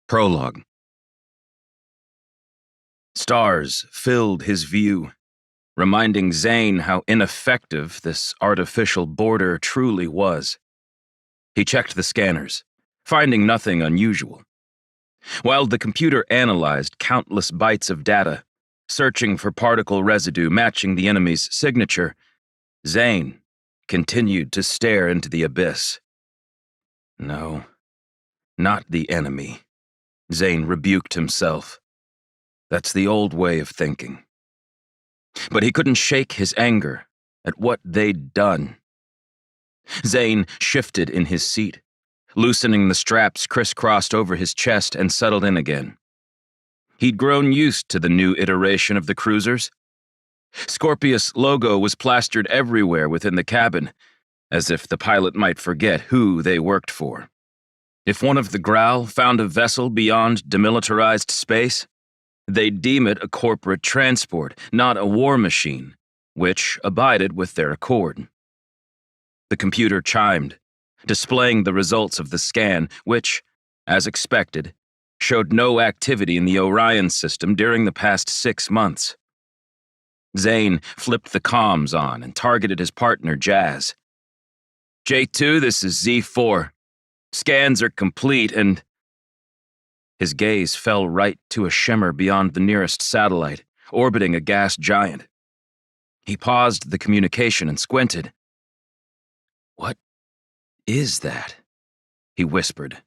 Prologue. Stars filled his view, reminding Zane how ineffective this artificial border truly was. He checked the scanners, finding nothing unusual. While the computer analyzed countless bytes of data, searching for particle residue matching the enemy's signature, Zane continued to stare into the abyss. No, not the enemy. Zane rebuked himself. That's the old way of thinking. But he couldn't shake his anger at what they'd done. Zane shifted in his seat, loosening the straps crisscrossed over his chest and settled in again. He'd grown used to the new iteration of the cruisers. Scorpius' logo was plastered everywhere within the cabin, as if the pilot might forget who they worked for. If one of the Growl found a vessel beyond demilitarized space, they'd deem it a corporate transport, not a war machine, which abided with their accord. The computer chimed, displaying the results of the scan, which, as expected, showed no activity in the Orion system during the past 6 months. Zane flipped the comms on and targeted his partner, Jazz. J2, this is Z4. Scans are complete and... His gaze fell right to a shimmer beyond the nearest satellite, orbiting a gas giant. He paused the communication and squinted. What is that? He whispered.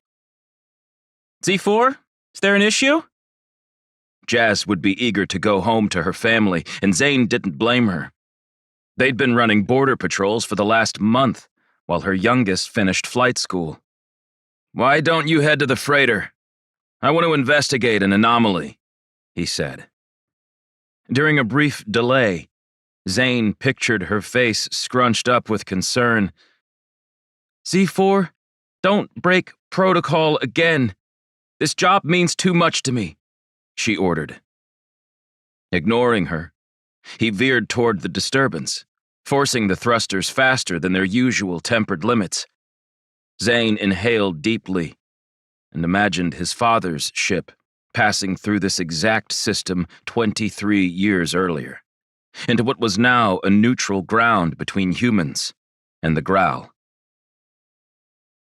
Z4? Is there an issue? Jazz would be eager to go home to her family, and Zane didn't blame her. They'd been running border patrols for the last month, while her youngest finished flight school. Why don't you head to the freighter? I want to investigate an anomaly, he said. During a brief delay, Zane pictured her face scrunched up with concern. Z4, don't break protocol again. This job means too much to me, she ordered. Ignoring her, he veered toward the disturbance, forcing the thrusters faster than their usual tempered limits. Zane inhaled deeply and imagined his father's ship passing through this exact system 23 years earlier, into what was now a neutral ground between humans and the Growl.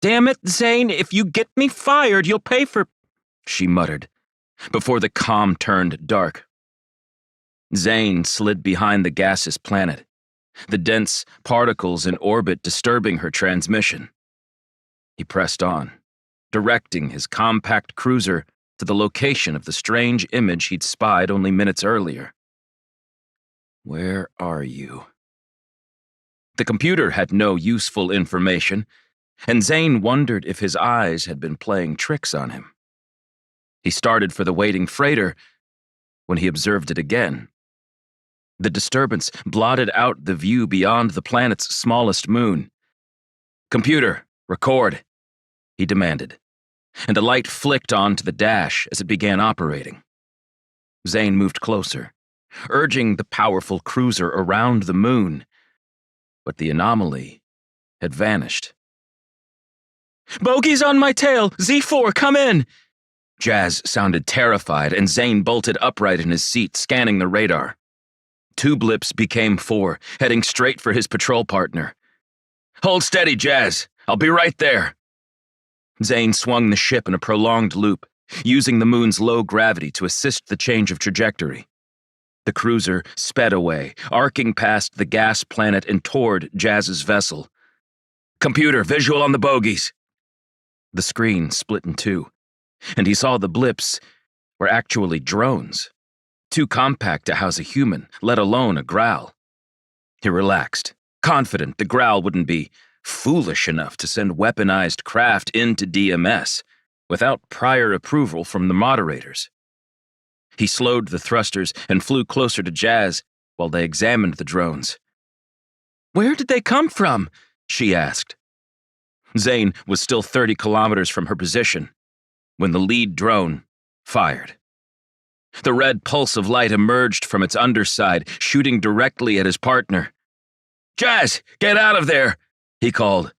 Damn it, Zane, if you get me fired, you'll pay for... she muttered, before the comm turned dark. Zane slid behind the gaseous planet, the dense particles in orbit disturbing her transmission. He pressed on, directing his compact cruiser to the location of the strange image he'd spied only minutes earlier. Where are you? The computer had no useful information, and Zane wondered if his eyes had been playing tricks on him. He started for the waiting freighter when he observed it again. The disturbance blotted out the view beyond the planet's smallest moon. Computer, record, he demanded, and a light flicked onto the dash as it began operating. Zane moved closer, urging the powerful cruiser around the moon, but the anomaly had vanished. Bogey's on my tail! Z4, come in! Jazz sounded terrified, and Zane bolted upright in his seat, scanning the radar. 2 blips became 4, heading straight for his patrol partner. Hold steady, Jazz. I'll be right there. Zane swung the ship in a prolonged loop, using the moon's low gravity to assist the change of trajectory. The cruiser sped away, arcing past the gas planet and toward Jazz's vessel. Computer, visual on the bogies. The screen split in 2, and he saw the blips were actually drones, too compact to house a human, let alone a Growl. He relaxed, confident the Growl wouldn't be foolish enough to send weaponized craft into DMS without prior approval from the moderators. He slowed the thrusters and flew closer to Jazz while they examined the drones. Where did they come from? She asked. Zane was still 30 kilometers from her position when the lead drone fired. The red pulse of light emerged from its underside, shooting directly at his partner. Jazz, get out of there, he called,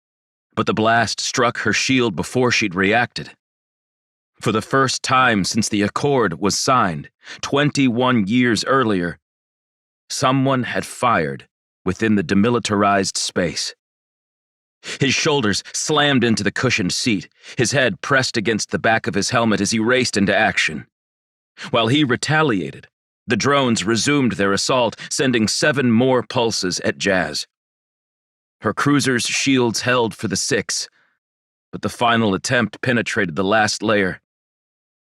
but the blast struck her shield before she'd reacted. For the first time since the Accord was signed, 21 years earlier, someone had fired within the demilitarized space. His shoulders slammed into the cushioned seat, his head pressed against the back of his helmet as he raced into action. While he retaliated, the drones resumed their assault, sending 7 more pulses at Jazz. Her cruiser's shields held for the 6, but the final attempt penetrated the last layer,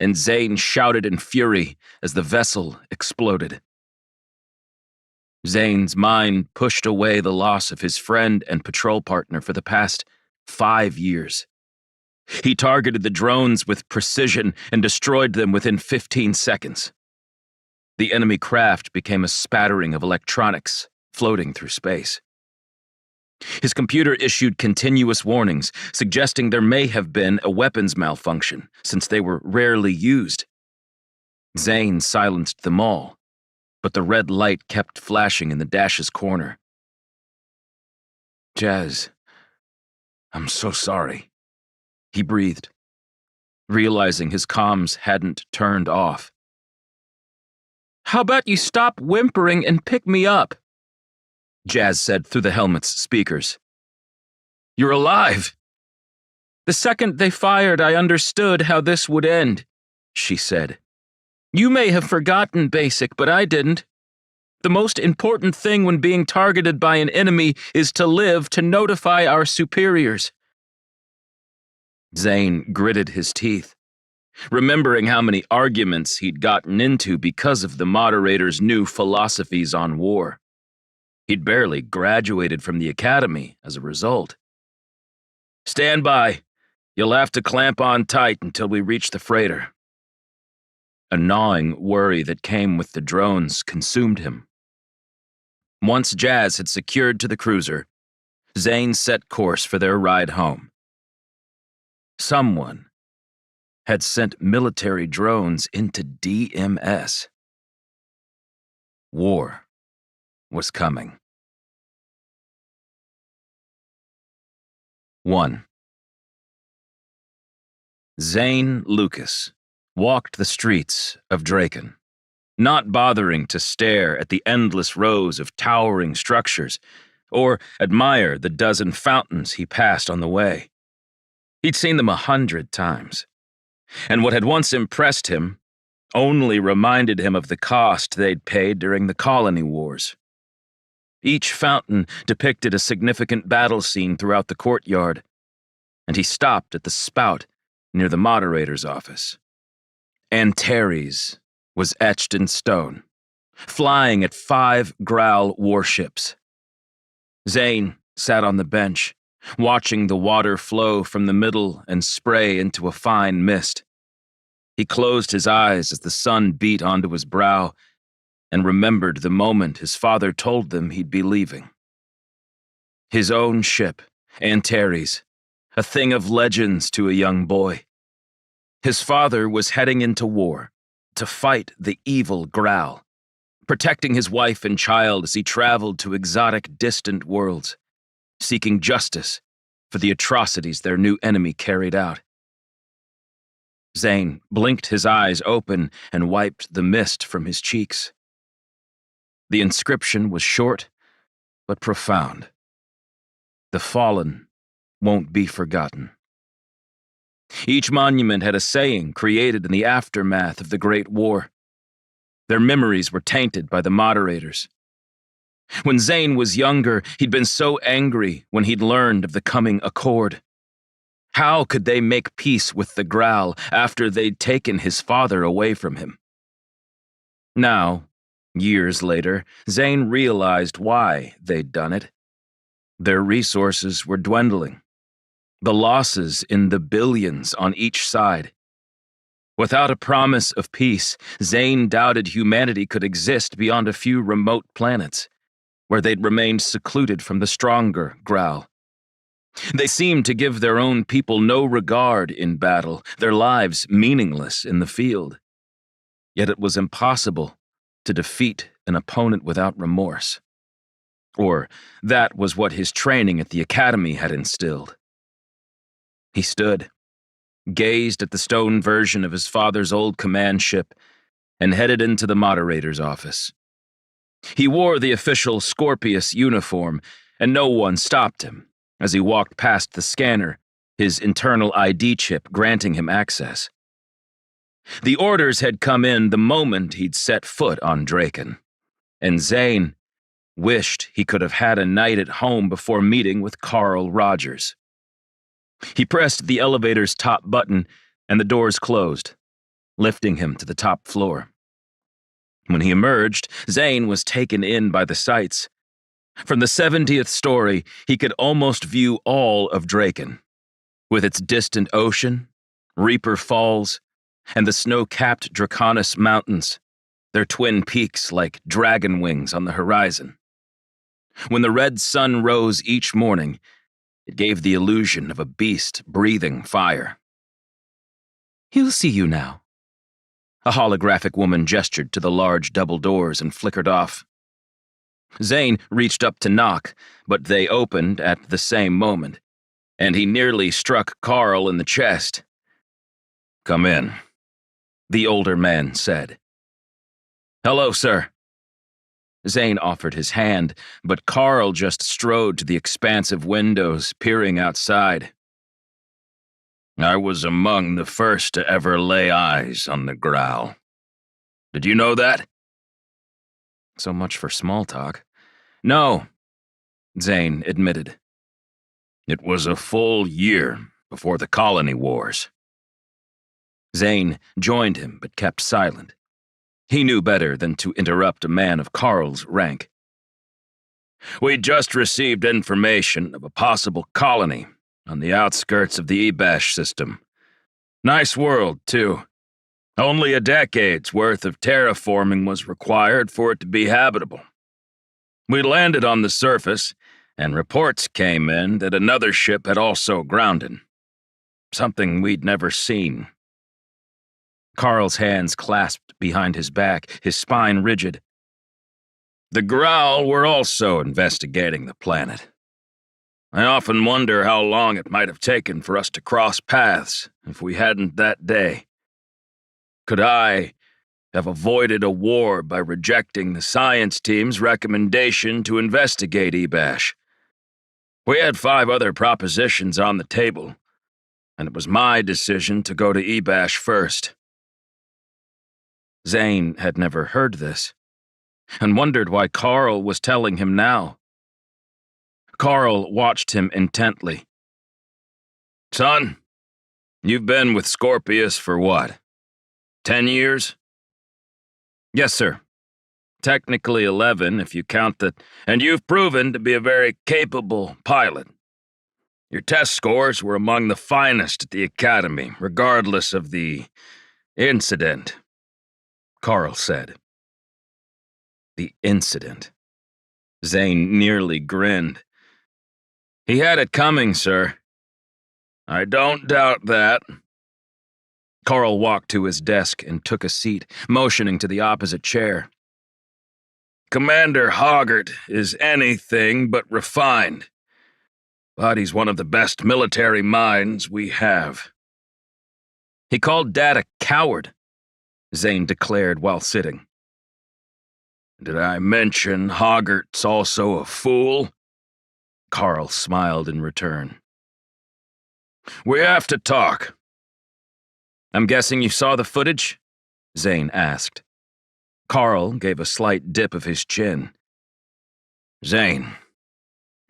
and Zane shouted in fury as the vessel exploded. Zane's mind pushed away the loss of his friend and patrol partner for the past 5 years. He targeted the drones with precision and destroyed them within 15 seconds. The enemy craft became a spattering of electronics floating through space. His computer issued continuous warnings, suggesting there may have been a weapons malfunction, since they were rarely used. Zane silenced them all, but the red light kept flashing in the dash's corner. "Jazz, I'm so sorry," he breathed, realizing his comms hadn't turned off. "How about you stop whimpering and pick me up?" Jazz said through the helmet's speakers. "You're alive!" "The second they fired, I understood how this would end," she said. "You may have forgotten, Basic, but I didn't. The most important thing when being targeted by an enemy is to live to notify our superiors." Zane gritted his teeth, remembering how many arguments he'd gotten into because of the moderator's new philosophies on war. He'd barely graduated from the academy as a result. "Stand by. You'll have to clamp on tight until we reach the freighter." A gnawing worry that came with the drones consumed him. Once Jazz had secured to the cruiser, Zane set course for their ride home. Someone had sent military drones into DMS. War was coming. 1. Zane Lucas walked the streets of Draken, not bothering to stare at the endless rows of towering structures or admire the dozen fountains he passed on the way. He'd seen them 100 times, and what had once impressed him only reminded him of the cost they'd paid during the colony wars. Each fountain depicted a significant battle scene throughout the courtyard, and he stopped at the spout near the moderator's office. Antares was etched in stone, flying at 5 Growl warships. Zane sat on the bench, watching the water flow from the middle and spray into a fine mist. He closed his eyes as the sun beat onto his brow and remembered the moment his father told them he'd be leaving. His own ship, Antares, a thing of legends to a young boy. His father was heading into war to fight the evil Growl, protecting his wife and child as he traveled to exotic, distant worlds, seeking justice for the atrocities their new enemy carried out. Zane blinked his eyes open and wiped the mist from his cheeks. The inscription was short, but profound. "The fallen won't be forgotten." Each monument had a saying created in the aftermath of the Great War. Their memories were tainted by the moderators. When Zane was younger, he'd been so angry when he'd learned of the coming Accord. How could they make peace with the Growl after they'd taken his father away from him? Now, years later, Zane realized why they'd done it. Their resources were dwindling. The losses in the billions on each side. Without a promise of peace, Zane doubted humanity could exist beyond a few remote planets, where they'd remained secluded from the stronger Growl. They seemed to give their own people no regard in battle, their lives meaningless in the field. Yet it was impossible to defeat an opponent without remorse. Or that was what his training at the academy had instilled. He stood, gazed at the stone version of his father's old command ship, and headed into the moderator's office. He wore the official Scorpius uniform, and no one stopped him as he walked past the scanner, his internal ID chip granting him access. The orders had come in the moment he'd set foot on Draken, and Zane wished he could have had a night at home before meeting with Carl Rogers. He pressed the elevator's top button, and the doors closed, lifting him to the top floor. When he emerged, Zane was taken in by the sights. From the 70th story, he could almost view all of Draken, with its distant ocean, Reaper Falls, and the snow-capped Draconis Mountains, their twin peaks like dragon wings on the horizon. When the red sun rose each morning, it gave the illusion of a beast breathing fire. "He'll see you now." A holographic woman gestured to the large double doors and flickered off. Zane reached up to knock, but they opened at the same moment, and he nearly struck Carl in the chest. "Come in," the older man said. "Hello, sir." Zane offered his hand, but Carl just strode to the expansive windows, peering outside. "I was among the first to ever lay eyes on the Growl. Did you know that?" So much for small talk. "No," Zane admitted. "It was a full year before the colony wars." Zane joined him but kept silent. He knew better than to interrupt a man of Carl's rank. "We'd just received information of a possible colony on the outskirts of the Ebash system. Nice world, too. Only a decade's worth of terraforming was required for it to be habitable. We landed on the surface, and reports came in that another ship had also grounded. Something we'd never seen." Carl's hands clasped behind his back, his spine rigid. "The Growl were also investigating the planet. I often wonder how long it might have taken for us to cross paths if we hadn't that day. Could I have avoided a war by rejecting the science team's recommendation to investigate Ebash? We had 5 other propositions on the table, and it was my decision to go to Ebash first." Zane had never heard this, and wondered why Carl was telling him now. Carl watched him intently. "Son, you've been with Scorpius for what? 10 years? "Yes, sir. Technically 11 if you count that, and you've proven to be a very capable pilot. Your test scores were among the finest at the Academy, regardless of the incident," Carl said. The incident. Zane nearly grinned. "He had it coming, sir." "I don't doubt that." Carl walked to his desk and took a seat, motioning to the opposite chair. "Commander Hoggart is anything but refined, but he's one of the best military minds we have." "He called Dad a coward," Zane declared while sitting. "Did I mention Hoggart's also a fool?" Carl smiled in return. "We have to talk." "I'm guessing you saw the footage?" Zane asked. Carl gave a slight dip of his chin. "Zane,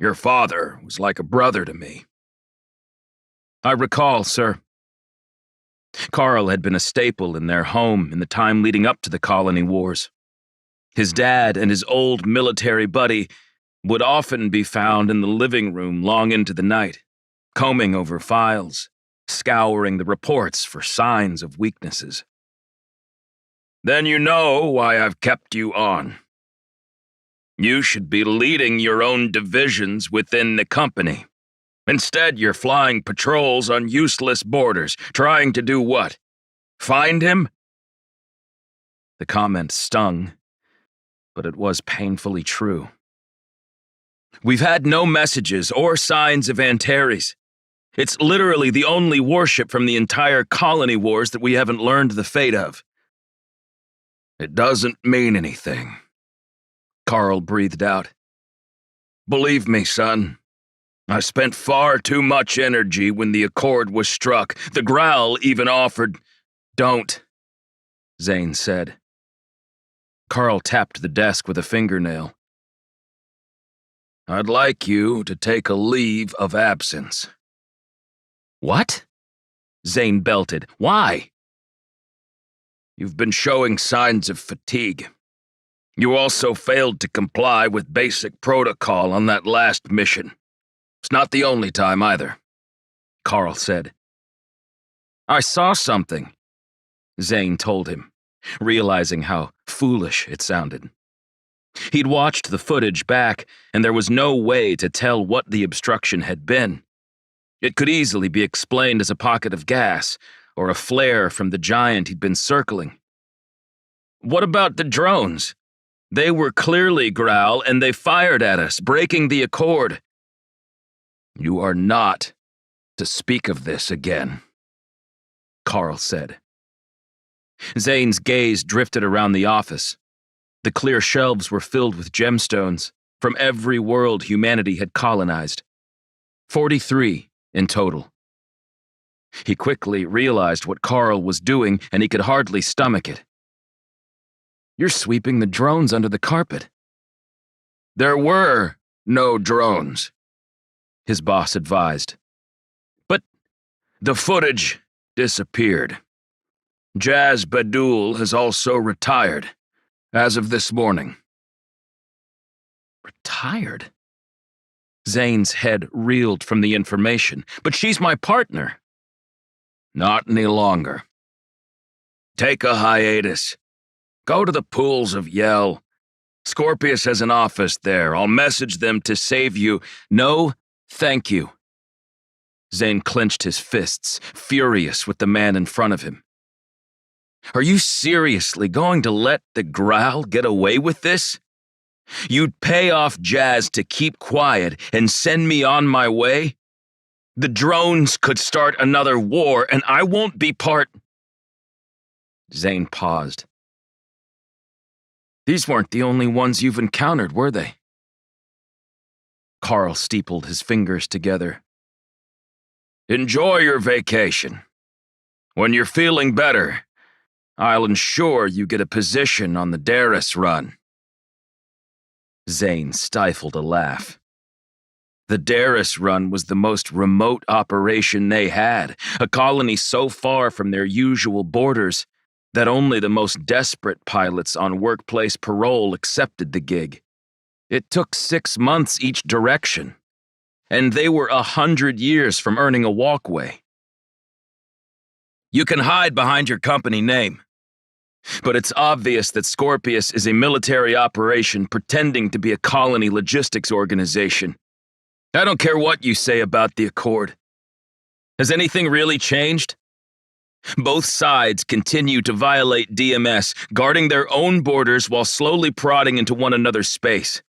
your father was like a brother to me." "I recall, sir." Carl had been a staple in their home in the time leading up to the colony wars. His dad and his old military buddy would often be found in the living room long into the night, combing over files, scouring the reports for signs of weaknesses. "Then you know why I've kept you on. You should be leading your own divisions within the company. Instead, you're flying patrols on useless borders, trying to do what? Find him?" The comment stung, but it was painfully true. "We've had no messages or signs of Antares. It's literally the only warship from the entire colony wars that we haven't learned the fate of. It doesn't mean anything, Carl breathed out. Believe me, son. I spent far too much energy when the accord was struck. The Growl even offered— Don't, Zane said. Carl tapped the desk with a fingernail. I'd like you to take a leave of absence. What? Zane belted. Why? You've been showing signs of fatigue. You also failed to comply with basic protocol on that last mission. It's not the only time either, Carl said. I saw something, Zane told him, realizing how foolish it sounded. He'd watched the footage back, and there was no way to tell what the obstruction had been. It could easily be explained as a pocket of gas, or a flare from the giant he'd been circling. What about the drones? They were clearly Growl, and they fired at us, breaking the accord. You are not to speak of this again, Carl said. Zane's gaze drifted around the office. The clear shelves were filled with gemstones from every world humanity had colonized. 43 in total. He quickly realized what Carl was doing, and he could hardly stomach it. You're sweeping the drones under the carpet. There were no drones, his boss advised. But the footage disappeared. Jazz Badul has also retired, as of this morning. Retired? Zane's head reeled from the information. But she's my partner. Not any longer. Take a hiatus. Go to the pools of Yell. Scorpius has an office there. I'll message them to save you. No, thank you. Zane clenched his fists, furious with the man in front of him. Are you seriously going to let the Growl get away with this? You'd pay off Jazz to keep quiet and send me on my way? The drones could start another war, and I won't be part— Zane paused. These weren't the only ones you've encountered, were they? Carl steepled his fingers together. Enjoy your vacation. When you're feeling better, I'll ensure you get a position on the Darris run. Zane stifled a laugh. The Darris run was the most remote operation they had, a colony so far from their usual borders that only the most desperate pilots on workplace parole accepted the gig. It took 6 months each direction, and they were 100 years from earning a walkway. You can hide behind your company name, but it's obvious that Scorpius is a military operation pretending to be a colony logistics organization. I don't care what you say about the Accord. Has anything really changed? Both sides continue to violate DMS, guarding their own borders while slowly prodding into one another's space.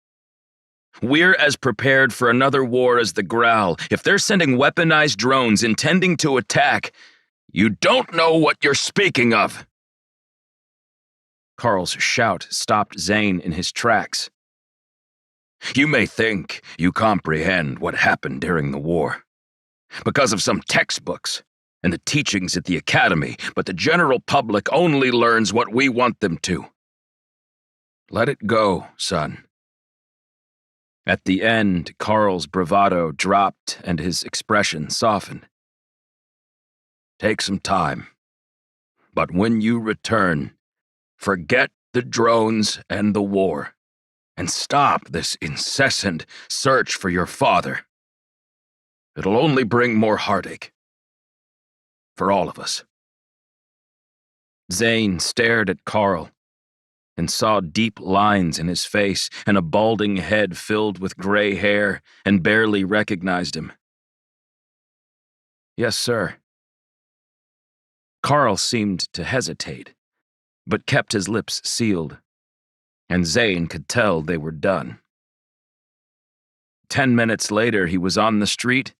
We're as prepared for another war as the Growl. If they're sending weaponized drones intending to attack, you don't know what you're speaking of. Carl's shout stopped Zane in his tracks. You may think you comprehend what happened during the war, because of some textbooks and the teachings at the academy, but the general public only learns what we want them to. Let it go, son. At the end, Carl's bravado dropped and his expression softened. Take some time, but when you return, forget the drones and the war, and stop this incessant search for your father. It'll only bring more heartache. For all of us. Zane stared at Carl and saw deep lines in his face and a balding head filled with gray hair, and barely recognized him. Yes, sir. Carl seemed to hesitate, but kept his lips sealed, and Zane could tell they were done. 10 minutes later, he was on the street,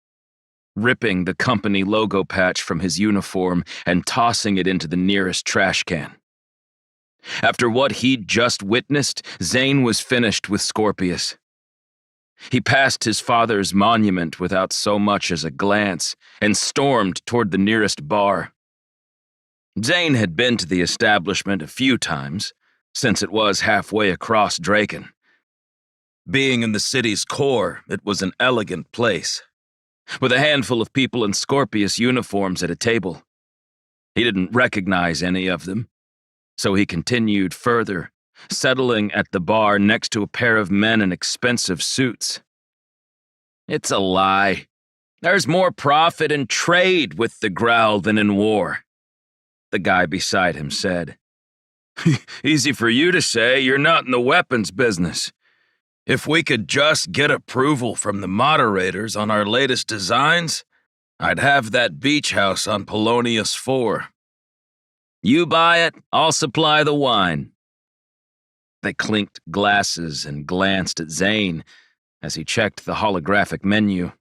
ripping the company logo patch from his uniform and tossing it into the nearest trash can. After what he'd just witnessed, Zane was finished with Scorpius. He passed his father's monument without so much as a glance and stormed toward the nearest bar. Zane had been to the establishment a few times, since it was halfway across Draken. Being in the city's core, it was an elegant place, with a handful of people in Scorpius uniforms at a table. He didn't recognize any of them, so he continued further, settling at the bar next to a pair of men in expensive suits. It's a lie. There's more profit in trade with the Growl than in war, the guy beside him said. Easy for you to say, you're not in the weapons business. If we could just get approval from the moderators on our latest designs, I'd have that beach house on Polonius 4. You buy it, I'll supply the wine. They clinked glasses and glanced at Zane as he checked the holographic menu.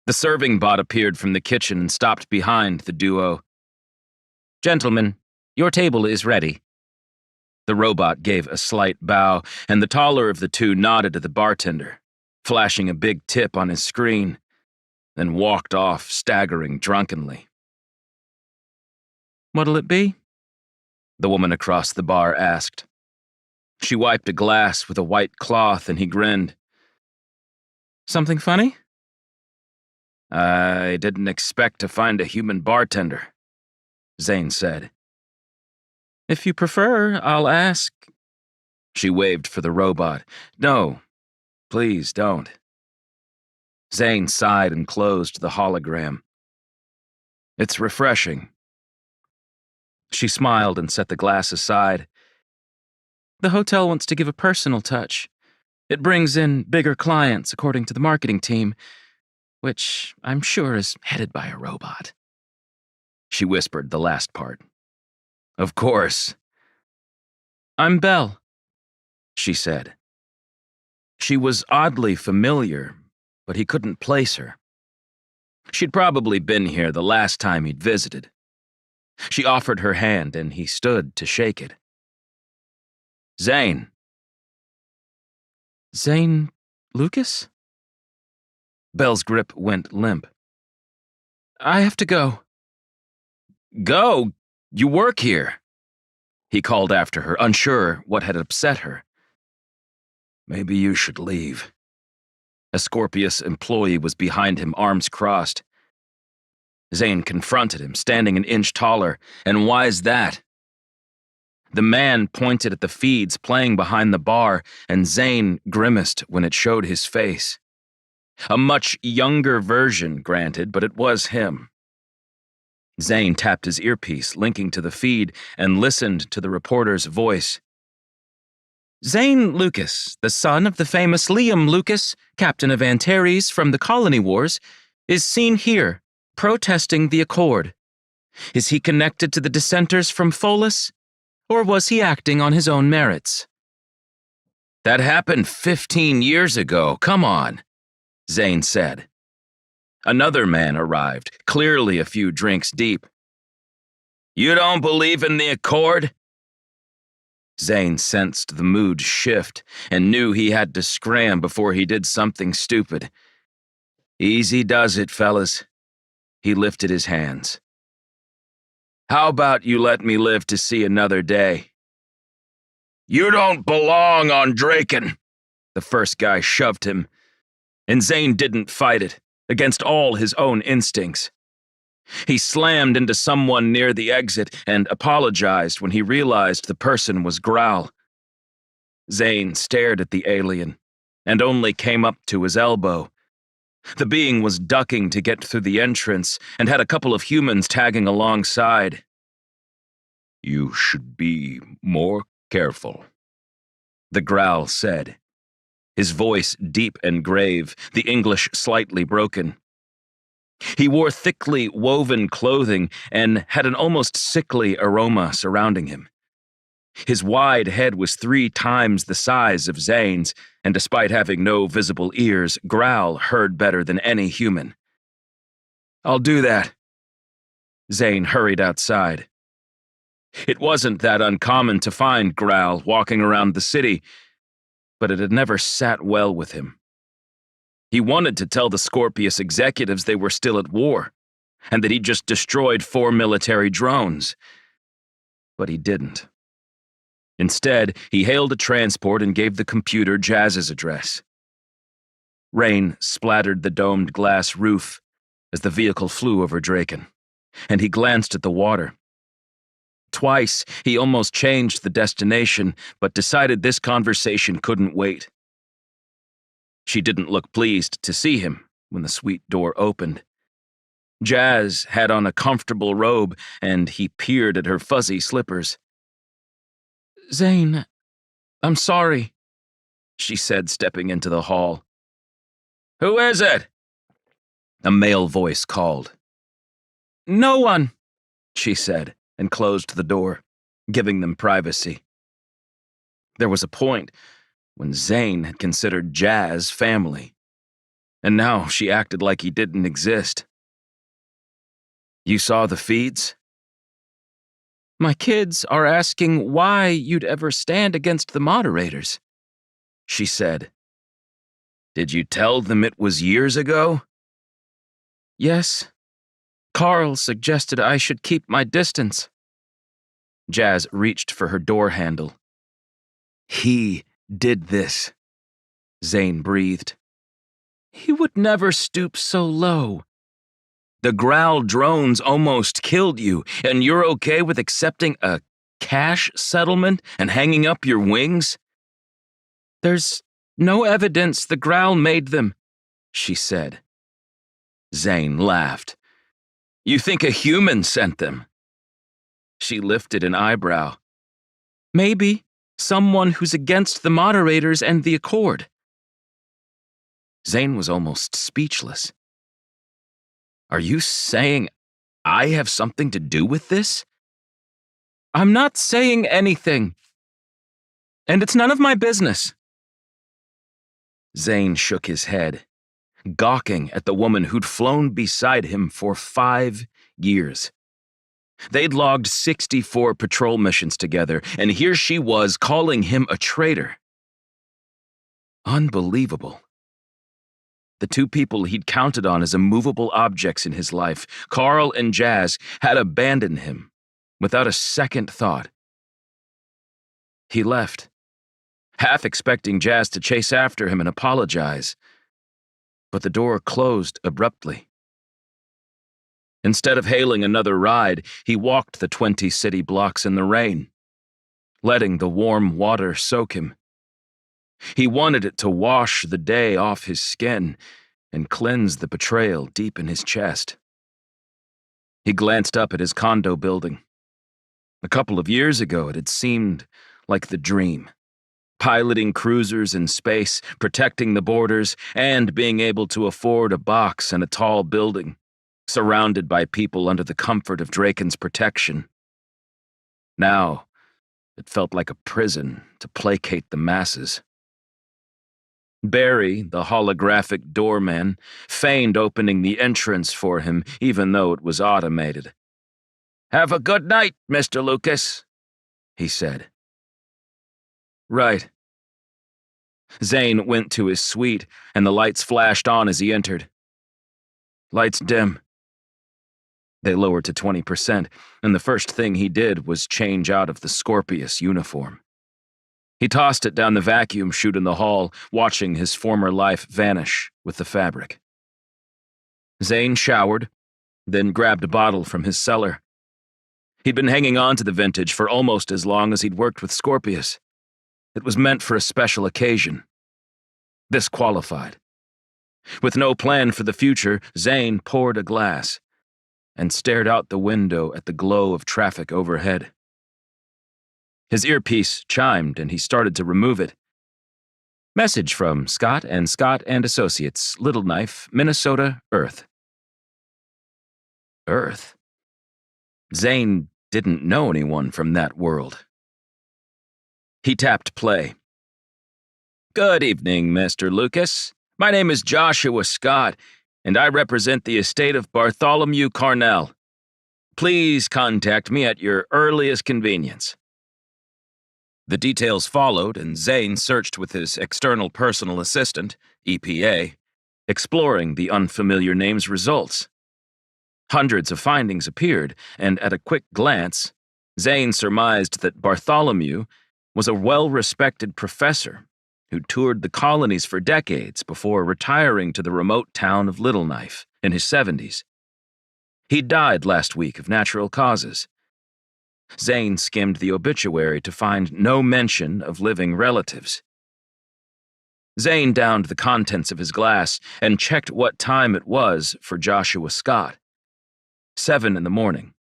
The serving bot appeared from the kitchen and stopped behind the duo. Gentlemen, your table is ready. The robot gave a slight bow, and the taller of the two nodded to the bartender, flashing a big tip on his screen, then walked off, staggering drunkenly. What'll it be? The woman across the bar asked. She wiped a glass with a white cloth and he grinned. Something funny? I didn't expect to find a human bartender, Zane said. If you prefer, I'll ask. She waved for the robot. No, please don't. Zane sighed and closed the hologram. It's refreshing. She smiled and set the glass aside. The hotel wants to give a personal touch. It brings in bigger clients, according to the marketing team, which I'm sure is headed by a robot. She whispered the last part. Of course. I'm Belle, she said. She was oddly familiar, but he couldn't place her. She'd probably been here the last time he'd visited. She offered her hand, and he stood to shake it. Zane. Zane Lucas? Belle's grip went limp. I have to go. Go? You work here? He called after her, unsure what had upset her. Maybe you should leave. A Scorpius employee was behind him, arms crossed. Zane confronted him, standing an inch taller. And why's that? The man pointed at the feeds playing behind the bar, and Zane grimaced when it showed his face. A much younger version, granted, but it was him. Zane tapped his earpiece, linking to the feed, and listened to the reporter's voice. Zane Lucas, the son of the famous Liam Lucas, captain of Antares from the Colony Wars, is seen here, protesting the Accord. Is he connected to the dissenters from Pholus, or was he acting on his own merits? That happened 15 years ago, come on, Zane said. Another man arrived, clearly a few drinks deep. You don't believe in the Accord? Zane sensed the mood shift and knew he had to scram before he did something stupid. Easy does it, fellas. He lifted his hands. How about you let me live to see another day? You don't belong on Draken. The first guy shoved him, and Zane didn't fight it, against all his own instincts. He slammed into someone near the exit and apologized when he realized the person was Growl. Zane stared at the alien and only came up to his elbow. The being was ducking to get through the entrance and had a couple of humans tagging alongside. You should be more careful, the Growl said, his voice deep and grave, the English slightly broken. He wore thickly woven clothing and had an almost sickly aroma surrounding him. His wide head was 3 times the size of Zane's, and despite having no visible ears, Growl heard better than any human. I'll do that." Zane hurried outside. It wasn't that uncommon to find Growl walking around the city, but it had never sat well with him. He wanted to tell the Scorpius executives they were still at war, and that he'd just destroyed 4 military drones. But he didn't. Instead, he hailed a transport and gave the computer Jazz's address. Rain splattered the domed glass roof as the vehicle flew over Draken, and he glanced at the water. Twice, he almost changed the destination, but decided this conversation couldn't wait. She didn't look pleased to see him when the suite door opened. Jazz had on a comfortable robe, and he peered at her fuzzy slippers. "Zane, I'm sorry," she said, stepping into the hall. "Who is it?" A male voice called. "No one," she said, and closed the door, giving them privacy. There was a point when Zane had considered Jazz family, and now she acted like he didn't exist. "You saw the feeds?" "My kids are asking why you'd ever stand against the moderators," she said. "Did you tell them it was years ago?" "Yes. Carl suggested I should keep my distance." Jazz reached for her door handle. "He did this," Zane breathed. "He would never stoop so low." "The Growl drones almost killed you, and you're okay with accepting a cash settlement and hanging up your wings?" "There's no evidence the Growl made them," she said. Zane laughed. "You think a human sent them?" She lifted an eyebrow. "Maybe someone who's against the moderators and the Accord." Zane was almost speechless. "Are you saying I have something to do with this?" "I'm not saying anything. And it's none of my business." Zane shook his head, gawking at the woman who'd flown beside him for 5 years. They'd logged 64 patrol missions together, and here she was calling him a traitor. Unbelievable. The 2 people he'd counted on as immovable objects in his life, Carl and Jazz, had abandoned him without a second thought. He left, half expecting Jazz to chase after him and apologize, but the door closed abruptly. Instead of hailing another ride, he walked the 20 city blocks in the rain, letting the warm water soak him. He wanted it to wash the day off his skin and cleanse the betrayal deep in his chest. He glanced up at his condo building. A couple of years ago, it had seemed like the dream. Piloting cruisers in space, protecting the borders, and being able to afford a box and a tall building, surrounded by people under the comfort of Draken's protection. Now, it felt like a prison to placate the masses. Barry, the holographic doorman, feigned opening the entrance for him, even though it was automated. "Have a good night, Mr. Lucas," he said. "Right." Zane went to his suite, and the lights flashed on as he entered. "Lights dim." They lowered to 20%, and the first thing he did was change out of the Scorpius uniform. He tossed it down the vacuum chute in the hall, watching his former life vanish with the fabric. Zane showered, then grabbed a bottle from his cellar. He'd been hanging on to the vintage for almost as long as he'd worked with Scorpius. It was meant for a special occasion. This qualified. With no plan for the future, Zane poured a glass and stared out the window at the glow of traffic overhead. His earpiece chimed, and he started to remove it. Message from Scott and Associates, Little Knife, Minnesota, Earth. Earth? Zane didn't know anyone from that world. He tapped play. "Good evening, Mr. Lucas. My name is Joshua Scott, and I represent the estate of Bartholomew Carnell. Please contact me at your earliest convenience." The details followed, and Zane searched with his external personal assistant, EPA, exploring the unfamiliar name's results. Hundreds of findings appeared, and at a quick glance, Zane surmised that Bartholomew was a well-respected professor who toured the colonies for decades before retiring to the remote town of Little Knife in his 70s. He died last week of natural causes. Zane skimmed the obituary to find no mention of living relatives. Zane downed the contents of his glass and checked what time it was for Joshua Scott. 7 in the morning.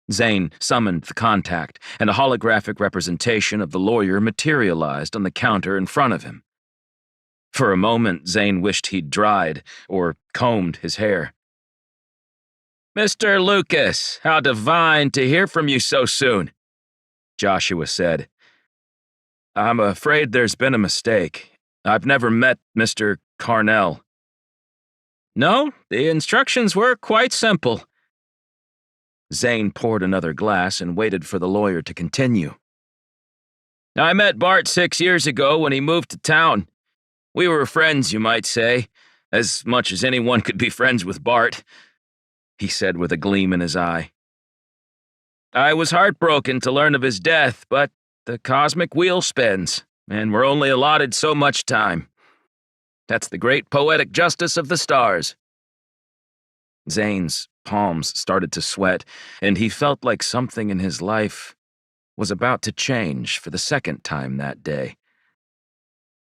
Zane summoned the contact, and a holographic representation of the lawyer materialized on the counter in front of him. For a moment, Zane wished he'd dried or combed his hair. "Mr. Lucas, how divine to hear from you so soon," Joshua said. "I'm afraid there's been a mistake. I've never met Mr. Carnell." "No, the instructions were quite simple." Zane poured another glass and waited for the lawyer to continue. "I met Bart 6 years ago when he moved to town. We were friends, you might say, as much as anyone could be friends with Bart," he said with a gleam in his eye. "I was heartbroken to learn of his death, but the cosmic wheel spins, and we're only allotted so much time. That's the great poetic justice of the stars." Zane's palms started to sweat, and he felt like something in his life was about to change for the second time that day.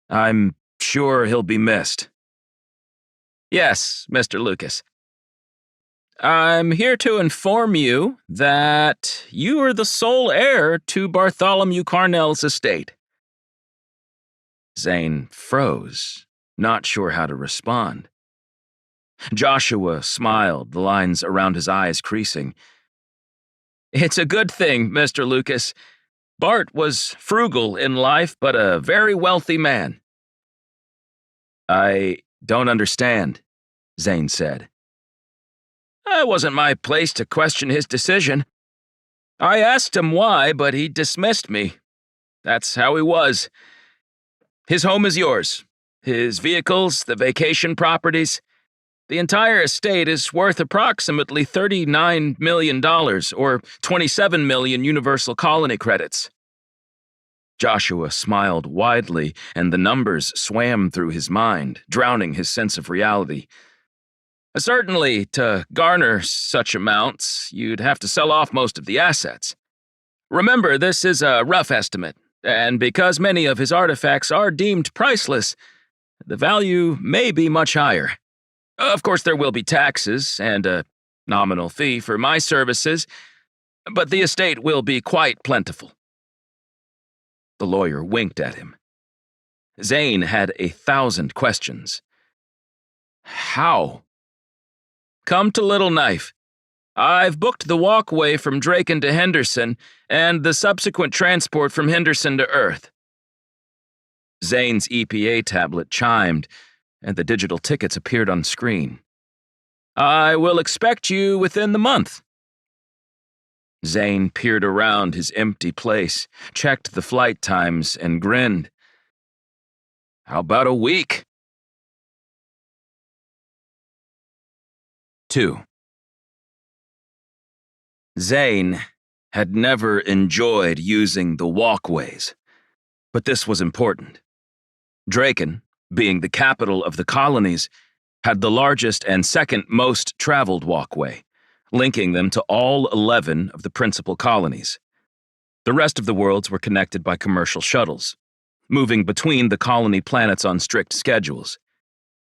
"I'm sure he'll be missed." "Yes, Mr. Lucas. I'm here to inform you that you are the sole heir to Bartholomew Carnell's estate." Zane froze, not sure how to respond. Joshua smiled, the lines around his eyes creasing. "It's a good thing, Mr. Lucas. Bart was frugal in life, but a very wealthy man." "I don't understand," Zane said. "It wasn't my place to question his decision. I asked him why, but he dismissed me. That's how he was. His home is yours. His vehicles, the vacation properties. The entire estate is worth approximately $39 million, or 27 million Universal Colony credits." Joshua smiled widely, and the numbers swam through his mind, drowning his sense of reality. "Certainly, to garner such amounts, you'd have to sell off most of the assets. Remember, this is a rough estimate, and because many of his artifacts are deemed priceless, the value may be much higher. Of course, there will be taxes and a nominal fee for my services, but the estate will be quite plentiful." The lawyer winked at him. Zane had 1,000 questions. "How?" "Come to Little Knife. I've booked the walkway from Draken to Henderson and the subsequent transport from Henderson to Earth." Zane's EPA tablet chimed, and the digital tickets appeared on screen. "I will expect you within the month." Zane peered around his empty place, checked the flight times, and grinned. "How about a week?" 2. Zane had never enjoyed using the walkways, but this was important. Draken, being the capital of the colonies, had the largest and second most traveled walkway, linking them to all 11 of the principal colonies. The rest of the worlds were connected by commercial shuttles, moving between the colony planets on strict schedules.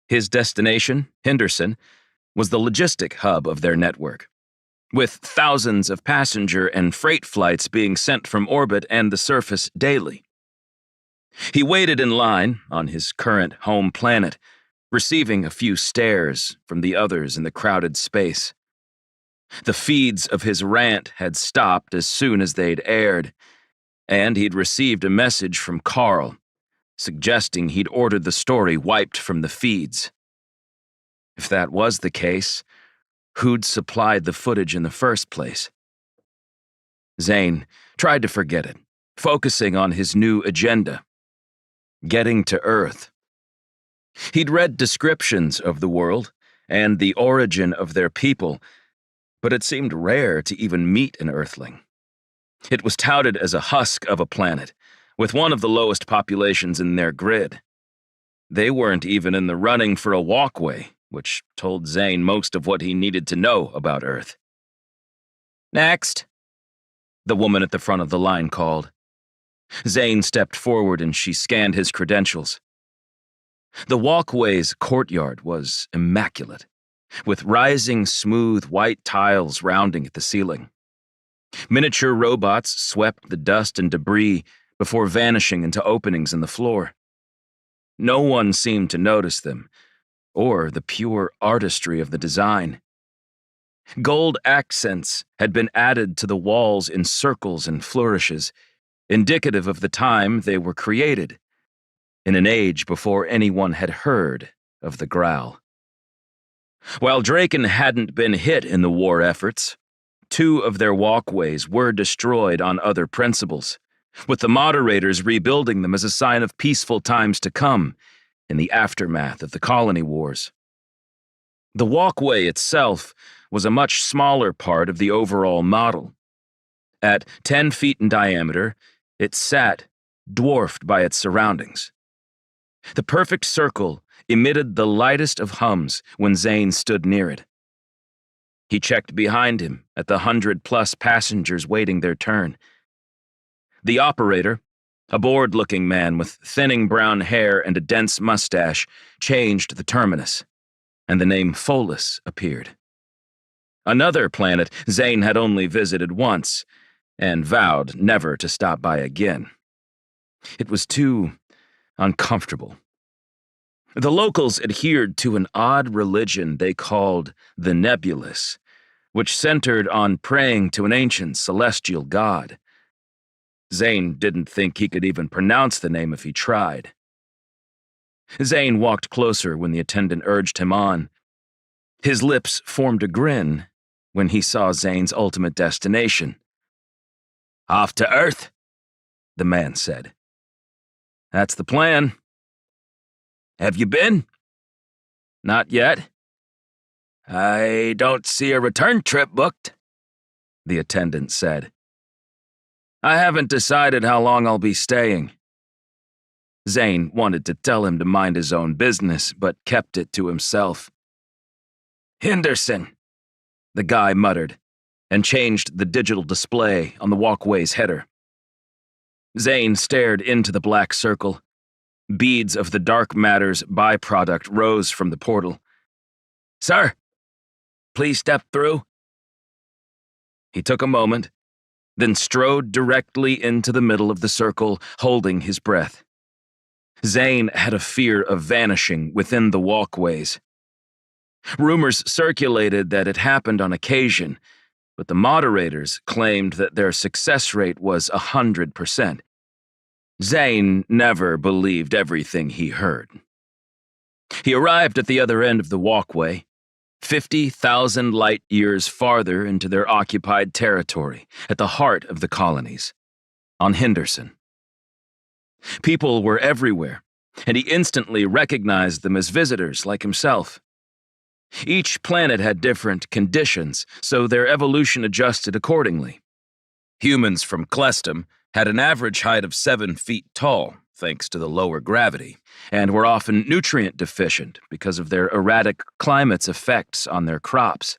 His destination, Henderson, was the logistic hub of their network, with thousands of passenger and freight flights being sent from orbit and the surface daily. He waited in line on his current home planet, receiving a few stares from the others in the crowded space. The feeds of his rant had stopped as soon as they'd aired, and he'd received a message from Carl, suggesting he'd ordered the story wiped from the feeds. If that was the case, who'd supplied the footage in the first place? Zane tried to forget it, focusing on his new agenda: getting to Earth. He'd read descriptions of the world and the origin of their people, but it seemed rare to even meet an Earthling. It was touted as a husk of a planet, with one of the lowest populations in their grid. They weren't even in the running for a walkway, which told Zane most of what he needed to know about Earth. "Next," the woman at the front of the line called. Zane stepped forward and she scanned his credentials. The walkway's courtyard was immaculate, with rising, smooth white tiles rounding at the ceiling. Miniature robots swept the dust and debris before vanishing into openings in the floor. No one seemed to notice them, or the pure artistry of the design. Gold accents had been added to the walls in circles and flourishes, indicative of the time they were created, in an age before anyone had heard of the Growl. While Draken hadn't been hit in the war efforts, 2 of their walkways were destroyed on other principles, with the moderators rebuilding them as a sign of peaceful times to come in the aftermath of the colony wars. The walkway itself was a much smaller part of the overall model. At 10 feet in diameter, it sat, dwarfed by its surroundings. The perfect circle emitted the lightest of hums when Zane stood near it. He checked behind him at the 100+ passengers waiting their turn. The operator, a bored-looking man with thinning brown hair and a dense mustache, changed the terminus, and the name Follis appeared. Another planet Zane had only visited once, and vowed never to stop by again. It was too uncomfortable. The locals adhered to an odd religion they called the Nebulous, which centered on praying to an ancient celestial god. Zane didn't think he could even pronounce the name if he tried. Zane walked closer when the attendant urged him on. His lips formed a grin when he saw Zane's ultimate destination. "Off to Earth," the man said. "That's the plan." "Have you been?" "Not yet." "I don't see a return trip booked," the attendant said. "I haven't decided how long I'll be staying." Zane wanted to tell him to mind his own business, but kept it to himself. "Henderson," the guy muttered, and changed the digital display on the walkway's header. Zane stared into the black circle. Beads of the dark matter's byproduct rose from the portal. "Sir, please step through." He took a moment, then strode directly into the middle of the circle, holding his breath. Zane had a fear of vanishing within the walkways. Rumors circulated that it happened on occasion, but the moderators claimed that their success rate was 100%. Zane never believed everything he heard. He arrived at the other end of the walkway, 50,000 light years farther into their occupied territory, at the heart of the colonies, on Henderson. People were everywhere, and he instantly recognized them as visitors like himself. Each planet had different conditions, so their evolution adjusted accordingly. Humans from Clestum had an average height of 7 feet tall, thanks to the lower gravity, and were often nutrient deficient because of their erratic climate's effects on their crops.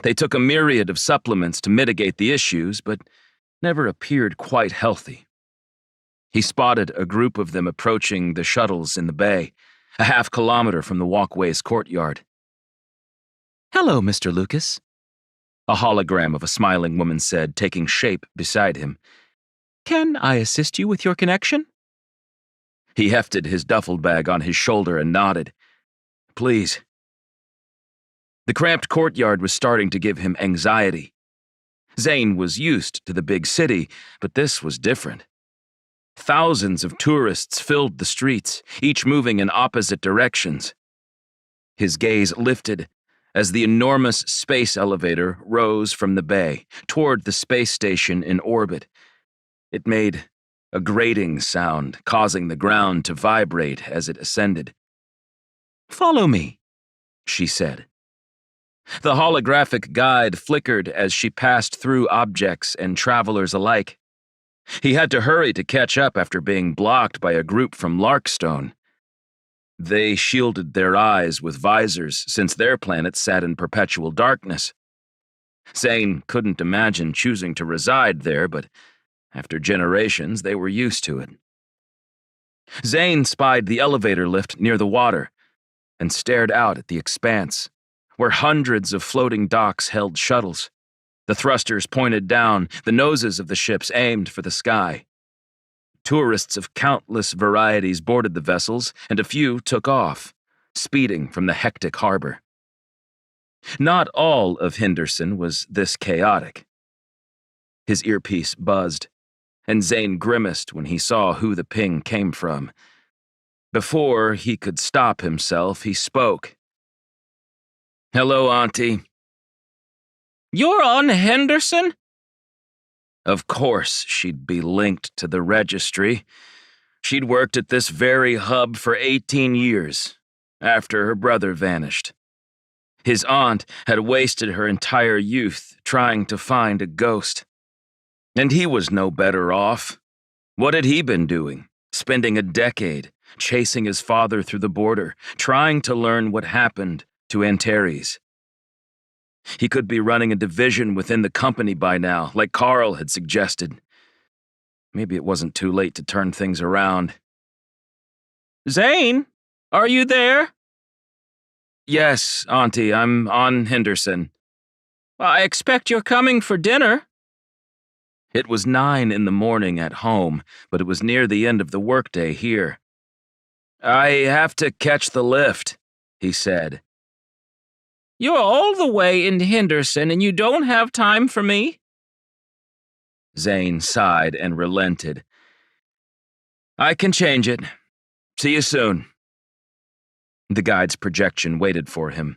They took a myriad of supplements to mitigate the issues, but never appeared quite healthy. He spotted a group of them approaching the shuttles in the bay, a half-kilometer from the walkway's courtyard. "Hello, Mr. Lucas," a hologram of a smiling woman said, taking shape beside him. "Can I assist you with your connection?" He hefted his duffel bag on his shoulder and nodded. "Please." The cramped courtyard was starting to give him anxiety. Zane was used to the big city, but this was different. Thousands of tourists filled the streets, each moving in opposite directions. His gaze lifted as the enormous space elevator rose from the bay toward the space station in orbit. It made a grating sound, causing the ground to vibrate as it ascended. "Follow me," she said. The holographic guide flickered as she passed through objects and travelers alike. He had to hurry to catch up after being blocked by a group from Larkstone. They shielded their eyes with visors since their planet sat in perpetual darkness. Zane couldn't imagine choosing to reside there, but after generations, they were used to it. Zane spied the elevator lift near the water and stared out at the expanse, where hundreds of floating docks held shuttles. The thrusters pointed down, the noses of the ships aimed for the sky. Tourists of countless varieties boarded the vessels, and a few took off, speeding from the hectic harbor. Not all of Henderson was this chaotic. His earpiece buzzed, and Zane grimaced when he saw who the ping came from. Before he could stop himself, he spoke. "Hello, Auntie." "You're on Henderson?" Of course she'd be linked to the registry. She'd worked at this very hub for 18 years, after her brother vanished. His aunt had wasted her entire youth trying to find a ghost. And he was no better off. What had he been doing? Spending a decade chasing his father through the border, trying to learn what happened to Antares. He could be running a division within the company by now, like Carl had suggested. Maybe it wasn't too late to turn things around. "Zane, are you there?" "Yes, Auntie, I'm on Henderson." "I expect you're coming for dinner." It was 9 in the morning at home, but it was near the end of the workday here. "I have to catch the lift," he said. "You're all the way in Henderson and you don't have time for me?" Zane sighed and relented. "I can change it. See you soon." The guide's projection waited for him.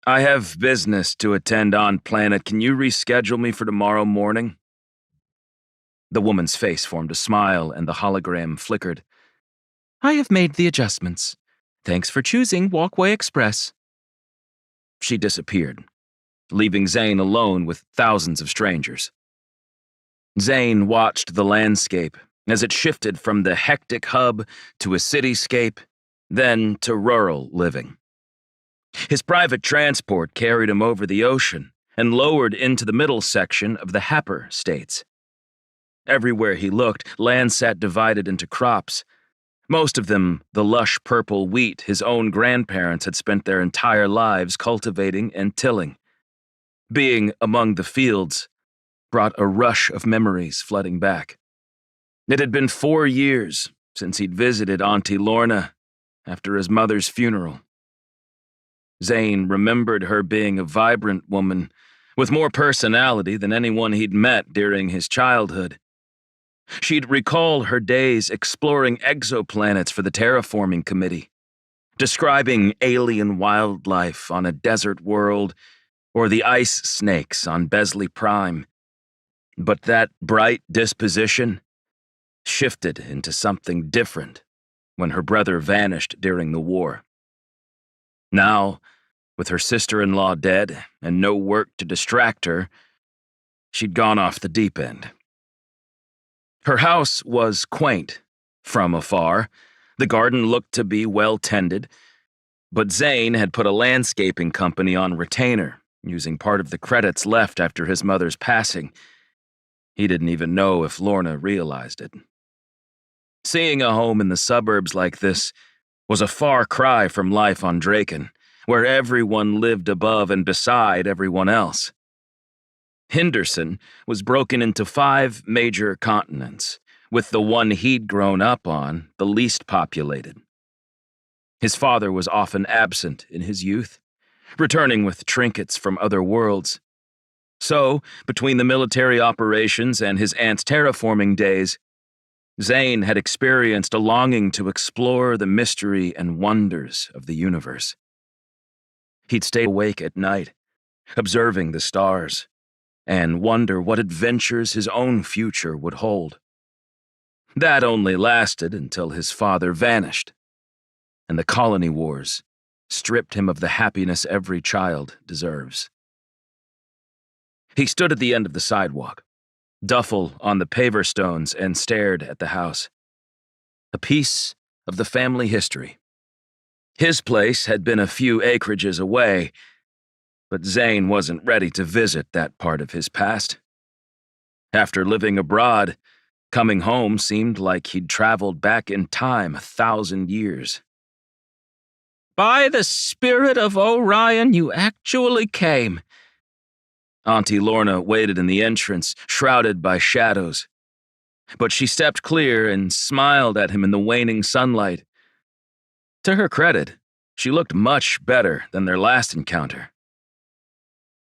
"I have business to attend on planet. Can you reschedule me for tomorrow morning?" The woman's face formed a smile and the hologram flickered. "I have made the adjustments. Thanks for choosing Walkway Express." She disappeared, leaving Zane alone with thousands of strangers. Zane watched the landscape as it shifted from the hectic hub to a cityscape, then to rural living. His private transport carried him over the ocean and lowered into the middle section of the Happer states. Everywhere he looked, land sat divided into crops, most of them the lush purple wheat his own grandparents had spent their entire lives cultivating and tilling. Being among the fields brought a rush of memories flooding back. It had been 4 years since he'd visited Auntie Lorna after his mother's funeral. Zane remembered her being a vibrant woman with more personality than anyone he'd met during his childhood. She'd recall her days exploring exoplanets for the terraforming committee, describing alien wildlife on a desert world or the ice snakes on Besley Prime. But that bright disposition shifted into something different when her brother vanished during the war. Now, with her sister-in-law dead and no work to distract her, she'd gone off the deep end. Her house was quaint from afar. The garden looked to be well tended, but Zane had put a landscaping company on retainer, using part of the credits left after his mother's passing. He didn't even know if Lorna realized it. Seeing a home in the suburbs like this was a far cry from life on Draken, where everyone lived above and beside everyone else. Henderson was broken into 5 major continents, with the one he'd grown up on the least populated. His father was often absent in his youth, returning with trinkets from other worlds. So, between the military operations and his aunt's terraforming days, Zane had experienced a longing to explore the mystery and wonders of the universe. He'd stay awake at night, observing the stars, and wonder what adventures his own future would hold. That only lasted until his father vanished, and the colony wars stripped him of the happiness every child deserves. He stood at the end of the sidewalk, duffel on the paver stones, and stared at the house. A piece of the family history. His place had been a few acreages away, but Zane wasn't ready to visit that part of his past. After living abroad, coming home seemed like he'd traveled back in time 1,000 years. By the spirit of Orion, you actually came. Auntie Lorna waited in the entrance, shrouded by shadows. But she stepped clear and smiled at him in the waning sunlight. To her credit, she looked much better than their last encounter.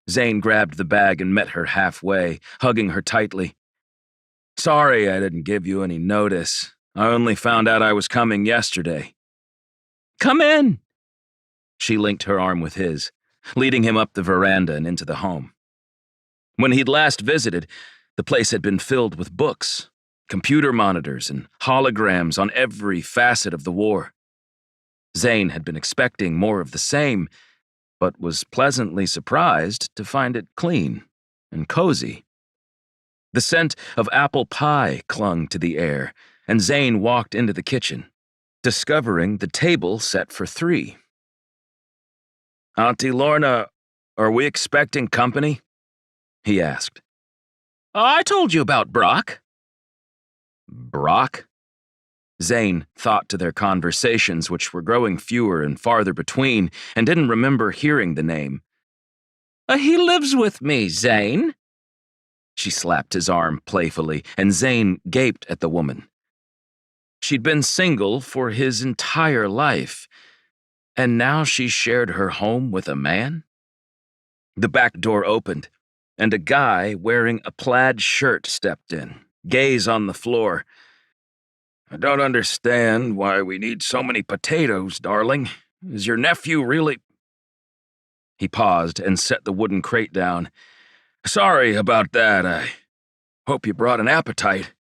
Zane grabbed the bag and met her halfway, hugging her tightly. Sorry I didn't give you any notice. I only found out I was coming yesterday. Come in. She linked her arm with his, leading him up the veranda and into the home. When he'd last visited, the place had been filled with books, computer monitors, and holograms on every facet of the war. Zane had been expecting more of the same, but was pleasantly surprised to find it clean and cozy. The scent of apple pie clung to the air, and Zane walked into the kitchen, discovering the table set for 3. Auntie Lorna, are we expecting company? He asked. I told you about Brock. Brock? Zane thought to their conversations, which were growing fewer and farther between, and didn't remember hearing the name. He lives with me, Zane. She slapped his arm playfully, and Zane gaped at the woman. She'd been single for his entire life, and now she shared her home with a man? The back door opened, and a guy wearing a plaid shirt stepped in, gaze on the floor. I don't understand why we need so many potatoes, darling. Is your nephew really... He paused and set the wooden crate down. Sorry about that. I hope you brought an appetite.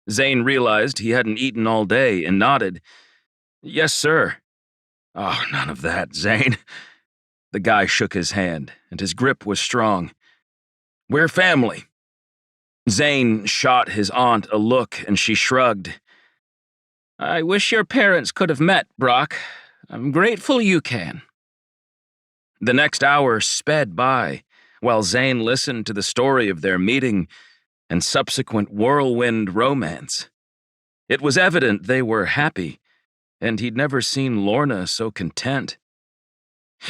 Zane realized he hadn't eaten all day and nodded. Yes, sir. Oh, none of that, Zane. The guy shook his hand, and his grip was strong. We're family. Zane shot his aunt a look, and she shrugged. I wish your parents could have met, Brock. I'm grateful you can. The next hour sped by, while Zane listened to the story of their meeting and subsequent whirlwind romance. It was evident they were happy, and he'd never seen Lorna so content.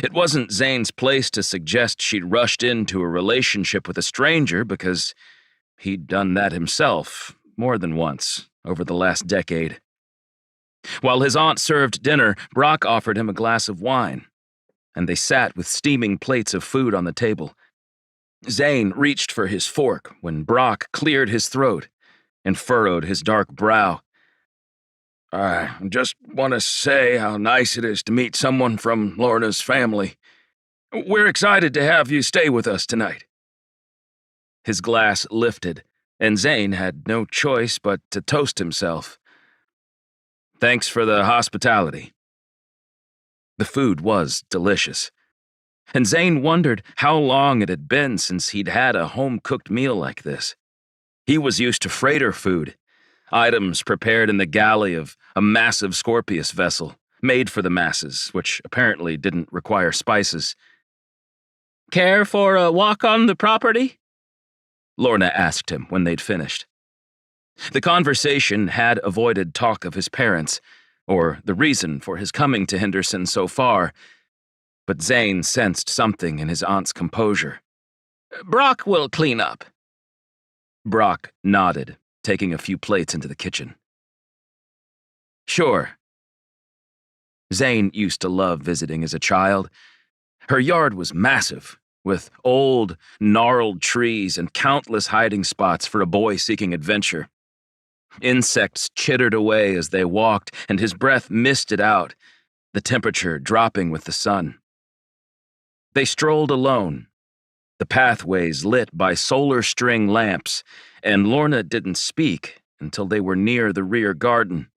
It wasn't Zane's place to suggest she'd rushed into a relationship with a stranger because he'd done that himself more than once over the last decade. While his aunt served dinner, Brock offered him a glass of wine, and they sat with steaming plates of food on the table. Zane reached for his fork when Brock cleared his throat and furrowed his dark brow. I just want to say how nice it is to meet someone from Lorna's family. We're excited to have you stay with us tonight. His glass lifted, and Zane had no choice but to toast himself. Thanks for the hospitality. The food was delicious, and Zane wondered how long it had been since he'd had a home-cooked meal like this. He was used to freighter food, items prepared in the galley of a massive Scorpius vessel, made for the masses, which apparently didn't require spices. Care for a walk on the property? Lorna asked him when they'd finished. The conversation had avoided talk of his parents, or the reason for his coming to Henderson so far, but Zane sensed something in his aunt's composure. Brock will clean up. Brock nodded, taking a few plates into the kitchen. Sure. Zane used to love visiting as a child. Her yard was massive, with old, gnarled trees and countless hiding spots for a boy seeking adventure. Insects chittered away as they walked, and his breath misted out, the temperature dropping with the sun. They strolled alone, the pathways lit by solar string lamps, and Lorna didn't speak until they were near the rear garden.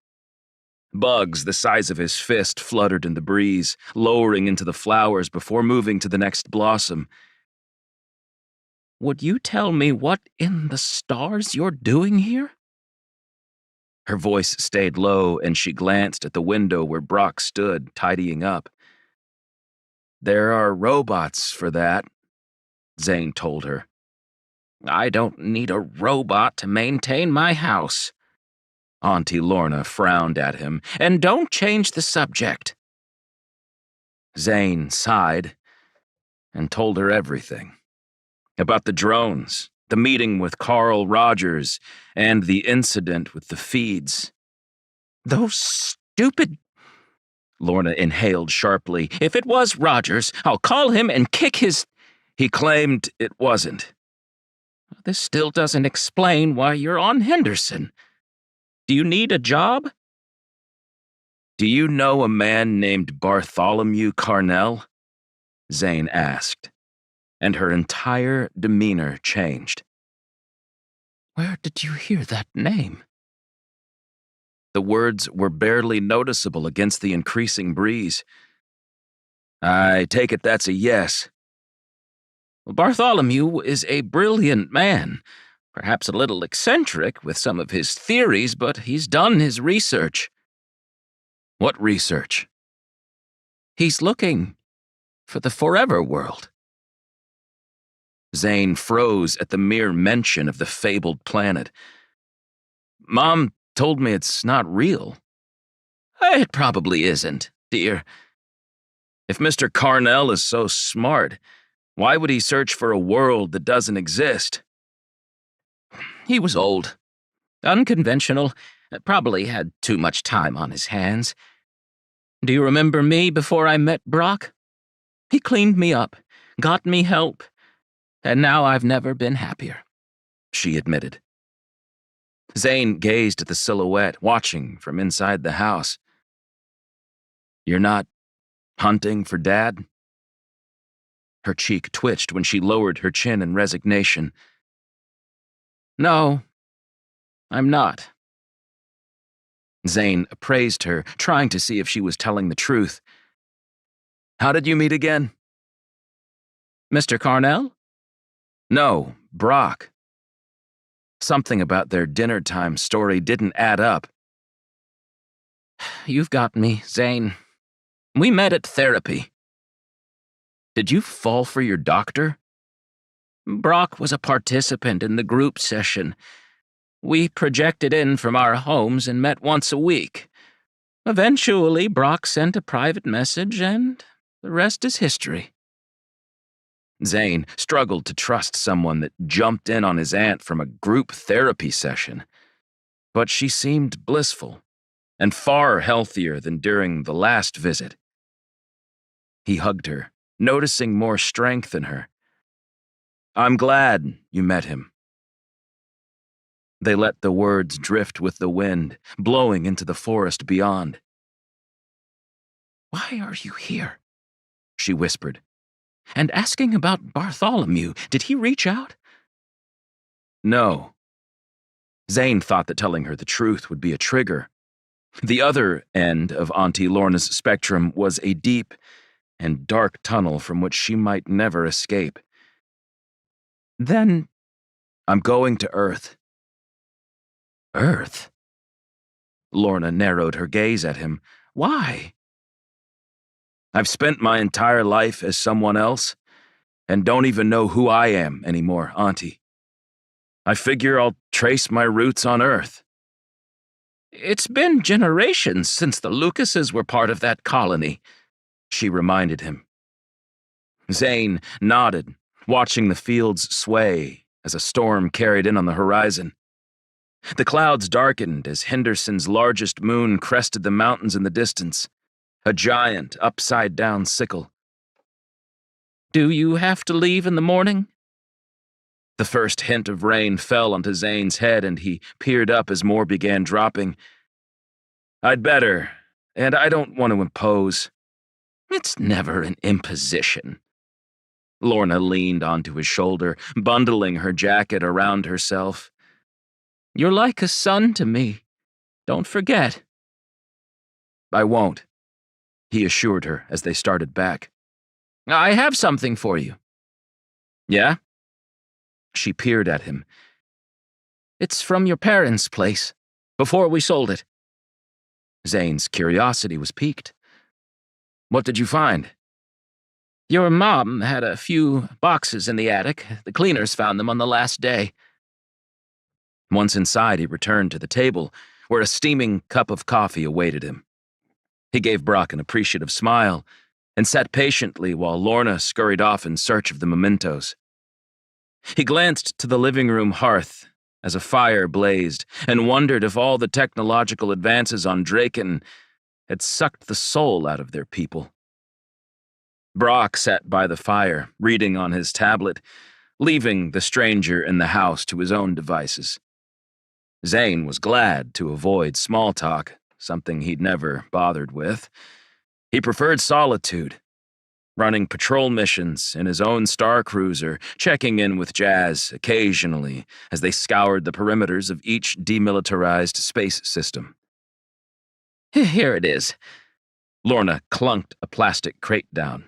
Bugs the size of his fist fluttered in the breeze, lowering into the flowers before moving to the next blossom. "Would you tell me what in the stars you're doing here?" Her voice stayed low, and she glanced at the window where Brock stood, tidying up. "There are robots for that," Zane told her. "I don't need a robot to maintain my house." Auntie Lorna frowned at him. "And don't change the subject." Zane sighed and told her everything. About the drones, the meeting with Carl Rogers, and the incident with the feeds. "Those stupid—" Lorna inhaled sharply. "If it was Rogers, I'll call him and kick his—" "He claimed it wasn't." "This still doesn't explain why you're on Henderson. Do you need a job?" "Do you know a man named Bartholomew Carnell?" Zane asked, and her entire demeanor changed. "Where did you hear that name?" The words were barely noticeable against the increasing breeze. "I take it that's a yes." "Bartholomew is a brilliant man. Perhaps a little eccentric with some of his theories, but he's done his research." "What research?" "He's looking for the forever world." Zane froze at the mere mention of the fabled planet. "Mom told me it's not real." "It probably isn't, dear." "If Mr. Carnell is so smart, why would he search for a world that doesn't exist?" "He was old, unconventional, probably had too much time on his hands. Do you remember me before I met Brock? He cleaned me up, got me help, and now I've never been happier," she admitted. Zane gazed at the silhouette, watching from inside the house. "You're not hunting for Dad?" Her cheek twitched when she lowered her chin in resignation. "No, I'm not." Zane appraised her, trying to see if she was telling the truth. "How did you meet again?" "Mr. Carnell?" "No, Brock. Something about their dinner time story didn't add up." "You've got me, Zane. We met at therapy." "Did you fall for your doctor?" "Brock was a participant in the group session. We projected in from our homes and met once a week. Eventually, Brock sent a private message, and the rest is history." Zane struggled to trust someone that jumped in on his aunt from a group therapy session. But she seemed blissful, and far healthier than during the last visit. He hugged her, noticing more strength in her. "I'm glad you met him." They let the words drift with the wind, blowing into the forest beyond. "Why are you here?" she whispered. "And asking about Bartholomew, did he reach out?" No. Zane thought that telling her the truth would be a trigger. The other end of Auntie Lorna's spectrum was a deep and dark tunnel from which she might never escape. "Then—" "I'm going to Earth." "Earth?" Lorna narrowed her gaze at him. "Why?" "I've spent my entire life as someone else, and don't even know who I am anymore, Auntie. I figure I'll trace my roots on Earth." "It's been generations since the Lucases were part of that colony," she reminded him. Zane nodded, watching the fields sway as a storm carried in on the horizon. The clouds darkened as Henderson's largest moon crested the mountains in the distance, a giant upside-down sickle. "Do you have to leave in the morning?" The first hint of rain fell onto Zane's head, and he peered up as more began dropping. "I'd better, and I don't want to impose." "It's never an imposition." Lorna leaned onto his shoulder, bundling her jacket around herself. You're like a son to me. Don't forget. I won't, he assured her as they started back. I have something for you. Yeah? She peered at him. It's from your parents' place, before we sold it. Zane's curiosity was piqued. What did you find? Your mom had a few boxes in the attic. The cleaners found them on the last day. Once inside, he returned to the table, where a steaming cup of coffee awaited him. He gave Brock an appreciative smile and sat patiently while Lorna scurried off in search of the mementos. He glanced to the living room hearth as a fire blazed and wondered if all the technological advances on Draken had sucked the soul out of their people. Brock sat by the fire, reading on his tablet, leaving the stranger in the house to his own devices. Zane was glad to avoid small talk, something he'd never bothered with. He preferred solitude, running patrol missions in his own star cruiser, checking in with Jazz occasionally as they scoured the perimeters of each demilitarized space system. Here it is. Lorna clunked a plastic crate down,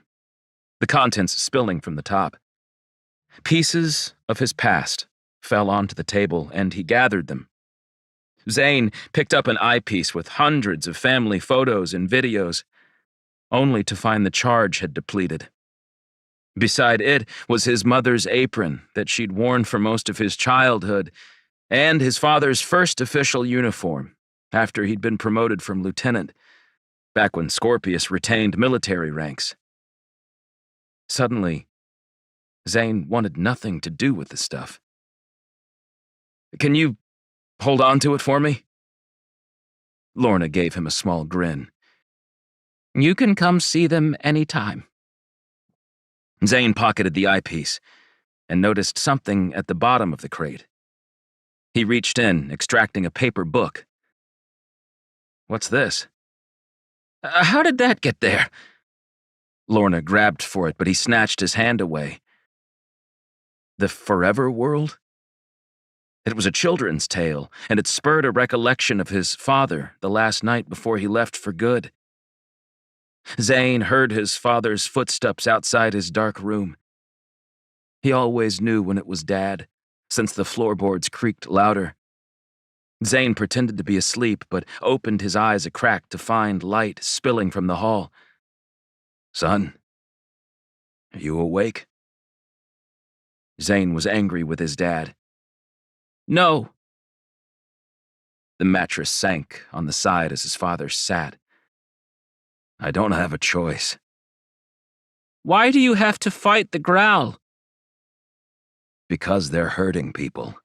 the contents spilling from the top. Pieces of his past fell onto the table, and he gathered them. Zane picked up an eyepiece with hundreds of family photos and videos, only to find the charge had depleted. Beside it was his mother's apron that she'd worn for most of his childhood, and his father's first official uniform after he'd been promoted from lieutenant, back when Scorpius retained military ranks. Suddenly, Zane wanted nothing to do with the stuff. Can you hold on to it for me? Lorna gave him a small grin. You can come see them any time. Zane pocketed the eyepiece and noticed something at the bottom of the crate. He reached in, extracting a paper book. What's this? How did that get there? Lorna grabbed for it, but he snatched his hand away. The Forever World? It was a children's tale, and it spurred a recollection of his father the last night before he left for good. Zane heard his father's footsteps outside his dark room. He always knew when it was Dad, since the floorboards creaked louder. Zane pretended to be asleep, but opened his eyes a crack to find light spilling from the hall. Son, are you awake? Zane was angry with his dad. No. The mattress sank on the side as his father sat. I don't have a choice. Why do you have to fight the growl? Because they're hurting people.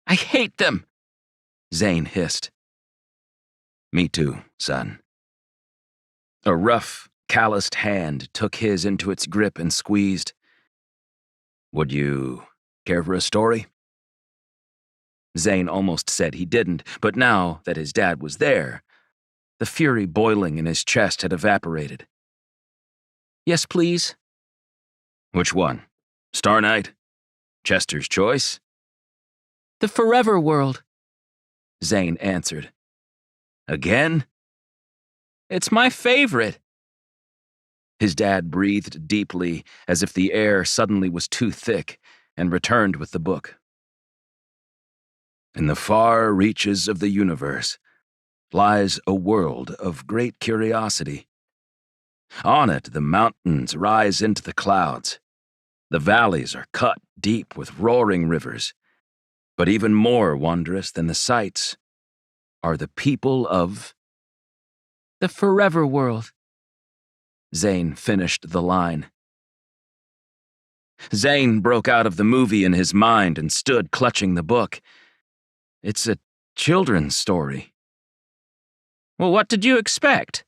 I hate them, Zane hissed. Me too, son. A rough, calloused hand took his into its grip and squeezed. Would you care for a story? Zane almost said he didn't, but now that his dad was there, the fury boiling in his chest had evaporated. Yes, please. Which one? Star Knight? Chester's Choice? The Forever World, Zane answered. Again? It's my favorite. His dad breathed deeply, as if the air suddenly was too thick, and returned with the book. In the far reaches of the universe lies a world of great curiosity. On it, the mountains rise into the clouds. The valleys are cut deep with roaring rivers. But even more wondrous than the sights are the people of the Forever World. Zane finished the line. Zane broke out of the movie in his mind and stood clutching the book. It's a children's story. Well, what did you expect?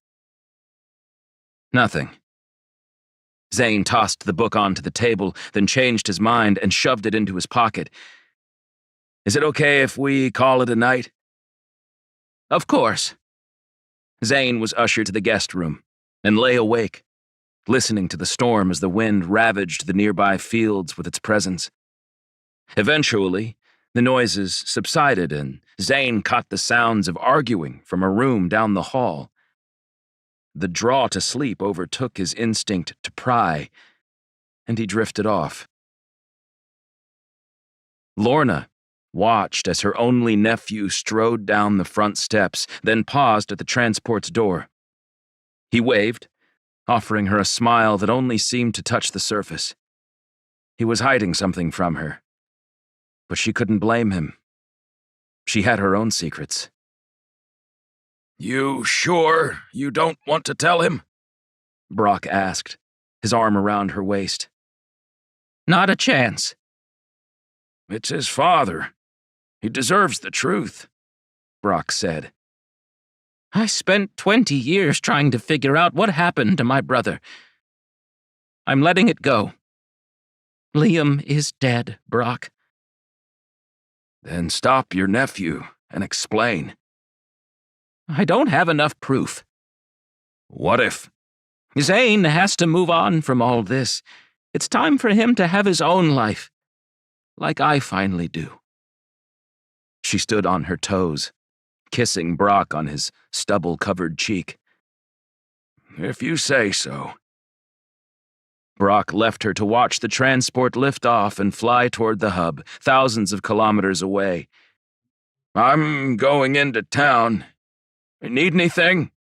Nothing. Zane tossed the book onto the table, then changed his mind and shoved it into his pocket. Is it okay if we call it a night? Of course. Zane was ushered to the guest room and lay awake, listening to the storm as the wind ravaged the nearby fields with its presence. Eventually, the noises subsided and Zane caught the sounds of arguing from a room down the hall. The draw to sleep overtook his instinct to pry, and he drifted off. Lorna watched as her only nephew strode down the front steps, then paused at the transport's door. He waved, offering her a smile that only seemed to touch the surface. He was hiding something from her, but she couldn't blame him. She had her own secrets. "You sure you don't want to tell him?" Brock asked, his arm around her waist. Not a chance. "It's his father. He deserves the truth," Brock said. I spent 20 years trying to figure out what happened to my brother. I'm letting it go. Liam is dead, Brock. Then stop your nephew and explain. I don't have enough proof. What if? Zane has to move on from all this. It's time for him to have his own life, like I finally do. She stood on her toes, kissing Brock on his stubble-covered cheek. If you say so. Brock left her to watch the transport lift off and fly toward the hub, thousands of kilometers away. I'm going into town. Need anything?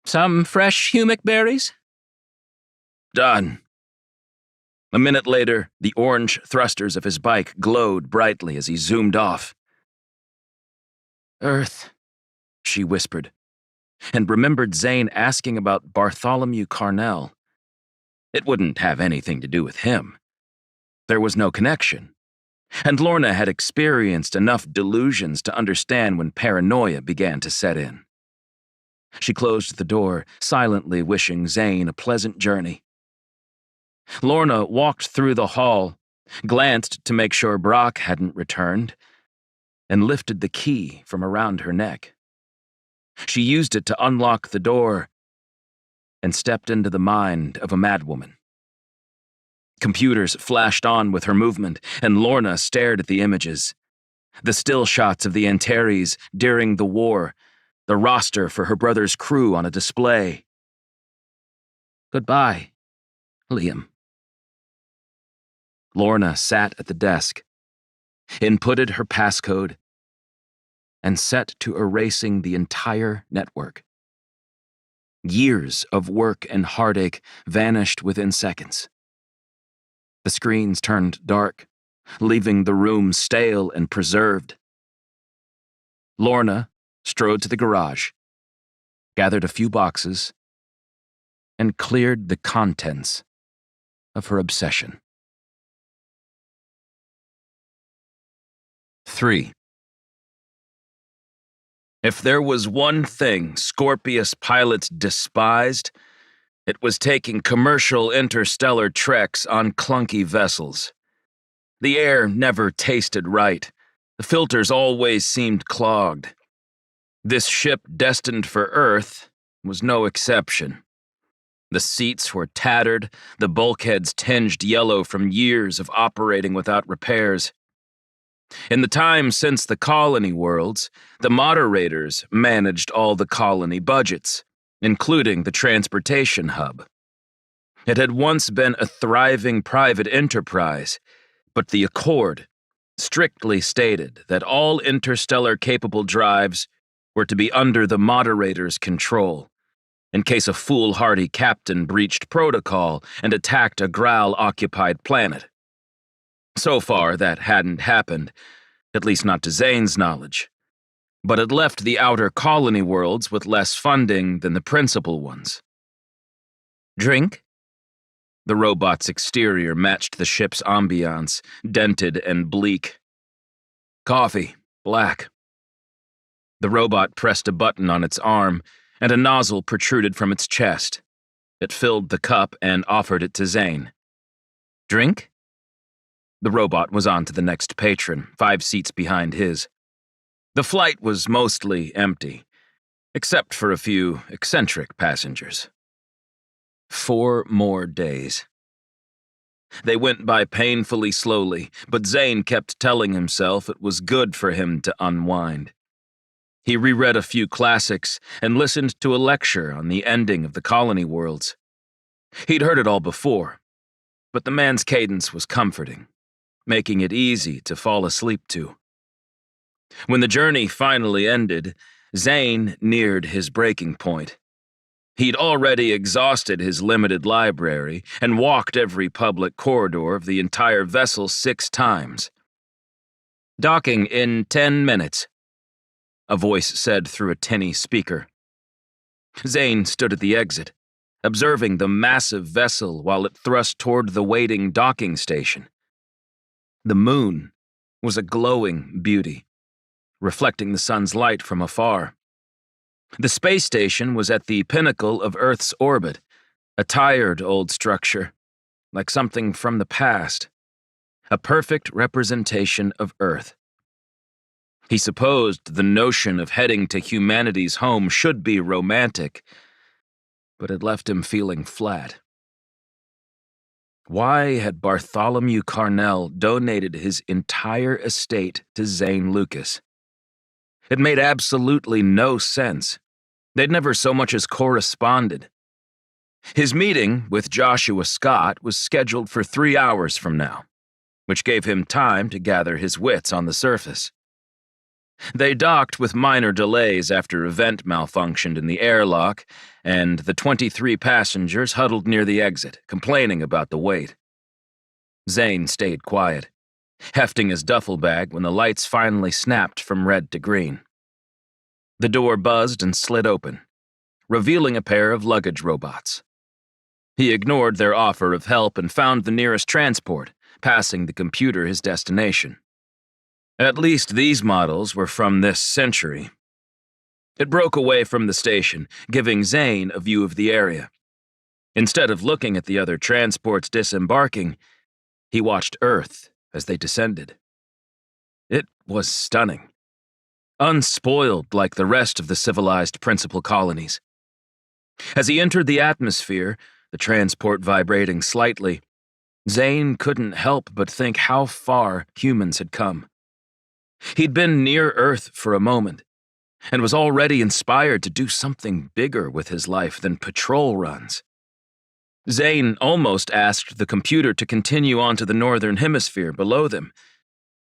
Some fresh humic berries? Done. A minute later, the orange thrusters of his bike glowed brightly as he zoomed off. Earth, she whispered, and remembered Zane asking about Bartholomew Carnell. It wouldn't have anything to do with him. There was no connection, and Lorna had experienced enough delusions to understand when paranoia began to set in. She closed the door, silently wishing Zane a pleasant journey. Lorna walked through the hall, glanced to make sure Brock hadn't returned, and lifted the key from around her neck. She used it to unlock the door and stepped into the mind of a madwoman. Computers flashed on with her movement, and Lorna stared at the images. The still shots of the Antares during the war, the roster for her brother's crew on a display. Goodbye, Liam. Lorna sat at the desk, inputted her passcode, and set to erasing the entire network. Years of work and heartache vanished within seconds. The screens turned dark, leaving the room stale and preserved. Lorna strode to the garage, gathered a few boxes, and cleared the contents of her obsession. 3. If there was one thing Scorpius pilots despised, it was taking commercial interstellar treks on clunky vessels. The air never tasted right. The filters always seemed clogged. This ship destined for Earth was no exception. The seats were tattered, the bulkheads tinged yellow from years of operating without repairs. In the time since the colony worlds, the moderators managed all the colony budgets, including the transportation hub. It had once been a thriving private enterprise, but the Accord strictly stated that all interstellar-capable drives were to be under the moderator's control, in case a foolhardy captain breached protocol and attacked a Graal-occupied planet. So far, that hadn't happened, at least not to Zane's knowledge, but it left the outer colony worlds with less funding than the principal ones. Drink? The robot's exterior matched the ship's ambiance, dented and bleak. Coffee, black. The robot pressed a button on its arm, and a nozzle protruded from its chest. It filled the cup and offered it to Zane. Drink? The robot was on to the next patron, 5 seats behind his. The flight was mostly empty, except for a few eccentric passengers. 4 more days. They went by painfully slowly, but Zane kept telling himself it was good for him to unwind. He reread a few classics and listened to a lecture on the ending of the colony worlds. He'd heard it all before, but the man's cadence was comforting, making it easy to fall asleep to. When the journey finally ended, Zane neared his breaking point. He'd already exhausted his limited library and walked every public corridor of the entire vessel 6 times. "Docking in 10 minutes," a voice said through a tinny speaker. Zane stood at the exit, observing the massive vessel while it thrust toward the waiting docking station. The moon was a glowing beauty, reflecting the sun's light from afar. The space station was at the pinnacle of Earth's orbit, a tired old structure, like something from the past, a perfect representation of Earth. He supposed the notion of heading to humanity's home should be romantic, but it left him feeling flat. Why had Bartholomew Carnell donated his entire estate to Zane Lucas? It made absolutely no sense. They'd never so much as corresponded. His meeting with Joshua Scott was scheduled for 3 hours from now, which gave him time to gather his wits on the surface. They docked with minor delays after a vent malfunctioned in the airlock, and the 23 passengers huddled near the exit, complaining about the wait. Zane stayed quiet, hefting his duffel bag when the lights finally snapped from red to green. The door buzzed and slid open, revealing a pair of luggage robots. He ignored their offer of help and found the nearest transport, passing the computer his destination. At least these models were from this century. It broke away from the station, giving Zane a view of the area. Instead of looking at the other transports disembarking, he watched Earth as they descended. It was stunning. Unspoiled like the rest of the civilized principal colonies. As he entered the atmosphere, the transport vibrating slightly, Zane couldn't help but think how far humans had come. He'd been near Earth for a moment, and was already inspired to do something bigger with his life than patrol runs. Zane almost asked the computer to continue on to the northern hemisphere below them,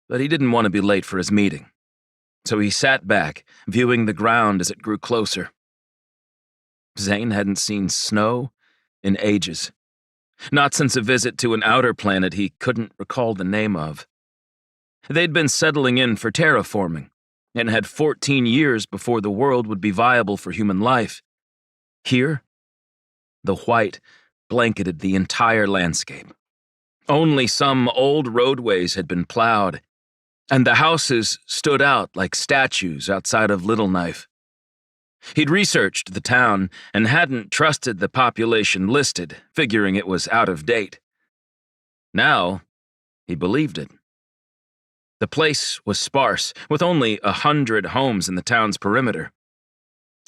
but he didn't want to be late for his meeting. So he sat back, viewing the ground as it grew closer. Zane hadn't seen snow in ages. Not since a visit to an outer planet he couldn't recall the name of. They'd been settling in for terraforming, and had 14 years before the world would be viable for human life. Here, the white blanketed the entire landscape. Only some old roadways had been plowed, and the houses stood out like statues outside of Little Knife. He'd researched the town and hadn't trusted the population listed, figuring it was out of date. Now, he believed it. The place was sparse, with only 100 homes in the town's perimeter.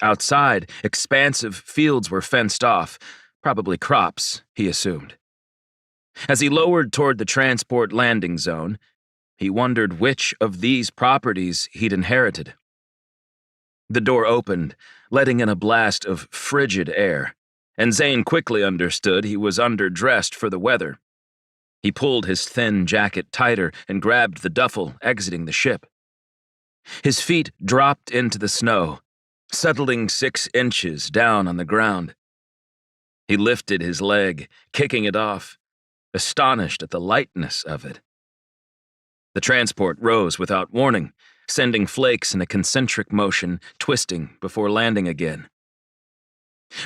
Outside, expansive fields were fenced off, probably crops, he assumed. As he lowered toward the transport landing zone, he wondered which of these properties he'd inherited. The door opened, letting in a blast of frigid air, and Zane quickly understood he was underdressed for the weather. He pulled his thin jacket tighter and grabbed the duffel, exiting the ship. His feet dropped into the snow, settling 6 inches down on the ground. He lifted his leg, kicking it off, astonished at the lightness of it. The transport rose without warning, sending flakes in a concentric motion, twisting before landing again.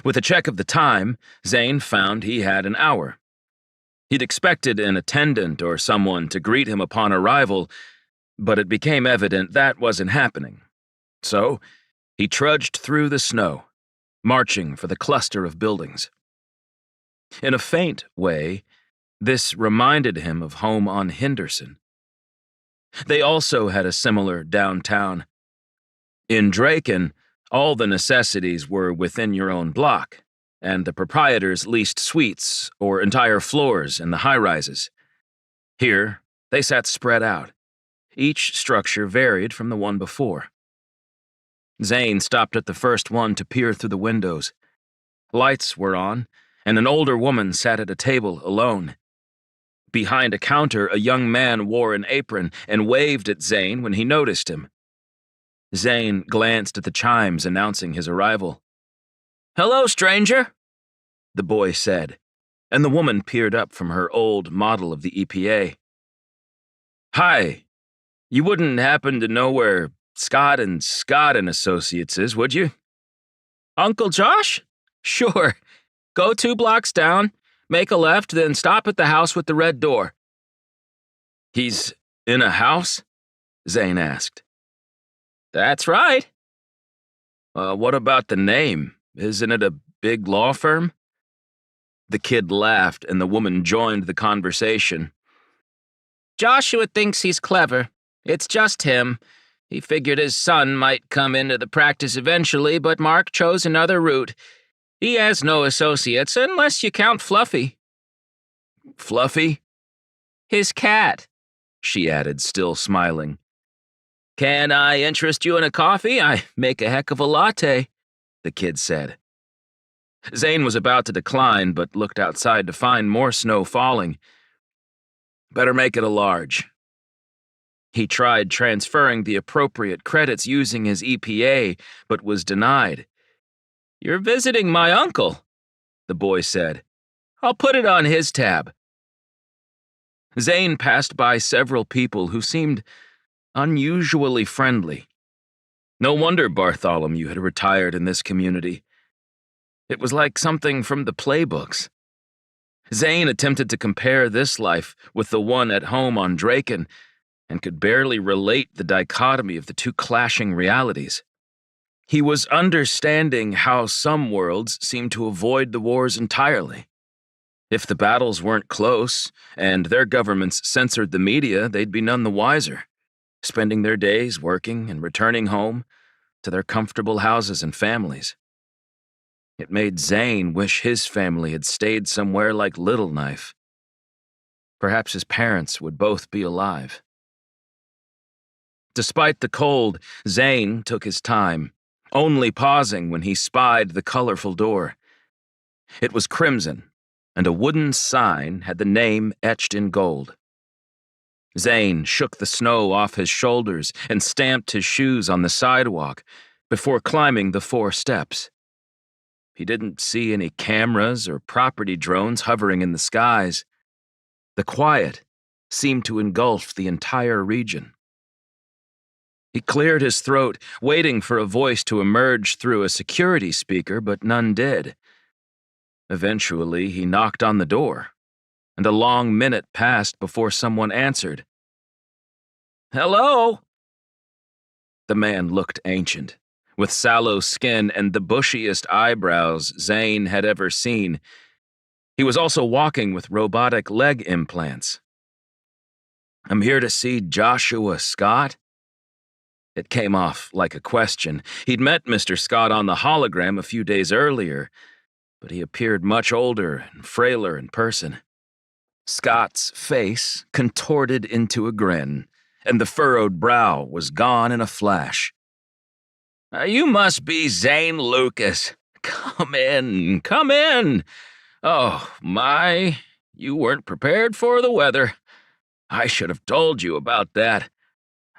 With a check of the time, Zane found he had an hour. He'd expected an attendant or someone to greet him upon arrival, but it became evident that wasn't happening. So, he trudged through the snow, marching for the cluster of buildings. In a faint way, this reminded him of home on Henderson. They also had a similar downtown. In Draken, all the necessities were within your own block, and the proprietors leased suites or entire floors in the high-rises. Here, they sat spread out. Each structure varied from the one before. Zane stopped at the first one to peer through the windows. Lights were on, and an older woman sat at a table alone. Behind a counter, a young man wore an apron and waved at Zane when he noticed him. Zane glanced at the chimes announcing his arrival. "Hello, stranger," the boy said, and the woman peered up from her old model of the EPA. "Hi. You wouldn't happen to know where Scott and Associates is, would you?" "Uncle Josh? Sure. Go 2 blocks down, make a left, then stop at the house with the red door." "He's in a house?" Zane asked. "That's right." What about the name? Isn't it a big law firm?" The kid laughed, and the woman joined the conversation. "Joshua thinks he's clever. It's just him. He figured his son might come into the practice eventually, but Mark chose another route. He has no associates, unless you count Fluffy." "Fluffy?" "His cat," she added, still smiling. "Can I interest you in a coffee? I make a heck of a latte," the kid said. Zane was about to decline, but looked outside to find more snow falling. "Better make it a large." He tried transferring the appropriate credits using his EPA, but was denied. "You're visiting my uncle," the boy said. "I'll put it on his tab." Zane passed by several people who seemed unusually friendly. No wonder Bartholomew had retired in this community. It was like something from the playbooks. Zane attempted to compare this life with the one at home on Draken, and could barely relate the dichotomy of the two clashing realities. He was understanding how some worlds seemed to avoid the wars entirely. If the battles weren't close, and their governments censored the media, they'd be none the wiser, spending their days working and returning home to their comfortable houses and families. It made Zane wish his family had stayed somewhere like Little Knife. Perhaps his parents would both be alive. Despite the cold, Zane took his time, only pausing when he spied the colorful door. It was crimson, and a wooden sign had the name etched in gold. Zane shook the snow off his shoulders and stamped his shoes on the sidewalk before climbing the 4 steps. He didn't see any cameras or property drones hovering in the skies. The quiet seemed to engulf the entire region. He cleared his throat, waiting for a voice to emerge through a security speaker, but none did. Eventually, he knocked on the door, and a long minute passed before someone answered. "Hello?" The man looked ancient, with sallow skin and the bushiest eyebrows Zane had ever seen. He was also walking with robotic leg implants. "I'm here to see Joshua Scott." It came off like a question. He'd met Mr. Scott on the hologram a few days earlier, but he appeared much older and frailer in person. Scott's face contorted into a grin, and the furrowed brow was gone in a flash. "You must be Zane Lucas. Come in, come in. Oh, my, you weren't prepared for the weather. I should have told you about that.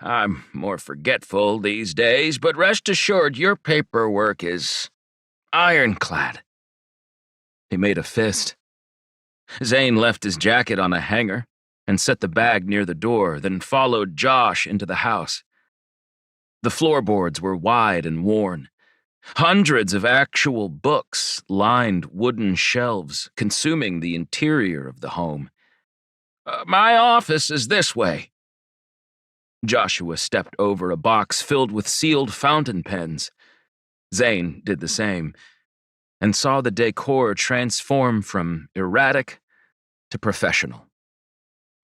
I'm more forgetful these days, but rest assured your paperwork is ironclad." He made a fist. Zane left his jacket on a hanger and set the bag near the door, then followed Josh into the house. The floorboards were wide and worn. Hundreds of actual books lined wooden shelves, consuming the interior of the home. My office is this way." Joshua stepped over a box filled with sealed fountain pens. Zane did the same, and saw the decor transform from erratic to professional.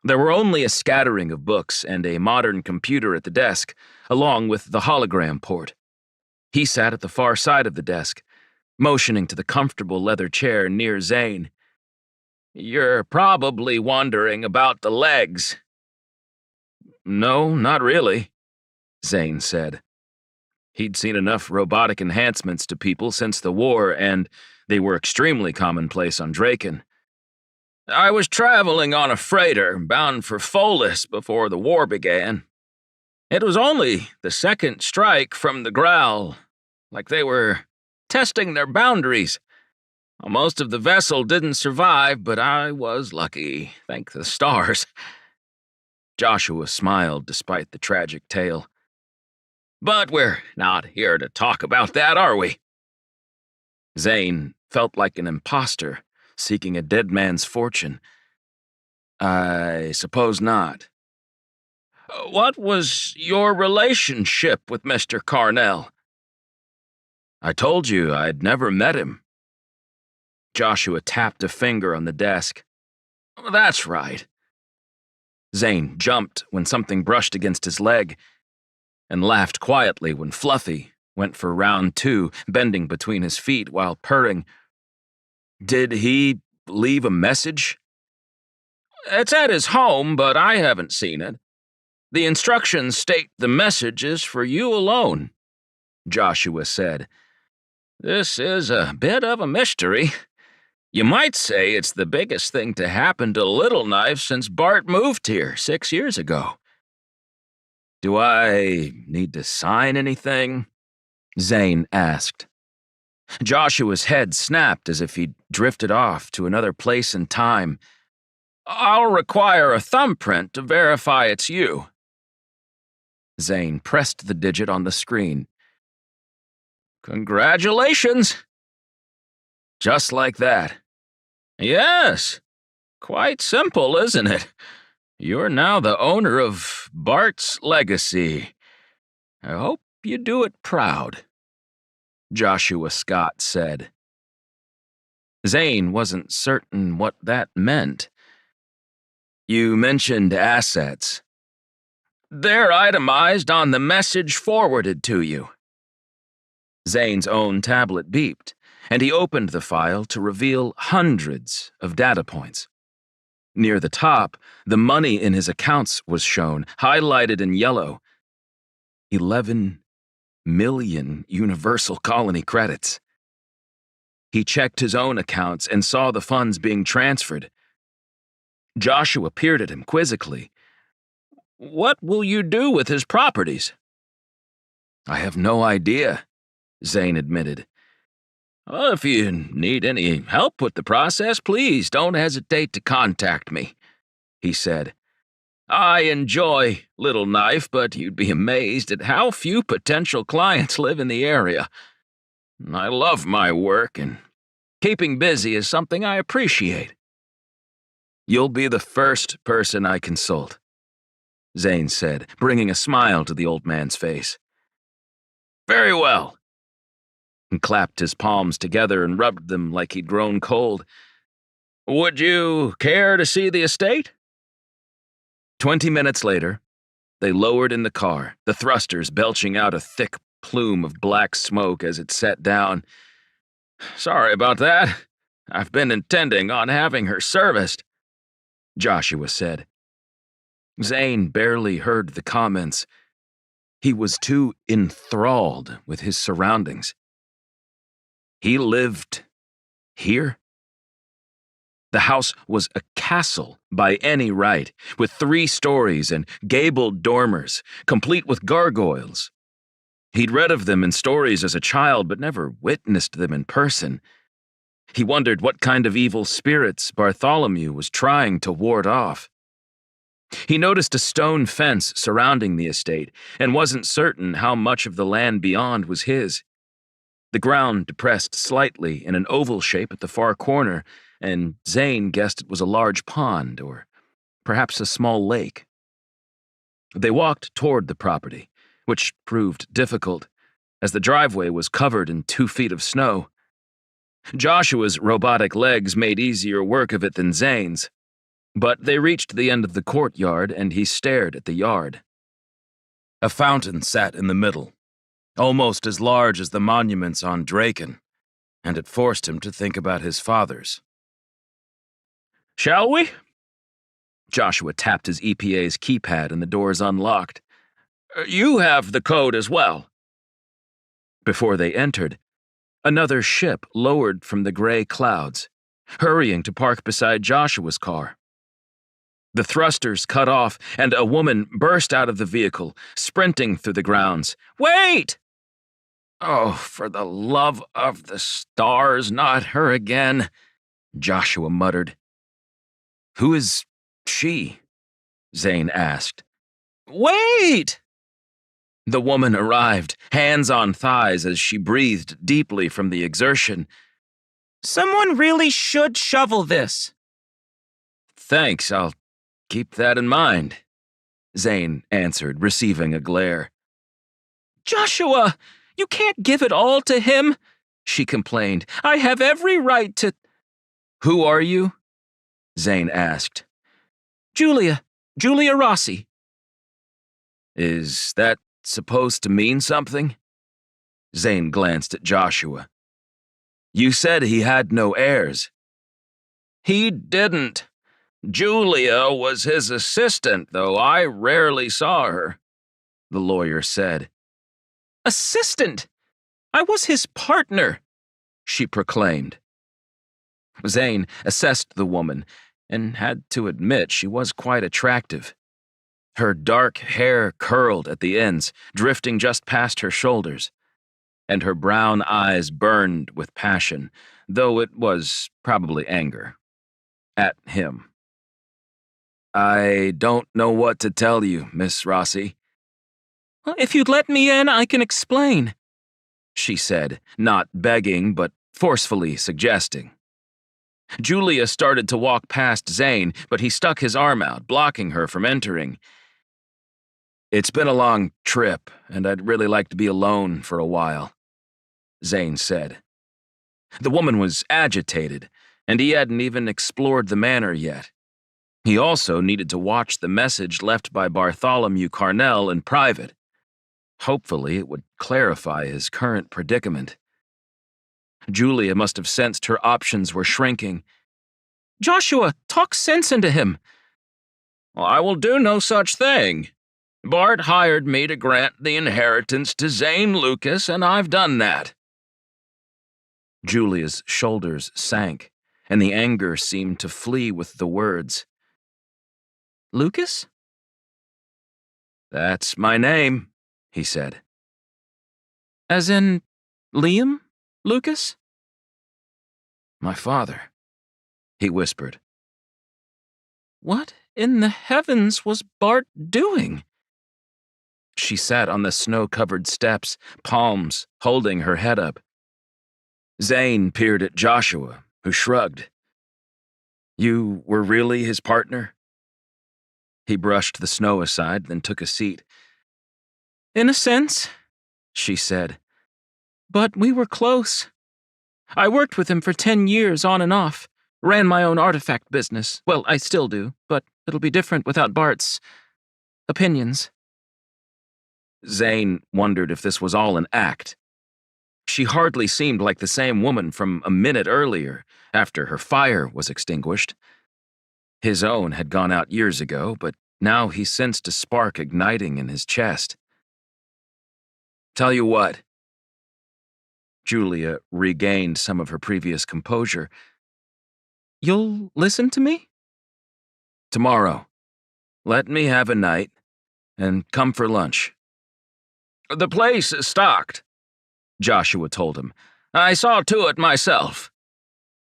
There were only a scattering of books and a modern computer at the desk, along with the hologram port. He sat at the far side of the desk, motioning to the comfortable leather chair near Zane. "You're probably wondering about the legs." "No, not really," Zane said. He'd seen enough robotic enhancements to people since the war, and they were extremely commonplace on Draken. "I was traveling on a freighter bound for Folis before the war began. It was only the second strike from the growl, like they were testing their boundaries. Most of the vessel didn't survive, but I was lucky, thank the stars." Joshua smiled despite the tragic tale. "But we're not here to talk about that, are we?" Zane felt like an imposter seeking a dead man's fortune. "I suppose not." "What was your relationship with Mr. Carnell?" "I told you I'd never met him." Joshua tapped a finger on the desk. "That's right." Zane jumped when something brushed against his leg, and laughed quietly when Fluffy went for round 2, bending between his feet while purring. "Did he leave a message?" "It's at his home, but I haven't seen it. The instructions state the message is for you alone," Joshua said. "This is a bit of a mystery. You might say it's the biggest thing to happen to Little Knife since Bart moved here 6 years ago." "Do I need to sign anything?" Zane asked. Joshua's head snapped as if he'd drifted off to another place and time. "I'll require a thumbprint to verify it's you." Zane pressed the digit on the screen. "Congratulations." "Just like that." "Yes. Quite simple, isn't it? You're now the owner of Bart's legacy. I hope you do it proud," Joshua Scott said. Zane wasn't certain what that meant. "You mentioned assets." "They're itemized on the message forwarded to you." Zane's own tablet beeped, and he opened the file to reveal hundreds of data points. Near the top, the money in his accounts was shown, highlighted in yellow. 11 million Universal Colony credits. He checked his own accounts and saw the funds being transferred. Joshua peered at him quizzically. "What will you do with his properties?" "I have no idea," Zane admitted. "Well, if you need any help with the process, please don't hesitate to contact me," he said. "I enjoy Little Knife, but you'd be amazed at how few potential clients live in the area. I love my work, and keeping busy is something I appreciate." "You'll be the first person I consult," Zane said, bringing a smile to the old man's face. "Very well." He clapped his palms together and rubbed them like he'd grown cold. "Would you care to see the estate?" 20 minutes later, they lowered in the car, the thrusters belching out a thick plume of black smoke as it set down. "Sorry about that. I've been intending on having her serviced," Joshua said. Zane barely heard the comments. He was too enthralled with his surroundings. He lived here? The house was a castle by any right, with 3 stories and gabled dormers, complete with gargoyles. He'd read of them in stories as a child, but never witnessed them in person. He wondered what kind of evil spirits Bartholomew was trying to ward off. He noticed a stone fence surrounding the estate and wasn't certain how much of the land beyond was his. The ground depressed slightly in an oval shape at the far corner, and Zane guessed it was a large pond or perhaps a small lake. They walked toward the property, which proved difficult, as the driveway was covered in 2 feet of snow. Joshua's robotic legs made easier work of it than Zane's, but they reached the end of the courtyard and he stared at the yard. A fountain sat in the middle, almost as large as the monuments on Draken, and it forced him to think about his father's. "Shall we?" Joshua tapped his EPA's keypad and the doors unlocked. "You have the code as well." Before they entered, another ship lowered from the gray clouds, hurrying to park beside Joshua's car. The thrusters cut off, and a woman burst out of the vehicle, sprinting through the grounds. "Wait!" "Oh, for the love of the stars, not her again," Joshua muttered. "Who is she?" Zane asked. "Wait!" The woman arrived, hands on thighs as she breathed deeply from the exertion. "Someone really should shovel this." "Thanks, I'll keep that in mind," Zane answered, receiving a glare. "Joshua, you can't give it all to him," she complained. "I have every right to—" "Who are you?" Zane asked. Julia Rossi." "Is that supposed to mean something?" Zane glanced at Joshua. "You said he had no heirs." "He didn't. Julia was his assistant, though I rarely saw her," the lawyer said. "Assistant? I was his partner," she proclaimed. Zane assessed the woman and had to admit she was quite attractive. Her dark hair curled at the ends, drifting just past her shoulders, and her brown eyes burned with passion, though it was probably anger. At him. "I don't know what to tell you, Miss Rossi." "If you'd let me in, I can explain," she said, not begging but forcefully suggesting. Julia started to walk past Zane, but he stuck his arm out, blocking her from entering. "It's been a long trip, and I'd really like to be alone for a while," Zane said. The woman was agitated, and he hadn't even explored the manor yet. He also needed to watch the message left by Bartholomew Carnell in private. Hopefully it would clarify his current predicament. Julia must have sensed her options were shrinking. "Joshua, talk sense into him." "I will do no such thing. Bart hired me to grant the inheritance to Zane Lucas, and I've done that." Julia's shoulders sank, and the anger seemed to flee with the words. "Lucas?" "That's my name," he said. "As in Liam Lucas?" "My father," he whispered. "What in the heavens was Bart doing?" She sat on the snow-covered steps, palms holding her head up. Zane peered at Joshua, who shrugged. "You were really his partner?" He brushed the snow aside, then took a seat. "In a sense," she said. "But we were close. I worked with him for 10 years on and off, ran my own artifact business. Well, I still do, but it'll be different without Bart's opinions." Zane wondered if this was all an act. She hardly seemed like the same woman from a minute earlier, after her fire was extinguished. His own had gone out years ago, but now he sensed a spark igniting in his chest. "Tell you what." Julia regained some of her previous composure. "You'll listen to me?" "Tomorrow. Let me have a night, and come for lunch." "The place is stocked," Joshua told him. "I saw to it myself."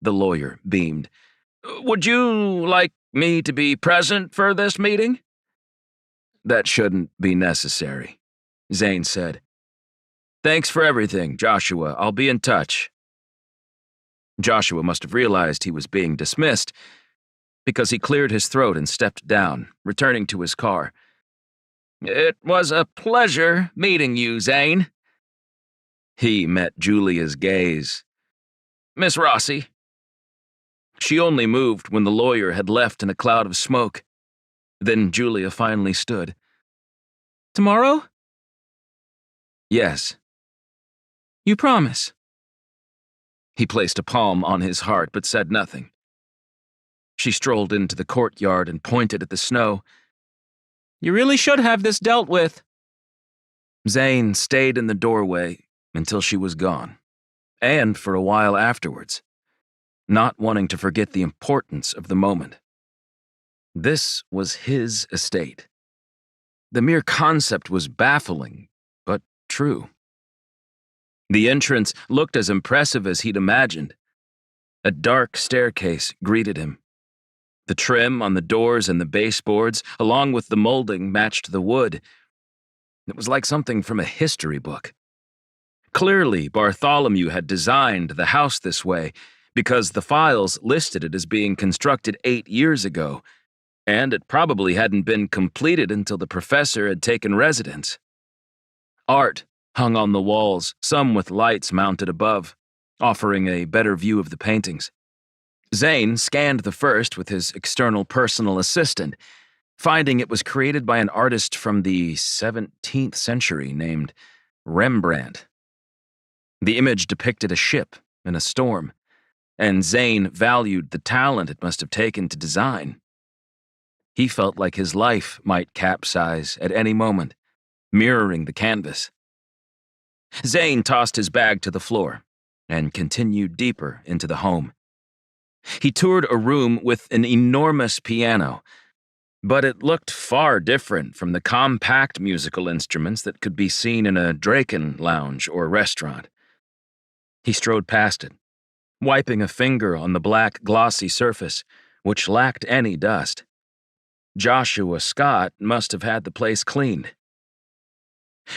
The lawyer beamed. "Would you like me to be present for this meeting?" "That shouldn't be necessary," Zane said. "Thanks for everything, Joshua. I'll be in touch." Joshua must have realized he was being dismissed, because he cleared his throat and stepped down, returning to his car. "It was a pleasure meeting you, Zane." He met Julia's gaze. "Miss Rossi." She only moved when the lawyer had left in a cloud of smoke. Then Julia finally stood. "Tomorrow?" "Yes." "You promise?" He placed a palm on his heart but said nothing. She strolled into the courtyard and pointed at the snow. You really should have this dealt with. Zane stayed in the doorway until she was gone, and for a while afterwards, not wanting to forget the importance of the moment. This was his estate. The mere concept was baffling, but true. The entrance looked as impressive as he'd imagined. A dark staircase greeted him. The trim on the doors and the baseboards, along with the molding, matched the wood. It was like something from a history book. Clearly, Bartholomew had designed the house this way because the files listed it as being constructed 8 years ago, and it probably hadn't been completed until the professor had taken residence. Art hung on the walls, some with lights mounted above, offering a better view of the paintings. Zane scanned the first with his external personal assistant, finding it was created by an artist from the 17th century named Rembrandt. The image depicted a ship in a storm, and Zane valued the talent it must have taken to design. He felt like his life might capsize at any moment, mirroring the canvas. Zane tossed his bag to the floor and continued deeper into the home. He toured a room with an enormous piano, but it looked far different from the compact musical instruments that could be seen in a dragoon lounge or restaurant. He strode past it, wiping a finger on the black, glossy surface, which lacked any dust. Joshua Scott must have had the place cleaned.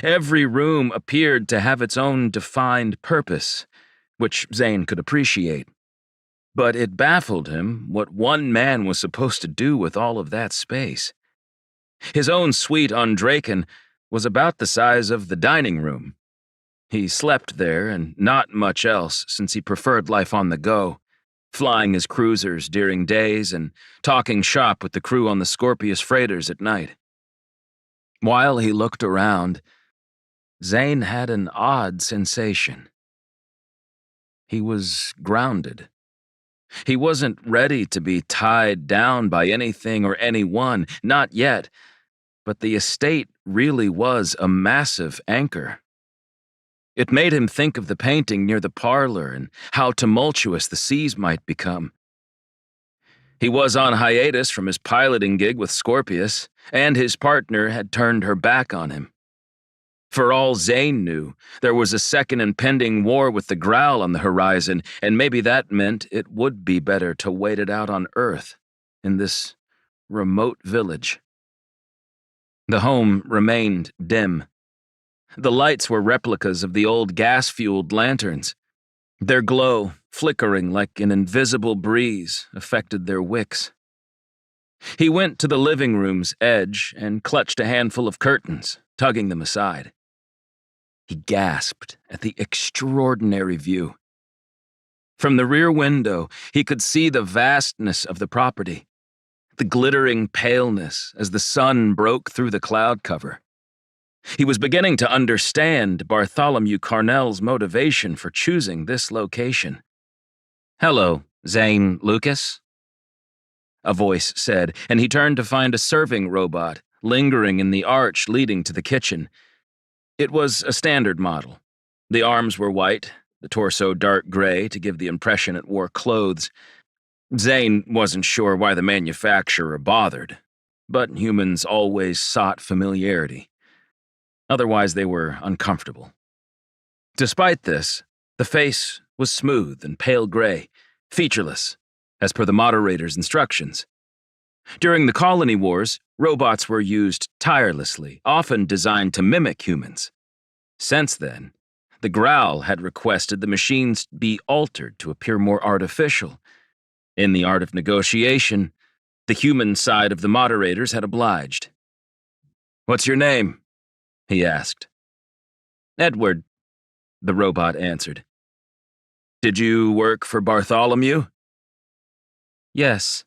Every room appeared to have its own defined purpose, which Zane could appreciate. But it baffled him what one man was supposed to do with all of that space. His own suite on Draken was about the size of the dining room. He slept there and not much else since he preferred life on the go, flying his cruisers during days and talking shop with the crew on the Scorpius freighters at night. While he looked around, Zane had an odd sensation. He was grounded. He wasn't ready to be tied down by anything or anyone, not yet, but the estate really was a massive anchor. It made him think of the painting near the parlor and how tumultuous the seas might become. He was on hiatus from his piloting gig with Scorpius, and his partner had turned her back on him. For all Zane knew, there was a second impending war with the Growl on the horizon, and maybe that meant it would be better to wait it out on Earth, in this remote village. The home remained dim. The lights were replicas of the old gas-fueled lanterns. Their glow, flickering like an invisible breeze, affected their wicks. He went to the living room's edge and clutched a handful of curtains, tugging them aside. He gasped at the extraordinary view. From the rear window, he could see the vastness of the property, the glittering paleness as the sun broke through the cloud cover. He was beginning to understand Bartholomew Carnell's motivation for choosing this location. "Hello, Zane Lucas," a voice said, and he turned to find a serving robot lingering in the arch leading to the kitchen. It was a standard model. The arms were white, the torso dark gray to give the impression it wore clothes. Zane wasn't sure why the manufacturer bothered, but humans always sought familiarity. Otherwise, they were uncomfortable. Despite this, the face was smooth and pale gray, featureless, as per the moderator's instructions. During the colony wars, robots were used tirelessly, often designed to mimic humans. Since then, the Growl had requested the machines be altered to appear more artificial. In the art of negotiation, the human side of the moderators had obliged. "What's your name?" he asked. "Edward," the robot answered. "Did you work for Bartholomew?" "Yes."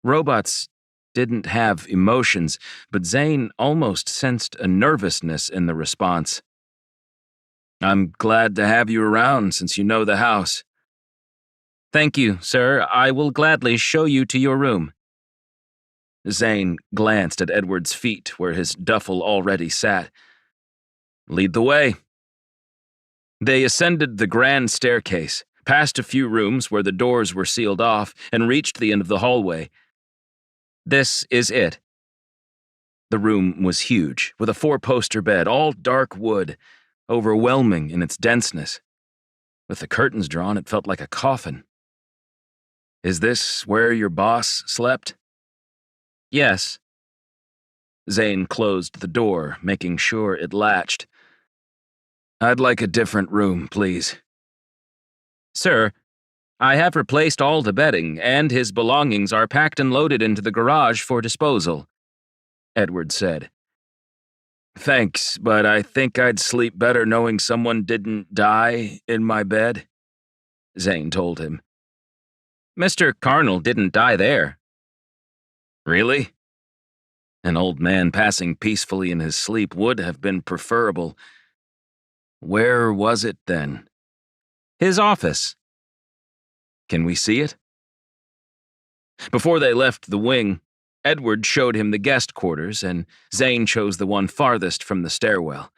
Robots didn't have emotions, but Zane almost sensed a nervousness in the response. I'm glad to have you around since you know the house. Thank you, sir. I will gladly show you to your room. Zane glanced at Edward's feet where his duffel already sat. Lead the way. They ascended the grand staircase, passed a few rooms where the doors were sealed off, and reached the end of the hallway. This is it. The room was huge, with a 4-poster bed, all dark wood, overwhelming in its denseness. With the curtains drawn, it felt like a coffin. Is this where your boss slept? Yes. Zane closed the door, making sure it latched. I'd like a different room, please. Sir, I have replaced all the bedding, and his belongings are packed and loaded into the garage for disposal, Edward said. Thanks, but I think I'd sleep better knowing someone didn't die in my bed, Zane told him. Mr. Carnell didn't die there. Really? An old man passing peacefully in his sleep would have been preferable. Where was it then? His office. Can we see it? Before they left the wing, Edward showed him the guest quarters, and Zane chose the one farthest from the stairwell.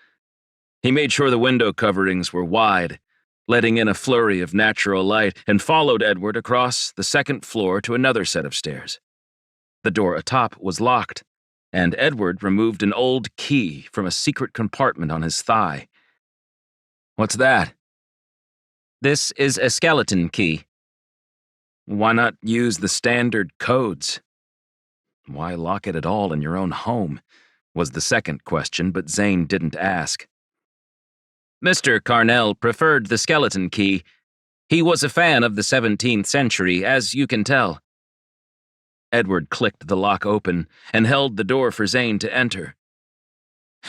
He made sure the window coverings were wide, letting in a flurry of natural light, and followed Edward across the second floor to another set of stairs. The door atop was locked, and Edward removed an old key from a secret compartment on his thigh. What's that? This is a skeleton key. Why not use the standard codes? Why lock it at all in your own home? Was the second question, but Zane didn't ask. Mr. Carnell preferred the skeleton key. He was a fan of the 17th century, as you can tell. Edward clicked the lock open and held the door for Zane to enter.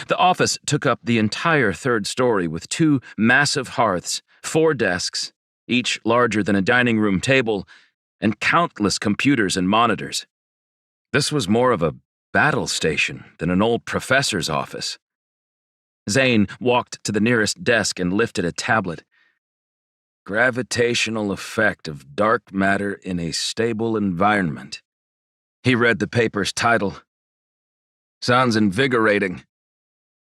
The office took up the entire third story with 2 massive hearths, 4 desks, each larger than a dining room table, and countless computers and monitors. This was more of a battle station than an old professor's office. Zane walked to the nearest desk and lifted a tablet. Gravitational effect of dark matter in a stable environment. He read the paper's title. Sounds invigorating,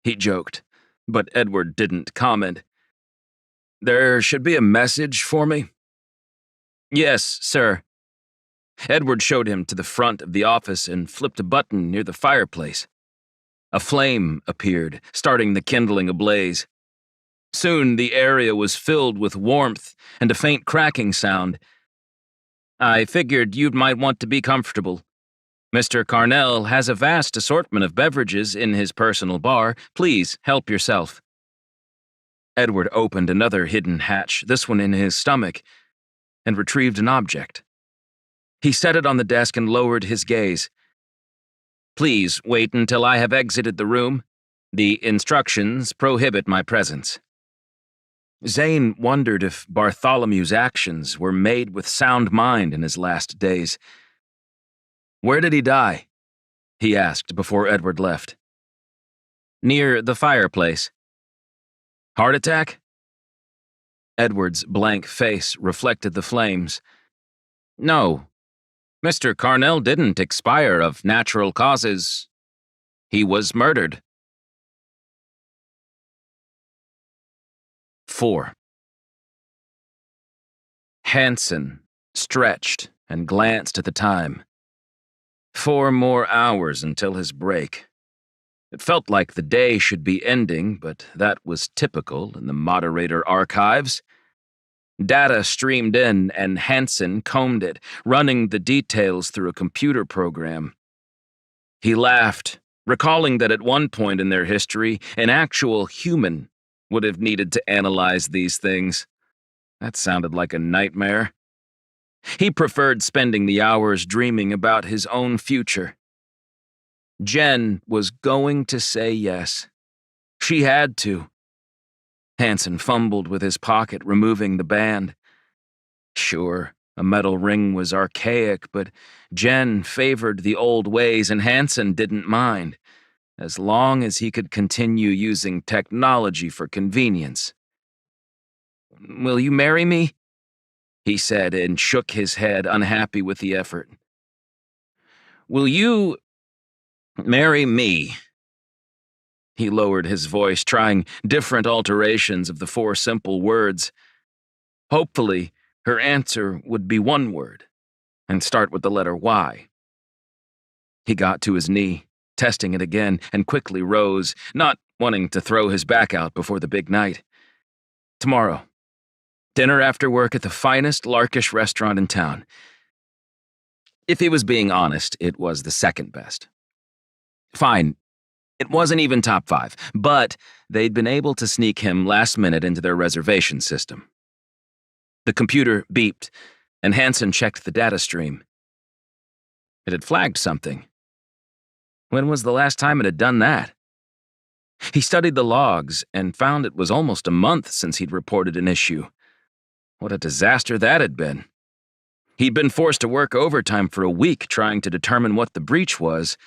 he joked, but Edward didn't comment. There should be a message for me? Yes, sir. Edward showed him to the front of the office and flipped a button near the fireplace. A flame appeared, starting the kindling ablaze. Soon the area was filled with warmth and a faint cracking sound. I figured you might want to be comfortable. Mr. Carnell has a vast assortment of beverages in his personal bar. Please help yourself. Edward opened another hidden hatch, this one in his stomach, and retrieved an object. He set it on the desk and lowered his gaze. Please wait until I have exited the room. The instructions prohibit my presence. Zane wondered if Bartholomew's actions were made with sound mind in his last days. Where did he die? He asked before Edward left. Near the fireplace. Heart attack? Edward's blank face reflected the flames. No. Mr. Carnell didn't expire of natural causes. He was murdered. 4. Hansen stretched and glanced at the time. 4 more hours until his break. It felt like the day should be ending, but that was typical in the moderator archives. Data streamed in, and Hansen combed it, running the details through a computer program. He laughed, recalling that at one point in their history, an actual human would have needed to analyze these things. That sounded like a nightmare. He preferred spending the hours dreaming about his own future. Jen was going to say yes. She had to. Hansen fumbled with his pocket, removing the band. Sure, a metal ring was archaic, but Jen favored the old ways and Hansen didn't mind, as long as he could continue using technology for convenience. Will you marry me?" he said, and shook his head, unhappy with the effort. "Will you marry me?" He lowered his voice, trying different alterations of the 4 simple words. Hopefully, her answer would be one word, and start with the letter Y. He got to his knee, testing it again, and quickly rose, not wanting to throw his back out before the big night. Tomorrow. Dinner after work at the finest larkish restaurant in town. If he was being honest, it was the second best. Fine, it wasn't even top 5, but they'd been able to sneak him last minute into their reservation system. The computer beeped, and Hansen checked the data stream. It had flagged something. When was the last time it had done that? He studied the logs and found it was almost a month since he'd reported an issue. What a disaster that had been. He'd been forced to work overtime for a week trying to determine what the breach was,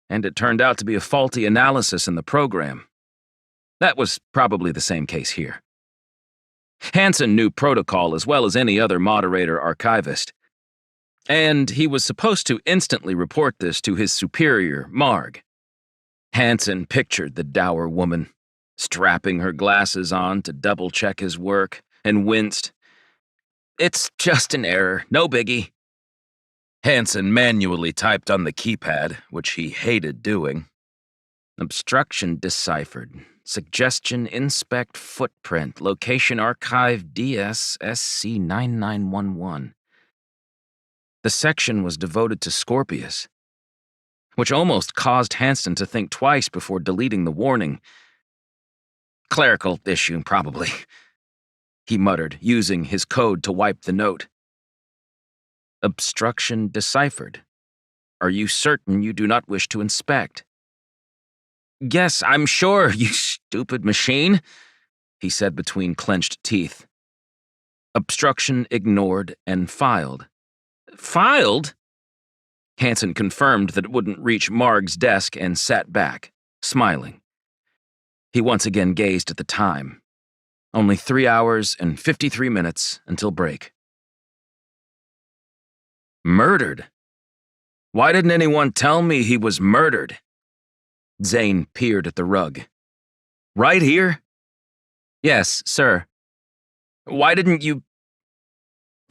and it turned out to be a faulty analysis in the program. That was probably the same case here. Hansen knew protocol as well as any other moderator archivist, and he was supposed to instantly report this to his superior, Marg. Hansen pictured the dour woman, strapping her glasses on to double-check his work, and winced. "It's just an error, no biggie." Hansen manually typed on the keypad, which he hated doing. Obstruction deciphered. Suggestion inspect footprint. Location archive DS SC9911. The section was devoted to Scorpius, which almost caused Hansen to think twice before deleting the warning. Clerical issue, probably, he muttered, using his code to wipe the note. Obstruction deciphered. Are you certain you do not wish to inspect? Yes, I'm sure, you stupid machine, he said between clenched teeth. Obstruction ignored and filed. Filed? Hansen confirmed that it wouldn't reach Marg's desk and sat back, smiling. He once again gazed at the time. Only 3 hours and 53 minutes until break. Murdered? Why didn't anyone tell me he was murdered? Zane peered at the rug. Right here? Yes, sir. Why didn't you...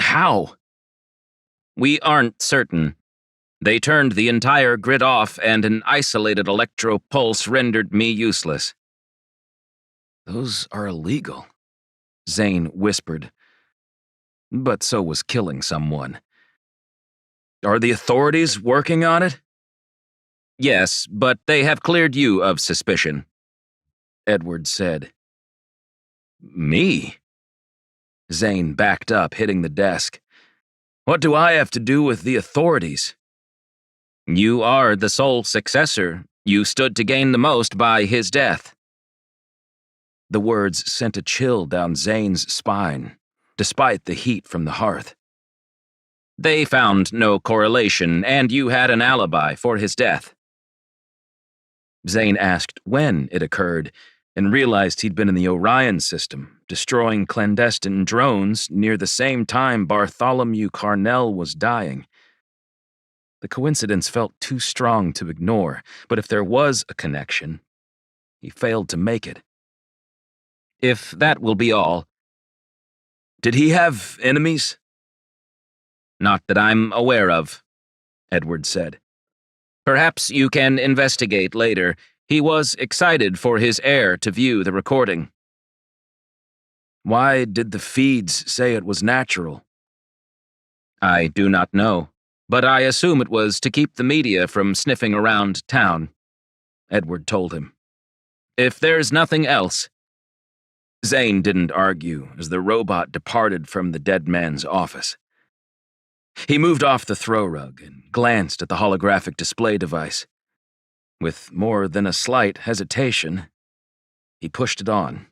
How? We aren't certain. They turned the entire grid off and an isolated electro-pulse rendered me useless. Those are illegal, Zane whispered. But so was killing someone. Are the authorities working on it? Yes, but they have cleared you of suspicion, Edward said. Me? Zane backed up, hitting the desk. What do I have to do with the authorities? You are the sole successor. You stood to gain the most by his death. The words sent a chill down Zane's spine, despite the heat from the hearth. They found no correlation, and you had an alibi for his death. Zane asked when it occurred, and realized he'd been in the Orion system, destroying clandestine drones near the same time Bartholomew Carnell was dying. The coincidence felt too strong to ignore, but if there was a connection, he failed to make it. If that will be all. Did he have enemies? Not that I'm aware of, Edward said. Perhaps you can investigate later. He was excited for his heir to view the recording. Why did the feeds say it was natural? I do not know, but I assume it was to keep the media from sniffing around town, Edward told him. If there's nothing else... Zane didn't argue as the robot departed from the dead man's office. He moved off the throw rug and glanced at the holographic display device. With more than a slight hesitation, he pushed it on.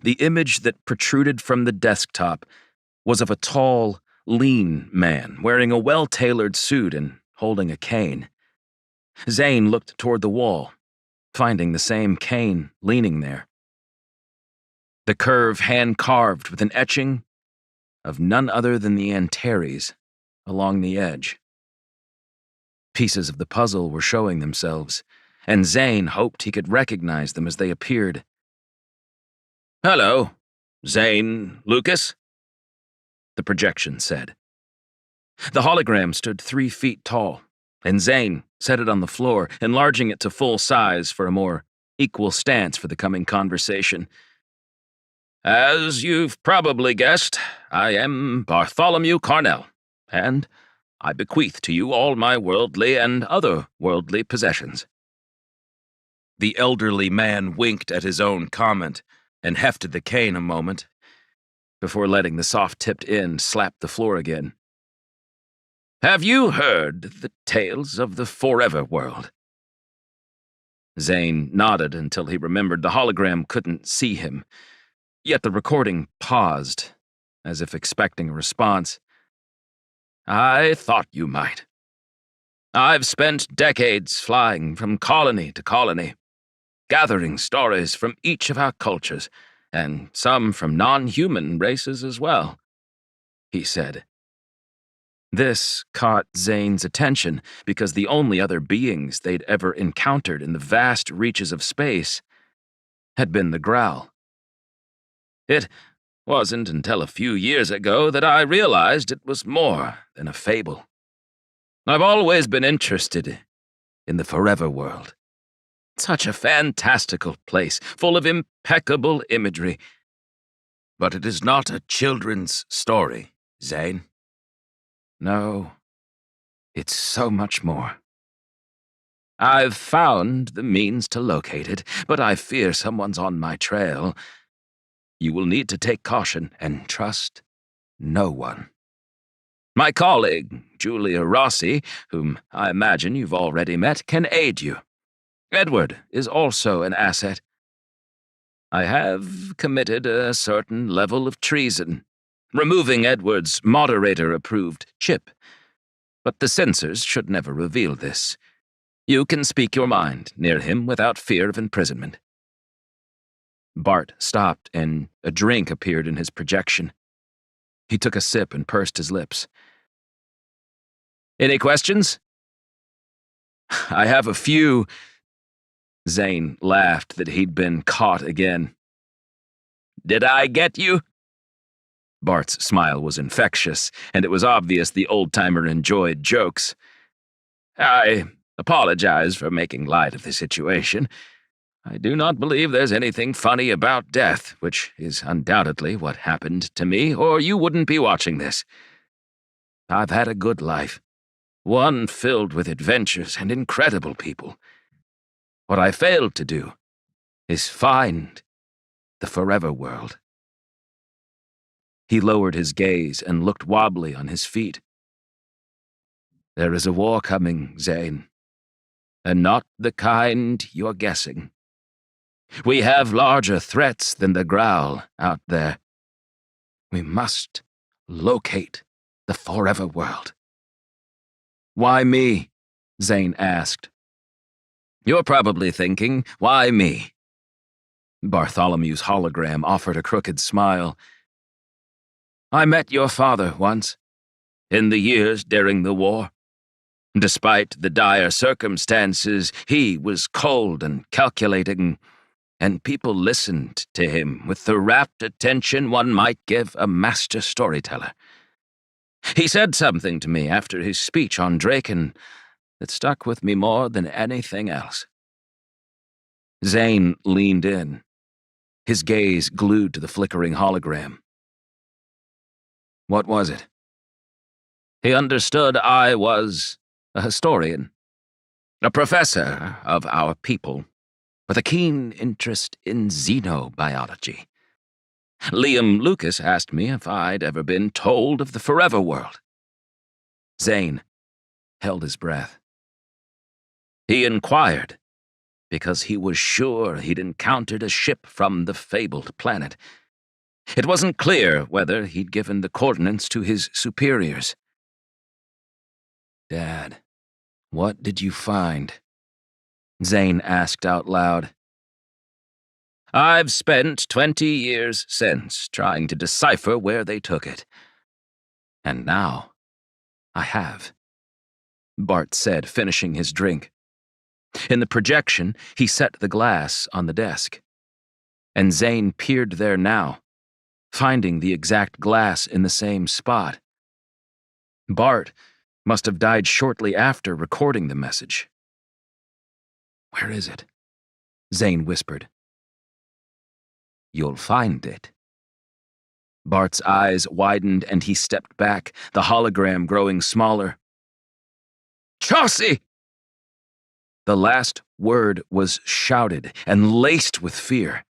The image that protruded from the desktop was of a tall, lean man wearing a well-tailored suit and holding a cane. Zane looked toward the wall, finding the same cane leaning there. the curve hand-carved with an etching of none other than the Antares along the edge. Pieces of the puzzle were showing themselves, and Zane hoped he could recognize them as they appeared. "Hello, Zane Lucas," the projection said. The hologram stood 3 feet tall, and Zane set it on the floor, enlarging it to full size for a more equal stance for the coming conversation. "As you've probably guessed, I am Bartholomew Carnell, and I bequeath to you all my worldly and other-worldly possessions." The elderly man winked at his own comment and hefted the cane a moment before letting the soft-tipped end slap the floor again. "Have you heard the tales of the Forever World?" Zane nodded until he remembered the hologram couldn't see him, yet the recording paused, as if expecting a response. "I thought you might. I've spent decades flying from colony to colony, gathering stories from each of our cultures, and some from non-human races as well," he said. This caught Zane's attention because the only other beings they'd ever encountered in the vast reaches of space had been the Growl. It wasn't until a few years ago that I realized it was more than a fable. I've always been interested in the Forever World. Such a fantastical place, full of impeccable imagery. But it is not a children's story, Zane. No, it's so much more. I've found the means to locate it, but I fear someone's on my trail. You will need to take caution and trust no one. My colleague, Julia Rossi, whom I imagine you've already met, can aid you. Edward is also an asset. I have committed a certain level of treason, removing Edward's moderator-approved chip. But the censors should never reveal this. You can speak your mind near him without fear of imprisonment. Bart stopped, and a drink appeared in his projection. He took a sip and pursed his lips. Any questions? I have a few. Zane laughed that he'd been caught again. Did I get you? Bart's smile was infectious, and it was obvious the old-timer enjoyed jokes. I apologize for making light of the situation. I do not believe there's anything funny about death, which is undoubtedly what happened to me, or you wouldn't be watching this. I've had a good life, one filled with adventures and incredible people. What I failed to do is find the Forever World. He lowered his gaze and looked wobbly on his feet. There is a war coming, Zane, and not the kind you're guessing. We have larger threats than the Growl out there. We must locate the Forever World. Why me? Zane asked. You're probably thinking, why me? Bartholomew's hologram offered a crooked smile. I met your father once, in the years during the war. Despite the dire circumstances, he was cold and calculating, and people listened to him with the rapt attention one might give a master storyteller. He said something to me after his speech on Draken that stuck with me more than anything else. Zane leaned in, his gaze glued to the flickering hologram. What was it? He understood I was a historian, a professor of our people, with a keen interest in xenobiology. Liam Lucas asked me if I'd ever been told of the Forever World. Zane held his breath. He inquired because he was sure he'd encountered a ship from the fabled planet. It wasn't clear whether he'd given the coordinates to his superiors. Dad, what did you find? Zane asked out loud. I've spent 20 years since trying to decipher where they took it. And now, I have," Bart said, finishing his drink. In the projection, he set the glass on the desk. And Zane peered there now, finding the exact glass in the same spot. Bart must have died shortly after recording the message. "Where is it?" Zane whispered. "You'll find it." Bart's eyes widened and he stepped back, the hologram growing smaller. "Chaucy!" The last word was shouted and laced with fear.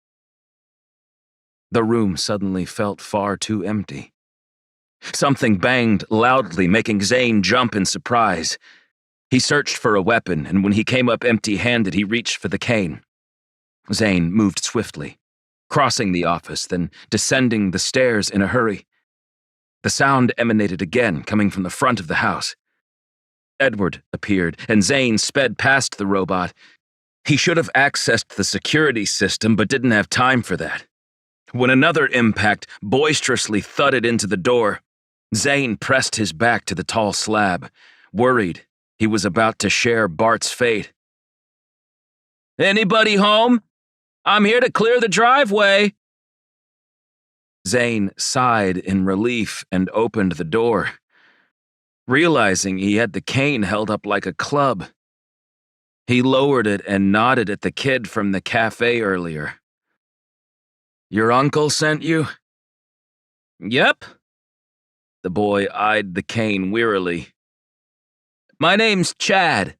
The room suddenly felt far too empty. Something banged loudly, making Zane jump in surprise. He searched for a weapon, and when he came up empty-handed, he reached for the cane. Zane moved swiftly, crossing the office, then descending the stairs in a hurry. The sound emanated again, coming from the front of the house. Edward appeared, and Zane sped past the robot. He should have accessed the security system, but didn't have time for that. When another impact boisterously thudded into the door, Zane pressed his back to the tall slab, worried he was about to share Bart's fate. "Anybody home? I'm here to clear the driveway." Zane sighed in relief and opened the door, realizing he had the cane held up like a club. He lowered it and nodded at the kid from the cafe earlier. "Your uncle sent you?" "Yep." The boy eyed the cane wearily. "My name's Chad."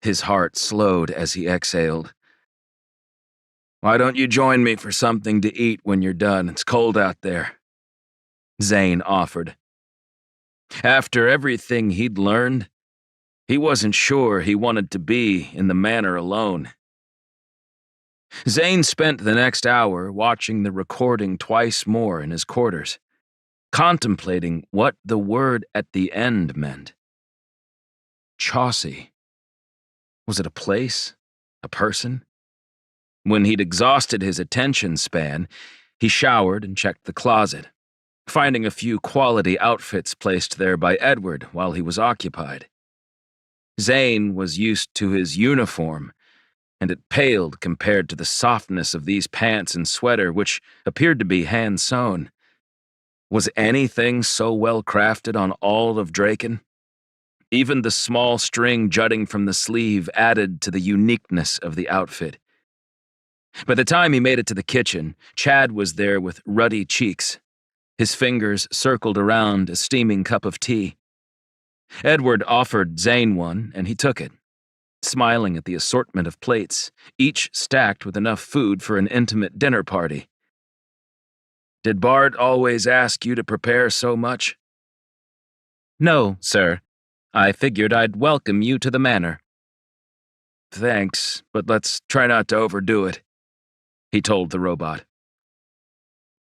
His heart slowed as he exhaled. "Why don't you join me for something to eat when you're done? It's cold out there," Zane offered. After everything he'd learned, he wasn't sure he wanted to be in the manor alone. Zane spent the next hour watching the recording twice more in his quarters, contemplating what the word at the end meant. Chaucy. Was it a place? A person? When he'd exhausted his attention span, he showered and checked the closet, finding a few quality outfits placed there by Edward while he was occupied. Zane was used to his uniform, and it paled compared to the softness of these pants and sweater, which appeared to be hand-sewn. Was anything so well crafted on all of Draken? Even the small string jutting from the sleeve added to the uniqueness of the outfit. By the time he made it to the kitchen, Chad was there with ruddy cheeks. His fingers circled around a steaming cup of tea. Edward offered Zane one, and he took it, smiling at the assortment of plates, each stacked with enough food for an intimate dinner party. "Did Bart always ask you to prepare so much?" "No, sir. I figured I'd welcome you to the manor." "Thanks, but let's try not to overdo it," he told the robot.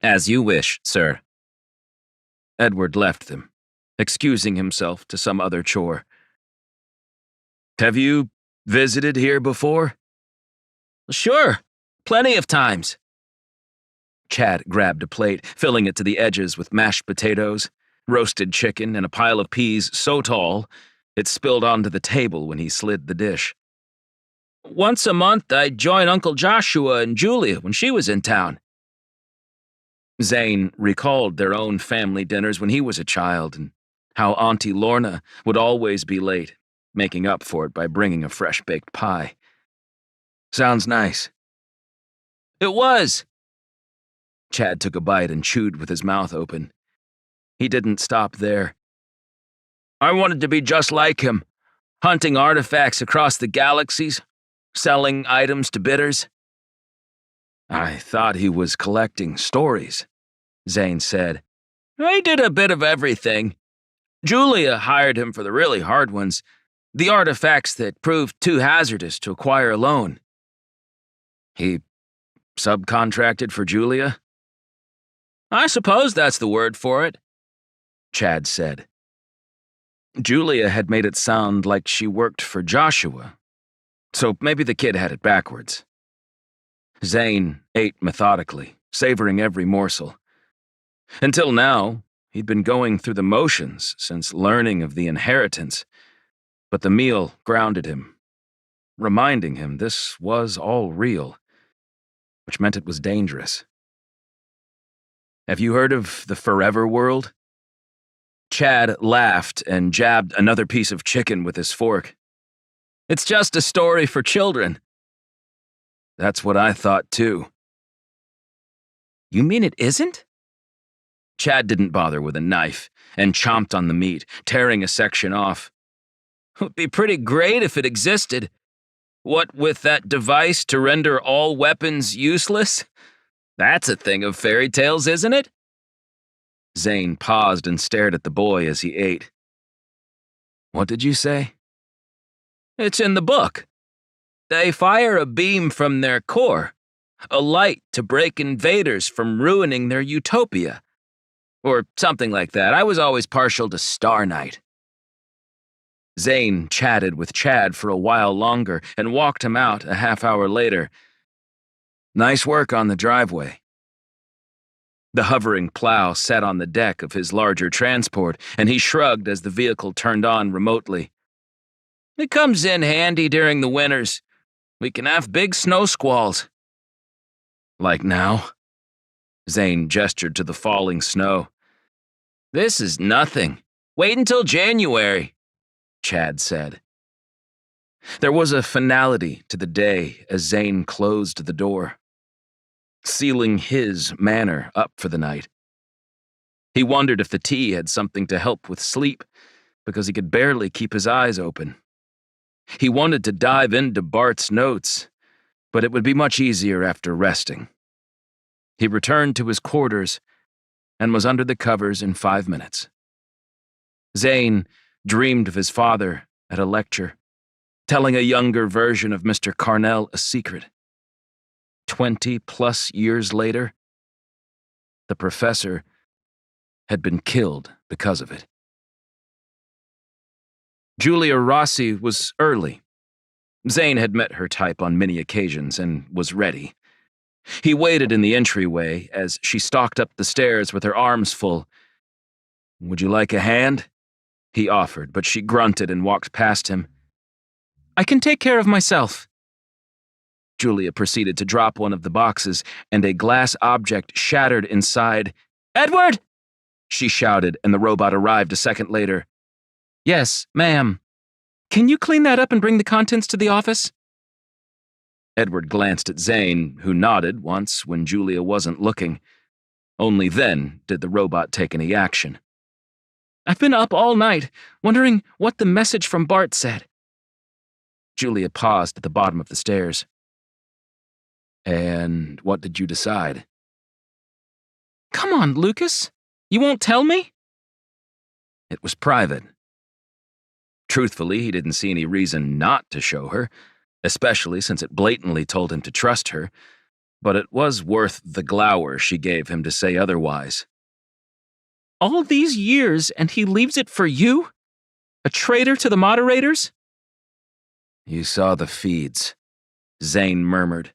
"As you wish, sir." Edward left them, excusing himself to some other chore. "Have you visited here before?" "Sure, plenty of times." Chad grabbed a plate, filling it to the edges with mashed potatoes, roasted chicken, and a pile of peas so tall it spilled onto the table when he slid the dish. "Once a month, I'd join Uncle Joshua and Julia when she was in town." Zane recalled their own family dinners when he was a child, and how Auntie Lorna would always be late, making up for it by bringing a fresh-baked pie. "Sounds nice." "It was." Chad took a bite and chewed with his mouth open. He didn't stop there. "I wanted to be just like him, hunting artifacts across the galaxies, selling items to bidders." "I thought he was collecting stories," Zane said. "He did a bit of everything. Julia hired him for the really hard ones, the artifacts that proved too hazardous to acquire alone." "He subcontracted for Julia?" "I suppose that's the word for it," Chad said. Julia had made it sound like she worked for Joshua, so maybe the kid had it backwards. Zane ate methodically, savoring every morsel. Until now, he'd been going through the motions since learning of the inheritance, but the meal grounded him, reminding him this was all real, which meant it was dangerous. Have you heard of the Forever World? Chad laughed and jabbed another piece of chicken with his fork. It's just a story for children. That's what I thought too. You mean it isn't? Chad didn't bother with a knife and chomped on the meat, tearing a section off. It would be pretty great if it existed. What with that device to render all weapons useless? That's a thing of fairy tales, isn't it? Zane paused and stared at the boy as he ate. What did you say? It's in the book. They fire a beam from their core, a light to break invaders from ruining their utopia. Or something like that. I was always partial to Star Night. Zane chatted with Chad for a while longer and walked him out a half-hour later. Nice work on the driveway. The hovering plow sat on the deck of his larger transport, and he shrugged as the vehicle turned on remotely. It comes in handy during the winters. We can have big snow squalls. Like now? Zane gestured to the falling snow. This is nothing. Wait until January, Chad said. There was a finality to the day as Zane closed the door, sealing his manor up for the night. He wondered if the tea had something to help with sleep, because he could barely keep his eyes open. He wanted to dive into Bart's notes, but it would be much easier after resting. He returned to his quarters and was under the covers in 5 minutes. Zane dreamed of his father at a lecture, telling a younger version of Mr. Carnell a secret. 20+ years later, the professor had been killed because of it. Julia Rossi was early. Zane had met her type on many occasions and was ready. He waited in the entryway as she stalked up the stairs with her arms full. Would you like a hand? He offered, but she grunted and walked past him. I can take care of myself. Julia proceeded to drop one of the boxes, and a glass object shattered inside. Edward! She shouted, and the robot arrived a second later. Yes, ma'am. Can you clean that up and bring the contents to the office? Edward glanced at Zane, who nodded once when Julia wasn't looking. Only then did the robot take any action. I've been up all night, wondering what the message from Bart said. Julia paused at the bottom of the stairs. And what did you decide? Come on, Lucas. You won't tell me? It was private. Truthfully, he didn't see any reason not to show her, especially since it blatantly told him to trust her, but it was worth the glower she gave him to say otherwise. All these years, and he leaves it for you? A traitor to the moderators? You saw the feeds, Zane murmured.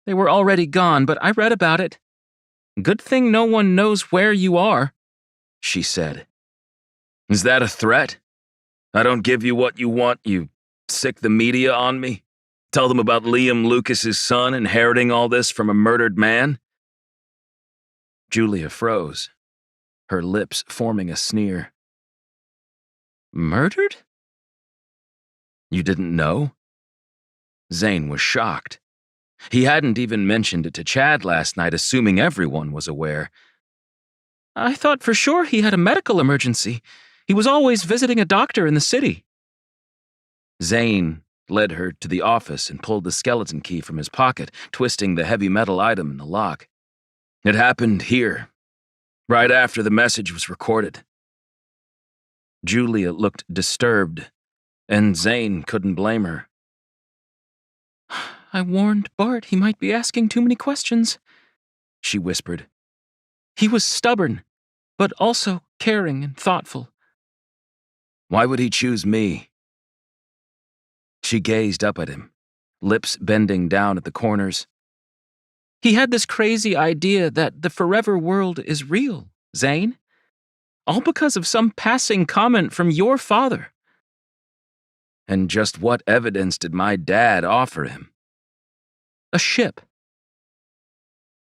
They were already gone, but I read about it. Good thing no one knows where you are, she said. Is that a threat? I don't give you what you want, you sick the media on me? Tell them about Liam Lucas's son inheriting all this from a murdered man? Julia froze, her lips forming a sneer. Murdered? You didn't know? Zane was shocked. He hadn't even mentioned it to Chad last night, assuming everyone was aware. I thought for sure he had a medical emergency. He was always visiting a doctor in the city. Zane led her to the office and pulled the skeleton key from his pocket, twisting the heavy metal item in the lock. It happened here, right after the message was recorded. Julia looked disturbed, and Zane couldn't blame her. I warned Bart he might be asking too many questions, she whispered. He was stubborn, but also caring and thoughtful. Why would he choose me? She gazed up at him, lips bending down at the corners. He had this crazy idea that the forever world is real, Zane. All because of some passing comment from your father. And just what evidence did my dad offer him? A ship.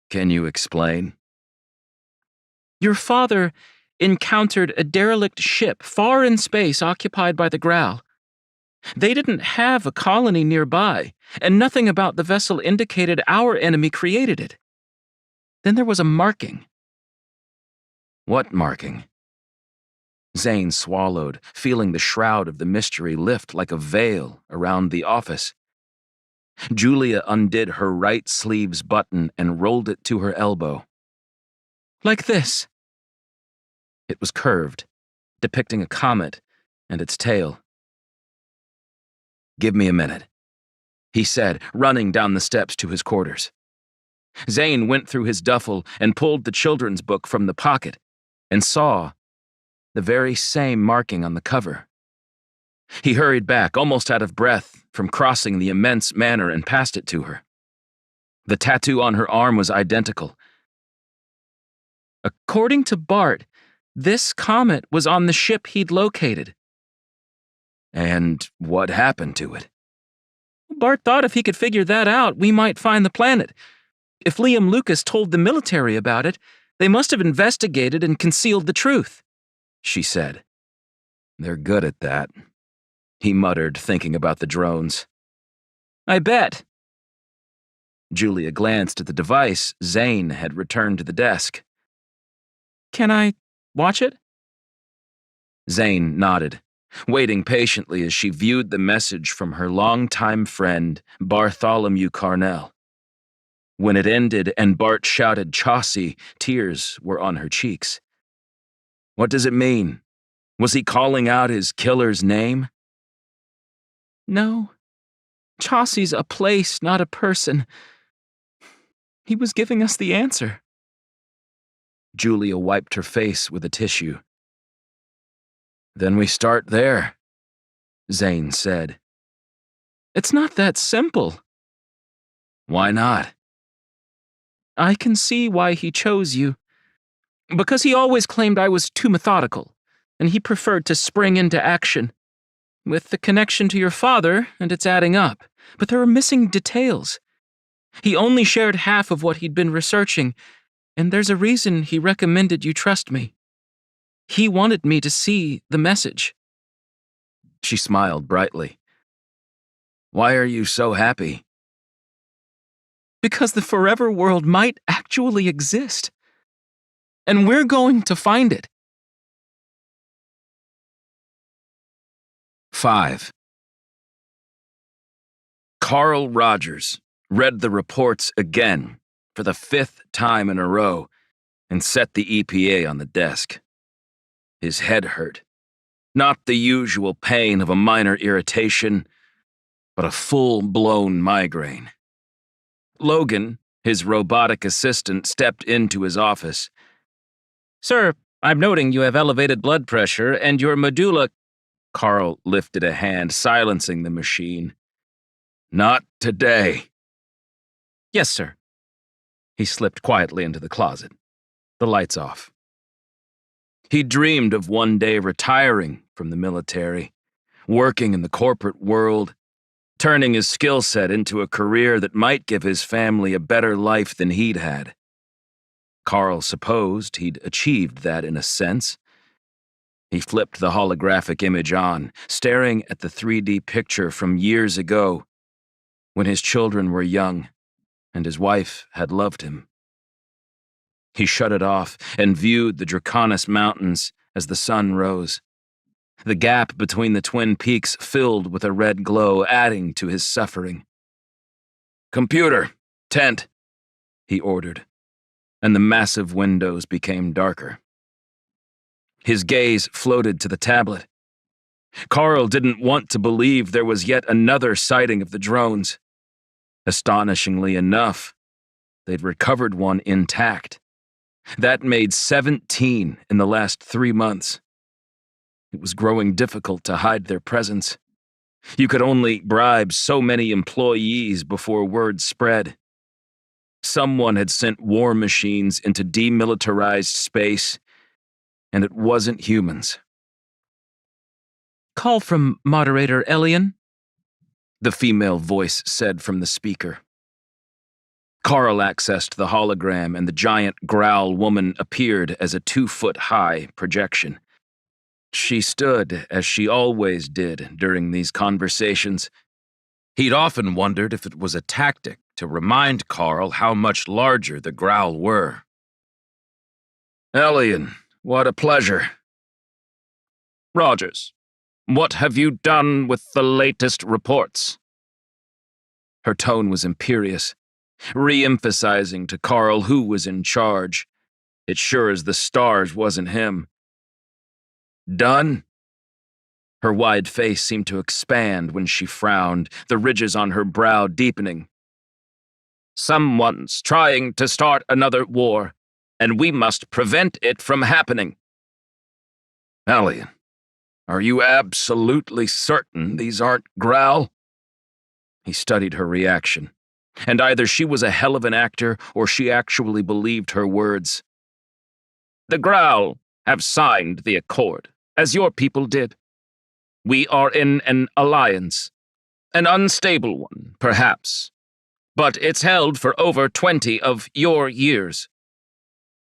Can you explain? Your father encountered a derelict ship far in space occupied by the Growl. They didn't have a colony nearby, and nothing about the vessel indicated our enemy created it. Then there was a marking. What marking? Zane swallowed, feeling the shroud of the mystery lift like a veil around the office. Julia undid her right sleeve's button and rolled it to her elbow. Like this. It was curved, depicting a comet and its tail. Give me a minute, he said, running down the steps to his quarters. Zane went through his duffel and pulled the children's book from the pocket and saw the very same marking on the cover. He hurried back, almost out of breath, from crossing the immense manor and passed it to her. The tattoo on her arm was identical. According to Bart, this comet was on the ship he'd located. And what happened to it? Bart thought if he could figure that out, we might find the planet. If Liam Lucas told the military about it, they must have investigated and concealed the truth, she said. They're good at that, he muttered, thinking about the drones. I bet. Julia glanced at the device Zane had returned to the desk. Can I watch it? Zane nodded, waiting patiently as she viewed the message from her longtime friend, Bartholomew Carnell. When it ended and Bart shouted Chaucy, tears were on her cheeks. What does it mean? Was he calling out his killer's name? No. Chaucy's a place, not a person. He was giving us the answer. Julia wiped her face with a tissue. Then we start there, Zane said. It's not that simple. Why not? I can see why he chose you. Because he always claimed I was too methodical, and he preferred to spring into action. With the connection to your father, and it's adding up, but there are missing details. He only shared half of what he'd been researching, and there's a reason he recommended you trust me. He wanted me to see the message. She smiled brightly. Why are you so happy? Because the forever world might actually exist. And we're going to find it. 5. Carl Rogers read the reports again for the 5th time in a row and set the EPA on the desk. His head hurt. Not the usual pain of a minor irritation, but a full-blown migraine. Logan, his robotic assistant, stepped into his office. Sir, I'm noting you have elevated blood pressure and your medulla... Carl lifted a hand, silencing the machine. Not today. Yes, sir. He slipped quietly into the closet, the lights off. He dreamed of one day retiring from the military, working in the corporate world, turning his skill set into a career that might give his family a better life than he'd had. Carl supposed he'd achieved that in a sense. He flipped the holographic image on, staring at the 3D picture from years ago, when his children were young and his wife had loved him. He shut it off and viewed the Draconis Mountains as the sun rose. The gap between the twin peaks filled with a red glow, adding to his suffering. "Computer, tent," he ordered, and the massive windows became darker. His gaze floated to the tablet. Carl didn't want to believe there was yet another sighting of the drones. Astonishingly enough, they'd recovered one intact. That made 17 in the last 3 months. It was growing difficult to hide their presence. You could only bribe so many employees before word spread. Someone had sent war machines into demilitarized space, and it wasn't humans. "Call from Moderator Elian," the female voice said from the speaker. Carl accessed the hologram, and the giant growl woman appeared as a 2-foot-high projection. She stood as she always did during these conversations. He'd often wondered if it was a tactic to remind Carl how much larger the growl were. "Elian, what a pleasure." "Rogers, what have you done with the latest reports?" Her tone was imperious, re-emphasizing to Carl who was in charge. It sure as the stars wasn't him. "Done?" Her wide face seemed to expand when she frowned, the ridges on her brow deepening. "Someone's trying to start another war, and we must prevent it from happening." "Elian, are you absolutely certain these aren't growl?" He studied her reaction, and either she was a hell of an actor or she actually believed her words. "The growl have signed the accord, as your people did. We are in an alliance, an unstable one, perhaps, but it's held for over 20 of your years.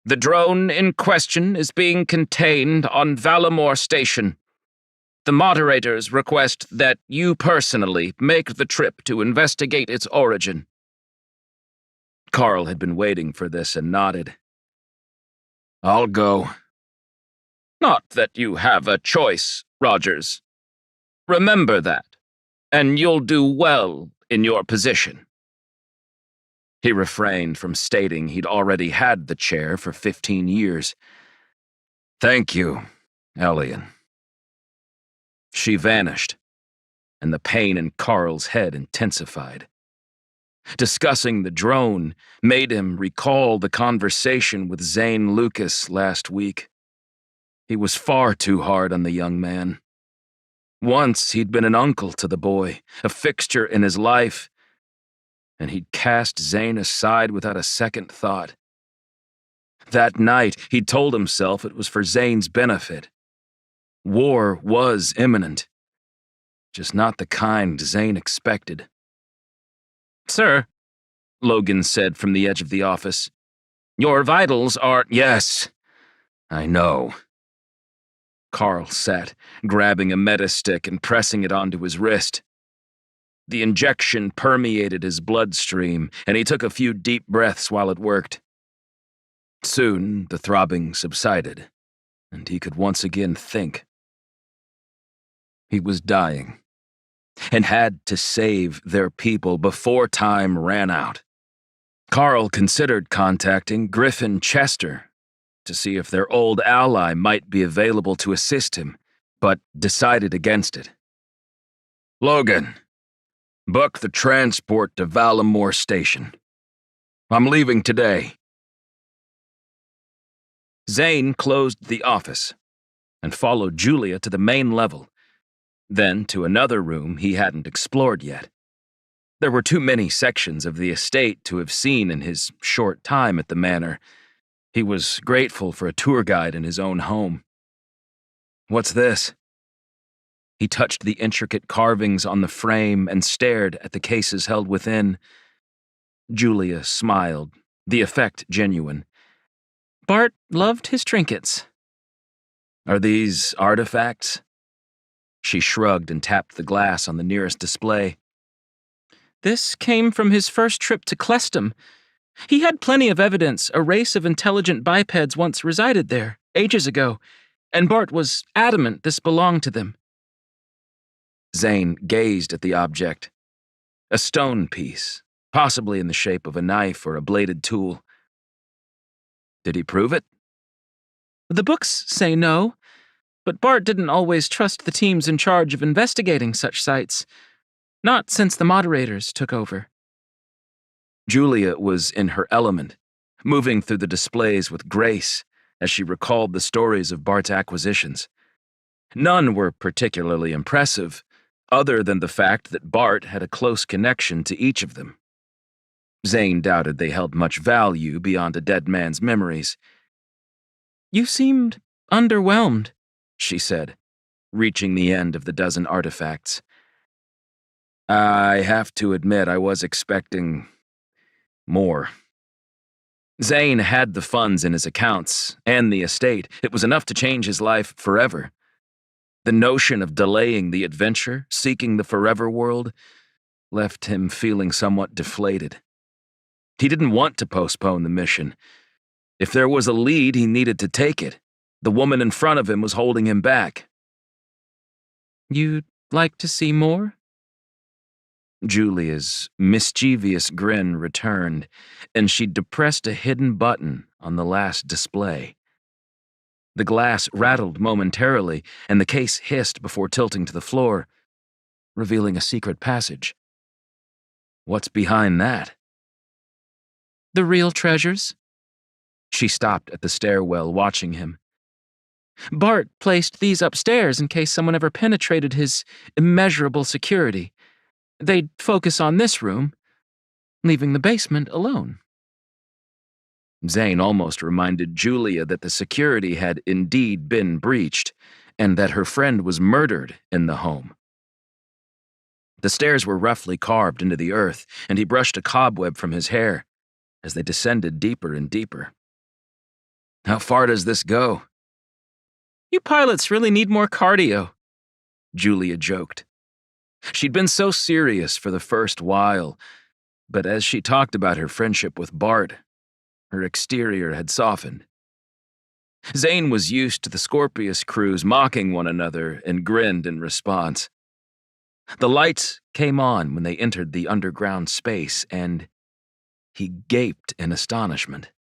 The drone in question is being contained on Valamore Station. The moderators request that you personally make the trip to investigate its origin." Carl had been waiting for this and nodded. "I'll go." "Not that you have a choice, Rogers. Remember that, and you'll do well in your position." He refrained from stating he'd already had the chair for 15 years. "Thank you, Elian." She vanished, and the pain in Carl's head intensified. Discussing the drone made him recall the conversation with Zane Lucas last week. He was far too hard on the young man. Once he'd been an uncle to the boy, a fixture in his life, and he'd cast Zane aside without a second thought. That night, he'd told himself it was for Zane's benefit. War was imminent, just not the kind Zane expected. "Sir," Logan said from the edge of the office, "your vitals are—" "Yes, I know." Carl sat, grabbing a metastick and pressing it onto his wrist. The injection permeated his bloodstream, and he took a few deep breaths while it worked. Soon, the throbbing subsided, and he could once again think. He was dying, and had to save their people before time ran out. Carl considered contacting Griffin Chester to see if their old ally might be available to assist him, but decided against it. "Logan, book the transport to Valamore Station. I'm leaving today." Zane closed the office and followed Julia to the main level, then to another room he hadn't explored yet. There were too many sections of the estate to have seen in his short time at the manor. He was grateful for a tour guide in his own home. "What's this?" He touched the intricate carvings on the frame and stared at the cases held within. Julia smiled, the effect genuine. "Bart loved his trinkets." "Are these artifacts?" She shrugged and tapped the glass on the nearest display. "This came from his first trip to Clestum. He had plenty of evidence a race of intelligent bipeds once resided there, ages ago, and Bart was adamant this belonged to them." Zane gazed at the object. A stone piece, possibly in the shape of a knife or a bladed tool. Did he prove it? "The books say no, but Bart didn't always trust the teams in charge of investigating such sites. Not since the moderators took over." Julia was in her element, moving through the displays with grace as she recalled the stories of Bart's acquisitions. None were particularly impressive, other than the fact that Bart had a close connection to each of them. Zane doubted they held much value beyond a dead man's memories. "You seemed underwhelmed," she said, reaching the end of the dozen artifacts. I have to admit I was expecting more. Zane had the funds in his accounts and the estate. It was enough to change his life forever. The notion of delaying the adventure, seeking the forever world, left him feeling somewhat deflated. He didn't want to postpone the mission. If there was a lead, he needed to take it. The woman in front of him was holding him back. "You'd like to see more?" Julia's mischievous grin returned, and she depressed a hidden button on the last display. The glass rattled momentarily, and the case hissed before tilting to the floor, revealing a secret passage. What's behind that? "The real treasures." She stopped at the stairwell, watching him. "Bart placed these upstairs in case someone ever penetrated his immeasurable security. They'd focus on this room, leaving the basement alone." Zane almost reminded Julia that the security had indeed been breached, and that her friend was murdered in the home. The stairs were roughly carved into the earth, and he brushed a cobweb from his hair as they descended deeper and deeper. How far does this go? "You pilots really need more cardio," Julia joked. She'd been so serious for the first while, but as she talked about her friendship with Bart, her exterior had softened. Zane was used to the Scorpius crews mocking one another and grinned in response. The lights came on when they entered the underground space, and he gaped in astonishment.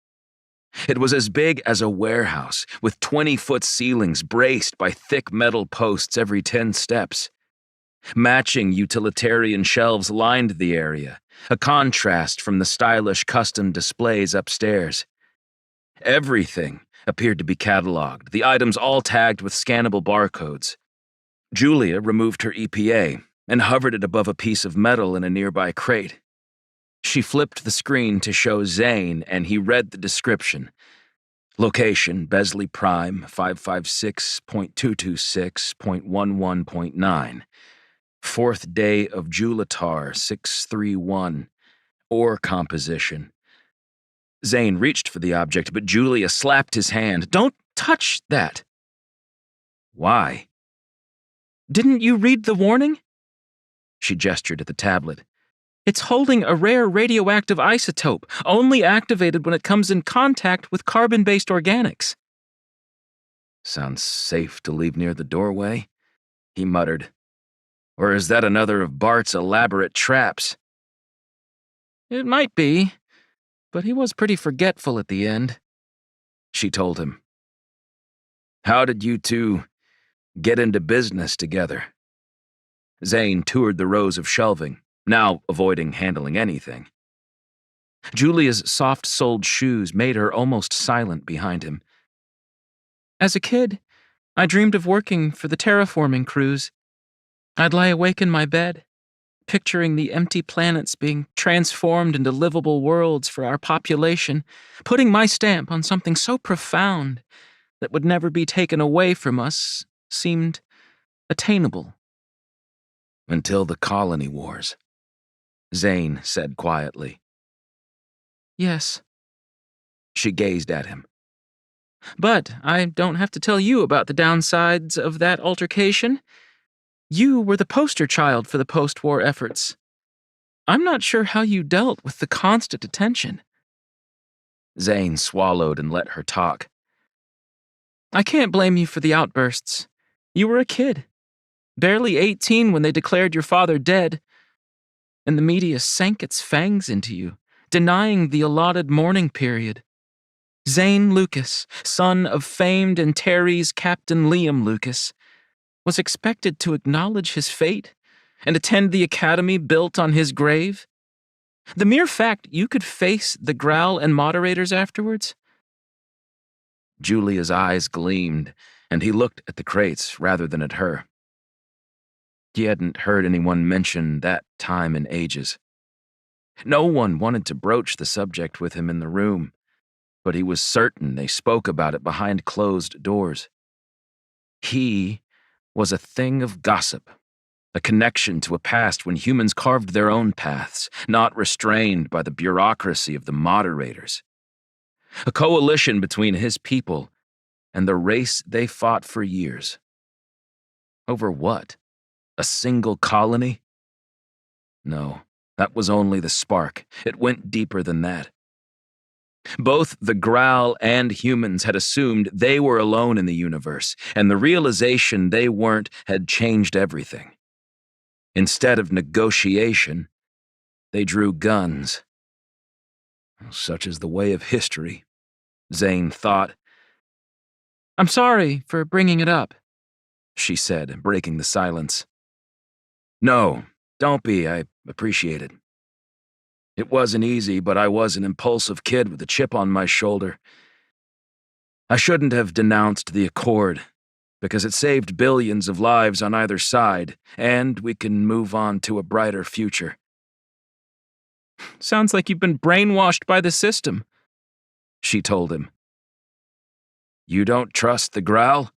It was as big as a warehouse, with 20-foot ceilings braced by thick metal posts every 10 steps. Matching utilitarian shelves lined the area, a contrast from the stylish custom displays upstairs. Everything appeared to be cataloged, the items all tagged with scannable barcodes. Julia removed her EPA and hovered it above a piece of metal in a nearby crate. She flipped the screen to show Zane, and he read the description. Location, Besley Prime, 556.226.11.9. 4th day of Julatar, 631. Ore composition. Zane reached for the object, but Julia slapped his hand. "Don't touch that!" Why? "Didn't you read the warning?" She gestured at the tablet. "It's holding a rare radioactive isotope, only activated when it comes in contact with carbon-based organics." Sounds safe to leave near the doorway, he muttered. Or is that another of Bart's elaborate traps? "It might be, but he was pretty forgetful at the end," she told him. How did you two get into business together? Zane toured the rows of shelving, now avoiding handling anything. Julia's soft-soled shoes made her almost silent behind him. "As a kid, I dreamed of working for the terraforming crews. I'd lie awake in my bed, picturing the empty planets being transformed into livable worlds for our population, putting my stamp on something so profound that would never be taken away from us seemed attainable." Until the colony wars, Zane said quietly. "Yes." She gazed at him. "But I don't have to tell you about the downsides of that altercation. You were the poster child for the post-war efforts. I'm not sure how you dealt with the constant attention." Zane swallowed and let her talk. "I can't blame you for the outbursts. You were a kid, barely 18 when they declared your father dead, and the media sank its fangs into you, denying the allotted mourning period. Zane Lucas, son of famed Antares Captain Liam Lucas, was expected to acknowledge his fate and attend the academy built on his grave. The mere fact you could face the growl and moderators afterwards." Julia's eyes gleamed, and he looked at the crates rather than at her. He hadn't heard anyone mention that time in ages. No one wanted to broach the subject with him in the room, but he was certain they spoke about it behind closed doors. He was a thing of gossip, a connection to a past when humans carved their own paths, not restrained by the bureaucracy of the moderators. A coalition between his people and the race they fought for years. Over what? A single colony? No, that was only the spark. It went deeper than that. Both the Growl and humans had assumed they were alone in the universe, and the realization they weren't had changed everything. Instead of negotiation, they drew guns. Such is the way of history, Zane thought. I'm sorry for bringing it up, she said, breaking the silence. No, don't be. I appreciate it. It wasn't easy, but I was an impulsive kid with a chip on my shoulder. I shouldn't have denounced the Accord, because it saved billions of lives on either side, and we can move on to a brighter future. Sounds like you've been brainwashed by the system, she told him. You don't trust the Growl?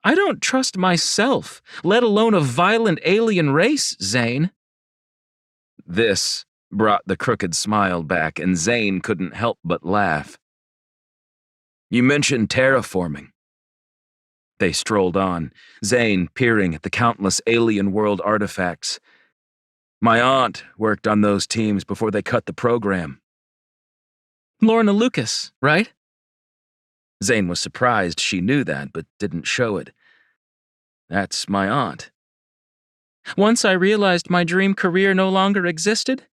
I don't trust myself, let alone a violent alien race, Zane. This brought the crooked smile back, and Zane couldn't help but laugh. You mentioned terraforming. They strolled on, Zane peering at the countless alien world artifacts. My aunt worked on those teams before they cut the program. Lorna Lucas, right? Zane was surprised she knew that, but didn't show it. That's my aunt. Once I realized my dream career no longer existed,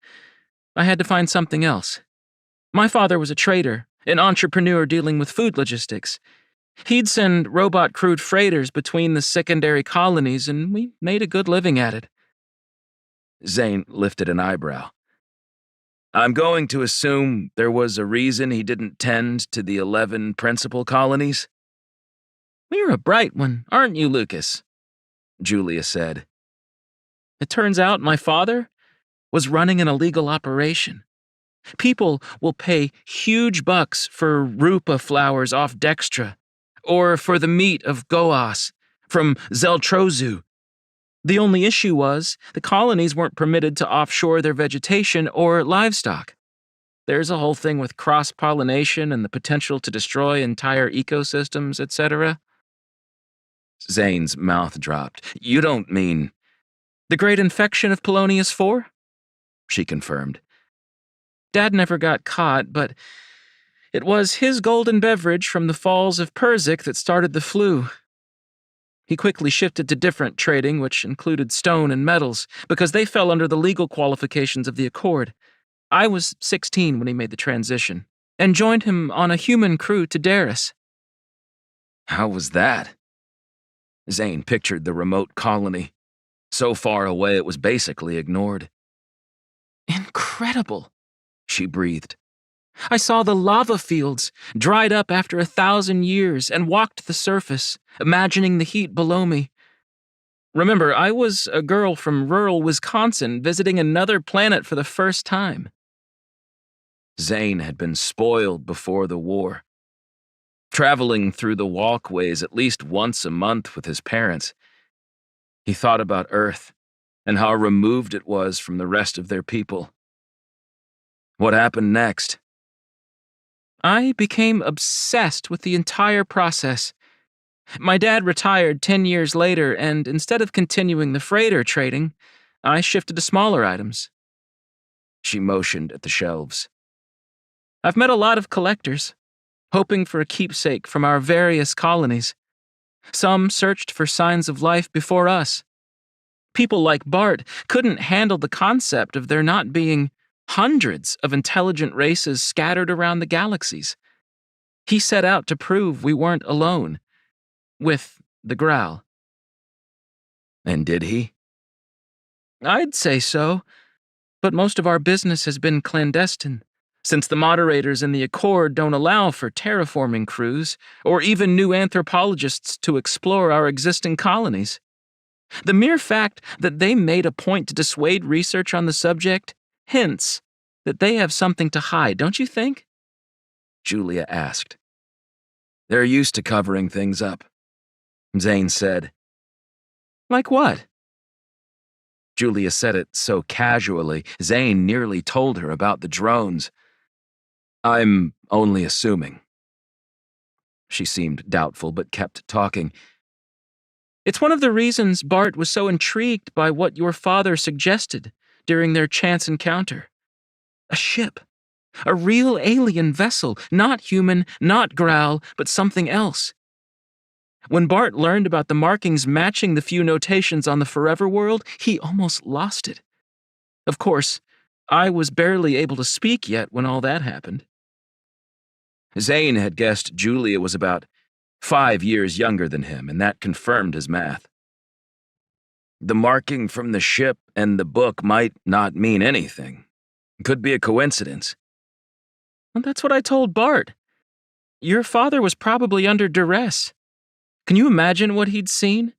I had to find something else. My father was a trader, an entrepreneur dealing with food logistics. He'd send robot-crewed freighters between the secondary colonies, and we made a good living at it. Zane lifted an eyebrow. I'm going to assume there was a reason he didn't tend to the 11 principal colonies? You're a bright one, aren't you, Lucas? Julia said. It turns out my father was running an illegal operation. People will pay huge bucks for rupa flowers off Dextra, or for the meat of Goas from Zeltrozu. The only issue was the colonies weren't permitted to offshore their vegetation or livestock. There's a whole thing with cross-pollination and the potential to destroy entire ecosystems, etc. Zane's mouth dropped. You don't mean... The great infection of Polonius 4? She confirmed. Dad never got caught, but it was his golden beverage from the falls of Persic that started the flu. He quickly shifted to different trading, which included stone and metals, because they fell under the legal qualifications of the Accord. I was 16 when he made the transition, and joined him on a human crew to Darris. How was that? Zane pictured the remote colony. So far away it was basically ignored. Incredible, she breathed. I saw the lava fields, dried up after 1,000 years, and walked the surface, imagining the heat below me. Remember, I was a girl from rural Wisconsin visiting another planet for the first time. Zane had been spoiled before the war. Traveling through the walkways at least once a month with his parents, he thought about Earth and how removed it was from the rest of their people. What happened next? I became obsessed with the entire process. My dad retired 10 years later, and instead of continuing the freighter trading, I shifted to smaller items. She motioned at the shelves. I've met a lot of collectors, hoping for a keepsake from our various colonies. Some searched for signs of life before us. People like Bart couldn't handle the concept of there not being hundreds of intelligent races scattered around the galaxies. He set out to prove we weren't alone, with the Growl. And did he? I'd say so, but most of our business has been clandestine, since the moderators in the Accord don't allow for terraforming crews or even new anthropologists to explore our existing colonies. The mere fact that they made a point to dissuade research on the subject hints that they have something to hide, don't you think? Julia asked. They're used to covering things up, Zane said. Like what? Julia said it so casually, Zane nearly told her about the drones. I'm only assuming. She seemed doubtful, but kept talking. It's one of the reasons Bart was so intrigued by what your father suggested during their chance encounter. A ship. A real alien vessel, not human, not Growl, but something else. When Bart learned about the markings matching the few notations on the Forever World, he almost lost it. Of course, I was barely able to speak yet when all that happened. Zane had guessed Julia was about 5 years younger than him, and that confirmed his math. The marking from the ship and the book might not mean anything. It could be a coincidence. Well, that's what I told Bart. Your father was probably under duress. Can you imagine what he'd seen?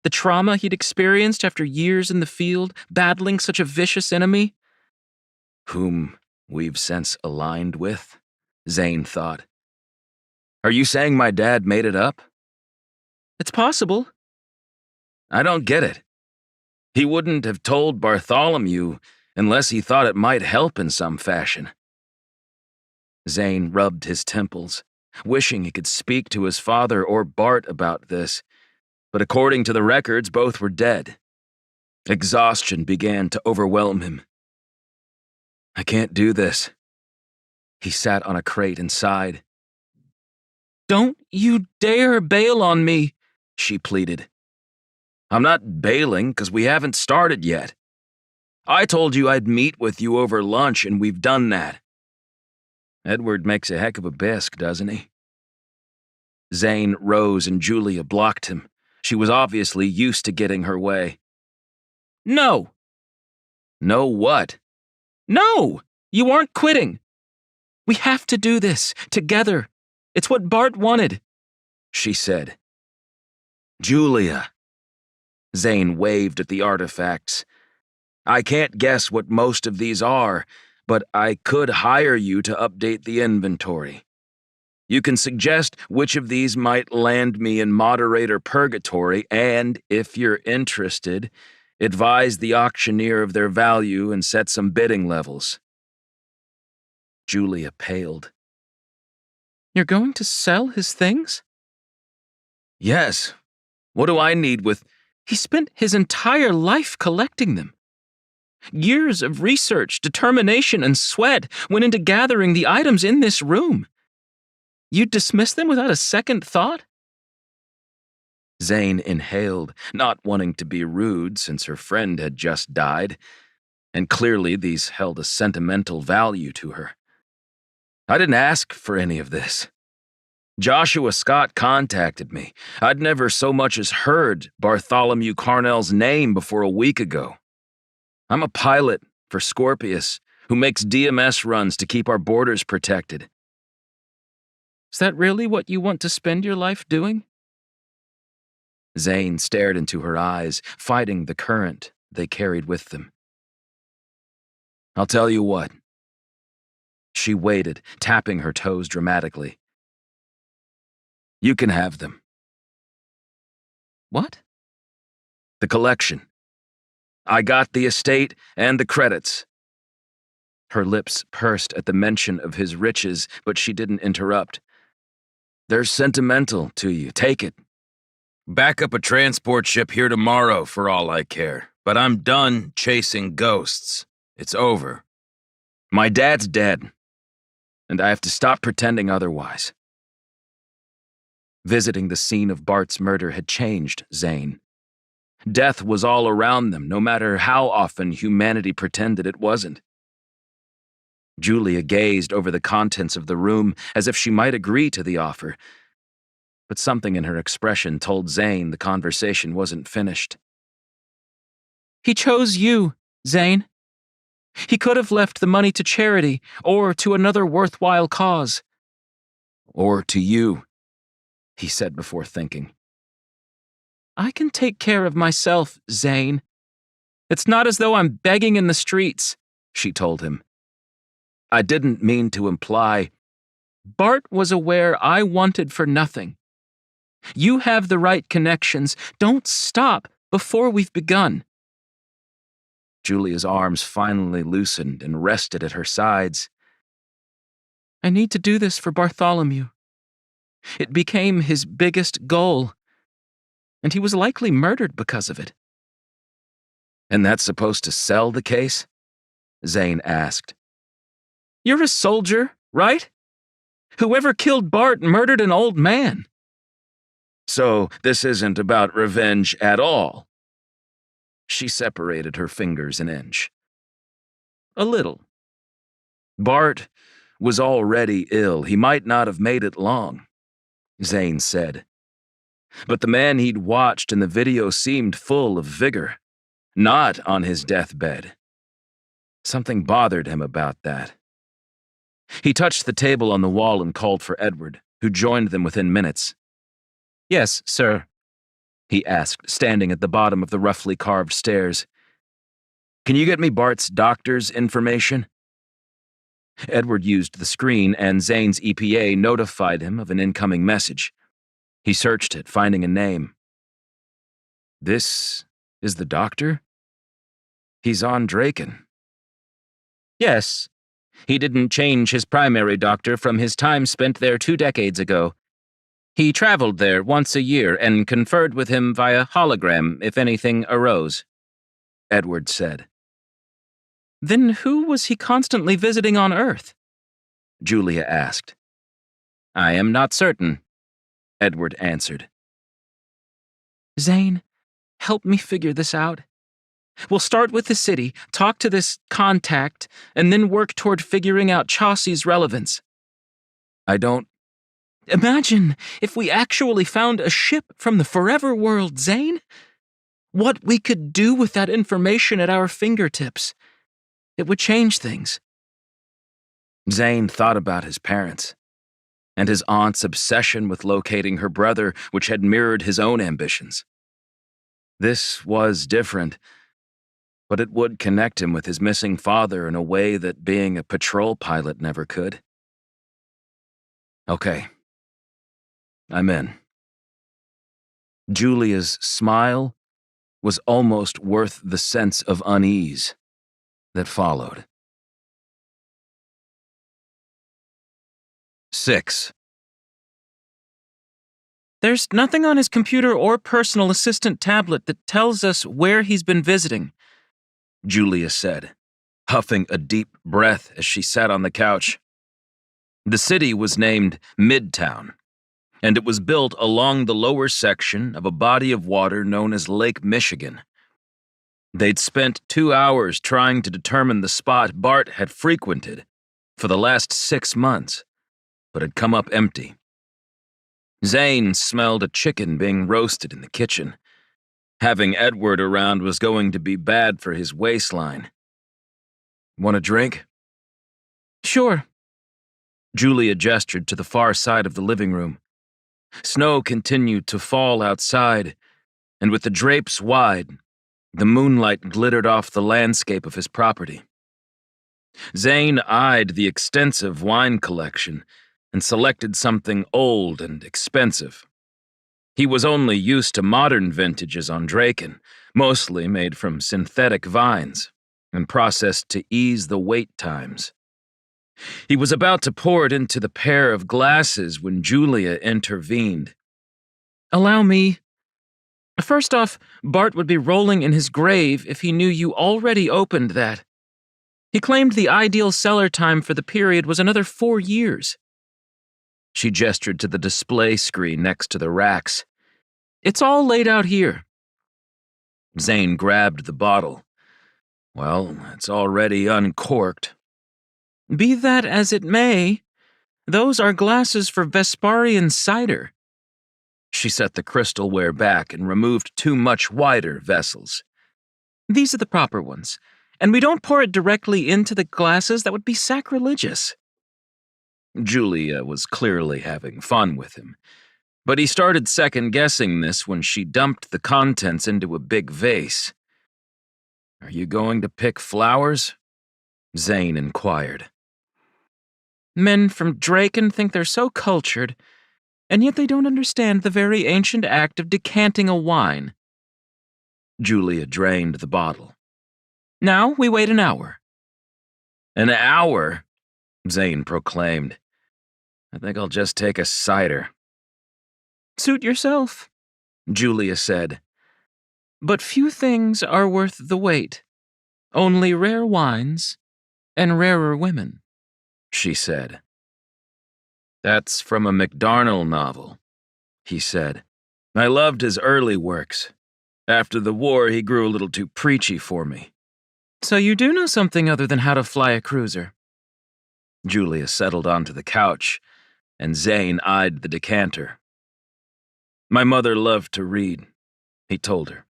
The trauma he'd experienced after years in the field, battling such a vicious enemy? Whom we've since aligned with, Zane thought. Are you saying my dad made it up? It's possible. I don't get it. He wouldn't have told Bartholomew unless he thought it might help in some fashion. Zane rubbed his temples, wishing he could speak to his father or Bart about this, but according to the records, both were dead. Exhaustion began to overwhelm him. I can't do this. He sat on a crate and sighed. Don't you dare bail on me, she pleaded. I'm not bailing because we haven't started yet. I told you I'd meet with you over lunch, and we've done that. Edward makes a heck of a bisque, doesn't he? Zane rose and Julia blocked him. She was obviously used to getting her way. No. No what? No! You aren't quitting. We have to do this, together. It's what Bart wanted, she said. Julia. Zane waved at the artifacts. I can't guess what most of these are, but I could hire you to update the inventory. You can suggest which of these might land me in moderator purgatory, and, if you're interested, advise the auctioneer of their value and set some bidding levels. Julia paled. You're going to sell his things? Yes. What do I need with... He spent his entire life collecting them. Years of research, determination, and sweat went into gathering the items in this room. You'd dismiss them without a second thought? Zane inhaled, not wanting to be rude since her friend had just died, and clearly these held a sentimental value to her. I didn't ask for any of this. Joshua Scott contacted me. I'd never so much as heard Bartholomew Carnell's name before a week ago. I'm a pilot for Scorpius, who makes DMS runs to keep our borders protected. Is that really what you want to spend your life doing? Zane stared into her eyes, fighting the current they carried with them. I'll tell you what. She waited, tapping her toes dramatically. You can have them. What? The collection. I got the estate and the credits. Her lips pursed at the mention of his riches, but she didn't interrupt. They're sentimental to you. Take it. Back up a transport ship here tomorrow for all I care, but I'm done chasing ghosts. It's over. My dad's dead, and I have to stop pretending otherwise. Visiting the scene of Bart's murder had changed Zane. Death was all around them, no matter how often humanity pretended it wasn't. Julia gazed over the contents of the room as if she might agree to the offer, but something in her expression told Zane the conversation wasn't finished. He chose you, Zane. He could have left the money to charity or to another worthwhile cause. Or to you, he said before thinking. I can take care of myself, Zane. It's not as though I'm begging in the streets, she told him. I didn't mean to imply. Bart was aware I wanted for nothing. You have the right connections. Don't stop before we've begun. Julia's arms finally loosened and rested at her sides. I need to do this for Bartholomew. It became his biggest goal, and he was likely murdered because of it. And that's supposed to sell the case? Zane asked. You're a soldier, right? Whoever killed Bart murdered an old man. So this isn't about revenge at all? She separated her fingers an inch. A little. Bart was already ill. He might not have made it long, Zane said. But the man he'd watched in the video seemed full of vigor, not on his deathbed. Something bothered him about that. He touched the table on the wall and called for Edward, who joined them within minutes. Yes, sir, he asked, standing at the bottom of the roughly carved stairs. Can you get me Bart's doctor's information? Edward used the screen, and Zane's EPA notified him of an incoming message. He searched it, finding a name. This is the doctor? He's on Draken. Yes. He didn't change his primary doctor from his time spent there 2 decades ago. He traveled there once a year and conferred with him via hologram if anything arose, Edward said. Then who was he constantly visiting on Earth? Julia asked. I am not certain, Edward answered. Zane, help me figure this out. We'll start with the city, talk to this contact, and then work toward figuring out Chaucy's relevance. I don't... Imagine if we actually found a ship from the Forever World, Zane. What we could do with that information at our fingertips. It would change things. Zane thought about his parents, and his aunt's obsession with locating her brother, which had mirrored his own ambitions. This was different, but it would connect him with his missing father in a way that being a patrol pilot never could. Okay. I'm in. Julia's smile was almost worth the sense of unease that followed. 6. There's nothing on his computer or personal assistant tablet that tells us where he's been visiting, Julia said, huffing a deep breath as she sat on the couch. The city was named Midtown, and it was built along the lower section of a body of water known as Lake Michigan. They'd spent 2 hours trying to determine the spot Bart had frequented for the last 6 months, but had come up empty. Zane smelled a chicken being roasted in the kitchen. Having Edward around was going to be bad for his waistline. Want a drink? Sure. Julia gestured to the far side of the living room. Snow continued to fall outside, and with the drapes wide, the moonlight glittered off the landscape of his property. Zane eyed the extensive wine collection and selected something old and expensive. He was only used to modern vintages on Draken, mostly made from synthetic vines and processed to ease the wait times. He was about to pour it into the pair of glasses when Julia intervened. Allow me. First off, Bart would be rolling in his grave if he knew you already opened that. He claimed the ideal seller time for the period was another 4 years. She gestured to the display screen next to the racks. It's all laid out here. Zane grabbed the bottle. Well, it's already uncorked. Be that as it may, those are glasses for Vesparian cider. She set the crystalware back and removed 2 much wider vessels. These are the proper ones, and we don't pour it directly into the glasses. That would be sacrilegious. Julia was clearly having fun with him. But he started second-guessing this when she dumped the contents into a big vase. "Are you going to pick flowers?" Zane inquired. Men from Draken think they're so cultured, and yet they don't understand the very ancient act of decanting a wine. Julia drained the bottle. Now we wait an hour. "An hour?" Zane proclaimed. "I think I'll just take a cider." Suit yourself, Julia said. but few things are worth the wait. Only rare wines and rarer women, she said. "That's from a McDarnell novel," he said. "I loved his early works. After the war, he grew a little too preachy for me." So you do know something other than how to fly a cruiser. Julia settled onto the couch, and Zane eyed the decanter. "My mother loved to read," he told her.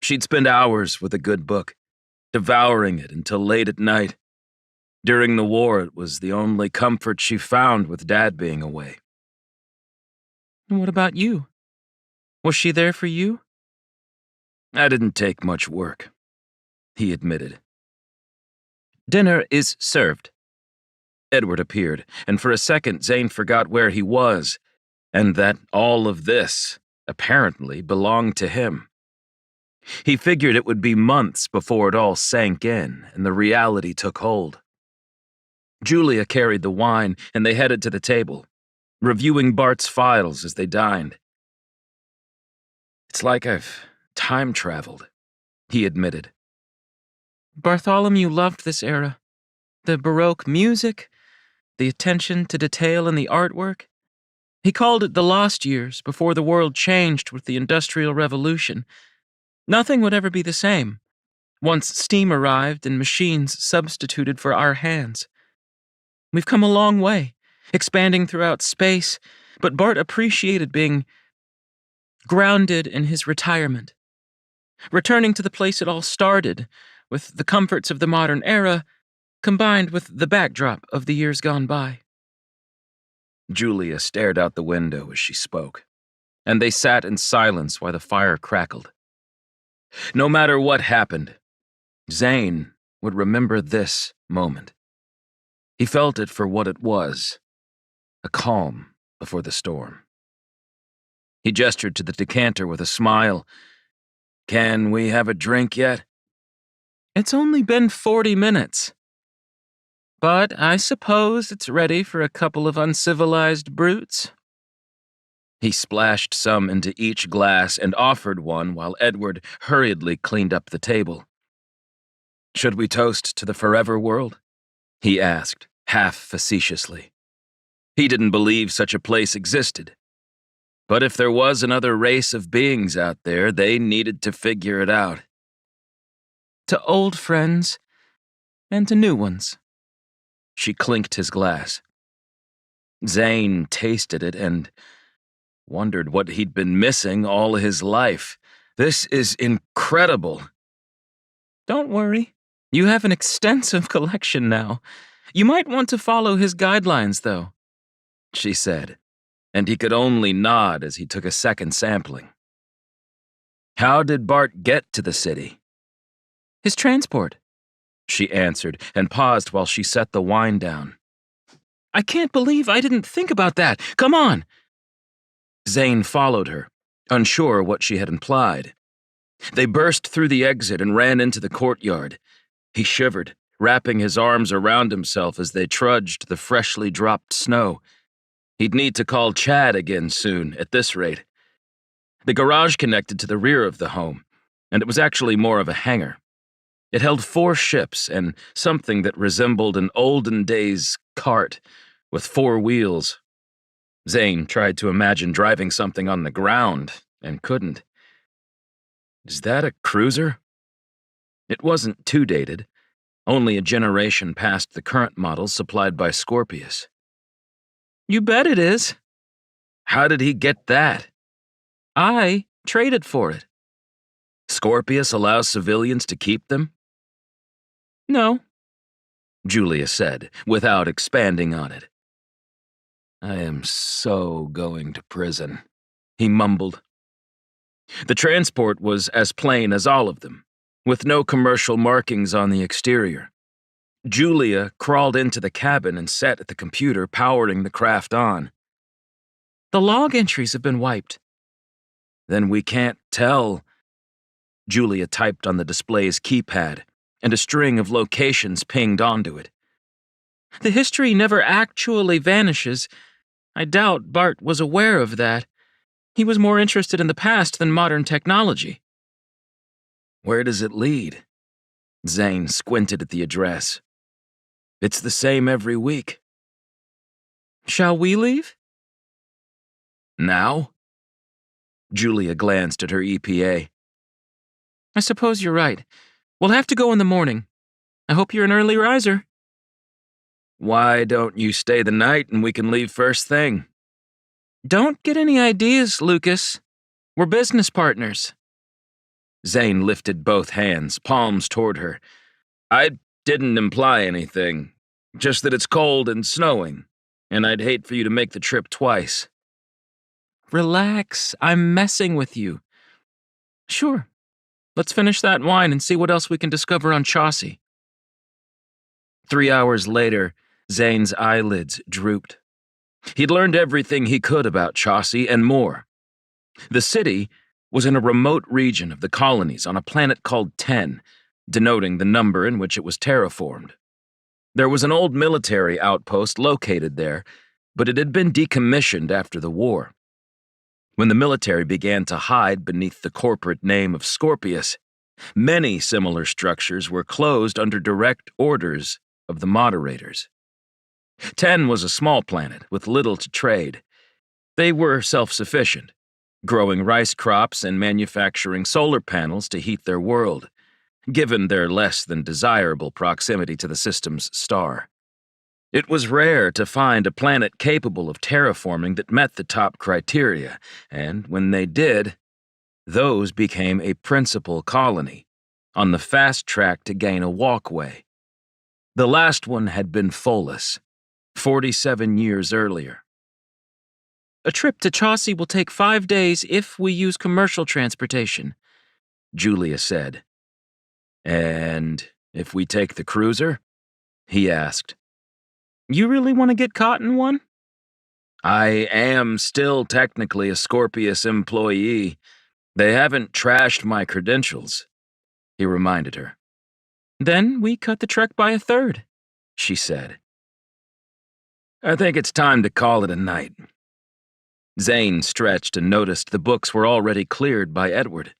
"She'd spend hours with a good book, devouring it until late at night. During the war, it was the only comfort she found with Dad being away." And what about you? Was she there for you? "I didn't take much work," he admitted. Dinner is served. Edward appeared, and for a second Zane forgot where he was, and that all of this, apparently, belonged to him. He figured it would be months before it all sank in and the reality took hold. Julia carried the wine, and they headed to the table, reviewing Bart's files as they dined. "It's like I've time-traveled," he admitted. Bartholomew loved this era. The Baroque music, the attention to detail in the artwork. He called it the lost years before the world changed with the Industrial Revolution. Nothing would ever be the same, once steam arrived and machines substituted for our hands. We've come a long way, expanding throughout space, but Bart appreciated being grounded in his retirement, returning to the place it all started, with the comforts of the modern era, combined with the backdrop of the years gone by. Julia stared out the window as she spoke, and they sat in silence while the fire crackled. No matter what happened, Zane would remember this moment. He felt it for what it was, a calm before the storm. He gestured to the decanter with a smile. "Can we have a drink yet?" It's only been 40 minutes. But I suppose it's ready for a couple of uncivilized brutes. He splashed some into each glass and offered one while Edward hurriedly cleaned up the table. "Should we toast to the forever world?" he asked, half facetiously. He didn't believe such a place existed. But if there was another race of beings out there, they needed to figure it out. To old friends and to new ones. She clinked his glass. Zane tasted it and wondered what he'd been missing all his life. "This is incredible." Don't worry. You have an extensive collection now. You might want to follow his guidelines, though, she said, and he could only nod as he took a second sampling. "How did Bart get to the city?" His transport, she answered, and paused while she set the wine down. I can't believe I didn't think about that. Come on. Zane followed her, unsure what she had implied. They burst through the exit and ran into the courtyard. He shivered, wrapping his arms around himself as they trudged the freshly dropped snow. He'd need to call Chad again soon, at this rate. The garage connected to the rear of the home, and it was actually more of a hangar. It held 4 ships and something that resembled an olden days cart with 4 wheels. Zane tried to imagine driving something on the ground and couldn't. Is that a cruiser? It wasn't too dated, only a generation past the current models supplied by Scorpius. You bet it is. How did he get that? I traded for it. Scorpius allows civilians to keep them? No. Julia said, without expanding on it. I am so going to prison, he mumbled. The transport was as plain as all of them, with no commercial markings on the exterior. Julia crawled into the cabin and sat at the computer, powering the craft on. The log entries have been wiped. Then we can't tell. Julia typed on the display's keypad, and a string of locations pinged onto it. The history never actually vanishes. I doubt Bart was aware of that. He was more interested in the past than modern technology. Where does it lead? Zane squinted at the address. It's the same every week. Shall we leave? Now? Julia glanced at her EPA. I suppose you're right. We'll have to go in the morning. I hope you're an early riser. Why don't you stay the night and we can leave first thing? Don't get any ideas, Lucas. We're business partners. Zane lifted both hands, palms toward her. I didn't imply anything, just that it's cold and snowing, and I'd hate for you to make the trip twice. Relax, I'm messing with you. Sure. Let's finish that wine and see what else we can discover on Chaucy. 3 hours later, Zane's eyelids drooped. He'd learned everything he could about Chaucy and more. The city was in a remote region of the colonies on a planet called 10, denoting the number in which it was terraformed. There was an old military outpost located there, but it had been decommissioned after the war. When the military began to hide beneath the corporate name of Scorpius, many similar structures were closed under direct orders of the moderators. 10 was a small planet with little to trade. They were self-sufficient, growing rice crops and manufacturing solar panels to heat their world, given their less than desirable proximity to the system's star. It was rare to find a planet capable of terraforming that met the top criteria, and when they did, those became a principal colony, on the fast track to gain a walkway. The last one had been Pholus, 47 years earlier. A trip to Chaucy will take 5 days if we use commercial transportation, Julia said. And if we take the cruiser? He asked. You really want to get caught in one? I am still technically a Scorpius employee. They haven't trashed my credentials, he reminded her. Then we cut the trek by a third, she said. I think it's time to call it a night. Zane stretched and noticed the books were already cleared by Edward.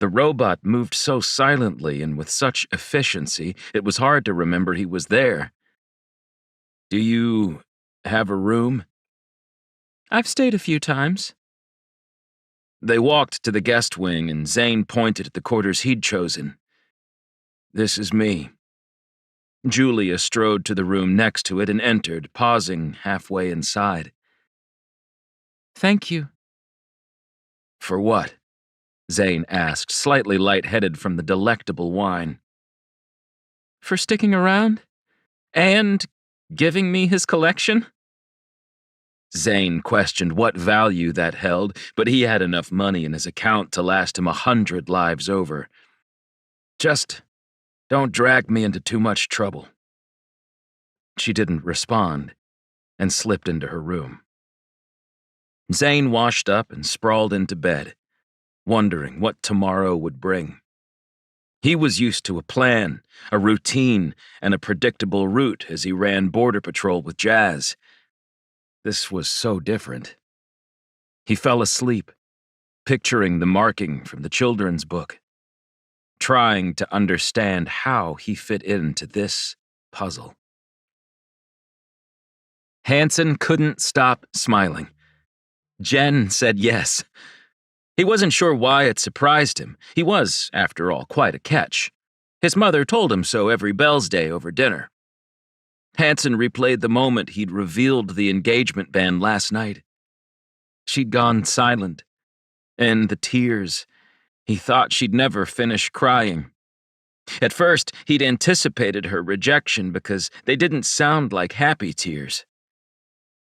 The robot moved so silently and with such efficiency, it was hard to remember he was there. Do you have a room? I've stayed a few times. They walked to the guest wing and Zane pointed at the quarters he'd chosen. This is me. Julia strode to the room next to it and entered, pausing halfway inside. Thank you. For what? Zane asked, slightly lightheaded from the delectable wine. For sticking around? And giving me his collection? Zane questioned what value that held, but he had enough money in his account to last him 100 lives over. Just don't drag me into too much trouble. She didn't respond and slipped into her room. Zane washed up and sprawled into bed, wondering what tomorrow would bring. He was used to a plan, a routine, and a predictable route as he ran border patrol with Jazz. This was so different. He fell asleep, picturing the marking from the children's book, trying to understand how he fit into this puzzle. Hansen couldn't stop smiling. Jen said yes. He wasn't sure why it surprised him. He was, after all, quite a catch. His mother told him so every Bell's Day over dinner. Hansen replayed the moment he'd revealed the engagement band last night. She'd gone silent, and the tears. He thought she'd never finish crying. At first, he'd anticipated her rejection because they didn't sound like happy tears.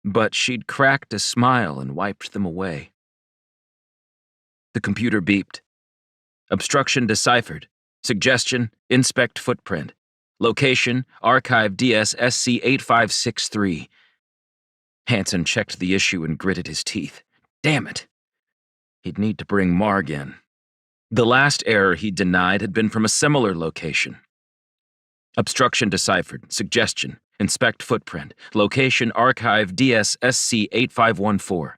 but she'd cracked a smile and wiped them away. The computer beeped. Obstruction deciphered. Suggestion, inspect footprint. Location, archive DS-SC 8563. Hansen checked the issue and gritted his teeth. Damn it. He'd need to bring Marg in. The last error he denied had been from a similar location. Obstruction deciphered. Suggestion, inspect footprint. Location, archive DS-SC 8514.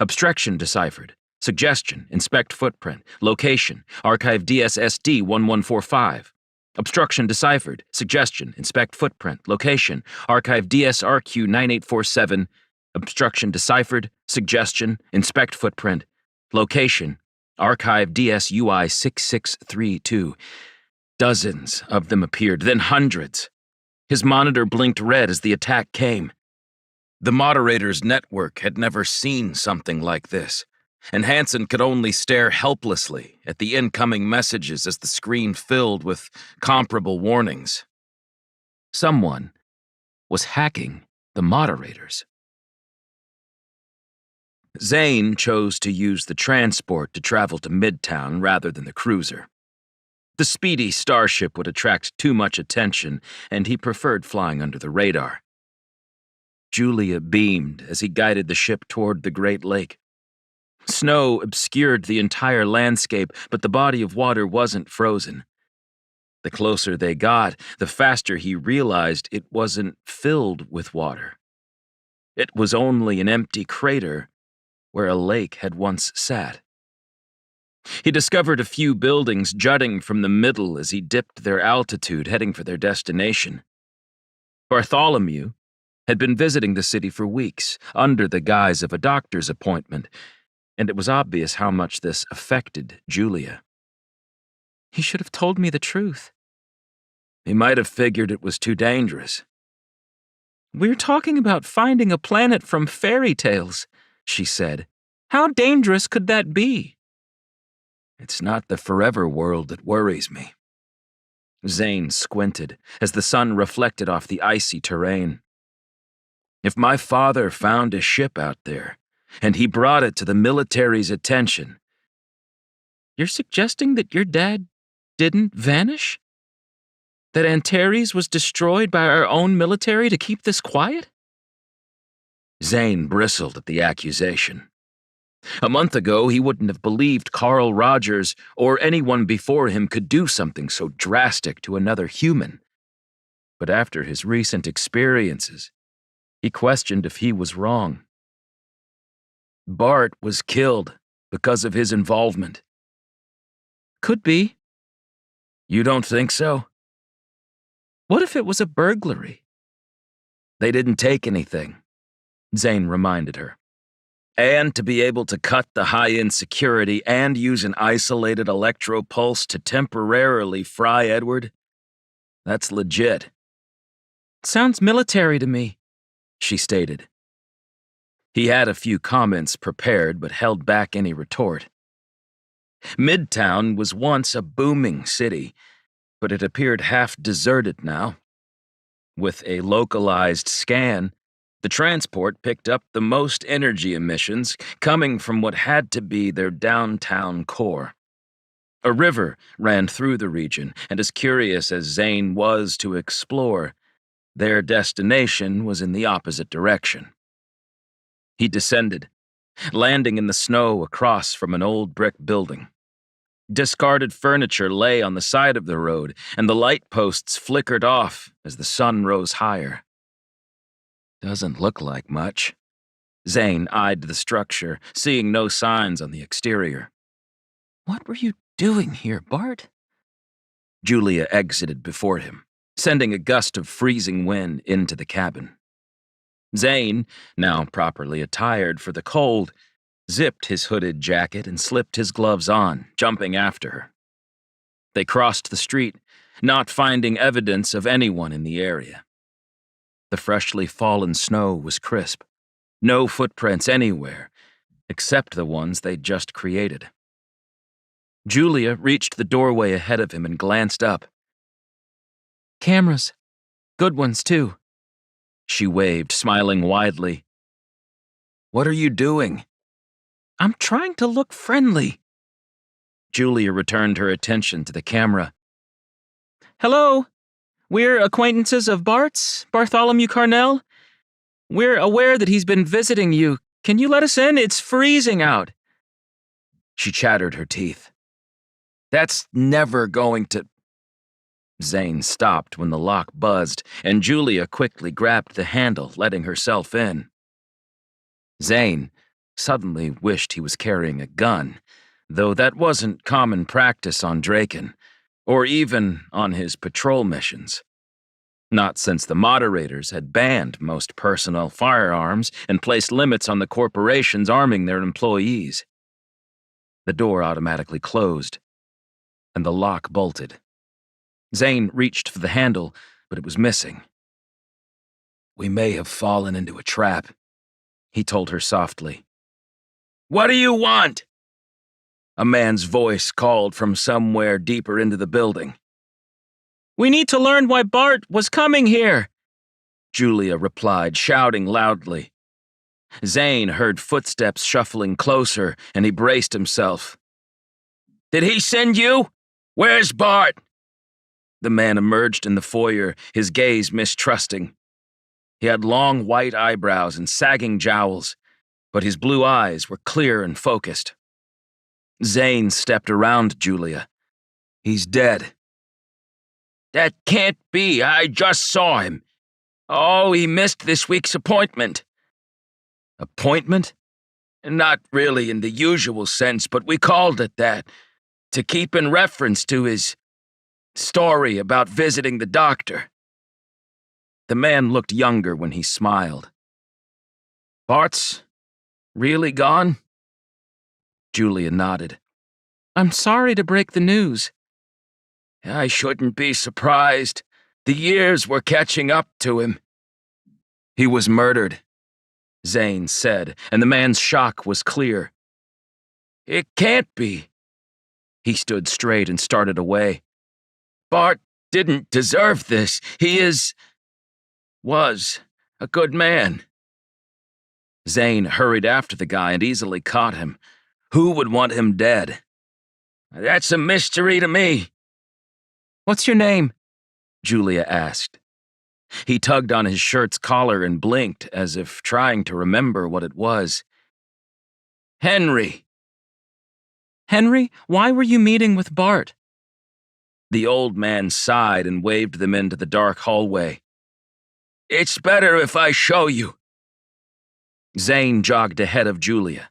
Obstruction deciphered. Suggestion, inspect footprint. Location, archive DSSD 1145. Obstruction deciphered. Suggestion, inspect footprint. Location, archive DSRQ 9847. Obstruction deciphered. Suggestion, inspect footprint. Location, archive DSUI 6632. Dozens of them appeared, then hundreds. His monitor blinked red as the attack came. The moderator's network had never seen something like this, and Hansen could only stare helplessly at the incoming messages as the screen filled with comparable warnings. Someone was hacking the moderators. Zane chose to use the transport to travel to Midtown rather than the cruiser. The speedy starship would attract too much attention, and he preferred flying under the radar. Julia beamed as he guided the ship toward the Great Lake. Snow obscured the entire landscape, but the body of water wasn't frozen. The closer they got, the faster he realized it wasn't filled with water. It was only an empty crater where a lake had once sat. He discovered a few buildings jutting from the middle as he dipped their altitude, heading for their destination. Bartholomew had been visiting the city for weeks, under the guise of a doctor's appointment, and it was obvious how much this affected Julia. He should have told me the truth. He might have figured it was too dangerous. We're talking about finding a planet from fairy tales, she said. How dangerous could that be? It's not the forever world that worries me. Zane squinted as the sun reflected off the icy terrain. If my father found a ship out there, and he brought it to the military's attention... You're suggesting that your dad didn't vanish? That Antares was destroyed by our own military to keep this quiet? Zane bristled at the accusation. A month ago, he wouldn't have believed Carl Rogers or anyone before him could do something so drastic to another human. But after his recent experiences, he questioned if he was wrong. Bart was killed because of his involvement. Could be. You don't think so? What if it was a burglary? They didn't take anything, Zane reminded her. And to be able to cut the high-end security and use an isolated electropulse to temporarily fry Edward? That's legit. Sounds military to me, she stated. He had a few comments prepared but held back any retort. Midtown was once a booming city, but it appeared half deserted now. With a localized scan, the transport picked up the most energy emissions coming from what had to be their downtown core. A river ran through the region, and as curious as Zane was to explore, their destination was in the opposite direction. He descended, landing in the snow across from an old brick building. Discarded furniture lay on the side of the road, and the light posts flickered off as the sun rose higher. Doesn't look like much. Zane eyed the structure, seeing no signs on the exterior. What were you doing here, Bart? Julia exited before him, sending a gust of freezing wind into the cabin. Zane, now properly attired for the cold, zipped his hooded jacket and slipped his gloves on, jumping after her. They crossed the street, not finding evidence of anyone in the area. The freshly fallen snow was crisp. No footprints anywhere, except the ones they'd just created. Julia reached the doorway ahead of him and glanced up. Cameras. Good ones, too. She waved, smiling widely, What are you doing? I'm trying to look friendly. Julia returned her attention to the camera. Hello. We're acquaintances of Bart's, Bartholomew Carnell. We're aware that he's been visiting you. Can you let us in? It's freezing out. She chattered her teeth. That's never going to... Zane stopped when the lock buzzed, and Julia quickly grabbed the handle, letting herself in. Zane suddenly wished he was carrying a gun, though that wasn't common practice on Draken, or even on his patrol missions. Not since the moderators had banned most personnel firearms and placed limits on the corporations arming their employees. The door automatically closed, and the lock bolted. Zane reached for the handle, but it was missing. We may have fallen into a trap, he told her softly. What do you want? A man's voice called from somewhere deeper into the building. We need to learn why Bart was coming here, Julia replied, shouting loudly. Zane heard footsteps shuffling closer, and he braced himself. Did he send you? Where's Bart? The man emerged in the foyer, his gaze mistrusting. He had long white eyebrows and sagging jowls, but his blue eyes were clear and focused. Zane stepped around Julia. He's dead. That can't be. I just saw him. Oh, he missed this week's appointment. Appointment? Not really in the usual sense, but we called it that, to keep in reference to his story about visiting the doctor. The man looked younger when he smiled. Bart's really gone? Julia nodded. I'm sorry to break the news. I shouldn't be surprised. The years were catching up to him. He was murdered, Zane said, and the man's shock was clear. It can't be. He stood straight and started away. Bart didn't deserve this. He was a good man. Zane hurried after the guy and easily caught him. Who would want him dead? That's a mystery to me. What's your name? Julia asked. He tugged on his shirt's collar and blinked as if trying to remember what it was. Henry. Henry, why were you meeting with Bart? The old man sighed and waved them into the dark hallway. It's better if I show you. Zane jogged ahead of Julia.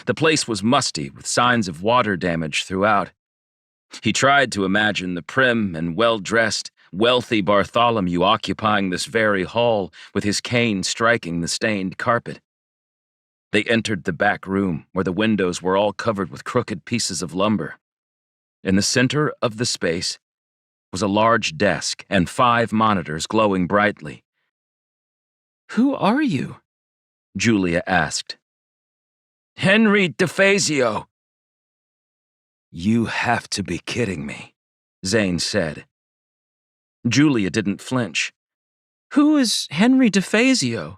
The place was musty, with signs of water damage throughout. He tried to imagine the prim and well-dressed, wealthy Bartholomew occupying this very hall with his cane striking the stained carpet. They entered the back room, where the windows were all covered with crooked pieces of lumber. In the center of the space was a large desk and 5 monitors glowing brightly. Who are you? Julia asked. Henry DeFazio. You have to be kidding me, Zane said. Julia didn't flinch. Who is Henry DeFazio?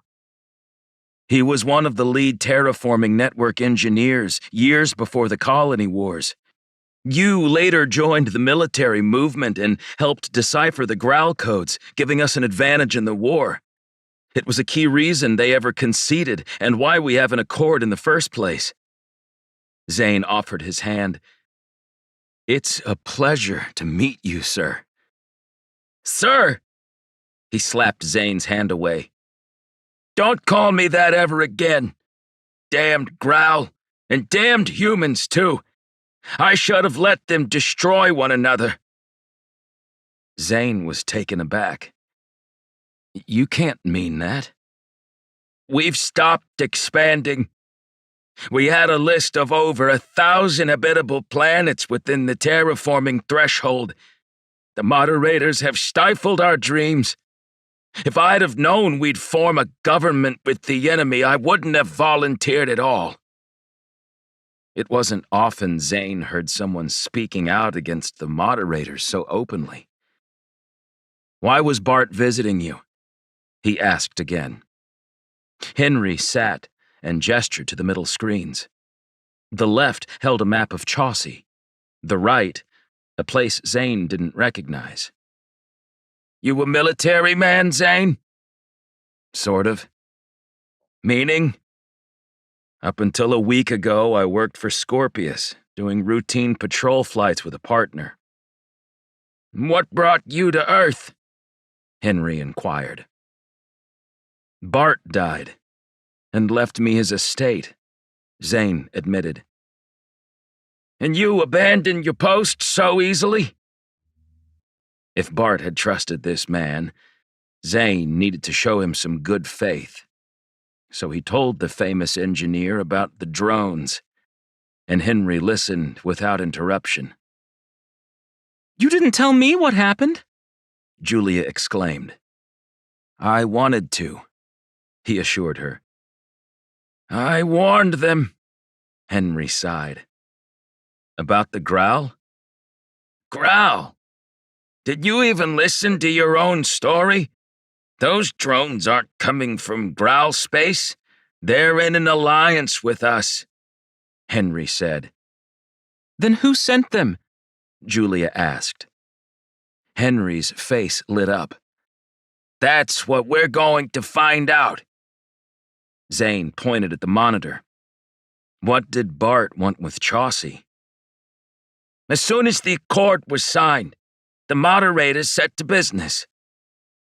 He was one of the lead terraforming network engineers years before the colony wars. You later joined the military movement and helped decipher the growl codes, giving us an advantage in the war. It was a key reason they ever conceded and why we have an accord in the first place. Zane offered his hand. It's a pleasure to meet you, sir. Sir! He slapped Zane's hand away. Don't call me that ever again. Damned growl, and damned humans, too. I should have let them destroy one another. Zane was taken aback. You can't mean that. We've stopped expanding. We had a list of over 1,000 habitable planets within the terraforming threshold. The moderators have stifled our dreams. If I'd have known we'd form a government with the enemy, I wouldn't have volunteered at all. It wasn't often Zane heard someone speaking out against the moderators so openly. Why was Bart visiting you? He asked again. Henry sat, and gestured to the middle screens. The left held a map of Chaucy. The right, a place Zane didn't recognize. "You a military man, Zane?" "Sort of." "Meaning?" "Up until a week ago, I worked for Scorpius, doing routine patrol flights with a partner." "What brought you to Earth?" Henry inquired. "Bart died, and left me his estate," Zane admitted. "And you abandoned your post so easily?" If Bart had trusted this man, Zane needed to show him some good faith. So he told the famous engineer about the drones, and Henry listened without interruption. "You didn't tell me what happened," Julia exclaimed. "I wanted to," he assured her. "I warned them," Henry sighed. "About the growl?" "Growl? Did you even listen to your own story? Those drones aren't coming from Growl space. They're in an alliance with us," Henry said. "Then who sent them?" Julia asked. Henry's face lit up. "That's what we're going to find out." Zane pointed at the monitor. What did Bart want with Chaucy? "As soon as the accord was signed, the moderators set to business.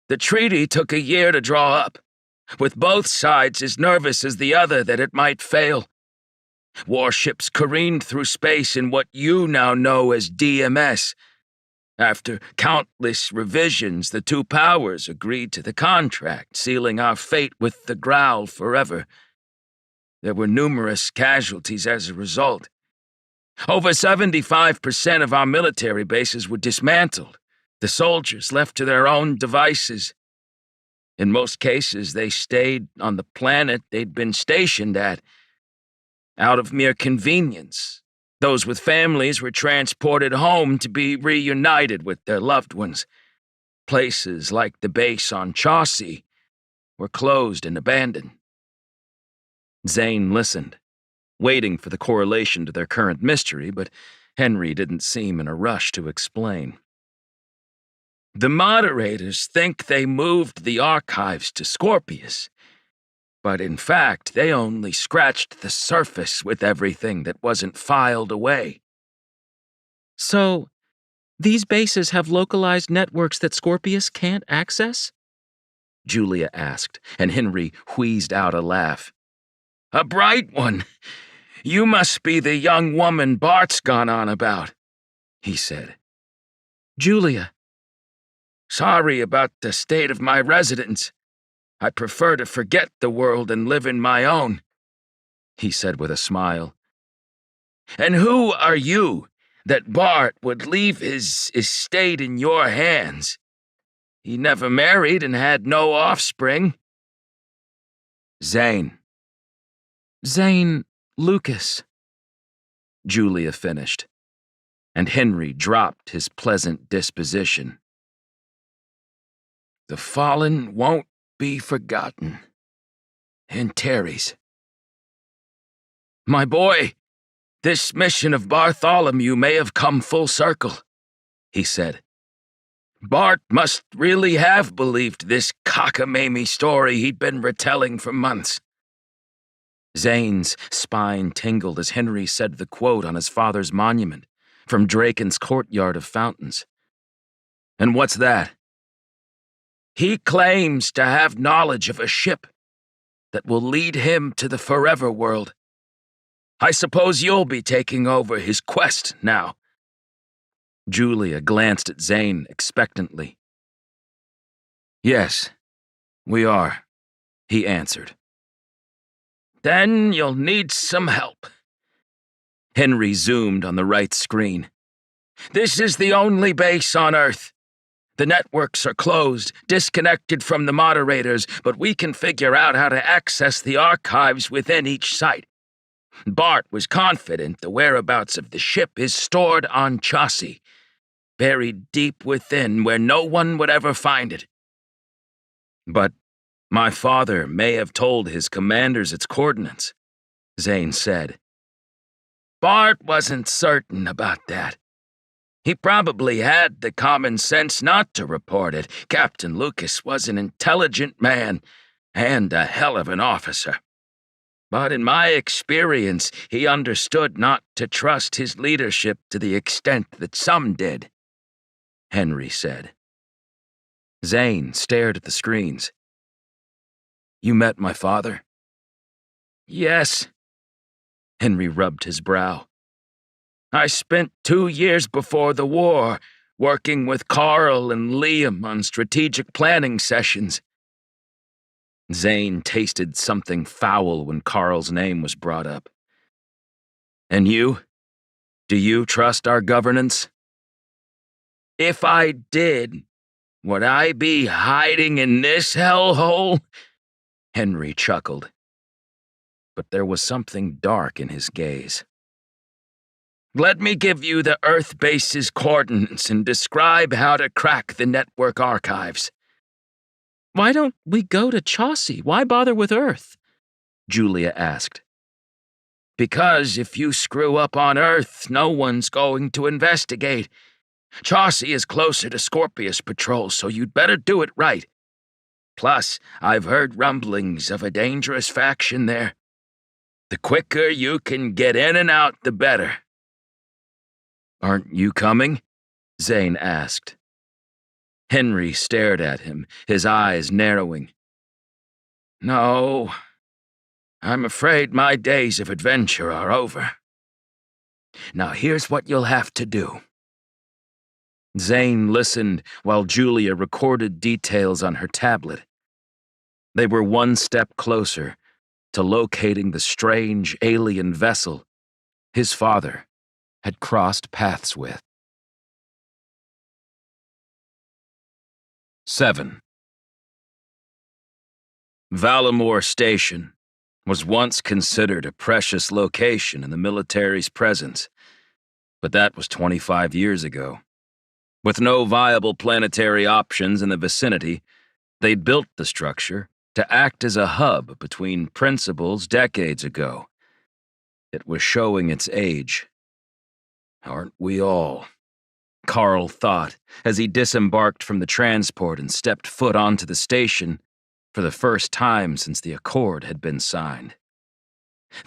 The treaty took a year to draw up, with both sides as nervous as the other that it might fail. Warships careened through space in what you now know as DMS. After countless revisions, the two powers agreed to the contract, sealing our fate with the Growl forever. There were numerous casualties as a result. Over 75% of our military bases were dismantled, the soldiers left to their own devices. In most cases, they stayed on the planet they'd been stationed at, out of mere convenience. Those with families were transported home to be reunited with their loved ones. Places like the base on Chaucy were closed and abandoned." Zane listened, waiting for the correlation to their current mystery, but Henry didn't seem in a rush to explain. "The moderators think they moved the archives to Scorpius, but in fact they only scratched the surface with everything that wasn't filed away." "So, these bases have localized networks that Scorpius can't access?" Julia asked, and Henry wheezed out a laugh. "A bright one. You must be the young woman Bart's gone on about," he said. "Julia." "Sorry about the state of my residence. I prefer to forget the world and live in my own," he said with a smile. "And who are you that Bart would leave his estate in your hands? He never married and had no offspring." "Zane." "Zane Lucas," Julia finished, and Henry dropped his pleasant disposition. "The fallen won't be forgotten. And Terry's. My boy, this mission of Bartholomew may have come full circle," he said. "Bart must really have believed this cockamamie story he'd been retelling for months." Zane's spine tingled as Henry said the quote on his father's monument from Draken's courtyard of fountains. "And what's that?" "He claims to have knowledge of a ship that will lead him to the forever world. I suppose you'll be taking over his quest now." Julia glanced at Zane expectantly. "Yes, we are," he answered. "Then you'll need some help." Henry zoomed on the right screen. "This is the only base on Earth. The networks are closed, disconnected from the moderators, but we can figure out how to access the archives within each site. Bart was confident the whereabouts of the ship is stored on Chaucy, buried deep within where no one would ever find it. But My father may have told his commanders its coordinates, Zane said. Bart wasn't certain about that. He probably had the common sense not to report it. Captain Lucas was an intelligent man and a hell of an officer. But in my experience, he understood not to trust his leadership to the extent that some did, Henry said. Zane stared at the screens. You met my father? Yes. Henry rubbed his brow. I spent 2 years before the war working with Carl and Liam on strategic planning sessions. Zane tasted something foul when Carl's name was brought up. And you? Do you trust our governance? If I did, would I be hiding in this hellhole? Henry chuckled. But there was something dark in his gaze. Let me give you the Earth base's coordinates and describe how to crack the network archives. Why don't we go to Chaucy? Why bother with Earth? Julia asked. Because if you screw up on Earth, no one's going to investigate. Chaucy is closer to Scorpius Patrol, so you'd better do it right. Plus, I've heard rumblings of a dangerous faction there. The quicker you can get in and out, the better. Aren't you coming? Zane asked. Henry stared at him, his eyes narrowing. No, I'm afraid my days of adventure are over. Now here's what you'll have to do. Zane listened while Julia recorded details on her tablet. They were one step closer to locating the strange alien vessel his father had crossed paths with. 7. Valamore Station was once considered a precious location in the military's presence, but that was 25 years ago. With no viable planetary options in the vicinity, they'd built the structure to act as a hub between principals decades ago. It was showing its age. Aren't we all? Carl thought as he disembarked from the transport and stepped foot onto the station for the first time since the accord had been signed.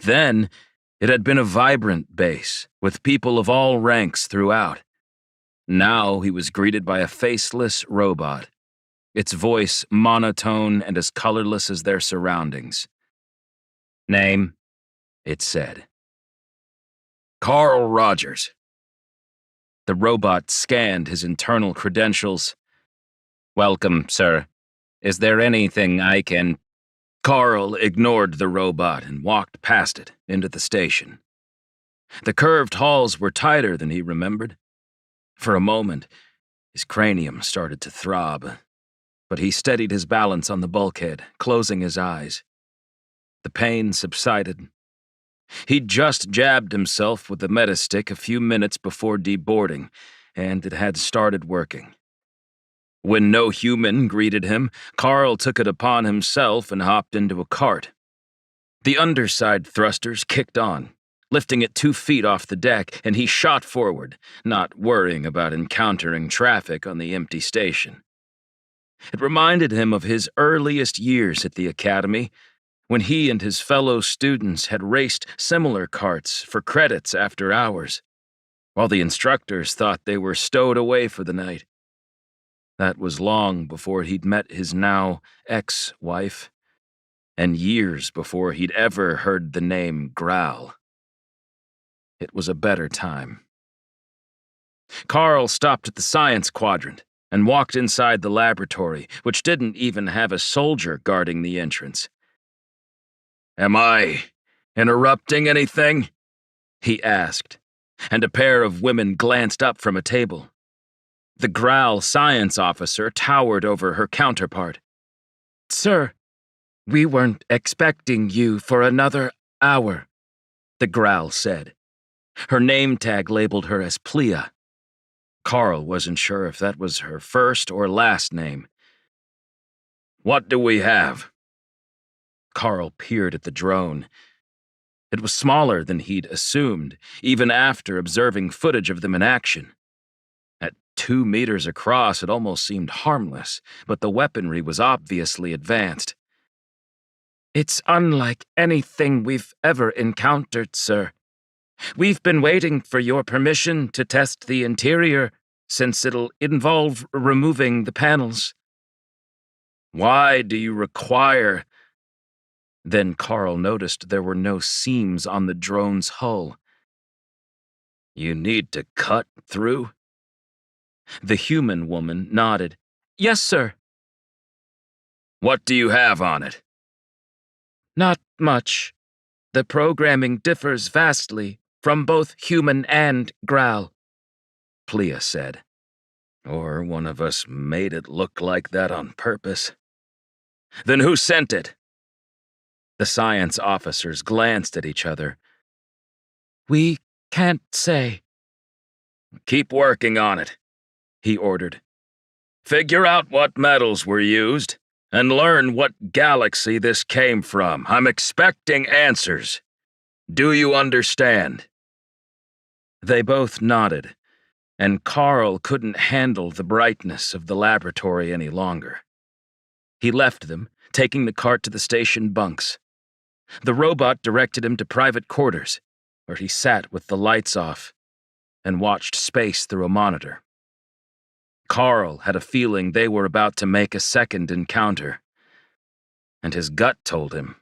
Then, it had been a vibrant base, with people of all ranks throughout. Now he was greeted by a faceless robot, its voice monotone and as colorless as their surroundings. Name, it said. Carl Rogers. The robot scanned his internal credentials. Welcome, sir. Is there anything I can... Carl ignored the robot and walked past it into the station. The curved halls were tighter than he remembered. For a moment, his cranium started to throb, but he steadied his balance on the bulkhead, closing his eyes. The pain subsided. He'd just jabbed himself with the metastick a few minutes before deboarding, and it had started working. When no human greeted him, Carl took it upon himself and hopped into a cart. The underside thrusters kicked on, lifting it 2 feet off the deck, and he shot forward, not worrying about encountering traffic on the empty station. It reminded him of his earliest years at the academy, when he and his fellow students had raced similar carts for credits after hours, while the instructors thought they were stowed away for the night. That was long before he'd met his now ex-wife, and years before he'd ever heard the name Growl. It was a better time. Carl stopped at the science quadrant and walked inside the laboratory, which didn't even have a soldier guarding the entrance. Am I interrupting anything? He asked, and a pair of women glanced up from a table. The Growl science officer towered over her counterpart. Sir, we weren't expecting you for another hour, the Growl said. Her name tag labeled her as Plea. Carl wasn't sure if that was her first or last name. What do we have? Carl peered at the drone. It was smaller than he'd assumed, even after observing footage of them in action. At 2 meters across, it almost seemed harmless, but the weaponry was obviously advanced. "It's unlike anything we've ever encountered, sir. We've been waiting for your permission to test the interior, since it'll involve removing the panels." "Why do you require—" Then Carl noticed there were no seams on the drone's hull. "You need to cut through?" The human woman nodded. "Yes, sir." "What do you have on it?" "Not much. The programming differs vastly from both human and Growl," Plea said. "Or one of us made it look like that on purpose. Then who sent it?" The science officers glanced at each other. "We can't say." "Keep working on it," he ordered. "Figure out what metals were used, and learn what galaxy this came from. I'm expecting answers. Do you understand?" They both nodded, and Carl couldn't handle the brightness of the laboratory any longer. He left them, taking the cart to the station bunks. The robot directed him to private quarters, where he sat with the lights off and watched space through a monitor. Carl had a feeling they were about to make a second encounter, and his gut told him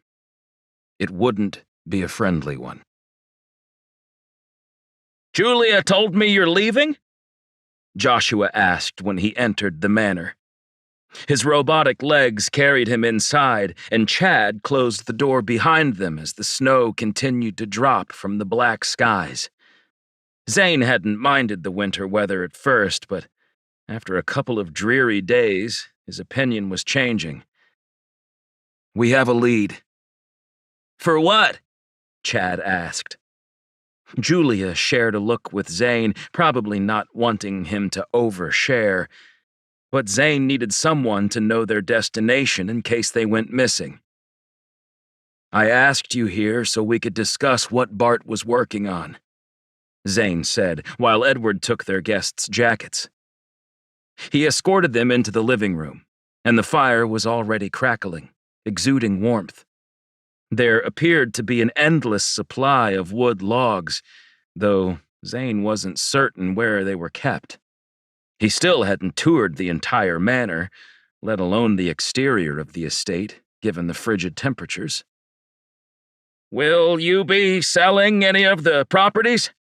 it wouldn't be a friendly one. "Julia told me you're leaving?" Joshua asked when he entered the manor. His robotic legs carried him inside, and Chad closed the door behind them as the snow continued to drop from the black skies. Zane hadn't minded the winter weather at first, but after a couple of dreary days, his opinion was changing. "We have a lead." "For what?" Chad asked. Julia shared a look with Zane, probably not wanting him to overshare, but Zane needed someone to know their destination in case they went missing. "I asked you here so we could discuss what Bart was working on," Zane said, while Edward took their guests' jackets. He escorted them into the living room, and the fire was already crackling, exuding warmth. There appeared to be an endless supply of wood logs, though Zane wasn't certain where they were kept. He still hadn't toured the entire manor, let alone the exterior of the estate, given the frigid temperatures. "Will you be selling any of the properties?"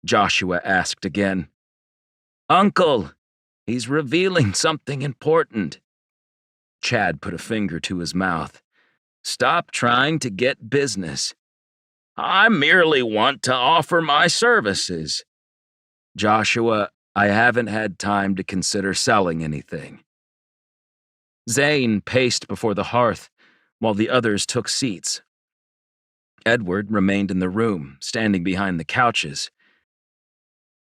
Joshua asked again. "Uncle, he's revealing something important." Chad put a finger to his mouth. "Stop trying to get business." "I merely want to offer my services." "Joshua, I haven't had time to consider selling anything." Zane paced before the hearth, while the others took seats. Edward remained in the room, standing behind the couches.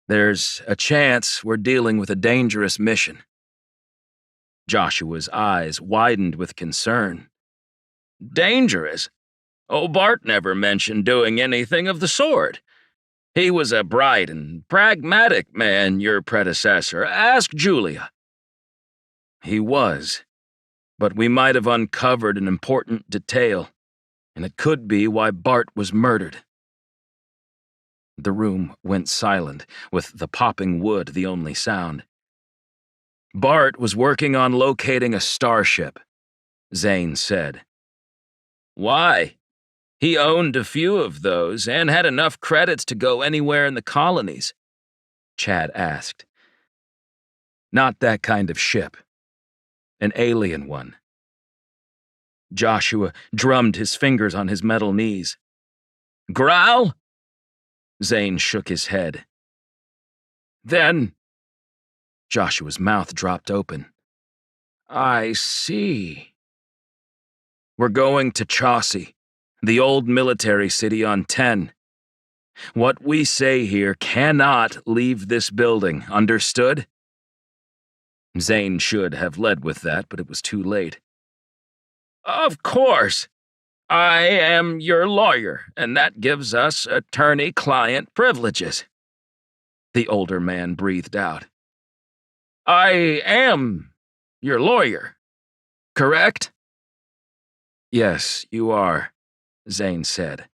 "There's a chance we're dealing with a dangerous mission." Joshua's eyes widened with concern. "Dangerous? Oh, Bart never mentioned doing anything of the sort. He was a bright and pragmatic man, your predecessor. Ask Julia." "He was, but we might have uncovered an important detail, and it could be why Bart was murdered." The room went silent, with the popping wood the only sound. "Bart was working on locating a starship," Zane said. "Why? He owned a few of those and had enough credits to go anywhere in the colonies," Chad asked. "Not that kind of ship. An alien one." Joshua drummed his fingers on his metal knees. "Growl?" Zane shook his head. "Then—" Joshua's mouth dropped open. "I see." "We're going to Chaucy, the old military city on 10. What we say here cannot leave this building, understood?" Zane should have led with that, but it was too late. "Of course. I am your lawyer, and that gives us attorney-client privileges. The older man breathed out. I am your lawyer, correct? Yes, you are, Zane said.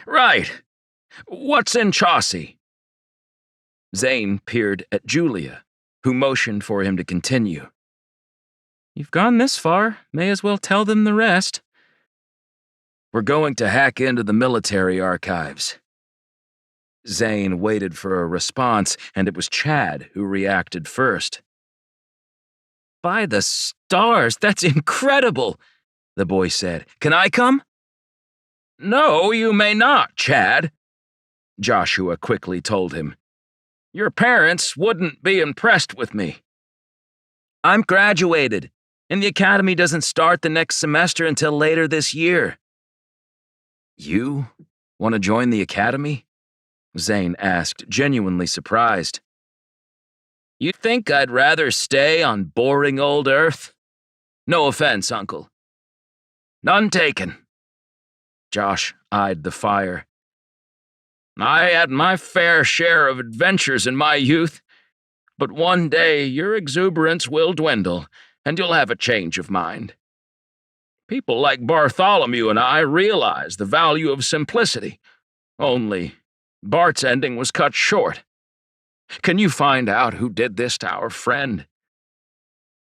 Right. What's in Chaucy? Zane peered at Julia, who motioned for him to continue. You've gone this far, may as well tell them the rest. We're going to hack into the military archives. Zane waited for a response, and it was Chad who reacted first. By the stars, that's incredible, the boy said. Can I come? No, you may not, Chad, Joshua quickly told him. Your parents wouldn't be impressed with me. I'm graduated, and the academy doesn't start the next semester until later this year. You want to join the academy? Zane asked, genuinely surprised. You think I'd rather stay on boring old Earth? No offense, Uncle. None taken. Josh eyed the fire. I had my fair share of adventures in my youth, but one day your exuberance will dwindle, and you'll have a change of mind. People like Bartholomew and I realize the value of simplicity, only Bart's ending was cut short. Can you find out who did this to our friend?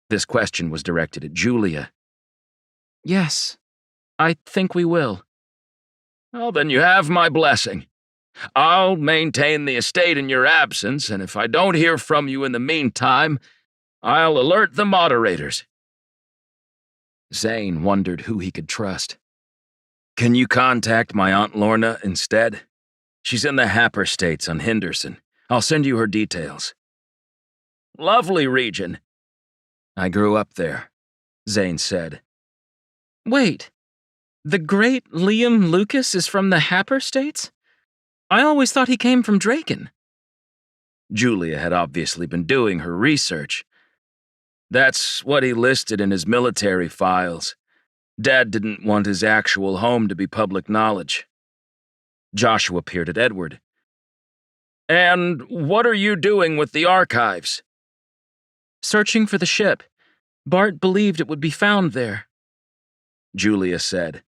This question was directed at Julia. Yes, I think we will. Well, then you have my blessing. I'll maintain the estate in your absence, and if I don't hear from you in the meantime, I'll alert the moderators. Zane wondered who he could trust. Can you contact my Aunt Lorna instead? She's in the Happer States on Henderson. I'll send you her details. Lovely region. I grew up there, Zane said. Wait, the great Liam Lucas is from the Happer States? I always thought he came from Draken. Julia had obviously been doing her research. That's what he listed in his military files. Dad didn't want his actual home to be public knowledge. Joshua peered at Edward. And what are you doing with the archives? Searching for the ship. Bart believed it would be found there. Julia said.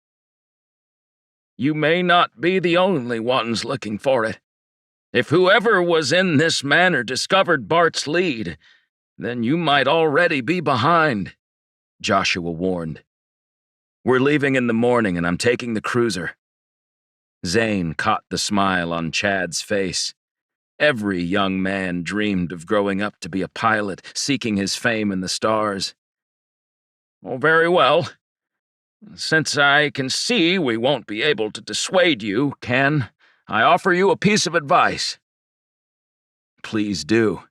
You may not be the only ones looking for it. If whoever was in this manor discovered Bart's lead, then you might already be behind, Joshua warned. We're leaving in the morning and I'm taking the cruiser. Zane caught the smile on Chad's face. Every young man dreamed of growing up to be a pilot, seeking his fame in the stars. Oh, very well. Since I can see we won't be able to dissuade you, can I offer you a piece of advice? Please do.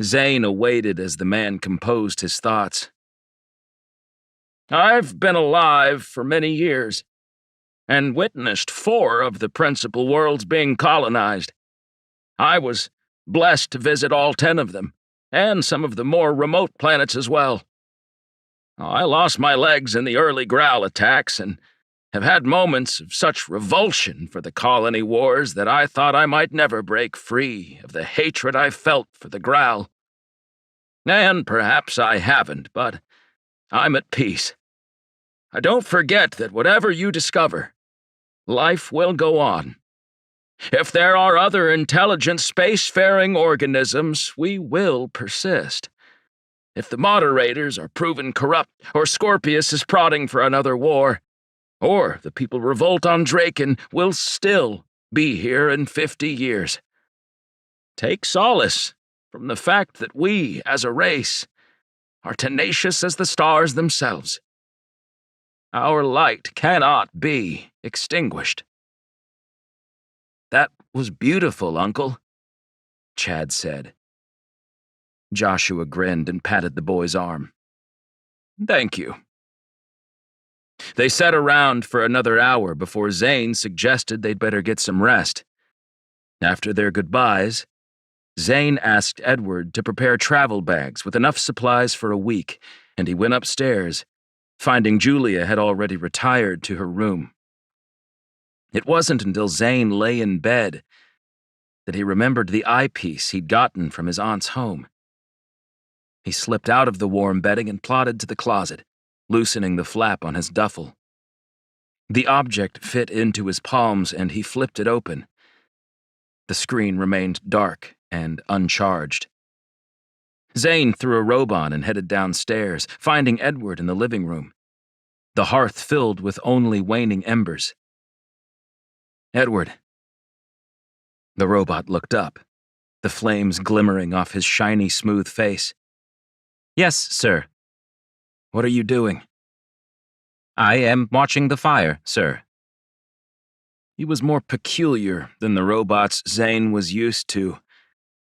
Zane awaited as the man composed his thoughts. I've been alive for many years, and witnessed 4 of the principal worlds being colonized. I was blessed to visit all 10 of them, and some of the more remote planets as well. I lost my legs in the early Growl attacks, and have had moments of such revulsion for the colony wars that I thought I might never break free of the hatred I felt for the Growl. And perhaps I haven't, but I'm at peace. I don't forget that whatever you discover, life will go on. If there are other intelligent spacefaring organisms, we will persist. If the moderators are proven corrupt, or Scorpius is prodding for another war, or the people revolt on Draken, we'll still be here in 50 years. Take solace from the fact that we, as a race, are tenacious as the stars themselves. Our light cannot be extinguished. That was beautiful, Uncle, Chad said. Joshua grinned and patted the boy's arm. Thank you. They sat around for another hour before Zane suggested they'd better get some rest. After their goodbyes, Zane asked Edward to prepare travel bags with enough supplies for a week, and he went upstairs, finding Julia had already retired to her room. It wasn't until Zane lay in bed that he remembered the eyepiece he'd gotten from his aunt's home. He slipped out of the warm bedding and plodded to the closet, loosening the flap on his duffel. The object fit into his palms and he flipped it open. The screen remained dark and uncharged. Zane threw a robe on and headed downstairs, finding Edward in the living room, the hearth filled with only waning embers. "Edward." The robot looked up, the flames glimmering off his shiny, smooth face. "Yes, sir." "What are you doing?" "I am watching the fire, sir." He was more peculiar than the robots Zane was used to,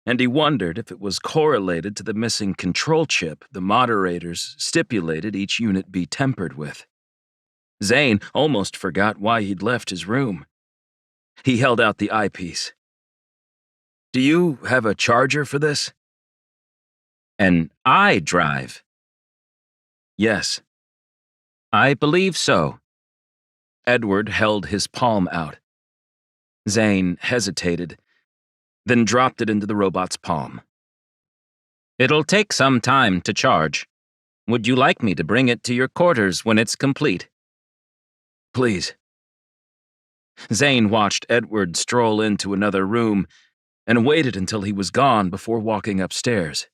and he wondered if it was correlated to the missing control chip the moderators stipulated each unit be tempered with. Zane almost forgot why he'd left his room. He held out the eyepiece. "Do you have a charger for this?" "An iDrive?" "Yes." "I believe so." Edward held his palm out. Zane hesitated, then dropped it into the robot's palm. "It'll take some time to charge. Would you like me to bring it to your quarters when it's complete?" "Please." Zane watched Edward stroll into another room and waited until he was gone before walking upstairs.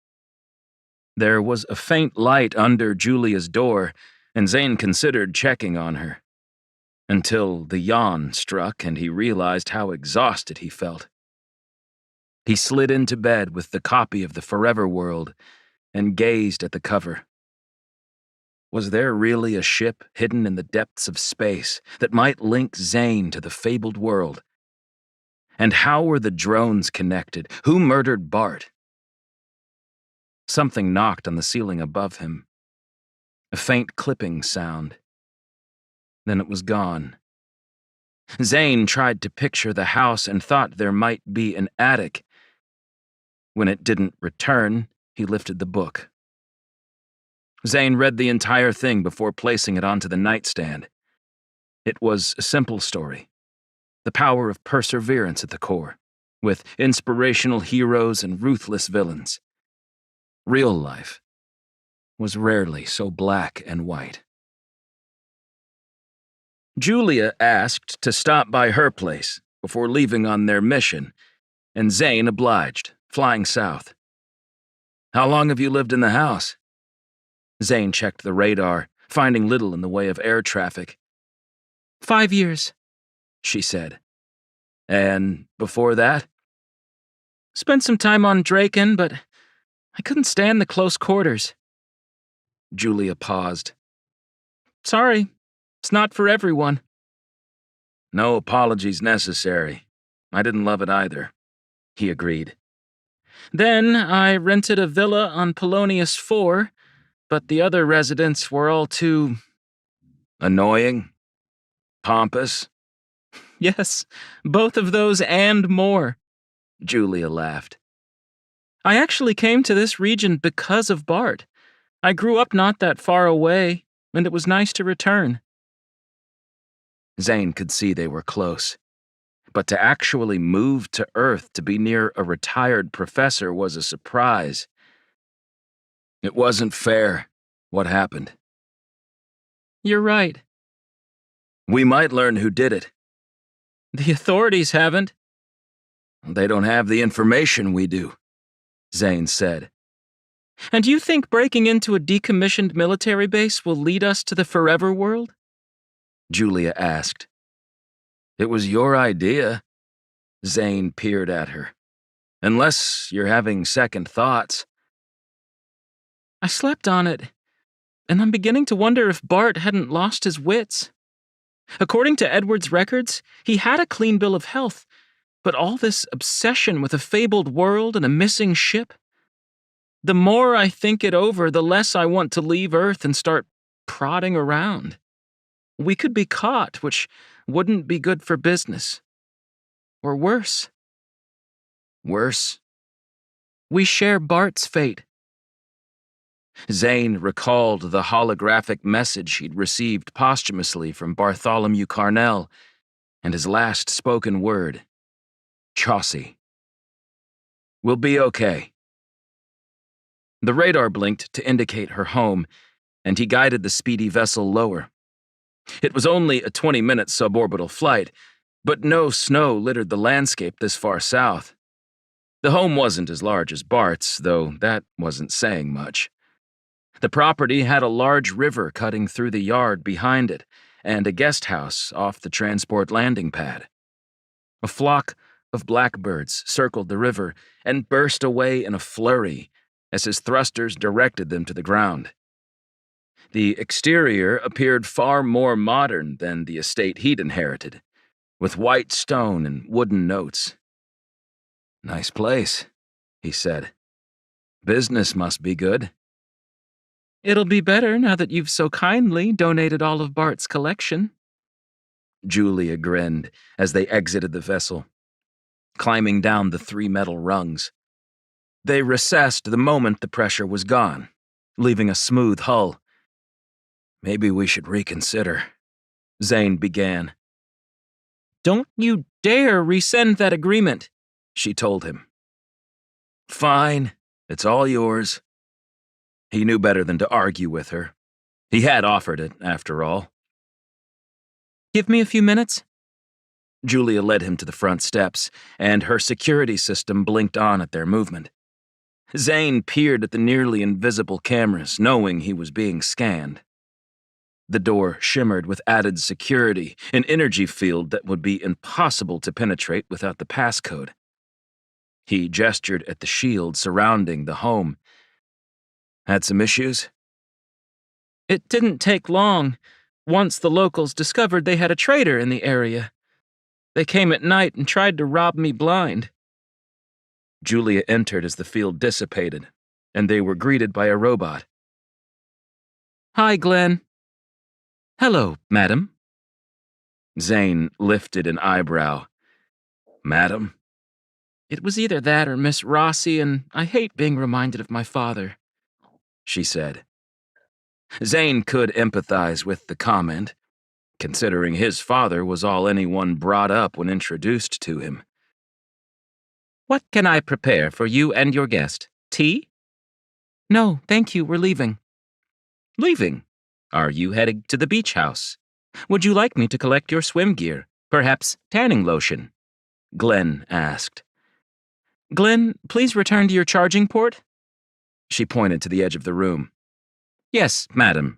There was a faint light under Julia's door, and Zane considered checking on her, until the yawn struck and he realized how exhausted he felt. He slid into bed with the copy of the Forever World and gazed at the cover. Was there really a ship hidden in the depths of space that might link Zane to the fabled world? And how were the drones connected? Who murdered Bart? Something knocked on the ceiling above him. A faint clipping sound. Then it was gone. Zane tried to picture the house and thought there might be an attic. When it didn't return, he lifted the book. Zane read the entire thing before placing it onto the nightstand. It was a simple story. The power of perseverance at the core, with inspirational heroes and ruthless villains. Real life was rarely so black and white. Julia asked to stop by her place before leaving on their mission, and Zane obliged, flying south. "How long have you lived in the house?" Zane checked the radar, finding little in the way of air traffic. 5 years, she said. "And before that?" Spent some time on Draken, but I couldn't stand the close quarters. Julia paused. Sorry, it's not for everyone. "No apologies necessary. I didn't love it either," he agreed. Then I rented a villa on Polonius 4, but the other residents were all too... Annoying? Pompous? Yes, both of those and more. Julia laughed. I actually came to this region because of Bart. I grew up not that far away, and it was nice to return. Zane could see they were close. But to actually move to Earth to be near a retired professor was a surprise. It wasn't fair, what happened. You're right. We might learn who did it. The authorities haven't. They don't have the information we do, Zane said. And you think breaking into a decommissioned military base will lead us to the Forever World? Julia asked. It was your idea. Zane peered at her. Unless you're having second thoughts. I slept on it, and I'm beginning to wonder if Bart hadn't lost his wits. According to Edward's records, he had a clean bill of health, but all this obsession with a fabled world and a missing ship? The more I think it over, the less I want to leave Earth and start prodding around. We could be caught, which wouldn't be good for business. Or worse. Worse? We share Bart's fate. Zane recalled the holographic message he'd received posthumously from Bartholomew Carnell, and his last spoken word, Chaucy. "We'll be okay." The radar blinked to indicate her home, and he guided the speedy vessel lower. It was only a 20-minute suborbital flight, but no snow littered the landscape this far south. The home wasn't as large as Bart's, though that wasn't saying much. The property had a large river cutting through the yard behind it, and a guest house off the transport landing pad. A flock of blackbirds circled the river and burst away in a flurry as his thrusters directed them to the ground. The exterior appeared far more modern than the estate he'd inherited, with white stone and wooden notes. "Nice place," he said. "Business must be good." It'll be better now that you've so kindly donated all of Bart's collection. Julia grinned as they exited the vessel, climbing down the 3 metal rungs. They recessed the moment the pressure was gone, leaving a smooth hull. "Maybe we should reconsider," Zane began. "Don't you dare rescind that agreement," she told him. "Fine, it's all yours." He knew better than to argue with her. He had offered it, after all. "Give me a few minutes." Julia led him to the front steps, and her security system blinked on at their movement. Zane peered at the nearly invisible cameras, knowing he was being scanned. The door shimmered with added security, an energy field that would be impossible to penetrate without the passcode. He gestured at the shield surrounding the home. "Had some issues?" "It didn't take long. Once the locals discovered they had a traitor in the area. They came at night and tried to rob me blind." Julia entered as the field dissipated, and they were greeted by a robot. "Hi, Glenn." "Hello, madam." Zane lifted an eyebrow. "Madam?" "It was either that or Miss Rossi, and I hate being reminded of my father," she said. Zane could empathize with the comment, considering his father was all anyone brought up when introduced to him. "What can I prepare for you and your guest? Tea?" "No, thank you, we're leaving." "Leaving? Are you heading to the beach house? Would you like me to collect your swim gear? Perhaps tanning lotion?" Glenn asked. "Glenn, please return to your charging port." She pointed to the edge of the room. "Yes, madam."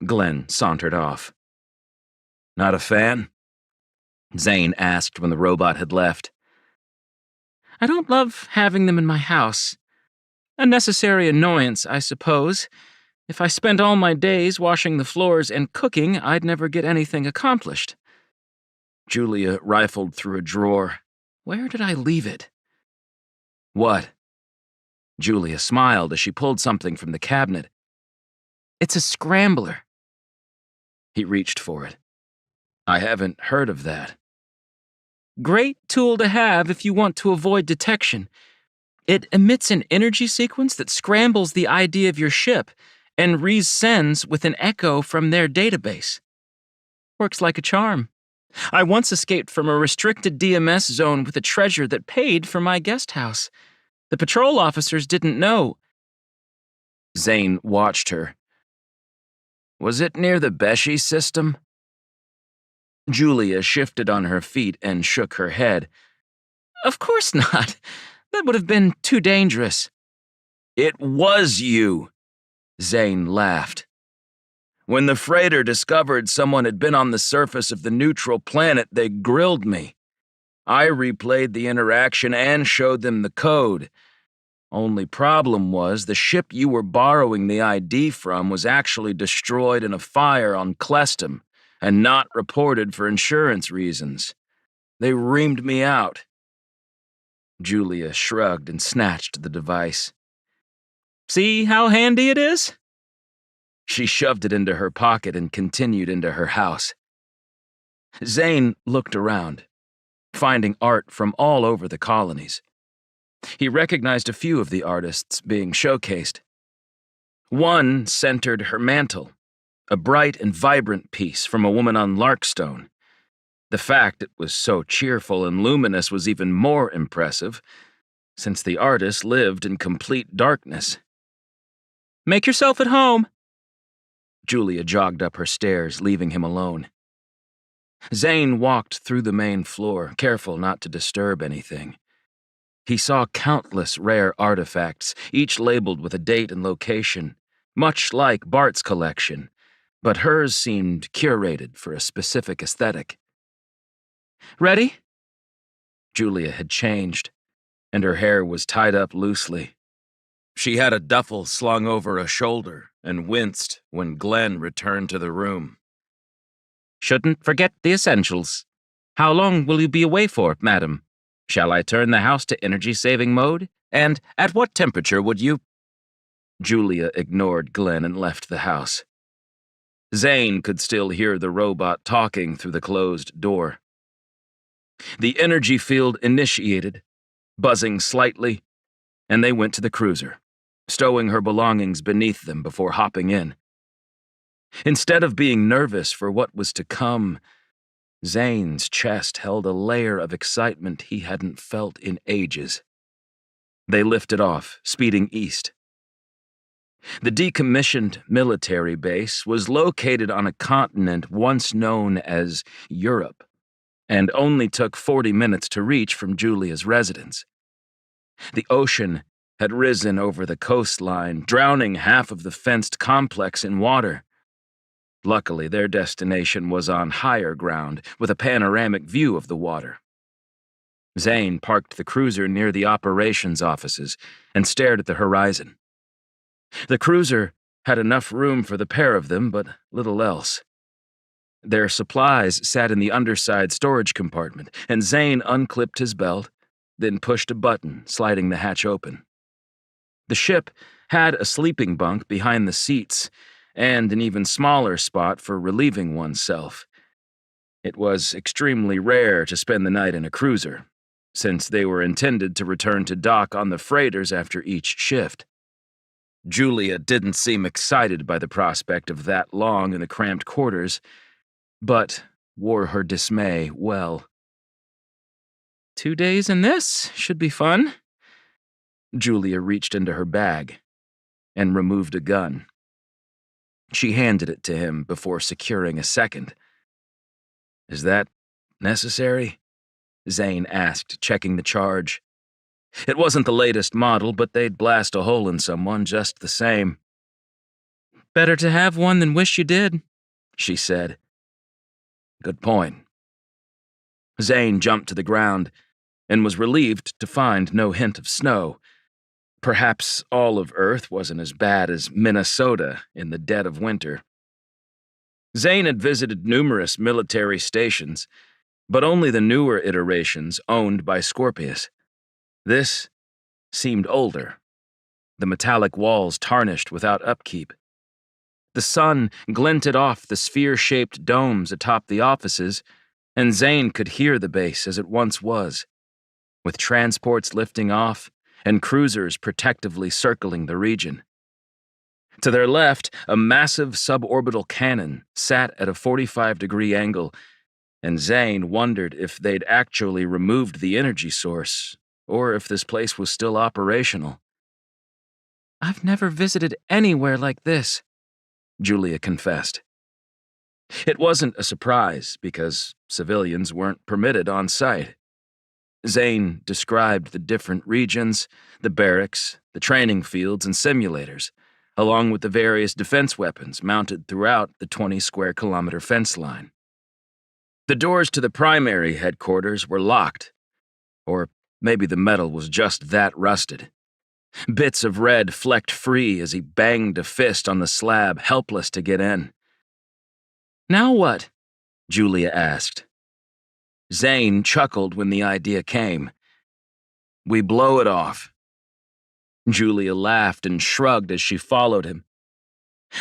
Glenn sauntered off. "Not a fan?" Zane asked when the robot had left. "I don't love having them in my house. A necessary annoyance, I suppose. If I spent all my days washing the floors and cooking, I'd never get anything accomplished." Julia rifled through a drawer. "Where did I leave it?" "What?" Julia smiled as she pulled something from the cabinet. "It's a scrambler." He reached for it. "I haven't heard of that." "Great tool to have if you want to avoid detection. It emits an energy sequence that scrambles the ID of your ship and resends with an echo from their database. Works like a charm. I once escaped from a restricted DMS zone with a treasure that paid for my guest house. The patrol officers didn't know." Zane watched her. "Was it near the Beshi system?" Julia shifted on her feet and shook her head. "Of course not. That would have been too dangerous." "It was you," Zane laughed. "When the freighter discovered someone had been on the surface of the neutral planet, they grilled me. I replayed the interaction and showed them the code. Only problem was the ship you were borrowing the ID from was actually destroyed in a fire on Clestum and not reported for insurance reasons. They reamed me out." Julia shrugged and snatched the device. "See how handy it is?" She shoved it into her pocket and continued into her house. Zane looked around, finding art from all over the colonies. He recognized a few of the artists being showcased. One centered her mantle, a bright and vibrant piece from a woman on Larkstone. The fact it was so cheerful and luminous was even more impressive, since the artist lived in complete darkness. Make yourself at home. Julia jogged up her stairs, leaving him alone. Zane walked through the main floor, careful not to disturb anything. He saw countless rare artifacts, each labeled with a date and location, much like Bart's collection, but hers seemed curated for a specific aesthetic. Ready? Julia had changed, and her hair was tied up loosely. She had a duffel slung over a shoulder and winced when Glenn returned to the room. Shouldn't forget the essentials. How long will you be away for, madam? Shall I turn the house to energy-saving mode? And at what temperature would you— Julia ignored Glenn and left the house. Zane could still hear the robot talking through the closed door. The energy field initiated, buzzing slightly, and they went to the cruiser, stowing her belongings beneath them before hopping in. Instead of being nervous for what was to come, Zane's chest held a layer of excitement he hadn't felt in ages. They lifted off, speeding east. The decommissioned military base was located on a continent once known as Europe, and only took 40 minutes to reach from Julia's residence. The ocean had risen over the coastline, drowning half of the fenced complex in water. Luckily, their destination was on higher ground, with a panoramic view of the water. Zane parked the cruiser near the operations offices and stared at the horizon. The cruiser had enough room for the pair of them, but little else. Their supplies sat in the underside storage compartment, and Zane unclipped his belt, then pushed a button, sliding the hatch open. The ship had a sleeping bunk behind the seats, and an even smaller spot for relieving oneself. It was extremely rare to spend the night in a cruiser, since they were intended to return to dock on the freighters after each shift. Julia didn't seem excited by the prospect of that long in the cramped quarters, but wore her dismay well. 2 days in this should be fun. Julia reached into her bag and removed a gun. She handed it to him before securing a second. "Is that necessary?" Zane asked, checking the charge. It wasn't the latest model, but they'd blast a hole in someone just the same. Better to have one than wish you did, she said. Good point. Zane jumped to the ground and was relieved to find no hint of snow. Perhaps all of Earth wasn't as bad as Minnesota in the dead of winter. Zane had visited numerous military stations, but only the newer iterations owned by Scorpius. This seemed older, the metallic walls tarnished without upkeep. The sun glinted off the sphere-shaped domes atop the offices, and Zane could hear the base as it once was, with transports lifting off and cruisers protectively circling the region. To their left, a massive suborbital cannon sat at a 45-degree angle, and Zane wondered if they'd actually removed the energy source, or if this place was still operational. I've never visited anywhere like this, Julia confessed. It wasn't a surprise, because civilians weren't permitted on site. Zane described the different regions, the barracks, the training fields, and simulators, along with the various defense weapons mounted throughout the 20-square-kilometer fence line. The doors to the primary headquarters were locked, or maybe the metal was just that rusted. Bits of red flecked free as he banged a fist on the slab, helpless to get in. Now what? Julia asked. Zane chuckled when the idea came. We blow it off. Julia laughed and shrugged as she followed him.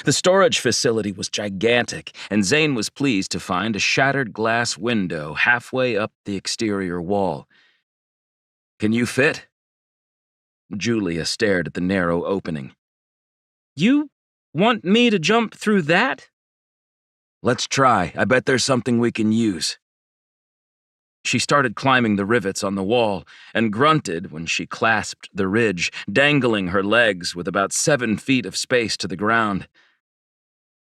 The storage facility was gigantic, and Zane was pleased to find a shattered glass window halfway up the exterior wall. Can you fit? Julia stared at the narrow opening. You Want me to jump through that? Let's try. I bet there's something we can use. She started climbing the rivets on the wall and grunted when she clasped the ridge, dangling her legs with about 7 feet of space to the ground.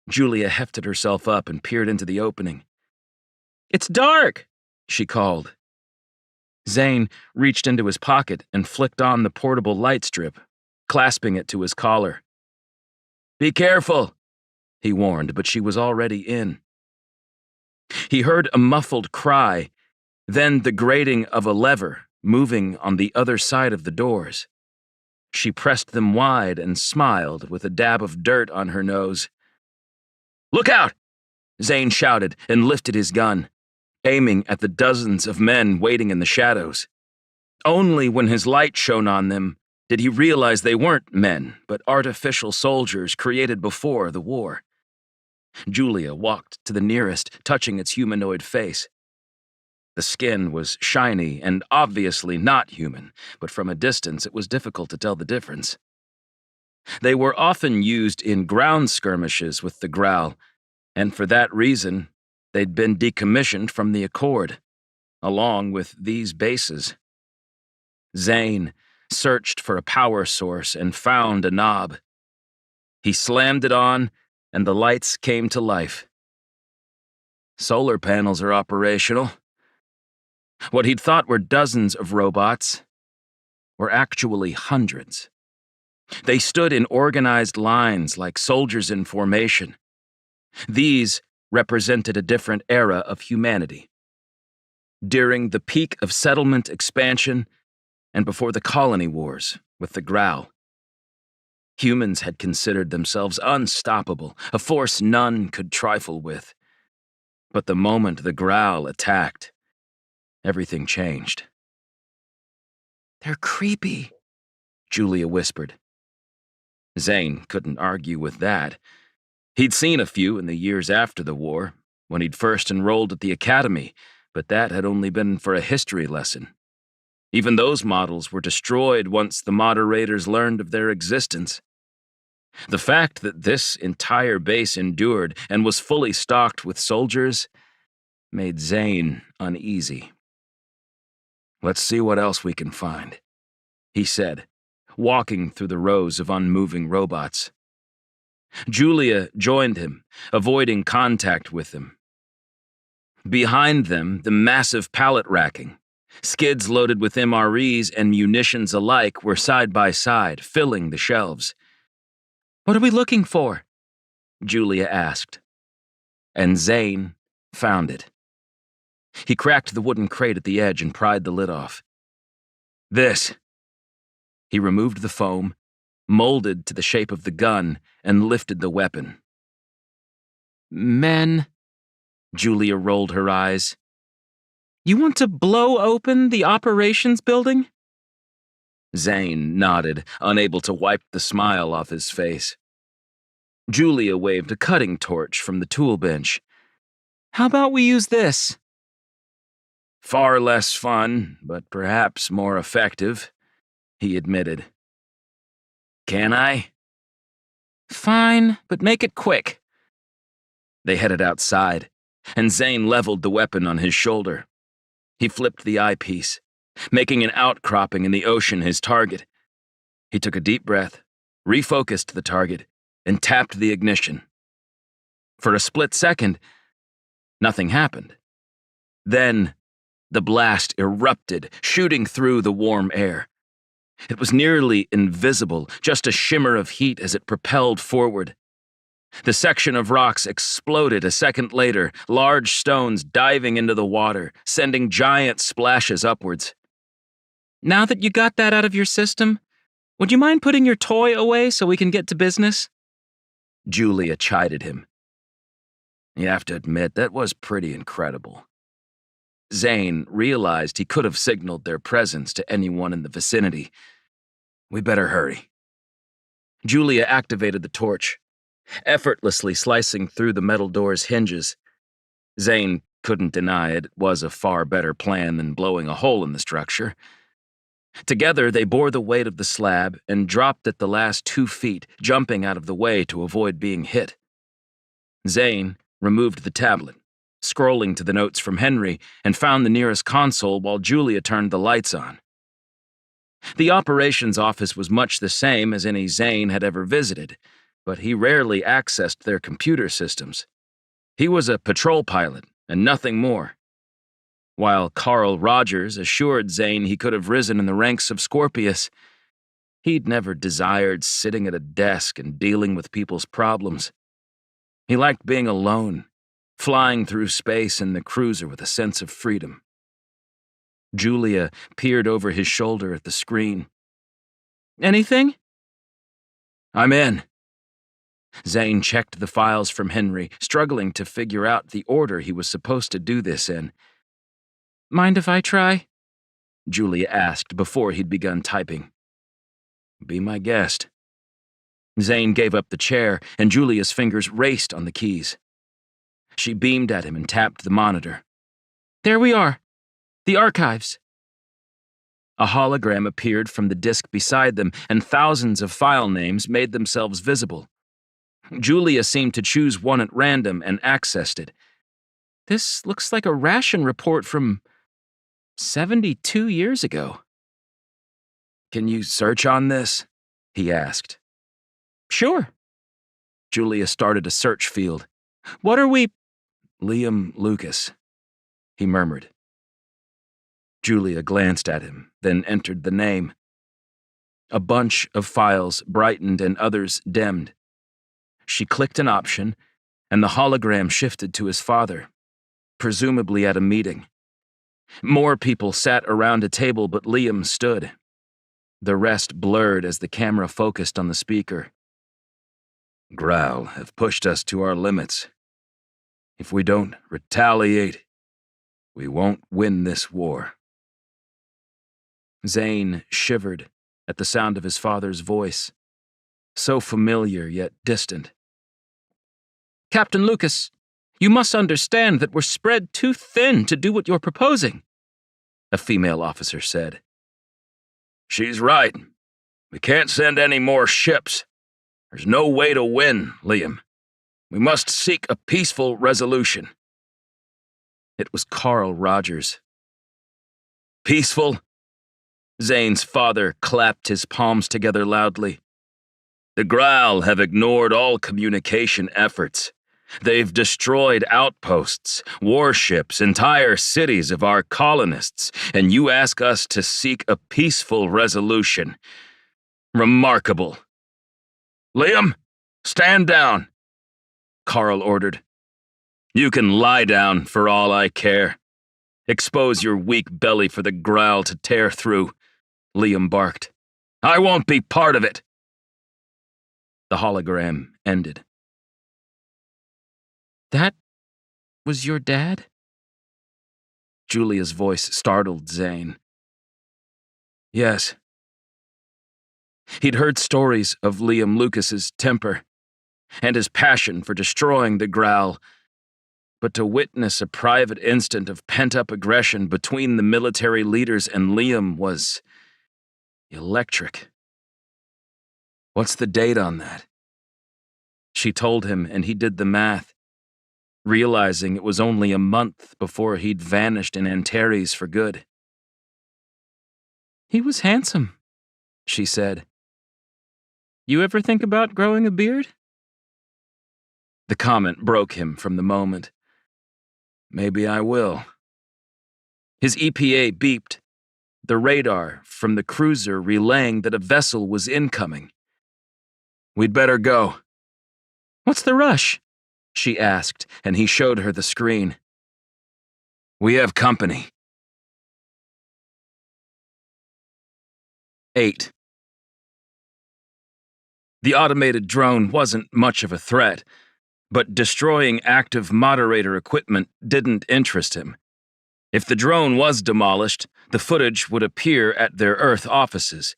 Julia hefted herself up and peered into the opening. It's dark, she called. Zane reached into his pocket and flicked on the portable light strip, clasping it to his collar. Be careful, he warned, but she was already in. He heard a muffled cry, then the grating of a lever moving on the other side of the doors. She pressed them wide and smiled with a dab of dirt on her nose. Look out! Zane shouted and lifted his gun, aiming at the dozens of men waiting in the shadows. Only when his light shone on them did he realize they weren't men, but artificial soldiers created before the war. Julia walked to the nearest, touching its humanoid face. The skin was shiny and obviously not human, but from a distance it was difficult to tell the difference. They were often used in ground skirmishes with the Growl, and for that reason, they'd been decommissioned from the Accord, along with these bases. Zane searched for a power source and found a knob. He slammed it on, and the lights came to life. Solar panels are operational. What he'd thought were dozens of robots were actually hundreds. They stood in organized lines like soldiers in formation. These represented a different era of humanity. During the peak of settlement expansion and before the colony wars with the Growl, humans had considered themselves unstoppable, a force none could trifle with. But the moment the Growl attacked, everything changed. They're creepy, Julia whispered. Zane couldn't argue with that. He'd seen a few in the years after the war, when he'd first enrolled at the academy, but that had only been for a history lesson. Even those models were destroyed once the moderators learned of their existence. The fact that this entire base endured and was fully stocked with soldiers made Zane uneasy. Let's see what else we can find, he said, walking through the rows of unmoving robots. Julia joined him, avoiding contact with them. Behind them, the massive pallet racking. Skids loaded with MREs and munitions alike were side by side, filling the shelves. What are we looking for? Julia asked. And Zane found it. He cracked the wooden crate at the edge and pried the lid off. This. He removed the foam, molded to the shape of the gun, and lifted the weapon. Men, Julia rolled her eyes. You want to blow open the operations building? Zane nodded, unable to wipe the smile off his face. Julia waved a cutting torch from the tool bench. How about we use this? Far less fun, but perhaps more effective, he admitted. Can I? Fine, but make it quick. They headed outside, and Zane leveled the weapon on his shoulder. He flipped the eyepiece, making an outcropping in the ocean his target. He took a deep breath, refocused the target, and tapped the ignition. For a split second, nothing happened. Then, the blast erupted, shooting through the warm air. It was nearly invisible, just a shimmer of heat as it propelled forward. The section of rocks exploded a second later, large stones diving into the water, sending giant splashes upwards. Now that you got that out of your system, would you mind putting your toy away so we can get to business? Julia chided him. You have to admit, that was pretty incredible. Zane realized he could have signaled their presence to anyone in the vicinity. We better hurry. Julia activated the torch, effortlessly slicing through the metal door's hinges. Zane couldn't deny it was a far better plan than blowing a hole in the structure. Together, they bore the weight of the slab and dropped it the last 2 feet, jumping out of the way to avoid being hit. Zane removed the tablet, scrolling to the notes from Henry, and found the nearest console while Julia turned the lights on. The operations office was much the same as any Zane had ever visited, but he rarely accessed their computer systems. He was a patrol pilot, and nothing more. While Carl Rogers assured Zane he could have risen in the ranks of Scorpius, he'd never desired sitting at a desk and dealing with people's problems. He liked being alone, flying through space in the cruiser with a sense of freedom. Julia peered over his shoulder at the screen. Anything? I'm in. Zane checked the files from Henry, struggling to figure out the order he was supposed to do this in. Mind if I try? Julia asked before he'd begun typing. Be my guest. Zane gave up the chair, and Julia's fingers raced on the keys. She beamed at him and tapped the monitor. There we are. The archives. A hologram appeared from the disk beside them, and thousands of file names made themselves visible. Julia seemed to choose one at random and accessed it. This looks like a ration report from 72 years ago. Can you search on this? He asked. Sure. Julia started a search field. What are we? Liam Lucas, he murmured. Julia glanced at him, then entered the name. A bunch of files brightened and others dimmed. She clicked an option, and the hologram shifted to his father, presumably at a meeting. More people sat around a table, but Liam stood. The rest blurred as the camera focused on the speaker. Growl have pushed us to our limits. If we don't retaliate, we won't win this war. Zane shivered at the sound of his father's voice, so familiar yet distant. Captain Lucas, you must understand that we're spread too thin to do what you're proposing, a female officer said. She's right. We can't send any more ships. There's no way to win, Liam. We must seek a peaceful resolution. It was Carl Rogers. Peaceful? Zane's father clapped his palms together loudly. The Growl have ignored all communication efforts. They've destroyed outposts, warships, entire cities of our colonists, and you ask us to seek a peaceful resolution. Remarkable. Liam, stand down, Carl ordered. You can lie down for all I care. Expose your weak belly for the Growl to tear through, Liam barked. I won't be part of it. The hologram ended. That was your dad? Julia's voice startled Zane. Yes. He'd heard stories of Liam Lucas's temper and his passion for destroying the Growl, but to witness a private instant of pent-up aggression between the military leaders and Liam was electric. What's the date on that? She told him, and he did the math, realizing it was only a month before he'd vanished in Antares for good. He was handsome, she said. You ever think about growing a beard? The comment broke him from the moment. Maybe I will. His EPA beeped, the radar from the cruiser relaying that a vessel was incoming. We'd better go. What's the rush? She asked, and he showed her the screen. We have company. 8. The automated drone wasn't much of a threat, but destroying active moderator equipment didn't interest him. If the drone was demolished, the footage would appear at their Earth offices.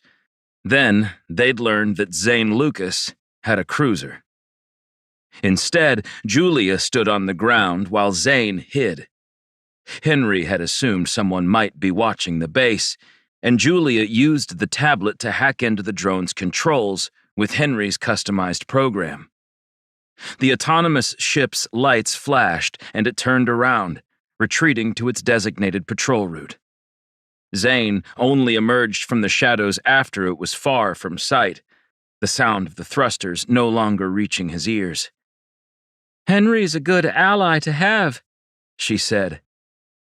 Then they'd learn that Zane Lucas had a cruiser. Instead, Julia stood on the ground while Zane hid. Henry had assumed someone might be watching the base, and Julia used the tablet to hack into the drone's controls with Henry's customized program. The autonomous ship's lights flashed, and it turned around, retreating to its designated patrol route. Zane only emerged from the shadows after it was far from sight, the sound of the thrusters no longer reaching his ears. "Henry's a good ally to have," she said.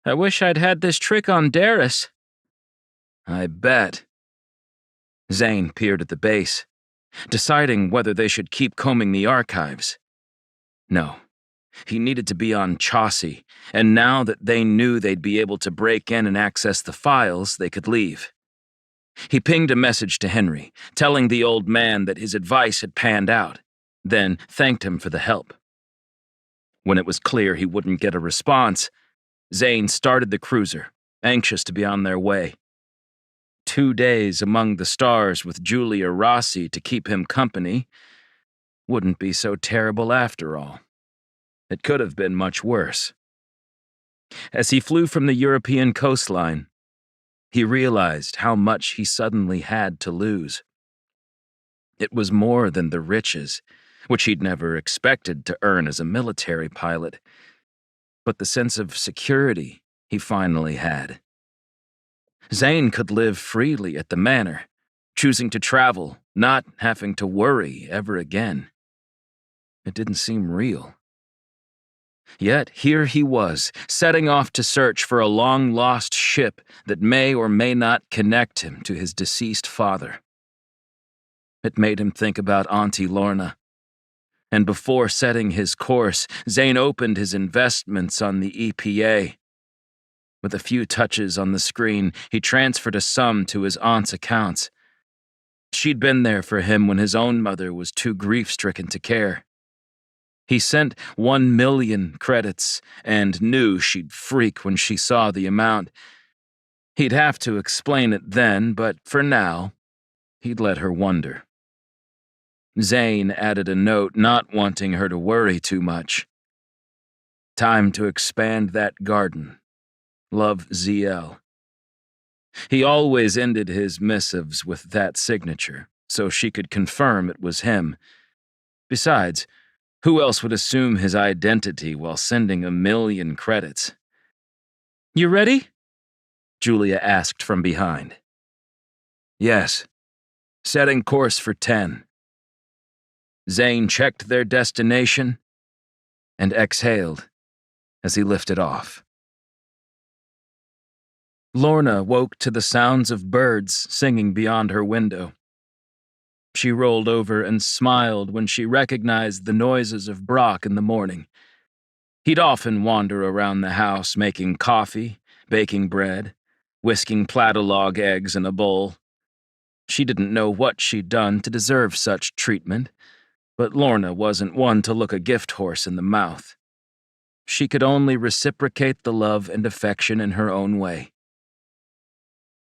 "I wish I'd had this trick on Darris." "I bet." Zane peered at the base, deciding whether they should keep combing the archives. No, he needed to be on Chaucy, and now that they knew they'd be able to break in and access the files, they could leave. He pinged a message to Henry, telling the old man that his advice had panned out, then thanked him for the help. When it was clear he wouldn't get a response, Zane started the cruiser, anxious to be on their way. 2 days among the stars with Julia Rossi to keep him company wouldn't be so terrible after all. It could have been much worse. As he flew from the European coastline, he realized how much he suddenly had to lose. It was more than the riches, which he'd never expected to earn as a military pilot, but the sense of security he finally had. Zane could live freely at the manor, choosing to travel, not having to worry ever again. It didn't seem real. Yet here he was, setting off to search for a long-lost ship that may or may not connect him to his deceased father. It made him think about Auntie Lorna. And before setting his course, Zane opened his investments on the EPA. With a few touches on the screen, he transferred a sum to his aunt's accounts. She'd been there for him when his own mother was too grief-stricken to care. He sent 1 million credits and knew she'd freak when she saw the amount. He'd have to explain it then, but for now, he'd let her wonder. Zane added a note not wanting her to worry too much. Time to expand that garden. Love, ZL. He always ended his missives with that signature, so she could confirm it was him. Besides, who else would assume his identity while sending 1 million credits? "You ready?" Julia asked from behind. Yes. Setting course for 10. Zane checked their destination and exhaled as he lifted off. Lorna woke to the sounds of birds singing beyond her window. She rolled over and smiled when she recognized the noises of Brock in the morning. He'd often wander around the house making coffee, baking bread, whisking platolog eggs in a bowl. She didn't know what she'd done to deserve such treatment, but Lorna wasn't one to look a gift horse in the mouth. She could only reciprocate the love and affection in her own way.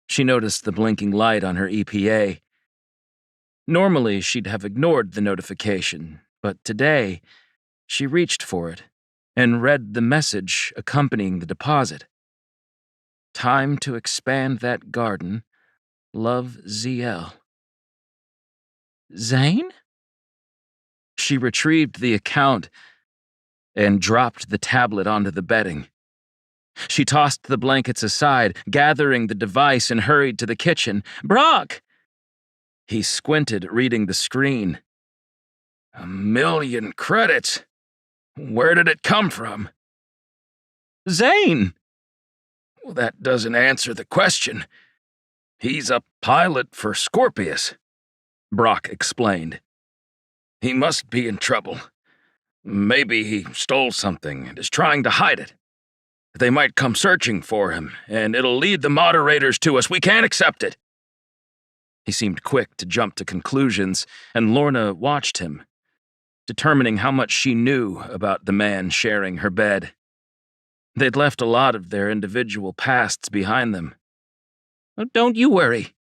She noticed the blinking light on her EPA. Normally, she'd have ignored the notification, but today, she reached for it and read the message accompanying the deposit. Time to expand that garden. Love, ZL. "Zane?" She retrieved the account and dropped the tablet onto the bedding. She tossed the blankets aside, gathering the device, and hurried to the kitchen. "Brock!" He squinted, reading the screen. 1 million credits? Where did it come from? "Zane!" Well, that doesn't answer the question. He's a pilot for Scorpius, Brock explained. He must be in trouble. Maybe he stole something and is trying to hide it. They might come searching for him, and it'll lead the moderators to us. We can't accept it. He seemed quick to jump to conclusions, and Lorna watched him, determining how much she knew about the man sharing her bed. They'd left a lot of their individual pasts behind them. "Oh, don't you worry."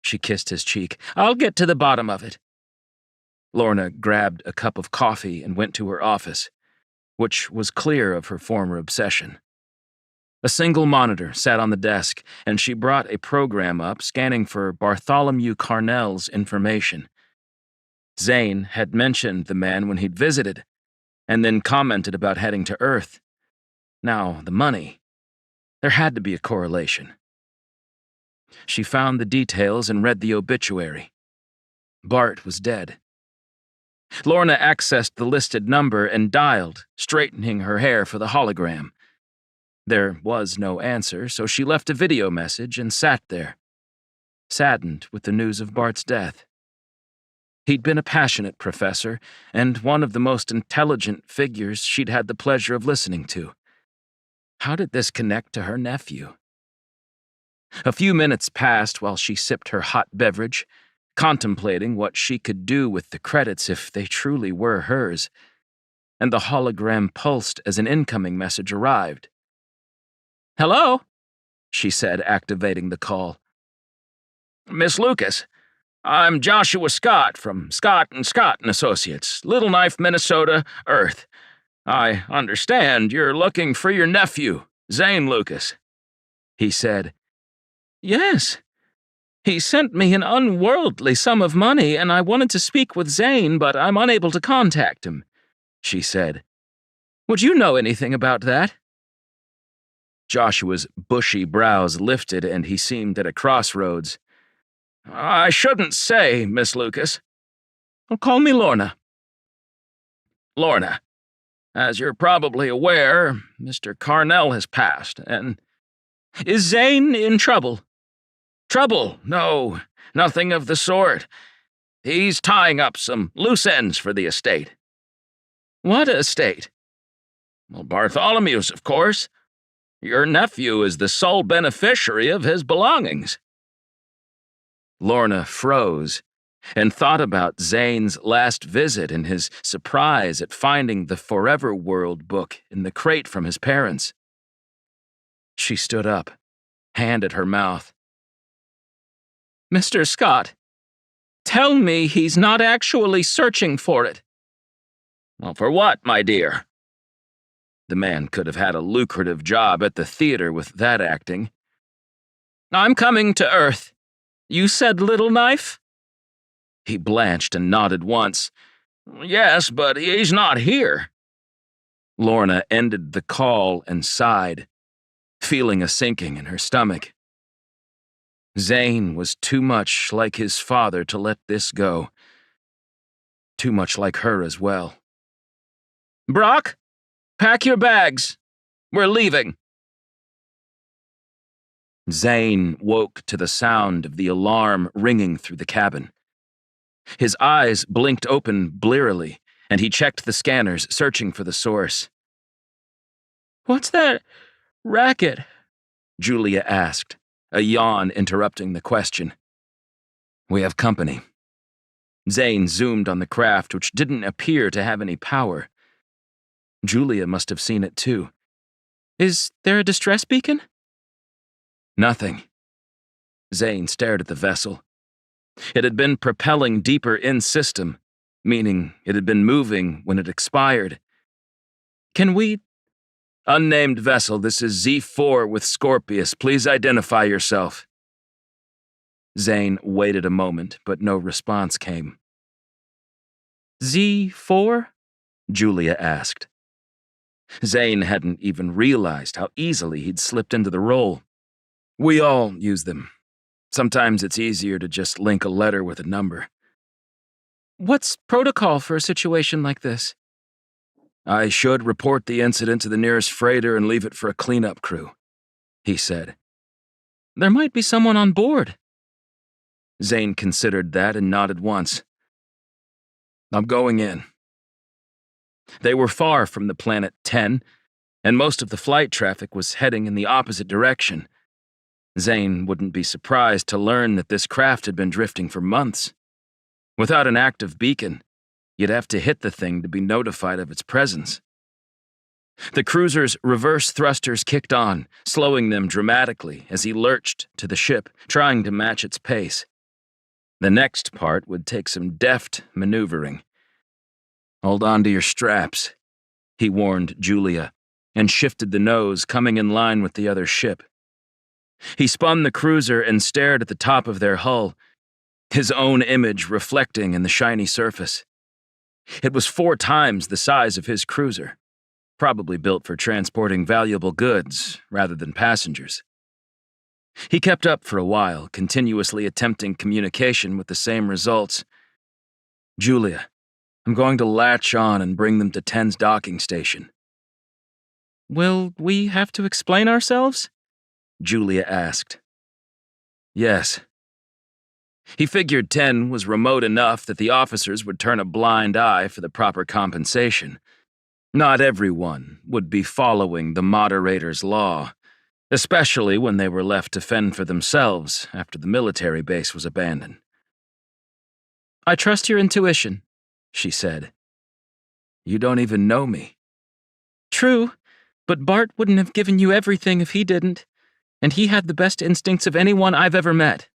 She kissed his cheek. "I'll get to the bottom of it." Lorna grabbed a cup of coffee and went to her office, which was clear of her former obsession. A single monitor sat on the desk, and she brought a program up scanning for Bartholomew Carnell's information. Zane had mentioned the man when he'd visited, and then commented about heading to Earth. Now, the money. There had to be a correlation. She found the details and read the obituary. Bart was dead. Lorna accessed the listed number and dialed, straightening her hair for the hologram. There was no answer, so she left a video message and sat there, saddened with the news of Bart's death. He'd been a passionate professor, and one of the most intelligent figures she'd had the pleasure of listening to. How did this connect to her nephew? A few minutes passed while she sipped her hot beverage, contemplating what she could do with the credits if they truly were hers, and the hologram pulsed as an incoming message arrived. "Hello?" she said, activating the call. "Miss Lucas, I'm Joshua Scott from Scott & Scott & Associates, Little Knife, Minnesota, Earth. I understand you're looking for your nephew, Zane Lucas," he said. "Yes. He sent me an unworldly sum of money, and I wanted to speak with Zane, but I'm unable to contact him," she said. "Would you know anything about that?" Joshua's bushy brows lifted, and he seemed at a crossroads. "I shouldn't say, Miss Lucas." "Well, call me Lorna." "Lorna, as you're probably aware, Mr. Carnell has passed, and—" "Is Zane in trouble?" "Trouble? No, nothing of the sort. He's tying up some loose ends for the estate." "What estate?" "Well, Bartholomew's, of course. Your nephew is the sole beneficiary of his belongings." Lorna froze and thought about Zane's last visit and his surprise at finding the Forever World book in the crate from his parents. She stood up, hand at her mouth. "Mr. Scott, tell me he's not actually searching for it." "Well, for what, my dear?" The man could have had a lucrative job at the theater with that acting. "I'm coming to Earth. You said Little Knife?" He blanched and nodded once. "Yes, but he's not here." Lorna ended the call and sighed, feeling a sinking in her stomach. Zane was too much like his father to let this go. Too much like her as well. "Brock, pack your bags. We're leaving." Zane woke to the sound of the alarm ringing through the cabin. His eyes blinked open blearily, and he checked the scanners, searching for the source. "What's that racket?" Julia asked, a yawn interrupting the question. "We have company." Zane zoomed on the craft, which didn't appear to have any power. Julia must have seen it too. "Is there a distress beacon?" "Nothing." Zane stared at the vessel. It had been propelling deeper in-system, meaning it had been moving when it expired. "Can we—" "Unnamed vessel, this is Z4 with Scorpius. Please identify yourself." Zane waited a moment, but no response came. "Z4?" Julia asked. Zane hadn't even realized how easily he'd slipped into the role. "We all use them. Sometimes it's easier to just link a letter with a number." "What's protocol for a situation like this?" "I should report the incident to the nearest freighter and leave it for a cleanup crew," he said. "There might be someone on board." Zane considered that and nodded once. "I'm going in." They were far from the planet 10, and most of the flight traffic was heading in the opposite direction. Zane wouldn't be surprised to learn that this craft had been drifting for months. Without an active beacon, you'd have to hit the thing to be notified of its presence. The cruiser's reverse thrusters kicked on, slowing them dramatically as he lurched to the ship, trying to match its pace. The next part would take some deft maneuvering. "Hold on to your straps," he warned Julia, and shifted the nose, coming in line with the other ship. He spun the cruiser and stared at the top of their hull, his own image reflecting in the shiny surface. It was 4 times the size of his cruiser, probably built for transporting valuable goods rather than passengers. He kept up for a while, continuously attempting communication with the same results. "Julia, I'm going to latch on and bring them to 10's docking station." Will we have to explain ourselves? Julia asked. Yes. He figured 10 was remote enough that the officers would turn a blind eye for the proper compensation. Not everyone would be following the moderator's law, especially when they were left to fend for themselves after the military base was abandoned. "I trust your intuition," she said. "You don't even know me." "True, but Bart wouldn't have given you everything if he didn't, and he had the best instincts of anyone I've ever met."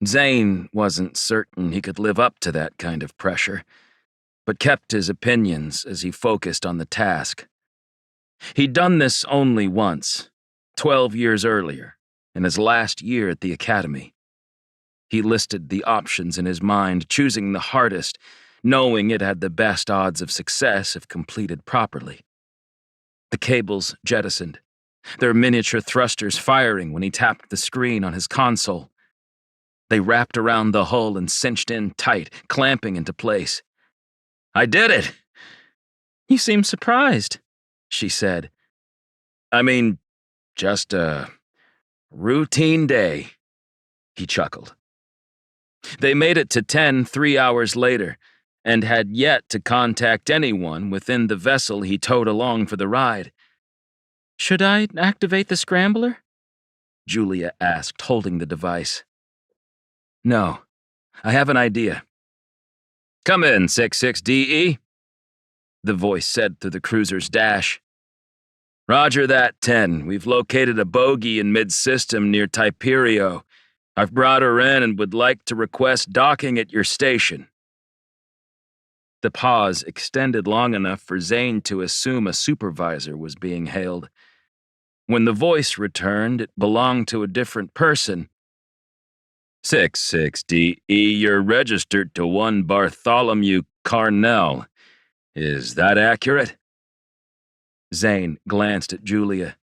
Zane wasn't certain he could live up to that kind of pressure, but kept his opinions as he focused on the task. He'd done this only once, 12 years earlier, in his last year at the academy. He listed the options in his mind, choosing the hardest, knowing it had the best odds of success if completed properly. The cables jettisoned, their miniature thrusters firing when he tapped the screen on his console. They wrapped around the hull and cinched in tight, clamping into place. "I did it!" "You seem surprised," she said. "I mean, just a routine day," he chuckled. They made it to 10 3 hours later, and had yet to contact anyone within the vessel he towed along for the ride. "Should I activate the scrambler?" Julia asked, holding the device. "No, I have an idea." "Come in, 66DE," the voice said through the cruiser's dash. "Roger that, 10. We've located a bogey in mid-system near Typerio. I've brought her in and would like to request docking at your station." The pause extended long enough for Zane to assume a supervisor was being hailed. When the voice returned, it belonged to a different person. 66DE, you're registered to 1 Bartholomew Carnell. Is that accurate? Zane glanced at Julia.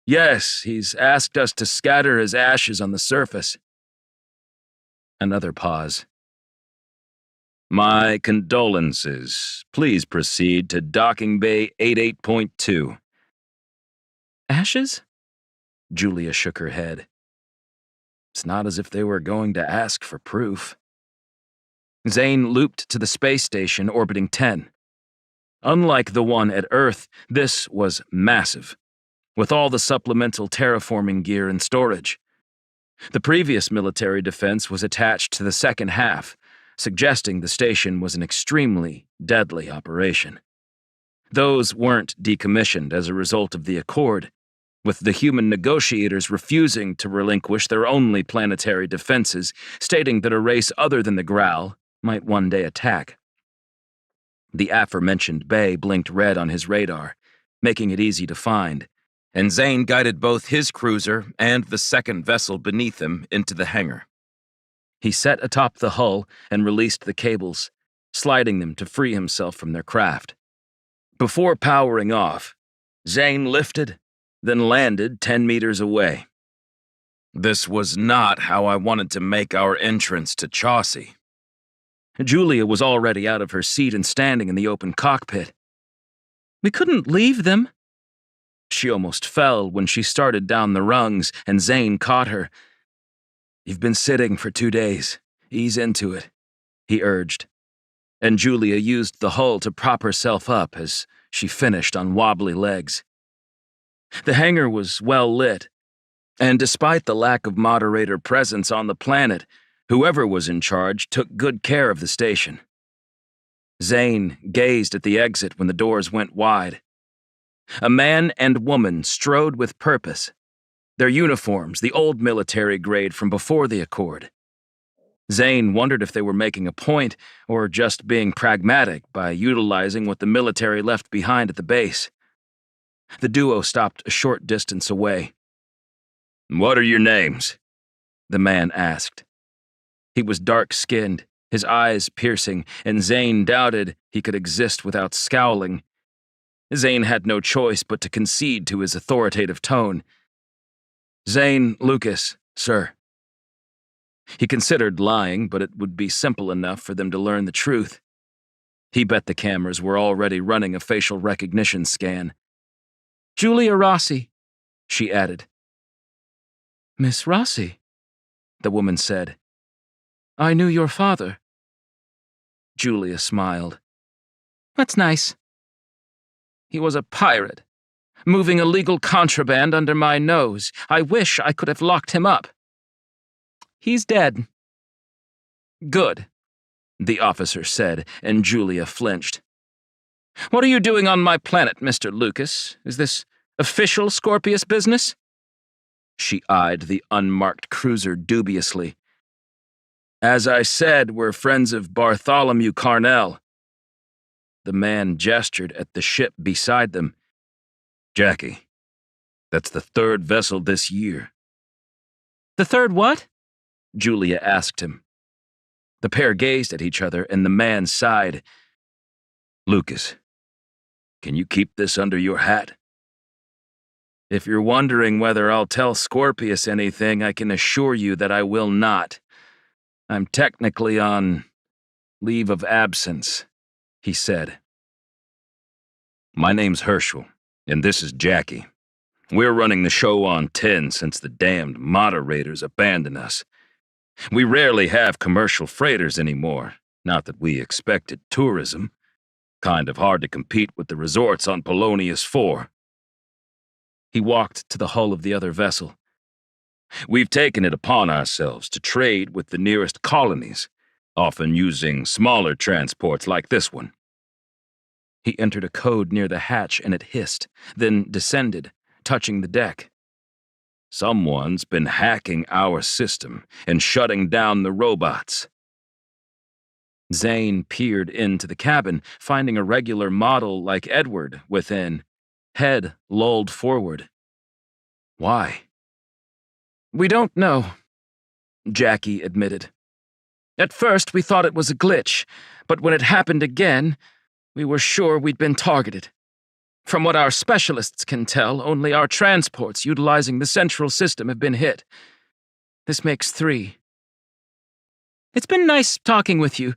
"Yes, he's asked us to scatter his ashes on the surface." Another pause. "My condolences. Please proceed to docking bay 88.2. "Ashes?" Julia shook her head. It's not as if they were going to ask for proof. Zane looped to the space station orbiting 10. Unlike the one at Earth, this was massive, with all the supplemental terraforming gear and storage. The previous military defense was attached to the second half, suggesting the station was an extremely deadly operation. Those weren't decommissioned as a result of the Accord, with the human negotiators refusing to relinquish their only planetary defenses, stating that a race other than the Growl might one day attack. The aforementioned bay blinked red on his radar, making it easy to find, and Zane guided both his cruiser and the second vessel beneath him into the hangar. He sat atop the hull and released the cables, sliding them to free himself from their craft. Before powering off, Zane lifted, then landed 10 meters away. This was not how I wanted to make our entrance to Chaucy. Julia was already out of her seat and standing in the open cockpit. "We couldn't leave them." She almost fell when she started down the rungs, and Zane caught her. "You've been sitting for 2 days. Ease into it," he urged, and Julia used the hull to prop herself up as she finished on wobbly legs. The hangar was well lit, and despite the lack of moderator presence on the planet, whoever was in charge took good care of the station. Zane gazed at the exit when the doors went wide. A man and woman strode with purpose, their uniforms the old military grade from before the Accord. Zane wondered if they were making a point or just being pragmatic by utilizing what the military left behind at the base. The duo stopped a short distance away. "What are your names?" the man asked. He was dark-skinned, his eyes piercing, and Zane doubted he could exist without scowling. Zane had no choice but to concede to his authoritative tone. "Zane Lucas, sir." He considered lying, but it would be simple enough for them to learn the truth. He bet the cameras were already running a facial recognition scan. "Julia Rossi," she added. "Miss Rossi," the woman said. "I knew your father." Julia smiled. "That's nice." "He was a pirate, moving illegal contraband under my nose. I wish I could have locked him up." "He's dead." "Good," the officer said, and Julia flinched. "What are you doing on my planet, Mr. Lucas? Is this official Scorpius business?" She eyed the unmarked cruiser dubiously. "As I said, we're friends of Bartholomew Carnell." The man gestured at the ship beside them. "Jackie, that's the third vessel this year." "The third what?" Julia asked him. The pair gazed at each other, and the man sighed. "Lucas, can you keep this under your hat?" "If you're wondering whether I'll tell Scorpius anything, I can assure you that I will not. I'm technically on leave of absence," he said. "My name's Herschel, and this is Jackie. We're running the show on 10 since the damned moderators abandoned us. We rarely have commercial freighters anymore, not that we expected tourism. Kind of hard to compete with the resorts on Polonius 4. He walked to the hull of the other vessel. "We've taken it upon ourselves to trade with the nearest colonies, often using smaller transports like this one." He entered a code near the hatch and it hissed, then descended, touching the deck. "Someone's been hacking our system and shutting down the robots." Zane peered into the cabin, finding a regular model like Edward within, head lolled forward. "Why?" "We don't know," Jackie admitted. "At first we thought it was a glitch, but when it happened again, we were sure we'd been targeted. From what our specialists can tell, only our transports utilizing the central system have been hit. This makes 3. "It's been nice talking with you,"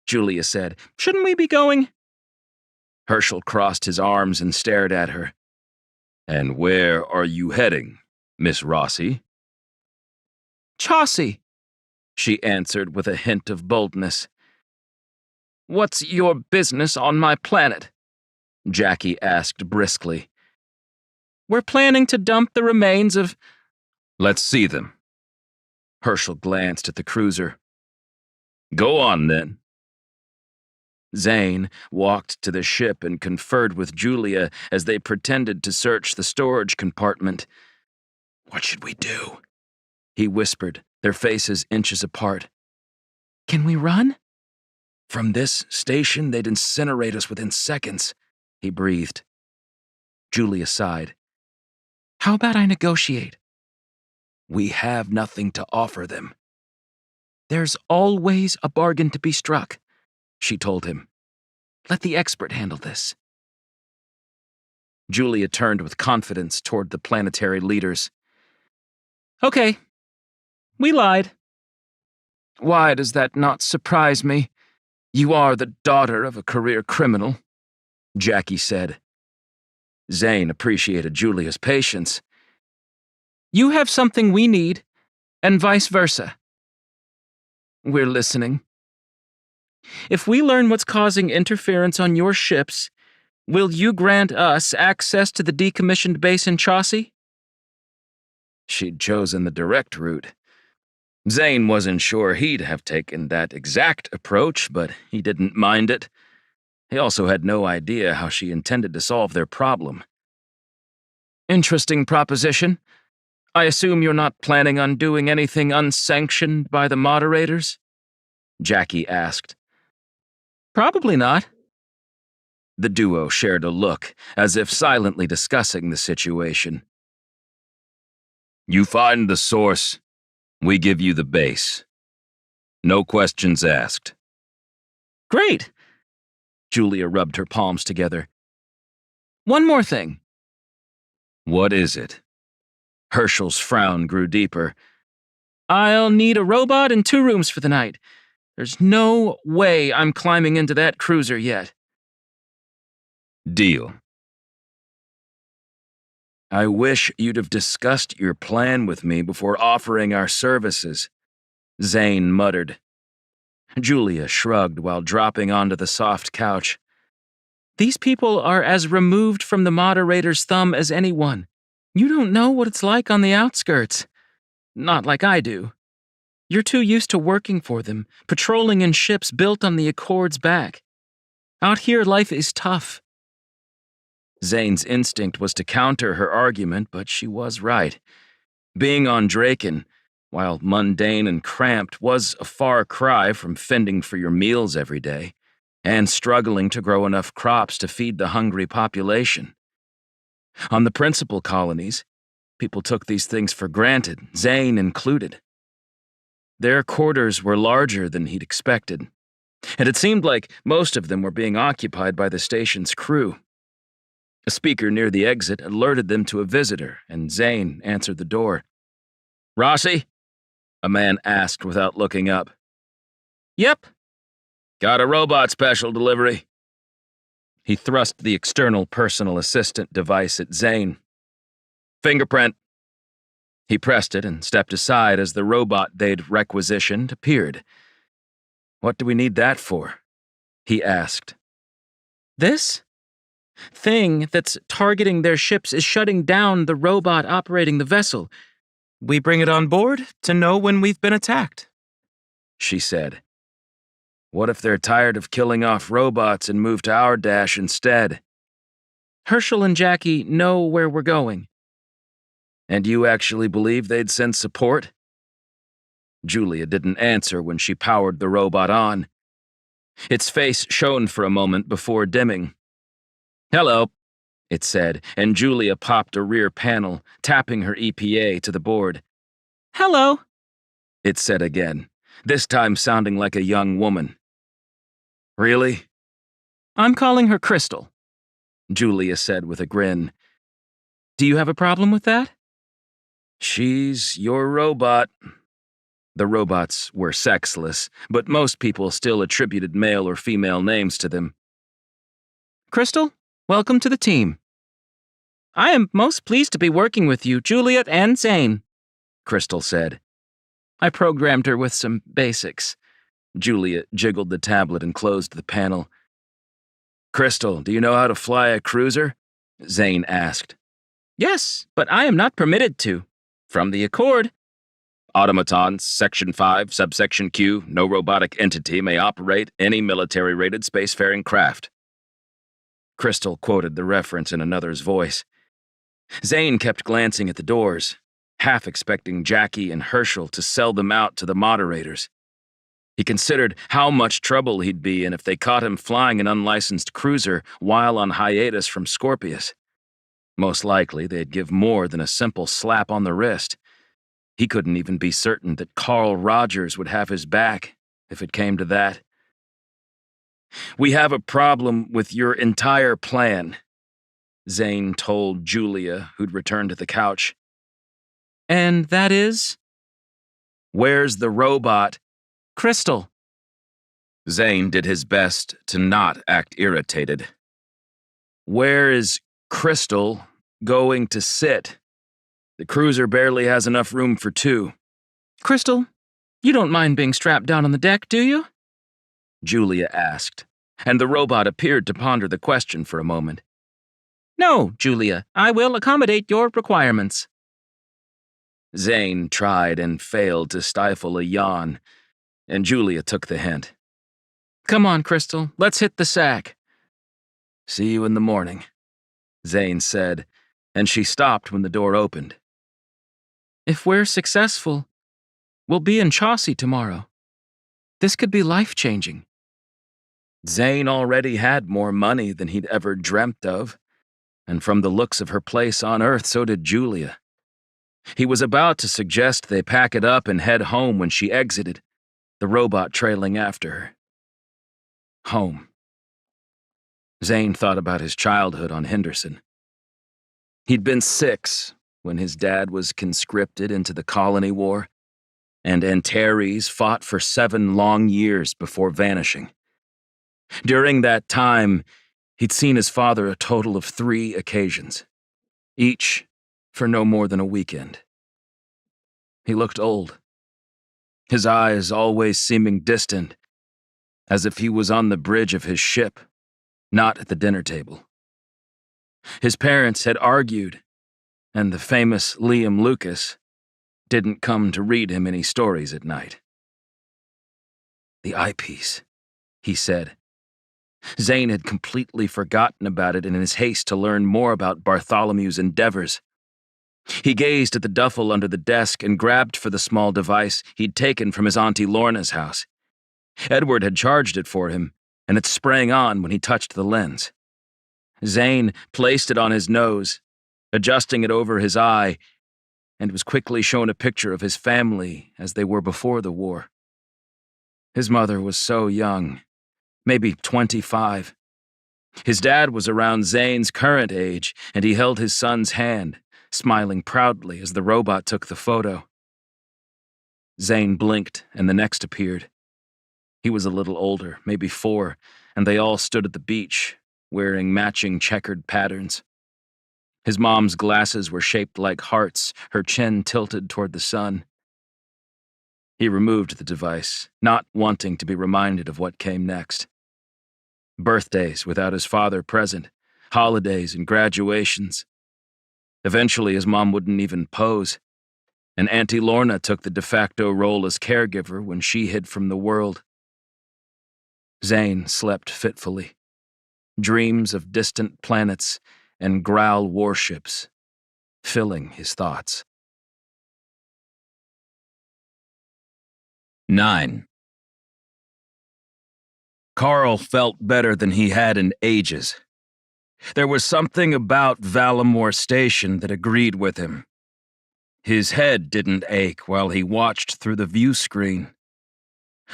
Julia said. "Shouldn't we be going?" Herschel crossed his arms and stared at her. "And where are you heading, Miss Rossi?" "Chaucy," she answered with a hint of boldness. "What's your business on my planet?" Jackie asked briskly. "We're planning to dump the remains of—" "Let's see them." Herschel glanced at the cruiser. "Go on, then." Zane walked to the ship and conferred with Julia as they pretended to search the storage compartment. "What should we do?" he whispered, their faces inches apart. "Can we run?" "From this station, they'd incinerate us within seconds," he breathed. Julia sighed. "How about I negotiate?" "We have nothing to offer them." "There's always a bargain to be struck," she told him. "Let the expert handle this." Julia turned with confidence toward the planetary leaders. "Okay. We lied." "Why does that not surprise me? You are the daughter of a career criminal," Jackie said. Zane appreciated Julia's patience. "You have something we need, and vice versa." "We're listening." "If we learn what's causing interference on your ships, will you grant us access to the decommissioned base in Chaucy?" She'd chosen the direct route. Zane wasn't sure he'd have taken that exact approach, but he didn't mind it. He also had no idea how she intended to solve their problem. "Interesting proposition. I assume you're not planning on doing anything unsanctioned by the moderators?" Jackie asked. "Probably not." The duo shared a look, as if silently discussing the situation. You find the source, we give you the base. No questions asked. Great! Julia rubbed her palms together. One more thing. What is it? Herschel's frown grew deeper. I'll need a robot and 2 rooms for the night. There's no way I'm climbing into that cruiser yet. Deal. I wish you'd have discussed your plan with me before offering our services, Zane muttered. Julia shrugged while dropping onto the soft couch. These people are as removed from the moderator's thumb as anyone. You don't know what it's like on the outskirts. Not like I do. You're too used to working for them, patrolling in ships built on the Accord's back. Out here, life is tough. Zane's instinct was to counter her argument, but she was right. Being on Draken, while mundane and cramped, was a far cry from fending for your meals every day, and struggling to grow enough crops to feed the hungry population. On the principal colonies, people took these things for granted, Zane included. Their quarters were larger than he'd expected, and it seemed like most of them were being occupied by the station's crew. A speaker near the exit alerted them to a visitor, and Zane answered the door. Rossi? A man asked without looking up. Yep. Got a robot special delivery. He thrust the external personal assistant device at Zane. Fingerprint. He pressed it and stepped aside as the robot they'd requisitioned appeared. What do we need that for? He asked. This thing that's targeting their ships is shutting down the robot operating the vessel. We bring it on board to know when we've been attacked, she said. What if they're tired of killing off robots and move to our dash instead? Herschel and Jackie know where we're going. And you actually believe they'd send support? Julia didn't answer when she powered the robot on. Its face shone for a moment before dimming. Hello, it said, and Julia popped a rear panel, tapping her EPA to the board. Hello, it said again, this time sounding like a young woman. Really? I'm calling her Crystal, Julia said with a grin. Do you have a problem with that? She's your robot. The robots were sexless, but most people still attributed male or female names to them. Crystal, welcome to the team. I am most pleased to be working with you, Juliet and Zane, Crystal said. I programmed her with some basics. Juliet jiggled the tablet and closed the panel. Crystal, do you know how to fly a cruiser? Zane asked. Yes, but I am not permitted to. From the Accord. Automatons, Section 5, Subsection Q, no robotic entity may operate any military-rated spacefaring craft. Crystal quoted the reference in another's voice. Zane kept glancing at the doors, half expecting Jackie and Herschel to sell them out to the moderators. He considered how much trouble he'd be in if they caught him flying an unlicensed cruiser while on hiatus from Scorpius. Most likely, they'd give more than a simple slap on the wrist. He couldn't even be certain that Carl Rogers would have his back, if it came to that. We have a problem with your entire plan, Zane told Julia, who'd returned to the couch. And that is? Where's the robot? Crystal. Zane did his best to not act irritated. Where is Crystal going to sit? The cruiser barely has enough room for 2. Crystal, you don't mind being strapped down on the deck, do you? Julia asked, and the robot appeared to ponder the question for a moment. No, Julia, I will accommodate your requirements. Zane tried and failed to stifle a yawn, and Julia took the hint. Come on, Crystal, let's hit the sack. See you in the morning, Zane said, and she stopped when the door opened. If we're successful, we'll be in Chaucy tomorrow. This could be life-changing. Zane already had more money than he'd ever dreamt of, and from the looks of her place on Earth, so did Julia. He was about to suggest they pack it up and head home when she exited, the robot trailing after her. Home. Zane thought about his childhood on Henderson. He'd been 6 when his dad was conscripted into the Colony War, and Antares fought for 7 long years before vanishing. During that time, he'd seen his father a total of 3 occasions, each for no more than a weekend. He looked old, his eyes always seeming distant, as if he was on the bridge of his ship, not at the dinner table. His parents had argued, and the famous Liam Lucas didn't come to read him any stories at night. The eyepiece, he said. Zane had completely forgotten about it in his haste to learn more about Bartholomew's endeavors. He gazed at the duffel under the desk and grabbed for the small device he'd taken from his Auntie Lorna's house. Edward had charged it for him, and it sprang on when he touched the lens. Zane placed it on his nose, adjusting it over his eye, and was quickly shown a picture of his family as they were before the war. His mother was so young, maybe 25. His dad was around Zane's current age, and he held his son's hand, smiling proudly as the robot took the photo. Zane blinked, and the next appeared. He was a little older, maybe 4, and they all stood at the beach, wearing matching checkered patterns. His mom's glasses were shaped like hearts, her chin tilted toward the sun. He removed the device, not wanting to be reminded of what came next. Birthdays without his father present, holidays and graduations. Eventually, his mom wouldn't even pose, and Auntie Lorna took the de facto role as caregiver when she hid from the world. Zane slept fitfully. Dreams of distant planets and Growl warships filling his thoughts. 9. Carl felt better than he had in ages. There was something about Valamore Station that agreed with him. His head didn't ache while he watched through the view screen.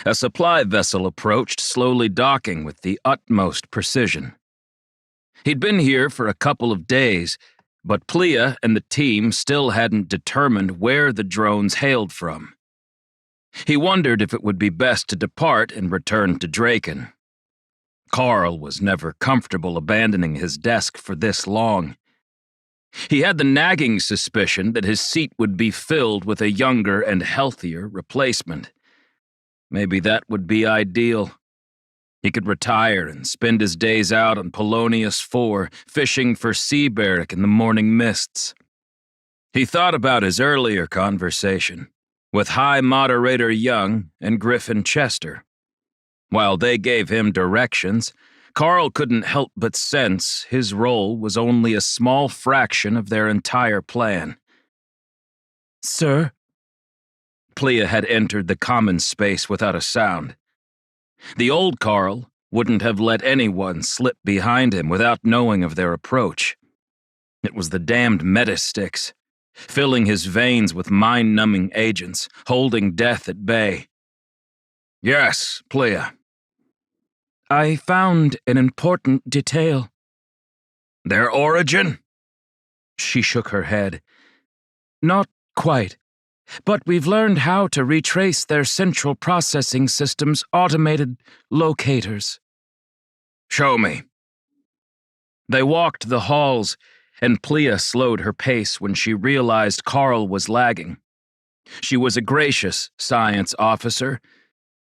A supply vessel approached, slowly docking with the utmost precision. He'd been here for a couple of days, but Plea and the team still hadn't determined where the drones hailed from. He wondered if it would be best to depart and return to Draken. Carl was never comfortable abandoning his desk for this long. He had the nagging suspicion that his seat would be filled with a younger and healthier replacement. Maybe that would be ideal. He could retire and spend his days out on Polonius 4, fishing for sea barrack in the morning mists. He thought about his earlier conversation with High Moderator Young and Griffin Chester. While they gave him directions, Carl couldn't help but sense his role was only a small fraction of their entire plan. "Sir?" Plea had entered the common space without a sound. The old Carl wouldn't have let anyone slip behind him without knowing of their approach. It was the damned metasticks, filling his veins with mind-numbing agents, holding death at bay. "Yes, Plea." "I found an important detail." "Their origin?" She shook her head. "Not quite. But we've learned how to retrace their central processing system's automated locators." "Show me." They walked the halls, and Plea slowed her pace when she realized Carl was lagging. She was a gracious science officer,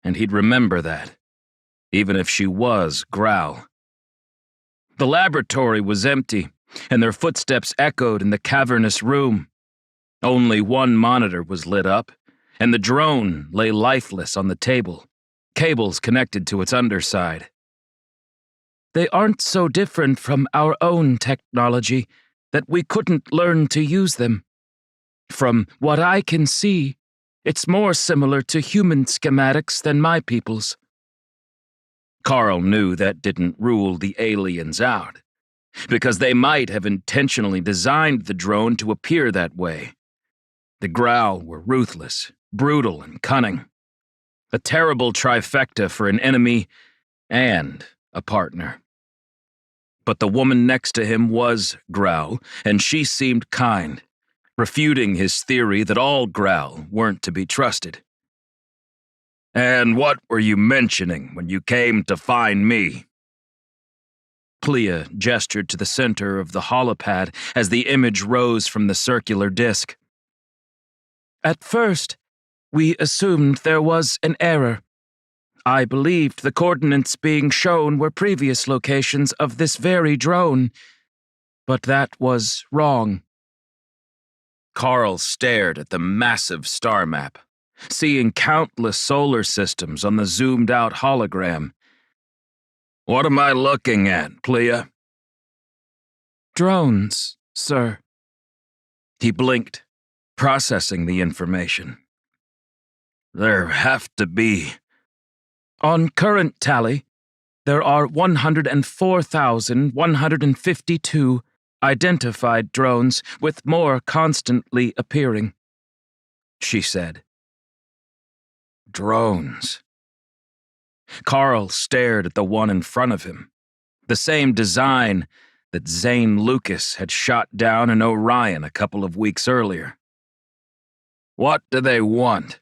and he'd remember that, even if she was Growl. The laboratory was empty, and their footsteps echoed in the cavernous room. Only one monitor was lit up, and the drone lay lifeless on the table, cables connected to its underside. "They aren't so different from our own technology that we couldn't learn to use them. From what I can see, it's more similar to human schematics than my people's." Carl knew that didn't rule the aliens out, because they might have intentionally designed the drone to appear that way. The Growl were ruthless, brutal, and cunning. A terrible trifecta for an enemy and a partner. But the woman next to him was Growl, and she seemed kind, refuting his theory that all Growl weren't to be trusted. "And what were you mentioning when you came to find me?" Plea gestured to the center of the holopad as the image rose from the circular disc. "At first, we assumed there was an error. I believed the coordinates being shown were previous locations of this very drone, but that was wrong." Carl stared at the massive star map, seeing countless solar systems on the zoomed-out hologram. "What am I looking at, Plea?" "Drones, sir." He blinked, processing the information. "There have to be..." "On current tally, there are 104,152 identified drones, with more constantly appearing," she said. Drones. Carl stared at the one in front of him, the same design that Zane Lucas had shot down in Orion a couple of weeks earlier. "What do they want?"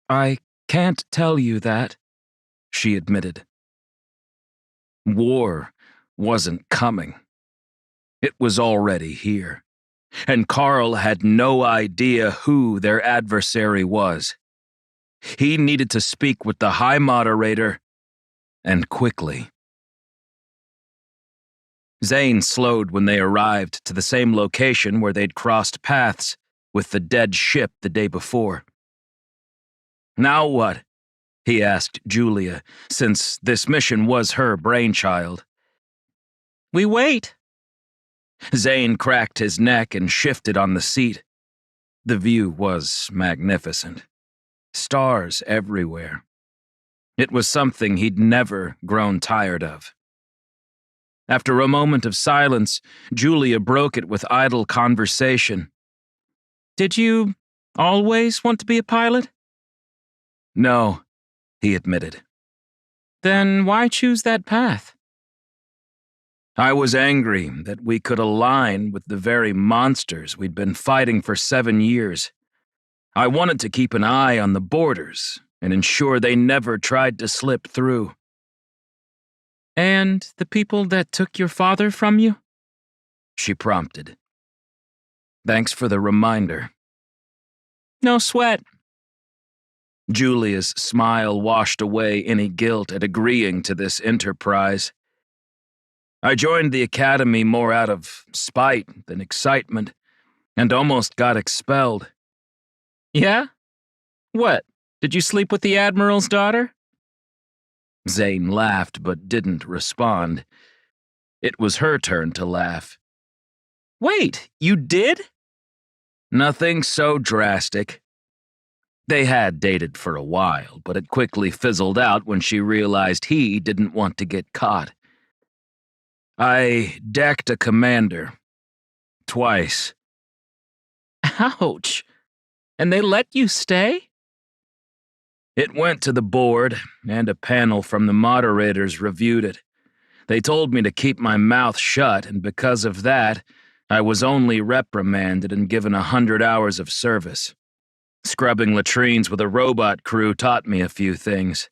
"I can't tell you that," she admitted. War wasn't coming. It was already here, and Carl had no idea who their adversary was. He needed to speak with the High Moderator, and quickly. Zane slowed when they arrived to the same location where they'd crossed paths with the dead ship the day before. "Now what?" he asked Julia, since this mission was her brainchild. "We wait." Zane cracked his neck and shifted on the seat. The view was magnificent. Stars everywhere. It was something he'd never grown tired of. After a moment of silence, Julia broke it with idle conversation. "Did you always want to be a pilot?" "No," he admitted. "Then why choose that path?" "I was angry that we could align with the very monsters we'd been fighting for 7 years. I wanted to keep an eye on the borders and ensure they never tried to slip through." "And the people that took your father from you?" she prompted. "Thanks for the reminder." "No sweat." Julia's smile washed away any guilt at agreeing to this enterprise. "I joined the academy more out of spite than excitement, and almost got expelled." "Yeah? What, did you sleep with the Admiral's daughter?" Zane laughed but didn't respond. It was her turn to laugh. "Wait, you did?" "Nothing so drastic." They had dated for a while, but it quickly fizzled out when she realized he didn't want to get caught. "I decked a commander. Twice." "Ouch. And they let you stay?" "It went to the board, and a panel from the moderators reviewed it. They told me to keep my mouth shut, and because of that, I was only reprimanded and given 100 hours of service. Scrubbing latrines with a robot crew taught me a few things."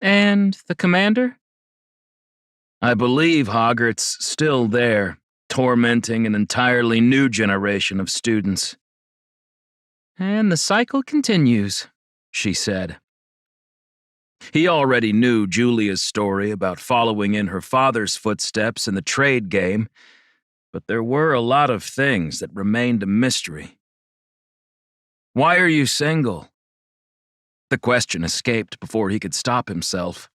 "And the commander?" "I believe Hoggart's still there, tormenting an entirely new generation of students." "And the cycle continues," she said. He already knew Julia's story about following in her father's footsteps in the trade game, but there were a lot of things that remained a mystery. "Why are you single?" The question escaped before he could stop himself.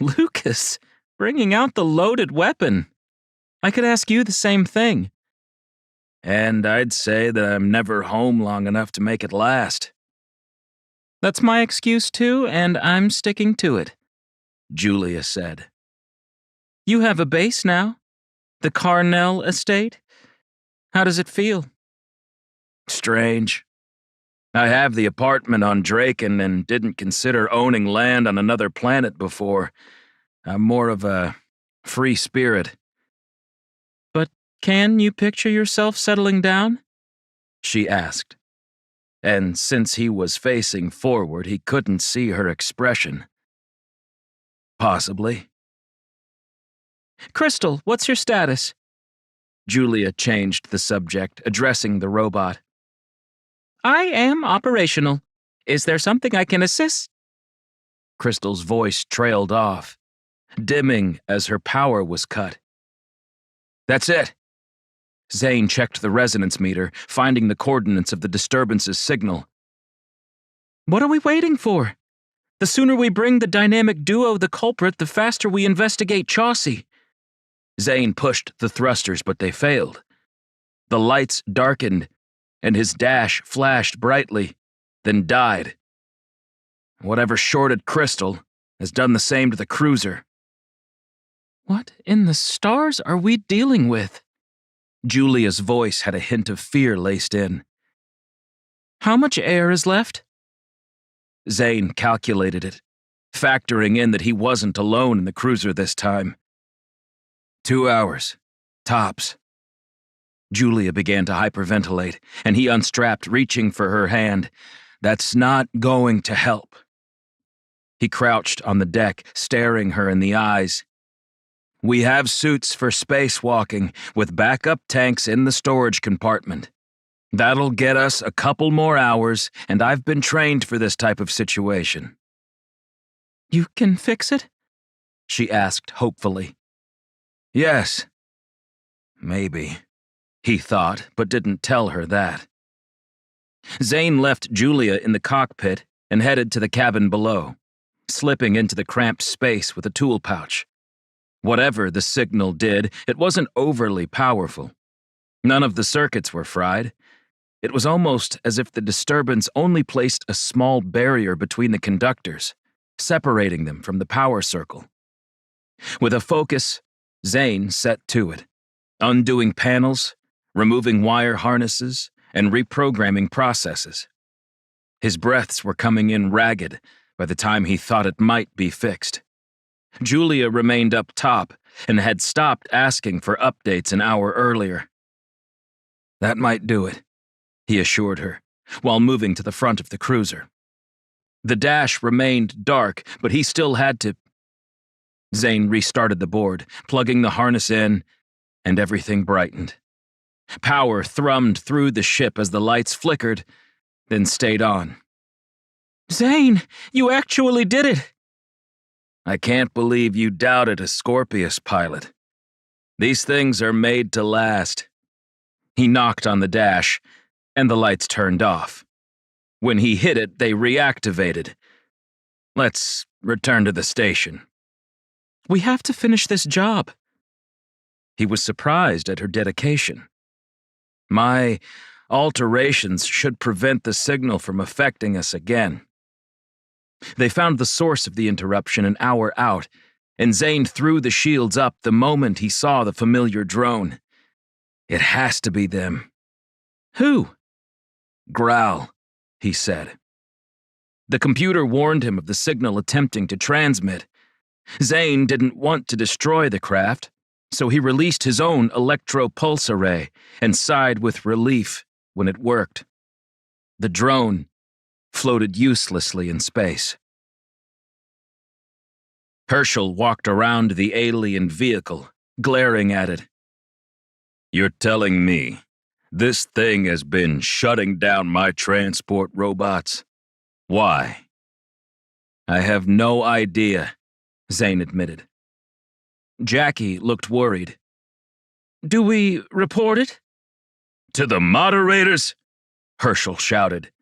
"Lucas, bringing out the loaded weapon. I could ask you the same thing." "And I'd say that I'm never home long enough to make it last." That's my excuse too, and I'm sticking to it, Julia said. You have a base now? The Carnell estate? How does it feel? Strange. I have the apartment on Draken and didn't consider owning land on another planet before. I'm more of a free spirit. But can you picture yourself settling down? She asked. And since he was facing forward, he couldn't see her expression. Possibly. Crystal, what's your status? Julia changed the subject, addressing the robot. I am operational. Is there something I can assist? Crystal's voice trailed off, dimming as her power was cut. That's it. Zane checked the resonance meter, finding the coordinates of the disturbance's signal. What are we waiting for? The sooner we bring the dynamic duo the culprit, the faster we investigate Chaucy. Zane pushed the thrusters, but they failed. The lights darkened, and his dash flashed brightly, then died. Whatever shorted Crystal has done the same to the cruiser. What in the stars are we dealing with? Julia's voice had a hint of fear laced in. How much air is left? Zane calculated it, factoring in that he wasn't alone in the cruiser this time. 2 hours, tops. Julia began to hyperventilate, and he unstrapped, reaching for her hand. That's not going to help. He crouched on the deck, staring her in the eyes. We have suits for spacewalking, with backup tanks in the storage compartment. That'll get us a couple more hours, and I've been trained for this type of situation. You can fix it? She asked hopefully. Yes. Maybe, he thought, but didn't tell her that. Zane left Julia in the cockpit and headed to the cabin below, slipping into the cramped space with a tool pouch. Whatever the signal did, it wasn't overly powerful. None of the circuits were fried. It was almost as if the disturbance only placed a small barrier between the conductors, separating them from the power circle. With a focus, Zane set to it, undoing panels, removing wire harnesses, and reprogramming processes. His breaths were coming in ragged by the time he thought it might be fixed. Julia remained up top and had stopped asking for updates an hour earlier. That might do it, he assured her, while moving to the front of the cruiser. The dash remained dark, but he still had to... Zane restarted the board, plugging the harness in, and everything brightened. Power thrummed through the ship as the lights flickered, then stayed on. Zane, you actually did it! I can't believe you doubted a Scorpius pilot. These things are made to last. He knocked on the dash, and the lights turned off. When he hit it, they reactivated. Let's return to the station. We have to finish this job. He was surprised at her dedication. My alterations should prevent the signal from affecting us again. They found the source of the interruption an hour out, and Zane threw the shields up the moment he saw the familiar drone. It has to be them. Who? Growl, he said. The computer warned him of the signal attempting to transmit. Zane didn't want to destroy the craft, so he released his own electro-pulse array and sighed with relief when it worked. The drone floated uselessly in space. Herschel walked around the alien vehicle, glaring at it. You're telling me this thing has been shutting down my transport robots? Why? I have no idea, Zane admitted. Jackie looked worried. Do we report it? To the moderators? Herschel shouted.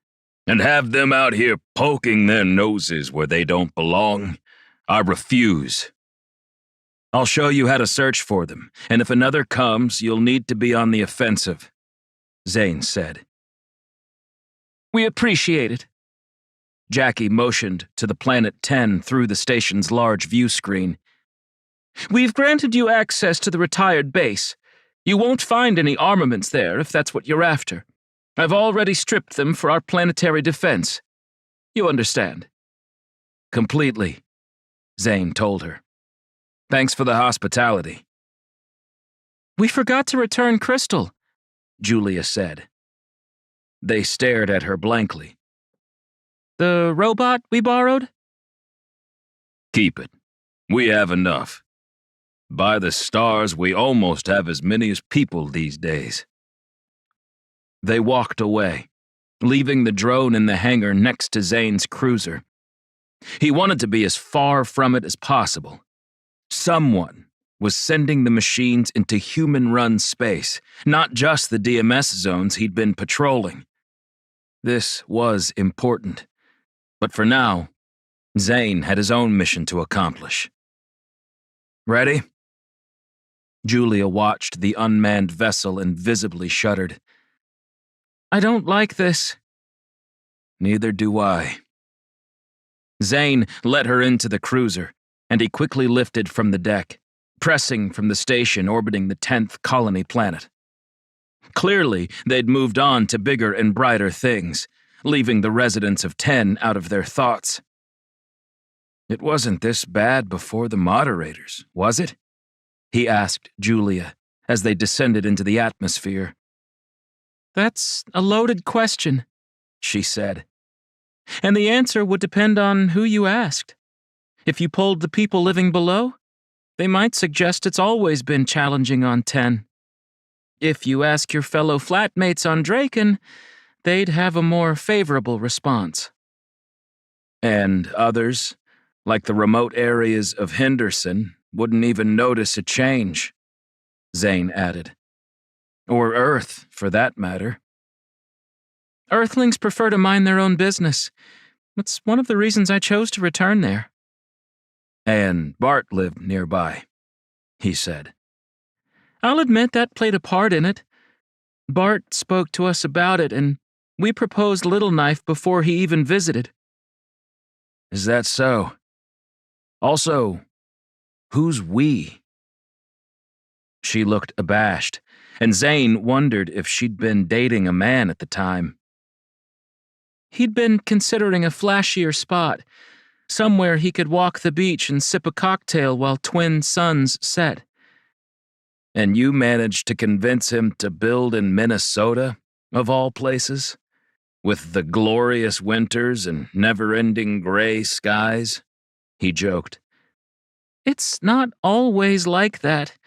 And have them out here poking their noses where they don't belong? I refuse. I'll show you how to search for them, and if another comes, you'll need to be on the offensive, Zane said. We appreciate it. Jackie motioned to the Planet 10 through the station's large view screen. We've granted you access to the retired base. You won't find any armaments there if that's what you're after. I've already stripped them for our planetary defense. You understand? Completely, Zane told her. Thanks for the hospitality. We forgot to return Crystal, Julia said. They stared at her blankly. The robot we borrowed? Keep it. We have enough. By the stars, we almost have as many as people these days. They walked away, leaving the drone in the hangar next to Zane's cruiser. He wanted to be as far from it as possible. Someone was sending the machines into human-run space, not just the DMS zones he'd been patrolling. This was important, but for now, Zane had his own mission to accomplish. Ready? Julia watched the unmanned vessel and visibly shuddered. I don't like this. Neither do I. Zane let her into the cruiser, and he quickly lifted from the deck, pressing from the station orbiting the 10th colony planet. Clearly, they'd moved on to bigger and brighter things, leaving the residents of 10 out of their thoughts. It wasn't this bad before the moderators, was it? He asked Julia as they descended into the atmosphere. That's a loaded question, she said. And the answer would depend on who you asked. If you polled the people living below, they might suggest it's always been challenging on 10. If you ask your fellow flatmates on Draken, they'd have a more favorable response. And others, like the remote areas of Henderson, wouldn't even notice a change, Zane added. Or Earth, for that matter. Earthlings prefer to mind their own business. That's one of the reasons I chose to return there. And Bart lived nearby, he said. I'll admit that played a part in it. Bart spoke to us about it, and we proposed Little Knife before he even visited. Is that so? Also, who's we? She looked abashed, and Zane wondered if she'd been dating a man at the time. He'd been considering a flashier spot, somewhere he could walk the beach and sip a cocktail while twin suns set. And you managed to convince him to build in Minnesota, of all places? With the glorious winters and never-ending gray skies? He joked. It's not always like that.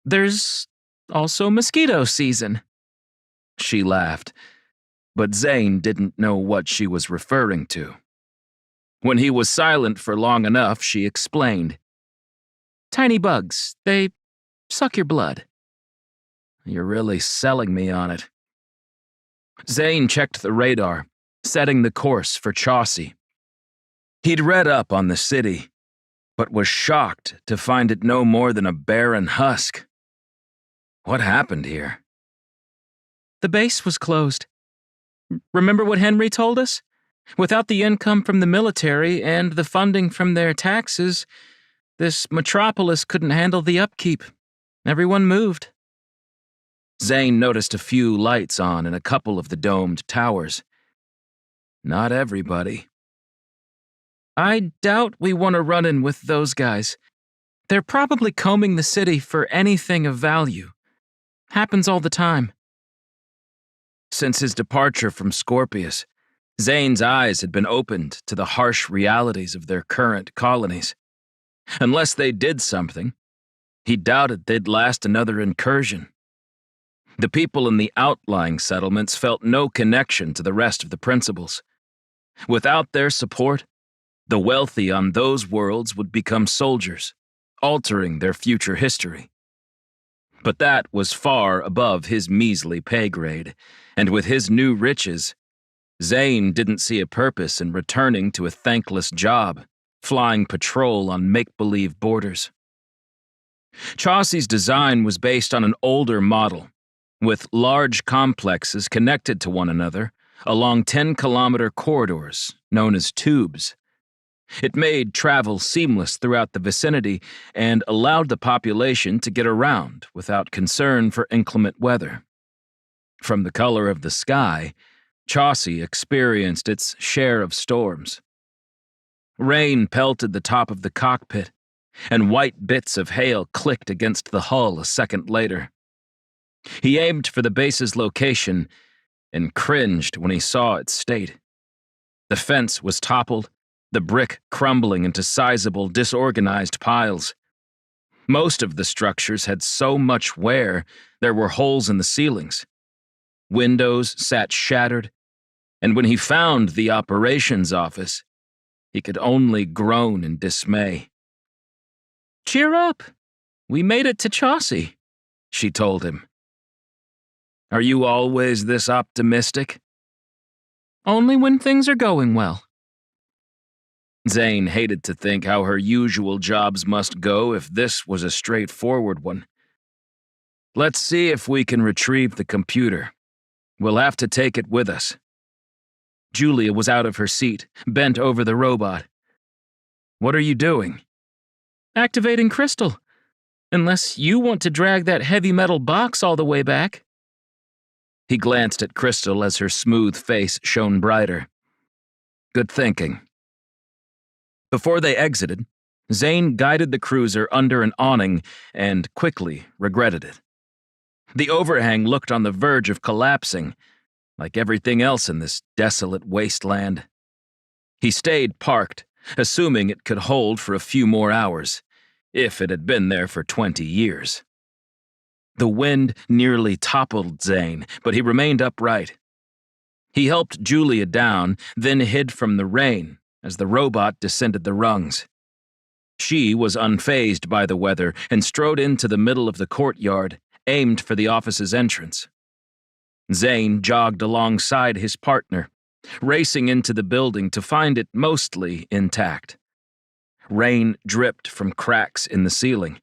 There's also mosquito season. She laughed, but Zane didn't know what she was referring to. When he was silent for long enough, she explained. Tiny bugs, they suck your blood. You're really selling me on it. Zane checked the radar, setting the course for Chaucy. He'd read up on the city, but was shocked to find it no more than a barren husk. What happened here? The base was closed. Remember what Henry told us? Without the income from the military and the funding from their taxes, this metropolis couldn't handle the upkeep. Everyone moved. Zane noticed a few lights on in a couple of the domed towers. Not everybody. I doubt we want to run in with those guys. They're probably combing the city for anything of value. Happens all the time. Since his departure from Scorpius, Zane's eyes had been opened to the harsh realities of their current colonies. Unless they did something, he doubted they'd last another incursion. The people in the outlying settlements felt no connection to the rest of the principals. Without their support, the wealthy on those worlds would become soldiers, altering their future history. But that was far above his measly pay grade, and with his new riches, Zane didn't see a purpose in returning to a thankless job, flying patrol on make-believe borders. Chaucy's design was based on an older model, with large complexes connected to one another along 10-kilometer corridors known as tubes. It made travel seamless throughout the vicinity and allowed the population to get around without concern for inclement weather. From the color of the sky, Chaucy experienced its share of storms. Rain pelted the top of the cockpit, and white bits of hail clicked against the hull a second later. He aimed for the base's location and cringed when he saw its state. The fence was toppled, the brick crumbling into sizable, disorganized piles. Most of the structures had so much wear there were holes in the ceilings. Windows sat shattered, and when he found the operations office, he could only groan in dismay. "Cheer up. We made it to Chaucy," she told him. "Are you always this optimistic?" "Only when things are going well." Zane hated to think how her usual jobs must go if this was a straightforward one. "Let's see if we can retrieve the computer. We'll have to take it with us." Julia was out of her seat, bent over the robot. "What are you doing?" "Activating Crystal. Unless you want to drag that heavy metal box all the way back." He glanced at Crystal as her smooth face shone brighter. "Good thinking." Before they exited, Zane guided the cruiser under an awning and quickly regretted it. The overhang looked on the verge of collapsing, like everything else in this desolate wasteland. He stayed parked, assuming it could hold for a few more hours, if it had been there for 20 years. The wind nearly toppled Zane, but he remained upright. He helped Julia down, then hid from the rain as the robot descended the rungs. She was unfazed by the weather and strode into the middle of the courtyard, aimed for the office's entrance. Zane jogged alongside his partner, racing into the building to find it mostly intact. Rain dripped from cracks in the ceiling.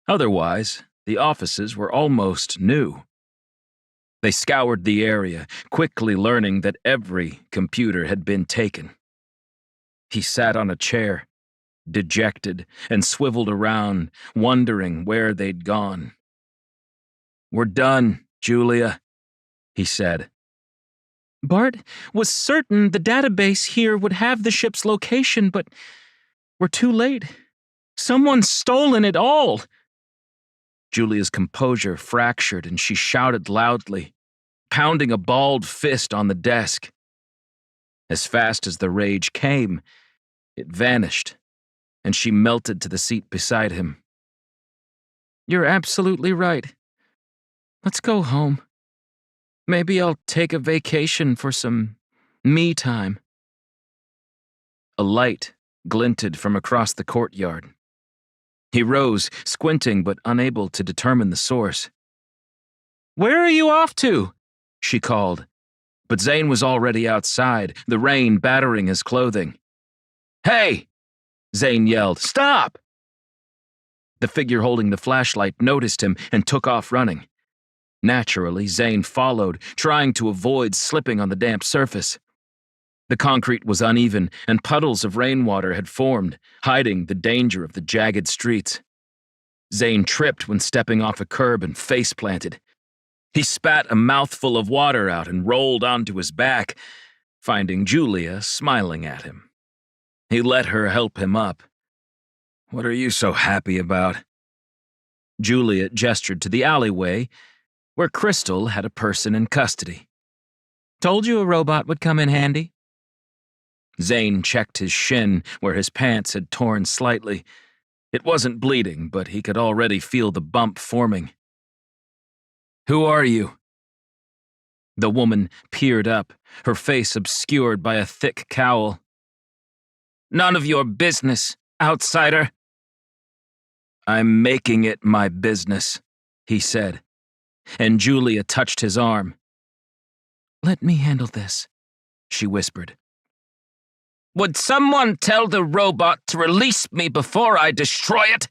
Otherwise, the offices were almost new. They scoured the area, quickly learning that every computer had been taken. He sat on a chair, dejected, and swiveled around, wondering where they'd gone. "We're done, Julia," he said. "Bart was certain the database here would have the ship's location, but we're too late. Someone's stolen it all." Julia's composure fractured and she shouted loudly, pounding a balled fist on the desk. As fast as the rage came, it vanished, and she melted to the seat beside him. "You're absolutely right. Let's go home. Maybe I'll take a vacation for some me time." A light glinted from across the courtyard. He rose, squinting but unable to determine the source. "Where are you off to?" she called, but Zane was already outside, the rain battering his clothing. "Hey!" Zane yelled. "Stop!" The figure holding the flashlight noticed him and took off running. Naturally, Zane followed, trying to avoid slipping on the damp surface. The concrete was uneven, and puddles of rainwater had formed, hiding the danger of the jagged streets. Zane tripped when stepping off a curb and face-planted. He spat a mouthful of water out and rolled onto his back, finding Julia smiling at him. He let her help him up. "What are you so happy about?" Julia gestured to the alleyway, where Crystal had a person in custody. "Told you a robot would come in handy." Zane checked his shin where his pants had torn slightly. It wasn't bleeding, but he could already feel the bump forming. "Who are you?" The woman peered up, her face obscured by a thick cowl. "None of your business, outsider." "I'm making it my business," he said, and Julia touched his arm. "Let me handle this," she whispered. "Would someone tell the robot to release me before I destroy it?"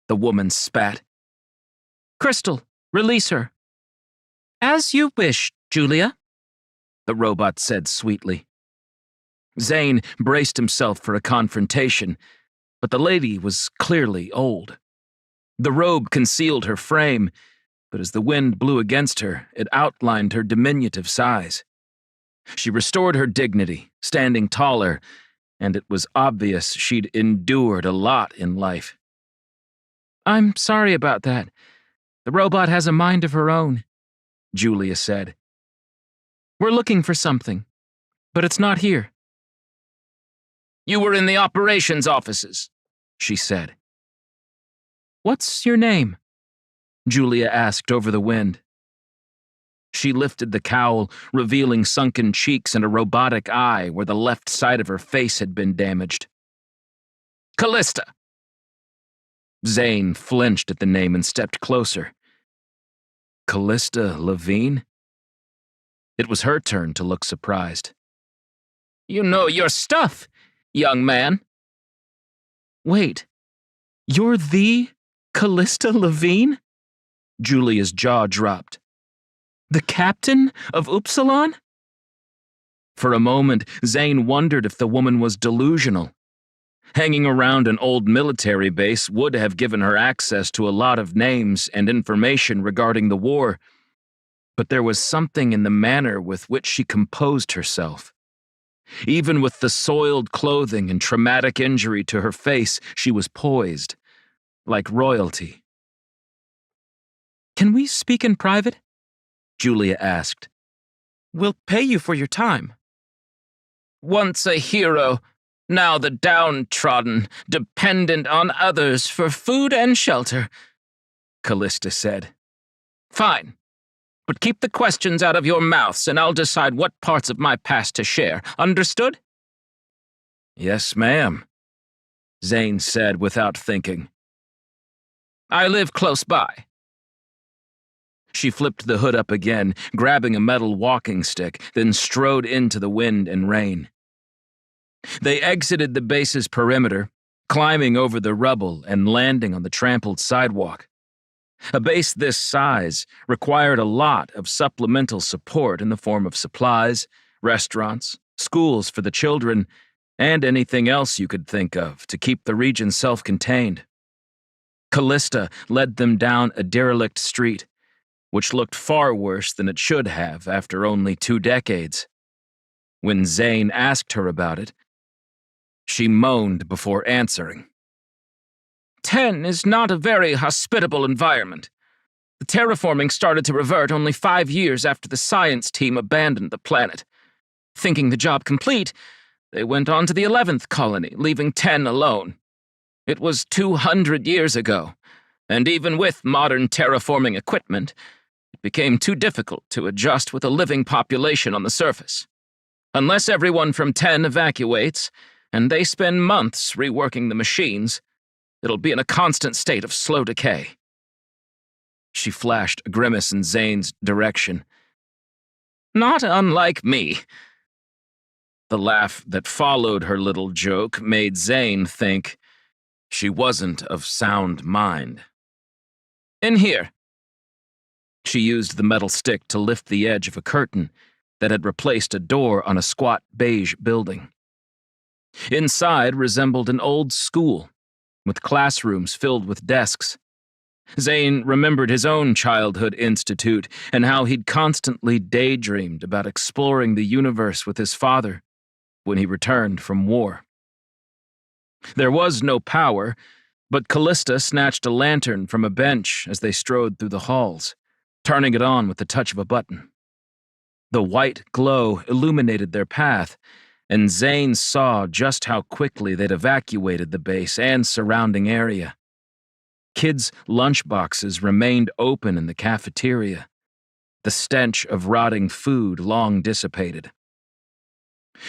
The woman spat. "Crystal, release her." "As you wish, Julia." the robot said sweetly. Zane braced himself for a confrontation, but the lady was clearly old. The robe concealed her frame, but as the wind blew against her, it outlined her diminutive size. She restored her dignity, standing taller, and it was obvious she'd endured a lot in life. I'm sorry about that. The robot has a mind of her own, Julia said. We're looking for something, but it's not here. You were in the operations offices, she said. What's your name? Julia asked over the wind. She lifted the cowl, revealing sunken cheeks and a robotic eye where the left side of her face had been damaged. Callista! Zane flinched at the name and stepped closer. Callista Levine? It was her turn to look surprised. You know your stuff, young man. Wait, you're the Callista Levine? Julia's jaw dropped. The captain of Upsilon? For a moment, Zane wondered if the woman was delusional. Hanging around an old military base would have given her access to a lot of names and information regarding the war, but there was something in the manner with which she composed herself. Even with the soiled clothing and traumatic injury to her face, she was poised, like royalty. Can we speak in private? Julia asked. We'll pay you for your time. Once a hero, now the downtrodden, dependent on others for food and shelter, Callista said. Fine, but keep the questions out of your mouths and I'll decide what parts of my past to share. Understood? Yes, ma'am, Zane said without thinking. I live close by. She flipped the hood up again, grabbing a metal walking stick, then strode into the wind and rain. They exited the base's perimeter, climbing over the rubble and landing on the trampled sidewalk. A base this size required a lot of supplemental support in the form of supplies, restaurants, schools for the children, and anything else you could think of to keep the region self-contained. Callista led them down a derelict street, which looked far worse than it should have after only 2 decades. When Zane asked her about it, she moaned before answering. 10 is not a very hospitable environment. The terraforming started to revert only 5 years after the science team abandoned the planet. Thinking the job complete, they went on to the 11th colony, leaving 10 alone. It was 200 years ago, and even with modern terraforming equipment, it became too difficult to adjust with a living population on the surface. Unless everyone from 10 evacuates, and they spend months reworking the machines, it'll be in a constant state of slow decay. She flashed a grimace in Zane's direction. Not unlike me. The laugh that followed her little joke made Zane think she wasn't of sound mind. In here. She used the metal stick to lift the edge of a curtain that had replaced a door on a squat beige building. Inside resembled an old school, with classrooms filled with desks. Zane remembered his own childhood institute and how he'd constantly daydreamed about exploring the universe with his father when he returned from war. There was no power, but Callista snatched a lantern from a bench as they strode through the halls, turning it on with the touch of a button. The white glow illuminated their path, and Zane saw just how quickly they'd evacuated the base and surrounding area. Kids' lunchboxes remained open in the cafeteria, the stench of rotting food long dissipated.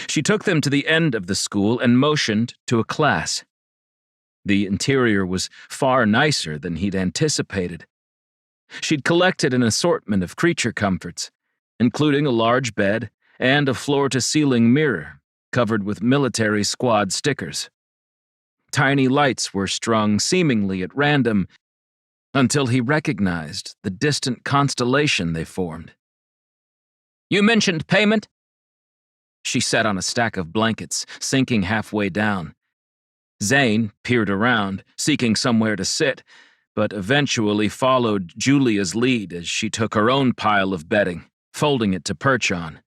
She took them to the end of the school and motioned to a class. The interior was far nicer than he'd anticipated. She'd collected an assortment of creature comforts, including a large bed and a floor-to-ceiling mirror covered with military squad stickers. Tiny lights were strung seemingly at random until he recognized the distant constellation they formed. You mentioned payment? She sat on a stack of blankets, sinking halfway down. Zane peered around, seeking somewhere to sit, but eventually followed Julia's lead as she took her own pile of bedding, folding it to perch on.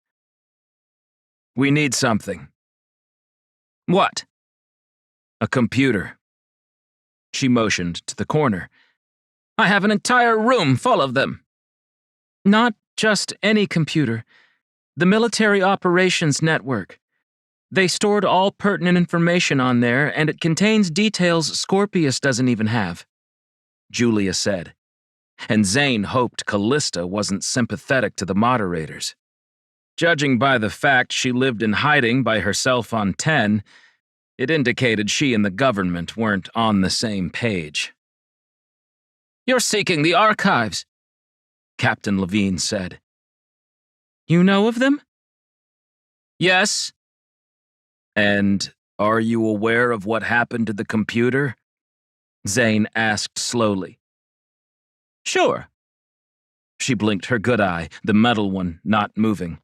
"We need something." "What?" "A computer." She motioned to the corner. "I have an entire room full of them." "Not just any computer. The Military Operations Network. They stored all pertinent information on there, and it contains details Scorpius doesn't even have," Julia said. And Zane hoped Callista wasn't sympathetic to the moderators. Judging by the fact she lived in hiding by herself on 10, it indicated she and the government weren't on the same page. "You're seeking the archives," Captain Levine said. "You know of them?" "Yes." "And are you aware of what happened to the computer?" Zane asked slowly. "Sure." She blinked her good eye, the metal one not moving.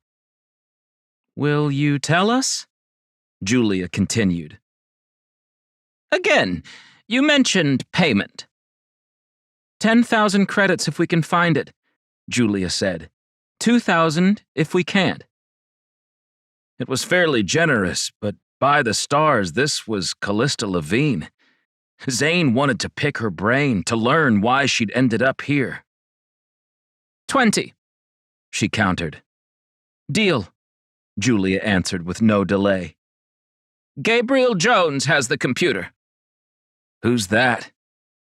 "Will you tell us?" Julia continued. "Again, you mentioned payment." 10,000 credits if we can find it," Julia said. 2,000 if we can't. It was fairly generous, but by the stars, this was Callista Levine. Zane wanted to pick her brain to learn why she'd ended up here. 20, she countered. "Deal," Julia answered with no delay. "Gabriel Jones has the computer." "Who's that?"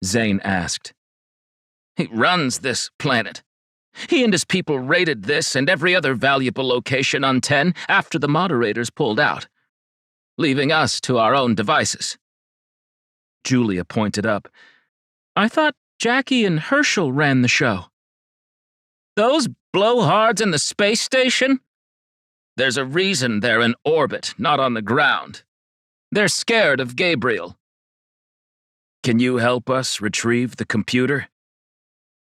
Zane asked. "He runs this planet. He and his people raided this and every other valuable location on 10 after the moderators pulled out, leaving us to our own devices." Julia pointed up. "I thought Jackie and Herschel ran the show." "Those blowhards in the space station? There's a reason they're in orbit, not on the ground. They're scared of Gabriel." "Can you help us retrieve the computer?"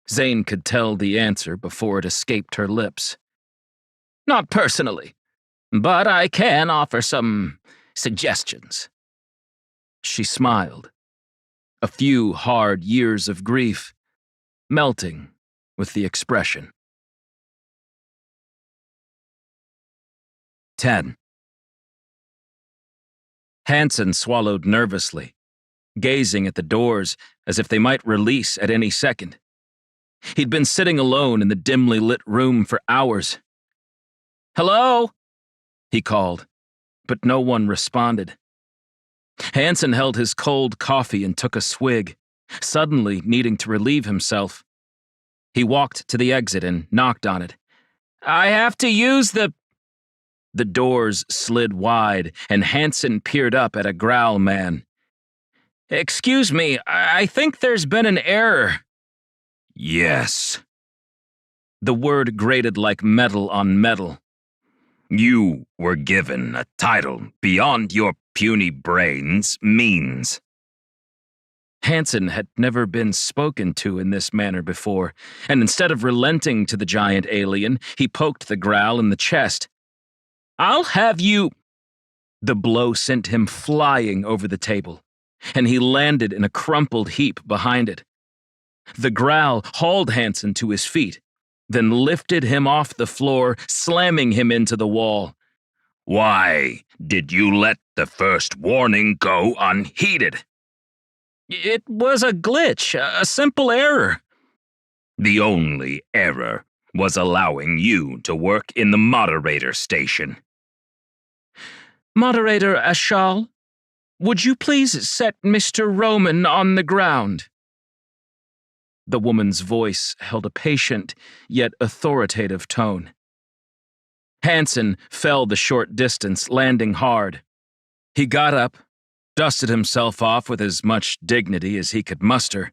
Zane could tell the answer before it escaped her lips. "Not personally, but I can offer some suggestions." She smiled. A few hard years of grief, melting with the expression. 10. Hansen swallowed nervously, gazing at the doors as if they might release at any second. He'd been sitting alone in the dimly lit room for hours. "Hello?" he called, but no one responded. Hansen held his cold coffee and took a swig, suddenly needing to relieve himself. He walked to the exit and knocked on it. "I have to use the..." The doors slid wide, and Hansen peered up at a growl man. "Excuse me, I think there's been an error." "Yes." The word grated like metal on metal. "You were given a title beyond your puny brain's means." Hansen had never been spoken to in this manner before, and instead of relenting to the giant alien, he poked the growl in the chest. "I'll have you..." The blow sent him flying over the table, and he landed in a crumpled heap behind it. The growl hauled Hansen to his feet, then lifted him off the floor, slamming him into the wall. "Why did you let the first warning go unheeded?" "It was a glitch, a simple error." "The only error was allowing you to work in the moderator station." "Moderator Ashal, would you please set Mr. Roman on the ground?" The woman's voice held a patient, yet authoritative tone. Hansen fell the short distance, landing hard. He got up, dusted himself off with as much dignity as he could muster,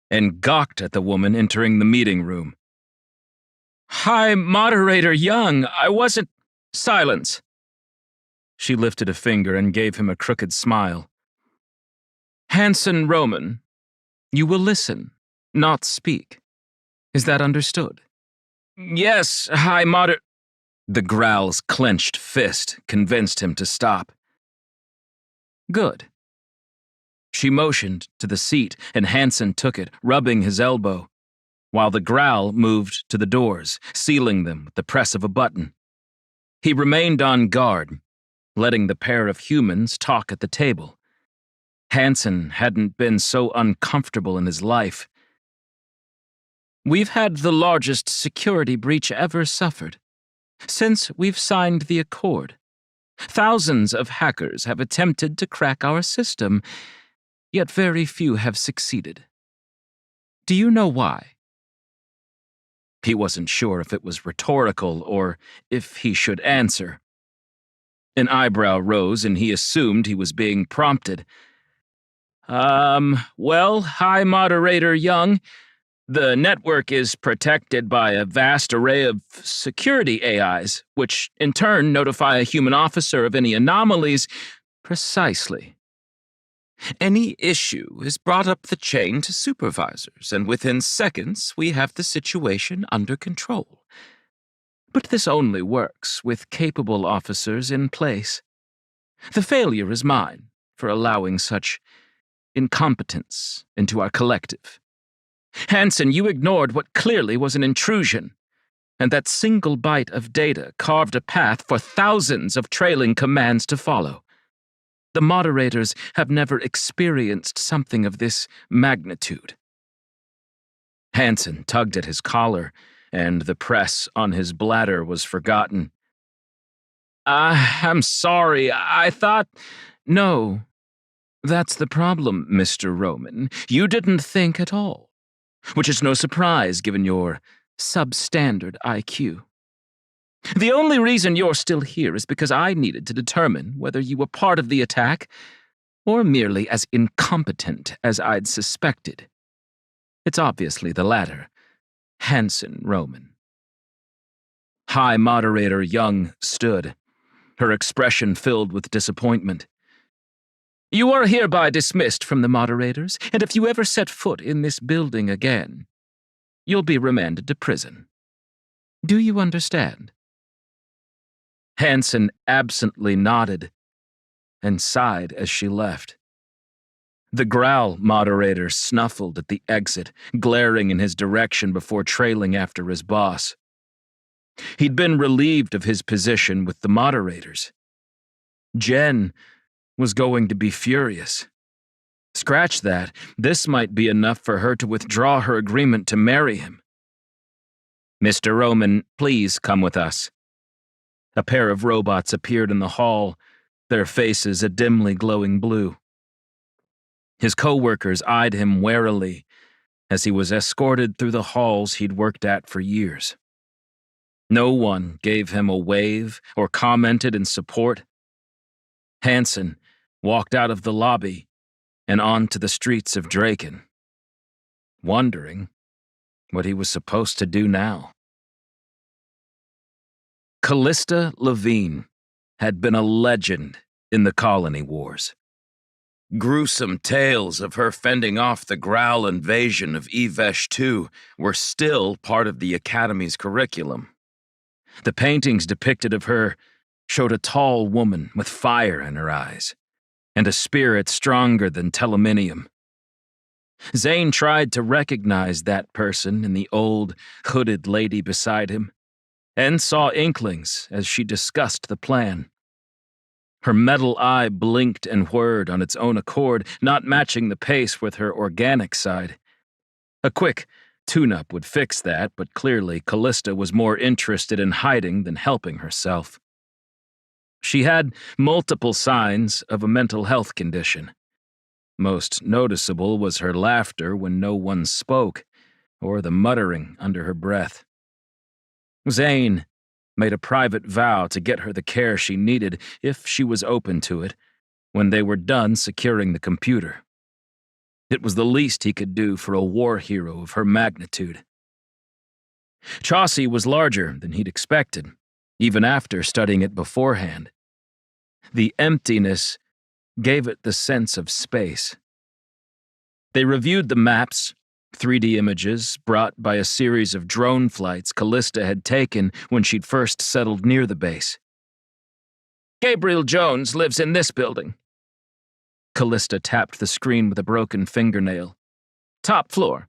and gawked at the woman entering the meeting room. "Hi, Moderator Young, I wasn't..." "Silence." She lifted a finger and gave him a crooked smile. "Hansen Roman, you will listen, not speak. Is that understood?" "Yes, Hi, The growl's clenched fist convinced him to stop. Good. She motioned to the seat, and Hansen took it, rubbing his elbow, while the growl moved to the doors, sealing them with the press of a button. He remained on guard, letting the pair of humans talk at the table. Hansen hadn't been so uncomfortable in his life. We've had the largest security breach ever suffered. Since we've signed the accord, thousands of hackers have attempted to crack our system, yet very few have succeeded. Do you know why? He wasn't sure if it was rhetorical or if he should answer. An eyebrow rose, and he assumed he was being prompted. Well, High Moderator Young, the network is protected by a vast array of security AIs, which in turn notify a human officer of any anomalies. Precisely. Any issue is brought up the chain to supervisors, and within seconds we have the situation under control. But this only works with capable officers in place. The failure is mine for allowing such incompetence into our collective. Hansen, you ignored what clearly was an intrusion, and that single byte of data carved a path for thousands of trailing commands to follow. The moderators have never experienced something of this magnitude. Hansen tugged at his collar, and the press on his bladder was forgotten. I'm sorry, I thought... No, that's the problem, Mr. Roman. You didn't think at all, which is no surprise given your substandard IQ. The only reason you're still here is because I needed to determine whether you were part of the attack or merely as incompetent as I'd suspected. It's obviously the latter. Hansen Roman. High Moderator Young stood, her expression filled with disappointment. You are hereby dismissed from the moderators, and if you ever set foot in this building again, you'll be remanded to prison. Do you understand? Hansen absently nodded and sighed as she left. The growl moderator snuffled at the exit, glaring in his direction before trailing after his boss. He'd been relieved of his position with the moderators. Jen was going to be furious. Scratch that, this might be enough for her to withdraw her agreement to marry him. Mr. Roman, please come with us. A pair of robots appeared in the hall, their faces a dimly glowing blue. His co-workers eyed him warily as he was escorted through the halls he'd worked at for years. No one gave him a wave or commented in support. Hansen walked out of the lobby and onto the streets of Draken, wondering what he was supposed to do now. Callista Levine had been a legend in the colony wars. Gruesome tales of her fending off the Growl invasion of Evesh II were still part of the Academy's curriculum. The paintings depicted of her showed a tall woman with fire in her eyes, and a spirit stronger than Teleminium. Zane tried to recognize that person in the old, hooded lady beside him, and saw inklings as she discussed the plan. Her metal eye blinked and whirred on its own accord, not matching the pace with her organic side. A quick tune-up would fix that, but clearly Callista was more interested in hiding than helping herself. She had multiple signs of a mental health condition. Most noticeable was her laughter when no one spoke, or the muttering under her breath. Zane made a private vow to get her the care she needed if she was open to it when they were done securing the computer. It was the least he could do for a war hero of her magnitude. Chaucy was larger than he'd expected, even after studying it beforehand. The emptiness gave it the sense of space. They reviewed the maps, 3D images brought by a series of drone flights Callista had taken when she'd first settled near the base. Gabriel Jones lives in this building. Callista tapped the screen with a broken fingernail. Top floor.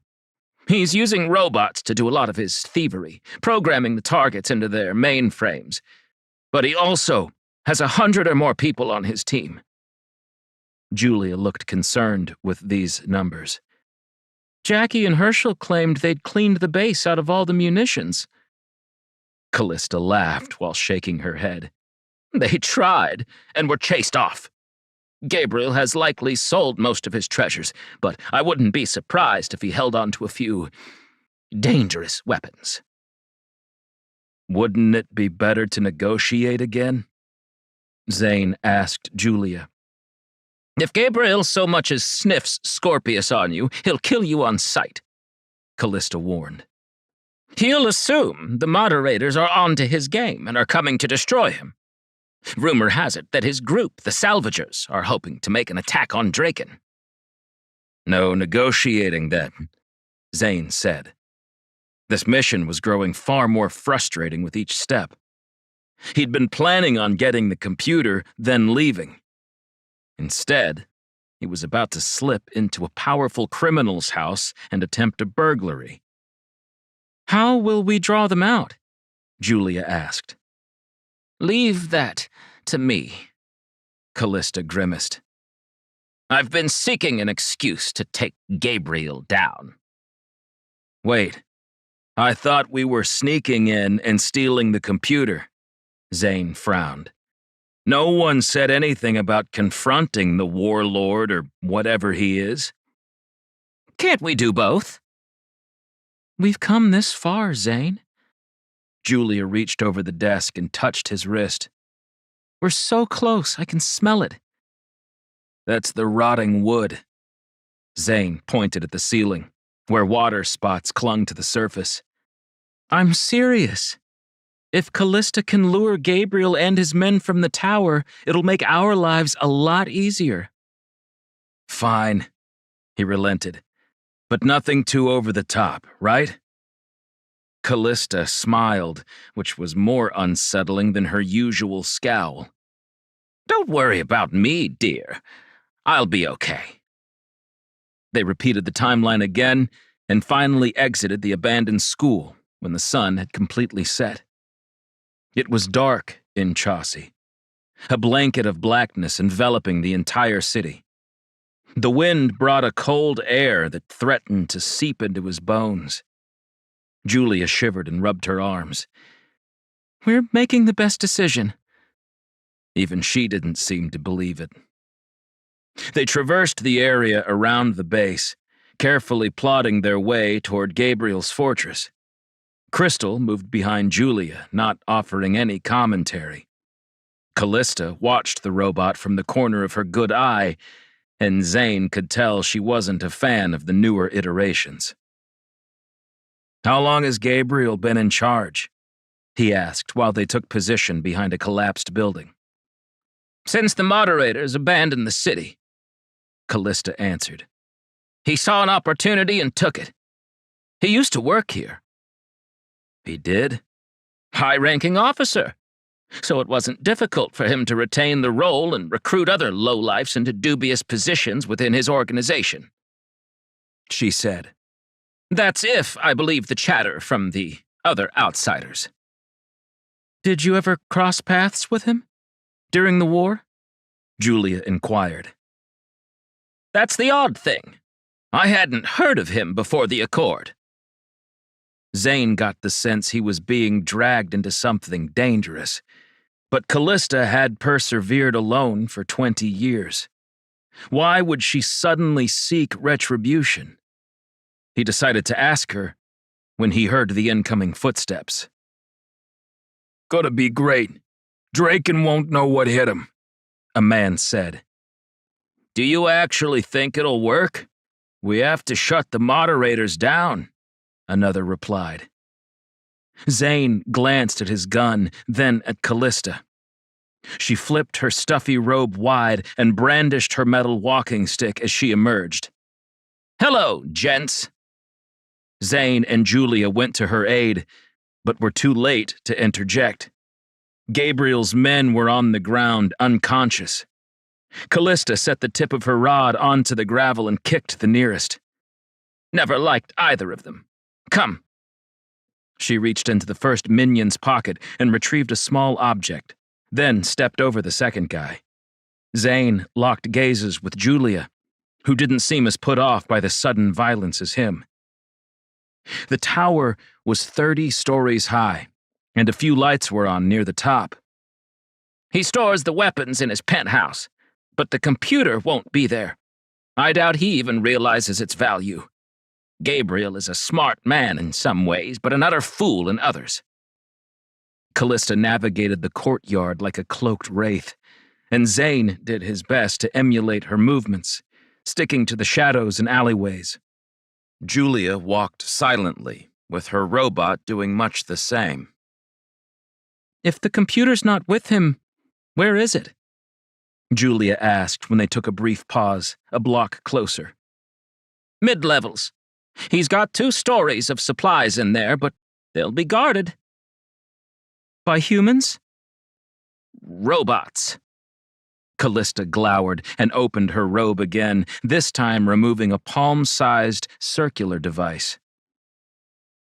He's using robots to do a lot of his thievery, programming the targets into their mainframes. But he also has 100 or more people on his team. Julia looked concerned with these numbers. Jackie and Herschel claimed they'd cleaned the base out of all the munitions. Callista laughed while shaking her head. They tried, and were chased off. Gabriel has likely sold most of his treasures, but I wouldn't be surprised if he held on to a few dangerous weapons. Wouldn't it be better to negotiate again? Zane asked Julia. If Gabriel so much as sniffs Scorpius on you, he'll kill you on sight, Callista warned. He'll assume the moderators are onto his game and are coming to destroy him. Rumor has it that his group, the Salvagers, are hoping to make an attack on Draken. No negotiating then, Zane said. This mission was growing far more frustrating with each step. He'd been planning on getting the computer, then leaving. Instead, he was about to slip into a powerful criminal's house and attempt a burglary. How will we draw them out? Julia asked. Leave that to me, Callista grimaced. I've been seeking an excuse to take Gabriel down. Wait, I thought we were sneaking in and stealing the computer, Zane frowned. No one said anything about confronting the warlord or whatever he is. Can't we do both? We've come this far, Zane. Julia reached over the desk and touched his wrist. We're so close, I can smell it. That's the rotting wood. Zane pointed at the ceiling, where water spots clung to the surface. I'm serious. If Callista can lure Gabriel and his men from the tower, it'll make our lives a lot easier. Fine, he relented. But nothing too over the top, right? Callista smiled, which was more unsettling than her usual scowl. Don't worry about me, dear. I'll be okay. They repeated the timeline again and finally exited the abandoned school when the sun had completely set. It was dark in Chaucy, a blanket of blackness enveloping the entire city. The wind brought a cold air that threatened to seep into his bones. Julia shivered and rubbed her arms. We're making the best decision. Even she didn't seem to believe it. They traversed the area around the base, carefully plodding their way toward Gabriel's fortress. Crystal moved behind Julia, not offering any commentary. Callista watched the robot from the corner of her good eye, and Zane could tell she wasn't a fan of the newer iterations. How long has Gabriel been in charge? He asked while they took position behind a collapsed building. Since the moderators abandoned the city, Callista answered. He saw an opportunity and took it. He used to work here. He did? High-ranking officer. So it wasn't difficult for him to retain the role and recruit other lowlifes into dubious positions within his organization. She said. That's if I believe the chatter from the other outsiders. Did you ever cross paths with him? During the war? Julia inquired. That's the odd thing. I hadn't heard of him before the Accord. Zane got the sense he was being dragged into something dangerous, but Callista had persevered alone for 20 years. Why would she suddenly seek retribution? He decided to ask her when he heard the incoming footsteps. Gotta be great. Draken won't know what hit him, a man said. Do you actually think it'll work? We have to shut the moderators down, another replied. Zane glanced at his gun, then at Callista. She flipped her stuffy robe wide and brandished her metal walking stick as she emerged. Hello, gents, Zane and Julia went to her aid, but were too late to interject. Gabriel's men were on the ground, unconscious. Callista set the tip of her rod onto the gravel and kicked the nearest. Never liked either of them. Come. She reached into the first minion's pocket and retrieved a small object, then stepped over the second guy. Zane locked gazes with Julia, who didn't seem as put off by the sudden violence as him. The tower was 30 stories high, and a few lights were on near the top. He stores the weapons in his penthouse, but the computer won't be there. I doubt he even realizes its value. Gabriel is a smart man in some ways, but an utter fool in others. Callista navigated the courtyard like a cloaked wraith, and Zane did his best to emulate her movements, sticking to the shadows and alleyways. Julia walked silently, with her robot doing much the same. If the computer's not with him, where is it? Julia asked when they took a brief pause, a block closer. Mid-levels. He's got 2 stories of supplies in there, but they'll be guarded. By humans? Robots. Callista glowered and opened her robe again, this time removing a palm-sized circular device.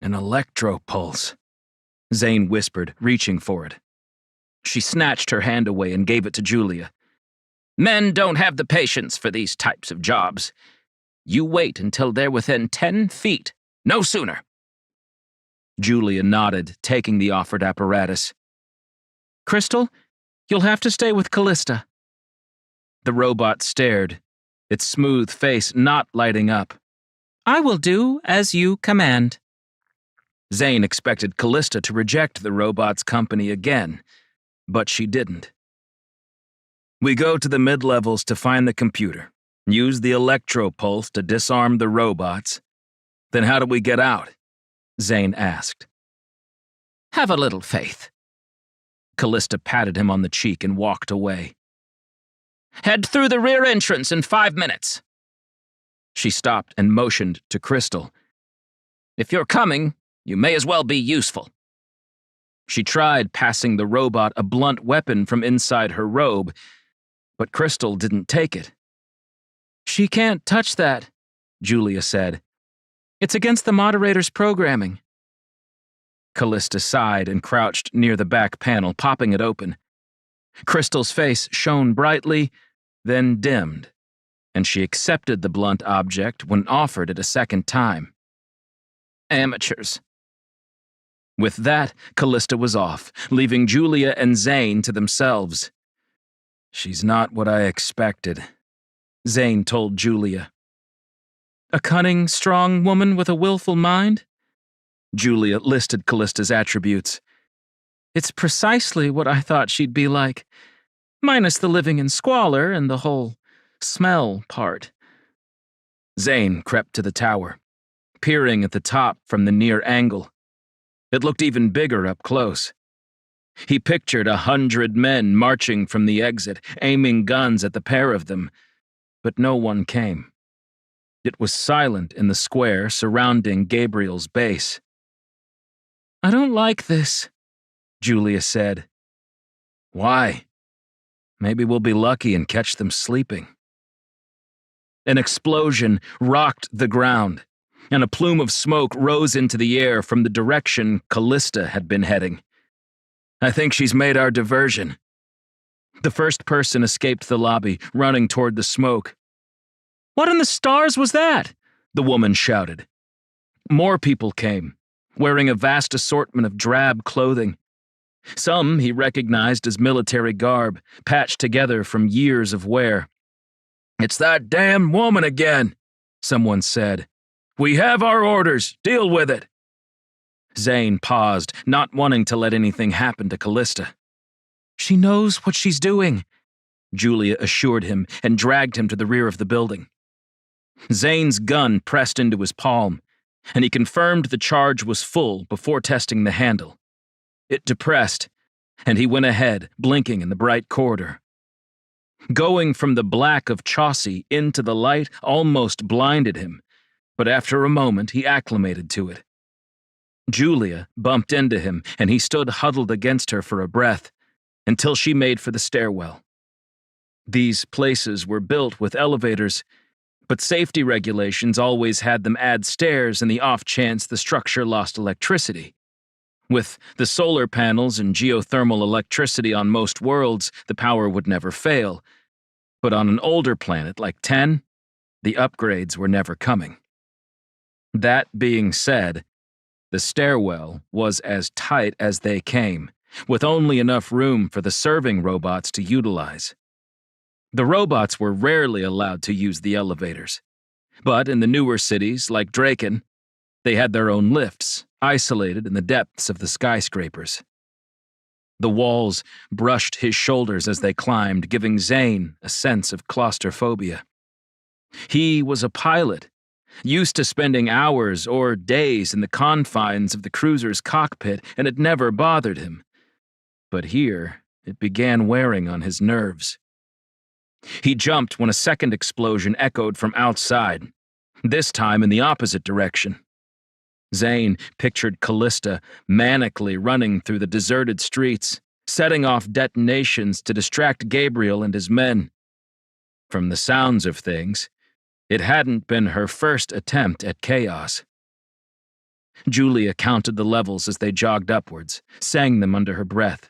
An electro-pulse, Zane whispered, reaching for it. She snatched her hand away and gave it to Julia. Men don't have the patience for these types of jobs. You wait until they're within 10 feet, no sooner. Julia nodded, taking the offered apparatus. Crystal, you'll have to stay with Callista. The robot stared, its smooth face not lighting up. I will do as you command. Zane expected Callista to reject the robot's company again, but she didn't. We go to the mid-levels to find the computer, use the electro-pulse to disarm the robots. Then how do we get out? Zane asked. Have a little faith. Callista patted him on the cheek and walked away. Head through the rear entrance in 5 minutes. She stopped and motioned to Crystal. If you're coming, you may as well be useful. She tried passing the robot a blunt weapon from inside her robe, but Crystal didn't take it. She can't touch that, Julia said. It's against the moderator's programming. Callista sighed and crouched near the back panel, popping it open. Crystal's face shone brightly, then dimmed, and she accepted the blunt object when offered it a second time. Amateurs. With that, Callista was off, leaving Julia and Zane to themselves. She's not what I expected, Zane told Julia. A cunning, strong woman with a willful mind? Julia listed Callista's attributes. It's precisely what I thought she'd be like, minus the living in squalor and the whole smell part. Zane crept to the tower, peering at the top from the near angle. It looked even bigger up close. He pictured 100 men marching from the exit, aiming guns at the pair of them, but no one came. It was silent in the square surrounding Gabriel's base. I don't like this, Julia said. Why? Maybe we'll be lucky and catch them sleeping. An explosion rocked the ground, and a plume of smoke rose into the air from the direction Callista had been heading. I think she's made our diversion. The first person escaped the lobby, running toward the smoke. What in the stars was that? The woman shouted. More people came, wearing a vast assortment of drab clothing. Some he recognized as military garb, patched together from years of wear. It's that damn woman again, someone said. We have our orders. Deal with it. Zane paused, not wanting to let anything happen to Callista. She knows what she's doing, Julia assured him and dragged him to the rear of the building. Zane's gun pressed into his palm, and he confirmed the charge was full before testing the handle. It depressed, and he went ahead, blinking in the bright corridor. Going from the black of Chaucy into the light almost blinded him, but after a moment he acclimated to it. Julia bumped into him, and he stood huddled against her for a breath, until she made for the stairwell. These places were built with elevators, but safety regulations always had them add stairs in the off chance the structure lost electricity. With the solar panels and geothermal electricity on most worlds, the power would never fail. But on an older planet like 10, the upgrades were never coming. That being said, the stairwell was as tight as they came, with only enough room for the serving robots to utilize. The robots were rarely allowed to use the elevators, but in the newer cities like Draken, they had their own lifts, isolated in the depths of the skyscrapers. The walls brushed his shoulders as they climbed, giving Zane a sense of claustrophobia. He was a pilot, used to spending hours or days in the confines of the cruiser's cockpit, and it never bothered him. But here, it began wearing on his nerves. He jumped when a second explosion echoed from outside, this time in the opposite direction. Zane pictured Callista manically running through the deserted streets, setting off detonations to distract Gabriel and his men. From the sounds of things, it hadn't been her first attempt at chaos. Julia counted the levels as they jogged upwards, sang them under her breath.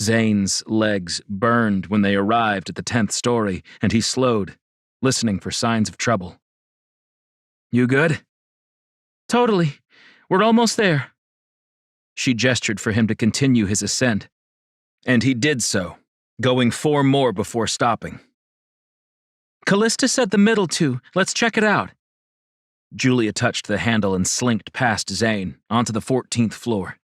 Zane's legs burned when they arrived at the 10th story, and he slowed, listening for signs of trouble. "You good?" "Totally. We're almost there." She gestured for him to continue his ascent, and he did so, going 4 more before stopping. "Callista said the middle 2. Let's check it out." Julia touched the handle and slinked past Zane onto the 14th floor.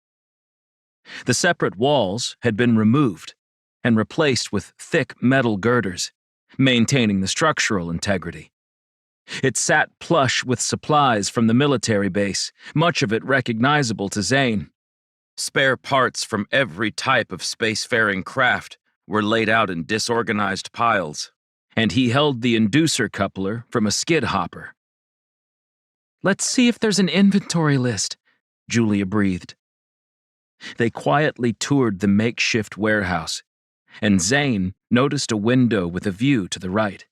The separate walls had been removed and replaced with thick metal girders, maintaining the structural integrity. It sat plush with supplies from the military base, much of it recognizable to Zane. Spare parts from every type of spacefaring craft were laid out in disorganized piles, and he held the inducer coupler from a skid hopper. "Let's see if there's an inventory list," Julia breathed. They quietly toured the makeshift warehouse, and Zane noticed a window with a view to the right.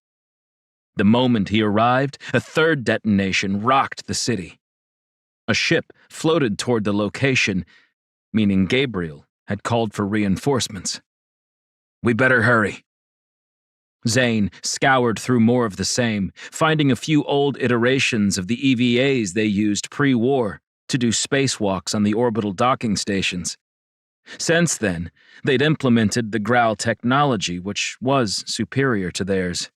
The moment he arrived, a third detonation rocked the city. A ship floated toward the location, meaning Gabriel had called for reinforcements. "We better hurry." Zane scoured through more of the same, finding a few old iterations of the EVAs they used pre-war to do spacewalks on the orbital docking stations. Since then, they'd implemented the Growl technology, which was superior to theirs.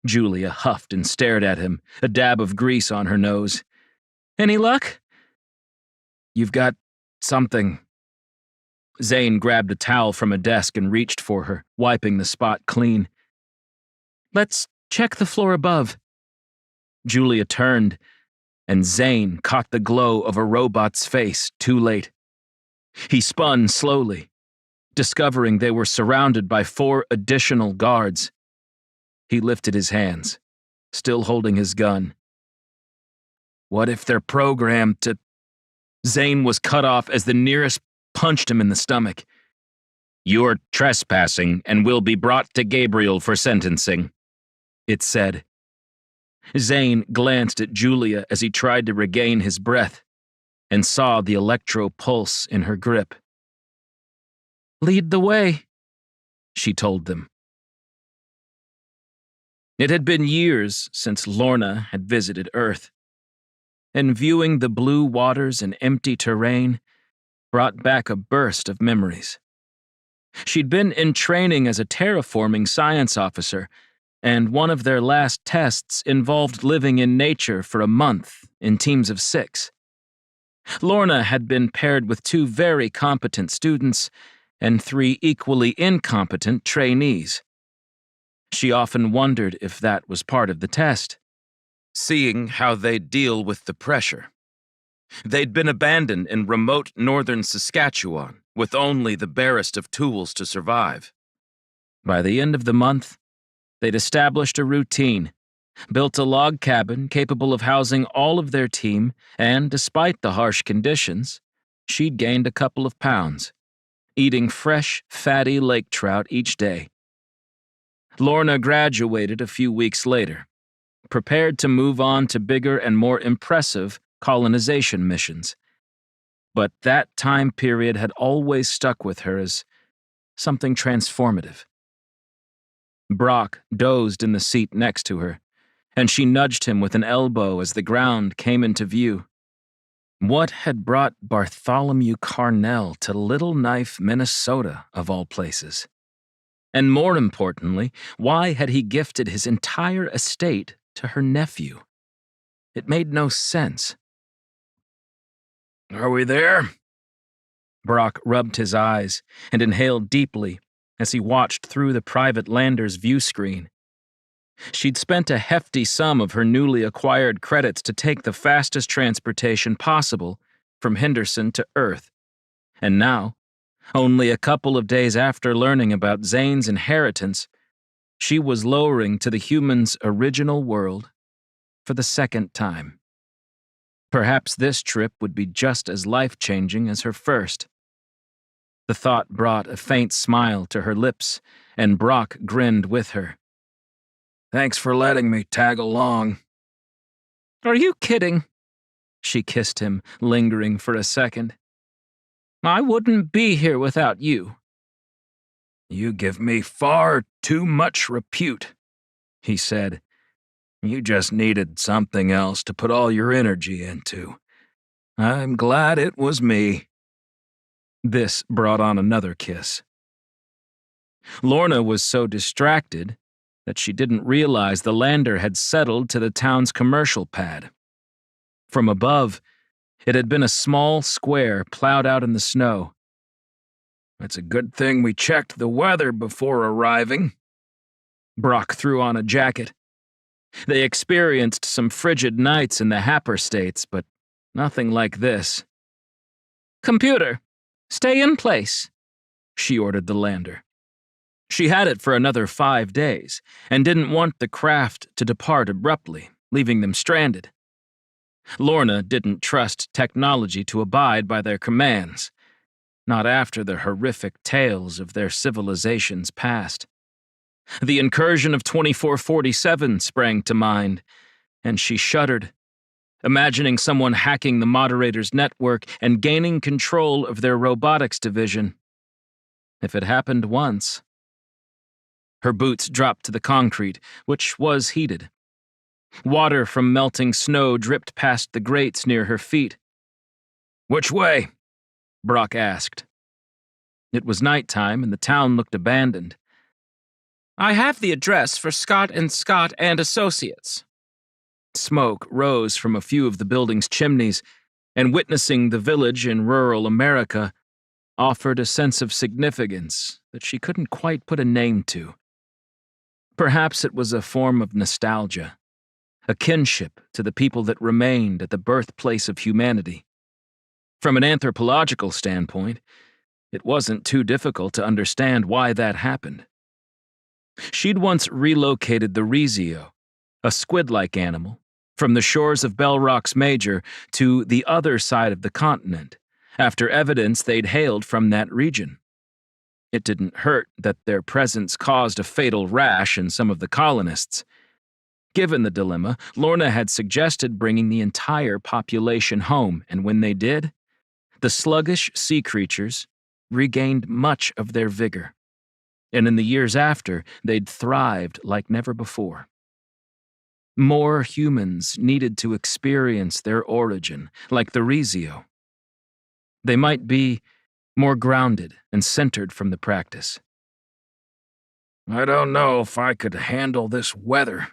Julia huffed and stared at him, a dab of grease on her nose. "Any luck?" "You've got something." Zane grabbed a towel from a desk and reached for her, wiping the spot clean. "Let's check the floor above." Julia turned, and Zane caught the glow of a robot's face too late. He spun slowly, discovering they were surrounded by 4 additional guards. He lifted his hands, still holding his gun. "What if they're programmed to—" Zane was cut off as the nearest punched him in the stomach. "You're trespassing and will be brought to Gabriel for sentencing," it said. Zane glanced at Julia as he tried to regain his breath and saw the electro pulse in her grip. "Lead the way," she told them. It had been years since Lorna had visited Earth, and viewing the blue waters and empty terrain brought back a burst of memories. She'd been in training as a terraforming science officer, and one of their last tests involved living in nature for a month in teams of 6. Lorna had been paired with 2 very competent students and 3 equally incompetent trainees. She often wondered if that was part of the test. Seeing how they'd deal with the pressure. They'd been abandoned in remote northern Saskatchewan with only the barest of tools to survive. By the end of the month, they'd established a routine, built a log cabin capable of housing all of their team, and despite the harsh conditions, she'd gained a couple of pounds, eating fresh, fatty lake trout each day. Lorna graduated a few weeks later, prepared to move on to bigger and more impressive colonization missions. But that time period had always stuck with her as something transformative. Brock dozed in the seat next to her, and she nudged him with an elbow as the ground came into view. What had brought Bartholomew Carnell to Little Knife, Minnesota, of all places? And more importantly, why had he gifted his entire estate to her nephew? It made no sense. Are we there? Brock rubbed his eyes and inhaled deeply as he watched through the private lander's view screen. She'd spent a hefty sum of her newly acquired credits to take the fastest transportation possible from Henderson to Earth. And now, only a couple of days after learning about Zane's inheritance, she was lowering to the humans' original world for the second time. Perhaps this trip would be just as life-changing as her first. The thought brought a faint smile to her lips, and Brock grinned with her. Thanks for letting me tag along. Are you kidding? She kissed him, lingering for a second. I wouldn't be here without you. You give me far too much repute, he said. You just needed something else to put all your energy into. I'm glad it was me. This brought on another kiss. Lorna was so distracted that she didn't realize the lander had settled to the town's commercial pad. From above, it had been a small square plowed out in the snow. It's a good thing we checked the weather before arriving. Brock threw on a jacket. They experienced some frigid nights in the Happer states, but nothing like this. Computer, stay in place, she ordered the lander. She had it for another 5 days, and didn't want the craft to depart abruptly, leaving them stranded. Lorna didn't trust technology to abide by their commands, not after the horrific tales of their civilization's past. The incursion of 2447 sprang to mind, and she shuddered, imagining someone hacking the moderator's network and gaining control of their robotics division. If it happened once. Her boots dropped to the concrete, which was heated. Water from melting snow dripped past the grates near her feet. Which way? Brock asked. It was nighttime, and the town looked abandoned. I have the address for Scott & Scott and Associates. Smoke rose from a few of the building's chimneys, and witnessing the village in rural America offered a sense of significance that she couldn't quite put a name to. Perhaps it was a form of nostalgia, a kinship to the people that remained at the birthplace of humanity. From an anthropological standpoint, it wasn't too difficult to understand why that happened. She'd once relocated the Rezio, a squid-like animal, from the shores of Bell Rocks Major to the other side of the continent, after evidence they'd hailed from that region. It didn't hurt that their presence caused a fatal rash in some of the colonists. Given the dilemma, Lorna had suggested bringing the entire population home, and when they did, the sluggish sea creatures regained much of their vigor. And in the years after, they'd thrived like never before. More humans needed to experience their origin, like the Rezio. They might be more grounded and centered from the practice. I don't know if I could handle this weather.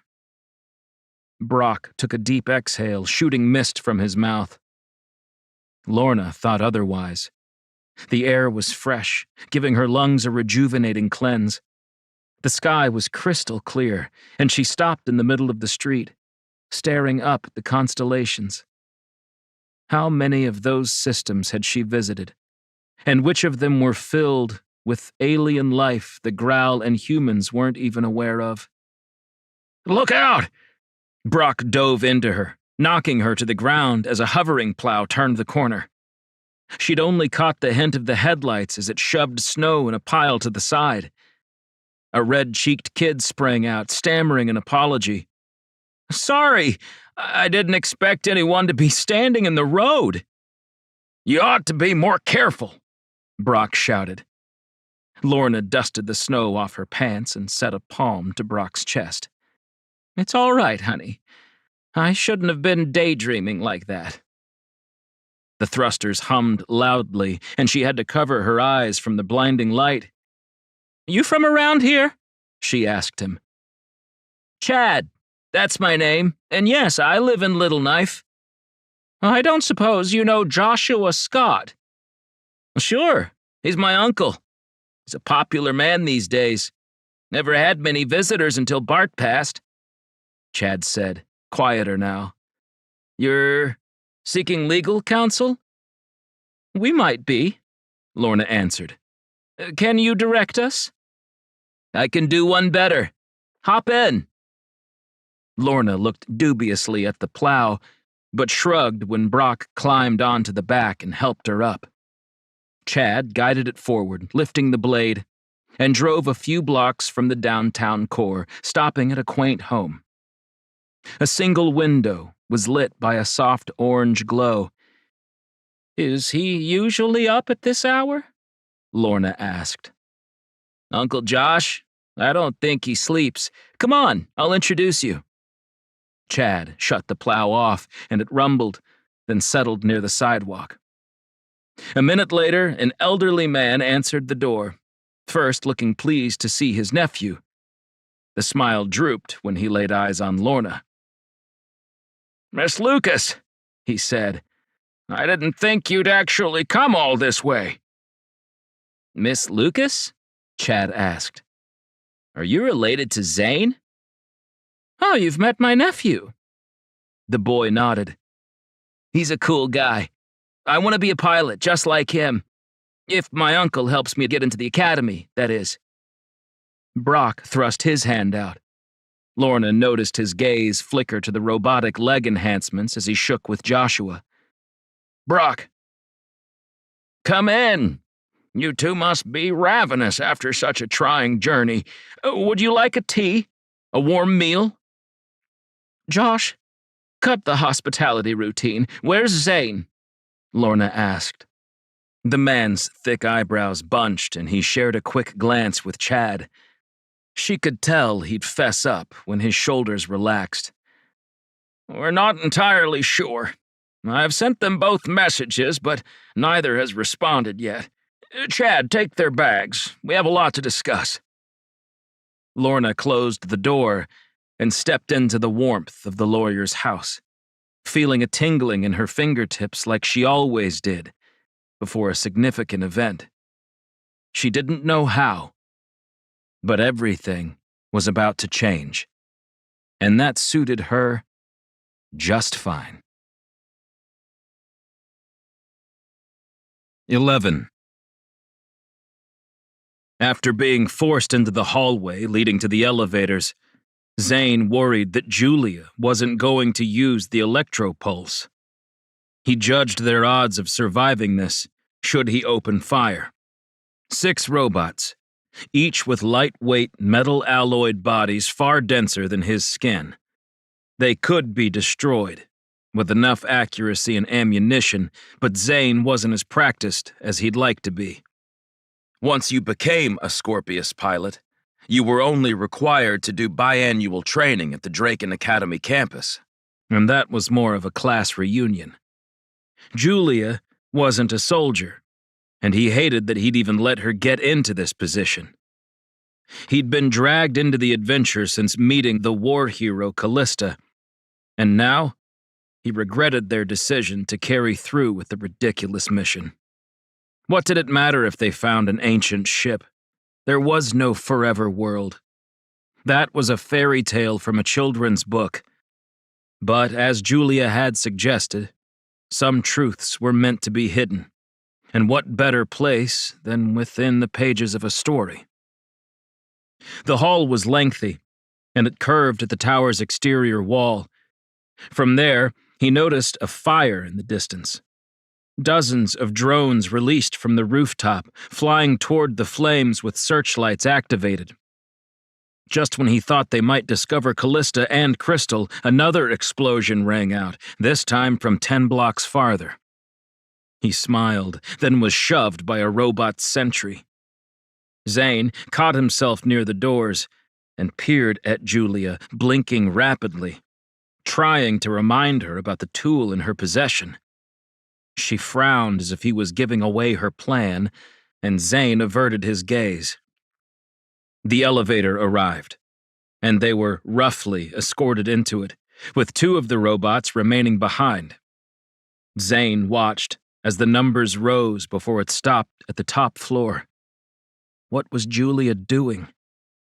Brock took a deep exhale, shooting mist from his mouth. Lorna thought otherwise. The air was fresh, giving her lungs a rejuvenating cleanse. The sky was crystal clear, and she stopped in the middle of the street, staring up at the constellations. How many of those systems had she visited, and which of them were filled with alien life the Growl and humans weren't even aware of? Look out! Brock dove into her, knocking her to the ground as a hovering plow turned the corner. She'd only caught the hint of the headlights as it shoved snow in a pile to the side. A red-cheeked kid sprang out, stammering an apology. "Sorry, I didn't expect anyone to be standing in the road." "You ought to be more careful," Brock shouted. Lorna dusted the snow off her pants and set a palm to Brock's chest. "It's all right, honey. I shouldn't have been daydreaming like that." The thrusters hummed loudly, and she had to cover her eyes from the blinding light. "You from around here?" she asked him. "Chad, that's my name, and yes, I live in Little Knife." "I don't suppose you know Joshua Scott?" "Sure, he's my uncle. He's a popular man these days. Never had many visitors until Bart passed," Chad said, quieter now. "You're seeking legal counsel?" "We might be," Lorna answered. "Can you direct us?" "I can do one better. Hop in." Lorna looked dubiously at the plow, but shrugged when Brock climbed onto the back and helped her up. Chad guided it forward, lifting the blade, and drove a few blocks from the downtown core, stopping at a quaint home. A single window was lit by a soft orange glow. "Is he usually up at this hour?" Lorna asked. "Uncle Josh? I don't think he sleeps. Come on, I'll introduce you." Chad shut the plow off, and it rumbled, then settled near the sidewalk. A minute later, an elderly man answered the door, first looking pleased to see his nephew. The smile drooped when he laid eyes on Lorna. "Miss Lucas," he said, "I didn't think you'd actually come all this way." "Miss Lucas?" Chad asked. "Are you related to Zane?" "Oh, you've met my nephew." The boy nodded. "He's a cool guy. I want to be a pilot just like him. If my uncle helps me get into the academy, that is." Brock thrust his hand out. Lorna noticed his gaze flicker to the robotic leg enhancements as he shook with Joshua. "Brock." "Come in. You two must be ravenous after such a trying journey. Would you like a tea? A warm meal?" "Josh, cut the hospitality routine. Where's Zane?" Lorna asked. The man's thick eyebrows bunched, and he shared a quick glance with Chad. She could tell he'd fess up when his shoulders relaxed. "We're not entirely sure. I've sent them both messages, but neither has responded yet. Chad, take their bags. We have a lot to discuss." Lorna closed the door and stepped into the warmth of the lawyer's house, feeling a tingling in her fingertips like she always did before a significant event. She didn't know how, but everything was about to change, and that suited her just fine. 11. After being forced into the hallway leading to the elevators, Zane worried that Julia wasn't going to use the electropulse. He judged their odds of surviving this should he open fire. 6 robots, each with lightweight metal-alloyed bodies far denser than his skin. They could be destroyed, with enough accuracy and ammunition, but Zane wasn't as practiced as he'd like to be. Once you became a Scorpius pilot, you were only required to do biannual training at the Draken Academy campus, and that was more of a class reunion. Julia wasn't a soldier, and he hated that he'd even let her get into this position. He'd been dragged into the adventure since meeting the war hero Callista, and now he regretted their decision to carry through with the ridiculous mission. What did it matter if they found an ancient ship? There was no forever world. That was a fairy tale from a children's book. But as Julia had suggested, some truths were meant to be hidden. And what better place than within the pages of a story? The hall was lengthy, and it curved at the tower's exterior wall, From there, he noticed a fire in the distance. Dozens of drones released from the rooftop, flying toward the flames with searchlights activated. Just when he thought they might discover Callista and Crystal, another explosion rang out, this time from 10 blocks farther. He smiled, then was shoved by a robot sentry. Zane caught himself near the doors and peered at Julia, blinking rapidly, trying to remind her about the tool in her possession. She frowned as if he was giving away her plan, and Zane averted his gaze. The elevator arrived, and they were roughly escorted into it, with 2 of the robots remaining behind. Zane watched as the numbers rose before it stopped at the top floor. What was Julia doing?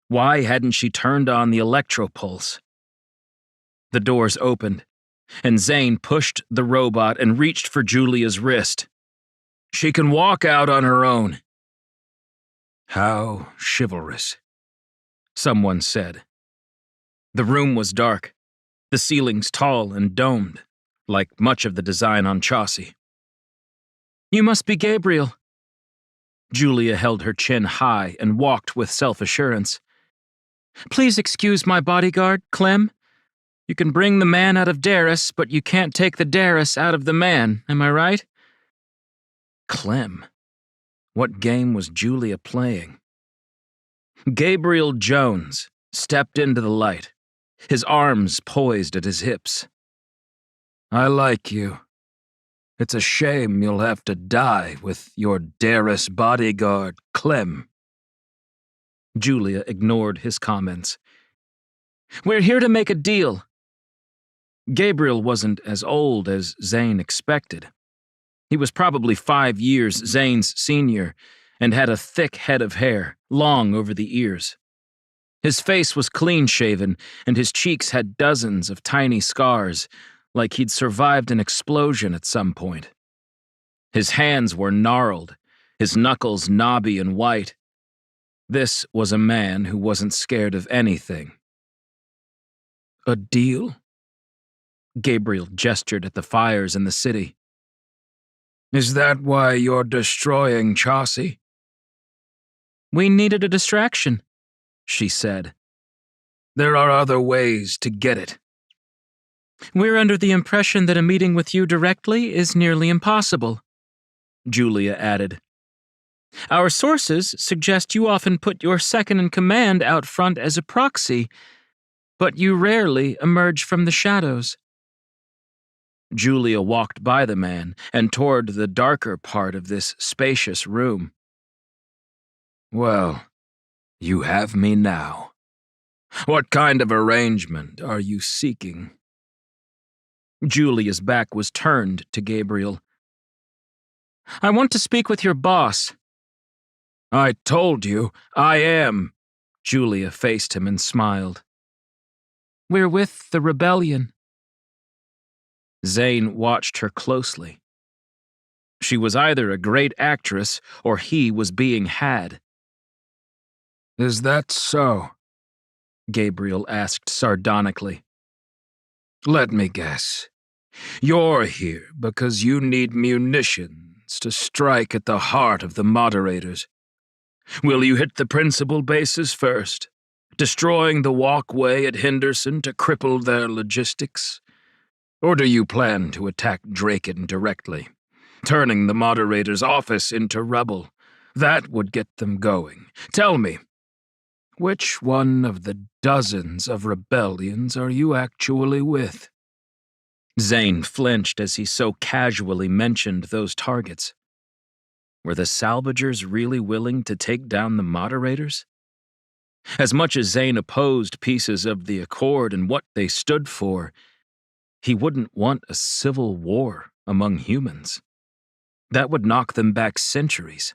Why hadn't she turned on the electropulse? The doors opened, and Zane pushed the robot and reached for Julia's wrist. She can walk out on her own. How chivalrous, someone said. The room was dark, the ceilings tall and domed, like much of the design on Chaucy. You must be Gabriel. Julia held her chin high and walked with self-assurance. Please excuse my bodyguard, Clem. You can bring the man out of Darris, but you can't take the Darris out of the man, am I right? Clem. What game was Julia playing? Gabriel Jones stepped into the light, his arms poised at his hips. I like you. It's a shame you'll have to die with your Darris bodyguard, Clem. Julia ignored his comments. We're here to make a deal. Gabriel wasn't as old as Zane expected. He was probably 5 years Zane's senior and had a thick head of hair, long over the ears. His face was clean-shaven, and his cheeks had dozens of tiny scars, like he'd survived an explosion at some point. His hands were gnarled, his knuckles knobby and white. This was a man who wasn't scared of anything. A deal? Gabriel gestured at the fires in the city. Is that why you're destroying Chaucy? We needed a distraction, she said. There are other ways to get it. We're under the impression that a meeting with you directly is nearly impossible, Julia added. Our sources suggest you often put your second-in-command out front as a proxy, but you rarely emerge from the shadows. Julia walked by the man and toward the darker part of this spacious room. Well, you have me now. What kind of arrangement are you seeking? Julia's back was turned to Gabriel. I want to speak with your boss. I told you, I am. Julia faced him and smiled. We're with the rebellion. Zane watched her closely. She was either a great actress or he was being had. Is that so? Gabriel asked sardonically. Let me guess. You're here because you need munitions to strike at the heart of the moderators. Will you hit the principal bases first, destroying the walkway at Henderson to cripple their logistics? Or do you plan to attack Draken directly, turning the moderator's office into rubble? That would get them going. Tell me, which one of the dozens of rebellions are you actually with? Zane flinched as he so casually mentioned those targets. Were the salvagers really willing to take down the moderators? As much as Zane opposed pieces of the Accord and what they stood for, he wouldn't want a civil war among humans. That would knock them back centuries.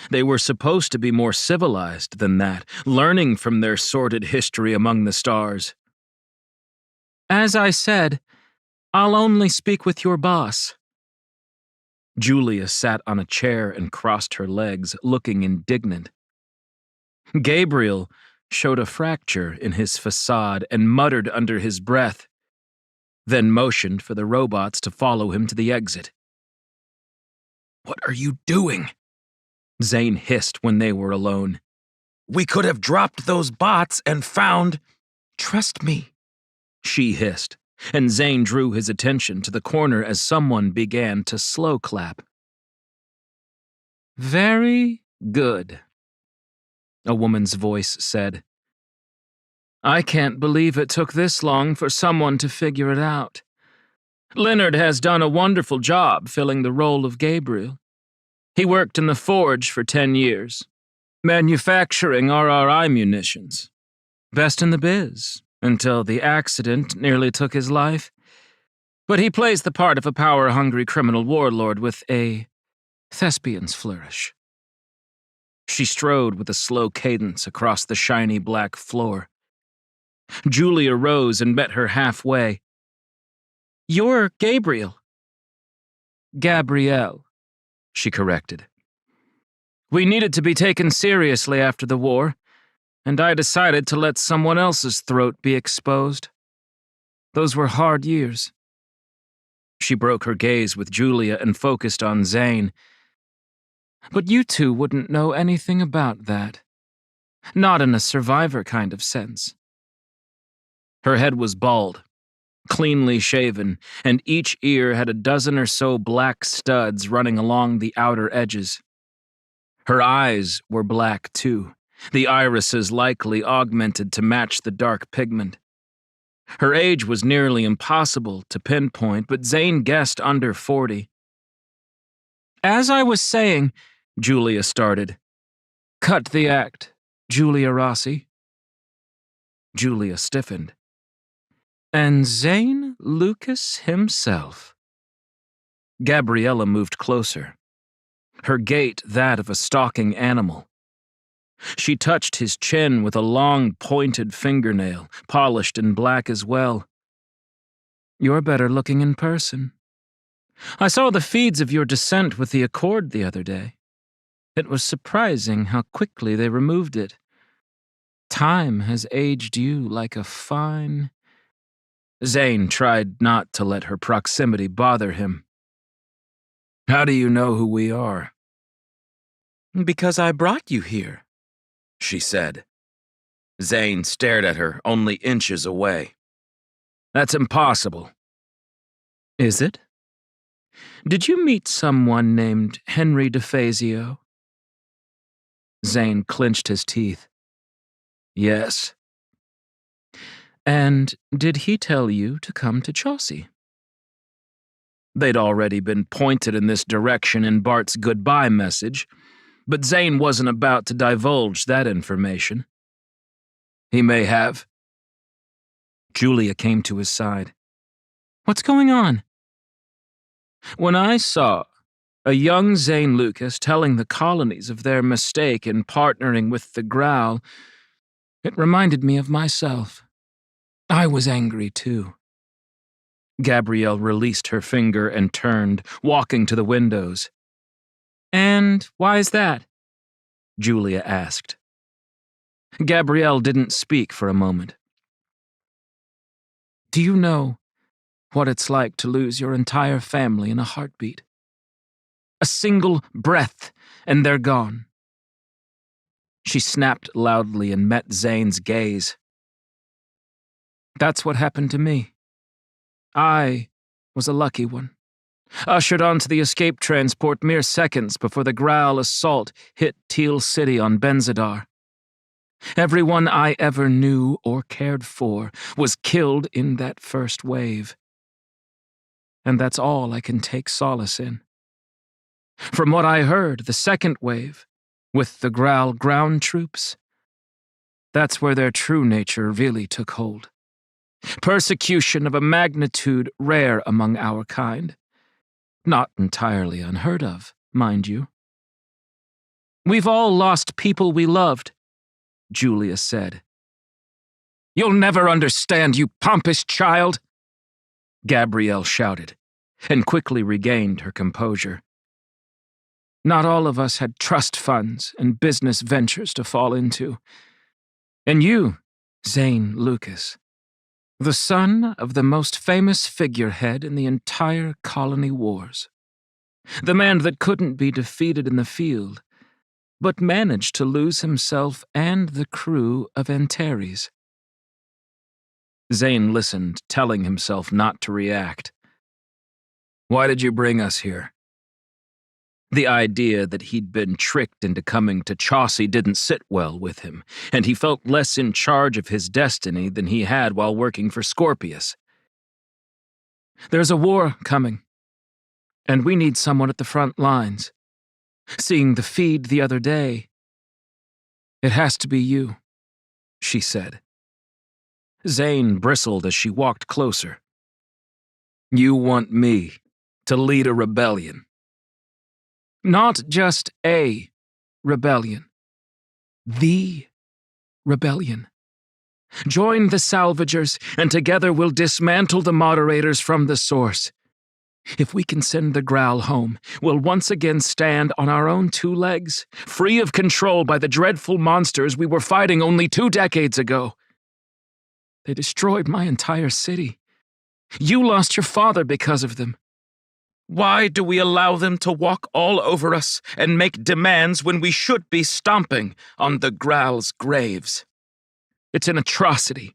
They were supposed to be more civilized than that, learning from their sordid history among the stars. As I said, I'll only speak with your boss. Julia sat on a chair and crossed her legs, looking indignant. Gabriel showed a fracture in his facade and muttered under his breath, then motioned for the robots to follow him to the exit. "What are you doing?" Zane hissed when they were alone. "We could have dropped those bots and found—" "Trust me," she hissed, and Zane drew his attention to the corner as someone began to slow clap. "Very good," a woman's voice said. "I can't believe it took this long for someone to figure it out. Leonard has done a wonderful job filling the role of Gabriel. He worked in the forge for 10 years, manufacturing RRI munitions. Best in the biz, until the accident nearly took his life. But he plays the part of a power-hungry criminal warlord with a thespian's flourish." She strode with a slow cadence across the shiny black floor. Julia rose and met her halfway. "You're Gabriel." "Gabrielle," she corrected. "We needed to be taken seriously after the war, and I decided to let someone else's throat be exposed. Those were hard years." She broke her gaze with Julia and focused on Zane. "But you two wouldn't know anything about that. Not in a survivor kind of sense." Her head was bald, cleanly shaven, and each ear had a dozen or so black studs running along the outer edges. Her eyes were black, too, the irises likely augmented to match the dark pigment. Her age was nearly impossible to pinpoint, but Zane guessed under 40. "As I was saying," Julia started. "Cut the act, Julia Rossi." Julia stiffened. "And Zane Lucas himself." Gabriella moved closer, her gait that of a stalking animal. She touched his chin with a long, pointed fingernail, polished and black as well. "You're better looking in person. I saw the feeds of your descent with the Accord the other day. It was surprising how quickly they removed it. Time has aged you like a fine—" Zane tried not to let her proximity bother him. "How do you know who we are?" "Because I brought you here," she said. Zane stared at her, only inches away. "That's impossible." "Is it? Did you meet someone named Henry DeFazio?" Zane clenched his teeth. "Yes." "And did he tell you to come to Chaucy?" They'd already been pointed in this direction in Bart's goodbye message, but Zane wasn't about to divulge that information. "He may have." Julia came to his side. "What's going on?" "When I saw a young Zane Lucas telling the colonies of their mistake in partnering with the Growl, it reminded me of myself. I was angry, too." Gabrielle released her finger and turned, walking to the windows. "And why's that?" Julia asked. Gabrielle didn't speak for a moment. "Do you know what it's like to lose your entire family in a heartbeat? A single breath, and they're gone." She snapped loudly and met Zane's gaze. "That's what happened to me. I was a lucky one, ushered onto the escape transport mere seconds before the Growl assault hit Teal City on Benzidar. Everyone I ever knew or cared for was killed in that first wave. And that's all I can take solace in. From what I heard, the second wave, with the Growl ground troops, that's where their true nature really took hold. Persecution of a magnitude rare among our kind. Not entirely unheard of, mind you. We've all lost people we loved, Julia said. "You'll never understand, you pompous child," Gabrielle shouted, and quickly regained her composure. "Not all of us had trust funds and business ventures to fall into. And you, Zane Lucas, The son of the most famous figurehead in the entire colony wars. The man that couldn't be defeated in the field, but managed to lose himself and the crew of Antares. Zane listened, telling himself not to react. Why did you bring us here? The idea that he'd been tricked into coming to Chaucy didn't sit well with him, and he felt less in charge of his destiny than he had while working for Scorpius. There's a war coming, and we need someone at the front lines. Seeing the feed the other day, it has to be you, she said. Zane bristled as she walked closer. You want me to lead a rebellion? Not just a rebellion. The rebellion. Join the salvagers, and together we'll dismantle the moderators from the source. If we can send the Growl home, we'll once again stand on our own two legs, free of control by the dreadful monsters we were fighting only 2 decades ago. They destroyed my entire city. You lost your father because of them. Why do we allow them to walk all over us and make demands when we should be stomping on the Growl's graves? It's an atrocity.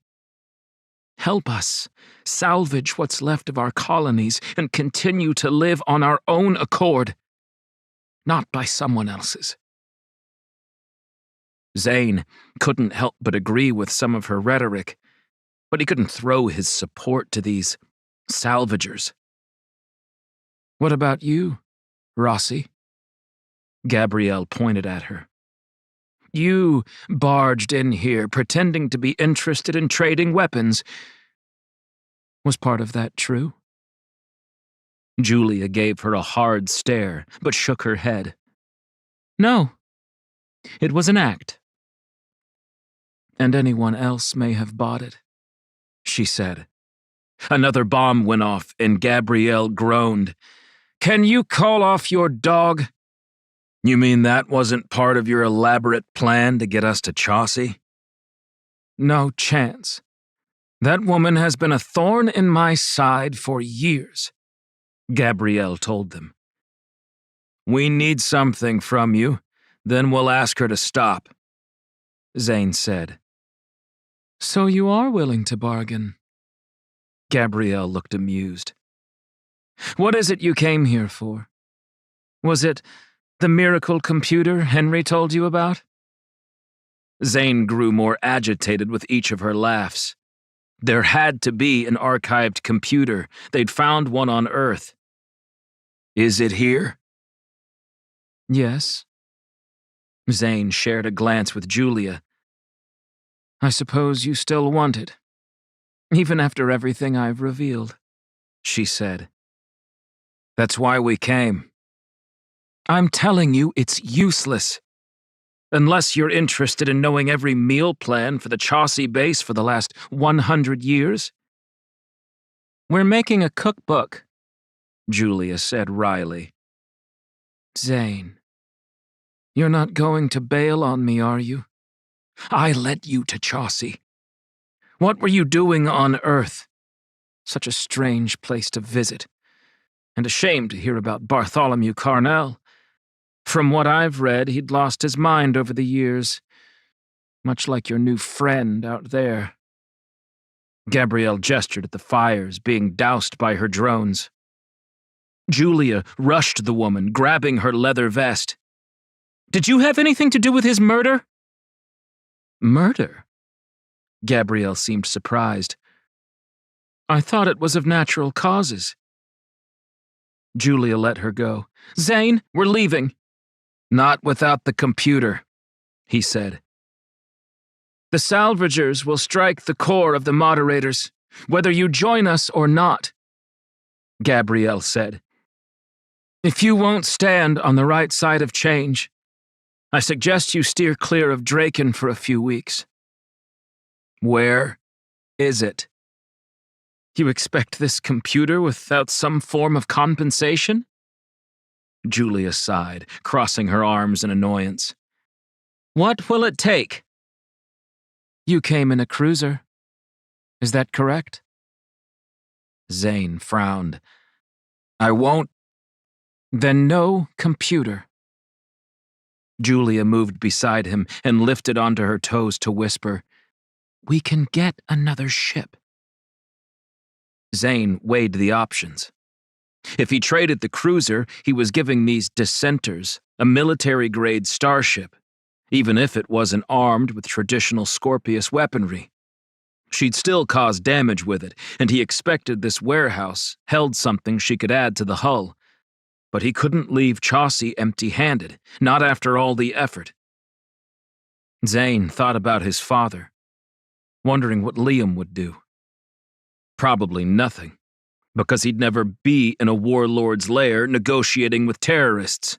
Help us salvage what's left of our colonies and continue to live on our own accord, not by someone else's. Zane couldn't help but agree with some of her rhetoric, but he couldn't throw his support to these salvagers. What about you, Rossi? Gabrielle pointed at her. You barged in here pretending to be interested in trading weapons. Was part of that true? Julia gave her a hard stare, but shook her head. No. It was an act. And anyone else may have bought it, she said. Another bomb went off, and Gabrielle groaned. Can you call off your dog? You mean that wasn't part of your elaborate plan to get us to Chaucy? No chance. That woman has been a thorn in my side for years, Gabrielle told them. We need something from you, then we'll ask her to stop, Zane said. So you are willing to bargain? Gabrielle looked amused. What is it you came here for? Was it the miracle computer Henry told you about? Zane grew more agitated with each of her laughs. There had to be an archived computer. They'd found one on Earth. Is it here? Yes. Zane shared a glance with Julia. I suppose you still want it, even after everything I've revealed, she said. That's why we came. I'm telling you it's useless. Unless you're interested in knowing every meal plan for the Chaucy base for the last 100 years. We're making a cookbook, Julia said wryly. Zane, you're not going to bail on me, are you? I led you to Chaucy. What were you doing on Earth? Such a strange place to visit. And a shame to hear about Bartholomew Carnell. From what I've read, he'd lost his mind over the years, much like your new friend out there. Gabrielle gestured at the fires being doused by her drones. Julia rushed the woman, grabbing her leather vest. Did you have anything to do with his murder? Murder? Gabrielle seemed surprised. I thought it was of natural causes. Julia let her go. Zane, we're leaving. Not without the computer, he said. The salvagers will strike the core of the moderators, whether you join us or not, Gabrielle said. If you won't stand on the right side of change, I suggest you steer clear of Draken for a few weeks. Where is it? You expect this computer without some form of compensation? Julia sighed, crossing her arms in annoyance. What will it take? You came in a cruiser. Is that correct? Zane frowned. I won't. Then no computer. Julia moved beside him and lifted onto her toes to whisper, We can get another ship. Zane weighed the options. If he traded the cruiser, he was giving these dissenters a military-grade starship, even if it wasn't armed with traditional Scorpius weaponry. She'd still cause damage with it, and he expected this warehouse held something she could add to the hull. But he couldn't leave Chaucy empty-handed, not after all the effort. Zane thought about his father, wondering what Liam would do. Probably nothing, because he'd never be in a warlord's lair negotiating with terrorists.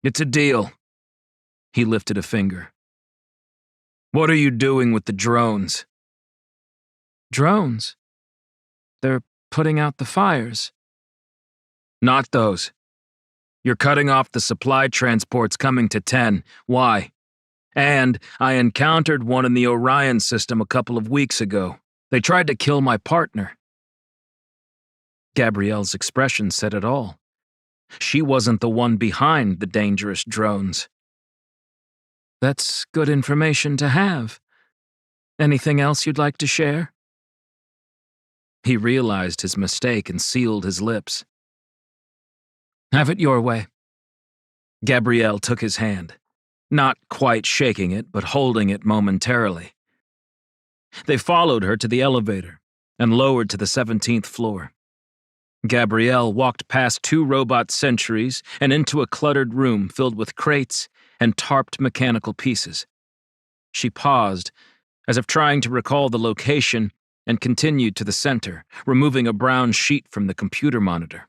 It's a deal. He lifted a finger. What are you doing with the drones? Drones? They're putting out the fires. Not those. You're cutting off the supply transports coming to 10. Why? And I encountered one in the Orion system a couple of weeks ago. They tried to kill my partner. Gabrielle's expression said it all. She wasn't the one behind the dangerous drones. That's good information to have. Anything else you'd like to share? He realized his mistake and sealed his lips. Have it your way. Gabrielle took his hand, not quite shaking it, but holding it momentarily. They followed her to the elevator and lowered to the 17th floor. Gabrielle walked past 2 robot sentries and into a cluttered room filled with crates and tarped mechanical pieces. She paused, as if trying to recall the location, and continued to the center, removing a brown sheet from the computer monitor.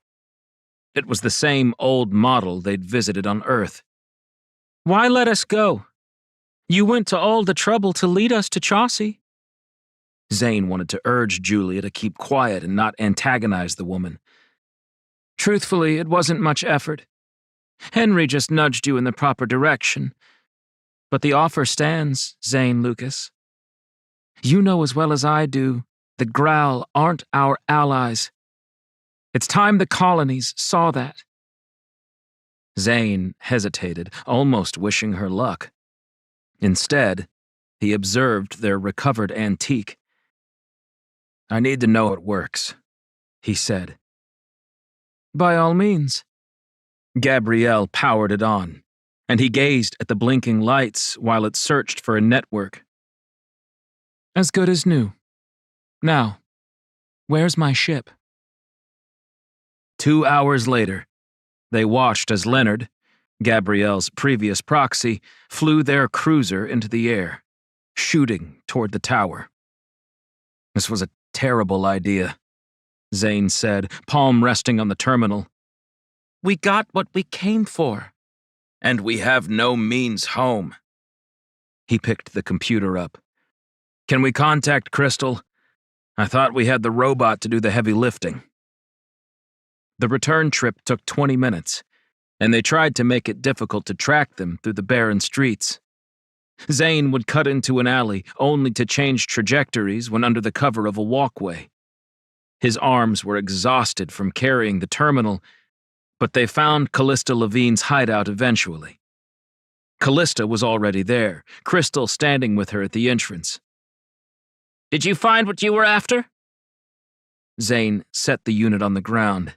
It was the same old model they'd visited on Earth. Why let us go? You went to all the trouble to lead us to Chaucy. Zane wanted to urge Julia to keep quiet and not antagonize the woman. Truthfully, it wasn't much effort. Henry just nudged you in the proper direction. But the offer stands, Zane Lucas. You know as well as I do, the Growl aren't our allies. It's time the colonies saw that. Zane hesitated, almost wishing her luck. Instead, he observed their recovered antique. I need to know it works, he said. By all means. Gabrielle powered it on, and he gazed at the blinking lights while it searched for a network. As good as new. Now, where's my ship? 2 hours later, they watched as Leonard, Gabrielle's previous proxy, flew their cruiser into the air, shooting toward the tower. This was a terrible idea, Zane said, palm resting on the terminal. We got what we came for. And we have no means home. He picked the computer up. Can we contact Crystal? I thought we had the robot to do the heavy lifting. The return trip took 20 minutes, and they tried to make it difficult to track them through the barren streets. Zane would cut into an alley only to change trajectories when under the cover of a walkway. His arms were exhausted from carrying the terminal, but they found Callista Levine's hideout eventually. Callista was already there, Crystal standing with her at the entrance. Did you find what you were after? Zane set the unit on the ground.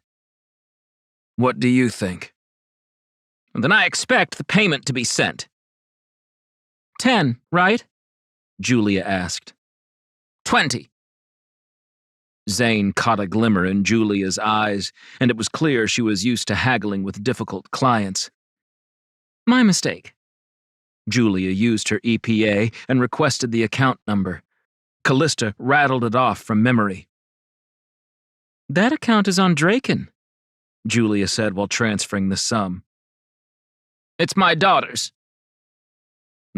What do you think? Then I expect the payment to be sent. 10, right? Julia asked. 20. Zane caught a glimmer in Julia's eyes, and it was clear she was used to haggling with difficult clients. My mistake. Julia used her EPA and requested the account number. Callista rattled it off from memory. That account is on Draken, Julia said while transferring the sum. It's my daughter's.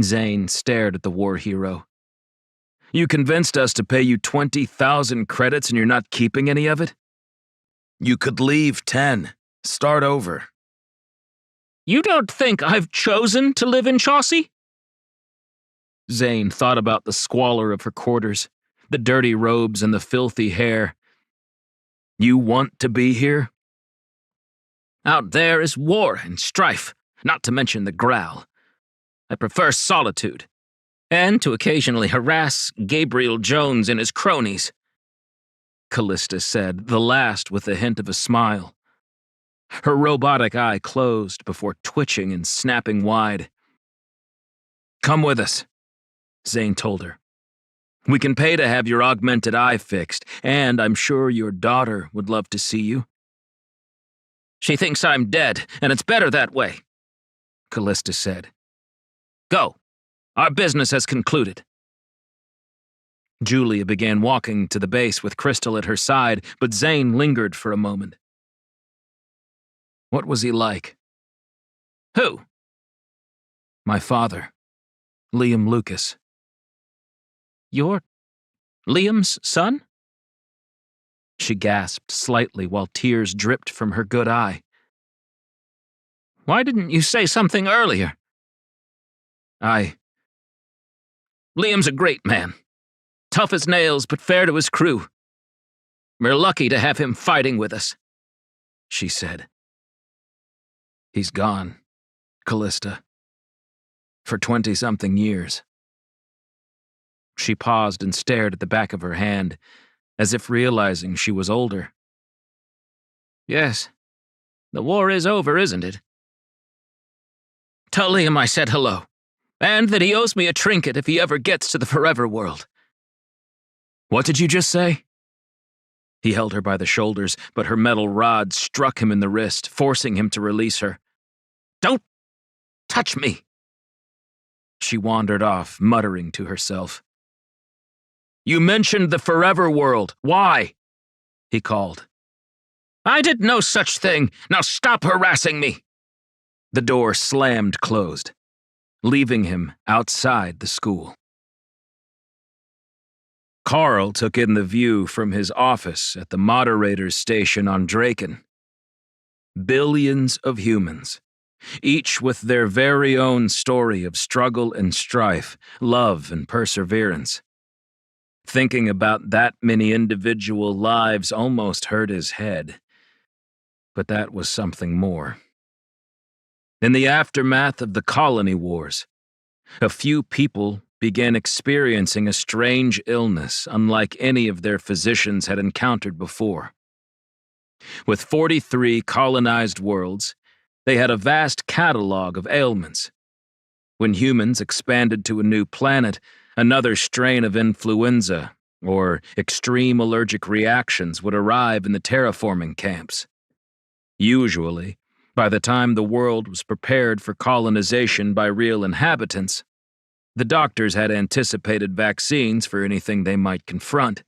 Zane stared at the war hero. You convinced us to pay you 20,000 credits and you're not keeping any of it? You could leave 10. Start over. You don't think I've chosen to live in Chaucy? Zane thought about the squalor of her quarters, the dirty robes and the filthy hair. You want to be here? Out there is war and strife, not to mention the growl. I prefer solitude, and to occasionally harass Gabriel Jones and his cronies, Callista said, the last with the hint of a smile. Her robotic eye closed before twitching and snapping wide. Come with us, Zane told her. We can pay to have your augmented eye fixed, and I'm sure your daughter would love to see you. She thinks I'm dead, and it's better that way, Callista said. Go. Our business has concluded. Julia began walking to the base with Crystal at her side, but Zane lingered for a moment. What was he like? Who? My father, Liam Lucas. You're Liam's son? She gasped slightly while tears dripped from her good eye. Why didn't you say something earlier? Liam's a great man. Tough as nails, but fair to his crew. We're lucky to have him fighting with us, she said. He's gone, Callista. For 20-something years. She paused and stared at the back of her hand, as if realizing she was older. Yes, the war is over, isn't it? Tell Liam I said hello, and that he owes me a trinket if he ever gets to the Forever World. What did you just say? He held her by the shoulders, but her metal rod struck him in the wrist, forcing him to release her. Don't touch me! She wandered off, muttering to herself. You mentioned the Forever World. Why? He called. I did no such thing. Now stop harassing me. The door slammed closed, leaving him outside the school. Carl took in the view from his office at the moderator's station on Draken. Billions of humans, each with their very own story of struggle and strife, love and perseverance. Thinking about that many individual lives almost hurt his head. But that was something more. In the aftermath of the colony wars, a few people began experiencing a strange illness unlike any of their physicians had encountered before. With 43 colonized worlds, they had a vast catalog of ailments. When humans expanded to a new planet, another strain of influenza or extreme allergic reactions would arrive in the terraforming camps. Usually, by the time the world was prepared for colonization by real inhabitants, the doctors had anticipated vaccines for anything they might confront.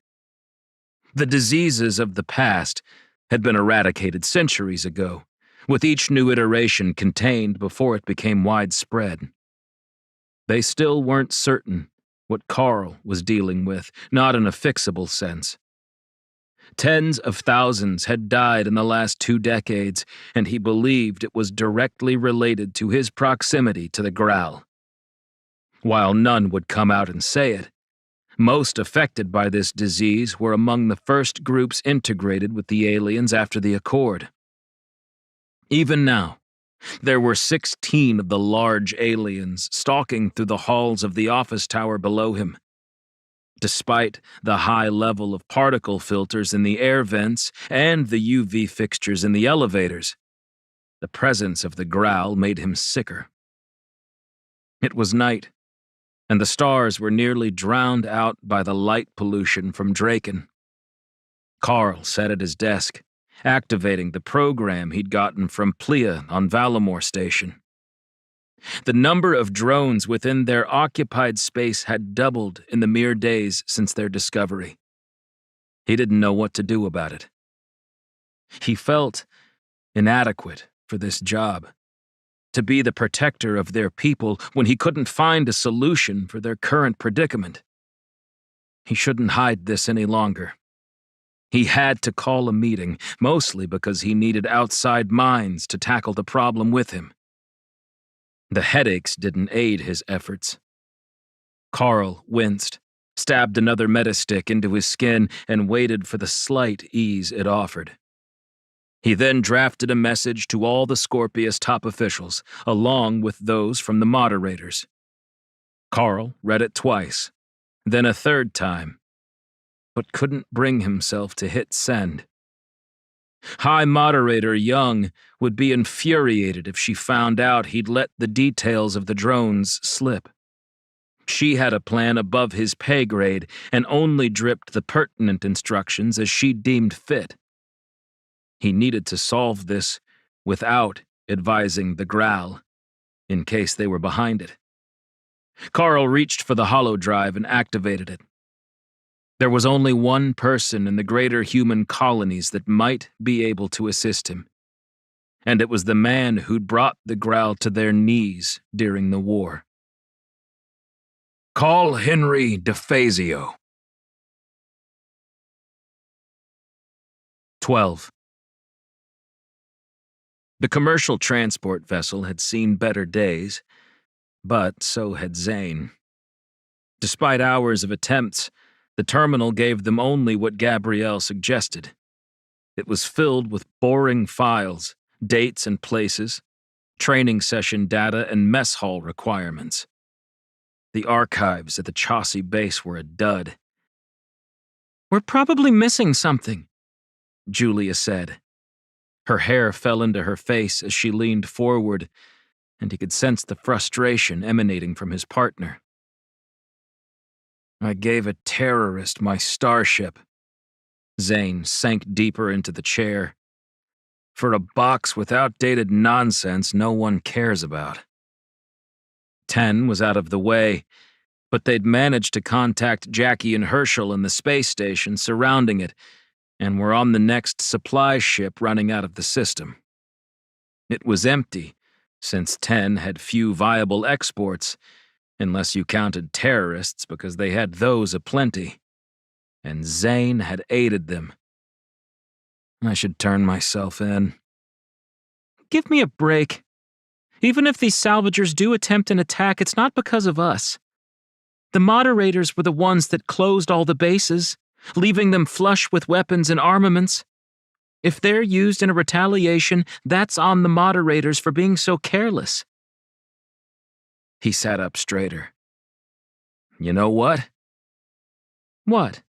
The diseases of the past had been eradicated centuries ago, with each new iteration contained before it became widespread. They still weren't certain what Carl was dealing with, not in a fixable sense. Tens of thousands had died in the last 2 decades, and he believed it was directly related to his proximity to the Growl. While none would come out and say it, most affected by this disease were among the first groups integrated with the aliens after the Accord. Even now, there were 16 of the large aliens stalking through the halls of the office tower below him. Despite the high level of particle filters in the air vents and the UV fixtures in the elevators, the presence of the Growl made him sicker. It was night, and the stars were nearly drowned out by the light pollution from Draken. Carl sat at his desk, activating the program he'd gotten from Plea on Valamore Station. The number of drones within their occupied space had doubled in the mere days since their discovery. He didn't know what to do about it. He felt inadequate for this job, to be the protector of their people when he couldn't find a solution for their current predicament. He shouldn't hide this any longer. He had to call a meeting, mostly because he needed outside minds to tackle the problem with him. The headaches didn't aid his efforts. Carl winced, stabbed another metastick into his skin, and waited for the slight ease it offered. He then drafted a message to all the Scorpius top officials, along with those from the moderators. Carl read it twice, then a third time, but couldn't bring himself to hit send. High Moderator Young would be infuriated if she found out he'd let the details of the drones slip. She had a plan above his pay grade and only dripped the pertinent instructions as she deemed fit. He needed to solve this without advising the Growl, in case they were behind it. Carl reached for the hollow drive and activated it. There was only one person in the greater human colonies that might be able to assist him, and it was the man who'd brought the Growl to their knees during the war. Call Henry DeFazio. 12. The commercial transport vessel had seen better days, but so had Zane. Despite hours of attempts, the terminal gave them only what Gabrielle suggested. It was filled with boring files, dates and places, training session data, and mess hall requirements. The archives at the Chaucy base were a dud. We're probably missing something, Julia said. Her hair fell into her face as she leaned forward, and he could sense the frustration emanating from his partner. I gave a terrorist my starship. Zane sank deeper into the chair. For a box with outdated nonsense no one cares about. 10 was out of the way, but they'd managed to contact Jackie and Herschel in the space station surrounding it, and were on the next supply ship running out of the system. It was empty, since 10 had few viable exports, unless you counted terrorists because they had those aplenty, and Zane had aided them. I should turn myself in. Give me a break. Even if these salvagers do attempt an attack, it's not because of us. The moderators were the ones that closed all the bases, leaving them flush with weapons and armaments. If they're used in a retaliation, that's on the moderators for being so careless. He sat up straighter. You know what? What?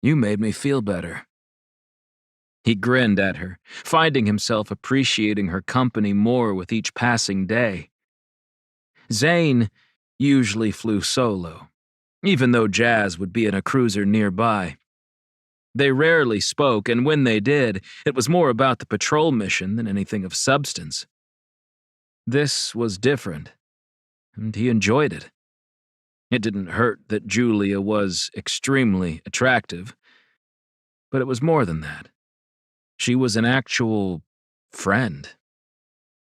You made me feel better. He grinned at her, finding himself appreciating her company more with each passing day. Zane usually flew solo, even though Jazz would be in a cruiser nearby. They rarely spoke, and when they did, it was more about the patrol mission than anything of substance. This was different, and he enjoyed it. It didn't hurt that Julia was extremely attractive, but it was more than that. She was an actual friend,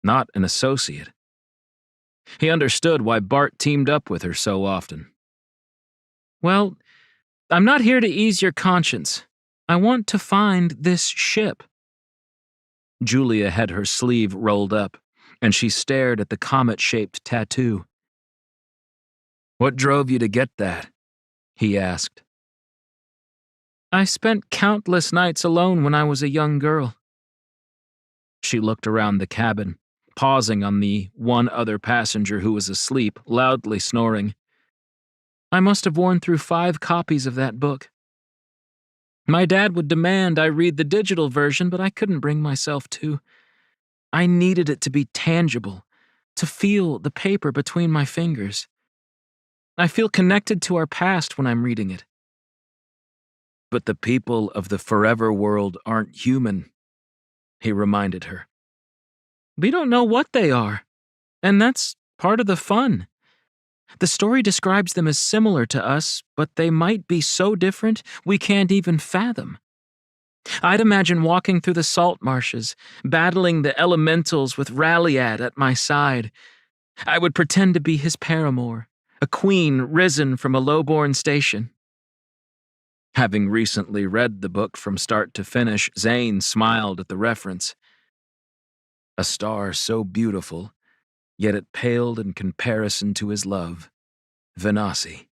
not an associate. He understood why Bart teamed up with her so often. Well, I'm not here to ease your conscience. I want to find this ship. Julia had her sleeve rolled up, and she stared at the comet-shaped tattoo. What drove you to get that? He asked. I spent countless nights alone when I was a young girl. She looked around the cabin, pausing on the one other passenger who was asleep, loudly snoring. I must have worn through 5 copies of that book. My dad would demand I read the digital version, but I couldn't bring myself to. I needed it to be tangible, to feel the paper between my fingers. I feel connected to our past when I'm reading it. But the people of the forever world aren't human, he reminded her. We don't know what they are, and that's part of the fun. The story describes them as similar to us, but they might be so different we can't even fathom. I'd imagine walking through the salt marshes, battling the elementals with Ralliad at my side. I would pretend to be his paramour, a queen risen from a low-born station. Having recently read the book from start to finish, Zane smiled at the reference. A star so beautiful, yet it paled in comparison to his love, Venasi.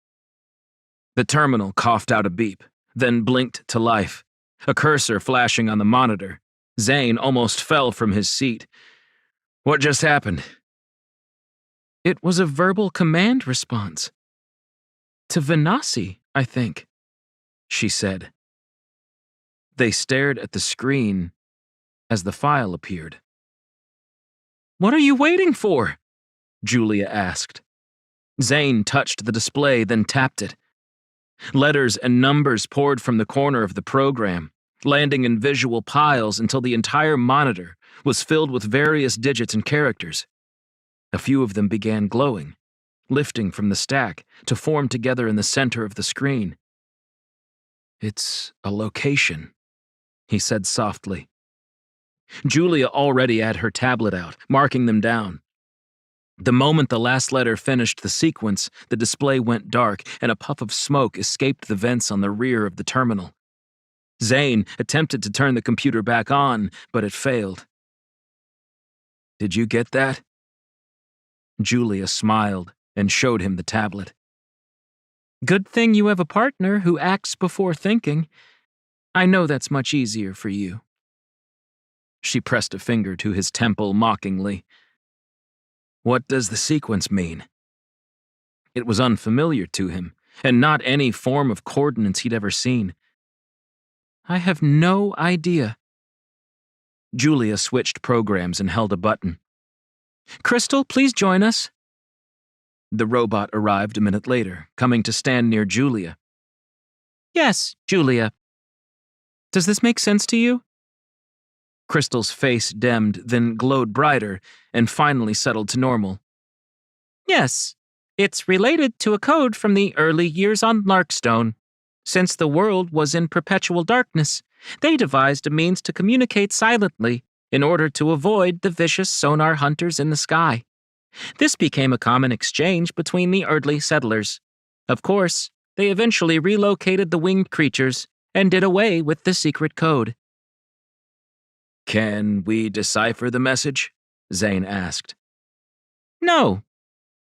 The terminal coughed out a beep, then blinked to life, a cursor flashing on the monitor. Zane almost fell from his seat. What just happened? It was a verbal command response. To Venasi, I think, she said. They stared at the screen as the file appeared. What are you waiting for? Julia asked. Zane touched the display, then tapped it. Letters and numbers poured from the corner of the program, landing in visual piles until the entire monitor was filled with various digits and characters. A few of them began glowing, lifting from the stack to form together in the center of the screen. It's a location, he said softly. Julia already had her tablet out, marking them down. The moment the last letter finished the sequence, the display went dark and a puff of smoke escaped the vents on the rear of the terminal. Zane attempted to turn the computer back on, but it failed. Did you get that? Julia smiled and showed him the tablet. Good thing you have a partner who acts before thinking. I know that's much easier for you. She pressed a finger to his temple mockingly. What does the sequence mean? It was unfamiliar to him, and not any form of coordinates he'd ever seen. I have no idea. Julia switched programs and held a button. Crystal, please join us. The robot arrived a minute later, coming to stand near Julia. Yes, Julia. Does this make sense to you? Crystal's face dimmed, then glowed brighter, and finally settled to normal. Yes, it's related to a code from the early years on Larkstone. Since the world was in perpetual darkness, they devised a means to communicate silently in order to avoid the vicious sonar hunters in the sky. This became a common exchange between the early settlers. Of course, they eventually relocated the winged creatures and did away with the secret code. Can we decipher the message? Zane asked. No.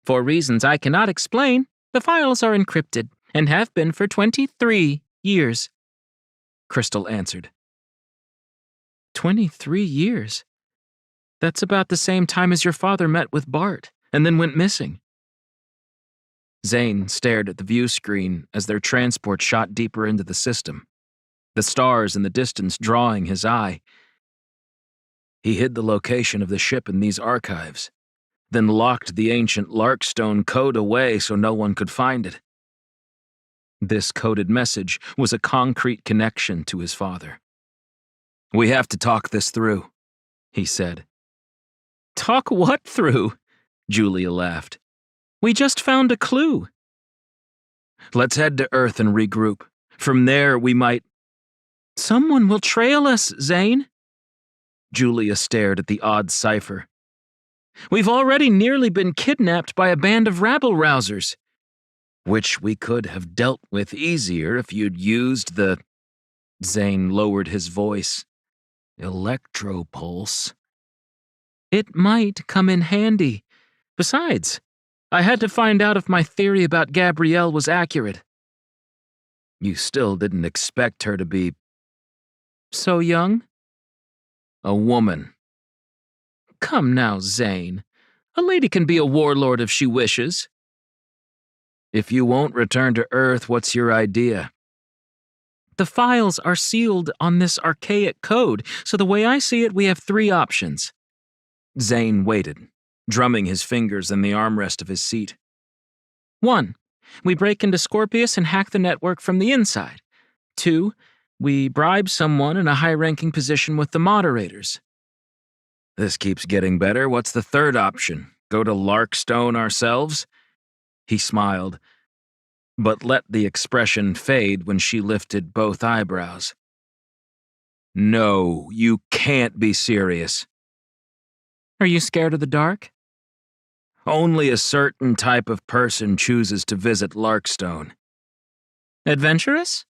For reasons I cannot explain, the files are encrypted and have been for 23 years. Crystal answered. 23 years? That's about the same time as your father met with Bart and then went missing. Zane stared at the view screen as their transport shot deeper into the system, the stars in the distance drawing his eye. He hid the location of the ship in these archives, then locked the ancient Larkstone code away so no one could find it. This coded message was a concrete connection to his father. We have to talk this through, he said. Talk what through? Julia laughed. We just found a clue. Let's head to Earth and regroup. From there, we might... Someone will trail us, Zane. Julia stared at the odd cipher. We've already nearly been kidnapped by a band of rabble-rousers. Which we could have dealt with easier if you'd used the... Zane lowered his voice. Electropulse. It might come in handy. Besides, I had to find out if my theory about Gabrielle was accurate. You still didn't expect her to be... So young? A woman. Come now, Zane. A lady can be a warlord if she wishes. If you won't return to Earth, what's your idea? The files are sealed on this archaic code, so the way I see it, we have 3 options. Zane waited, drumming his fingers in the armrest of his seat. 1. We break into Scorpius and hack the network from the inside. 2. We bribe someone in a high-ranking position with the moderators. This keeps getting better. What's the 3rd option? Go to Larkstone ourselves? He smiled, but let the expression fade when she lifted both eyebrows. No, you can't be serious. Are you scared of the dark? Only a certain type of person chooses to visit Larkstone. Adventurous?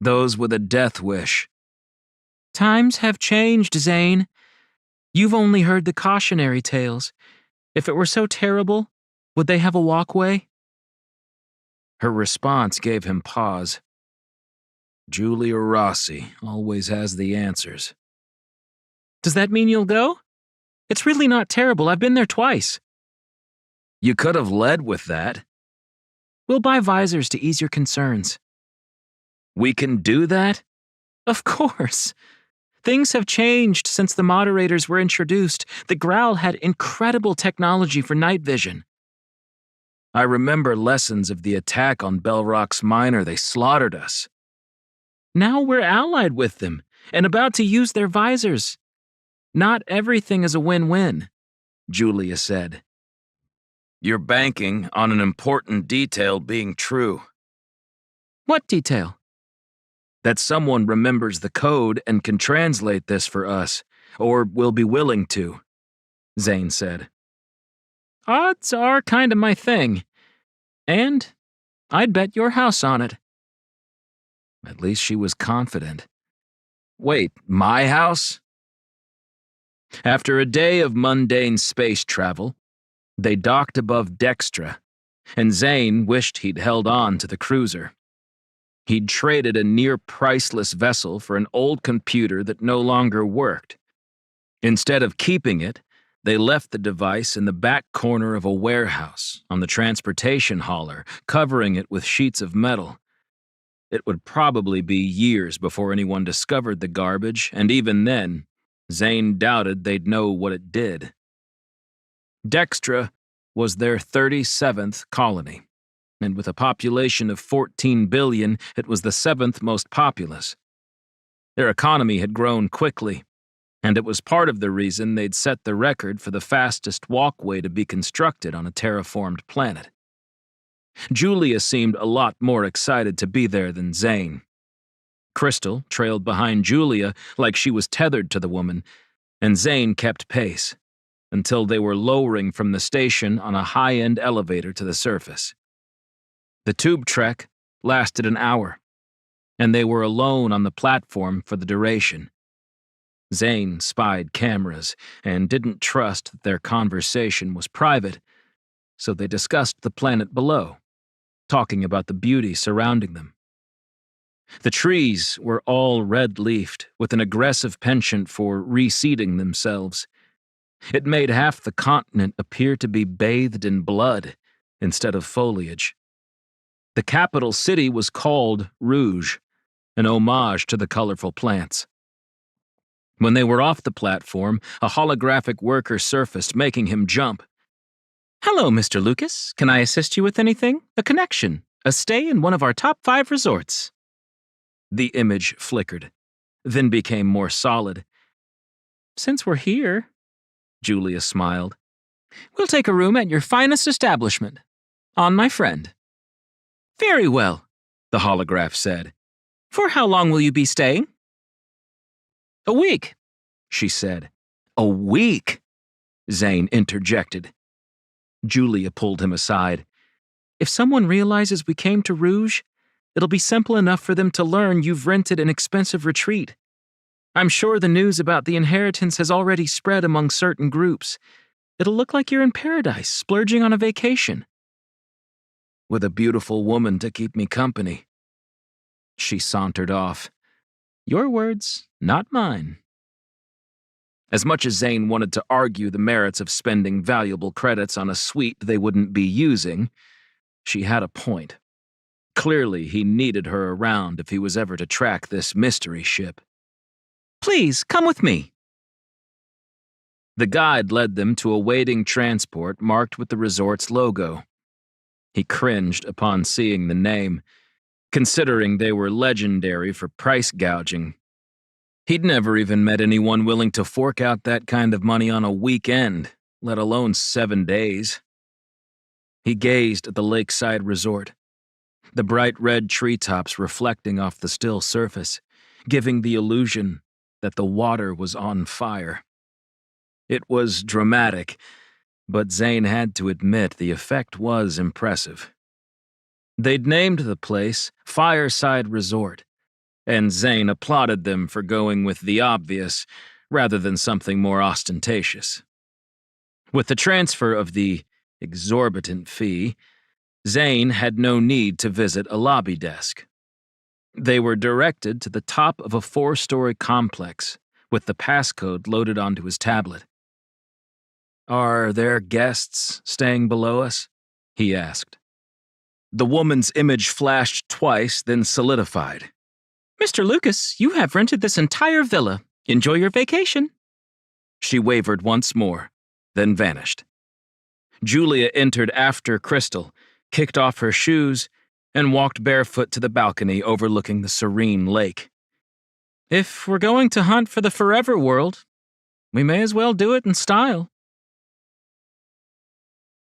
Those with a death wish. Times have changed, Zane. You've only heard the cautionary tales. If it were so terrible, would they have a walkway? Her response gave him pause. Julia Rossi always has the answers. Does that mean you'll go? It's really not terrible. I've been there twice. You could have led with that. We'll buy visors to ease your concerns. We can do that? Of course. Things have changed since the moderators were introduced. The Growl had incredible technology for night vision. I remember lessons of the attack on Bell Rocks Minor. They slaughtered us. Now we're allied with them and about to use their visors. Not everything is a win-win, Julia said. You're banking on an important detail being true. What detail? That someone remembers the code and can translate this for us, or will be willing to, Zane said. Odds are kind of my thing. And I'd bet your house on it. At least she was confident. Wait, my house? After a day of mundane space travel, they docked above Dextra, and Zane wished he'd held on to the cruiser. He'd traded a near-priceless vessel for an old computer that no longer worked. Instead of keeping it, they left the device in the back corner of a warehouse on the transportation hauler, covering it with sheets of metal. It would probably be years before anyone discovered the garbage, and even then, Zane doubted they'd know what it did. Dextra was their 37th colony, and with a population of 14 billion, it was the 7th most populous. Their economy had grown quickly, and it was part of the reason they'd set the record for the fastest walkway to be constructed on a terraformed planet. Julia seemed a lot more excited to be there than Zane. Crystal trailed behind Julia like she was tethered to the woman, and Zane kept pace, until they were lowering from the station on a high-end elevator to the surface. The tube trek lasted an hour, and they were alone on the platform for the duration. Zane spied cameras and didn't trust that their conversation was private, so they discussed the planet below, talking about the beauty surrounding them. The trees were all red-leafed, with an aggressive penchant for reseeding themselves. It made half the continent appear to be bathed in blood instead of foliage. The capital city was called Rouge, an homage to the colorful plants. When they were off the platform, a holographic worker surfaced, making him jump. Hello, Mr. Lucas. Can I assist you with anything? A connection. A stay in one of our top 5 resorts. The image flickered, then became more solid. Since we're here, Julia smiled, we'll take a room at your finest establishment. On my friend. Very well, the holograph said. For how long will you be staying? A week, she said. A week? Zane interjected. Julia pulled him aside. If someone realizes we came to Rouge, it'll be simple enough for them to learn you've rented an expensive retreat. I'm sure the news about the inheritance has already spread among certain groups. It'll look like you're in paradise, splurging on a vacation. With a beautiful woman to keep me company. She sauntered off. Your words, not mine. As much as Zane wanted to argue the merits of spending valuable credits on a suite they wouldn't be using, she had a point. Clearly, he needed her around if he was ever to track this mystery ship. Please, come with me. The guide led them to a waiting transport marked with the resort's logo. He cringed upon seeing the name, considering they were legendary for price gouging. He'd never even met anyone willing to fork out that kind of money on a weekend, let alone 7 days. He gazed at the lakeside resort, the bright red treetops reflecting off the still surface, giving the illusion that the water was on fire. It was dramatic, but Zane had to admit the effect was impressive. They'd named the place Fireside Resort, and Zane applauded them for going with the obvious rather than something more ostentatious. With the transfer of the exorbitant fee, Zane had no need to visit a lobby desk. They were directed to the top of a 4-story complex with the passcode loaded onto his tablet. "Are there guests staying below us?" he asked. The woman's image flashed twice, then solidified. "Mr. Lucas, you have rented this entire villa. Enjoy your vacation." She wavered once more, then vanished. Julia entered after Crystal, kicked off her shoes, and walked barefoot to the balcony overlooking the serene lake. "If we're going to hunt for the forever world, we may as well do it in style."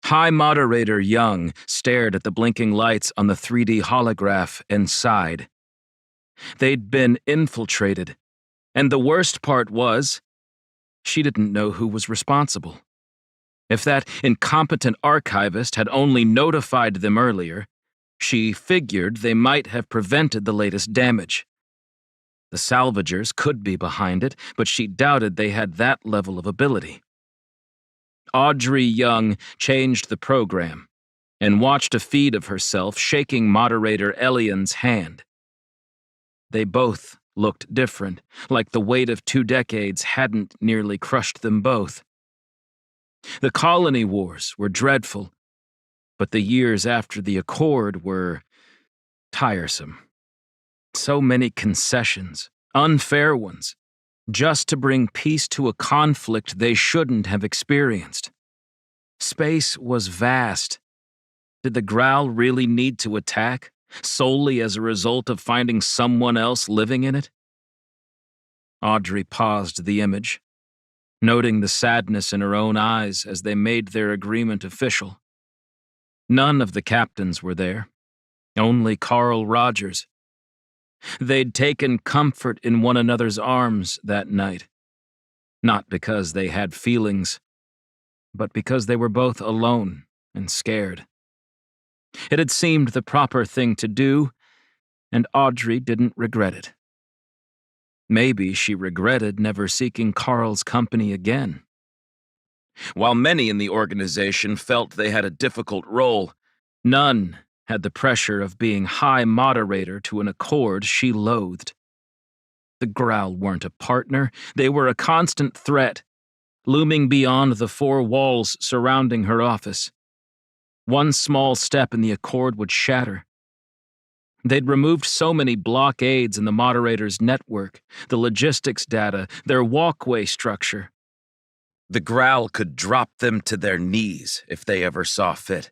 High Moderator Young stared at the blinking lights on the 3D holograph and sighed. They'd been infiltrated, and the worst part was, she didn't know who was responsible. If that incompetent archivist had only notified them earlier, she figured they might have prevented the latest damage. The salvagers could be behind it, but she doubted they had that level of ability. Audrey Young changed the program and watched a feed of herself shaking moderator Elian's hand. They both looked different, like the weight of 2 decades hadn't nearly crushed them both. The colony wars were dreadful, but the years after the Accord were tiresome. So many concessions, unfair ones, just to bring peace to a conflict they shouldn't have experienced. Space was vast. Did the Growl really need to attack, solely as a result of finding someone else living in it? Audrey paused the image, noting the sadness in her own eyes as they made their agreement official. None of the captains were there, only Carl Rogers. They'd taken comfort in one another's arms that night, not because they had feelings, but because they were both alone and scared. It had seemed the proper thing to do, and Audrey didn't regret it. Maybe she regretted never seeking Carl's company again. While many in the organization felt they had a difficult role, none had the pressure of being High Moderator to an Accord she loathed. The Growl weren't a partner, they were a constant threat, looming beyond the 4 walls surrounding her office. One small step in the Accord would shatter. They'd removed so many blockades in the Moderator's network, the logistics data, their walkway structure. The Growl could drop them to their knees if they ever saw fit,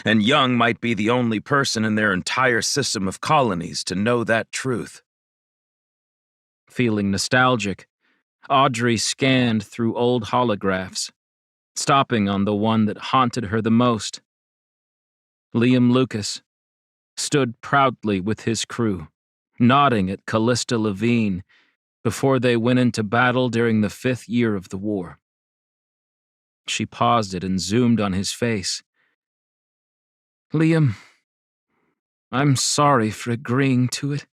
and Young might be the only person in their entire system of colonies to know that truth. Feeling nostalgic, Audrey scanned through old holographs, stopping on the one that haunted her the most. Liam Lucas stood proudly with his crew, nodding at Callista Levine before they went into battle during the 5th year of the war. She paused it and zoomed on his face. "Liam, I'm sorry for agreeing to it.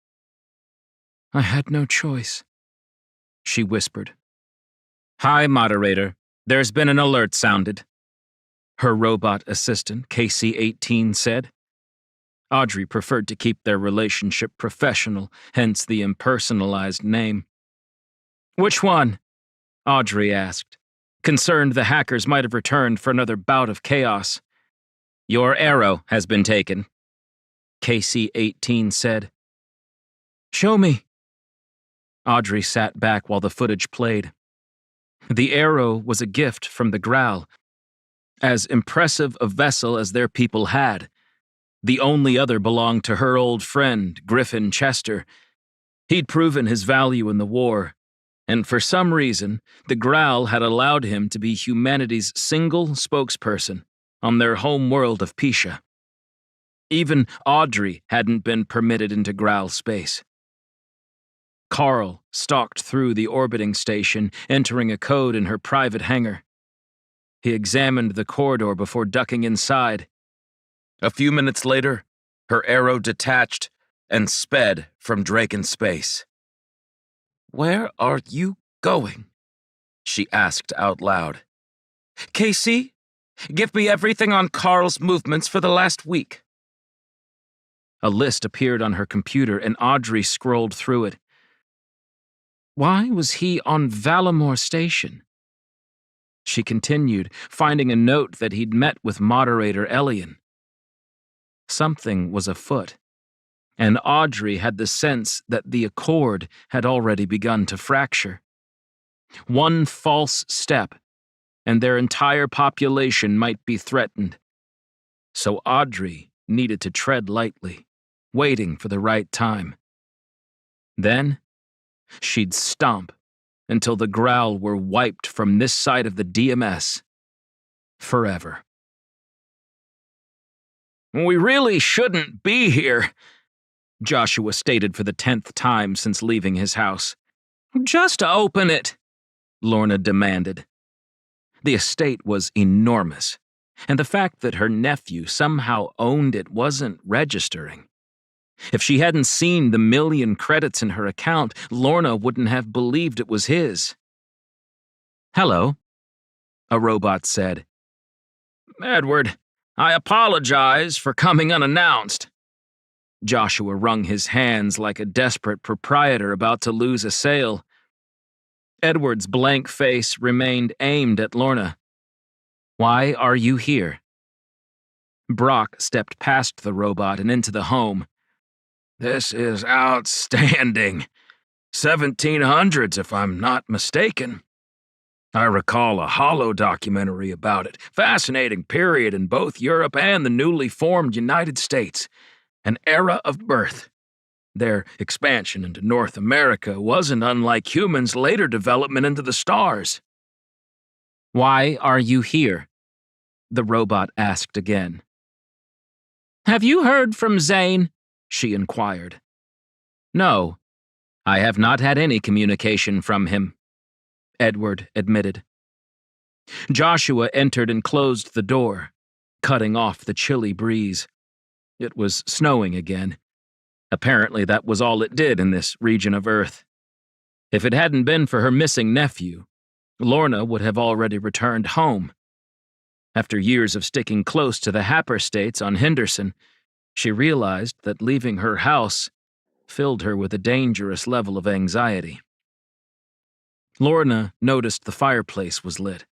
I had no choice," she whispered. "Hi, Moderator. There's been an alert sounded," her robot assistant, KC-18, said. Audrey preferred to keep their relationship professional, hence the impersonalized name. "Which one?" Audrey asked, concerned the hackers might have returned for another bout of chaos. "Your arrow has been taken," KC-18 said. "Show me." Audrey sat back while the footage played. The arrow was a gift from the Growl, as impressive a vessel as their people had. The only other belonged to her old friend, Griffin Chester. He'd proven his value in the war, and for some reason, the Growl had allowed him to be humanity's single spokesperson on their home world of Pisha. Even Audrey hadn't been permitted into Growl space. Carl stalked through the orbiting station, entering a code in her private hangar. He examined the corridor before ducking inside. A few minutes later, her arrow detached and sped from Draken space. "Where are you going?" she asked out loud. "KC, give me everything on Carl's movements for the last week. A list appeared on her computer, and Audrey scrolled through it. Why was he on Valamore Station? She continued, finding a note that he'd met with moderator Elian. Something was afoot, and Audrey had the sense that the accord had already begun to fracture. One false step, and their entire population might be threatened. So Audrey needed to tread lightly, waiting for the right time. Then, she'd stomp until the growl were wiped from this side of the DMS forever. We really shouldn't be here, Joshua stated for the 10th time since leaving his house. Just open it, Lorna demanded. The estate was enormous, and the fact that her nephew somehow owned it wasn't registering. If she hadn't seen the 1,000,000 credits in her account, Lorna wouldn't have believed it was his. "Hello," a robot said. "Edward, I apologize for coming unannounced." Joshua wrung his hands like a desperate proprietor about to lose a sale. Edward's blank face remained aimed at Lorna. "Why are you here?" Brock stepped past the robot and into the home. "This is outstanding. 1700s, if I'm not mistaken. I recall a Hollow documentary about it. Fascinating period in both Europe and the newly formed United States. An era of birth. Their expansion into North America wasn't unlike humans' later development into the stars." "Why are you here?" the robot asked again. "Have you heard from Zane?" she inquired. "No, I have not had any communication from him," Edward admitted. Joshua entered and closed the door, cutting off the chilly breeze. It was snowing again. Apparently that was all it did in this region of Earth. If it hadn't been for her missing nephew, Lorna would have already returned home. After years of sticking close to the Happer States on Henderson, she realized that leaving her house filled her with a dangerous level of anxiety. Lorna noticed the fireplace was lit,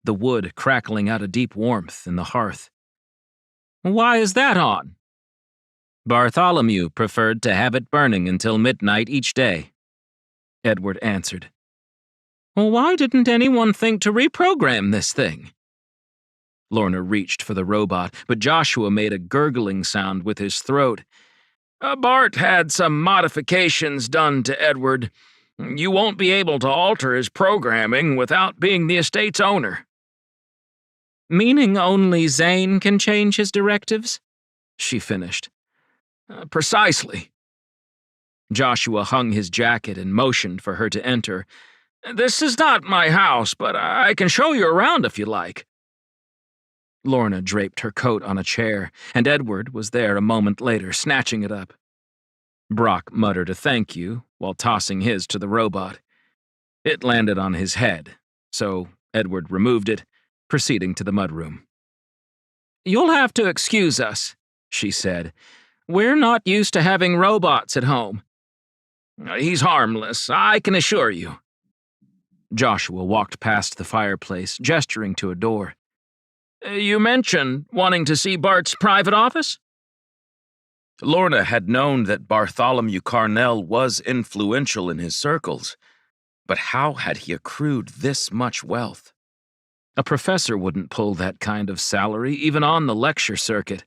the wood crackling out a deep warmth in the hearth. "Why is that on?" "Bartholomew preferred to have it burning until midnight each day," Edward answered. "Why didn't anyone think to reprogram this thing?" Lorna reached for the robot, but Joshua made a gurgling sound with his throat. "Bart had some modifications done to Edward. You won't be able to alter his programming without being the estate's owner." "Meaning only Zane can change his directives?" she finished. Precisely. Joshua hung his jacket and motioned for her to enter. "This is not my house, but I can show you around if you like." Lorna draped her coat on a chair, and Edward was there a moment later, snatching it up. Brock muttered a thank you while tossing his to the robot. It landed on his head, so Edward removed it, proceeding to the mudroom. "You'll have to excuse us," she said. "We're not used to having robots at home." "He's harmless, I can assure you." Joshua walked past the fireplace, gesturing to a door. "You mentioned wanting to see Bart's private office?" Lorna had known that Bartholomew Carnell was influential in his circles, but how had he accrued this much wealth? A professor wouldn't pull that kind of salary, even on the lecture circuit.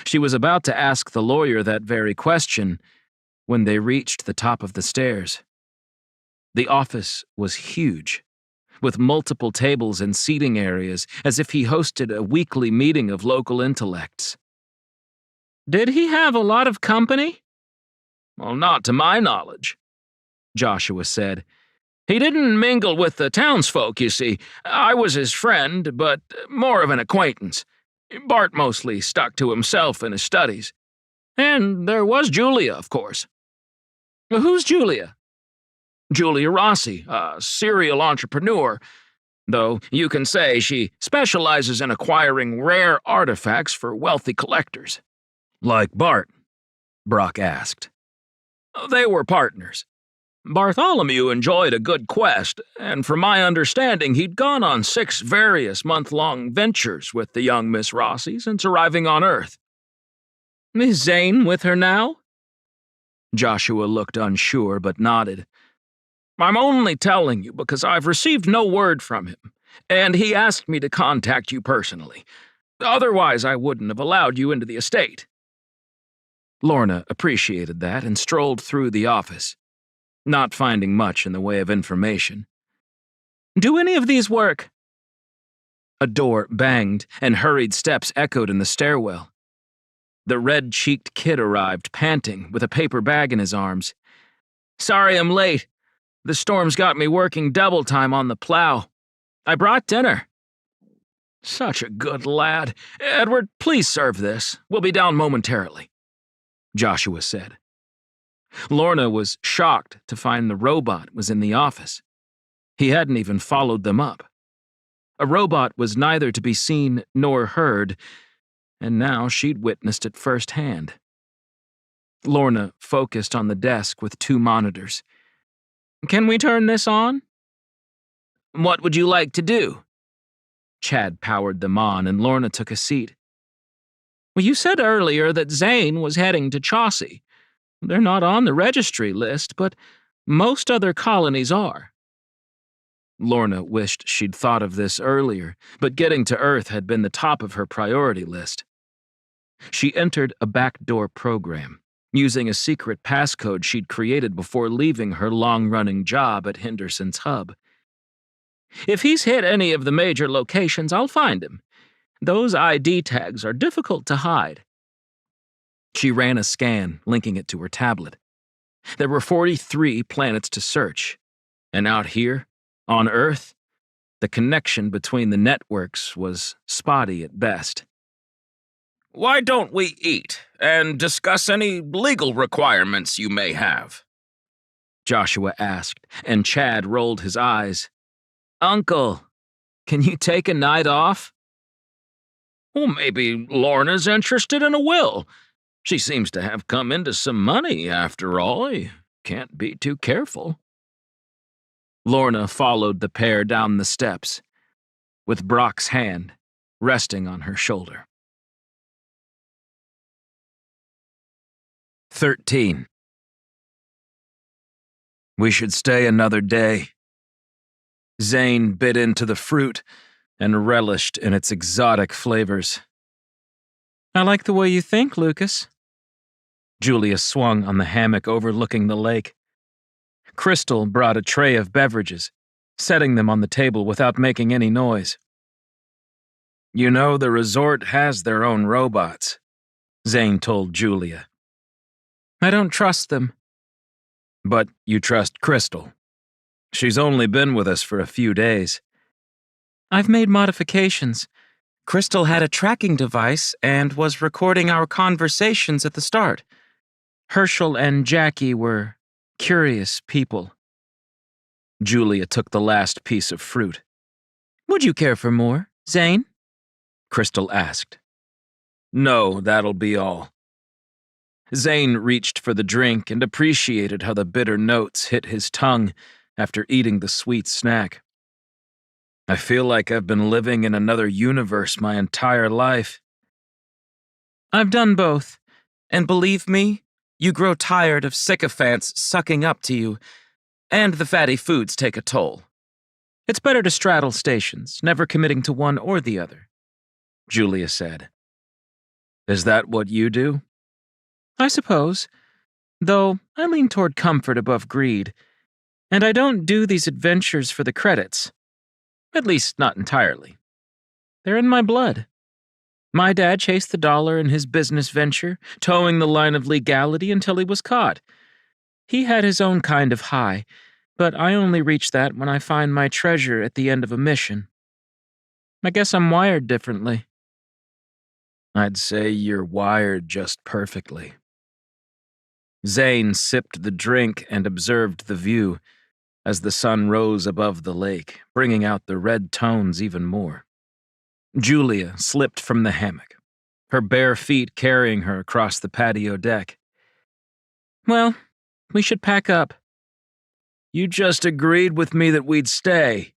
She was about to ask the lawyer that very question when they reached the top of the stairs. The office was huge, with multiple tables and seating areas, as if he hosted a weekly meeting of local intellects. "Did he have a lot of company?" "Well, not to my knowledge," Joshua said. "He didn't mingle with the townsfolk, you see. I was his friend, but more of an acquaintance. Bart mostly stuck to himself and his studies. And there was Julia, of course." "Who's Julia?" "Julia Rossi, a serial entrepreneur. Though you can say she specializes in acquiring rare artifacts for wealthy collectors." Like Bart? Brock asked. They were partners. Bartholomew enjoyed a good quest, and from my understanding, he'd gone on 6 various month-long ventures with the young Miss Rossi since arriving on Earth. Is Zane with her now? Joshua looked unsure, but nodded. I'm only telling you because I've received no word from him, and he asked me to contact you personally. Otherwise, I wouldn't have allowed you into the estate. Lorna appreciated that and strolled through the office, not finding much in the way of information. Do any of these work? A door banged, and hurried steps echoed in the stairwell. The red-cheeked kid arrived, panting, with a paper bag in his arms. Sorry I'm late. The storm's got me working double time on the plow. I brought dinner. Such a good lad. Edward, please serve this. We'll be down momentarily, Joshua said. Lorna was shocked to find the robot was in the office. He hadn't even followed them up. A robot was neither to be seen nor heard, and now she'd witnessed it firsthand. Lorna focused on the desk with 2 monitors. Can we turn this on? What would you like to do? Chad powered them on, and Lorna took a seat. Well, you said earlier that Zane was heading to Chaucy. They're not on the registry list, but most other colonies are. Lorna wished she'd thought of this earlier, but getting to Earth had been the top of her priority list. She entered a backdoor program, using a secret passcode she'd created before leaving her long-running job at Henderson's hub. If he's hit any of the major locations, I'll find him. Those ID tags are difficult to hide. She ran a scan, linking it to her tablet. There were 43 planets to search, and out here, on Earth, the connection between the networks was spotty at best. Why don't we eat and discuss any legal requirements you may have? Joshua asked, and Chad rolled his eyes. Uncle, can you take a night off? Well, maybe Lorna's interested in a will. She seems to have come into some money, after all. You can't be too careful. Lorna followed the pair down the steps, with Brock's hand resting on her shoulder. 13. We should stay another day. Zane bit into the fruit and relished in its exotic flavors. I like the way you think, Lucas. Julia swung on the hammock overlooking the lake. Crystal brought a tray of beverages, setting them on the table without making any noise. You know, the resort has their own robots, Zane told Julia. I don't trust them. But you trust Crystal. She's only been with us for a few days. I've made modifications. Crystal had a tracking device and was recording our conversations at the start. Herschel and Jackie were curious people. Julia took the last piece of fruit. Would you care for more, Zane? Crystal asked. No, that'll be all. Zane reached for the drink and appreciated how the bitter notes hit his tongue after eating the sweet snack. I feel like I've been living in another universe my entire life. I've done both, and believe me, you grow tired of sycophants sucking up to you, and the fatty foods take a toll. It's better to straddle stations, never committing to one or the other, Julia said. Is that what you do? I suppose, though I lean toward comfort above greed, and I don't do these adventures for the credits. At least, not entirely. They're in my blood. My dad chased the dollar in his business venture, towing the line of legality until he was caught. He had his own kind of high, but I only reach that when I find my treasure at the end of a mission. I guess I'm wired differently. I'd say you're wired just perfectly. Zane sipped the drink and observed the view as the sun rose above the lake, bringing out the red tones even more. Julia slipped from the hammock. her bare feet carrying her across the patio deck. Well, we should pack up. You just agreed with me that we'd stay,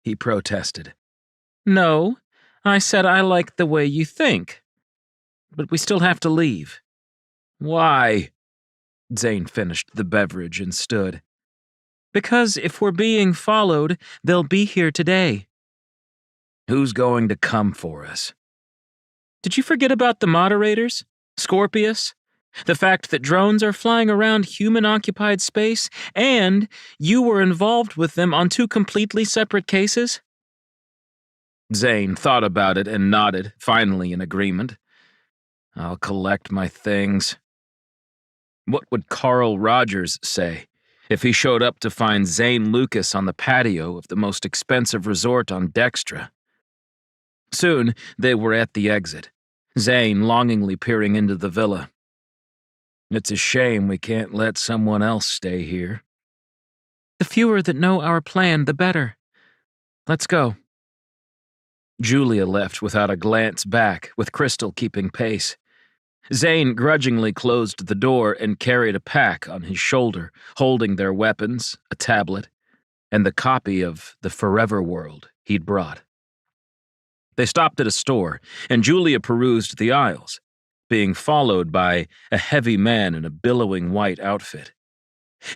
he protested. No, I said I like the way you think. But we still have to leave. Why? Zane finished the beverage and stood. Because if we're being followed, they'll be here today. Who's going to come for us? Did you forget about the moderators? Scorpius? The fact that drones are flying around human-occupied space, and you were involved with them on 2 completely separate cases? Zane thought about it and nodded, finally in agreement. I'll collect my things. What would Carl Rogers say if he showed up to find Zane Lucas on the patio of the most expensive resort on Dextra? Soon, they were at the exit, Zane longingly peering into the villa. It's a shame we can't let someone else stay here. The fewer that know our plan, the better. Let's go. Julia left without a glance back, with Crystal keeping pace. Zane grudgingly closed the door and carried a pack on his shoulder, holding their weapons, a tablet, and the copy of The Forever World he'd brought. They stopped at a store, and Julia perused the aisles, being followed by a heavy man in a billowing white outfit.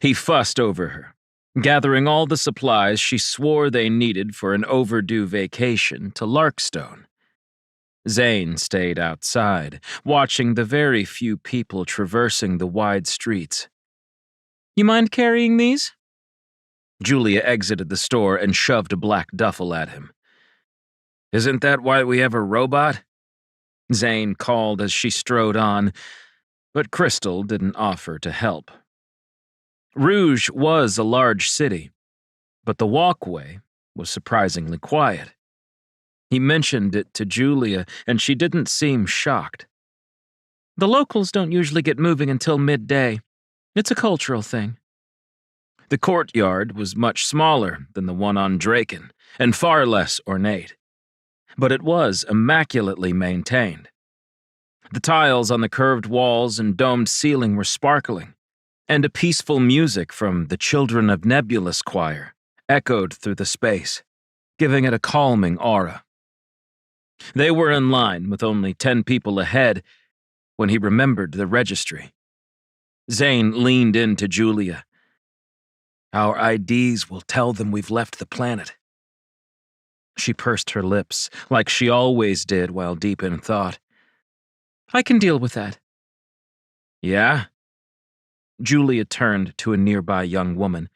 He fussed over her, gathering all the supplies she swore they needed for an overdue vacation to Larkstone. Zane stayed outside, watching the very few people traversing the wide streets. You mind carrying these? Julia exited the store and shoved a black duffel at him. Isn't that why we have a robot? Zane called as she strode on, but Crystal didn't offer to help. Rouge was a large city, but the walkway was surprisingly quiet. He mentioned it to Julia, and she didn't seem shocked. The locals don't usually get moving until midday. It's a cultural thing. The courtyard was much smaller than the one on Draken, and far less ornate. But it was immaculately maintained. The tiles on the curved walls and domed ceiling were sparkling, and a peaceful music from the Children of Nebulous choir echoed through the space, giving it a calming aura. They were in line with only 10 people ahead when he remembered the registry. Zane leaned into Julia. Our IDs will tell them we've left the planet. She pursed her lips, like she always did while deep in thought. I can deal with that. Yeah? Julia turned to a nearby young woman.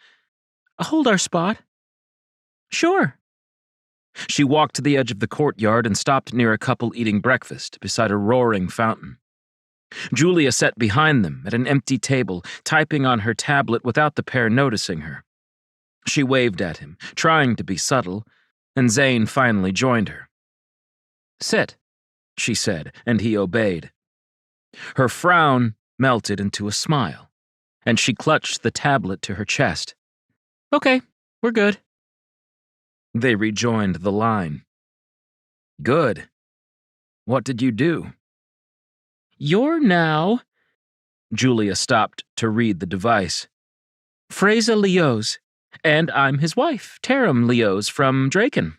Hold our spot. Sure. She walked to the edge of the courtyard and stopped near a couple eating breakfast beside a roaring fountain. Julia sat behind them at an empty table, typing on her tablet without the pair noticing her. She waved at him, trying to be subtle, and Zane finally joined her. Sit, she said, and he obeyed. Her frown melted into a smile, and she clutched the tablet to her chest. Okay, we're good. They rejoined the line. Good. What did you do? You're now... Julia stopped to read the device. Freza Leos, and I'm his wife, Taram Leos from Draken.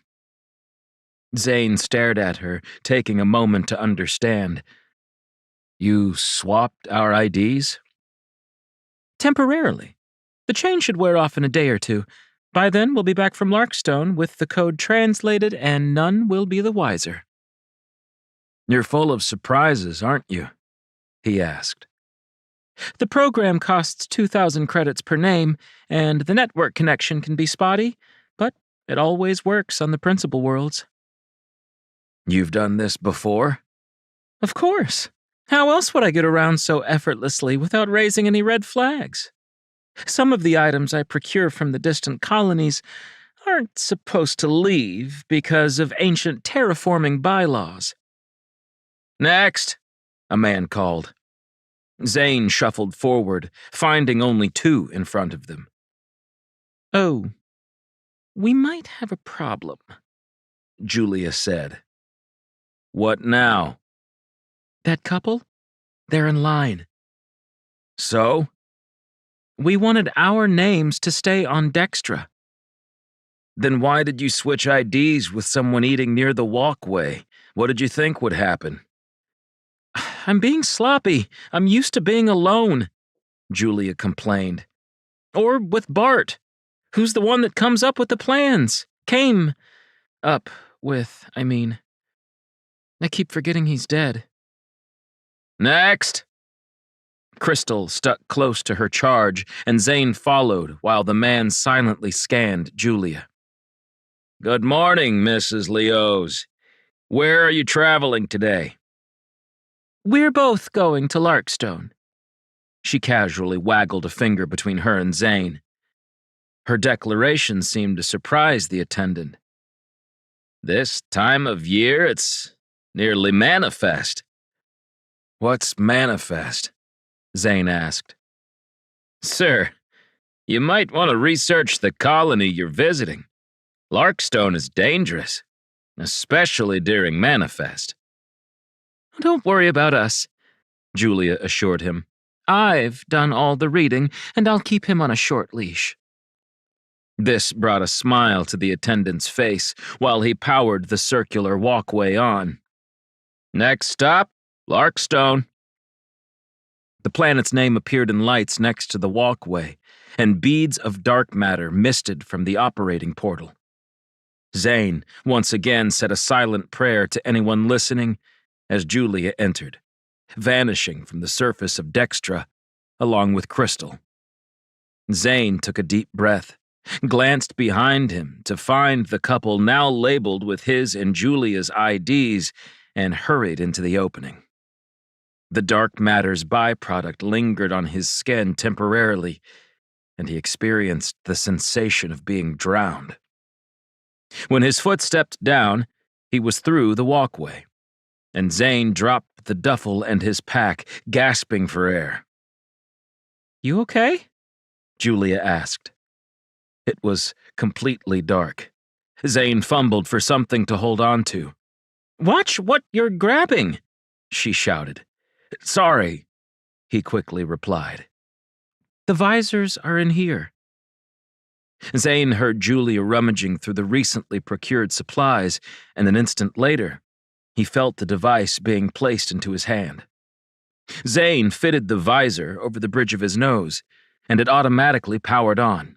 Zane stared at her, taking a moment to understand. You swapped our IDs? Temporarily. The chain should wear off in a day or two. By then, we'll be back from Larkstone with the code translated, and none will be the wiser. You're full of surprises, aren't you? He asked. The program costs 2,000 credits per name, and the network connection can be spotty, but it always works on the principal worlds. You've done this before? Of course. How else would I get around so effortlessly without raising any red flags? Some of the items I procure from the distant colonies aren't supposed to leave because of ancient terraforming bylaws. Next, a man called. Zane shuffled forward, finding only 2 in front of them. Oh, we might have a problem, Julia said. What now? That couple? They're in line. So? We wanted our names to stay on Dextra. Then why did you switch IDs with someone eating near the walkway? What did you think would happen? I'm being sloppy. I'm used to being alone, Julia complained. Or with Bart, who's the one that comes up with the plans. Came up with, I mean. I keep forgetting he's dead. Next! Crystal stuck close to her charge, and Zane followed while the man silently scanned Julia. Good morning, Mrs. Leos. Where are you traveling today? We're both going to Larkstone. She casually waggled a finger between her and Zane. Her declaration seemed to surprise the attendant. This time of year, it's nearly manifest. What's manifest? Zane asked. Sir, you might want to research the colony you're visiting. Larkstone is dangerous, especially during manifest. Don't worry about us, Julia assured him. I've done all the reading, and I'll keep him on a short leash. This brought a smile to the attendant's face while he powered the circular walkway on. Next stop, Larkstone. The planet's name appeared in lights next to the walkway, and beads of dark matter misted from the operating portal. Zane once again said a silent prayer to anyone listening as Julia entered, vanishing from the surface of Dextra, along with Crystal. Zane took a deep breath, glanced behind him to find the couple now labeled with his and Julia's IDs, and hurried into the opening. The dark matter's byproduct lingered on his skin temporarily, and he experienced the sensation of being drowned. When his foot stepped down, he was through the walkway, and Zane dropped the duffel and his pack, gasping for air. You okay? Julia asked. It was completely dark. Zane fumbled for something to hold on to. Watch what you're grabbing, she shouted. Sorry, he quickly replied. The visors are in here. Zane heard Julia rummaging through the recently procured supplies, and an instant later, he felt the device being placed into his hand. Zane fitted the visor over the bridge of his nose, and it automatically powered on.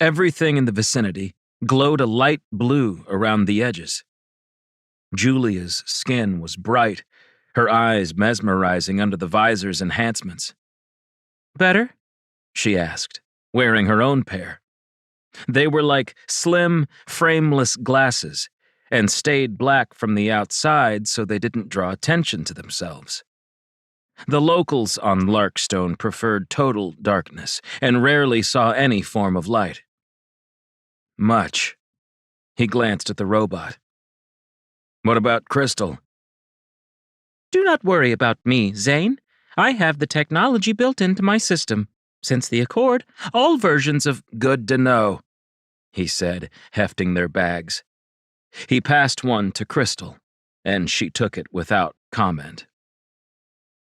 Everything in the vicinity glowed a light blue around the edges. Julia's skin was bright, her eyes mesmerizing under the visor's enhancements. Better? She asked, wearing her own pair. They were like slim, frameless glasses, and stayed black from the outside so they didn't draw attention to themselves. The locals on Larkstone preferred total darkness and rarely saw any form of light. Much. He glanced at the robot. What about Crystal? Do not worry about me, Zane. I have the technology built into my system. Since the Accord, all versions of Good to know, he said, hefting their bags. He passed one to Crystal, and she took it without comment.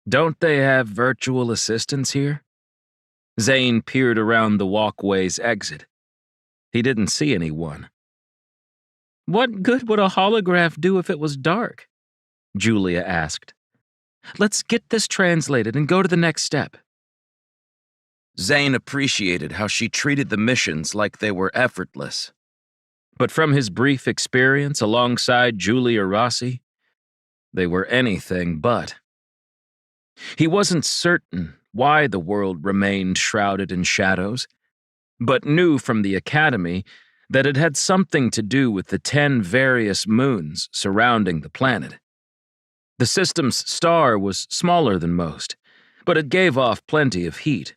Don't they have virtual assistants here? Zane peered around the walkway's exit. He didn't see anyone. What good would a holograph do if it was dark? Julia asked. Let's get this translated and go to the next step. Zane appreciated how she treated the missions like they were effortless. But from his brief experience alongside Julia Rossi, they were anything but. He wasn't certain why the world remained shrouded in shadows, but knew from the Academy that it had something to do with the 10 various moons surrounding the planet. The system's star was smaller than most, but it gave off plenty of heat,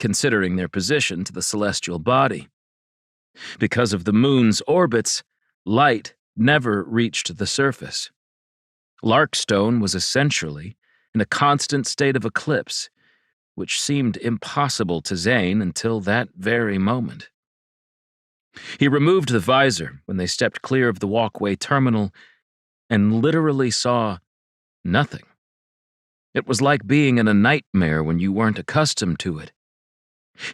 considering their position to the celestial body. Because of the moon's orbits, light never reached the surface. Larkstone was essentially in a constant state of eclipse, which seemed impossible to Zane until that very moment. He removed the visor when they stepped clear of the walkway terminal and literally saw nothing. It was like being in a nightmare when you weren't accustomed to it.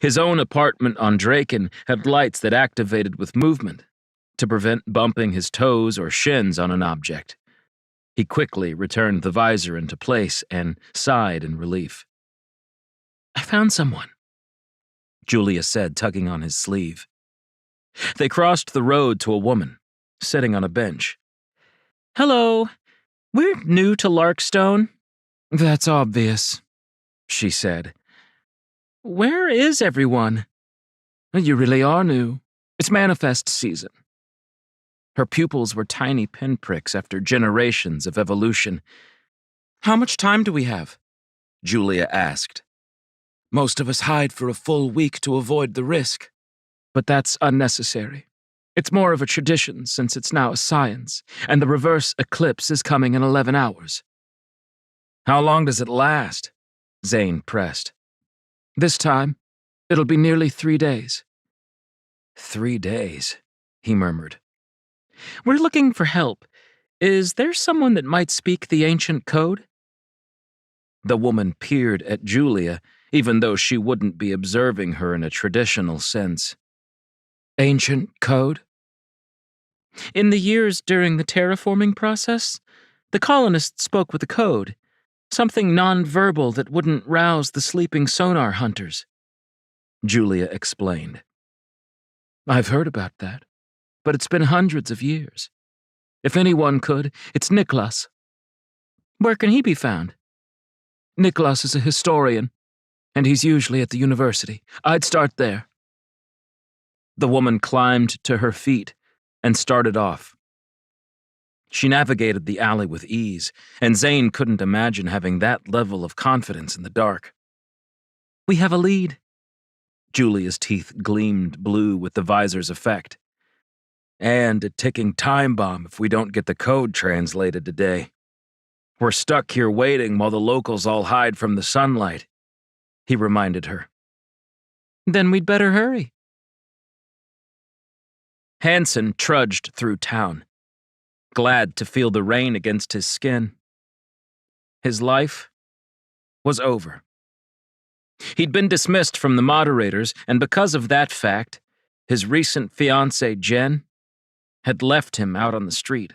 His own apartment on Draken had lights that activated with movement to prevent bumping his toes or shins on an object. He quickly returned the visor into place and sighed in relief. "I found someone," Julia said, tugging on his sleeve. They crossed the road to a woman, sitting on a bench. "Hello. We're new to Larkstone." "That's obvious," she said. "Where is everyone?" "You really are new. It's manifest season." Her pupils were tiny pinpricks after generations of evolution. "How much time do we have?" Julia asked. "Most of us hide for a full week to avoid the risk. But that's unnecessary. It's more of a tradition since it's now a science, and the reverse eclipse is coming in 11 hours. "How long does it last?" Zane pressed. "This time, it'll be nearly 3 days. 3 days, he murmured. "We're looking for help. Is there someone that might speak the ancient code?" The woman peered at Julia, even though she wouldn't be observing her in a traditional sense. "Ancient code?" "In the years during the terraforming process, the colonists spoke with a code, something non-verbal that wouldn't rouse the sleeping sonar hunters," Julia explained. "I've heard about that, but it's been hundreds of years. If anyone could, it's Niklas." "Where can he be found?" "Niklas is a historian, and he's usually at the university. I'd start there." The woman climbed to her feet and started off. She navigated the alley with ease, and Zane couldn't imagine having that level of confidence in the dark. "We have a lead." Julia's teeth gleamed blue with the visor's effect. "And a ticking time bomb if we don't get the code translated today. We're stuck here waiting while the locals all hide from the sunlight," he reminded her. "Then we'd better hurry." Hansen trudged through town, glad to feel the rain against his skin. His life was over. He'd been dismissed from the moderators, and because of that fact, his recent fiancée, Jen, had left him out on the street.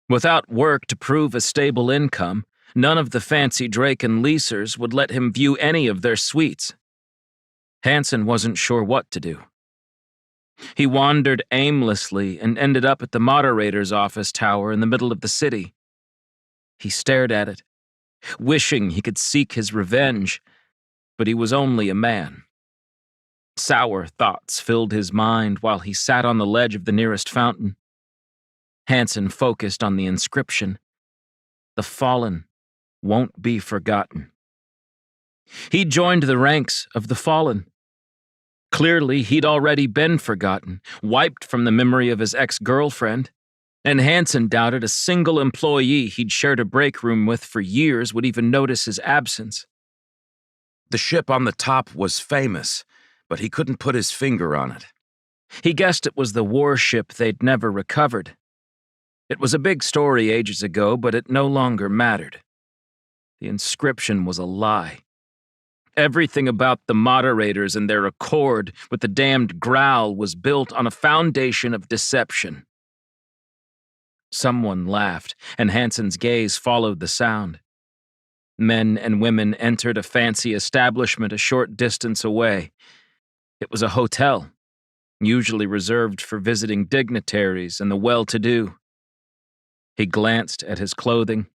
Without work to prove a stable income, none of the fancy Draken leasers would let him view any of their suites. Hansen wasn't sure what to do. He wandered aimlessly and ended up at the moderator's office tower in the middle of the city. He stared at it, wishing he could seek his revenge, but he was only a man. Sour thoughts filled his mind while he sat on the ledge of the nearest fountain. Hansen focused on the inscription, "The fallen won't be forgotten." He joined the ranks of the fallen. Clearly, he'd already been forgotten, wiped from the memory of his ex-girlfriend, and Hansen doubted a single employee he'd shared a break room with for years would even notice his absence. The ship on the top was famous, but he couldn't put his finger on it. He guessed it was the warship they'd never recovered. It was a big story ages ago, but it no longer mattered. The inscription was a lie. Everything about the moderators and their accord with the damned growl was built on a foundation of deception. Someone laughed, and Hansen's gaze followed the sound. Men and women entered a fancy establishment a short distance away. It was a hotel, usually reserved for visiting dignitaries and the well-to-do. He glanced at his clothing,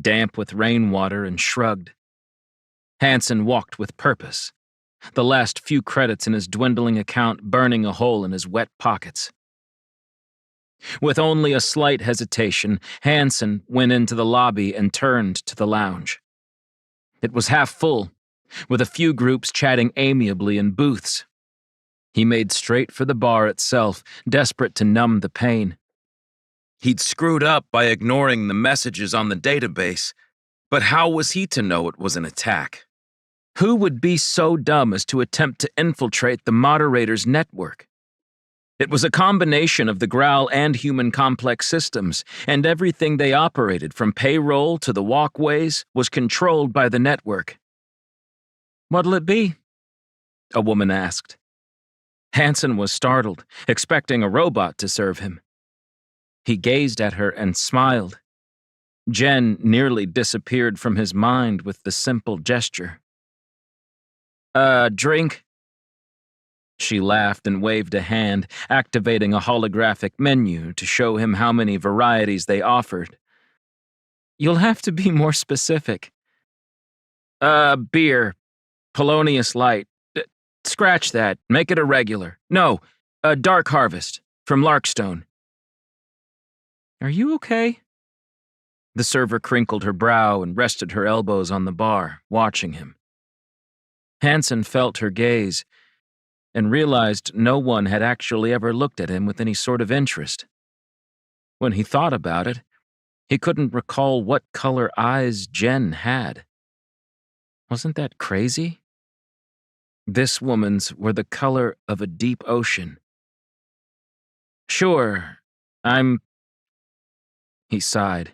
damp with rainwater, and shrugged. Hansen walked with purpose, the last few credits in his dwindling account burning a hole in his wet pockets. With only a slight hesitation, Hansen went into the lobby and turned to the lounge. It was half full, with a few groups chatting amiably in booths. He made straight for the bar itself, desperate to numb the pain. He'd screwed up by ignoring the messages on the database, but how was he to know it was an attack? Who would be so dumb as to attempt to infiltrate the moderator's network? It was a combination of the Growl and human complex systems, and everything they operated, from payroll to the walkways, was controlled by the network. What'll it be? A woman asked. Hansen was startled, expecting a robot to serve him. He gazed at her and smiled. Jen nearly disappeared from his mind with the simple gesture. Drink? She laughed and waved a hand, activating a holographic menu to show him how many varieties they offered. You'll have to be more specific. Beer. Polonius Light. Scratch that. Make it a regular. No, a Dark Harvest from Larkstone. Are you okay? The server crinkled her brow and rested her elbows on the bar, watching him. Hansen felt her gaze and realized no one had actually ever looked at him with any sort of interest. When he thought about it, he couldn't recall what color eyes Jen had. Wasn't that crazy? This woman's were the color of a deep ocean. Sure, He sighed,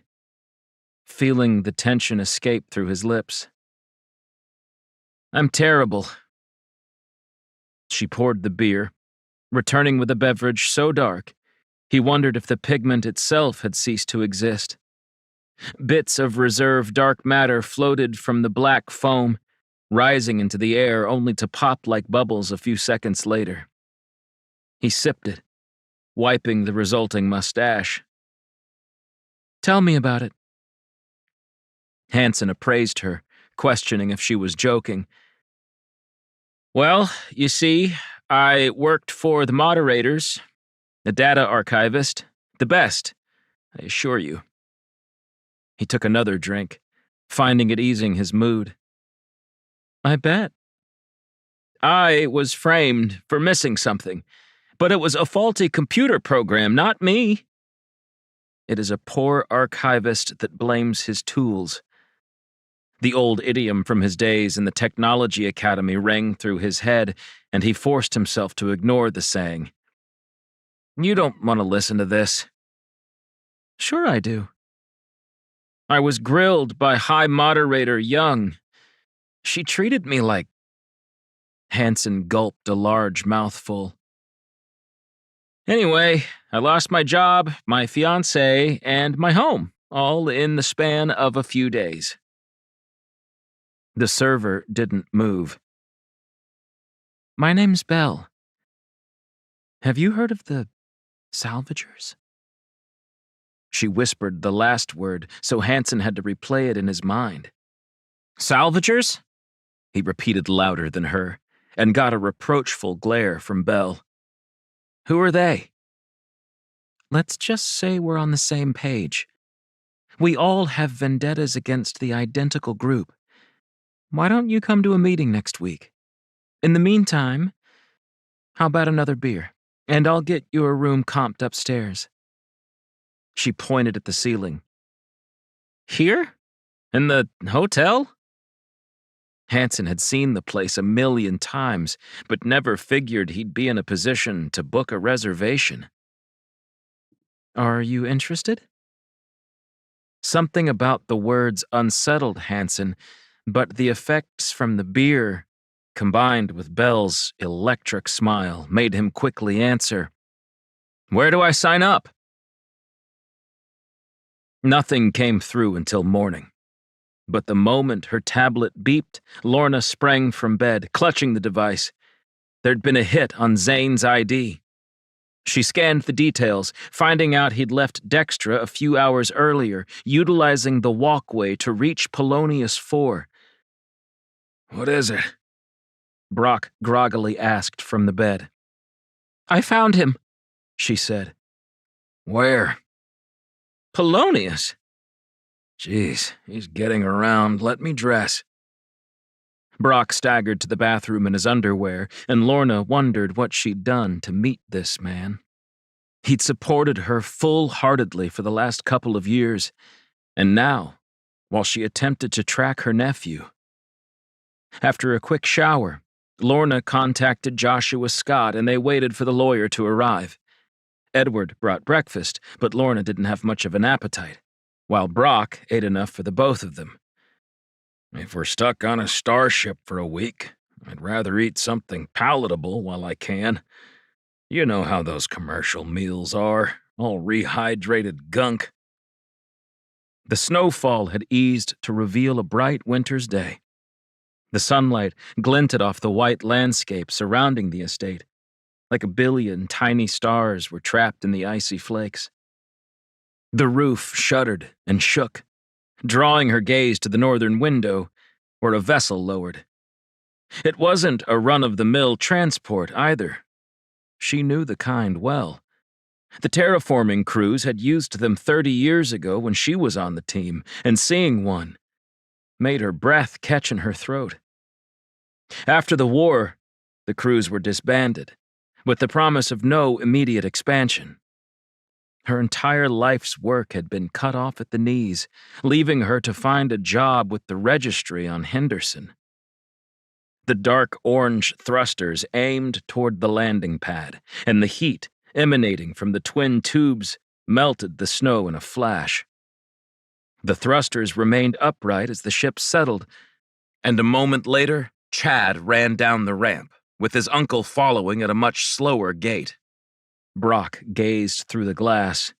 feeling the tension escape through his lips. I'm terrible. She poured the beer, returning with a beverage so dark, he wondered if the pigment itself had ceased to exist. Bits of reserve dark matter floated from the black foam, rising into the air only to pop like bubbles a few seconds later. He sipped it, wiping the resulting mustache. Tell me about it. Hansen appraised her, questioning if she was joking. Well, you see, I worked for the moderators, the data archivist, the best, I assure you. He took another drink, finding it easing his mood. I bet. I was framed for missing something, but it was a faulty computer program, not me. It is a poor archivist that blames his tools. The old idiom from his days in the Technology Academy rang through his head, and he forced himself to ignore the saying. You don't want to listen to this. Sure I do. I was grilled by High Moderator Young. She treated me like... Hansen gulped a large mouthful. Anyway, I lost my job, my fiancé, and my home, all in the span of a few days. The server didn't move. My name's Belle. Have you heard of the Salvagers? She whispered the last word, so Hansen had to replay it in his mind. Salvagers? He repeated louder than her, and got a reproachful glare from Belle. Who are they? Let's just say we're on the same page. We all have vendettas against the identical group. Why don't you come to a meeting next week? In the meantime, how about another beer? And I'll get you a room comped upstairs. She pointed at the ceiling. Here? In the hotel? Hansen had seen the place 1,000,000 times, but never figured he'd be in a position to book a reservation. Are you interested? Something about the words unsettled Hansen, but the effects from the beer, combined with Belle's electric smile, made him quickly answer, Where do I sign up? Nothing came through until morning. But the moment her tablet beeped, Lorna sprang from bed, clutching the device. There'd been a hit on Zane's ID. She scanned the details, finding out he'd left Dextra a few hours earlier, utilizing the walkway to reach Polonius 4. What is it? Brock groggily asked from the bed. I found him, she said. Where? Polonius. Jeez, he's getting around. Let me dress. Brock staggered to the bathroom in his underwear, and Lorna wondered what she'd done to meet this man. He'd supported her full-heartedly for the last couple of years, and now, while she attempted to track her nephew. After a quick shower, Lorna contacted Joshua Scott, and they waited for the lawyer to arrive. Edward brought breakfast, but Lorna didn't have much of an appetite, while Brock ate enough for the both of them. If we're stuck on a starship for a week, I'd rather eat something palatable while I can. You know how those commercial meals are, all rehydrated gunk. The snowfall had eased to reveal a bright winter's day. The sunlight glinted off the white landscape surrounding the estate, like a billion tiny stars were trapped in the icy flakes. The roof shuddered and shook, drawing her gaze to the northern window, where a vessel lowered. It wasn't a run-of-the-mill transport either. She knew the kind well. The terraforming crews had used them 30 years ago when she was on the team, and seeing one made her breath catch in her throat. After the war, the crews were disbanded, with the promise of no immediate expansion. Her entire life's work had been cut off at the knees, leaving her to find a job with the registry on Henderson. The dark orange thrusters aimed toward the landing pad, and the heat emanating from the twin tubes melted the snow in a flash. The thrusters remained upright as the ship settled, and a moment later, Chad ran down the ramp, with his uncle following at a much slower gait. Brock gazed through the glass.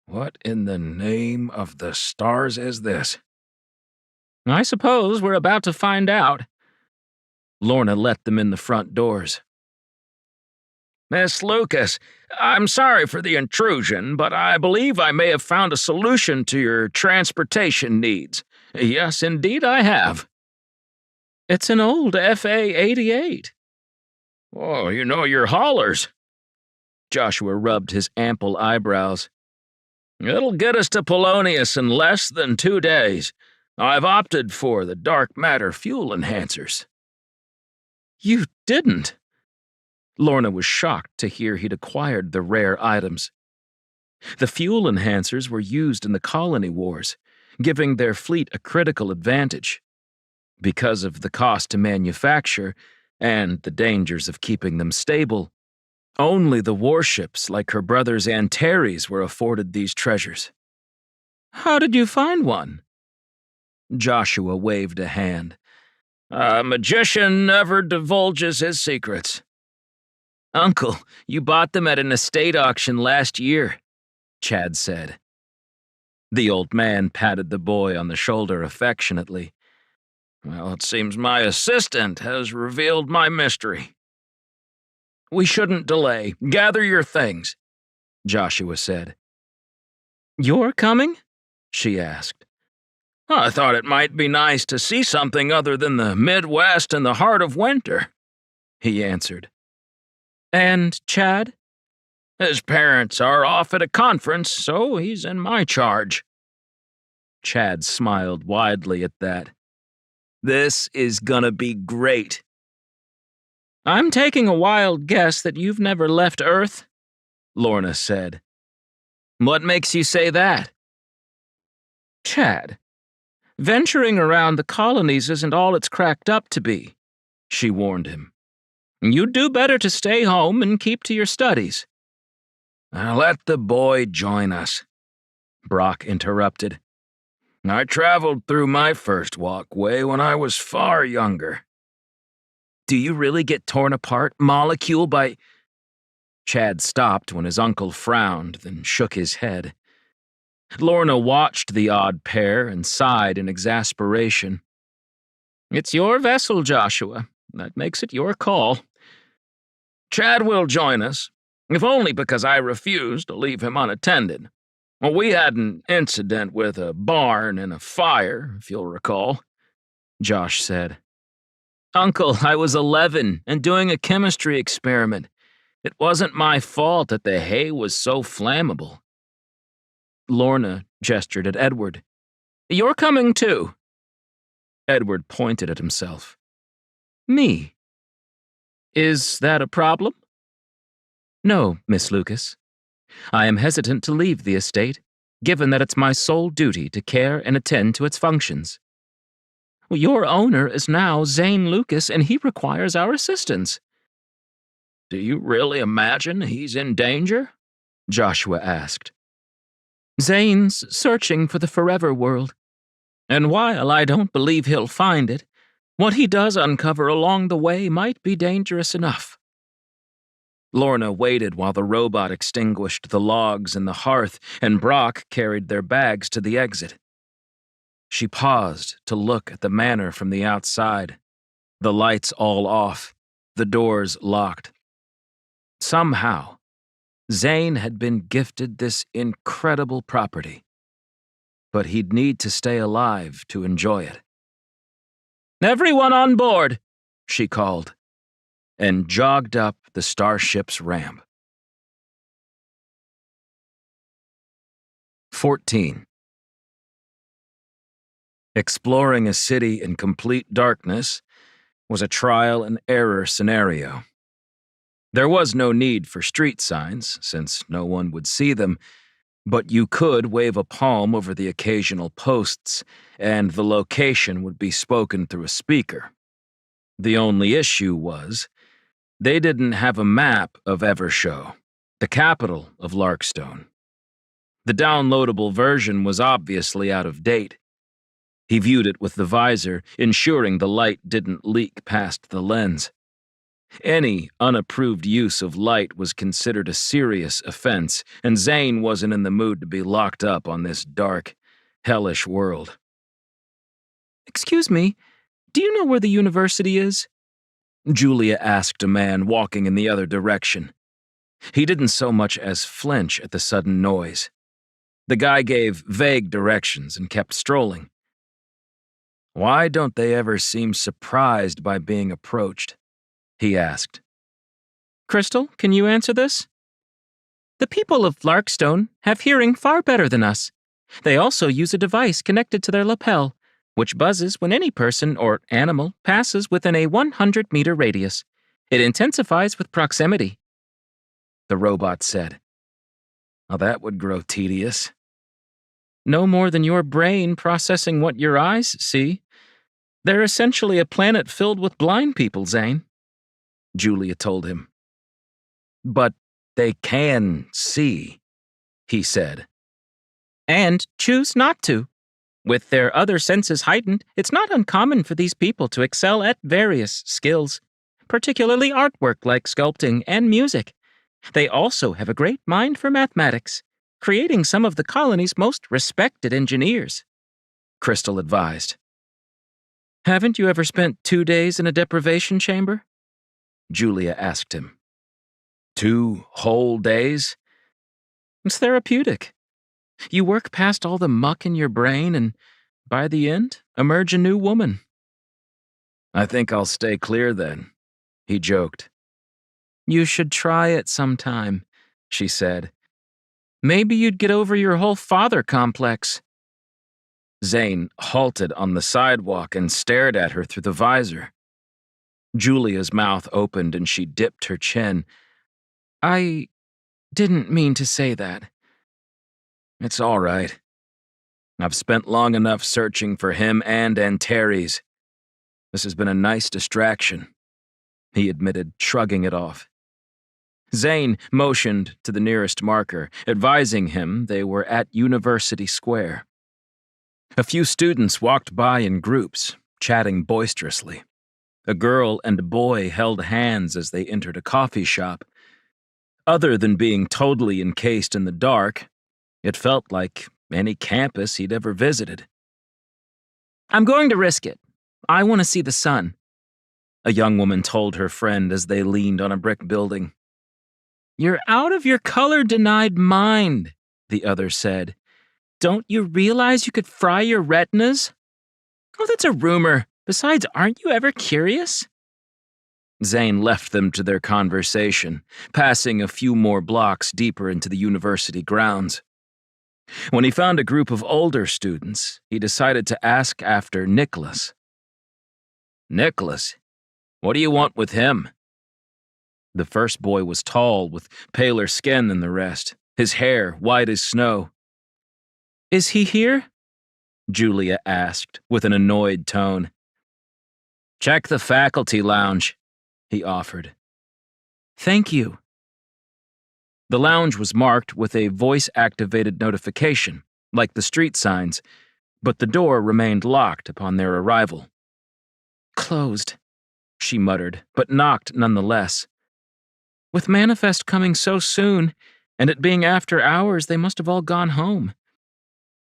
What in the name of the stars is this? I suppose we're about to find out. Lorna let them in the front doors. Miss Lucas, I'm sorry for the intrusion, but I believe I may have found a solution to your transportation needs. Yes, indeed I have. It's an old FA-88. Oh, you know your haulers. Joshua rubbed his ample eyebrows. It'll get us to Polonius in less than 2 days. I've opted for the dark matter fuel enhancers. You didn't? Lorna was shocked to hear he'd acquired the rare items. The fuel enhancers were used in the colony wars, giving their fleet a critical advantage. Because of the cost to manufacture and the dangers of keeping them stable, only the warships like her brother's Antares were afforded these treasures. How did you find one? Joshua waved a hand. A magician never divulges his secrets. Uncle, you bought them at an estate auction last year, Chad said. The old man patted the boy on the shoulder affectionately. Well, it seems my assistant has revealed my mystery. We shouldn't delay. Gather your things, Joshua said. You're coming? She asked. I thought it might be nice to see something other than the Midwest in the heart of winter, he answered. And Chad? His parents are off at a conference, so he's in my charge. Chad smiled widely at that. This is gonna be great. I'm taking a wild guess that you've never left Earth, Lorna said. What makes you say that? Chad, venturing around the colonies isn't all it's cracked up to be, she warned him. You'd do better to stay home and keep to your studies. Let the boy join us, Brock interrupted. I traveled through my first walkway when I was far younger. Do you really get torn apart molecule by... Chad stopped when his uncle frowned, then shook his head. Lorna watched the odd pair and sighed in exasperation. It's your vessel, Joshua. That makes it your call. Chad will join us, if only because I refused to leave him unattended. We had an incident with a barn and a fire, if you'll recall, Josh said. Uncle, I was 11 and doing a chemistry experiment. It wasn't my fault that the hay was so flammable. Lorna gestured at Edward. You're coming too. Edward pointed at himself. Me? Is that a problem? No, Miss Lucas. I am hesitant to leave the estate, given that it's my sole duty to care and attend to its functions. Well, your owner is now Zane Lucas, and he requires our assistance. Do you really imagine he's in danger? Joshua asked. Zane's searching for the forever world. And while I don't believe he'll find it, what he does uncover along the way might be dangerous enough. Lorna waited while the robot extinguished the logs in the hearth and Brock carried their bags to the exit. She paused to look at the manor from the outside, the lights all off, the doors locked. Somehow, Zane had been gifted this incredible property, but he'd need to stay alive to enjoy it. Everyone on board, she called, and jogged up the starship's ramp. 14. Exploring a city in complete darkness was a trial and error scenario. There was no need for street signs, since no one would see them, but you could wave a palm over the occasional posts, and the location would be spoken through a speaker. The only issue was, they didn't have a map of Evershow, the capital of Larkstone. The downloadable version was obviously out of date. He viewed it with the visor, ensuring the light didn't leak past the lens. Any unapproved use of light was considered a serious offense, and Zane wasn't in the mood to be locked up on this dark, hellish world. Excuse me, do you know where the university is? Julia asked a man walking in the other direction. He didn't so much as flinch at the sudden noise. The guy gave vague directions and kept strolling. Why don't they ever seem surprised by being approached? He asked. Crystal, can you answer this? The people of Larkstone have hearing far better than us. They also use a device connected to their lapel, which buzzes when any person or animal passes within a 100-meter radius. It intensifies with proximity. The robot said. Well, that would grow tedious. No more than your brain processing what your eyes see. They're essentially a planet filled with blind people, Zane. Julia told him. But they can see, he said. And choose not to. With their other senses heightened, it's not uncommon for these people to excel at various skills, particularly artwork like sculpting and music. They also have a great mind for mathematics, creating some of the colony's most respected engineers, Crystal advised. Haven't you ever spent 2 days in a deprivation chamber? Julia asked him. 2 whole days? It's therapeutic. You work past all the muck in your brain and, by the end, emerge a new woman. I think I'll stay clear then, he joked. You should try it sometime, she said. Maybe you'd get over your whole father complex. Zane halted on the sidewalk and stared at her through the visor. Julia's mouth opened and she dipped her chin. I didn't mean to say that. It's all right. I've spent long enough searching for him and Antares. This has been a nice distraction, he admitted, shrugging it off. Zane motioned to the nearest marker, advising him they were at University Square. A few students walked by in groups, chatting boisterously. A girl and a boy held hands as they entered a coffee shop. Other than being totally encased in the dark, it felt like any campus he'd ever visited. I'm going to risk it. I want to see the sun, a young woman told her friend as they leaned on a brick building. You're out of your color-denied mind, the other said. Don't you realize you could fry your retinas? Oh, that's a rumor. Besides, aren't you ever curious? Zane left them to their conversation, passing a few more blocks deeper into the university grounds. When he found a group of older students, he decided to ask after Nicholas. Nicholas? What do you want with him? The first boy was tall, with paler skin than the rest, his hair white as snow. Is he here? Julia asked, with an annoyed tone. Check the faculty lounge, he offered. Thank you. The lounge was marked with a voice-activated notification, like the street signs, but the door remained locked upon their arrival. Closed, she muttered, but knocked nonetheless. With Manifest coming so soon, and it being after hours, they must have all gone home.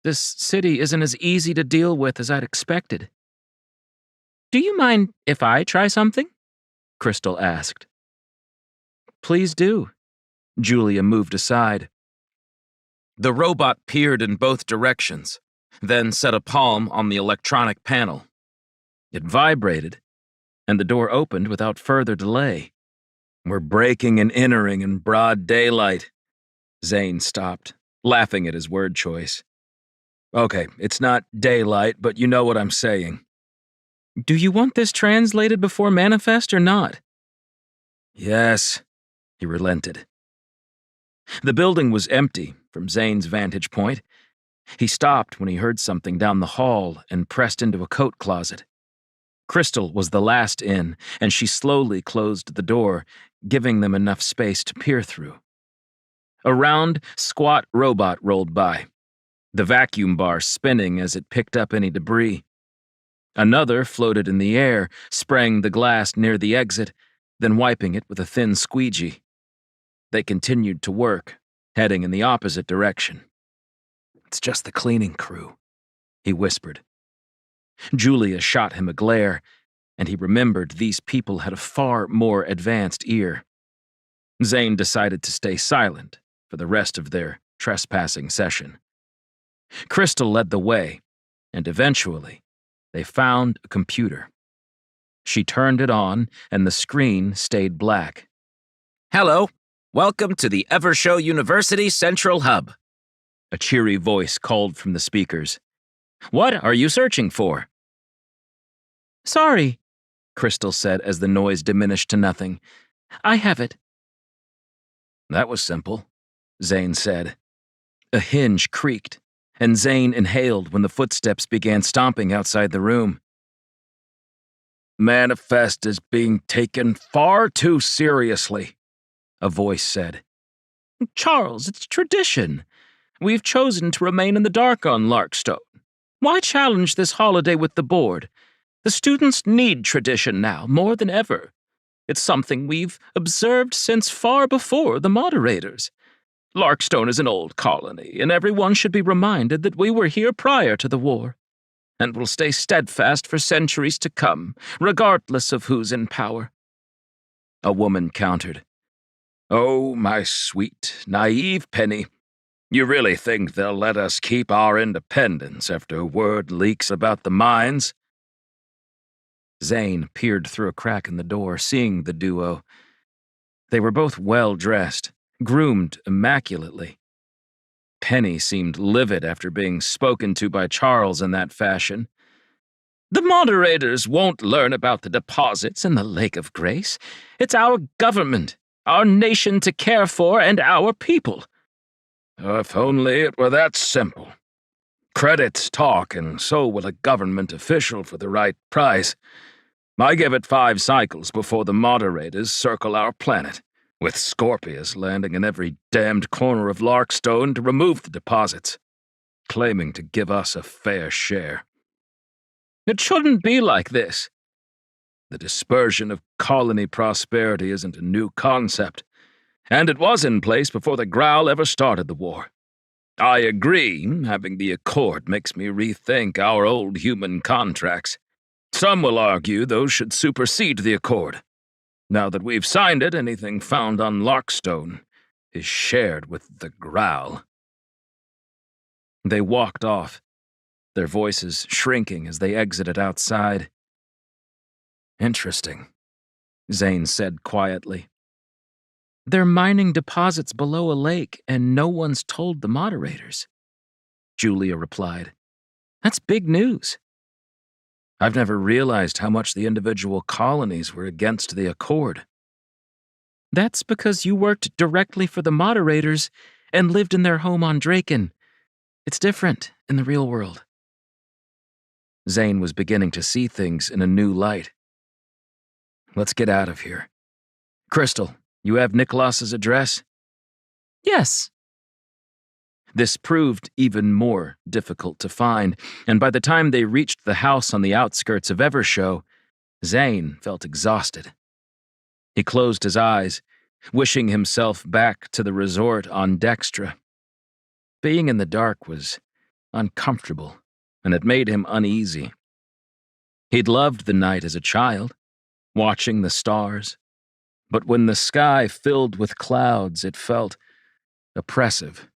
This city isn't as easy to deal with as I'd expected. Do you mind if I try something? Crystal asked. Please do. Julia moved aside. The robot peered in both directions, then set a palm on the electronic panel. It vibrated, and the door opened without further delay. We're breaking and entering in broad daylight. Zane stopped, laughing at his word choice. Okay, it's not daylight, but you know what I'm saying. Do you want this translated before Manifest or not? Yes, he relented. The building was empty from Zane's vantage point. He stopped when he heard something down the hall and pressed into a coat closet. Crystal was the last in, and she slowly closed the door, giving them enough space to peer through. A round, squat robot rolled by, the vacuum bar spinning as it picked up any debris. Another floated in the air, spraying the glass near the exit, then wiping it with a thin squeegee. They continued to work, heading in the opposite direction. It's just the cleaning crew, he whispered. Julia shot him a glare, and he remembered these people had a far more advanced ear. Zane decided to stay silent for the rest of their trespassing session. Crystal led the way, and eventually, they found a computer. She turned it on, and the screen stayed black. Hello. Welcome to the Evershow University Central Hub. A cheery voice called from the speakers. What are you searching for? Sorry, Crystal said as the noise diminished to nothing. I have it. That was simple, Zane said. A hinge creaked, and Zane inhaled when the footsteps began stomping outside the room. Manifest is being taken far too seriously, a voice said. Charles, it's tradition. We've chosen to remain in the dark on Larkstone. Why challenge this holiday with the board? The students need tradition now, more than ever. It's something we've observed since far before the moderators. Larkstone is an old colony, and everyone should be reminded that we were here prior to the war, and will stay steadfast for centuries to come, regardless of who's in power. A woman countered. Oh, my sweet, naive Penny. You really think they'll let us keep our independence after word leaks about the mines? Zane peered through a crack in the door, seeing the duo. They were both well-dressed, groomed immaculately. Penny seemed livid after being spoken to by Charles in that fashion. The moderators won't learn about the deposits in the Lake of Grace. It's our government, our nation to care for, and our people. If only it were that simple. Credits talk, and so will a government official for the right price. I give it 5 cycles before the moderators circle our planet, with Scorpius landing in every damned corner of Larkstone to remove the deposits, claiming to give us a fair share. It shouldn't be like this. The dispersion of colony prosperity isn't a new concept, and it was in place before the Growl ever started the war. I agree, having the Accord makes me rethink our old human contracts. Some will argue those should supersede the Accord. Now that we've signed it, anything found on Larkstone is shared with the Growl. They walked off, their voices shrinking as they exited outside. Interesting, Zane said quietly. They're mining deposits below a lake, and no one's told the moderators, Julia replied. That's big news. I've never realized how much the individual colonies were against the Accord. That's because you worked directly for the moderators and lived in their home on Draken. It's different in the real world. Zane was beginning to see things in a new light. Let's get out of here. Crystal, you have Nicholas's address? Yes. This proved even more difficult to find, and by the time they reached the house on the outskirts of Evershow, Zane felt exhausted. He closed his eyes, wishing himself back to the resort on Dextra. Being in the dark was uncomfortable, and it made him uneasy. He'd loved the night as a child, watching the stars, but when the sky filled with clouds, it felt oppressive.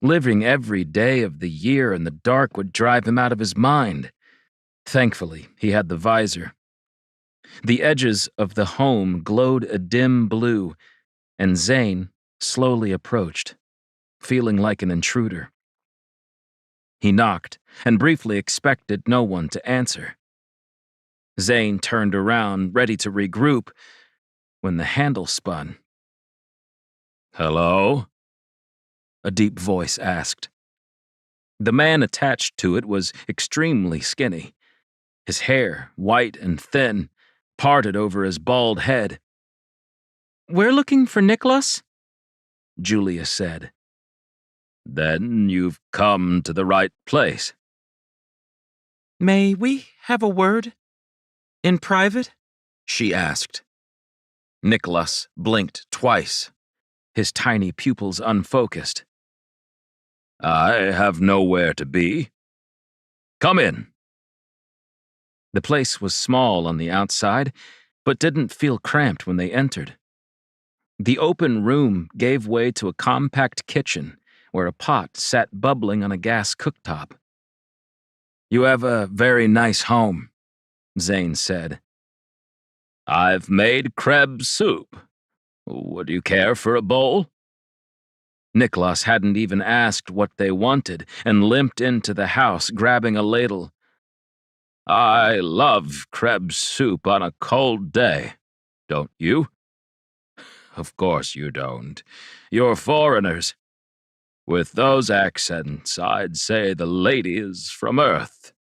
Living every day of the year in the dark would drive him out of his mind. Thankfully, he had the visor. The edges of the home glowed a dim blue, and Zane slowly approached, feeling like an intruder. He knocked and briefly expected no one to answer. Zane turned around, ready to regroup, when the handle spun. Hello? A deep voice asked. The man attached to it was extremely skinny, his hair white and thin, parted over his bald head. We're looking for Nicholas? Julia said. Then you've come to the right place. May we have a word? In private? She asked. Nicholas blinked twice, his tiny pupils unfocused. I have nowhere to be. Come in. The place was small on the outside, but didn't feel cramped when they entered. The open room gave way to a compact kitchen where a pot sat bubbling on a gas cooktop. You have a very nice home, Zane said. I've made crab soup. Would you care for a bowl? Nicholas hadn't even asked what they wanted and limped into the house, grabbing a ladle. I love crab soup on a cold day, don't you? Of course you don't. You're foreigners. With those accents, I'd say the lady is from Earth,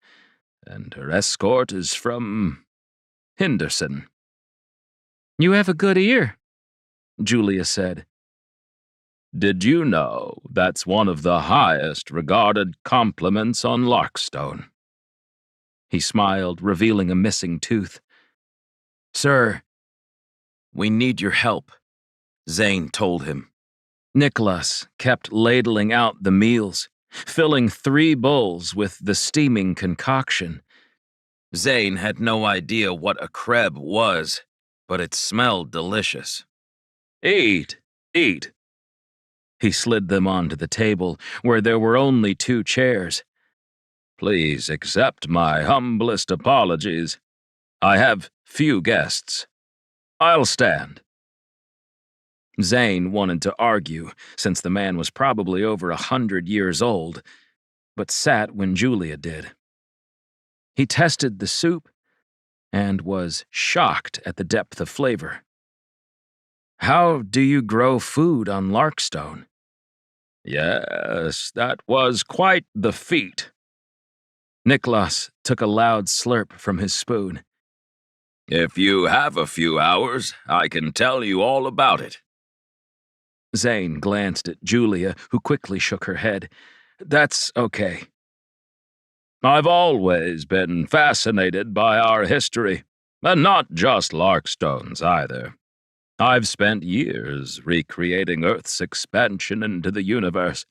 and her escort is from Henderson. You have a good ear, Julia said. Did you know that's one of the highest regarded compliments on Larkstone? He smiled, revealing a missing tooth. Sir, we need your help, Zane told him. Nicholas kept ladling out the meals, filling 3 bowls with the steaming concoction. Zane had no idea what a creb was, but it smelled delicious. Eat, eat. He slid them onto the table, where there were only 2 chairs. Please accept my humblest apologies. I have few guests. I'll stand. Zane wanted to argue, since the man was probably over 100 years old, but sat when Julia did. He tested the soup and was shocked at the depth of flavor. How do you grow food on Larkstone? Yes, that was quite the feat. Nicholas took a loud slurp from his spoon. If you have a few hours, I can tell you all about it. Zane glanced at Julia, who quickly shook her head. That's okay. I've always been fascinated by our history, and not just Larkstone's either. I've spent years recreating Earth's expansion into the universe,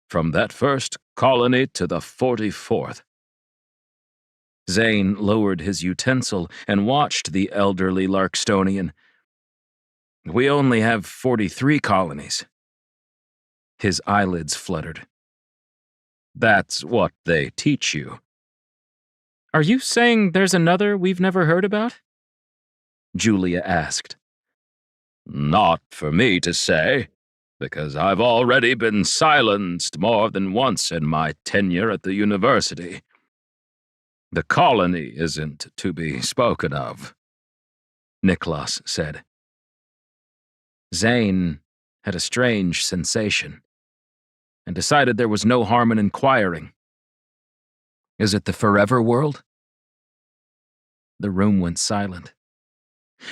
from that first colony to the 44th. Zane lowered his utensil and watched the elderly Larkstonian. We only have 43 colonies. His eyelids fluttered. That's what they teach you. Are you saying there's another we've never heard about? Julia asked. Not for me to say, because I've already been silenced more than once in my tenure at the university. The colony isn't to be spoken of, Nicholas said. Zane had a strange sensation and decided there was no harm in inquiring. Is it the forever world? The room went silent.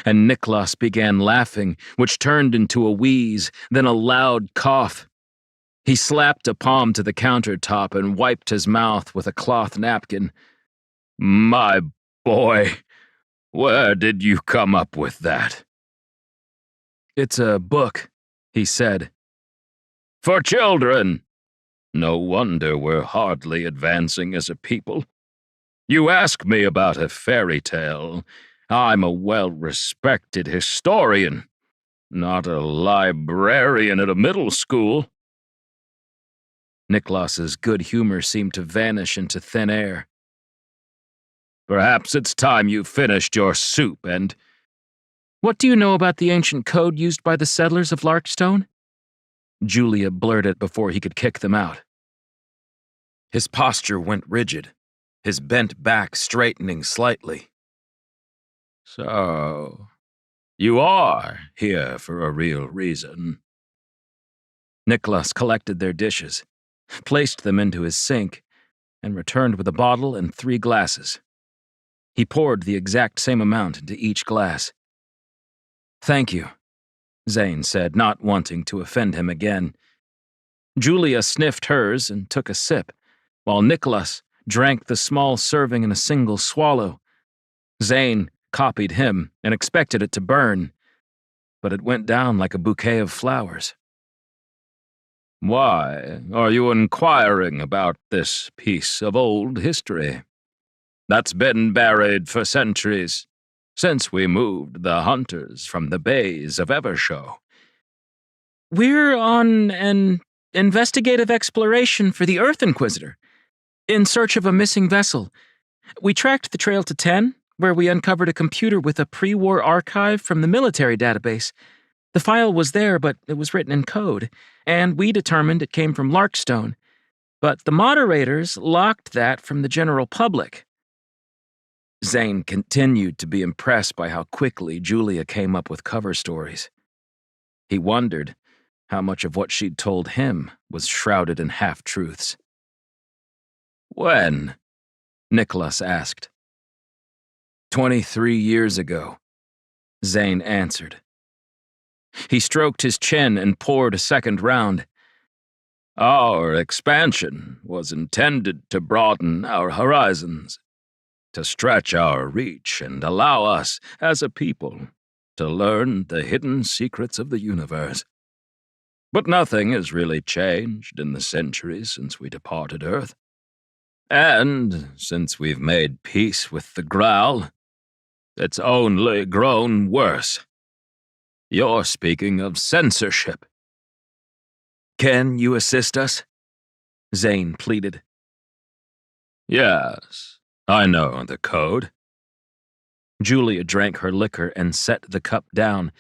and Niklas began laughing, which turned into a wheeze, then a loud cough. He slapped a palm to the countertop and wiped his mouth with a cloth napkin. "My boy, where did you come up with that?" "It's a book," he said. "For children? No wonder we're hardly advancing as a people. You ask me about a fairy tale. I'm a well-respected historian, not a librarian at a middle school." Niklas's good humor seemed to vanish into thin air. "Perhaps it's time you finished your soup and—" "What do you know about the ancient code used by the settlers of Larkstone?" Julia blurted before he could kick them out. His posture went rigid, his bent back straightening slightly. "So, you are here for a real reason." Niklas collected their dishes, placed them into his sink, and returned with a bottle and 3 glasses. He poured the exact same amount into each glass. "Thank you," Zane said, not wanting to offend him again. Julia sniffed hers and took a sip, while Niklas drank the small serving in a single swallow. Zane copied him and expected it to burn, but it went down like a bouquet of flowers. "Why are you inquiring about this piece of old history? That's been buried for centuries, since we moved the hunters from the bays of Evershow." "We're on an investigative exploration for the Earth Inquisitor, in search of a missing vessel. We tracked the trail to 10, where we uncovered a computer with a pre-war archive from the military database. The file was there, but it was written in code, and we determined it came from Larkstone. But the moderators locked that from the general public." Zane continued to be impressed by how quickly Julia came up with cover stories. He wondered how much of what she'd told him was shrouded in half-truths. "When?" Niklas asked. 23 years ago, Zane answered. He stroked his chin and poured a second round. "Our expansion was intended to broaden our horizons, to stretch our reach and allow us, as a people, to learn the hidden secrets of the universe. But nothing has really changed in the centuries since we departed Earth. And since we've made peace with the Growl, it's only grown worse. You're speaking of censorship." "Can you assist us?" Zane pleaded. "Yes, I know the code." Julia drank her liquor and set the cup down.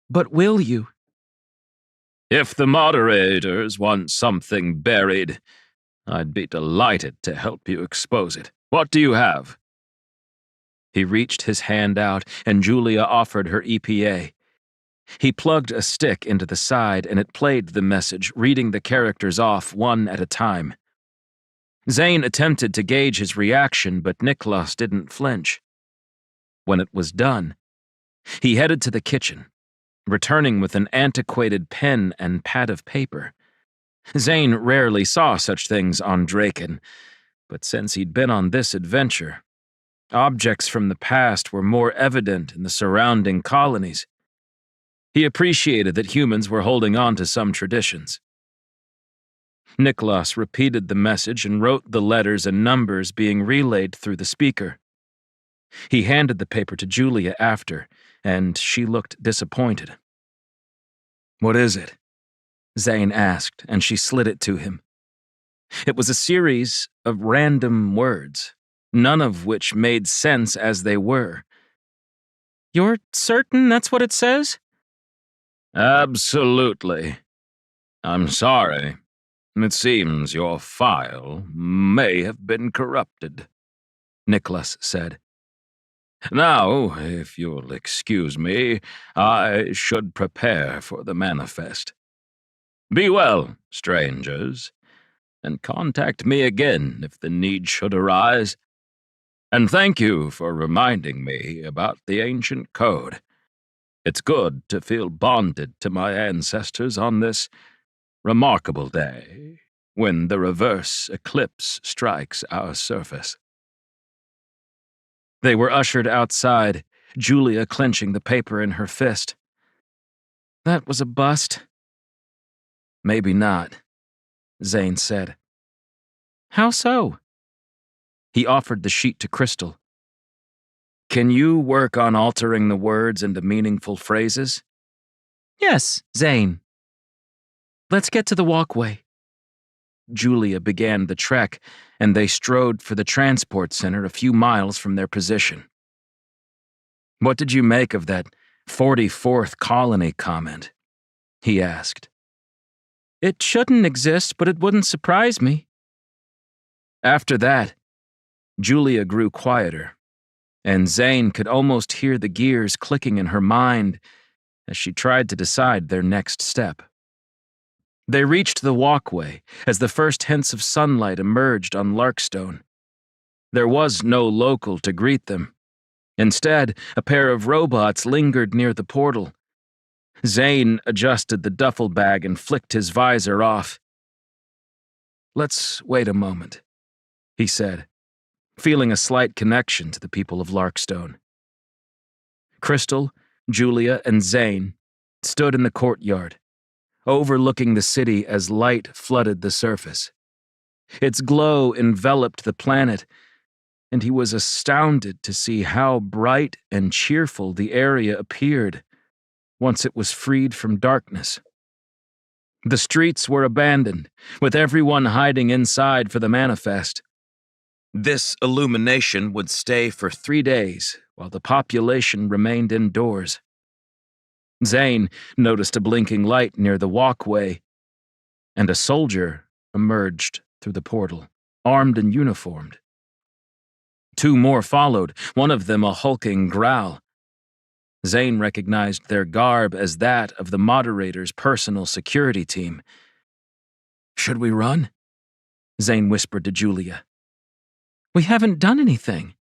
"But will you?" "If the moderators want something buried, I'd be delighted to help you expose it. What do you have?" He reached his hand out, and Julia offered her EPA. He plugged a stick into the side, and it played the message, reading the characters off one at a time. Zane attempted to gauge his reaction, but Niklas didn't flinch. When it was done, he headed to the kitchen, returning with an antiquated pen and pad of paper. Zane rarely saw such things on Draken, but since he'd been on this adventure, objects from the past were more evident in the surrounding colonies. He appreciated that humans were holding on to some traditions. Niklas repeated the message and wrote the letters and numbers being relayed through the speaker. He handed the paper to Julia after, and she looked disappointed. "What is it?" Zane asked, and she slid it to him. It was a series of random words, none of which made sense as they were. "You're certain that's what it says?" "Absolutely. I'm sorry. It seems your file may have been corrupted," Niklas said. "Now, if you'll excuse me, I should prepare for the manifest. Be well, strangers, and contact me again if the need should arise. And thank you for reminding me about the ancient code. It's good to feel bonded to my ancestors on this remarkable day, when the reverse eclipse strikes our surface. They were ushered outside, Julia clenching the paper in her fist. That was a bust. Maybe not, Zane said. How so? He offered the sheet to Crystal. Can you work on altering the words into meaningful phrases? Yes, Zane. Let's get to the walkway. Julia began the trek, and they strode for the transport center a few miles from their position. What did you make of that 44th colony comment? He asked. It shouldn't exist, but it wouldn't surprise me. After that, Julia grew quieter, and Zane could almost hear the gears clicking in her mind as she tried to decide their next step. They reached the walkway as the first hints of sunlight emerged on Larkstone. There was no local to greet them. Instead, a pair of robots lingered near the portal. Zane adjusted the duffel bag and flicked his visor off. Let's wait a moment, he said, feeling a slight connection to the people of Larkstone. Crystal, Julia, and Zane stood in the courtyard, overlooking the city as light flooded the surface. Its glow enveloped the planet, and he was astounded to see how bright and cheerful the area appeared once it was freed from darkness. The streets were abandoned, with everyone hiding inside for the manifest. This illumination would stay for 3 days, while the population remained indoors. Zane noticed a blinking light near the walkway, and a soldier emerged through the portal, armed and uniformed. 2 more followed, one of them a hulking growl. Zane recognized their garb as that of the moderator's personal security team. Should we run? Zane whispered to Julia. We haven't done anything.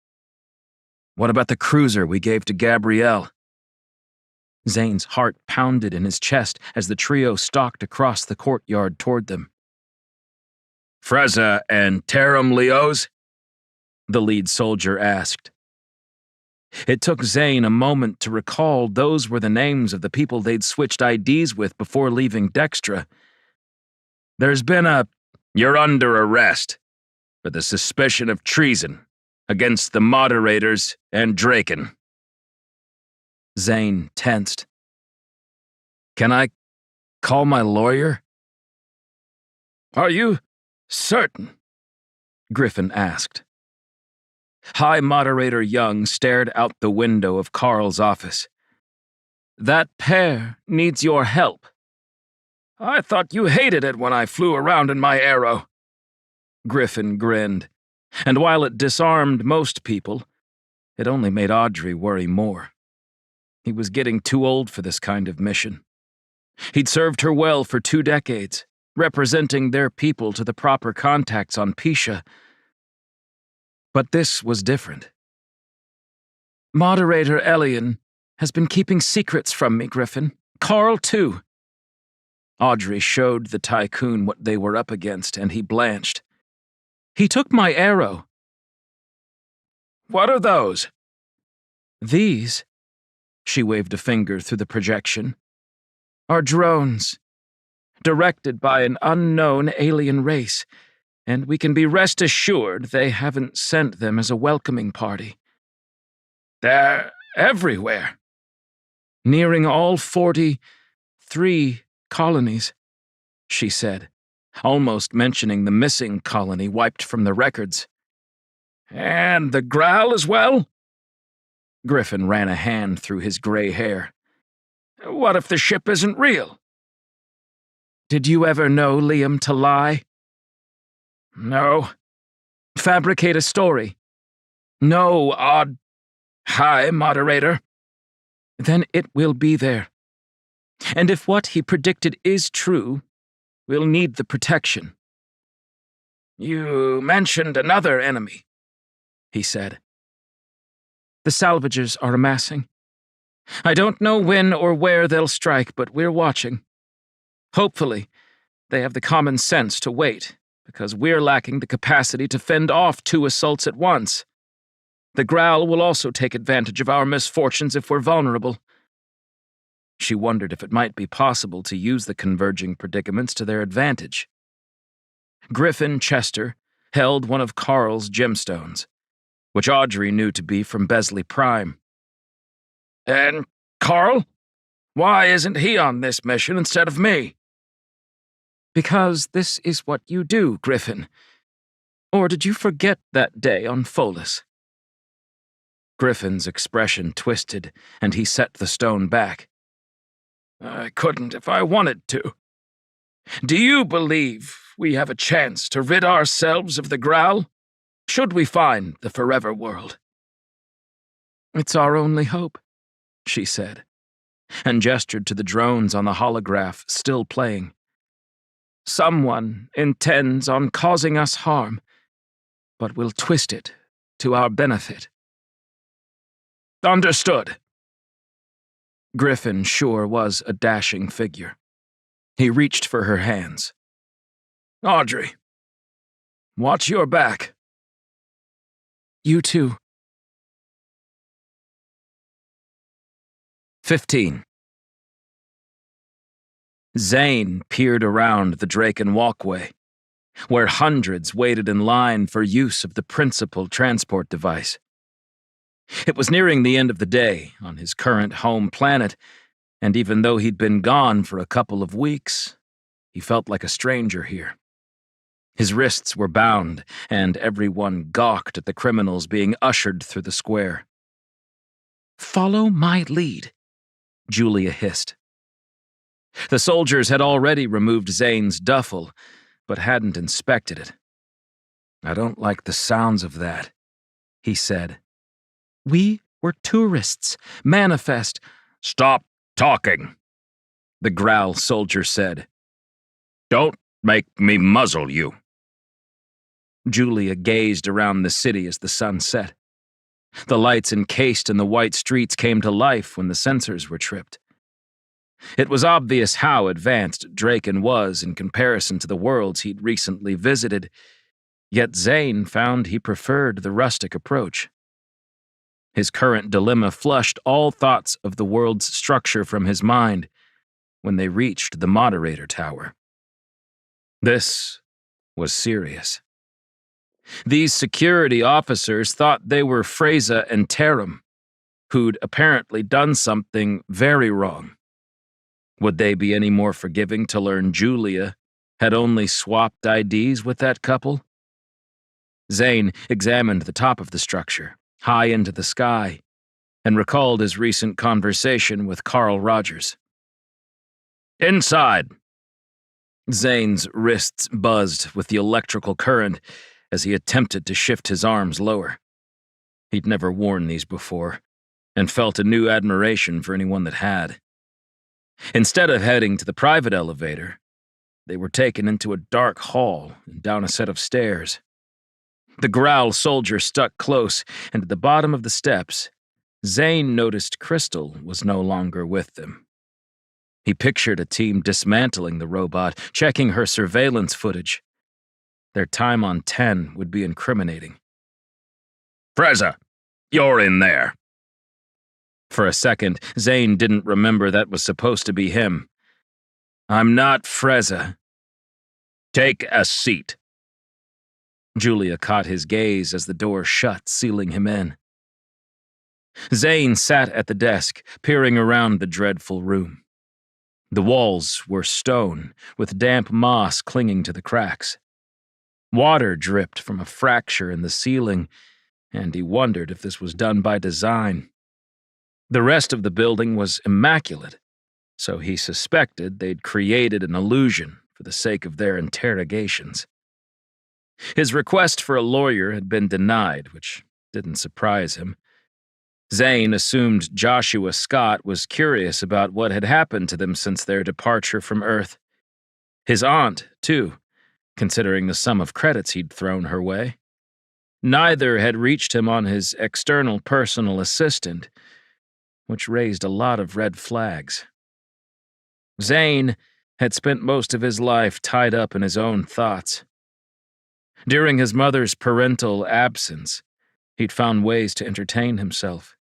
What about the cruiser we gave to Gabrielle? Zane's heart pounded in his chest as the trio stalked across the courtyard toward them. Freza and Taram Leos? The lead soldier asked. It took Zane a moment to recall those were the names of the people they'd switched IDs with before leaving Dextra. There's been You're under arrest for the suspicion of treason against the moderators and Draken. Zane tensed. Can I call my lawyer? Are you certain? Griffin asked. High Moderator Young stared out the window of Carl's office. That pair needs your help. I thought you hated it when I flew around in my arrow. Griffin grinned, and while it disarmed most people, it only made Audrey worry more. He was getting too old for this kind of mission. He'd served her well for 2 decades, representing their people to the proper contacts on Pisha. But this was different. Moderator Elian has been keeping secrets from me, Griffin. Carl, too. Audrey showed the tycoon what they were up against, and he blanched. He took my arrow. What are those? These, she waved a finger through the projection, are drones, directed by an unknown alien race, and we can be rest assured they haven't sent them as a welcoming party. They're everywhere. Nearing all 43 colonies, she said, almost mentioning the missing colony wiped from the records. And the Growl as well? Griffin ran a hand through his gray hair. What if the ship isn't real? Did you ever know Liam to lie? No. Fabricate a story? No, High Moderator. Then it will be there. And if what he predicted is true, we'll need the protection. You mentioned another enemy, he said. The salvagers are amassing. I don't know when or where they'll strike, but we're watching. Hopefully, they have the common sense to wait, because we're lacking the capacity to fend off 2 assaults at once. The Growl will also take advantage of our misfortunes if we're vulnerable. She wondered if it might be possible to use the converging predicaments to their advantage. Griffin Chester held one of Carl's gemstones, which Audrey knew to be from Besley Prime. And Carl? Why isn't he on this mission instead of me? Because this is what you do, Griffin. Or did you forget that day on Pholus? Griffin's expression twisted, and he set the stone back. I couldn't if I wanted to. Do you believe we have a chance to rid ourselves of the Growl? Should we find the Forever World? It's our only hope, she said, and gestured to the drones on the holograph still playing. Someone intends on causing us harm, but will twist it to our benefit. Understood. Griffin sure was a dashing figure. He reached for her hands. Audrey, watch your back. You too. 15. Zane peered around the Draken walkway, where hundreds waited in line for use of the principal transport device. It was nearing the end of the day on his current home planet, and even though he'd been gone for a couple of weeks, he felt like a stranger here. His wrists were bound, and everyone gawked at the criminals being ushered through the square. "Follow my lead," Julia hissed. The soldiers had already removed Zane's duffel, but hadn't inspected it. "I don't like the sounds of that," he said. "We were tourists. Manifest." "Stop talking," the Growl soldier said. "Don't make me muzzle you." Julia gazed around the city as the sun set. The lights encased in the white streets came to life when the sensors were tripped. It was obvious how advanced Draken was in comparison to the worlds he'd recently visited, yet Zane found he preferred the rustic approach. His current dilemma flushed all thoughts of the world's structure from his mind when they reached the moderator tower. This was serious. These security officers thought they were Freza and Terram, who'd apparently done something very wrong. Would they be any more forgiving to learn Julia had only swapped IDs with that couple? Zane examined the top of the structure, high into the sky, and recalled his recent conversation with Carl Rogers. "Inside." Zane's wrists buzzed with the electrical current as he attempted to shift his arms lower. He'd never worn these before, and felt a new admiration for anyone that had. Instead of heading to the private elevator, they were taken into a dark hall and down a set of stairs. The Growl soldier stuck close, and at the bottom of the steps, Zane noticed Crystal was no longer with them. He pictured a team dismantling the robot, checking her surveillance footage. Their time on 10 would be incriminating. "Freza, you're in there." For a second, Zane didn't remember that was supposed to be him. "I'm not Freza." "Take a seat." Julia caught his gaze as the door shut, sealing him in. Zane sat at the desk, peering around the dreadful room. The walls were stone, with damp moss clinging to the cracks. Water dripped from a fracture in the ceiling, and he wondered if this was done by design. The rest of the building was immaculate, so he suspected they'd created an illusion for the sake of their interrogations. His request for a lawyer had been denied, which didn't surprise him. Zane assumed Joshua Scott was curious about what had happened to them since their departure from Earth. His aunt, too, considering the sum of credits he'd thrown her way. Neither had reached him on his external personal assistant, which raised a lot of red flags. Zane had spent most of his life tied up in his own thoughts. During his mother's parental absence, he'd found ways to entertain himself.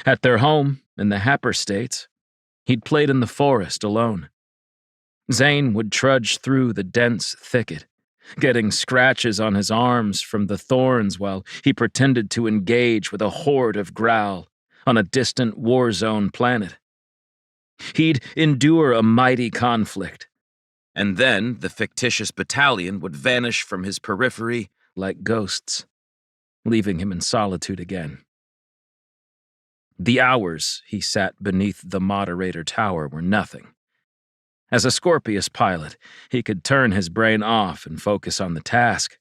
At their home in the Happer States, he'd played in the forest alone. Zane would trudge through the dense thicket, getting scratches on his arms from the thorns while he pretended to engage with a horde of growl on a distant war-zone planet. He'd endure a mighty conflict, and then the fictitious battalion would vanish from his periphery like ghosts, leaving him in solitude again. The hours he sat beneath the moderator tower were nothing. As a Scorpius pilot, he could turn his brain off and focus on the task,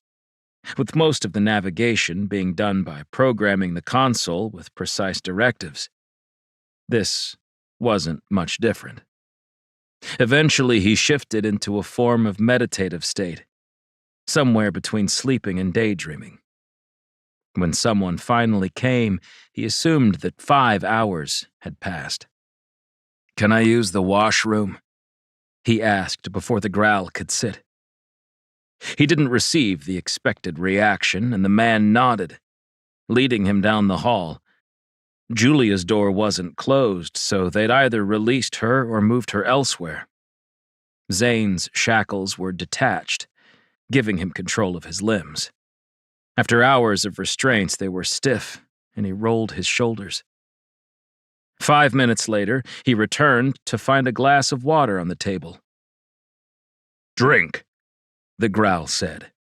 with most of the navigation being done by programming the console with precise directives. This wasn't much different. Eventually, he shifted into a form of meditative state, somewhere between sleeping and daydreaming. When someone finally came, he assumed that 5 hours had passed. "Can I use the washroom?" he asked before the growl could sit. He didn't receive the expected reaction, and the man nodded, leading him down the hall. Julia's door wasn't closed, so they'd either released her or moved her elsewhere. Zane's shackles were detached, giving him control of his limbs. After hours of restraints, they were stiff, and he rolled his shoulders. 5 minutes later, he returned to find a glass of water on the table. "Drink," the growl said.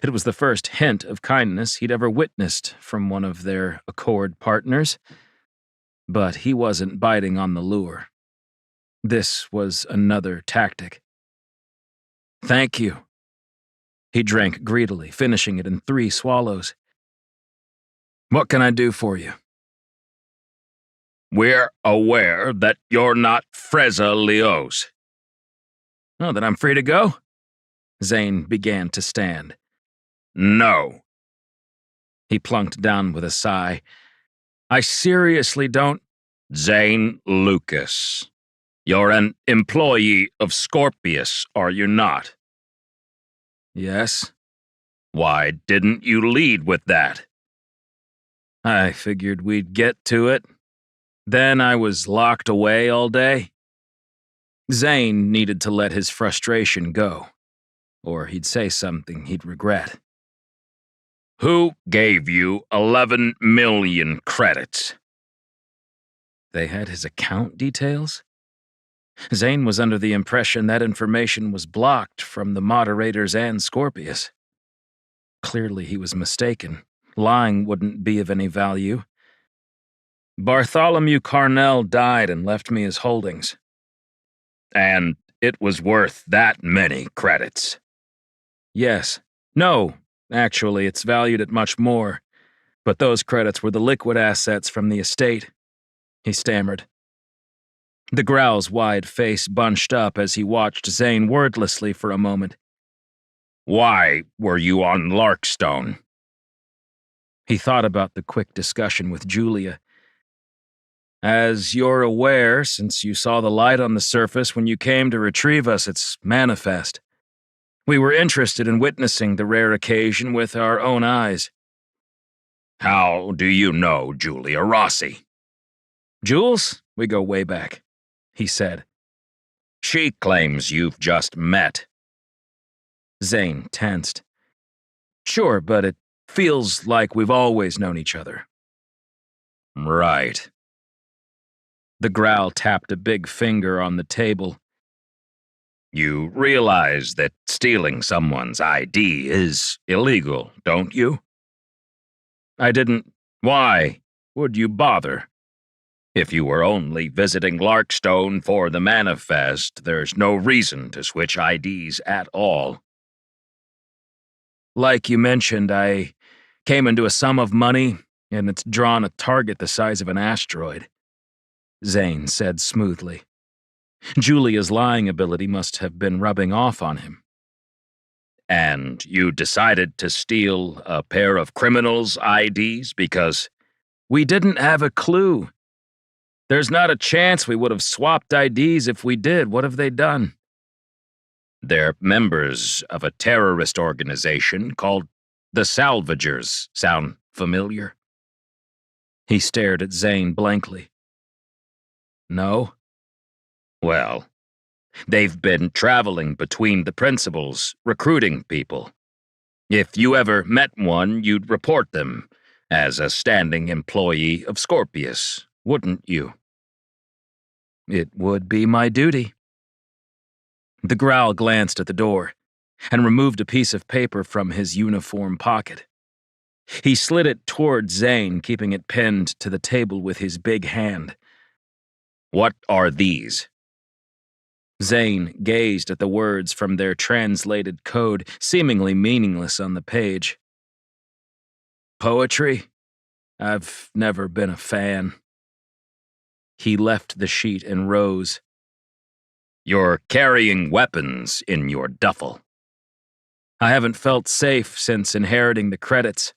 It was the first hint of kindness he'd ever witnessed from one of their Accord partners, but he wasn't biting on the lure. This was another tactic. "Thank you." He drank greedily, finishing it in 3 swallows. "What can I do for you?" "We're aware that you're not Freza Leos." "Oh, then I'm free to go?" Zane began to stand. "No." He plunked down with a sigh. "I seriously don't—" "Zane Lucas. You're an employee of Scorpius, are you not?" "Yes." "Why didn't you lead with that?" "I figured we'd get to it. Then I was locked away all day." Zane needed to let his frustration go, or he'd say something he'd regret. "Who gave you 11 million credits?" They had his account details? Zane was under the impression that information was blocked from the moderators and Scorpius. Clearly he was mistaken. Lying wouldn't be of any value. "Bartholomew Carnell died and left me his holdings." "And it was worth that many credits?" "Yes. No, actually, it's valued at much more. But those credits were the liquid assets from the estate," he stammered. The growl's wide face bunched up as he watched Zane wordlessly for a moment. "Why were you on Larkstone?" He thought about the quick discussion with Julia. "As you're aware, since you saw the light on the surface when you came to retrieve us, it's manifest. We were interested in witnessing the rare occasion with our own eyes." "How do you know Julia Rossi?" "Jules? We go way back," he said. "She claims you've just met." Zane tensed. "Sure, but it feels like we've always known each other." "Right." The growl tapped a big finger on the table. "You realize that stealing someone's ID is illegal, don't you?" "I didn't—" "Why would you bother? If you were only visiting Larkstone for the manifest, there's no reason to switch IDs at all." "Like you mentioned, I came into a sum of money, and it's drawn a target the size of an asteroid," Zane said smoothly. Julia's lying ability must have been rubbing off on him. And you decided to steal a pair of criminals' IDs because we didn't have a clue. There's not a chance we would have swapped IDs if we did. What have they done? they're members of a terrorist organization called the Salvagers. Sound familiar? He stared at Zane blankly. No. Well, they've been traveling between the principals, recruiting people. If you ever met one, you'd report them as a standing employee of Scorpius, wouldn't you? It would be my duty. The Growl glanced at the door and removed a piece of paper from his uniform pocket. He slid it toward Zane, keeping it pinned to the table with his big hand. What are these? Zane gazed at the words from their translated code, seemingly meaningless on the page. Poetry? I've never been a fan. He left the sheet and rose. You're carrying weapons in your duffel. I haven't felt safe since inheriting the credits.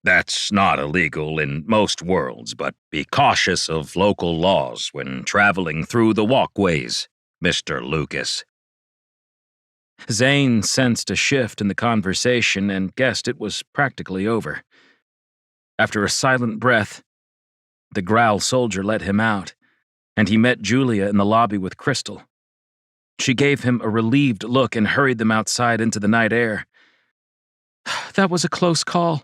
That's not illegal in most worlds, but be cautious of local laws when traveling through the walkways, Mr. Lucas. Zane sensed a shift in the conversation and guessed it was practically over. After a silent breath, the Growl soldier let him out, and he met Julia in the lobby with Crystal. She gave him a relieved look and hurried them outside into the night air. That was a close call.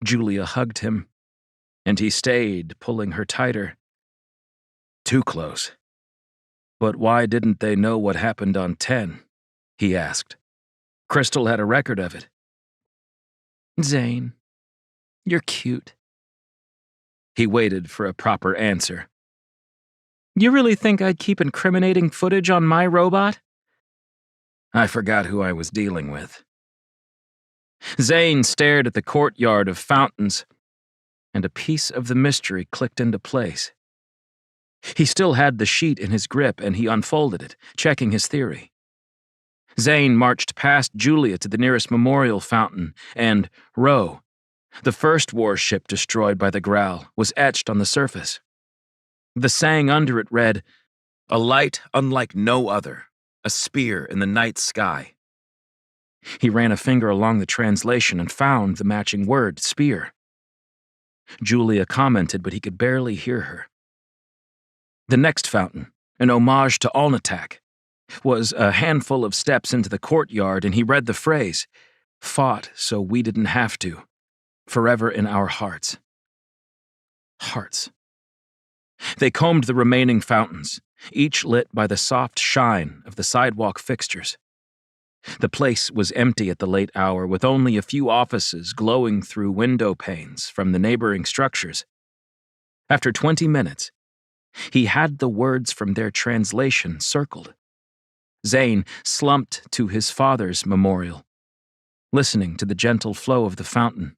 Julia hugged him, and he stayed, pulling her tighter. Too close. But why didn't they know what happened on 10? He asked. Crystal had a record of it. Zane, you're cute. He waited for a proper answer. You really think I'd keep incriminating footage on my robot? I forgot who I was dealing with. Zane stared at the courtyard of fountains, and a piece of the mystery clicked into place. He still had the sheet in his grip, and he unfolded it, checking his theory. Zane marched past Julia to the nearest memorial fountain, and Ro, the first warship destroyed by the Growl, was etched on the surface. The saying under it read, "A light unlike no other, a spear in the night sky." He ran a finger along the translation and found the matching word, spear. Julia commented, but he could barely hear her. The next fountain, an homage to Alnatak, was a handful of steps into the courtyard, and he read the phrase, "Fought so we didn't have to, forever in our hearts." Hearts. They combed the remaining fountains, each lit by the soft shine of the sidewalk fixtures. The place was empty at the late hour, with only a few offices glowing through window panes from the neighboring structures. After 20 minutes, he had the words from their translation circled. Zane slumped to his father's memorial, listening to the gentle flow of the fountain.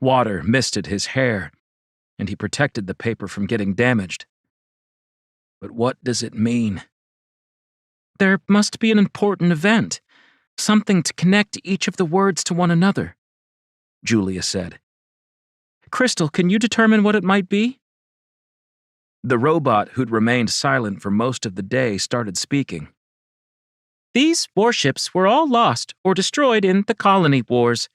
Water misted his hair, and he protected the paper from getting damaged. But what does it mean? There must be an important event, something to connect each of the words to one another, Julia said. Crystal, can you determine what it might be? The robot, who'd remained silent for most of the day, started speaking. These warships were all lost or destroyed in the colony wars.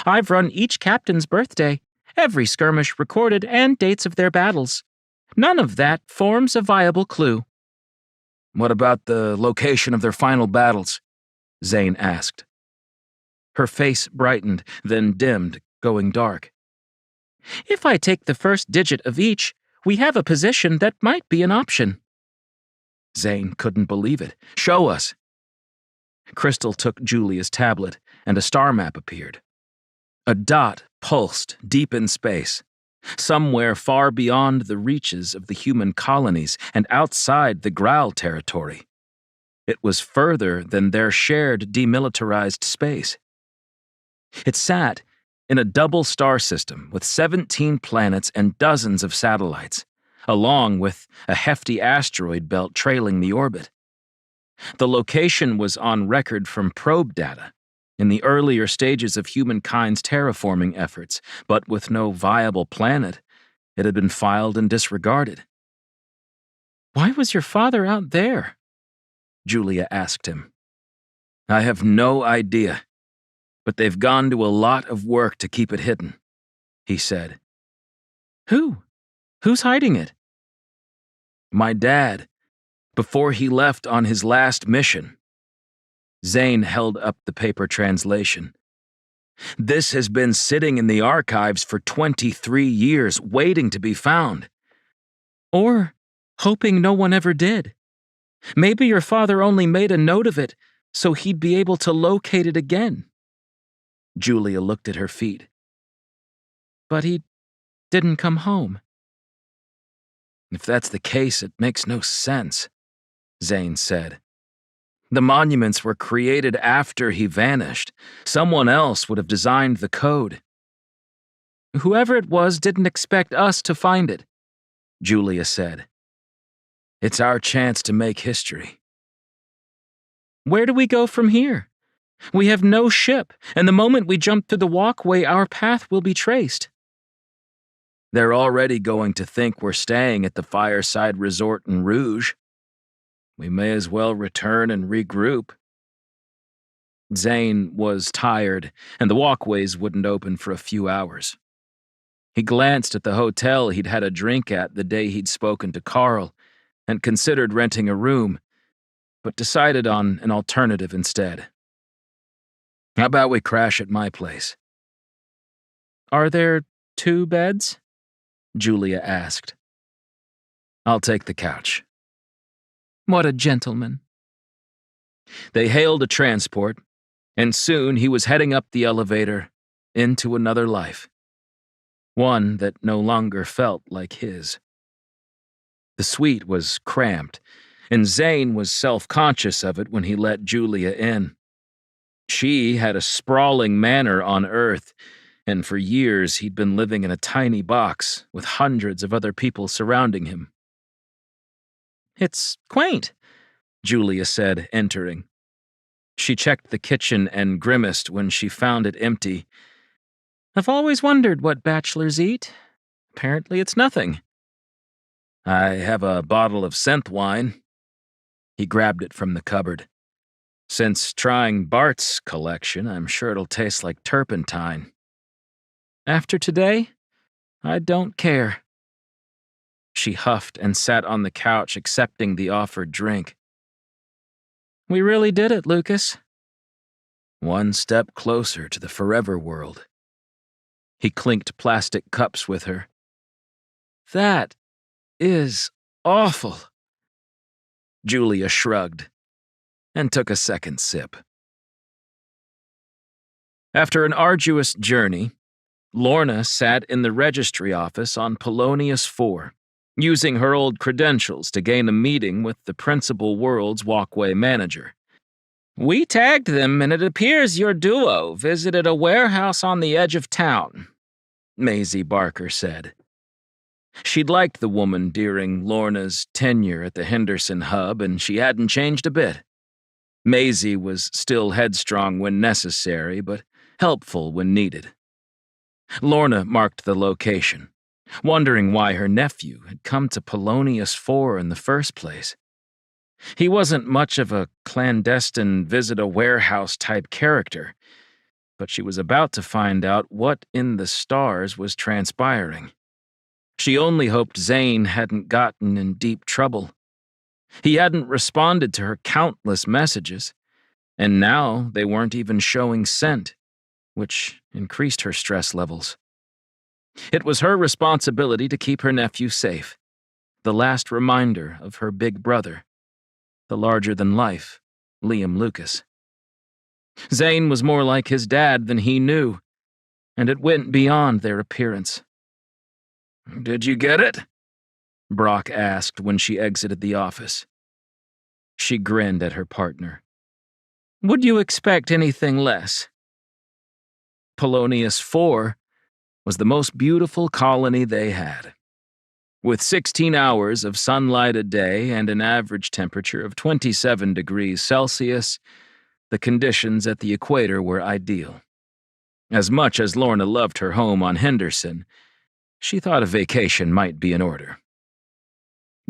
I've run each captain's birthday, every skirmish recorded, and dates of their battles. None of that forms a viable clue. What about the location of their final battles? Zane asked. Her face brightened, then dimmed, going dark. If I take the first digit of each, we have a position that might be an option. Zane couldn't believe it. Show us. Crystal took Julia's tablet, and a star map appeared. A dot pulsed deep in space, somewhere far beyond the reaches of the human colonies and outside the Growl territory. It was further than their shared demilitarized space. It sat in a double star system with 17 planets and dozens of satellites, along with a hefty asteroid belt trailing the orbit. The location was on record from probe data, in the earlier stages of humankind's terraforming efforts, but with no viable planet, it had been filed and disregarded. "Why was your father out there?" Julia asked him. "I have no idea, but they've gone to a lot of work to keep it hidden," he said. "Who? Who's hiding it?" "My dad, before he left on his last mission." Zane held up the paper translation. "This has been sitting in the archives for 23 years, waiting to be found." "Or hoping no one ever did. Maybe your father only made a note of it so he'd be able to locate it again." Julia looked at her feet. "But he didn't come home." "If that's the case, it makes no sense," Zane said. "The monuments were created after he vanished. Someone else would have designed the code." "Whoever it was didn't expect us to find it," Julia said. "It's our chance to make history." "Where do we go from here? We have no ship, and the moment we jump through the walkway, our path will be traced." "They're already going to think we're staying at the Fireside Resort in Rouge. We may as well return and regroup." Zane was tired, and the walkways wouldn't open for a few hours. He glanced at the hotel he'd had a drink at the day he'd spoken to Carl, and considered renting a room, but decided on an alternative instead. "How about we crash at my place?" "Are there 2 beds?" Julia asked. "I'll take the couch." "What a gentleman." They hailed a transport, and soon he was heading up the elevator into another life. One that no longer felt like his. The suite was cramped, and Zane was self-conscious of it when he let Julia in. She had a sprawling manor on Earth, and for years he'd been living in a tiny box with hundreds of other people surrounding him. "It's quaint," Julia said, entering. She checked the kitchen and grimaced when she found it empty. "I've always wondered what bachelors eat. Apparently it's nothing." "I have a bottle of synth wine." He grabbed it from the cupboard. "Since trying Bart's collection, I'm sure it'll taste like turpentine." "After today, I don't care." She huffed and sat on the couch accepting the offered drink. "We really did it, Lucas." "One step closer to the forever world." He clinked plastic cups with her. "That is awful." Julia shrugged and took a second sip. After an arduous journey, Lorna sat in the registry office on Polonius 4, using her old credentials to gain a meeting with the principal world's walkway manager. "We tagged them, and it appears your duo visited a warehouse on the edge of town," Maisie Barker said. She'd liked the woman during Lorna's tenure at the Henderson hub, and she hadn't changed a bit. Maisie was still headstrong when necessary, but helpful when needed. Lorna marked the location, wondering why her nephew had come to Polonius 4 in the first place. He wasn't much of a clandestine visit-a-warehouse type character, but she was about to find out what in the stars was transpiring. She only hoped Zane hadn't gotten in deep trouble. He hadn't responded to her countless messages, and now they weren't even showing sent, which increased her stress levels. It was her responsibility to keep her nephew safe, the last reminder of her big brother, the larger-than-life Liam Lucas. Zane was more like his dad than he knew, and it went beyond their appearance. "Did you get it?" Brock asked when she exited the office. She grinned at her partner. "Would you expect anything less?" Polonius 4 was the most beautiful colony they had. With 16 hours of sunlight a day and an average temperature of 27 degrees Celsius, the conditions at the equator were ideal. As much as Lorna loved her home on Henderson, she thought a vacation might be in order.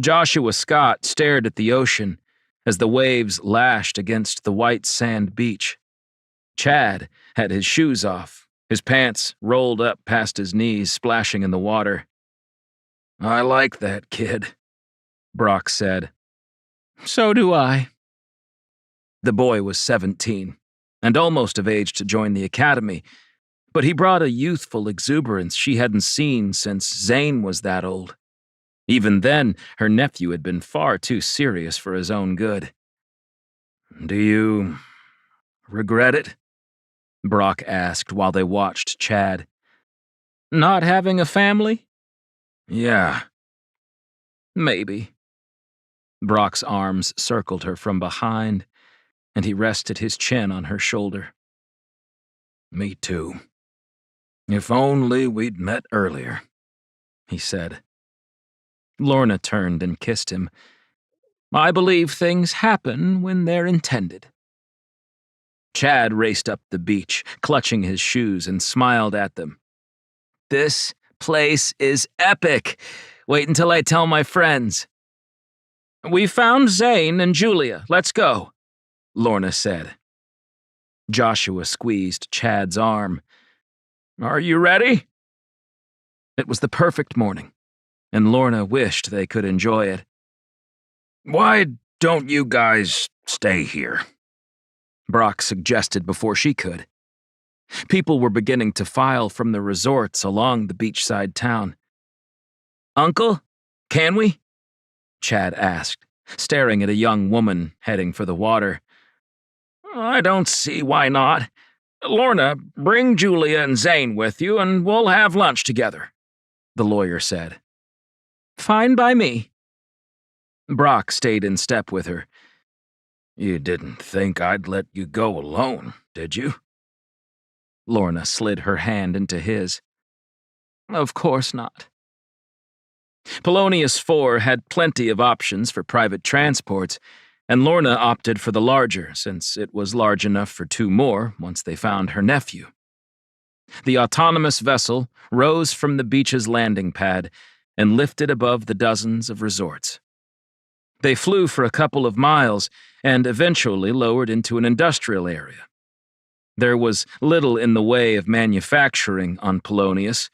Joshua Scott stared at the ocean as the waves lashed against the white sand beach. Chad had his shoes off, his pants rolled up past his knees, splashing in the water. "I like that kid," Brock said. "So do I." The boy was 17, and almost of age to join the academy, but he brought a youthful exuberance she hadn't seen since Zane was that old. Even then, her nephew had been far too serious for his own good. "Do you regret it?" Brock asked while they watched Chad. "Not having a family?" "Yeah." "Maybe." Brock's arms circled her from behind, and he rested his chin on her shoulder. "Me too. If only we'd met earlier," he said. Lorna turned and kissed him. "I believe things happen when they're intended." Chad raced up the beach, clutching his shoes, and smiled at them. "This place is epic. Wait until I tell my friends." "We found Zane and Julia. Let's go," Lorna said. Joshua squeezed Chad's arm. "Are you ready?" It was the perfect morning, and Lorna wished they could enjoy it. "Why don't you guys stay here?" Brock suggested before she could. People were beginning to file from the resorts along the beachside town. "Uncle, can we?" Chad asked, staring at a young woman heading for the water. "I don't see why not. Lorna, bring Julia and Zane with you, and we'll have lunch together," the lawyer said. "Fine by me." Brock stayed in step with her. "You didn't think I'd let you go alone, did you?" Lorna slid her hand into his. "Of course not." Polonius 4 had plenty of options for private transports, and Lorna opted for the larger, since it was large enough for 2 more once they found her nephew. The autonomous vessel rose from the beach's landing pad and lifted above the dozens of resorts. They flew for a couple of miles and eventually lowered into an industrial area. There was little in the way of manufacturing on Polonius,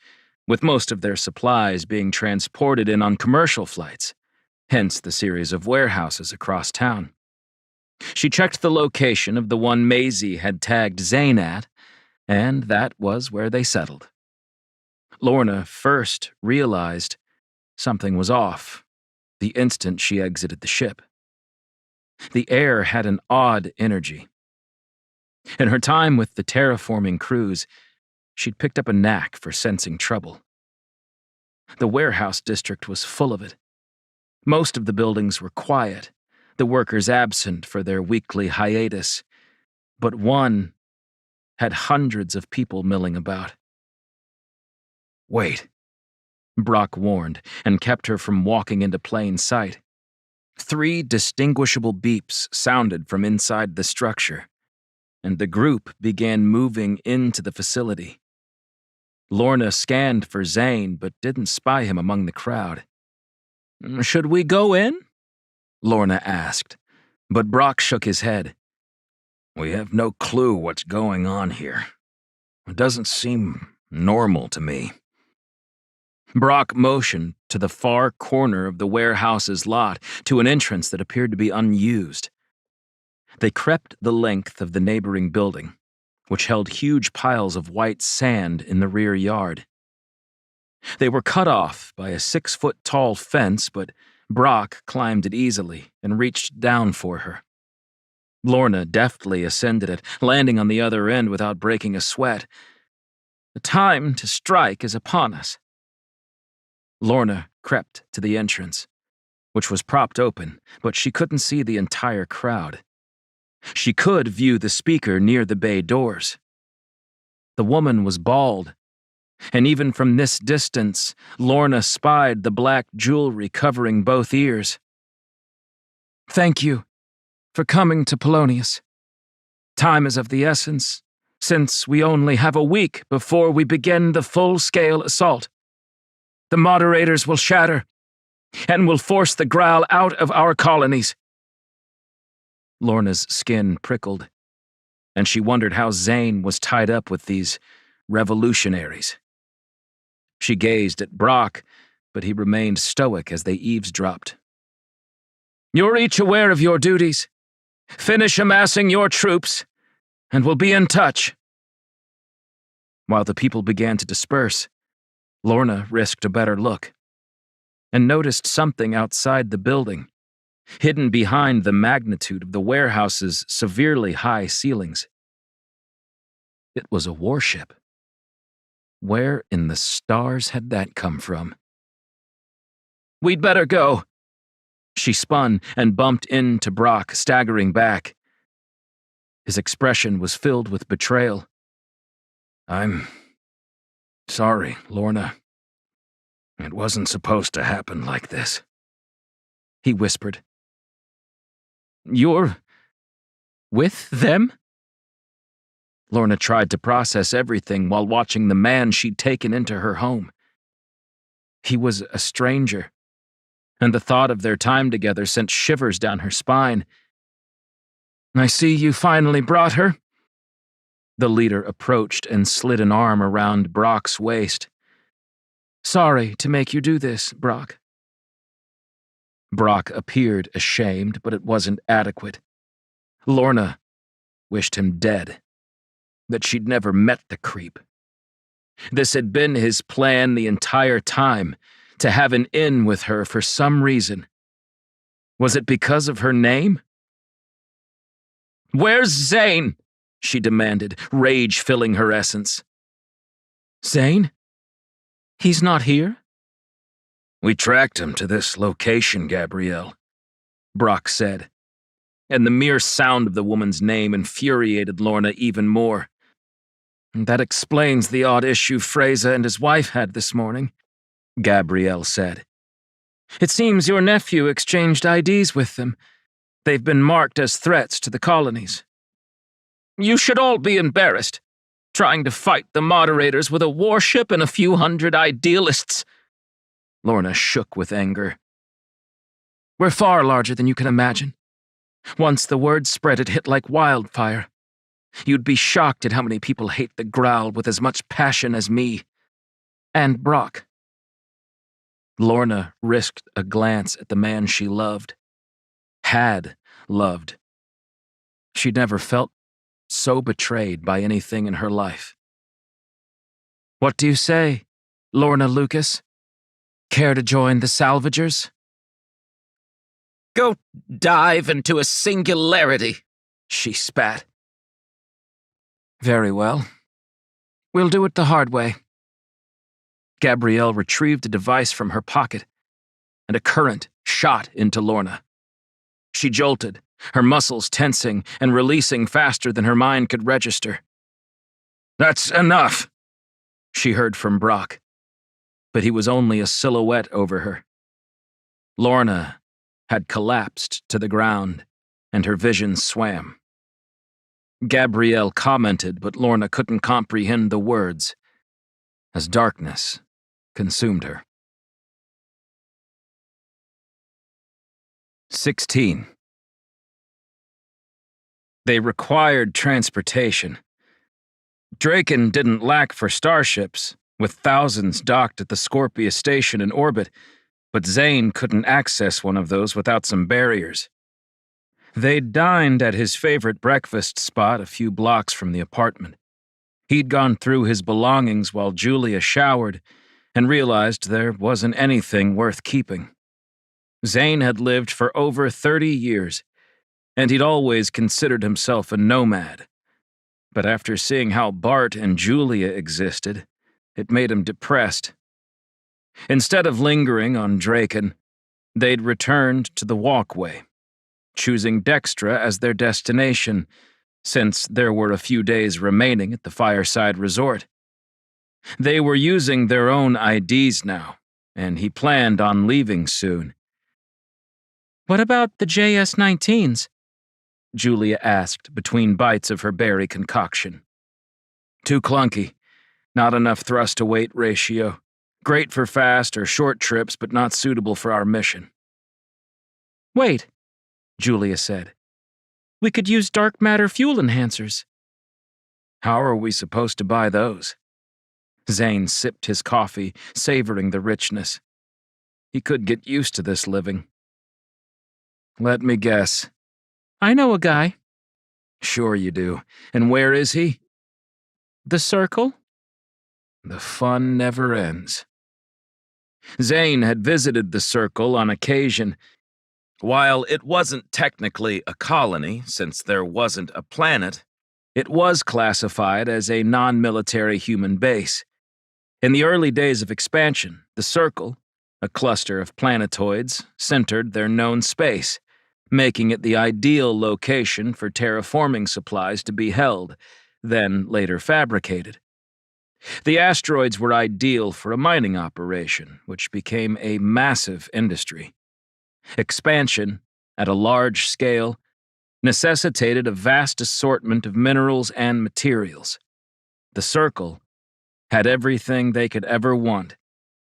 with most of their supplies being transported in on commercial flights, hence the series of warehouses across town. She checked the location of the one Maisie had tagged Zane at, and that was where they settled. Lorna first realized something was off the instant she exited the ship. The air had an odd energy. In her time with the terraforming crews, she'd picked up a knack for sensing trouble. The warehouse district was full of it. Most of the buildings were quiet, the workers absent for their weekly hiatus, but one had hundreds of people milling about. "Wait," Brock warned, and kept her from walking into plain sight. 3 distinguishable beeps sounded from inside the structure, and the group began moving into the facility. Lorna scanned for Zane, but didn't spy him among the crowd. "Should we go in?" Lorna asked, but Brock shook his head. "We have no clue what's going on here. It doesn't seem normal to me." Brock motioned to the far corner of the warehouse's lot, to an entrance that appeared to be unused. They crept the length of the neighboring building, which held huge piles of white sand in the rear yard. They were cut off by a 6-foot-tall fence, but Brock climbed it easily and reached down for her. Lorna deftly ascended it, landing on the other end without breaking a sweat. "The time to strike is upon us." Lorna crept to the entrance, which was propped open, but she couldn't see the entire crowd. She could view the speaker near the bay doors. The woman was bald, and even from this distance, Lorna spied the black jewelry covering both ears. "Thank you for coming to Polonius. Time is of the essence, since we only have a week before we begin the full-scale assault. The moderators will shatter, and will force the Graal out of our colonies." Lorna's skin prickled, and she wondered how Zane was tied up with these revolutionaries. She gazed at Brock, but he remained stoic as they eavesdropped. "You're each aware of your duties. Finish amassing your troops, and we'll be in touch." While the people began to disperse, Lorna risked a better look, and noticed something outside the building, hidden behind the magnitude of the warehouse's severely high ceilings. It was a warship. Where in the stars had that come from? "We'd better go." She spun and bumped into Brock, staggering back. His expression was filled with betrayal. "I'm sorry, Lorna. It wasn't supposed to happen like this," he whispered. "You're with them?" Lorna tried to process everything while watching the man she'd taken into her home. He was a stranger, and the thought of their time together sent shivers down her spine. "I see you finally brought her." The leader approached and slid an arm around Brock's waist. "Sorry to make you do this, Brock." Brock appeared ashamed, but it wasn't adequate. Lorna wished him dead, that she'd never met the creep. This had been his plan the entire time, to have an in with her for some reason. Was it because of her name? "Where's Zane?" she demanded, rage filling her essence. "Zane? He's not here?" "We tracked him to this location, Gabrielle," Brock said, and the mere sound of the woman's name infuriated Lorna even more. "That explains the odd issue Freza and his wife had this morning," Gabrielle said. "It seems your nephew exchanged IDs with them. They've been marked as threats to the colonies." "You should all be embarrassed, trying to fight the moderators with a warship and a few hundred idealists." Lorna shook with anger. "We're far larger than you can imagine. Once the word spread, it hit like wildfire. You'd be shocked at how many people hate the Graal with as much passion as me. And Brock." Lorna risked a glance at the man she loved. Had loved. She'd never felt so betrayed by anything in her life. "What do you say, Lorna Lucas? Care to join the salvagers?" "Go dive into a singularity," she spat. "Very well. We'll do it the hard way." Gabrielle retrieved a device from her pocket, and a current shot into Lorna. She jolted, her muscles tensing and releasing faster than her mind could register. "That's enough," she heard from Brock, but he was only a silhouette over her. Lorna had collapsed to the ground, and her vision swam. Gabrielle commented, but Lorna couldn't comprehend the words, as darkness consumed her. 16. They required transportation. Draken didn't lack for starships, with thousands docked at the Scorpia station in orbit, but Zane couldn't access one of those without some barriers. They'd dined at his favorite breakfast spot a few blocks from the apartment. He'd gone through his belongings while Julia showered and realized there wasn't anything worth keeping. Zane had lived for over 30 years, and he'd always considered himself a nomad. But after seeing how Bart and Julia existed, it made him depressed. Instead of lingering on Draken, they'd returned to the walkway, choosing Dextra as their destination, since there were a few days remaining at the Fireside Resort. They were using their own IDs now, and he planned on leaving soon. What about the JS-19s? Julia asked between bites of her berry concoction. Too clunky. Not enough thrust-to-weight ratio. Great for fast or short trips, but not suitable for our mission. Wait, Julia said. We could use dark matter fuel enhancers. How are we supposed to buy those? Zane sipped his coffee, savoring the richness. He could get used to this living. Let me guess. I know a guy. Sure you do. And where is he? The Circle? The fun never ends. Zane had visited the Circle on occasion. While it wasn't technically a colony, since there wasn't a planet, it was classified as a non-military human base. In the early days of expansion, the Circle, a cluster of planetoids, centered their known space, making it the ideal location for terraforming supplies to be held, then later fabricated. The asteroids were ideal for a mining operation, which became a massive industry. Expansion, at a large scale, necessitated a vast assortment of minerals and materials. The Circle had everything they could ever want,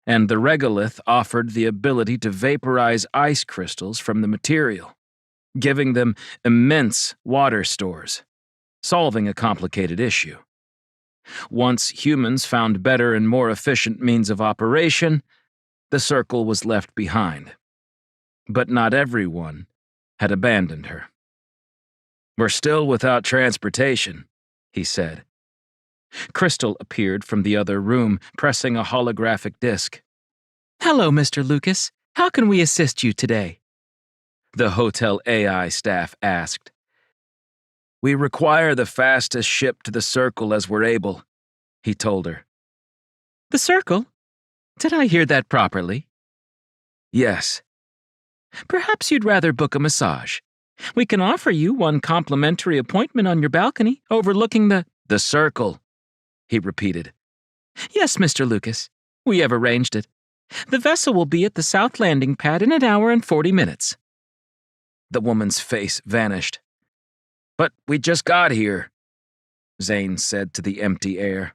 and the regolith offered the ability to vaporize ice crystals from the material, giving them immense water stores, solving a complicated issue. Once humans found better and more efficient means of operation, the Circle was left behind. But not everyone had abandoned her. We're still without transportation, he said. Crystal appeared from the other room, pressing a holographic disc. Hello, Mr. Lucas. How can we assist you today? The hotel AI staff asked. We require the fastest ship to the Circle as we're able, he told her. The Circle? Did I hear that properly? Yes. Perhaps you'd rather book a massage. We can offer you one complimentary appointment on your balcony overlooking the Circle, he repeated. Yes, Mr. Lucas. We have arranged it. The vessel will be at the south landing pad in 1 hour and 40 minutes. The woman's face vanished. But we just got here, Zane said to the empty air.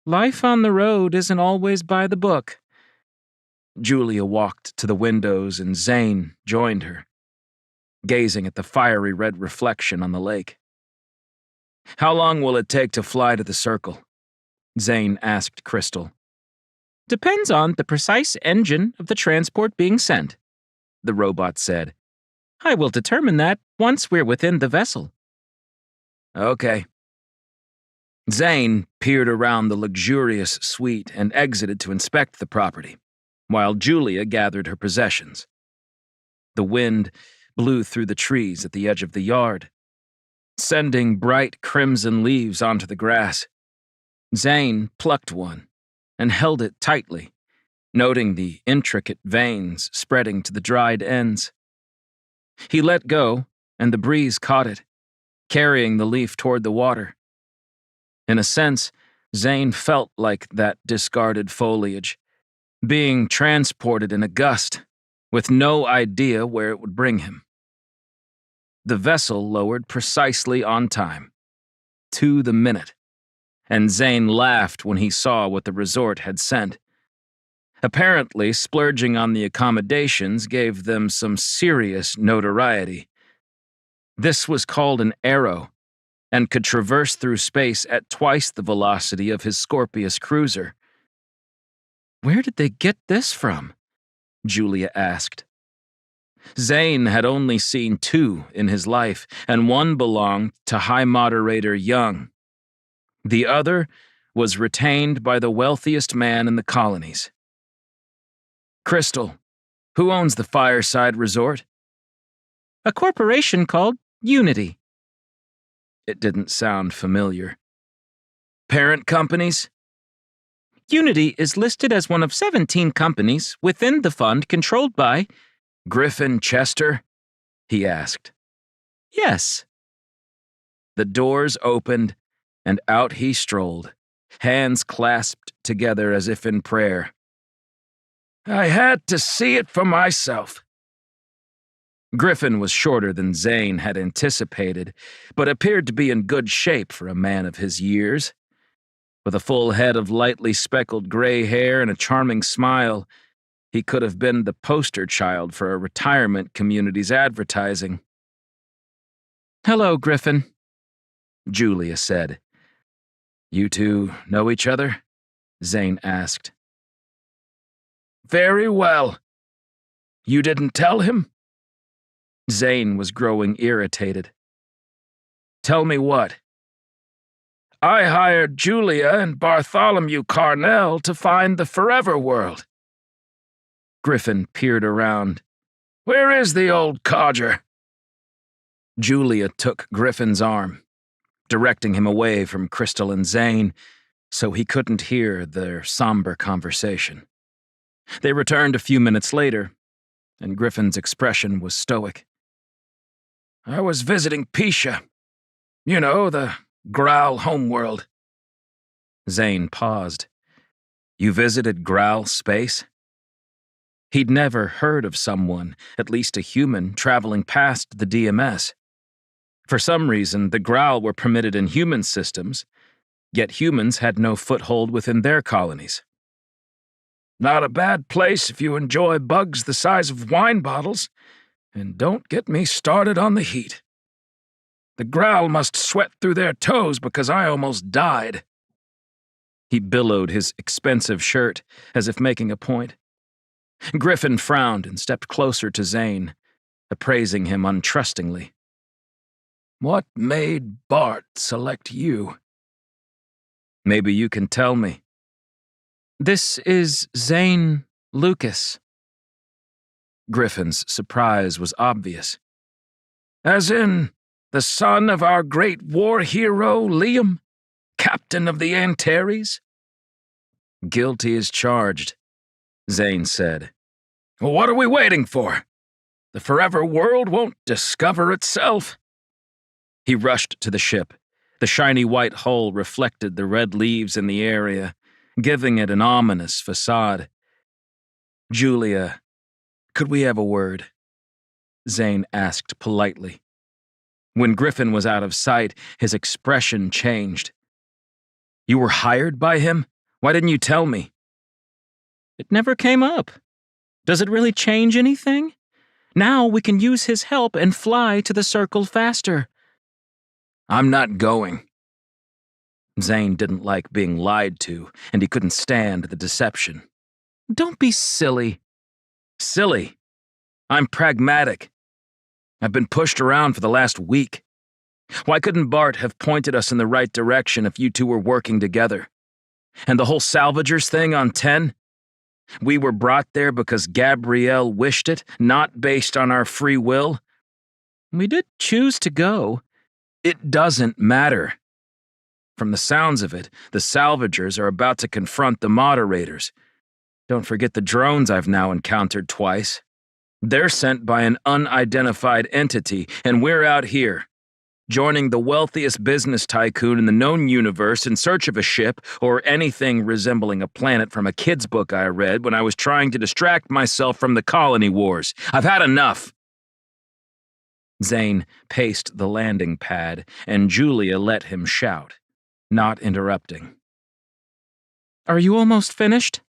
Life on the road isn't always by the book. Julia walked to the windows and Zane joined her, gazing at the fiery red reflection on the lake. How long will it take to fly to the Circle? Zane asked Crystal. Depends on the precise engine of the transport being sent, the robot said. I will determine that once we're within the vessel. Okay. Zane peered around the luxurious suite and exited to inspect the property, while Julia gathered her possessions. The wind blew through the trees at the edge of the yard, sending bright crimson leaves onto the grass. Zane plucked one and held it tightly, noting the intricate veins spreading to the dried ends. He let go, and the breeze caught it, carrying the leaf toward the water. In a sense, Zane felt like that discarded foliage, being transported in a gust, with no idea where it would bring him. The vessel lowered precisely on time, to the minute, and Zane laughed when he saw what the resort had sent. Apparently, splurging on the accommodations gave them some serious notoriety. This was called an Arrow, and could traverse through space at twice the velocity of his Scorpius cruiser. Where did they get this from? Julia asked. Zane had only seen 2 in his life, and one belonged to High Moderator Young. The other was retained by the wealthiest man in the colonies. Crystal, who owns the Fireside Resort? A corporation called Unity. It didn't sound familiar. Parent companies? Unity is listed as one of 17 companies within the fund controlled by Griffin Chester? He asked. Yes. The doors opened, and out he strolled, hands clasped together as if in prayer. I had to see it for myself. Griffin was shorter than Zane had anticipated, but appeared to be in good shape for a man of his years. With a full head of lightly speckled gray hair and a charming smile, he could have been the poster child for a retirement community's advertising. Hello, Griffin, Julia said. You two know each other? Zane asked. Very well. You didn't tell him? Zane was growing irritated. Tell me what? I hired Julia and Bartholomew Carnell to find the Forever World. Griffin peered around. Where is the old codger? Julia took Griffin's arm, directing him away from Crystal and Zane so he couldn't hear their somber conversation. They returned a few minutes later, and Griffin's expression was stoic. I was visiting Pisha. You know, the Growl homeworld. Zane paused. You visited Growl space? He'd never heard of someone, at least a human, traveling past the DMS. For some reason, the Growl were permitted in human systems, yet humans had no foothold within their colonies. Not a bad place if you enjoy bugs the size of wine bottles, and don't get me started on the heat. The Growl must sweat through their toes because I almost died. He billowed his expensive shirt as if making a point. Griffin frowned and stepped closer to Zane, appraising him untrustingly. What made Bart select you? Maybe you can tell me. This is Zane Lucas. Griffin's surprise was obvious. As in, the son of our great war hero, Liam, captain of the Antares? Guilty as charged, Zane said. Well, what are we waiting for? The Forever World won't discover itself. He rushed to the ship. The shiny white hull reflected the red leaves in the area, giving it an ominous facade. Julia, could we have a word? Zane asked politely. When Griffin was out of sight, his expression changed. You were hired by him? Why didn't you tell me? It never came up. Does it really change anything? Now we can use his help and fly to the circle faster. I'm not going. Zane didn't like being lied to, and he couldn't stand the deception. Don't be silly. Silly? I'm pragmatic. I've been pushed around for the last week. Why couldn't Bart have pointed us in the right direction if you two were working together? And the whole salvagers thing on 10? We were brought there because Gabrielle wished it, not based on our free will? We did choose to go. It doesn't matter. From the sounds of it, the salvagers are about to confront the moderators. Don't forget the drones I've now encountered twice. They're sent by an unidentified entity, and we're out here, joining the wealthiest business tycoon in the known universe in search of a ship or anything resembling a planet from a kid's book I read when I was trying to distract myself from the colony wars. I've had enough. Zane paced the landing pad, and Julia let him shout, not interrupting. Are you almost finished?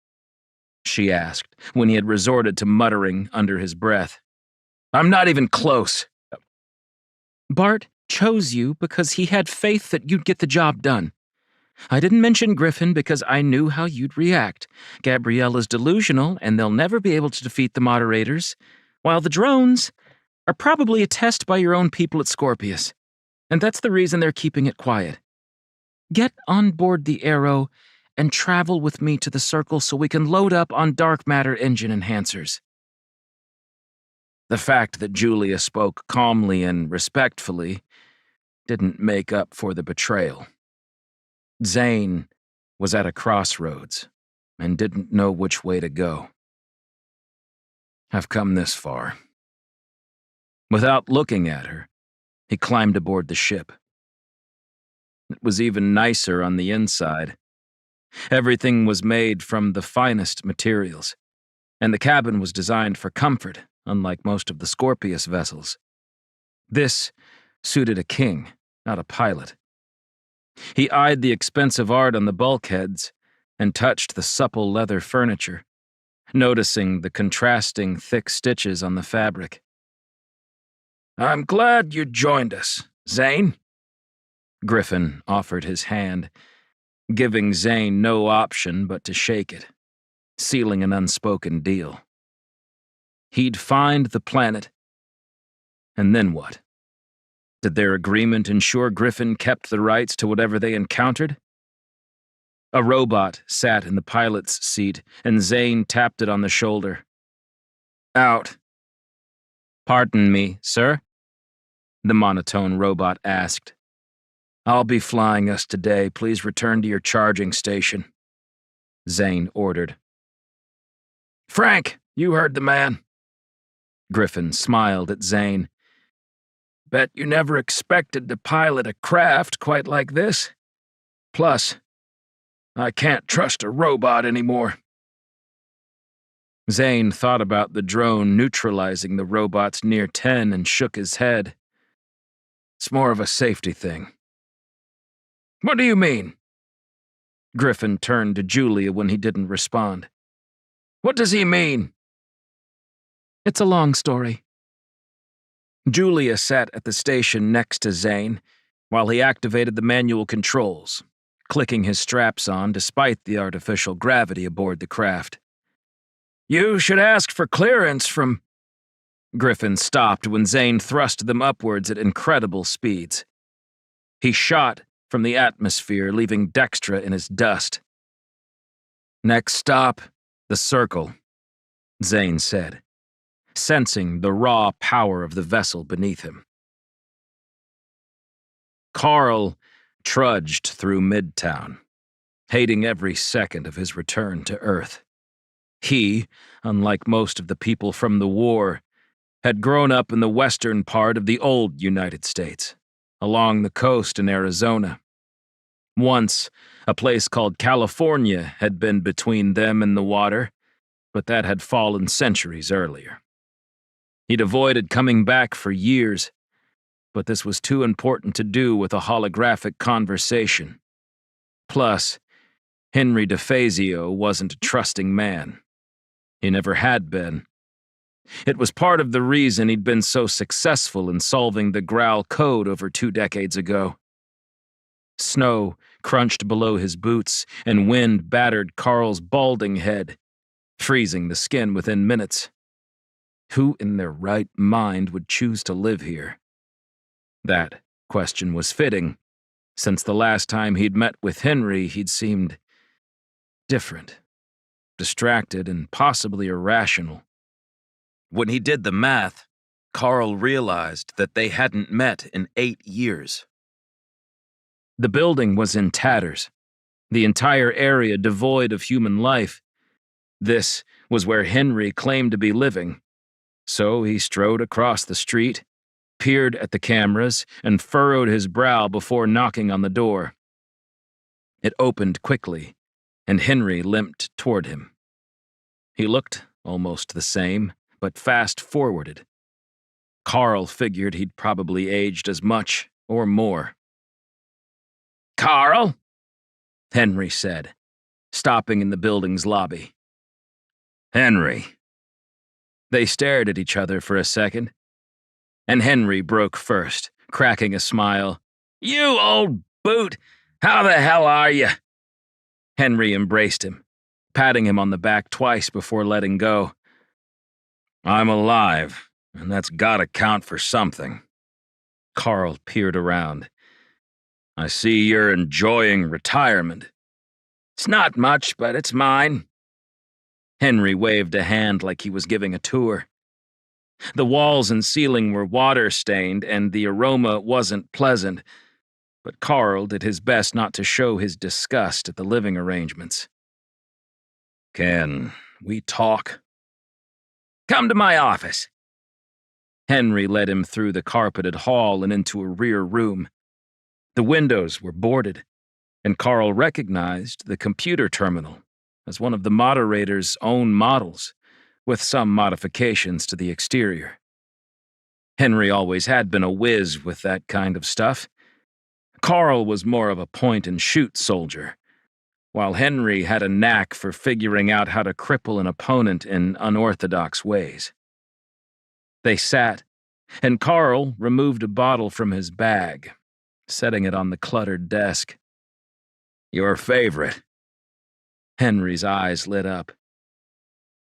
She asked, when he had resorted to muttering under his breath. I'm not even close. Bart chose you because he had faith that you'd get the job done. I didn't mention Griffin because I knew how you'd react. Gabrielle is delusional, and they'll never be able to defeat the moderators, while the drones are probably a test by your own people at Scorpius, and that's the reason they're keeping it quiet. Get on board the Arrow and travel with me to the Circle so we can load up on dark matter engine enhancers. The fact that Julia spoke calmly and respectfully didn't make up for the betrayal. Zane was at a crossroads and didn't know which way to go. I've come this far. Without looking at her, he climbed aboard the ship. It was even nicer on the inside, Everything was made from the finest materials, and the cabin was designed for comfort, unlike most of the Scorpius vessels. This suited a king, not a pilot. He eyed the expensive art on the bulkheads and touched the supple leather furniture, noticing the contrasting thick stitches on the fabric. "I'm glad you joined us, Zane." Griffin offered his hand, giving Zane no option but to shake it, sealing an unspoken deal. He'd find the planet. And then what? Did their agreement ensure Griffin kept the rights to whatever they encountered? A robot sat in the pilot's seat, and Zane tapped it on the shoulder. "Out." "Pardon me, sir?" the monotone robot asked. "I'll be flying us today. Please return to your charging station," Zane ordered. "Frank, you heard the man." Griffin smiled at Zane. "Bet you never expected to pilot a craft quite like this. Plus, I can't trust a robot anymore." Zane thought about the drone neutralizing the robot's near 10 and shook his head. "It's more of a safety thing." "What do you mean?" Griffin turned to Julia when he didn't respond. "What does he mean?" It's a long story. Julia sat at the station next to Zane while he activated the manual controls, clicking his straps on despite the artificial gravity aboard the craft. "You should ask for clearance from—" Griffin stopped when Zane thrust them upwards at incredible speeds. He shot from the atmosphere, leaving Dextra in his dust. "Next stop, the Circle," Zane said, sensing the raw power of the vessel beneath him. Carl trudged through Midtown, hating every second of his return to Earth. He, unlike most of the people from the war, had grown up in the western part of the old United States, along the coast in Arizona. Once, a place called California had been between them and the water, but that had fallen centuries earlier. He'd avoided coming back for years, but this was too important to do with a holographic conversation. Plus, Henry DeFazio wasn't a trusting man. He never had been. It was part of the reason he'd been so successful in solving the Growl Code over 2 decades ago. Snow crunched below his boots, and wind battered Carl's balding head, freezing the skin within minutes. Who in their right mind would choose to live here? That question was fitting, since the last time he'd met with Henry, he'd seemed different, distracted, and possibly irrational. When he did the math, Carl realized that they hadn't met in 8 years. The building was in tatters, the entire area devoid of human life. This was where Henry claimed to be living, so he strode across the street, peered at the cameras, and furrowed his brow before knocking on the door. It opened quickly, and Henry limped toward him. He looked almost the same, but fast-forwarded. Carl figured he'd probably aged as much or more. "Carl?" Henry said, stopping in the building's lobby. "Henry." They stared at each other for a second, and Henry broke first, cracking a smile. "You old boot! How the hell are you?" Henry embraced him, patting him on the back twice before letting go. "I'm alive, and that's gotta count for something." Carl peered around. "I see you're enjoying retirement." "It's not much, but it's mine." Henry waved a hand like he was giving a tour. The walls and ceiling were water-stained, and the aroma wasn't pleasant, but Carl did his best not to show his disgust at the living arrangements. "Can we talk?" "Come to my office." Henry led him through the carpeted hall and into a rear room. The windows were boarded, and Carl recognized the computer terminal as one of the moderator's own models, with some modifications to the exterior. Henry always had been a whiz with that kind of stuff. Carl was more of a point-and-shoot soldier, while Henry had a knack for figuring out how to cripple an opponent in unorthodox ways. They sat, and Carl removed a bottle from his bag, setting it on the cluttered desk. Your favorite? Henry's eyes lit up.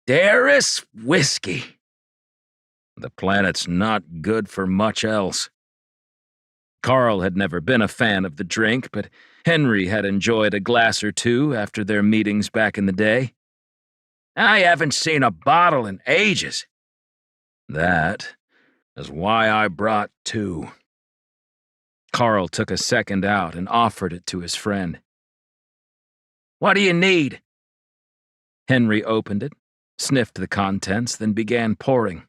Darris whiskey. The planet's not good for much else. Carl had never been a fan of the drink, but Henry had enjoyed a glass or two after their meetings back in the day. I haven't seen a bottle in ages. That is why I brought 2. Carl took a second out and offered it to his friend. What do you need? Henry opened it, sniffed the contents, then began pouring.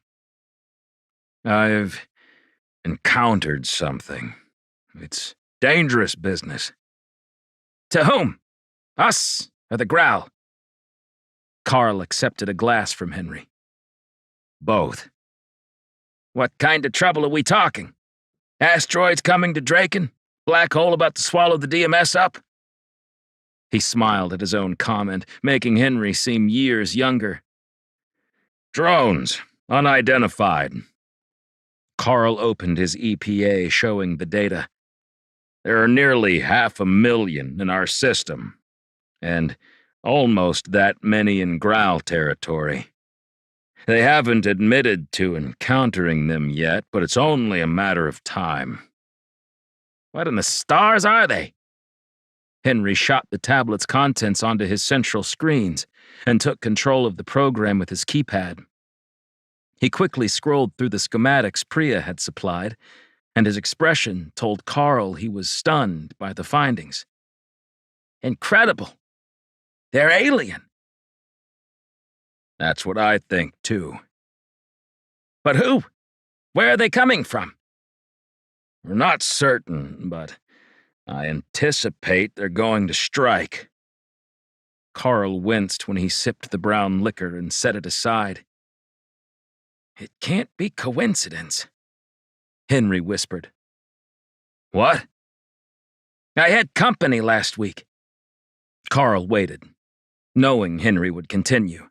I've encountered something. It's dangerous business. To whom? Us or the Growl? Carl accepted a glass from Henry. Both. What kind of trouble are we talking? Asteroids coming to Draken? Black hole about to swallow the DMS up? He smiled at his own comment, making Henry seem years younger. Drones, unidentified. Carl opened his EPA, showing the data. There are nearly 500,000 in our system, and almost that many in Growl territory. They haven't admitted to encountering them yet, but it's only a matter of time. What in the stars are they? Henry shot the tablet's contents onto his central screens and took control of the program with his keypad. He quickly scrolled through the schematics Priya had supplied, and his expression told Carl he was stunned by the findings. Incredible! They're alien! That's what I think, too. But who? Where are they coming from? We're not certain, but I anticipate they're going to strike. Carl winced when he sipped the brown liquor and set it aside. It can't be coincidence, Henry whispered. What? I had company last week. Carl waited, knowing Henry would continue.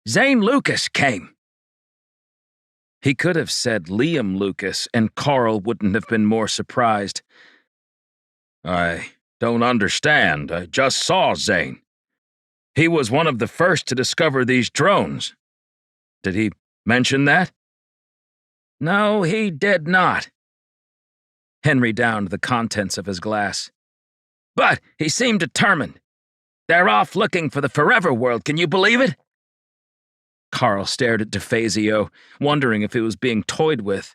Zane Lucas came. He could have said Liam Lucas, and Carl wouldn't have been more surprised. I don't understand. I just saw Zane. He was one of the first to discover these drones. Did he mention that? No, he did not. Henry downed the contents of his glass. But he seemed determined. They're off looking for the Forever World, can you believe it? Carl stared at DeFazio, wondering if he was being toyed with,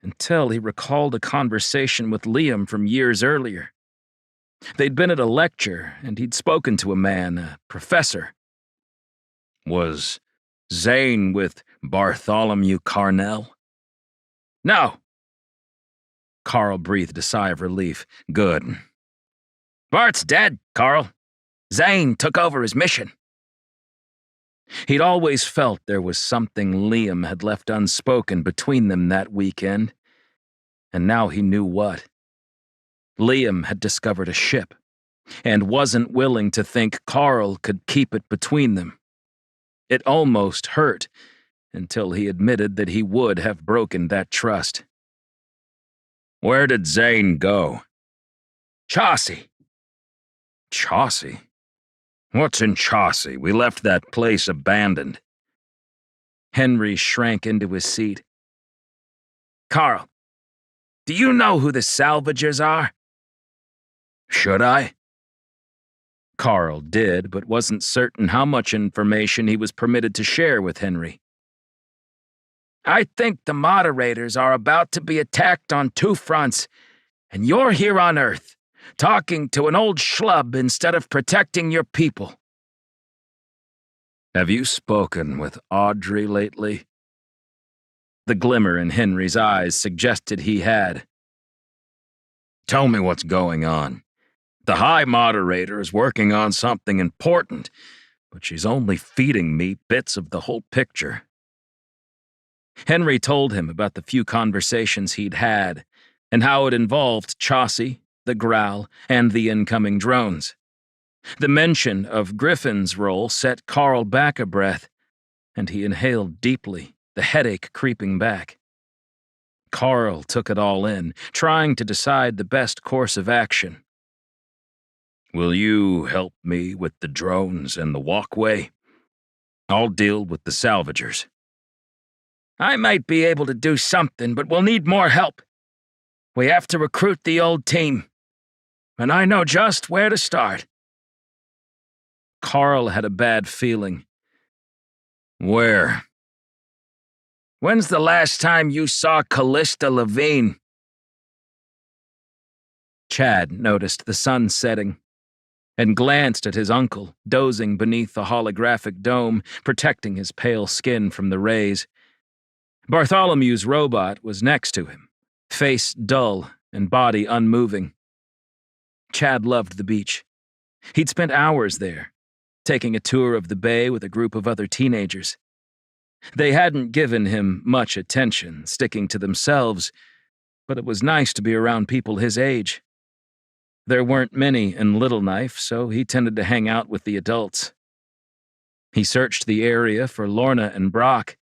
until he recalled a conversation with Liam from years earlier. They'd been at a lecture, and he'd spoken to a man, a professor. Was Zane with Bartholomew Carnell? No. Carl breathed a sigh of relief. Good. Bart's dead, Carl. Zane took over his mission. He'd always felt there was something Liam had left unspoken between them that weekend, and now he knew what. Liam had discovered a ship, and wasn't willing to think Carl could keep it between them. It almost hurt, until he admitted that he would have broken that trust. Where did Zane go? Chaucy. Chaucy? What's in Chaucy? We left that place abandoned. Henry shrank into his seat. Carl, do you know who the Salvagers are? Should I? Carl did, but wasn't certain how much information he was permitted to share with Henry. I think the moderators are about to be attacked on 2 fronts, and you're here on Earth, talking to an old schlub instead of protecting your people. Have you spoken with Audrey lately? The glimmer in Henry's eyes suggested he had. Tell me what's going on. The High Moderator is working on something important, but she's only feeding me bits of the whole picture. Henry told him about the few conversations he'd had, and how it involved Chaucy, the Growl, and the incoming drones. The mention of Griffin's role set Carl back a breath, and he inhaled deeply, the headache creeping back. Carl took it all in, trying to decide the best course of action. Will you help me with the drones and the walkway? I'll deal with the salvagers. I might be able to do something, but we'll need more help. We have to recruit the old team, and I know just where to start. Carl had a bad feeling. Where? When's the last time you saw Callista Levine? Chad noticed the sun setting and glanced at his uncle, dozing beneath the holographic dome, protecting his pale skin from the rays. Bartholomew's robot was next to him, face dull and body unmoving. Chad loved the beach. He'd spent hours there, taking a tour of the bay with a group of other teenagers. They hadn't given him much attention, sticking to themselves, but it was nice to be around people his age. There weren't many in Little Knife, so he tended to hang out with the adults. He searched the area for Lorna and Brock.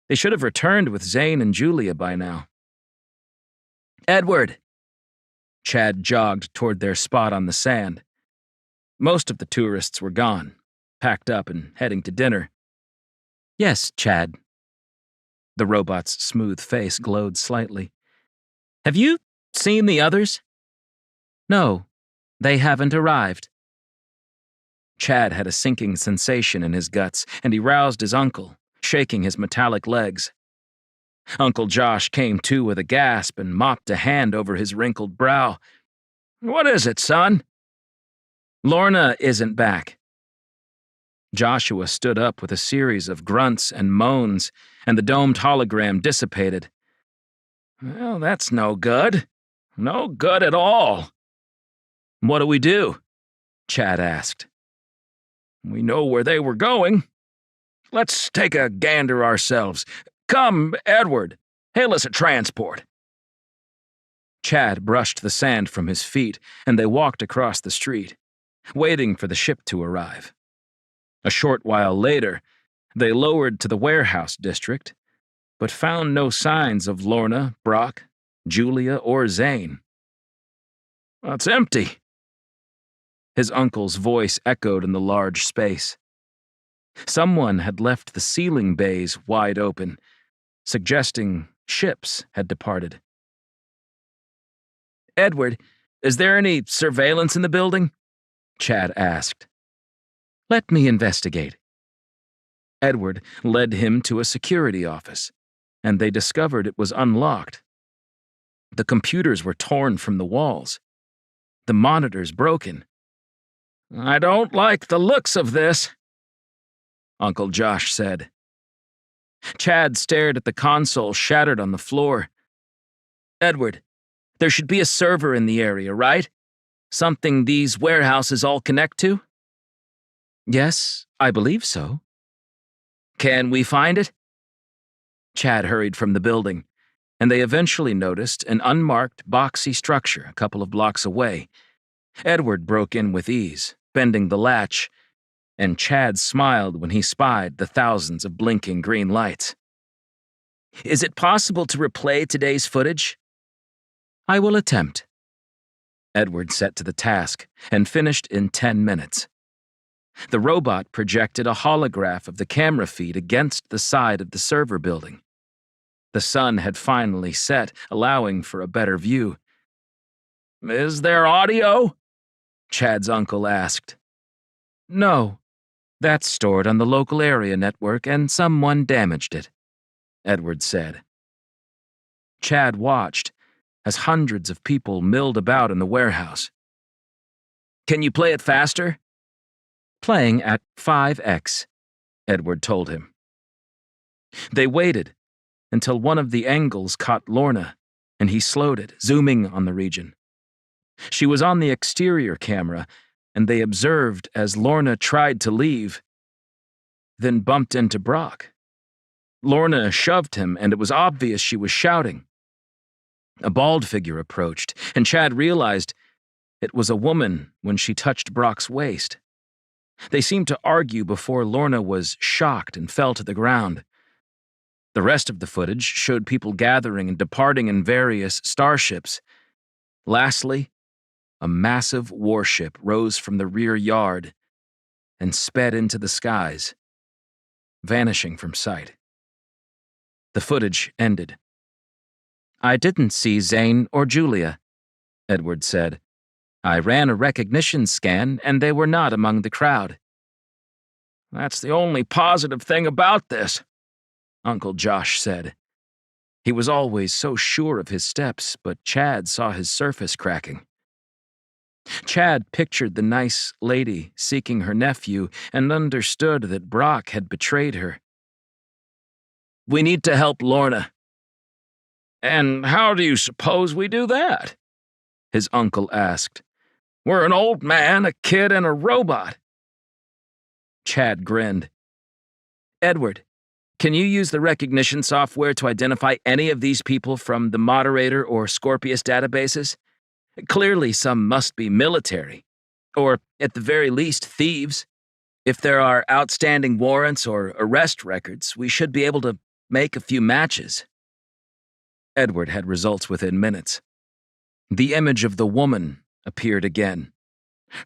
They should have returned with Zane and Julia by now. Edward! Chad jogged toward their spot on the sand. Most of the tourists were gone, packed up and heading to dinner. Yes, Chad. The robot's smooth face glowed slightly. Have you seen the others? No, they haven't arrived. Chad had a sinking sensation in his guts, and he roused his uncle, shaking his metallic legs. Uncle Josh came to with a gasp and mopped a hand over his wrinkled brow. What is it, son? Lorna isn't back. Joshua stood up with a series of grunts and moans, and the domed hologram dissipated. Well, that's no good. No good at all. What do we do? Chad asked. We know where they were going. Let's take a gander ourselves. Come, Edward. Hail us a transport. Chad brushed the sand from his feet, and they walked across the street, waiting for the ship to arrive. A short while later, they lowered to the warehouse district, but found no signs of Lorna, Brock, Julia, or Zane. It's empty. His uncle's voice echoed in the large space. Someone had left the ceiling bays wide open, suggesting ships had departed. Edward, is there any surveillance in the building? Chad asked. Let me investigate. Edward led him to a security office, and they discovered it was unlocked. The computers were torn from the walls. The monitors broken. I don't like the looks of this, Uncle Josh said. Chad stared at the console shattered on the floor. Edward, there should be a server in the area, right? Something these warehouses all connect to? Yes, I believe so. Can we find it? Chad hurried from the building, and they eventually noticed an unmarked, boxy structure a couple of blocks away. Edward broke in with ease, bending the latch, and Chad smiled when he spied the thousands of blinking green lights. Is it possible to replay today's footage? I will attempt. Edward set to the task and finished in 10 minutes. The robot projected a holograph of the camera feed against the side of the server building. The sun had finally set, allowing for a better view. Is there audio? Chad's uncle asked. No, that's stored on the local area network and someone damaged it, Edward said. Chad watched as hundreds of people milled about in the warehouse. Can you play it faster? Playing at 5x, Edward told him. They waited until one of the angles caught Lorna, and he slowed it, zooming on the region. She was on the exterior camera, and they observed as Lorna tried to leave, then bumped into Brock. Lorna shoved him, and it was obvious she was shouting. A bald figure approached, and Chad realized it was a woman when she touched Brock's waist. They seemed to argue before Lorna was shocked and fell to the ground. The rest of the footage showed people gathering and departing in various starships. Lastly, a massive warship rose from the rear yard and sped into the skies, vanishing from sight. The footage ended. "I didn't see Zane or Julia," Edward said. "I ran a recognition scan, and they were not among the crowd." "That's the only positive thing about this," Uncle Josh said. He was always so sure of his steps, but Chad saw his surface cracking. Chad pictured the nice lady seeking her nephew and understood that Brock had betrayed her. "We need to help Lorna." "And how do you suppose we do that?" his uncle asked. "We're an old man, a kid, and a robot." Chad grinned. "Edward, can you use the recognition software to identify any of these people from the Moderator or Scorpius databases? Clearly some must be military, or at the very least thieves. If there are outstanding warrants or arrest records, we should be able to make a few matches." Edward had results within minutes. The image of the woman appeared again,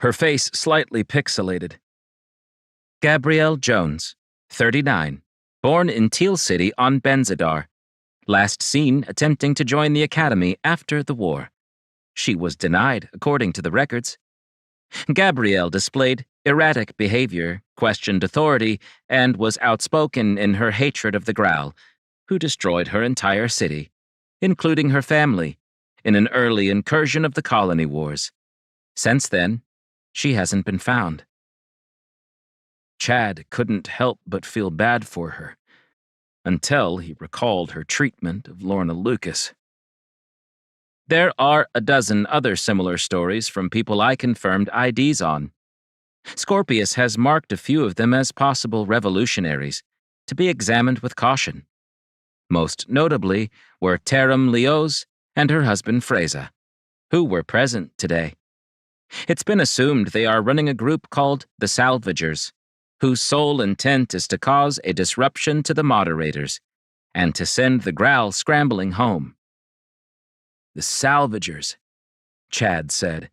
her face slightly pixelated. "Gabrielle Jones, 39, born in Teal City on Benzidar. Last seen attempting to join the academy after the war. She was denied, according to the records. Gabrielle displayed erratic behavior, questioned authority, and was outspoken in her hatred of the Growl, who destroyed her entire city, including her family, in an early incursion of the colony wars. Since then, she hasn't been found." Chad couldn't help but feel bad for her, until he recalled her treatment of Lorna Lucas. "There are a dozen other similar stories from people I confirmed IDs on. Scorpius has marked a few of them as possible revolutionaries, to be examined with caution. Most notably were Taram Leos and her husband Freza, who were present today. It's been assumed they are running a group called the Salvagers, whose sole intent is to cause a disruption to the Moderators and to send the Growl scrambling home." "The Salvagers," Chad said.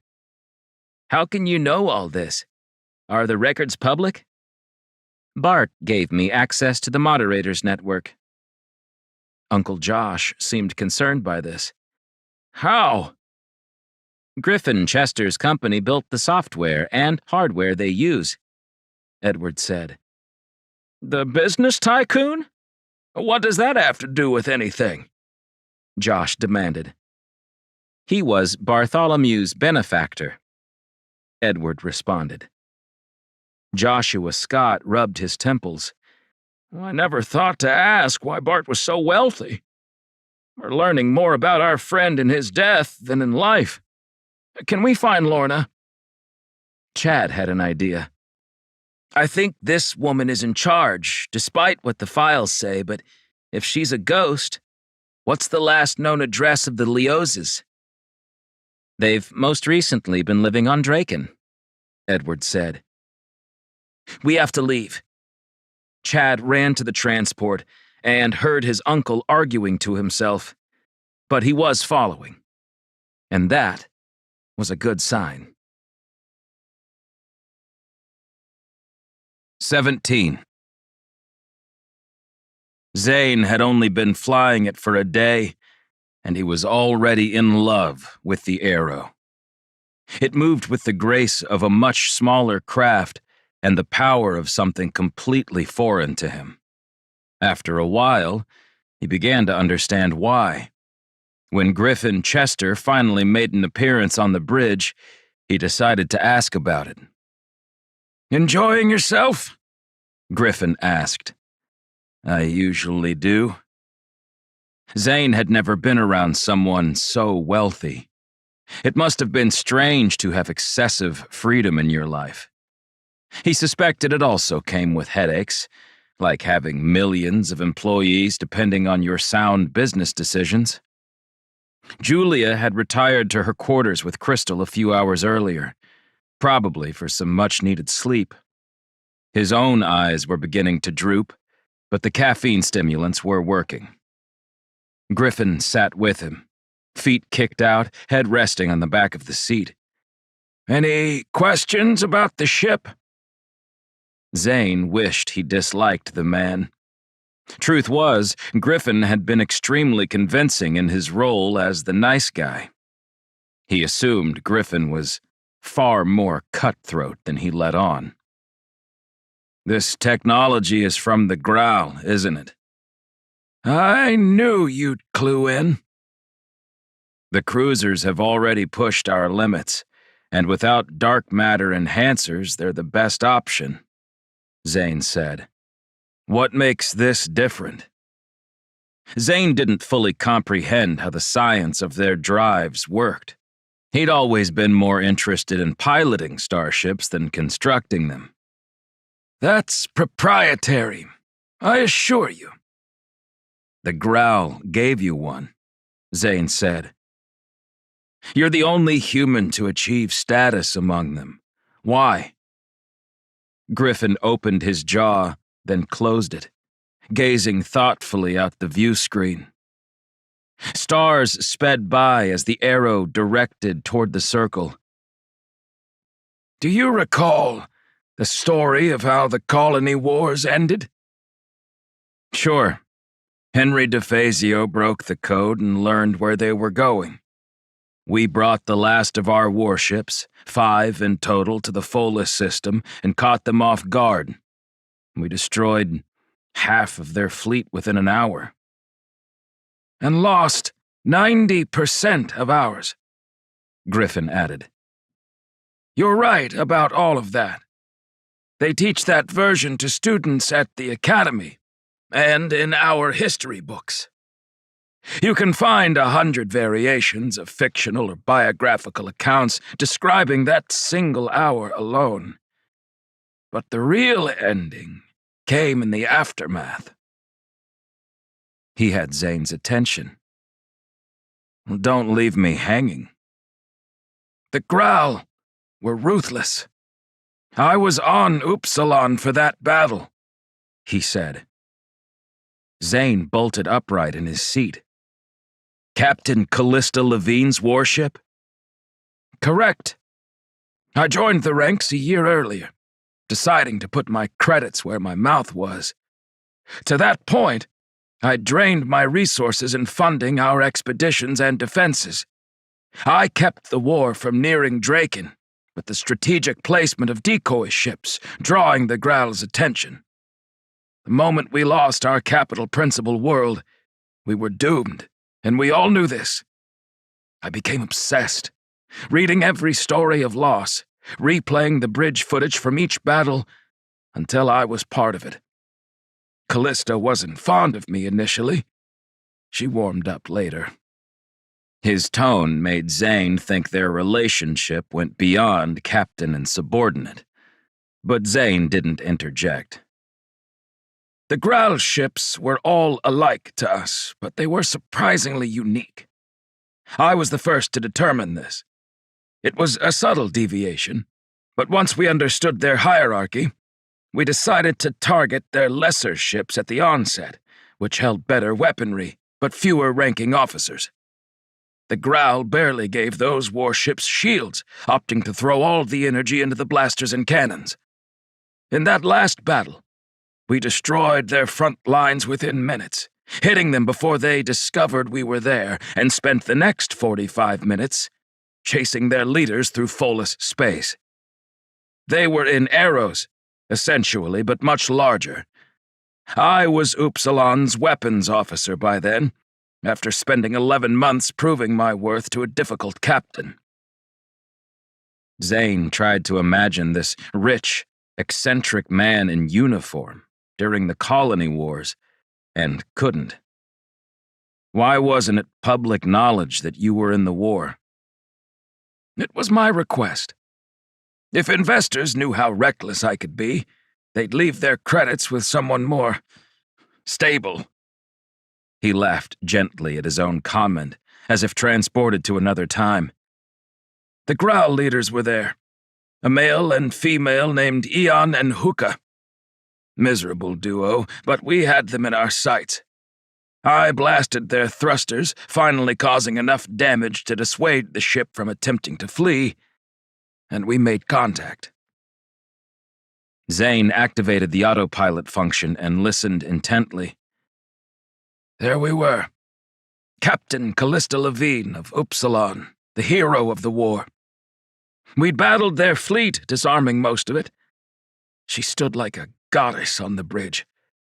"How can you know all this? Are the records public?" "Bart gave me access to the Moderators network." Uncle Josh seemed concerned by this. "How?" "Griffin Chester's company built the software and hardware they use," Edward said. "The business tycoon? What does that have to do with anything?" Josh demanded. "He was Bartholomew's benefactor," Edward responded. Joshua Scott rubbed his temples. "I never thought to ask why Bart was so wealthy. We're learning more about our friend in his death than in life. Can we find Lorna?" Chad had an idea. "I think this woman is in charge, despite what the files say, but if she's a ghost, what's the last known address of the Leoses?" "They've most recently been living on Draken," Edward said. "We have to leave." Chad ran to the transport and heard his uncle arguing to himself, but he was following, and that was a good sign. 17. Zane had only been flying it for a day, and he was already in love with the Arrow. It moved with the grace of a much smaller craft and the power of something completely foreign to him. After a while, he began to understand why. When Griffin Chester finally made an appearance on the bridge, he decided to ask about it. "Enjoying yourself?" Griffin asked. "I usually do." Zane had never been around someone so wealthy. It must have been strange to have excessive freedom in your life. He suspected it also came with headaches, like having millions of employees depending on your sound business decisions. Julia had retired to her quarters with Crystal a few hours earlier, probably for some much-needed sleep. His own eyes were beginning to droop, but the caffeine stimulants were working. Griffin sat with him, feet kicked out, head resting on the back of the seat. "Any questions about the ship?" Zane wished he disliked the man. Truth was, Griffin had been extremely convincing in his role as the nice guy. He assumed Griffin was far more cutthroat than he let on. "This technology is from the Growl, isn't it?" "I knew you'd clue in." "The cruisers have already pushed our limits, and without dark matter enhancers, they're the best option," Zane said. "What makes this different?" Zane didn't fully comprehend how the science of their drives worked. He'd always been more interested in piloting starships than constructing them. "That's proprietary, I assure you." "The Growl gave you one," Zane said. "You're the only human to achieve status among them. Why?" Griffin opened his jaw, then closed it, gazing thoughtfully out the view screen. Stars sped by as the arrow directed toward the circle. "Do you recall the story of how the colony wars ended?" "Sure. Henry DeFazio broke the code and learned where they were going. We brought the last of our warships, 5 in total, to the Folis system and caught them off guard. We destroyed half of their fleet within an hour. And lost 90% of ours," Griffin added. "You're right about all of that. They teach that version to students at the academy and in our history books. You can find 100 variations of fictional or biographical accounts describing that single hour alone. But the real ending came in the aftermath." He had Zane's attention. "Don't leave me hanging." "The Growl were ruthless. I was on Upsilon for that battle," he said. Zane bolted upright in his seat. "Captain Callista Levine's warship?" "Correct. I joined the ranks a year earlier, deciding to put my credits where my mouth was. To that point, I drained my resources in funding our expeditions and defenses. I kept the war from nearing Draken, with the strategic placement of decoy ships drawing the Growl's attention. The moment we lost our capital principal world, we were doomed, and we all knew this. I became obsessed, reading every story of loss, replaying the bridge footage from each battle, until I was part of it. Callista wasn't fond of me initially. She warmed up later." His tone made Zane think their relationship went beyond captain and subordinate, but Zane didn't interject. "The Growl ships were all alike to us, but they were surprisingly unique. I was the first to determine this. It was a subtle deviation, but once we understood their hierarchy, we decided to target their lesser ships at the onset, which held better weaponry, but fewer ranking officers. The Growl barely gave those warships shields, opting to throw all the energy into the blasters and cannons. In that last battle, we destroyed their front lines within minutes, hitting them before they discovered we were there, and spent the next 45 minutes chasing their leaders through Folis space. They were in arrows, essentially, but much larger. I was Upsilon's weapons officer by then, after spending 11 months proving my worth to a difficult captain." Zane tried to imagine this rich, eccentric man in uniform during the colony wars, and couldn't. "Why wasn't it public knowledge that you were in the war?" It was my request. If investors knew how reckless I could be, they'd leave their credits with someone more stable." He laughed gently at his own comment, as if transported to another time. "The Growl leaders were there, a male and female named Eon and Hookah. Miserable duo, but we had them in our sights. I blasted their thrusters, finally causing enough damage to dissuade the ship from attempting to flee, and we made contact." Zane activated the autopilot function and listened intently. "There we were. Captain Callista Levine of Upsilon, the hero of the war. We'd battled their fleet, disarming most of it. She stood like a goddess on the bridge,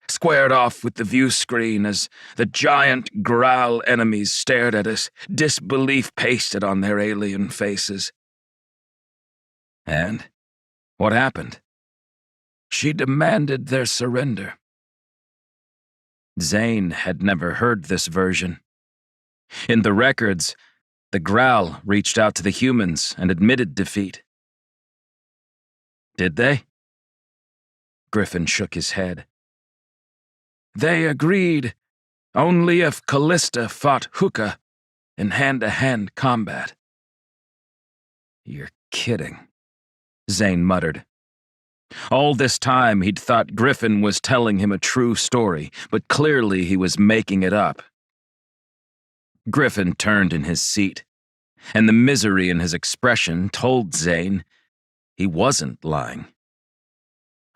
squared off with the view screen as the giant growl enemies stared at us, disbelief pasted on their alien faces." "And what happened?" "She demanded their surrender." Zane had never heard this version. In the records, the Growl reached out to the humans and admitted defeat. "Did they?" Griffin shook his head. "They agreed only if Callista fought Hookah in hand-to-hand combat." "You're kidding," Zane muttered. All this time he'd thought Griffin was telling him a true story, but clearly he was making it up. Griffin turned in his seat, and the misery in his expression told Zane he wasn't lying.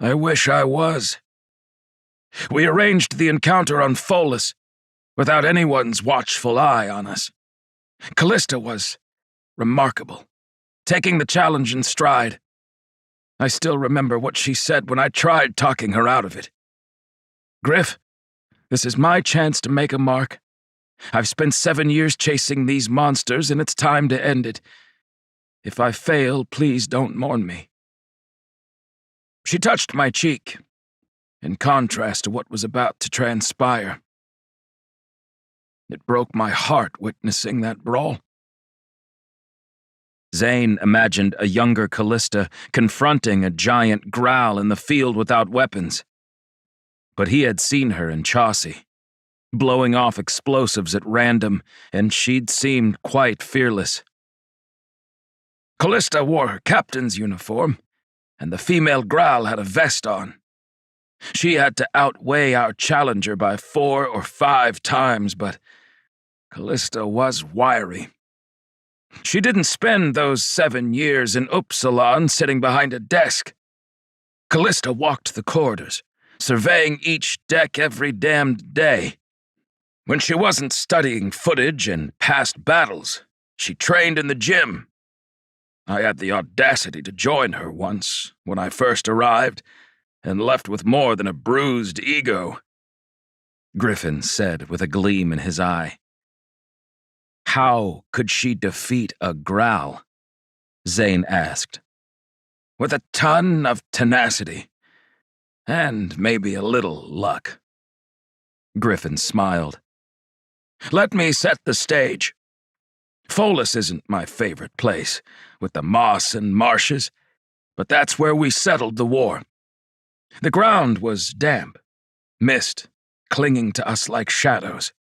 "I wish I was. We arranged the encounter on Pholus, without anyone's watchful eye on us. Callista was remarkable, taking the challenge in stride. I still remember what she said when I tried talking her out of it. 'Griff, this is my chance to make a mark. I've spent 7 years chasing these monsters, and it's time to end it. If I fail, please don't mourn me.' She touched my cheek, in contrast to what was about to transpire. It broke my heart witnessing that brawl." Zane imagined a younger Callista confronting a giant growl in the field without weapons. But he had seen her in Chaucy, blowing off explosives at random, and she'd seemed quite fearless. "Callista wore her captain's uniform, and the female growl had a vest on. She had to outweigh our challenger by 4 or 5 times, but Callista was wiry. She didn't spend those 7 years in Upsilon sitting behind a desk. Callista walked the corridors, surveying each deck every damned day. When she wasn't studying footage and past battles, she trained in the gym. I had the audacity to join her once when I first arrived, and left with more than a bruised ego," Griffin said with a gleam in his eye. "How could she defeat a growl?" Zane asked. "With a ton of tenacity, and maybe a little luck." Griffin smiled. "Let me set the stage. Pholus isn't my favorite place, with the moss and marshes, but that's where we settled the war. The ground was damp, mist clinging to us like shadows.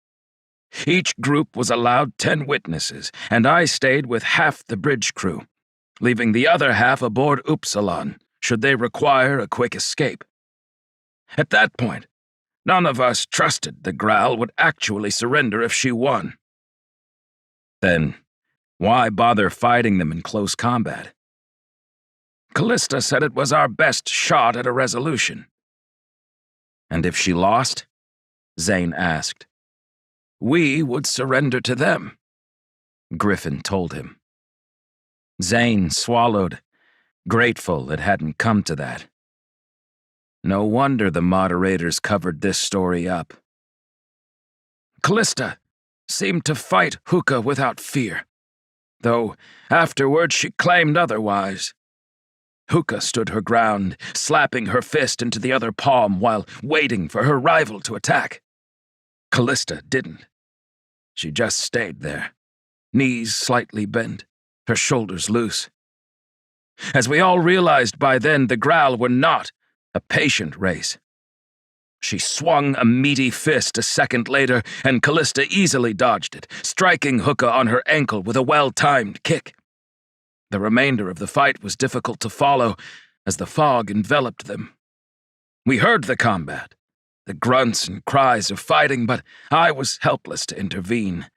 Each group was allowed 10 witnesses, and I stayed with half the bridge crew, leaving the other half aboard Upsilon, should they require a quick escape. At that point, none of us trusted the growl would actually surrender if she won. Then, why bother fighting them in close combat? Callista said it was our best shot at a resolution." "And if she lost?" Zane asked. "We would surrender to them," Griffin told him. Zane swallowed, grateful it hadn't come to that. No wonder the moderators covered this story up. "Callista seemed to fight Hookah without fear, though afterward she claimed otherwise. Hookah stood her ground, slapping her fist into the other palm while waiting for her rival to attack. Callista didn't. She just stayed there, knees slightly bent, her shoulders loose. As we all realized by then, the Graal were not a patient race. She swung a meaty fist a second later, and Callista easily dodged it, striking Hooka on her ankle with a well-timed kick. The remainder of the fight was difficult to follow, as the fog enveloped them. We heard the combat, the grunts and cries of fighting, but I was helpless to intervene.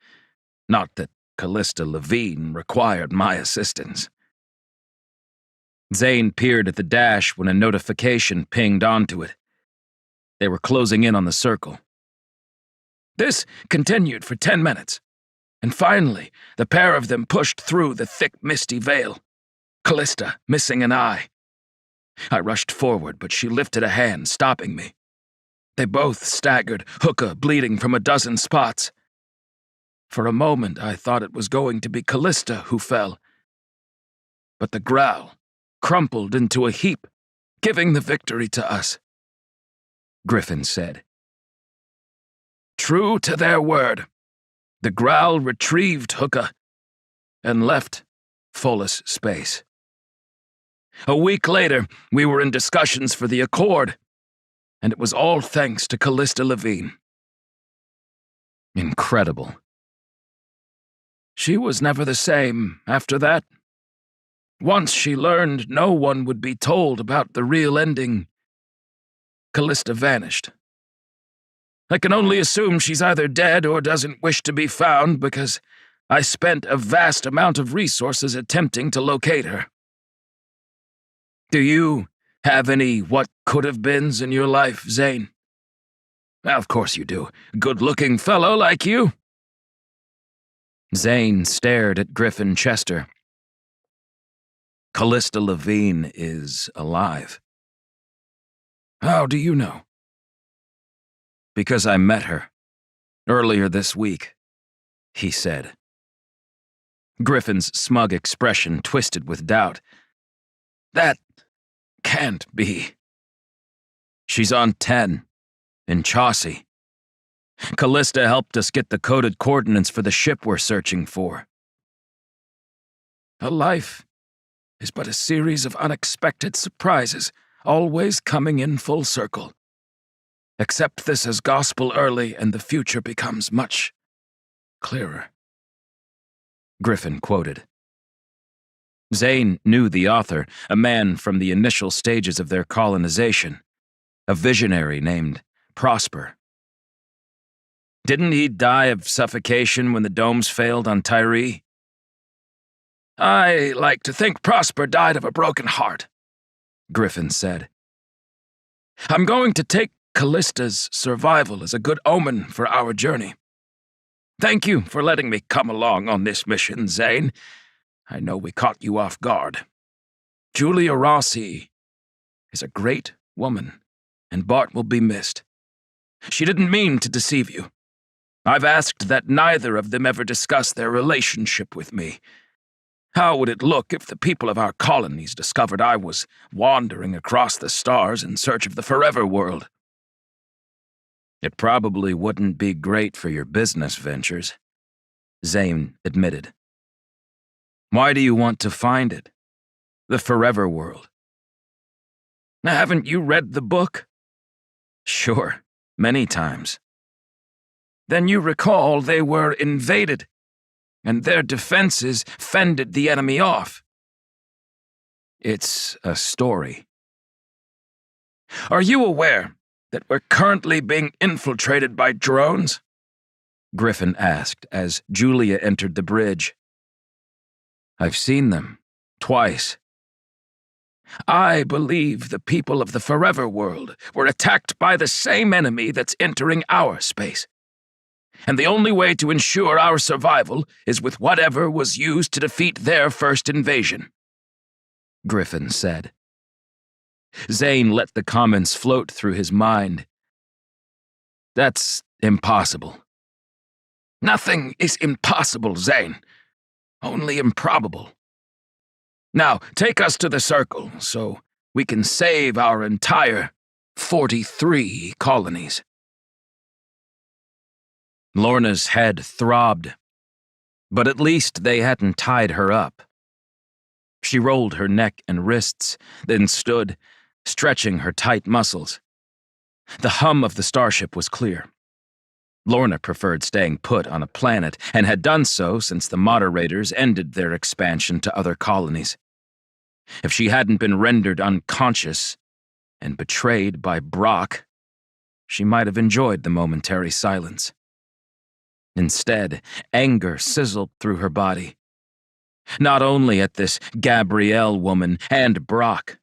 Not that Callista Levine required my assistance. Zane peered at the dash when a notification pinged onto it. They were closing in on the circle. This continued for 10 minutes, and finally the pair of them pushed through the thick, misty veil, Callista missing an eye. I rushed forward, but she lifted a hand, stopping me. They both staggered, Hooka bleeding from a dozen spots. For a moment I thought it was going to be Callista who fell, but the Graal crumpled into a heap, giving the victory to us. Griffin said. True to their word, the Graal retrieved Hooka and left Follis space. A week later, we were in discussions for the Accord, and it was all thanks to Callista Levine. Incredible. She was never the same after that. Once she learned no one would be told about the real ending, Callista vanished. I can only assume she's either dead or doesn't wish to be found because I spent a vast amount of resources attempting to locate her. Do you have any what-could-have-beens in your life, Zane? Of course you do. Good-looking fellow like you. Zane stared at Griffin Chester. Callista Levine is alive. How do you know? Because I met her earlier this week, he said. Griffin's smug expression twisted with doubt. That can't be. She's on 10, in Chaucy. Callista helped us get the coded coordinates for the ship we're searching for. A life is but a series of unexpected surprises, always coming in full circle. Accept this as gospel early, and the future becomes much clearer. Griffin quoted. Zane knew the author, a man from the initial stages of their colonization, a visionary named Prosper. Didn't he die of suffocation when the domes failed on Tyree? I like to think Prosper died of a broken heart, Griffin said. I'm going to take Callista's survival as a good omen for our journey. Thank you for letting me come along on this mission, Zane. I know we caught you off guard. Julia Rossi is a great woman, and Bart will be missed. She didn't mean to deceive you. I've asked that neither of them ever discuss their relationship with me. How would it look if the people of our colonies discovered I was wandering across the stars in search of the forever world? It probably wouldn't be great for your business ventures, Zane admitted. Why do you want to find it? The forever world. Haven't you read the book? Sure, many times. Then you recall they were invaded, and their defenses fended the enemy off. It's a story. Are you aware that we're currently being infiltrated by drones? Griffin asked as Julia entered the bridge. I've seen them, twice. I believe the people of the forever world were attacked by the same enemy that's entering our space. And the only way to ensure our survival is with whatever was used to defeat their first invasion, Griffin said. Zane let the comments float through his mind. That's impossible. Nothing is impossible, Zane. Only improbable. Now, take us to the circle so we can save our entire 43 colonies. Lorna's head throbbed, but at least they hadn't tied her up, She rolled her neck and wrists, then stood, stretching her tight muscles. The hum of the starship was clear. Lorna preferred staying put on a planet, and had done so since the moderators ended their expansion to other colonies. If she hadn't been rendered unconscious and betrayed by Brock, she might have enjoyed the momentary silence. Instead, anger sizzled through her body. Not only at this Gabrielle woman and Brock,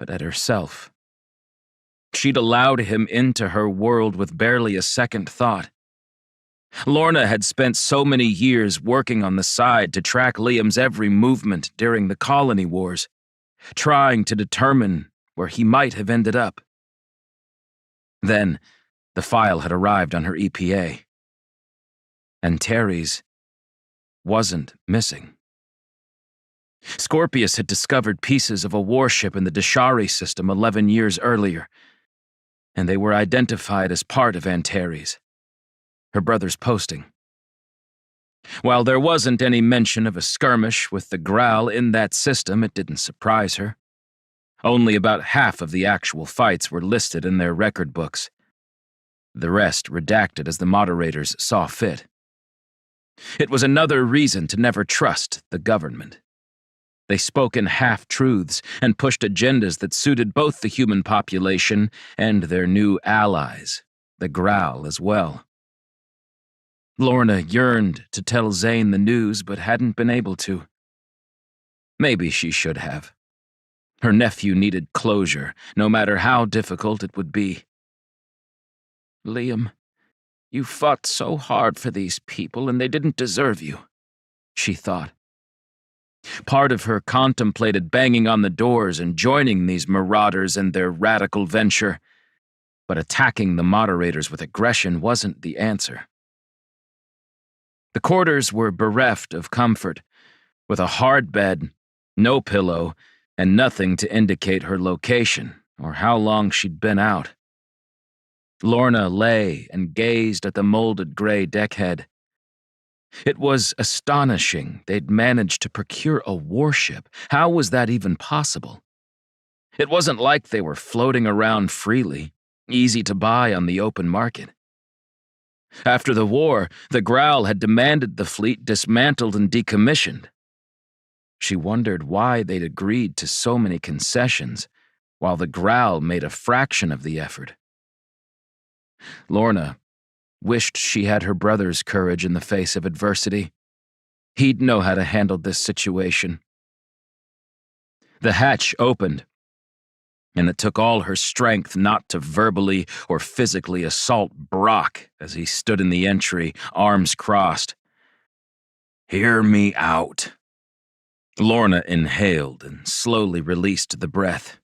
but at herself. She'd allowed him into her world with barely a second thought. Lorna had spent so many years working on the side to track Liam's every movement during the colony wars, trying to determine where he might have ended up. Then, the file had arrived on her EPA. And Terry's wasn't missing. Scorpius had discovered pieces of a warship in the Deshari system 11 years earlier, and they were identified as part of Antares, her brother's posting. While there wasn't any mention of a skirmish with the Growl in that system, it didn't surprise her. Only about half of the actual fights were listed in their record books. The rest redacted as the moderators saw fit. It was another reason to never trust the government. They spoke in half-truths and pushed agendas that suited both the human population and their new allies, the Growl as well. Lorna yearned to tell Zane the news, but hadn't been able to. Maybe she should have. Her nephew needed closure, no matter how difficult it would be. Liam, you fought so hard for these people, and they didn't deserve you, she thought. Part of her contemplated banging on the doors and joining these marauders in their radical venture, but attacking the moderators with aggression wasn't the answer. The quarters were bereft of comfort, with a hard bed, no pillow, and nothing to indicate her location or how long she'd been out. Lorna lay and gazed at the molded gray deckhead. It was astonishing they'd managed to procure a warship. How was that even possible? It wasn't like they were floating around freely, easy to buy on the open market. After the war, the Growl had demanded the fleet dismantled and decommissioned. She wondered why they'd agreed to so many concessions, while the Growl made a fraction of the effort. Lorna wished she had her brother's courage in the face of adversity. He'd know how to handle this situation. The hatch opened, and it took all her strength not to verbally or physically assault Brock as he stood in the entry, arms crossed. "Hear me out." Lorna inhaled and slowly released the breath.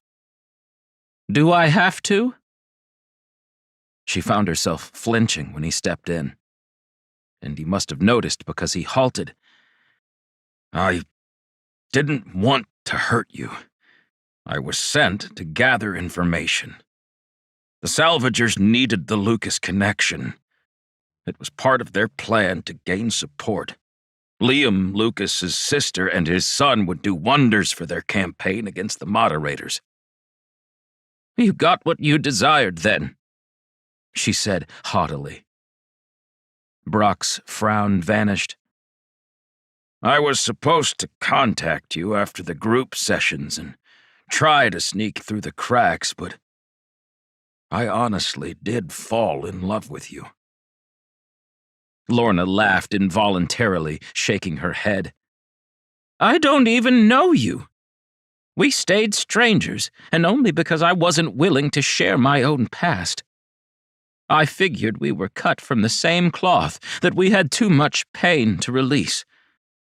"Do I have to?" She found herself flinching when he stepped in, and he must have noticed because he halted. "I didn't want to hurt you. I was sent to gather information. The salvagers needed the Lucas connection. It was part of their plan to gain support. Liam Lucas's sister and his son would do wonders for their campaign against the moderators." "You got what you desired, then," she said haughtily. Brock's frown vanished. "I was supposed to contact you after the group sessions and try to sneak through the cracks, but I honestly did fall in love with you." Lorna laughed involuntarily, shaking her head. "I don't even know you. We stayed strangers, and only because I wasn't willing to share my own past. I figured we were cut from the same cloth, that we had too much pain to release.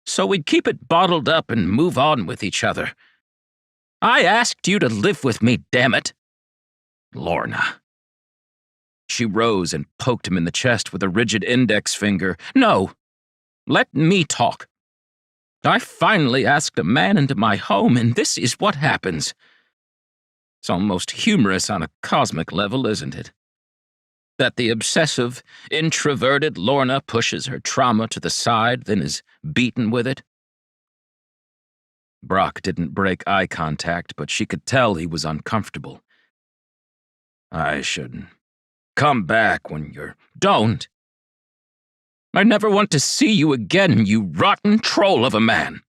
So we'd keep it bottled up and move on with each other. I asked you to live with me, damn it." "Lorna." She rose and poked him in the chest with a rigid index finger. "No. Let me talk. I finally asked a man into my home, and this is what happens. It's almost humorous on a cosmic level, isn't it? That the obsessive, introverted Lorna pushes her trauma to the side, then is beaten with it. Brock didn't break eye contact, but she could tell he was uncomfortable. I should come back when you're... Don't! I never want to see you again, you rotten troll of a man!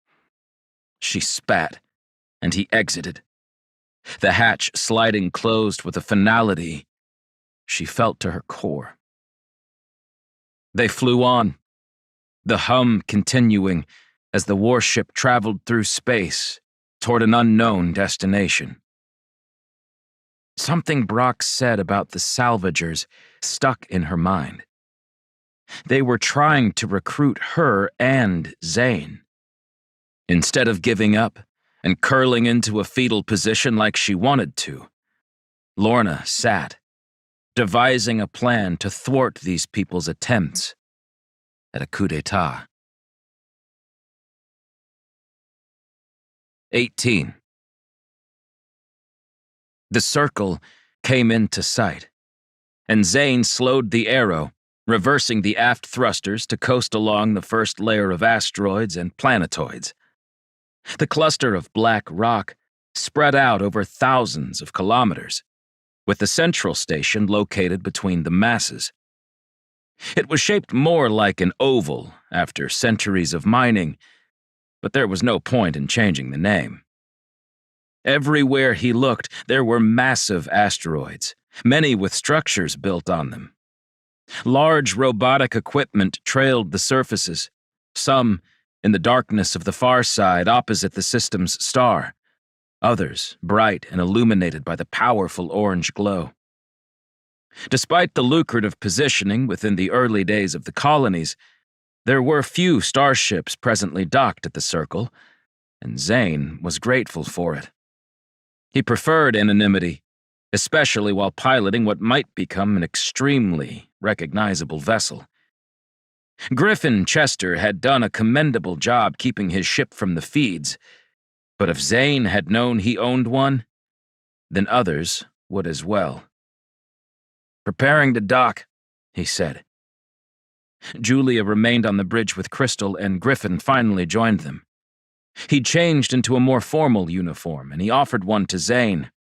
She spat, and he exited. The hatch sliding closed with a finality she felt to her core. They flew on, the hum continuing as the warship traveled through space toward an unknown destination. Something Brock said about the salvagers stuck in her mind. They were trying to recruit her and Zane. Instead of giving up and curling into a fetal position like she wanted to, Lorna sat, devising a plan to thwart these people's attempts at a coup d'etat. 18. The circle came into sight, and Zane slowed the arrow, reversing the aft thrusters to coast along the first layer of asteroids and planetoids. The cluster of black rock spread out over thousands of kilometers, with the central station located between the masses. It was shaped more like an oval after centuries of mining, but there was no point in changing the name. Everywhere he looked, there were massive asteroids, many with structures built on them. Large robotic equipment trailed the surfaces, some in the darkness of the far side opposite the system's star, others bright and illuminated by the powerful orange glow. Despite the lucrative positioning within the early days of the colonies, there were few starships presently docked at the circle, and Zane was grateful for it. He preferred anonymity, especially while piloting what might become an extremely recognizable vessel. Griffin Chester had done a commendable job keeping his ship from the feeds, but if Zane had known he owned one, then others would as well. "Preparing to dock," he said. Julia remained on the bridge with Crystal, and Griffin finally joined them. He changed into a more formal uniform, and he offered one to Zane.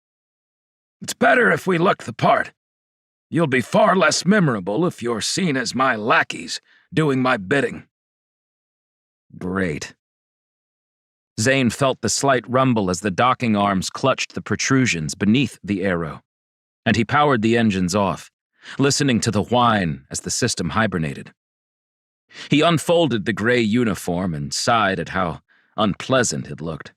"It's better if we look the part. You'll be far less memorable if you're seen as my lackeys, doing my bidding." Great. Zane felt the slight rumble as the docking arms clutched the protrusions beneath the arrow, and he powered the engines off, listening to the whine as the system hibernated. He unfolded the gray uniform and sighed at how unpleasant it looked.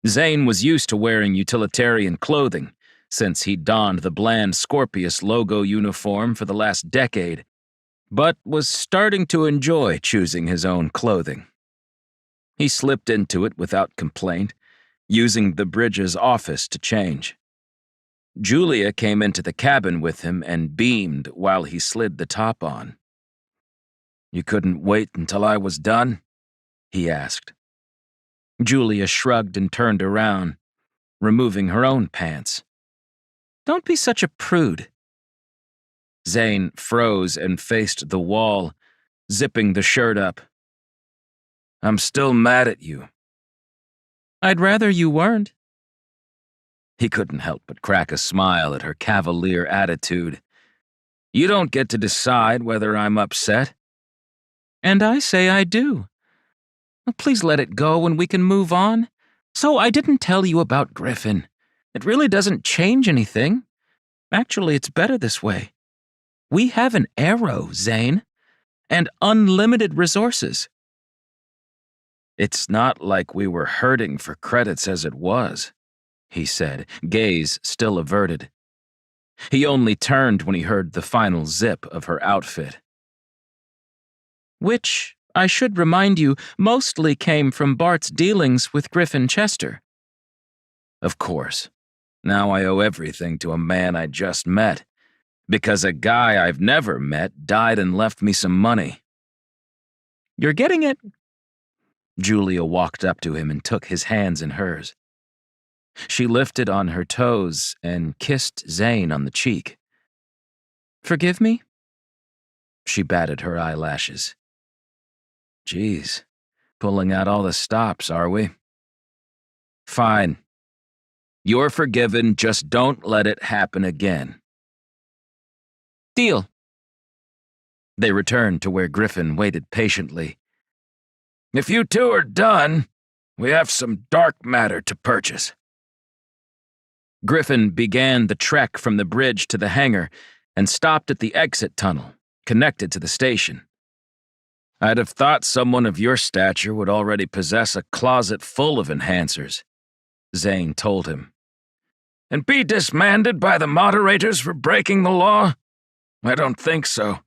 Zane was used to wearing utilitarian clothing, since he'd donned the bland Scorpius logo uniform for the last decade, but was starting to enjoy choosing his own clothing. He slipped into it without complaint, using the bridge's office to change. Julia came into the cabin with him and beamed while he slid the top on. "You couldn't wait until I was done?" he asked. Julia shrugged and turned around, removing her own pants. "Don't be such a prude." Zane froze and faced the wall, zipping the shirt up. "I'm still mad at you." "I'd rather you weren't." He couldn't help but crack a smile at her cavalier attitude. "You don't get to decide whether I'm upset." "And I say I do. Please let it go and we can move on. So I didn't tell you about Griffin. It really doesn't change anything. Actually, it's better this way. We have an arrow, Zane, and unlimited resources." "It's not like we were hurting for credits as it was," he said, gaze still averted. He only turned when he heard the final zip of her outfit. "Which, I should remind you, mostly came from Bart's dealings with Griffin Chester." "Of course. Now I owe everything to a man I just met, because a guy I've never met died and left me some money." "You're getting it." Julia walked up to him and took his hands in hers. She lifted on her toes and kissed Zane on the cheek. "Forgive me?" She batted her eyelashes. "Geez, pulling out all the stops, are we?" Fine. You're forgiven, just don't let it happen again. Deal. They returned to where Griffin waited patiently. If you two are done, we have some dark matter to purchase. Griffin began the trek from the bridge to the hangar and stopped at the exit tunnel, connected to the station. I'd have thought someone of your stature would already possess a closet full of enhancers, Zane told him. And be disbanded by the moderators for breaking the law? I don't think so.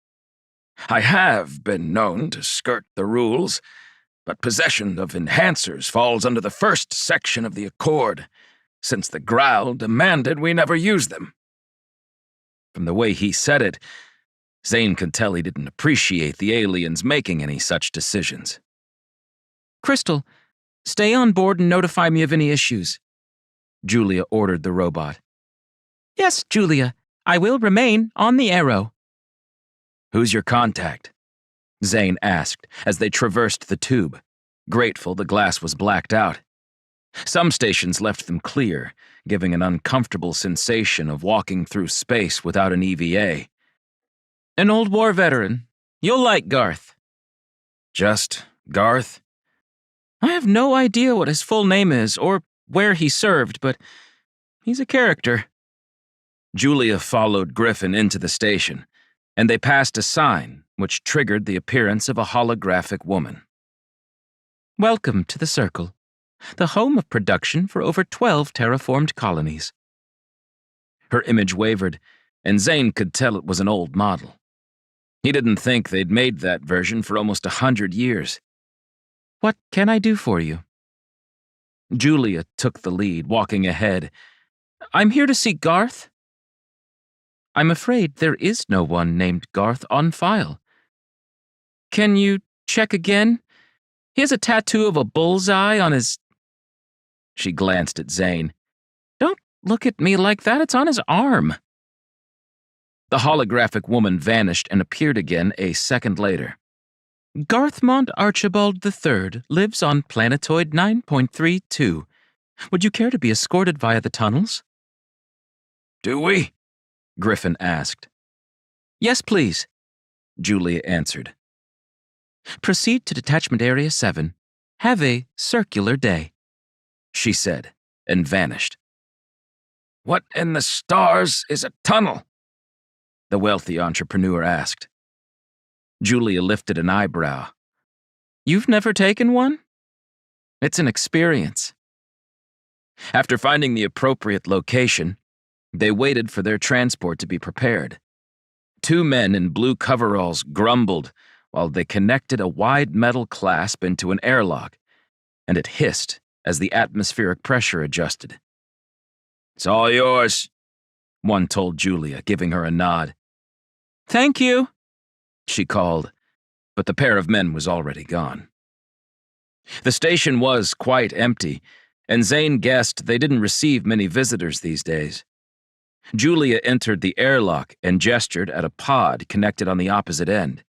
I have been known to skirt the rules, but possession of enhancers falls under the first section of the Accord, since the Growl demanded we never use them. From the way he said it, Zane could tell he didn't appreciate the aliens making any such decisions. Crystal, stay on board and notify me of any issues, Julia ordered the robot. Yes, Julia, I will remain on the Arrow. Who's your contact? Zane asked as they traversed the tube, grateful the glass was blacked out. Some stations left them clear, giving an uncomfortable sensation of walking through space without an EVA. An old war veteran. You'll like Garth. Just Garth? I have no idea what his full name is or where he served, but he's a character. Julia followed Griffin into the station, and they passed a sign which triggered the appearance of a holographic woman. Welcome to the Circle, the home of production for over 12 terraformed colonies. Her image wavered, and Zane could tell it was an old model. He didn't think they'd made that version for almost 100 years. What can I do for you? Julia took the lead, walking ahead. I'm here to see Garth. I'm afraid there is no one named Garth on file. Can you check again? He has a tattoo of a bullseye on his... She glanced at Zane. Don't look at me like that, it's on his arm. The holographic woman vanished and appeared again a second later. Garthmont Archibald III lives on planetoid 9.32. Would you care to be escorted via the tunnels? Do we? Griffin asked. Yes, please, Julia answered. Proceed to Detachment Area 7. Have a circular day, she said, and vanished. What in the stars is a tunnel? The wealthy entrepreneur asked. Julia lifted an eyebrow. You've never taken one? It's an experience. After finding the appropriate location, they waited for their transport to be prepared. Two men in blue coveralls grumbled while they connected a wide metal clasp into an airlock, and it hissed as the atmospheric pressure adjusted. It's all yours, one told Julia, giving her a nod. Thank you, she called, but the pair of men was already gone. The station was quite empty, and Zane guessed they didn't receive many visitors these days. Julia entered the airlock and gestured at a pod connected on the opposite end.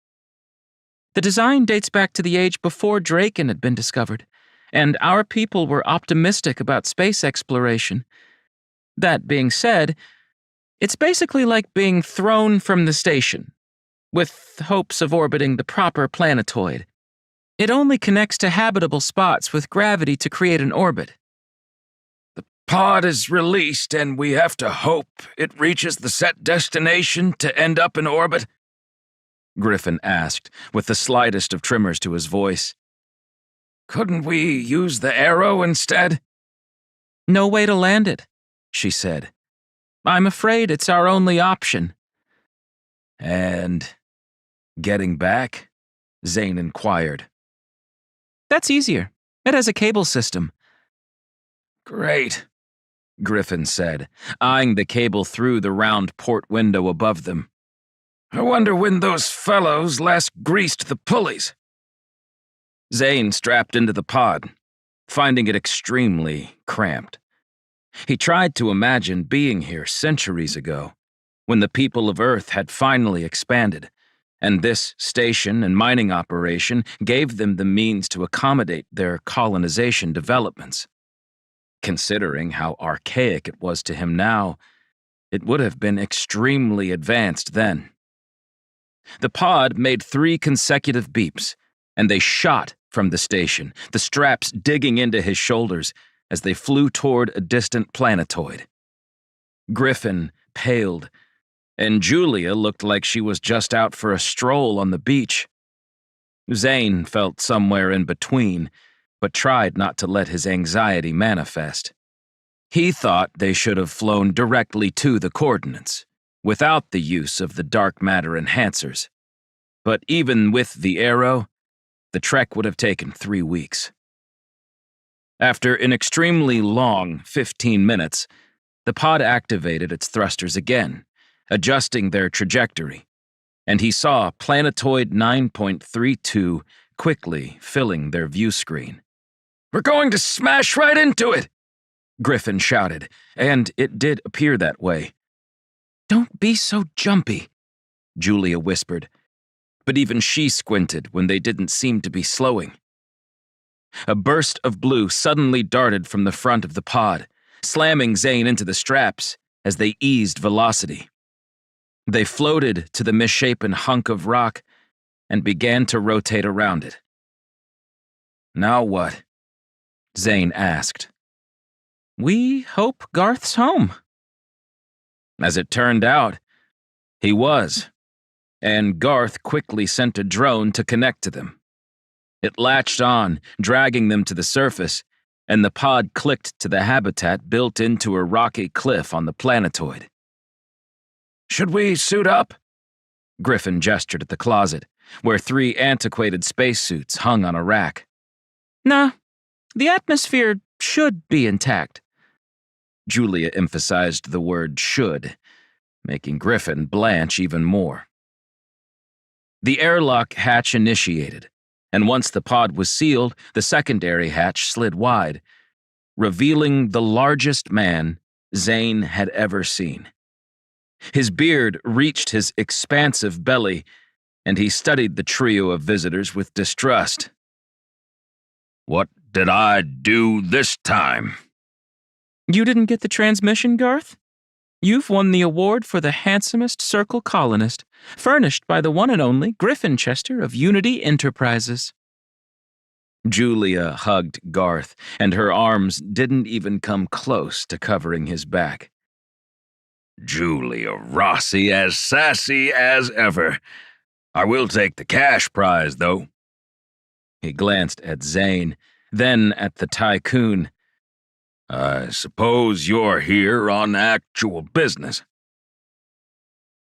The design dates back to the age before Draken had been discovered, and our people were optimistic about space exploration. That being said, it's basically like being thrown from the station, with hopes of orbiting the proper planetoid. It only connects to habitable spots with gravity to create an orbit. The pod is released, and we have to hope it reaches the set destination to end up in orbit? Griffin asked, with the slightest of tremors to his voice. Couldn't we use the Arrow instead? No way to land it, she said. I'm afraid it's our only option. And getting back? Zane inquired. That's easier. It has a cable system. Great, Griffin said, eyeing the cable through the round port window above them. I wonder when those fellows last greased the pulleys. Zane strapped into the pod, finding it extremely cramped. He tried to imagine being here centuries ago, when the people of Earth had finally expanded, and this station and mining operation gave them the means to accommodate their colonization developments. Considering how archaic it was to him now, it would have been extremely advanced then. The pod made 3 consecutive beeps, and they shot from the station, the straps digging into his shoulders as they flew toward a distant planetoid. Griffin paled, and Julia looked like she was just out for a stroll on the beach. Zane felt somewhere in between, but tried not to let his anxiety manifest. He thought they should have flown directly to the coordinates, without the use of the dark matter enhancers. But even with the arrow, the trek would have taken 3 weeks. After an extremely long 15 minutes, the pod activated its thrusters again, adjusting their trajectory, and he saw Planetoid 9.32 quickly filling their view screen. "We're going to smash right into it!" Griffin shouted, and it did appear that way. "Don't be so jumpy," Julia whispered, but even she squinted when they didn't seem to be slowing. A burst of blue suddenly darted from the front of the pod, slamming Zane into the straps as they eased velocity. They floated to the misshapen hunk of rock and began to rotate around it. "Now what?" Zane asked. "We hope Garth's home." As it turned out, he was, and Garth quickly sent a drone to connect to them. It latched on, dragging them to the surface, and the pod clicked to the habitat built into a rocky cliff on the planetoid. "Should we suit up?" Griffin gestured at the closet, where 3 antiquated spacesuits hung on a rack. "Nah, the atmosphere should be intact." Julia emphasized the word should, making Griffin blanch even more. The airlock hatch initiated, and once the pod was sealed, the secondary hatch slid wide, revealing the largest man Zane had ever seen. His beard reached his expansive belly, and he studied the trio of visitors with distrust. "What did I do this time?" "You didn't get the transmission, Garth? You've won the award for the handsomest Circle colonist, furnished by the one and only Griffin Chester of Unity Enterprises." Julia hugged Garth, and her arms didn't even come close to covering his back. "Julia Rossi, as sassy as ever. I will take the cash prize, though." He glanced at Zane, then at the tycoon. "I suppose you're here on actual business."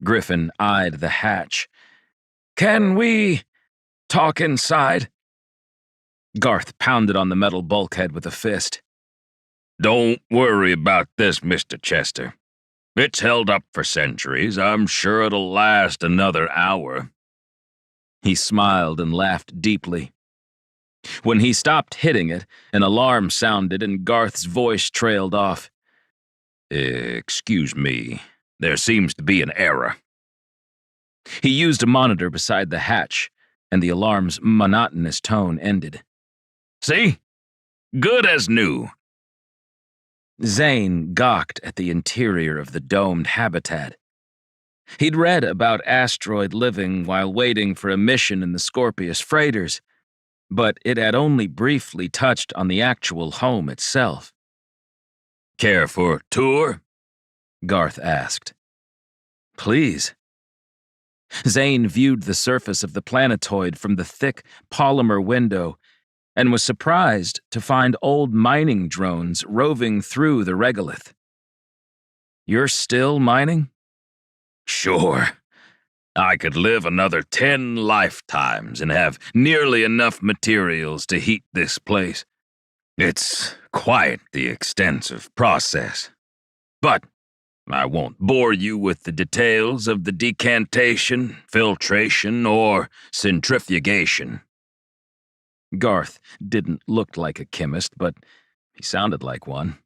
Griffin eyed the hatch. "Can we talk inside?" Garth pounded on the metal bulkhead with a fist. "Don't worry about this, Mr. Chester. It's held up for centuries. I'm sure it'll last another hour." He smiled and laughed deeply. When he stopped hitting it, an alarm sounded and Garth's voice trailed off. "Excuse me. There seems to be an error." He used a monitor beside the hatch, and the alarm's monotonous tone ended. "See? Good as new." Zane gawked at the interior of the domed habitat. He'd read about asteroid living while waiting for a mission in the Scorpius freighters, but it had only briefly touched on the actual home itself. "Care for a tour?" Garth asked. "Please." Zane viewed the surface of the planetoid from the thick polymer window and was surprised to find old mining drones roving through the regolith. "You're still mining?" "Sure. I could live another 10 lifetimes and have nearly enough materials to heat this place. It's quite the extensive process. But I won't bore you with the details of the decantation, filtration, or centrifugation." Garth didn't look like a chemist, but he sounded like one.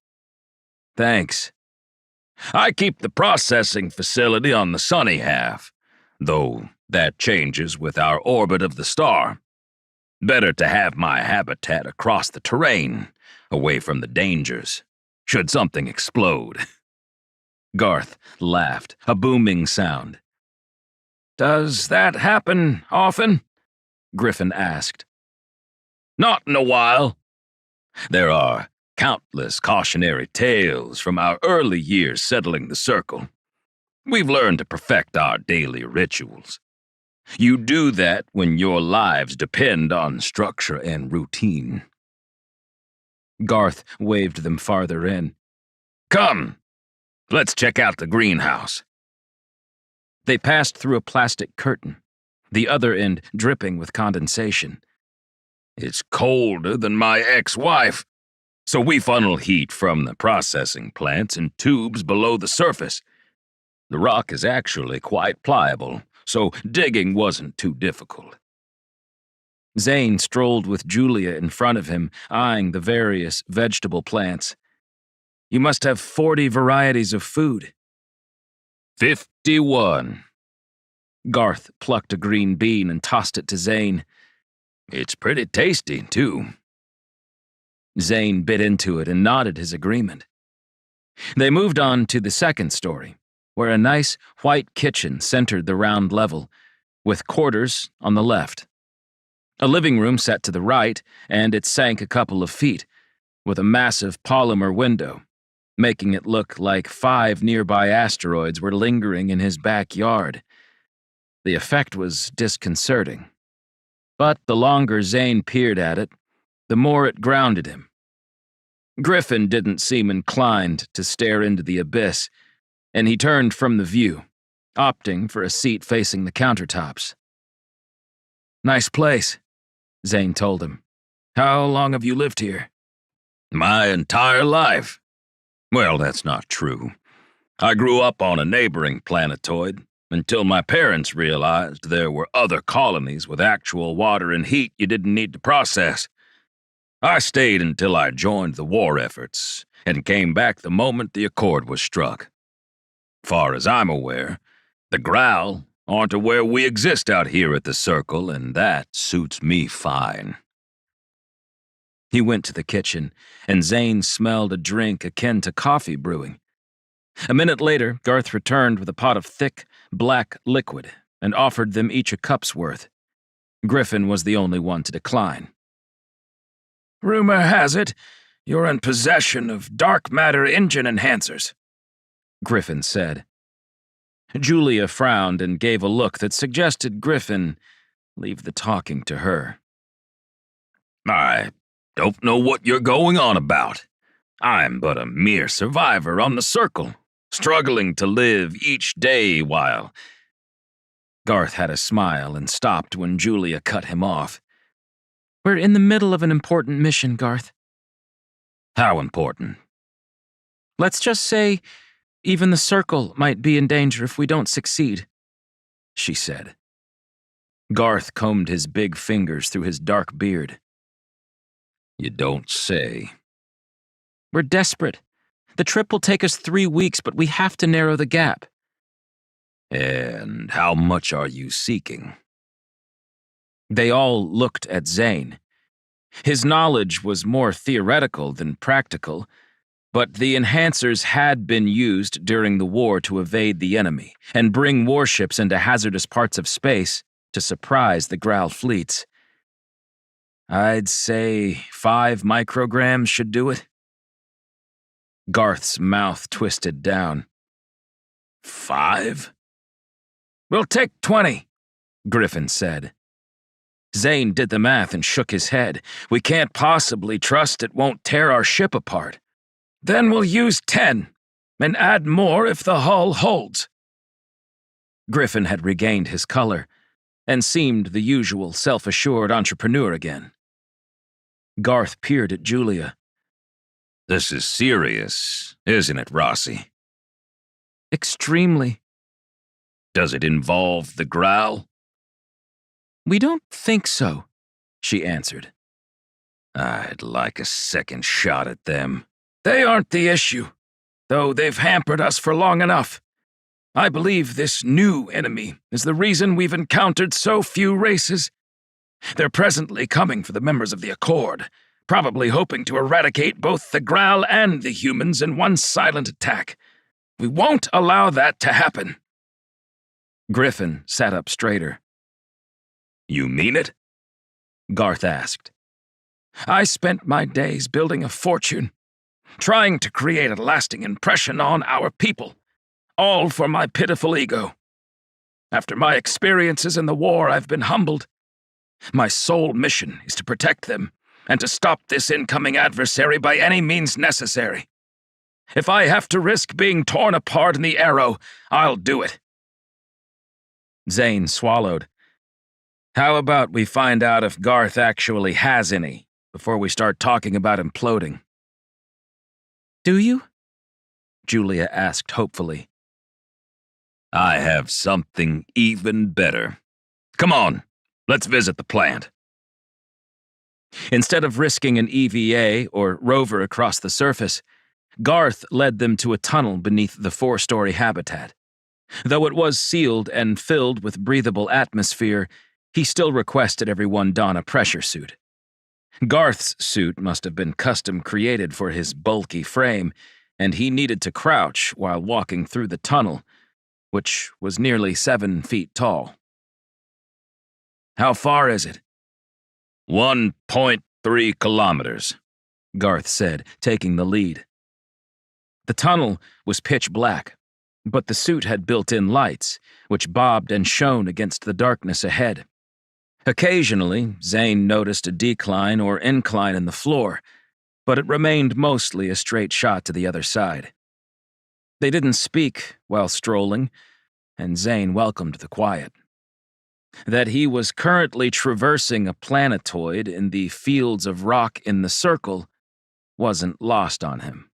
"Thanks." "I keep the processing facility on the sunny half, though that changes with our orbit of the star. Better to have my habitat across the terrain, away from the dangers, should something explode. Garth laughed, a booming sound. Does that happen often? Griffin asked. Not in a while. There are countless cautionary tales from our early years settling the circle. We've learned to perfect our daily rituals. You do that when your lives depend on structure and routine. Garth waved them farther in. Come, let's check out the greenhouse. They passed through a plastic curtain, the other end dripping with condensation. It's colder than my ex-wife, so we funnel heat from the processing plants in tubes below the surface. The rock is actually quite pliable, so digging wasn't too difficult. Zane strolled with Julia in front of him, eyeing the various vegetable plants. You must have 40 varieties of food. 51. Garth plucked a green bean and tossed it to Zane. It's pretty tasty, too. Zane bit into it and nodded his agreement. They moved on to the second story, where a nice white kitchen centered the round level, with quarters on the left. A living room set to the right, and it sank a couple of feet, with a massive polymer window, making it look like 5 nearby asteroids were lingering in his backyard. The effect was disconcerting. But the longer Zane peered at it, the more it grounded him. Griffin didn't seem inclined to stare into the abyss, and he turned from the view, opting for a seat facing the countertops. Nice place, Zane told him. How long have you lived here? My entire life. Well, that's not true. I grew up on a neighboring planetoid until my parents realized there were other colonies with actual water and heat you didn't need to process. I stayed until I joined the war efforts and came back the moment the accord was struck. Far as I'm aware, the Growl aren't aware we exist out here at the Circle, and that suits me fine. He went to the kitchen, and Zane smelled a drink akin to coffee brewing. A minute later, Garth returned with a pot of thick, black liquid and offered them each a cup's worth. Griffin was the only one to decline. Rumor has it you're in possession of dark matter engine enhancers, Griffin said. Julia frowned and gave a look that suggested Griffin leave the talking to her. I don't know what you're going on about. I'm but a mere survivor on the Circle, struggling to live each day while... Garth had a smile and stopped when Julia cut him off. We're in the middle of an important mission, Garth. How important? Let's just say even the Circle might be in danger if we don't succeed, she said. Garth combed his big fingers through his dark beard. You don't say. We're desperate. The trip will take us 3 weeks, but we have to narrow the gap. And how much are you seeking? They all looked at Zane. His knowledge was more theoretical than practical, but the enhancers had been used during the war to evade the enemy and bring warships into hazardous parts of space to surprise the Growl fleets. I'd say 5 micrograms should do it. Garth's mouth twisted down. 5? We'll take 20, Griffin said. Zane did the math and shook his head. We can't possibly trust it won't tear our ship apart. Then we'll use 10, and add more if the hull holds. Griffin had regained his color, and seemed the usual self-assured entrepreneur again. Garth peered at Julia. This is serious, isn't it, Rossi? Extremely. Does it involve the Growl? We don't think so, she answered. I'd like a second shot at them. They aren't the issue, though they've hampered us for long enough. I believe this new enemy is the reason we've encountered so few races. They're presently coming for the members of the Accord, probably hoping to eradicate both the Graal and the humans in one silent attack. We won't allow that to happen." Griffin sat up straighter. "You mean it?" Garth asked. "I spent my days building a fortune, trying to create a lasting impression on our people, all for my pitiful ego. After my experiences in the war, I've been humbled. My sole mission is to protect them and to stop this incoming adversary by any means necessary. If I have to risk being torn apart in the Arrow, I'll do it." Zane swallowed. "How about we find out if Garth actually has any before we start talking about imploding?" Do you? Julia asked hopefully. "I have something even better. Come on, let's visit the plant." Instead of risking an EVA or rover across the surface, Garth led them to a tunnel beneath the 4-story habitat. Though it was sealed and filled with breathable atmosphere, he still requested everyone don a pressure suit. Garth's suit must have been custom created for his bulky frame, and he needed to crouch while walking through the tunnel, which was nearly 7 feet tall. "How far is it?" 1.3 kilometers, Garth said, taking the lead. The tunnel was pitch black, but the suit had built-in lights, which bobbed and shone against the darkness ahead. Occasionally, Zane noticed a decline or incline in the floor, but it remained mostly a straight shot to the other side. They didn't speak while strolling, and Zane welcomed the quiet. That he was currently traversing a planetoid in the fields of rock in the circle wasn't lost on him.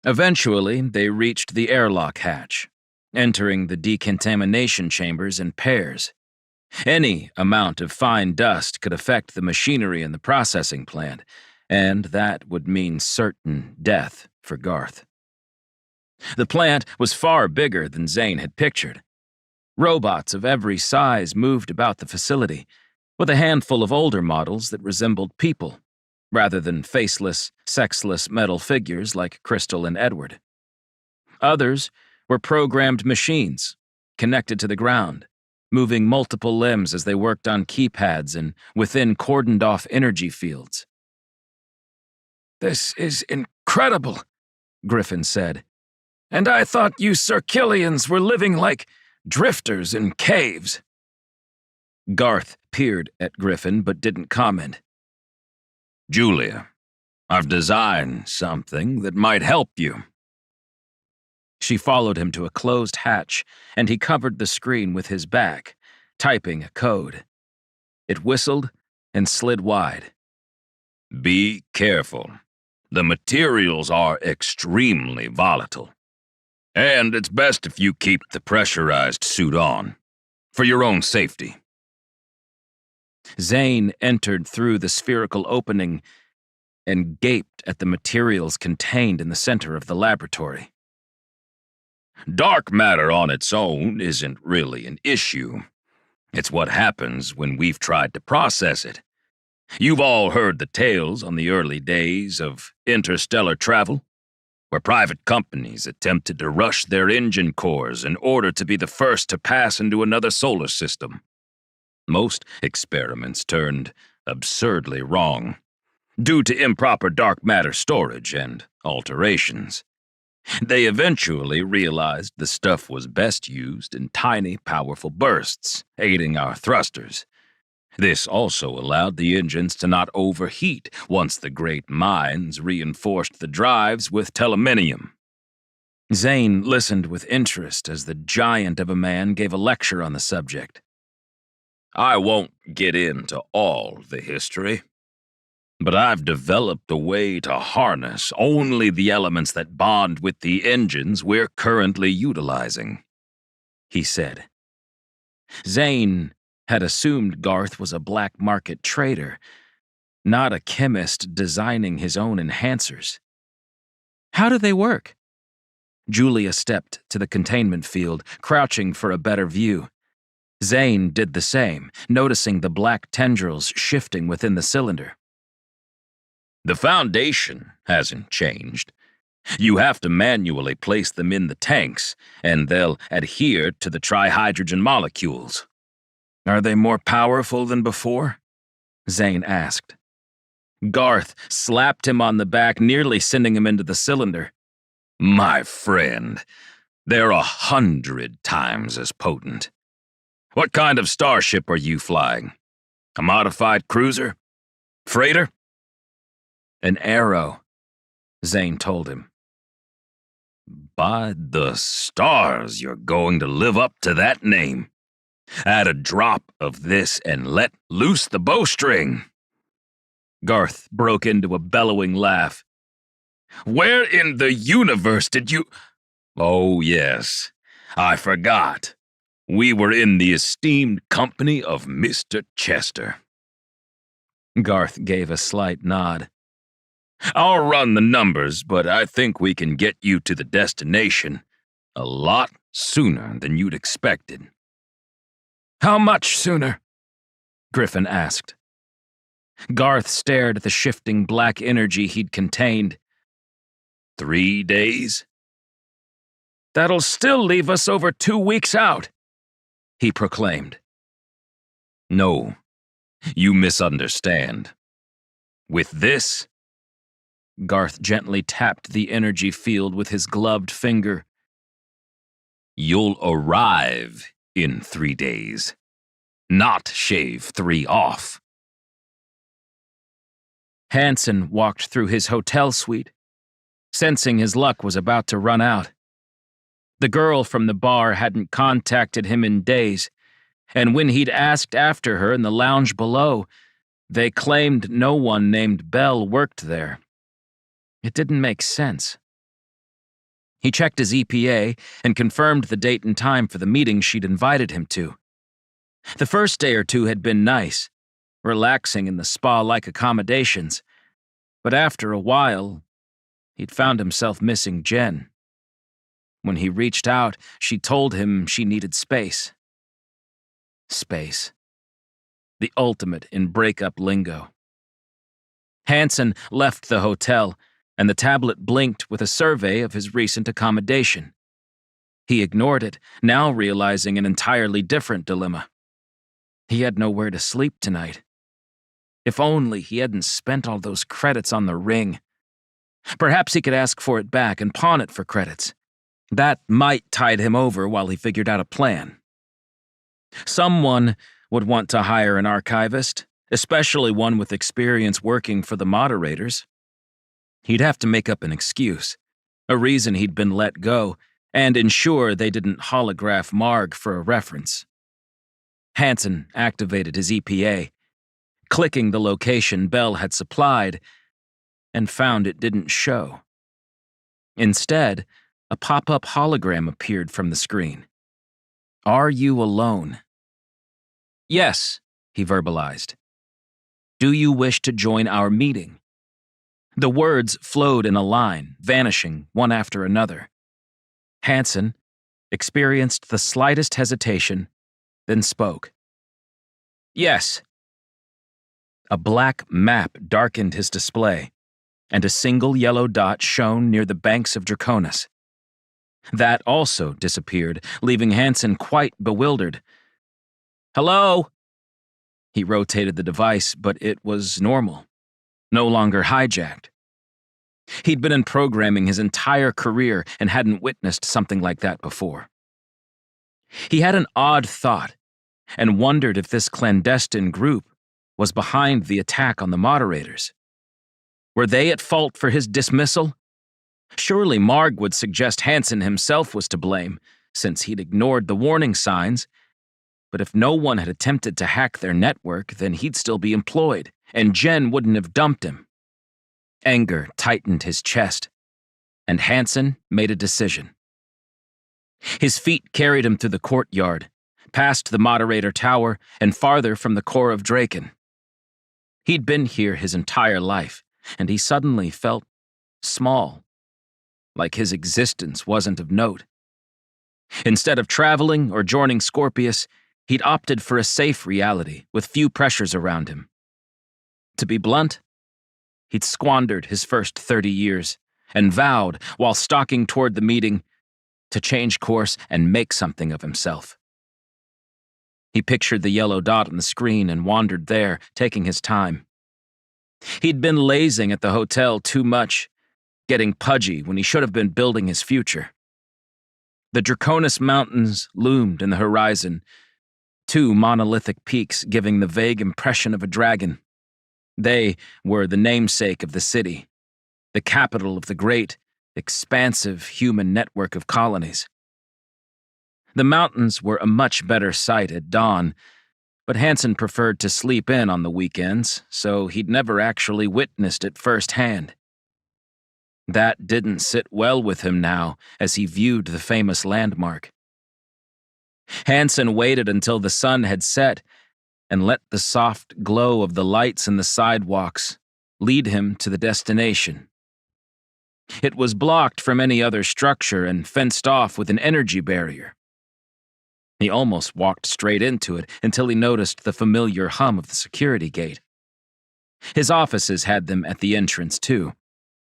Eventually, they reached the airlock hatch, entering the decontamination chambers in pairs. Any amount of fine dust could affect the machinery in the processing plant, and that would mean certain death for Garth. The plant was far bigger than Zane had pictured. Robots of every size moved about the facility, with a handful of older models that resembled people, rather than faceless, sexless metal figures like Crystal and Edward. Others were programmed machines, connected to the ground, moving multiple limbs as they worked on keypads and within cordoned-off energy fields. "This is incredible," Griffin said. "And I thought you Circilians were living like drifters in caves." Garth peered at Griffin but didn't comment. "Julia, I've designed something that might help you." She followed him to a closed hatch, and he covered the screen with his back, typing a code. It whistled and slid wide. "Be careful. The materials are extremely volatile. And it's best if you keep the pressurized suit on, for your own safety." Zane entered through the spherical opening and gaped at the materials contained in the center of the laboratory. "Dark matter on its own isn't really an issue. It's what happens when we've tried to process it. You've all heard the tales on the early days of interstellar travel, where private companies attempted to rush their engine cores in order to be the first to pass into another solar system. Most experiments turned absurdly wrong, due to improper dark matter storage and alterations. They eventually realized the stuff was best used in tiny, powerful bursts, aiding our thrusters. This also allowed the engines to not overheat once the great minds reinforced the drives with teleminium." Zane listened with interest as the giant of a man gave a lecture on the subject. "I won't get into all the history, but I've developed a way to harness only the elements that bond with the engines we're currently utilizing," he said. Zane had assumed Garth was a black market trader, not a chemist designing his own enhancers. How do they work? Julia stepped to the containment field, crouching for a better view. Zane did the same, noticing the black tendrils shifting within the cylinder. The foundation hasn't changed. You have to manually place them in the tanks, and they'll adhere to the trihydrogen molecules. Are they more powerful than before? Zane asked. Garth slapped him on the back, nearly sending him into the cylinder. My friend, they're 100 times as potent. What kind of starship are you flying? A modified cruiser? Freighter? An Arrow, Zane told him. By the stars, you're going to live up to that name. Add a drop of this and let loose the bowstring. Garth broke into a bellowing laugh. Where in the universe did you... Oh, yes, I forgot. We were in the esteemed company of Mr. Chester. Garth gave a slight nod. I'll run the numbers, but I think we can get you to the destination a lot sooner than you'd expected. How much sooner? Griffin asked. Garth stared at the shifting black energy he'd contained. 3 days? That'll still leave us over 2 weeks out, he proclaimed. No, you misunderstand. With this... Garth gently tapped the energy field with his gloved finger. You'll arrive in 3 days, not shave 3 off. Hansen walked through his hotel suite, sensing his luck was about to run out. The girl from the bar hadn't contacted him in days, and when he'd asked after her in the lounge below, they claimed no one named Bell worked there. It didn't make sense. He checked his EPA and confirmed the date and time for the meeting she'd invited him to. The first day or two had been nice, relaxing in the spa-like accommodations, but after a while, he'd found himself missing Jen. When he reached out, she told him she needed space. Space. The ultimate in breakup lingo. Hansen left the hotel, and the tablet blinked with a survey of his recent accommodation. He ignored it, now realizing an entirely different dilemma. He had nowhere to sleep tonight. If only he hadn't spent all those credits on the ring. Perhaps he could ask for it back and pawn it for credits. That might tide him over while he figured out a plan. Someone would want to hire an archivist, especially one with experience working for the moderators. He'd have to make up an excuse, a reason he'd been let go, and ensure they didn't holograph Marg for a reference. Hansen activated his EPA, clicking the location Bell had supplied, and found it didn't show. Instead, a pop-up hologram appeared from the screen. Are you alone? Yes, he verbalized. Do you wish to join our meeting? The words flowed in a line, vanishing one after another. Hansen experienced the slightest hesitation, then spoke. Yes. A black map darkened his display, and a single yellow dot shone near the banks of Draconis. That also disappeared, leaving Hansen quite bewildered. Hello? He rotated the device, but it was normal, no longer hijacked. He'd been in programming his entire career and hadn't witnessed something like that before. He had an odd thought and wondered if this clandestine group was behind the attack on the moderators. Were they at fault for his dismissal? Surely Marg would suggest Hansen himself was to blame, since he'd ignored the warning signs. But if no one had attempted to hack their network, then he'd still be employed, and Jen wouldn't have dumped him. Anger tightened his chest, and Hansen made a decision. His feet carried him through the courtyard, past the moderator tower, and farther from the core of Draken. He'd been here his entire life, and he suddenly felt small, like his existence wasn't of note. Instead of traveling or joining Scorpius, he'd opted for a safe reality with few pressures around him. To be blunt, he'd squandered his first 30 years and vowed, while stalking toward the meeting, to change course and make something of himself. He pictured the yellow dot on the screen and wandered there, taking his time. He'd been lazing at the hotel too much, getting pudgy when he should have been building his future. The Draconis Mountains loomed in the horizon, two monolithic peaks giving the vague impression of a dragon. They were the namesake of the city, the capital of the great, expansive human network of colonies. The mountains were a much better sight at dawn, but Hansen preferred to sleep in on the weekends, so he'd never actually witnessed it firsthand. That didn't sit well with him now as he viewed the famous landmark. Hansen waited until the sun had set and let the soft glow of the lights in the sidewalks lead him to the destination. It was blocked from any other structure and fenced off with an energy barrier. He almost walked straight into it until he noticed the familiar hum of the security gate. His offices had them at the entrance, too,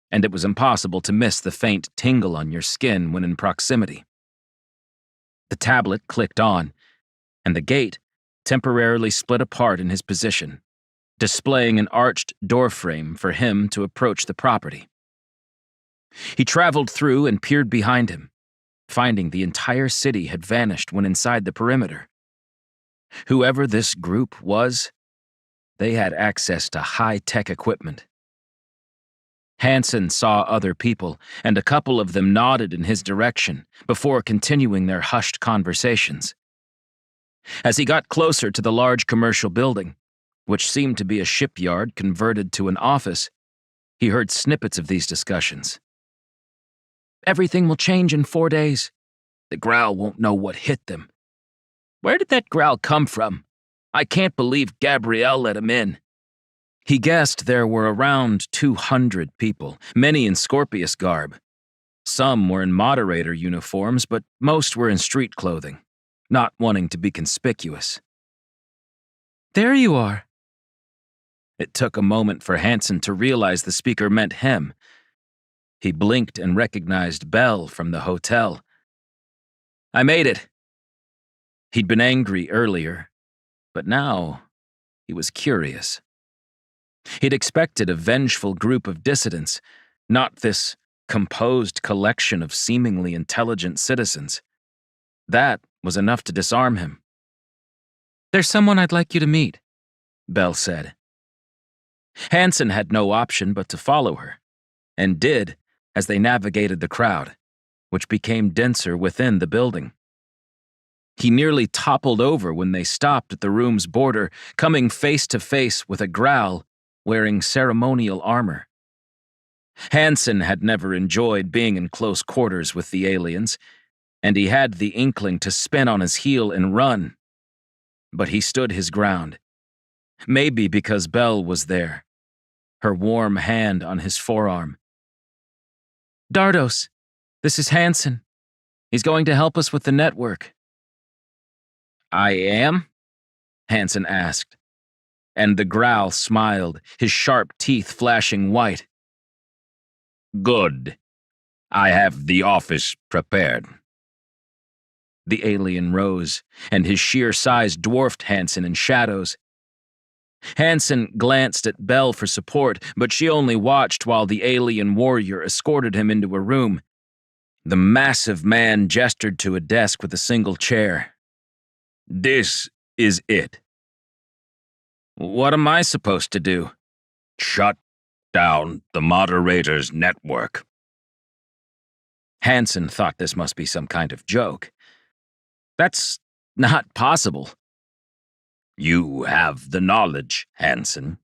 and it was impossible to miss the faint tingle on your skin when in proximity. The tablet clicked on, and the gate temporarily split apart in his position, displaying an arched doorframe for him to approach the property. He traveled through and peered behind him, finding the entire city had vanished when inside the perimeter. Whoever this group was, they had access to high-tech equipment. Hansen saw other people, and a couple of them nodded in his direction before continuing their hushed conversations. As he got closer to the large commercial building, which seemed to be a shipyard converted to an office, he heard snippets of these discussions. Everything will change in 4 days. The growl won't know what hit them. Where did that growl come from? I can't believe Gabrielle let him in. He guessed there were around 200 people, many in Scorpius garb. Some were in moderator uniforms, but most were in street clothing, not wanting to be conspicuous. There you are. It took a moment for Hansen to realize the speaker meant him. He blinked and recognized Bell from the hotel. I made it. He'd been angry earlier, but now he was curious. He'd expected a vengeful group of dissidents, not this composed collection of seemingly intelligent citizens. That was enough to disarm him. There's someone I'd like you to meet, Bell said. Hansen had no option but to follow her, and did as they navigated the crowd, which became denser within the building. He nearly toppled over when they stopped at the room's border, coming face to face with a growl wearing ceremonial armor. Hansen had never enjoyed being in close quarters with the aliens, and he had the inkling to spin on his heel and run. But he stood his ground. Maybe because Belle was there, her warm hand on his forearm. Dardos, this is Hansen. He's going to help us with the network. I am? Hansen asked, and the growl smiled, his sharp teeth flashing white. Good. I have the office prepared. The alien rose, and his sheer size dwarfed Hansen in shadows. Hansen glanced at Belle for support, but she only watched while the alien warrior escorted him into a room. The massive man gestured to a desk with a single chair. This is it. What am I supposed to do? Shut down the moderator's network. Hansen thought this must be some kind of joke. That's not possible. You have the knowledge, Hansen.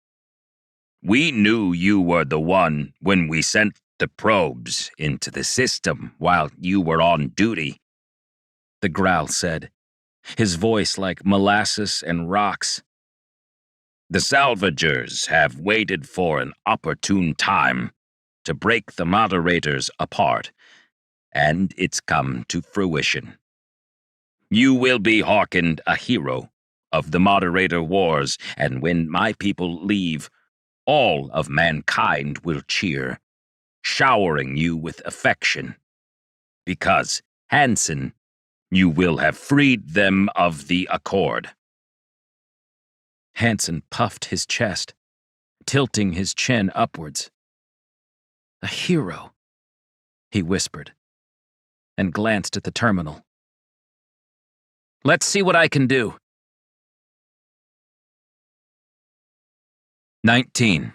We knew you were the one when we sent the probes into the system while you were on duty, the growl said, his voice like molasses and rocks. The salvagers have waited for an opportune time to break the moderators apart, and it's come to fruition. You will be hearkened a hero of the moderator wars, and when my people leave, all of mankind will cheer, showering you with affection. Because, Hansen, you will have freed them of the accord. Hansen puffed his chest, tilting his chin upwards. A hero, he whispered, and glanced at the terminal. Let's see what I can do. 19.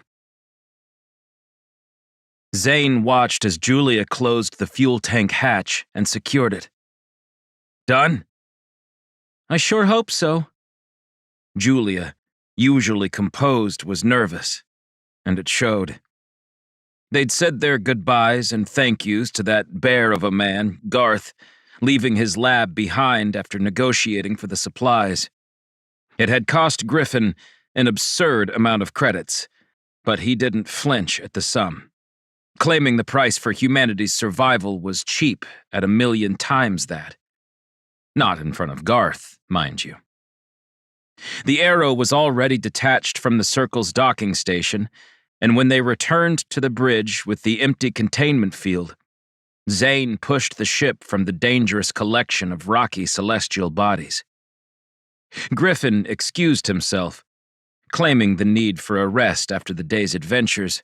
Zane watched as Julia closed the fuel tank hatch and secured it. Done? I sure hope so. Julia, usually composed, was nervous, and it showed. They'd said their goodbyes and thank yous to that bear of a man, Garth, leaving his lab behind after negotiating for the supplies. It had cost Griffin an absurd amount of credits, but he didn't flinch at the sum, claiming the price for humanity's survival was cheap at 1,000,000 times that. Not in front of Garth, mind you. The Arrow was already detached from the Circle's docking station, and when they returned to the bridge with the empty containment field, Zane pushed the ship from the dangerous collection of rocky celestial bodies. Griffin excused himself, claiming the need for a rest after the day's adventures,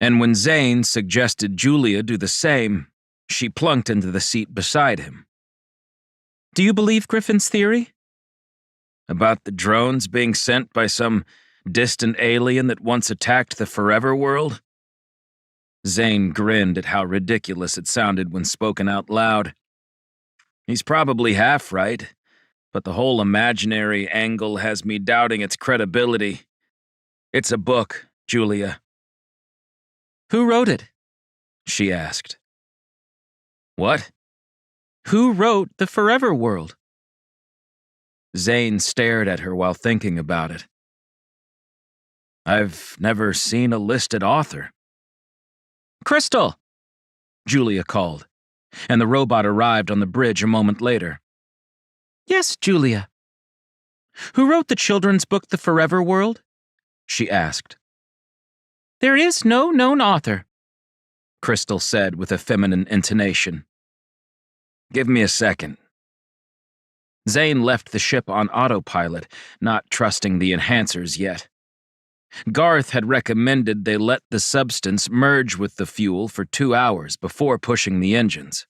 and when Zane suggested Julia do the same, she plunked into the seat beside him. Do you believe Griffin's theory? About the drones being sent by some distant alien that once attacked the Forever World? Zane grinned at how ridiculous it sounded when spoken out loud. He's probably half right, but the whole imaginary angle has me doubting its credibility. It's a book, Julia. Who wrote it? She asked. What? Who wrote The Forever World? Zane stared at her while thinking about it. I've never seen a listed author. Crystal! Julia called, and the robot arrived on the bridge a moment later. Yes, Julia. Who wrote the children's book The Forever World? She asked. There is no known author, Crystal said with a feminine intonation. Give me a second. Zane left the ship on autopilot, not trusting the enhancers yet. Garth had recommended they let the substance merge with the fuel for 2 hours before pushing the engines.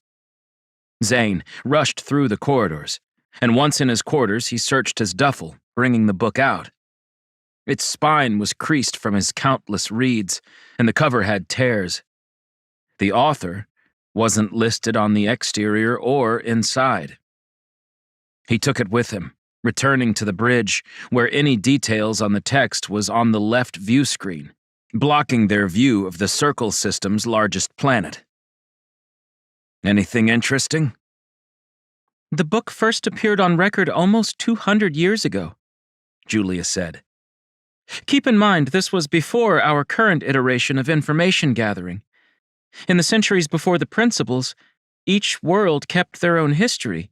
Zane rushed through the corridors, and once in his quarters he searched his duffel, bringing the book out. Its spine was creased from his countless reads, and the cover had tears. The author wasn't listed on the exterior or inside. He took it with him, returning to the bridge, where any details on the text was on the left view screen, blocking their view of the Circle System's largest planet. Anything interesting? The book first appeared on record almost 200 years ago, Julia said. Keep in mind, this was before our current iteration of information gathering. In the centuries before the principles, each world kept their own history.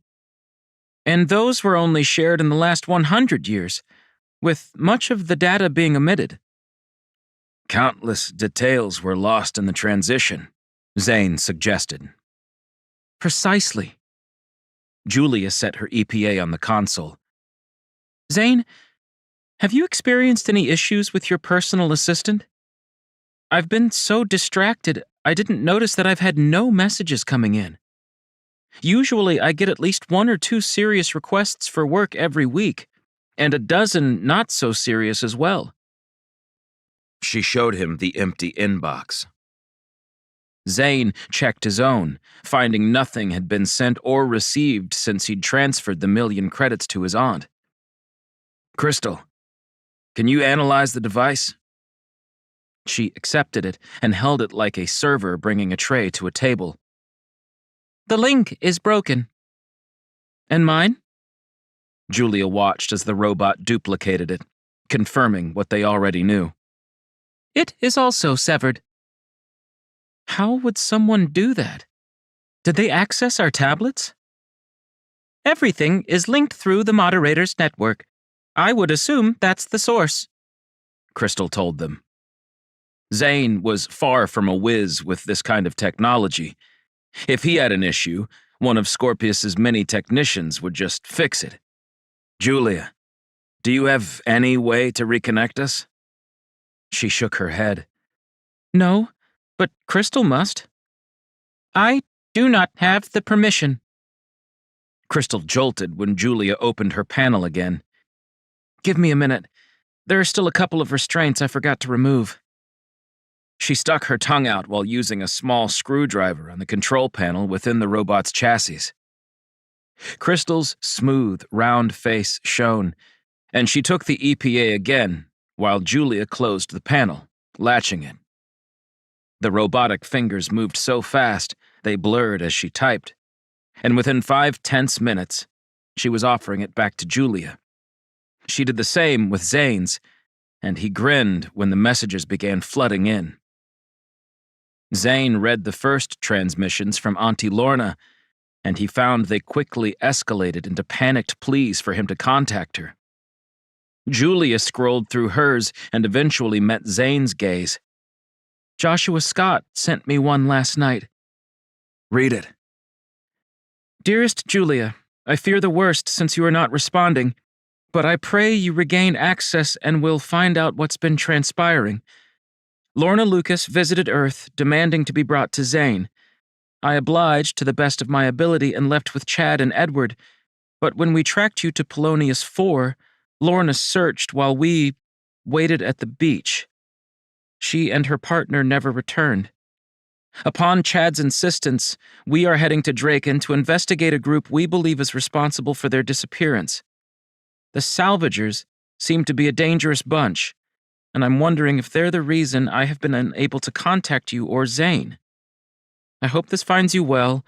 And those were only shared in the last 100 years, with much of the data being omitted. Countless details were lost in the transition, Zane suggested. Precisely. Julia set her EPA on the console. Zane, have you experienced any issues with your personal assistant? I've been so distracted, I didn't notice that I've had no messages coming in. Usually I get at least 1 or 2 serious requests for work every week, and a dozen not so serious as well. She showed him the empty inbox. Zane checked his own, finding nothing had been sent or received since he'd transferred the 1,000,000 credits to his aunt. Crystal, can you analyze the device? She accepted it and held it like a server bringing a tray to a table. The link is broken. And mine? Julia watched as the robot duplicated it, confirming what they already knew. It is also severed. How would someone do that? Did they access our tablets? Everything is linked through the moderator's network. I would assume that's the source, Crystal told them. Zane was far from a whiz with this kind of technology. If he had an issue, one of Scorpius's many technicians would just fix it. Julia, do you have any way to reconnect us? She shook her head. No, but Crystal must. I do not have the permission. Crystal jolted when Julia opened her panel again. Give me a minute. There are still a couple of restraints I forgot to remove. She stuck her tongue out while using a small screwdriver on the control panel within the robot's chassis. Crystal's smooth, round face shone, and she took the EPA again while Julia closed the panel, latching it. The robotic fingers moved so fast they blurred as she typed, and within 5 tense minutes, she was offering it back to Julia. She did the same with Zane's, and he grinned when the messages began flooding in. Zane read the first transmissions from Auntie Lorna, and he found they quickly escalated into panicked pleas for him to contact her. Julia scrolled through hers and eventually met Zane's gaze. Joshua Scott sent me one last night. Read it. Dearest Julia, I fear the worst since you are not responding, but I pray you regain access and will find out what's been transpiring. Lorna Lucas visited Earth, demanding to be brought to Zane. I obliged to the best of my ability and left with Chad and Edward, but when we tracked you to Polonius 4, Lorna searched while we waited at the beach. She and her partner never returned. Upon Chad's insistence, we are heading to Draken to investigate a group we believe is responsible for their disappearance. The Salvagers seem to be a dangerous bunch, and I'm wondering if they're the reason I have been unable to contact you or Zane. I hope this finds you well,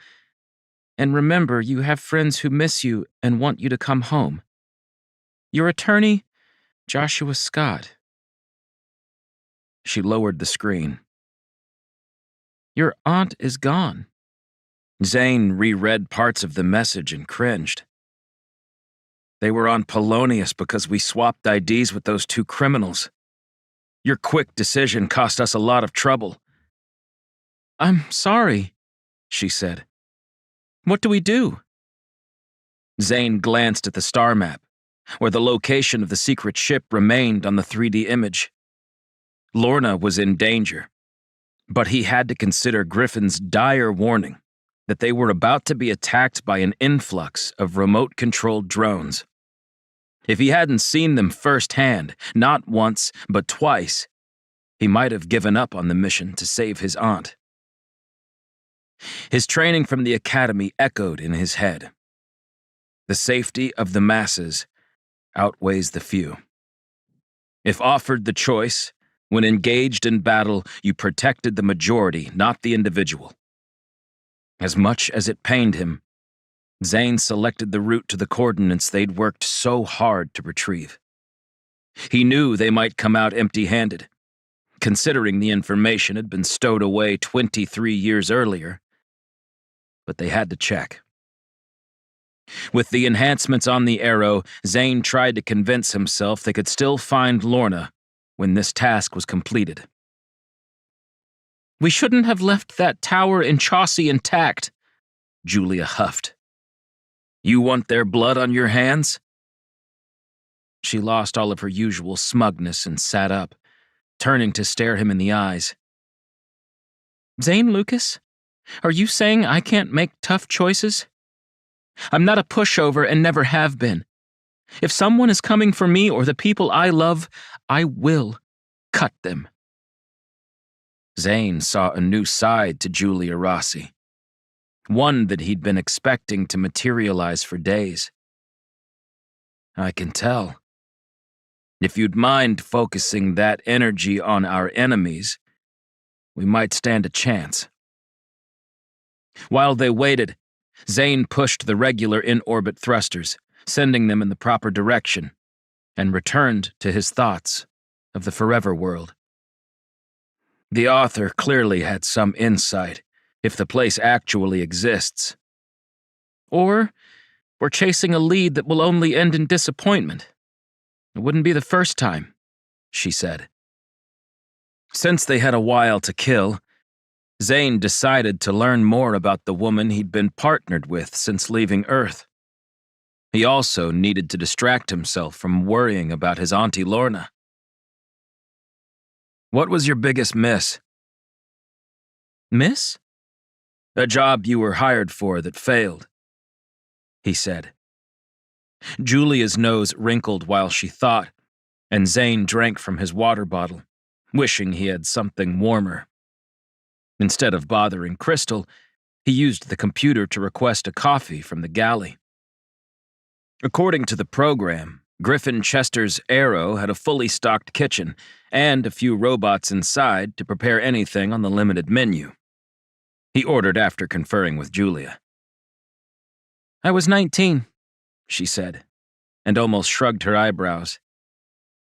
and remember you have friends who miss you and want you to come home. Your attorney, Joshua Scott. She lowered the screen. Your aunt is gone. Zane reread parts of the message and cringed. They were on Polonius because we swapped IDs with those 2 criminals. Your quick decision cost us a lot of trouble. I'm sorry, she said. What do we do? Zane glanced at the star map, where the location of the secret ship remained on the 3D image. Lorna was in danger, but he had to consider Griffin's dire warning that they were about to be attacked by an influx of remote-controlled drones. If he hadn't seen them firsthand, not once, but twice, he might have given up on the mission to save his aunt. His training from the academy echoed in his head. The safety of the masses outweighs the few. If offered the choice, when engaged in battle, you protected the majority, not the individual. As much as it pained him, Zane selected the route to the coordinates they'd worked so hard to retrieve. He knew they might come out empty-handed, considering the information had been stowed away 23 years earlier. But they had to check. With the enhancements on the Arrow, Zane tried to convince himself they could still find Lorna when this task was completed. We shouldn't have left that tower in Chaucy intact, Julia huffed. You want their blood on your hands? She lost all of her usual smugness and sat up, turning to stare him in the eyes. Zane Lucas, are you saying I can't make tough choices? I'm not a pushover and never have been. If someone is coming for me or the people I love, I will cut them. Zane saw a new side to Julia Rossi, one that he'd been expecting to materialize for days. I can tell. If you'd mind focusing that energy on our enemies, we might stand a chance. While they waited, Zane pushed the regular in-orbit thrusters, sending them in the proper direction, and returned to his thoughts of the forever world. The author clearly had some insight, if the place actually exists. Or we're chasing a lead that will only end in disappointment. It wouldn't be the first time, she said. Since they had a while to kill, Zane decided to learn more about the woman he'd been partnered with since leaving Earth. He also needed to distract himself from worrying about his Auntie Lorna. What was your biggest miss? Miss? A job you were hired for that failed, he said. Julia's nose wrinkled while she thought, and Zane drank from his water bottle, wishing he had something warmer. Instead of bothering Crystal, he used the computer to request a coffee from the galley. According to the program, Griffin Chester's Arrow had a fully stocked kitchen and a few robots inside to prepare anything on the limited menu. He ordered after conferring with Julia. I was 19, she said, and almost shrugged her eyebrows.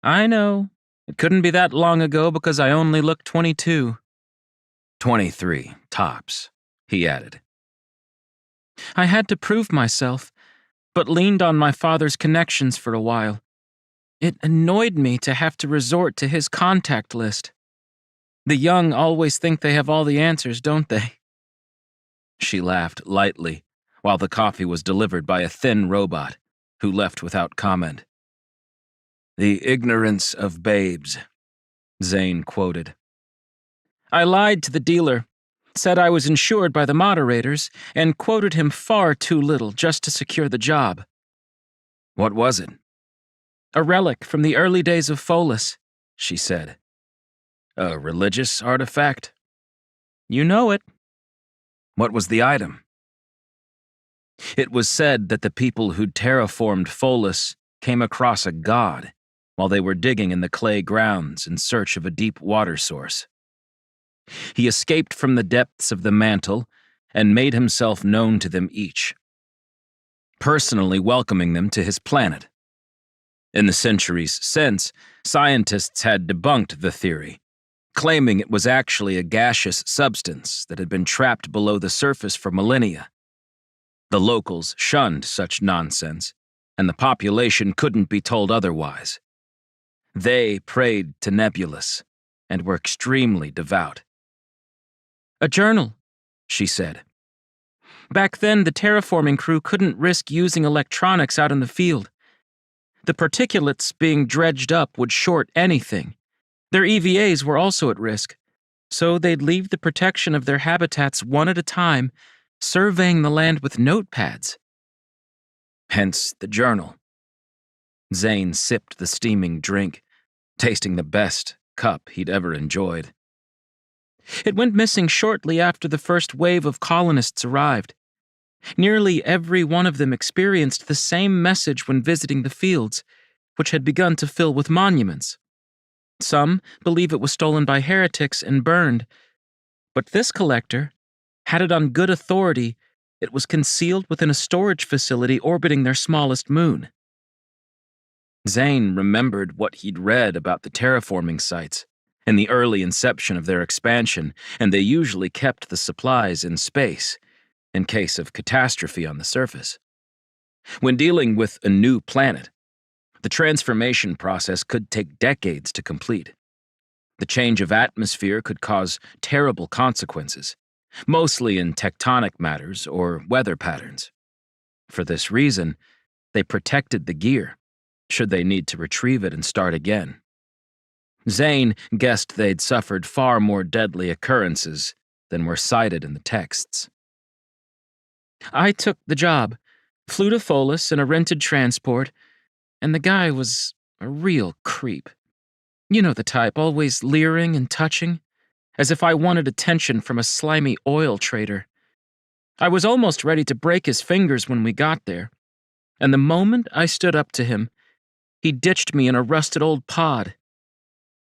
I know. It couldn't be that long ago because I only look 22. 23, tops, he added. I had to prove myself, but leaned on my father's connections for a while. It annoyed me to have to resort to his contact list. The young always think they have all the answers, don't they? She laughed lightly, while the coffee was delivered by a thin robot, who left without comment. The ignorance of babes, Zane quoted. I lied to the dealer, said I was insured by the moderators, and quoted him far too little just to secure the job. What was it? A relic from the early days of Pholus, she said. A religious artifact? You know it. What was the item? It was said that the people who'd terraformed Pholus came across a god while they were digging in the clay grounds in search of a deep water source. He escaped from the depths of the mantle and made himself known to them each, personally welcoming them to his planet. In the centuries since, scientists had debunked the theory, claiming it was actually a gaseous substance that had been trapped below the surface for millennia. The locals shunned such nonsense, and the population couldn't be told otherwise. They prayed to Nebulus and were extremely devout. A journal, she said. Back then, the terraforming crew couldn't risk using electronics out in the field. The particulates being dredged up would short anything. Their EVAs were also at risk, so they'd leave the protection of their habitats one at a time, surveying the land with notepads. Hence the journal. Zane sipped the steaming drink, tasting the best cup he'd ever enjoyed. It went missing shortly after the first wave of colonists arrived. Nearly every one of them experienced the same message when visiting the fields, which had begun to fill with monuments. Some believe it was stolen by heretics and burned, but this collector had it on good authority it was concealed within a storage facility orbiting their smallest moon. Zane remembered what he'd read about the terraforming sites in the early inception of their expansion, and they usually kept the supplies in space in case of catastrophe on the surface. When dealing with a new planet, the transformation process could take decades to complete. The change of atmosphere could cause terrible consequences, mostly in tectonic matters or weather patterns. For this reason, they protected the gear, should they need to retrieve it and start again. Zane guessed they'd suffered far more deadly occurrences than were cited in the texts. I took the job, flew to Pholus in a rented transport, and the guy was a real creep. You know the type, always leering and touching, as if I wanted attention from a slimy oil trader. I was almost ready to break his fingers when we got there, and the moment I stood up to him, he ditched me in a rusted old pod.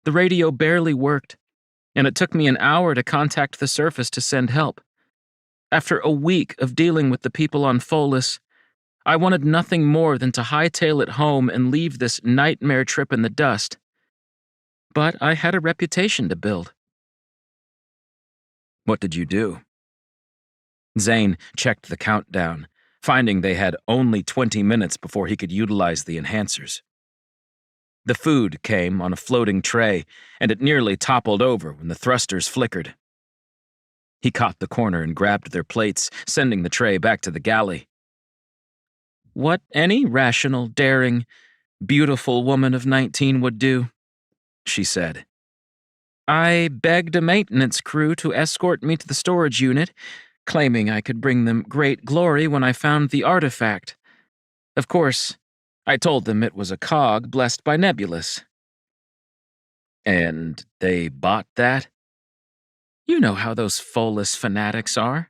The radio barely worked, and it took me an hour to contact the surface to send help. After a week of dealing with the people on Pholus, I wanted nothing more than to hightail it home and leave this nightmare trip in the dust. But I had a reputation to build. What did you do? Zane checked the countdown, finding they had only 20 minutes before he could utilize the enhancers. The food came on a floating tray, and it nearly toppled over when the thrusters flickered. He caught the corner and grabbed their plates, sending the tray back to the galley. What any rational, daring, beautiful woman of 19 would do, she said. I begged a maintenance crew to escort me to the storage unit, claiming I could bring them great glory when I found the artifact. Of course, I told them it was a cog blessed by Nebulous. And they bought that? You know how those Follis fanatics are.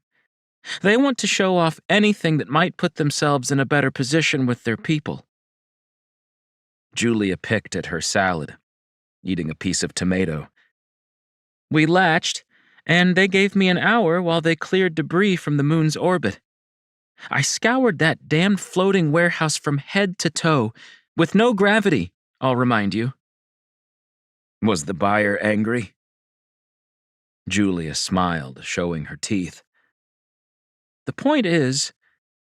They want to show off anything that might put themselves in a better position with their people. Julia picked at her salad, eating a piece of tomato. We latched, and they gave me an hour while they cleared debris from the moon's orbit. I scoured that damned floating warehouse from head to toe, with no gravity, I'll remind you. Was the buyer angry? Julia smiled, showing her teeth. The point is,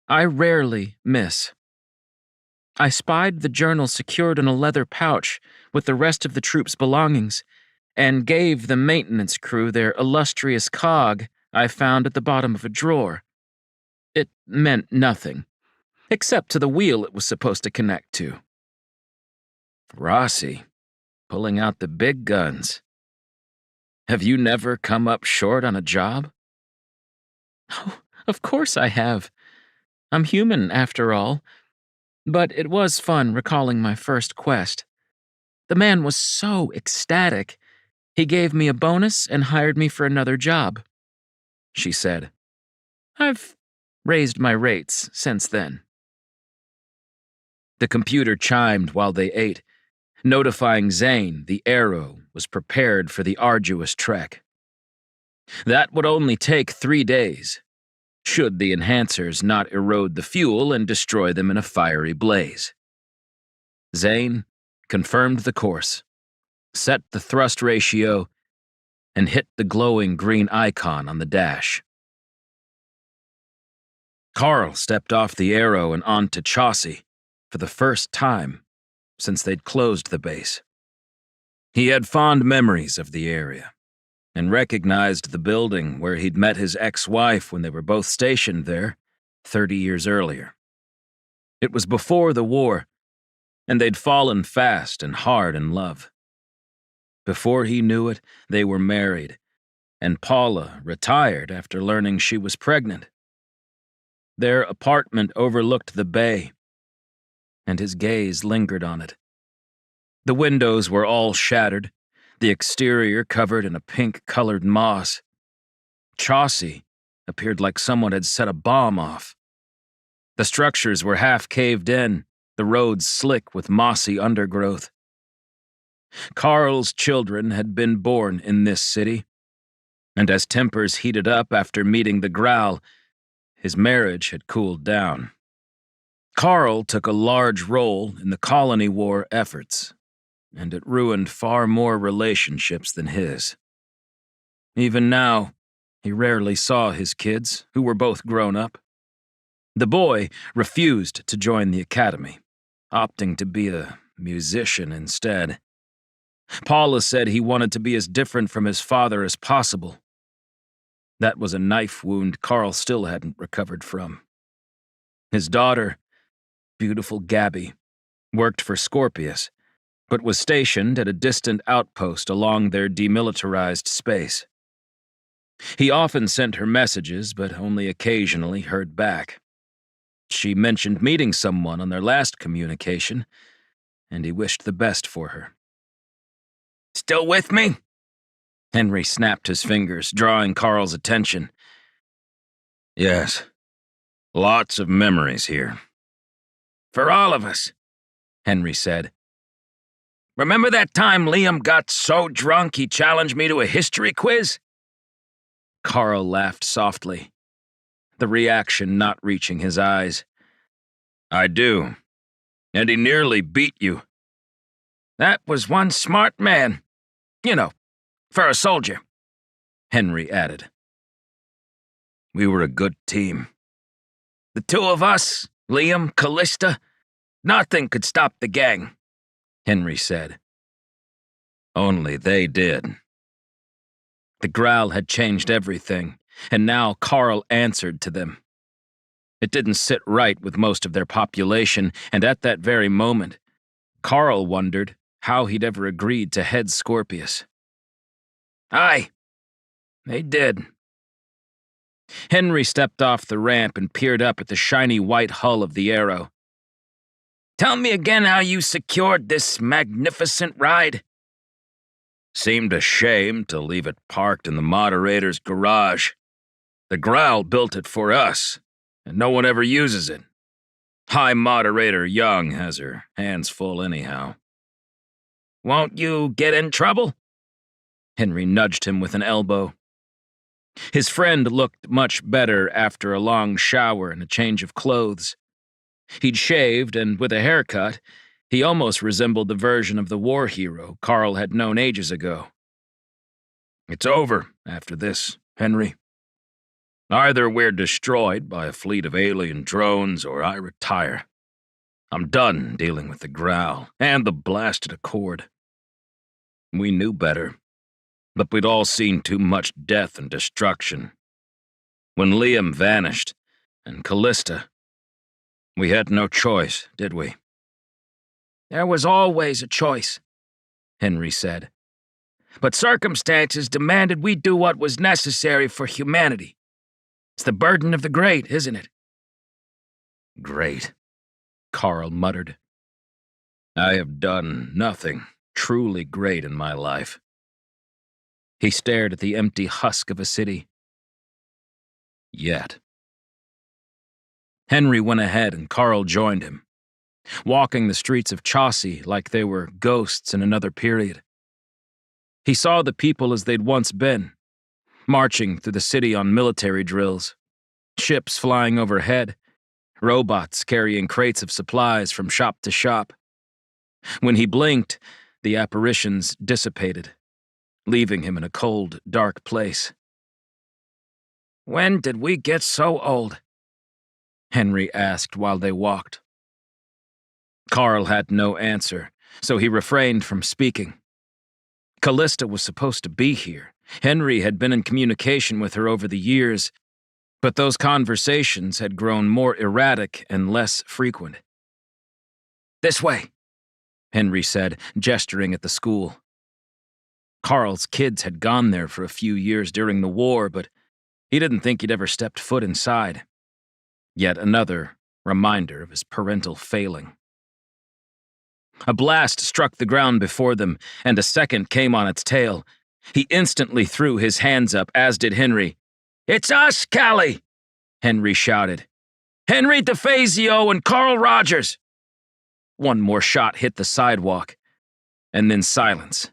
I rarely miss. I spied the journal secured in a leather pouch with the rest of the troops' belongings, and gave the maintenance crew their illustrious cog I found at the bottom of a drawer. It meant nothing, except to the wheel it was supposed to connect to. Rossi, pulling out the big guns. Have you never come up short on a job? Oh, of course I have. I'm human, after all. But it was fun recalling my first quest. The man was so ecstatic, he gave me a bonus and hired me for another job, she said. I've raised my rates since then. The computer chimed while they ate, notifying Zane the Arrow was prepared for the arduous trek. That would only take 3 days, should the enhancers not erode the fuel and destroy them in a fiery blaze. Zane confirmed the course, set the thrust ratio, and hit the glowing green icon on the dash. Carl stepped off the Arrow and onto Chaucy for the first time since they'd closed the base. He had fond memories of the area and recognized the building where he'd met his ex-wife when they were both stationed there 30 years earlier. It was before the war, and they'd fallen fast and hard in love. Before he knew it, they were married, and Paula retired after learning she was pregnant. Their apartment overlooked the bay, and his gaze lingered on it. The windows were all shattered, the exterior covered in a pink-colored moss. Chaucy appeared like someone had set a bomb off. The structures were half caved in, the roads slick with mossy undergrowth. Carl's children had been born in this city, and as tempers heated up after meeting the Growl, his marriage had cooled down. Carl took a large role in the colony war efforts, and it ruined far more relationships than his. Even now, he rarely saw his kids, who were both grown up. The boy refused to join the academy, opting to be a musician instead. Paula said he wanted to be as different from his father as possible. That was a knife wound Carl still hadn't recovered from. His daughter, beautiful Gabby, worked for Scorpius, but was stationed at a distant outpost along their demilitarized space. He often sent her messages, but only occasionally heard back. She mentioned meeting someone on their last communication, and he wished the best for her. Still with me? Henry snapped his fingers, drawing Carl's attention. Yes. Lots of memories here. For all of us, Henry said. Remember that time Liam got so drunk he challenged me to a history quiz? Carl laughed softly, the reaction not reaching his eyes. I do. And he nearly beat you. That was one smart man. You know, for a soldier, Henry added. We were a good team. The two of us, Liam, Callista, nothing could stop the gang. Henry said. Only they did. The growl had changed everything, and now Carl answered to them. It didn't sit right with most of their population, and at that very moment, Carl wondered how he'd ever agreed to head Scorpius. Aye, they did. Henry stepped off the ramp and peered up at the shiny white hull of the Arrow. Tell me again how you secured this magnificent ride. Seemed a shame to leave it parked in the moderator's garage. The Growl built it for us, and no one ever uses it. High Moderator Young has her hands full anyhow. Won't you get in trouble? Henry nudged him with an elbow. His friend looked much better after a long shower and a change of clothes. He'd shaved, and with a haircut, he almost resembled the version of the war hero Carl had known ages ago. It's over after this, Henry. Either we're destroyed by a fleet of alien drones, or I retire. I'm done dealing with the Growl and the blasted Accord. We knew better, but we'd all seen too much death and destruction. When Liam vanished, and Callista, we had no choice, did we? There was always a choice, Henry said. But circumstances demanded we do what was necessary for humanity. It's the burden of the great, isn't it? Great, Carl muttered. I have done nothing truly great in my life. He stared at the empty husk of a city. Yet. Henry went ahead and Carl joined him, walking the streets of Chaucy like they were ghosts in another period. He saw the people as they'd once been, marching through the city on military drills, ships flying overhead, robots carrying crates of supplies from shop to shop. When he blinked, the apparitions dissipated, leaving him in a cold, dark place. When did we get so old? Henry asked while they walked. Carl had no answer, so he refrained from speaking. Callista was supposed to be here. Henry had been in communication with her over the years, but those conversations had grown more erratic and less frequent. This way, Henry said, gesturing at the school. Carl's kids had gone there for a few years during the war, but he didn't think he'd ever stepped foot inside. Yet another reminder of his parental failing. A blast struck the ground before them, and a second came on its tail. He instantly threw his hands up, as did Henry. It's us, Callie! Henry shouted. Henry DeFazio and Carl Rogers! One more shot hit the sidewalk, and then silence.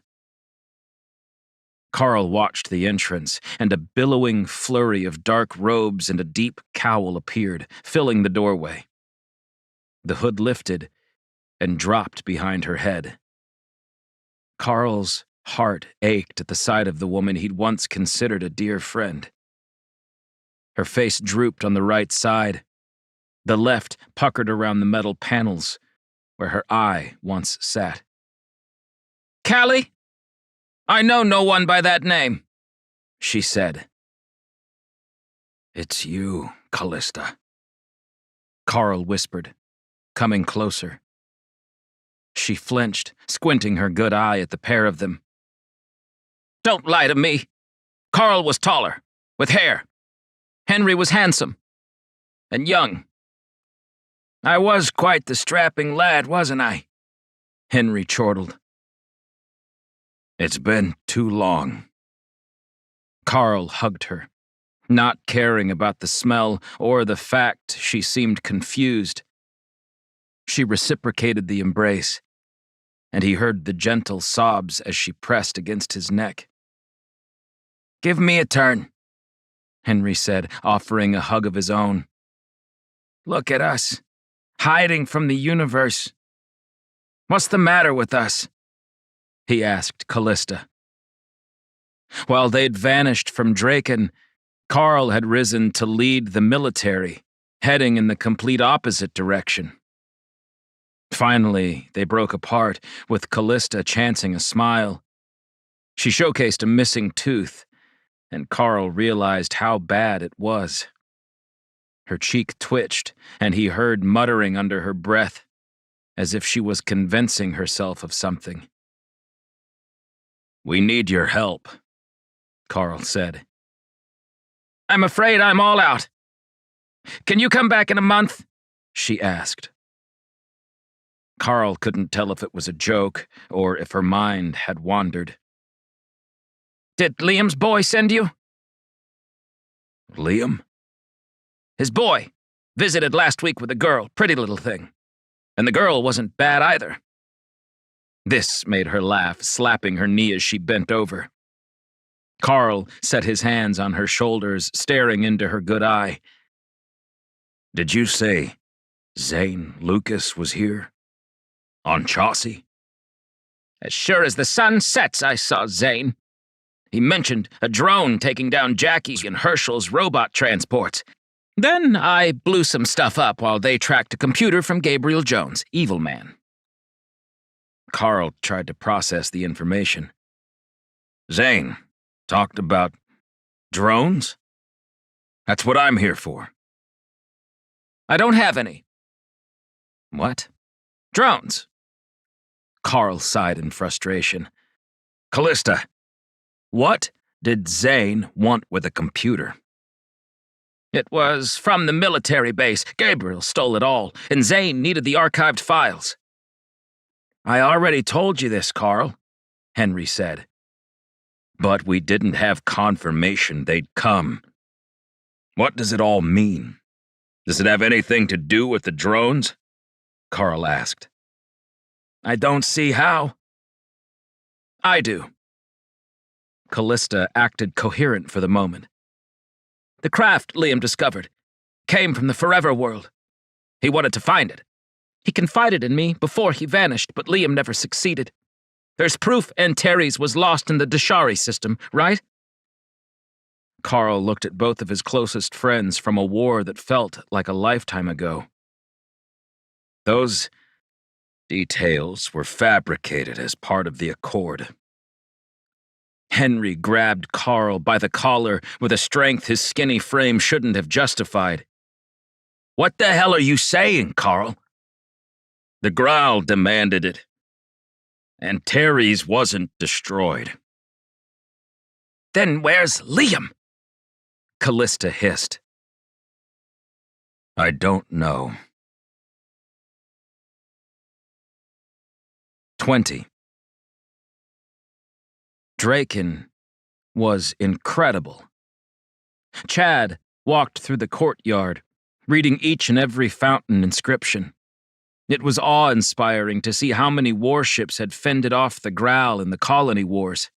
Carl watched the entrance, and a billowing flurry of dark robes and a deep cowl appeared, filling the doorway. The hood lifted and dropped behind her head. Carl's heart ached at the sight of the woman he'd once considered a dear friend. Her face drooped on the right side. The left puckered around the metal panels, where her eye once sat. Callie? I know no one by that name, she said. It's you, Callista, Carl whispered, coming closer. She flinched, squinting her good eye at the pair of them. Don't lie to me. Carl was taller, with hair. Henry was handsome. And young. I was quite the strapping lad, wasn't I? Henry chortled. It's been too long. Carl hugged her, not caring about the smell or the fact she seemed confused. She reciprocated the embrace, and he heard the gentle sobs as she pressed against his neck. Give me a turn, Henry said, offering a hug of his own. Look at us, hiding from the universe. What's the matter with us? He asked Callista. While they'd vanished from Draken, Carl had risen to lead the military, heading in the complete opposite direction. Finally, they broke apart, with Callista chancing a smile. She showcased a missing tooth, and Carl realized how bad it was. Her cheek twitched, and he heard muttering under her breath, as if she was convincing herself of something. "We need your help," Carl said. "I'm afraid I'm all out. Can you come back in a month?" she asked. Carl couldn't tell if it was a joke or if her mind had wandered. "Did Liam's boy send you?" "Liam?" "His boy. Visited last week with a girl, pretty little thing. And the girl wasn't bad either." This made her laugh, slapping her knee as she bent over. Carl set his hands on her shoulders, staring into her good eye. "Did you say Zane Lucas was here? On Chaucy?" "As sure as the sun sets, I saw Zane. He mentioned a drone taking down Jackie's and Herschel's robot transports. Then I blew some stuff up while they tracked a computer from Gabriel Jones, evil man." Carl tried to process the information. "Zane talked about drones? That's what I'm here for." "I don't have any." "What?" "Drones." Carl sighed in frustration. "Callista, what did Zane want with a computer?" "It was from the military base. Gabriel stole it all, and Zane needed the archived files." "I already told you this, Carl," Henry said. "But we didn't have confirmation they'd come. What does it all mean? Does it have anything to do with the drones?" Carl asked. "I don't see how." "I do." Callista acted coherent for the moment. "The craft Liam discovered came from the Forever World. He wanted to find it. He confided in me before he vanished, but Liam never succeeded. There's proof Antares was lost in the Dashari system, right?" Carl looked at both of his closest friends from a war that felt like a lifetime ago. "Those details were fabricated as part of the Accord." Henry grabbed Carl by the collar with a strength his skinny frame shouldn't have justified. "What the hell are you saying, Carl?" "The Growl demanded it. Antares wasn't destroyed." "Then where's Liam?" Callista hissed. "I don't know." 20. Draken was incredible. Chad walked through the courtyard, reading each and every fountain inscription. It was awe-inspiring to see how many warships had fended off the Growl in the colony wars.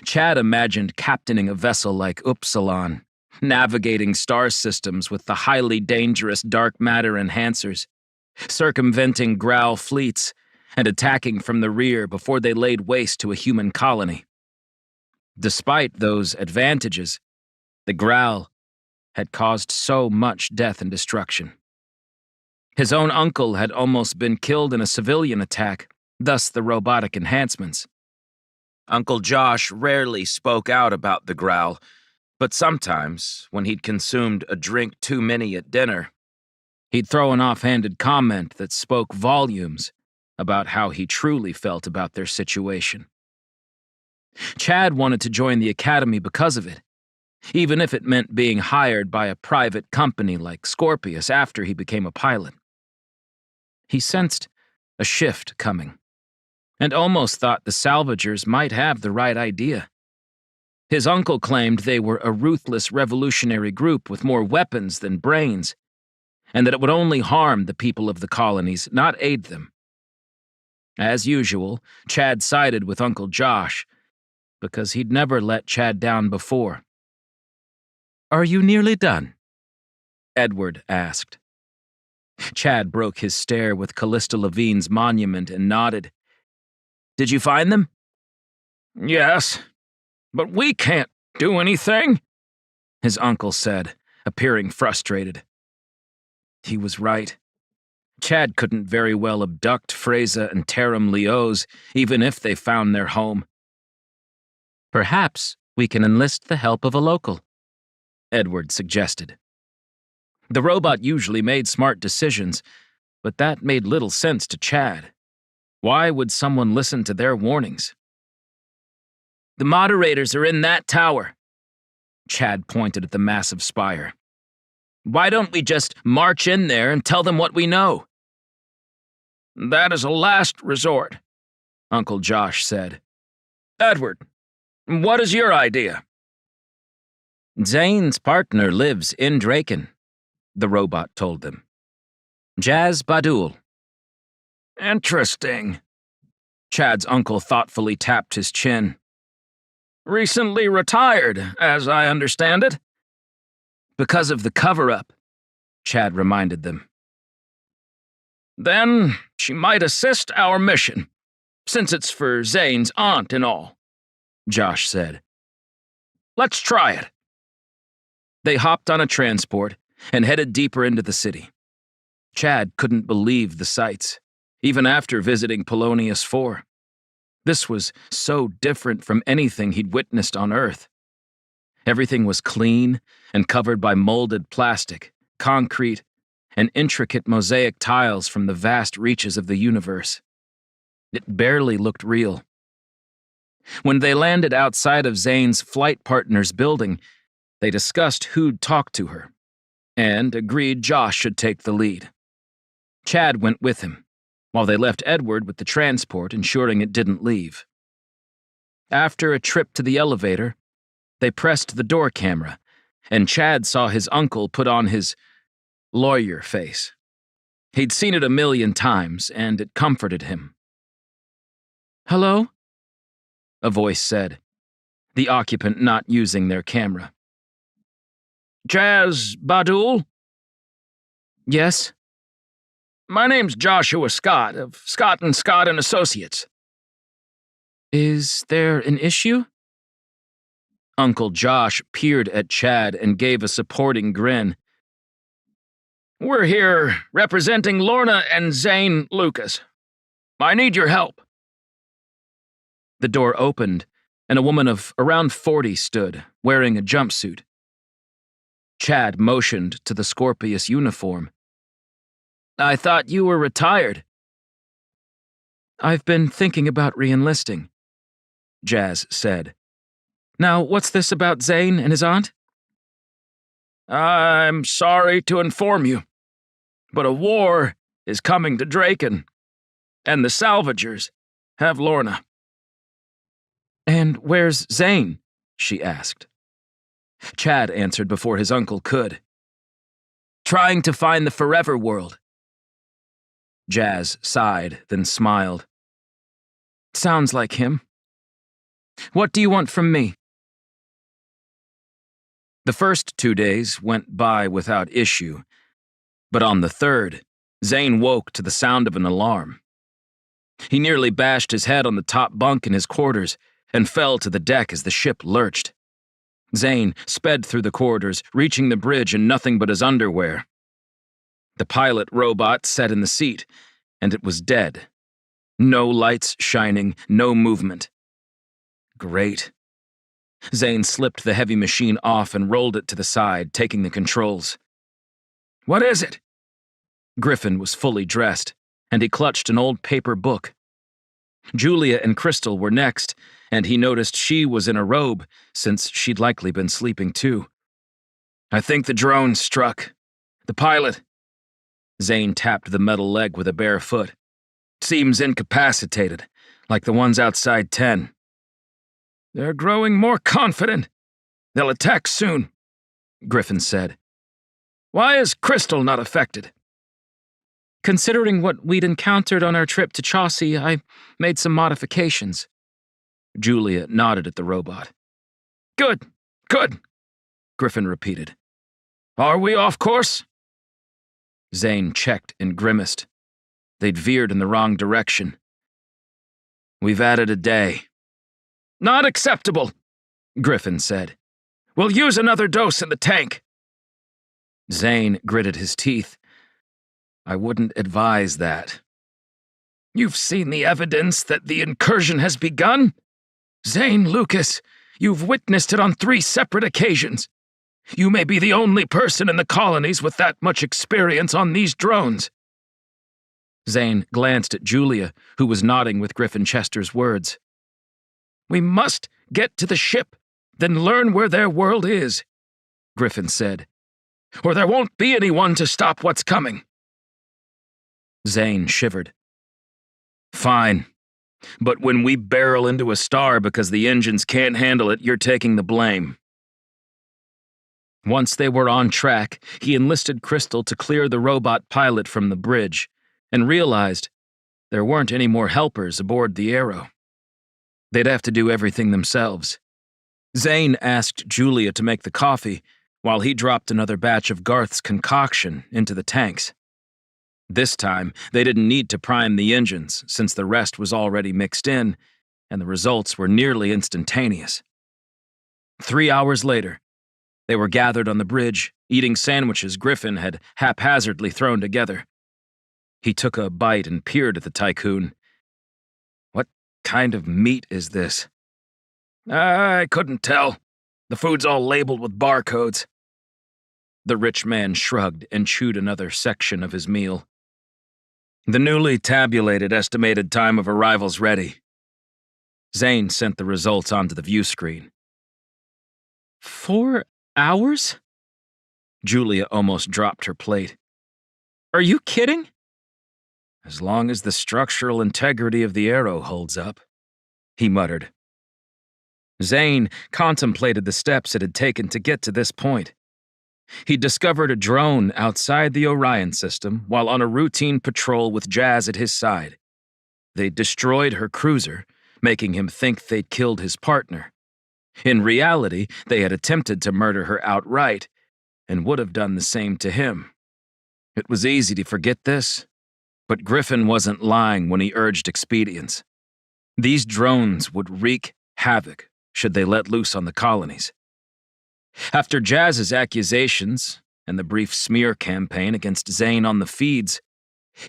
Chad imagined captaining a vessel like Upsilon, navigating star systems with the highly dangerous dark matter enhancers, circumventing Growl fleets, and attacking from the rear before they laid waste to a human colony. Despite those advantages, the Growl had caused so much death and destruction. His own uncle had almost been killed in a civilian attack, thus the robotic enhancements. Uncle Josh rarely spoke out about the Growl, but sometimes, when he'd consumed a drink too many at dinner, he'd throw an offhanded comment that spoke volumes about how he truly felt about their situation. Chad wanted to join the academy because of it, even if it meant being hired by a private company like Scorpius after he became a pilot. He sensed a shift coming, and almost thought the salvagers might have the right idea. His uncle claimed they were a ruthless revolutionary group with more weapons than brains, and that it would only harm the people of the colonies, not aid them. As usual, Chad sided with Uncle Josh, because he'd never let Chad down before. "Are you nearly done?" Edward asked. Chad broke his stare with Callista Levine's monument and nodded. "Did you find them?" "Yes, but we can't do anything," his uncle said, appearing frustrated. He was right. Chad couldn't very well abduct Freyza and Taram Leos, even if they found their home. Perhaps we can enlist the help of a local, Edward suggested. The robot usually made smart decisions, but that made little sense to Chad. Why would someone listen to their warnings? The moderators are in that tower. Chad pointed at the massive spire. Why don't we just march in there and tell them what we know? That is a last resort, Uncle Josh said. Edward, what is your idea? Zane's partner lives in Draken, the robot told them. Jaz Badul. Interesting. Chad's uncle thoughtfully tapped his chin. Recently retired, as I understand it. Because of the cover-up, Chad reminded them. Then she might assist our mission, since it's for Zane's aunt and all, Josh said. Let's try it. They hopped on a transport and headed deeper into the city. Chad couldn't believe the sights, even after visiting Polonius 4. This was so different from anything he'd witnessed on Earth. Everything was clean and covered by molded plastic, concrete, and intricate mosaic tiles from the vast reaches of the universe. It barely looked real. When they landed outside of Zane's flight partner's building, they discussed who'd talk to her, and agreed Josh should take the lead. Chad went with him, while they left Edward with the transport, ensuring it didn't leave. After a trip to the elevator, they pressed the door camera, and Chad saw his uncle put on his lawyer face. He'd seen it 1,000,000 times, and it comforted him. Hello? A voice said, the occupant not using their camera. Jaz Badul? Yes? My name's Joshua Scott, of Scott & Scott & Associates. Is there an issue? Uncle Josh peered at Chad and gave a supporting grin. We're here representing Lorna and Zane Lucas. I need your help. The door opened, and a woman of around 40 stood, wearing a jumpsuit. Chad motioned to the Scorpius uniform. I thought you were retired. I've been thinking about re-enlisting, Jaz said. Now, what's this about Zane and his aunt? I'm sorry to inform you, but a war is coming to Draken, and the Salvagers have Lorna. And where's Zane? She asked. Chad answered before his uncle could. Trying to find the forever world. Jaz sighed, then smiled. Sounds like him. What do you want from me? The first 2 days went by without issue, but on the third, Zane woke to the sound of an alarm. He nearly bashed his head on the top bunk in his quarters and fell to the deck as the ship lurched. Zane sped through the corridors, reaching the bridge in nothing but his underwear. The pilot robot sat in the seat, and it was dead. No lights shining, no movement. Great. Zane slipped the heavy machine off and rolled it to the side, taking the controls. What is it? Griffin was fully dressed, and he clutched an old paper book. Julia and Crystal were next, and he noticed she was in a robe, since she'd likely been sleeping too. I think the drone struck. The pilot. Zane tapped the metal leg with a bare foot. Seems incapacitated, like the ones outside 10. They're growing more confident. They'll attack soon, Griffin said. Why is Crystal not affected? Considering what we'd encountered on our trip to Chaucy, I made some modifications. Julia nodded at the robot. Good, good, Griffin repeated. Are we off course? Zane checked and grimaced. They'd veered in the wrong direction. We've added a day. Not acceptable, Griffin said. We'll use another dose in the tank. Zane gritted his teeth. I wouldn't advise that. You've seen the evidence that the incursion has begun? Zane, Lucas, you've witnessed it on 3 separate occasions. You may be the only person in the colonies with that much experience on these drones. Zane glanced at Julia, who was nodding with Griffin Chester's words. We must get to the ship, then learn where their world is, Griffin said. Or there won't be anyone to stop what's coming. Zane shivered. Fine. But when we barrel into a star because the engines can't handle it, you're taking the blame. Once they were on track, he enlisted Crystal to clear the robot pilot from the bridge, and realized there weren't any more helpers aboard the Arrow. They'd have to do everything themselves. Zane asked Julia to make the coffee, while he dropped another batch of Garth's concoction into the tanks. This time, they didn't need to prime the engines, since the rest was already mixed in, and the results were nearly instantaneous. 3 hours later, they were gathered on the bridge, eating sandwiches Griffin had haphazardly thrown together. He took a bite and peered at the tycoon. What kind of meat is this? I couldn't tell. The food's all labeled with barcodes. The rich man shrugged and chewed another section of his meal. The newly tabulated estimated time of arrival's ready. Zane sent the results onto the view screen. 4 hours? Julia almost dropped her plate. Are you kidding? As long as the structural integrity of the Arrow holds up, he muttered. Zane contemplated the steps it had taken to get to this point. He discovered a drone outside the Orion system while on a routine patrol with Jazz at his side. They destroyed her cruiser, making him think they'd killed his partner. In reality, they had attempted to murder her outright, and would have done the same to him. It was easy to forget this, but Griffin wasn't lying when he urged expedience. These drones would wreak havoc should they let loose on the colonies. After Jazz's accusations and the brief smear campaign against Zane on the feeds,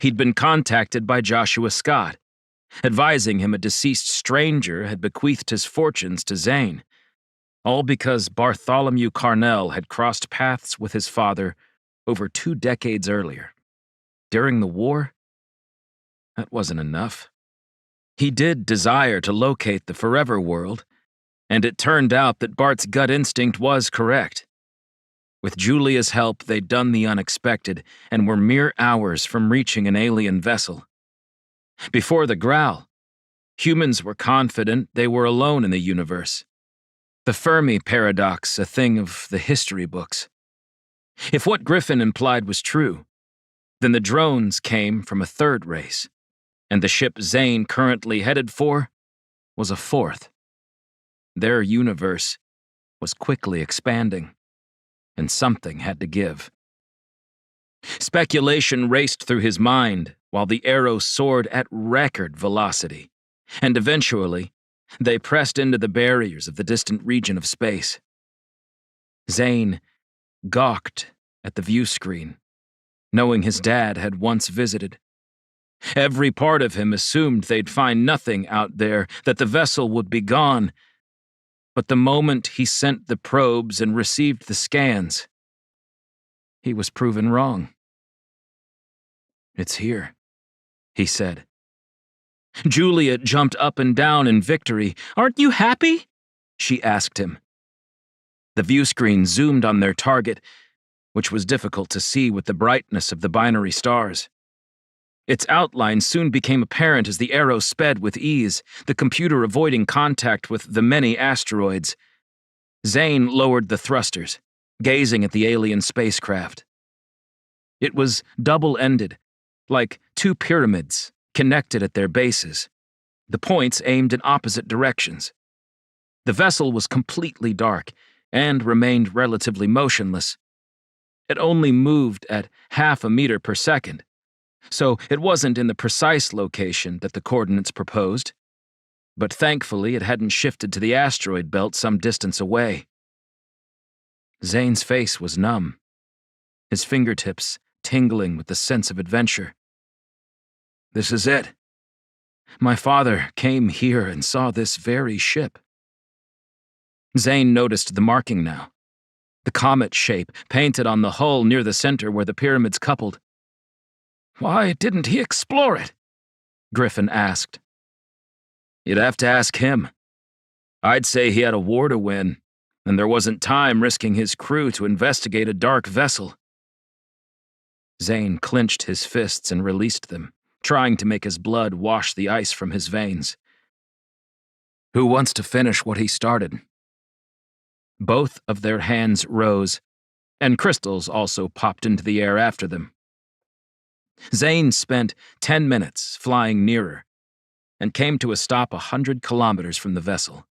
he'd been contacted by Joshua Scott, advising him a deceased stranger had bequeathed his fortunes to Zane, all because Bartholomew Carnell had crossed paths with his father over 2 decades earlier. During the war, that wasn't enough. He did desire to locate the Forever World, and it turned out that Bart's gut instinct was correct. With Julia's help, they'd done the unexpected and were mere hours from reaching an alien vessel. Before the Growl, humans were confident they were alone in the universe. The Fermi paradox, a thing of the history books. If what Griffin implied was true, then the drones came from a third race, and the ship Zane currently headed for was a fourth. Their universe was quickly expanding, and something had to give. Speculation raced through his mind while the Arrow soared at record velocity, and eventually, they pressed into the barriers of the distant region of space. Zane gawked at the view screen, knowing his dad had once visited. Every part of him assumed they'd find nothing out there, that the vessel would be gone. But the moment he sent the probes and received the scans, he was proven wrong. "It's here," he said. Julia jumped up and down in victory. "Aren't you happy?" she asked him. The view screen zoomed on their target, which was difficult to see with the brightness of the binary stars. Its outline soon became apparent as the Arrow sped with ease, the computer avoiding contact with the many asteroids. Zane lowered the thrusters, gazing at the alien spacecraft. It was double-ended, like 2 pyramids, connected at their bases, the points aimed in opposite directions. The vessel was completely dark and remained relatively motionless. It only moved at 0.5 meter per second, so it wasn't in the precise location that the coordinates proposed, but thankfully it hadn't shifted to the asteroid belt some distance away. Zane's face was numb, his fingertips tingling with the sense of adventure. "This is it. My father came here and saw this very ship." Zane noticed the marking now. The comet shape painted on the hull near the center where the pyramids coupled. "Why didn't he explore it?" Griffin asked. "You'd have to ask him. I'd say he had a war to win, and there wasn't time risking his crew to investigate a dark vessel." Zane clenched his fists and released them, trying to make his blood wash the ice from his veins. "Who wants to finish what he started?" Both of their hands rose, and crystals also popped into the air after them. Zane spent 10 minutes flying nearer and came to a stop 100 kilometers from the vessel.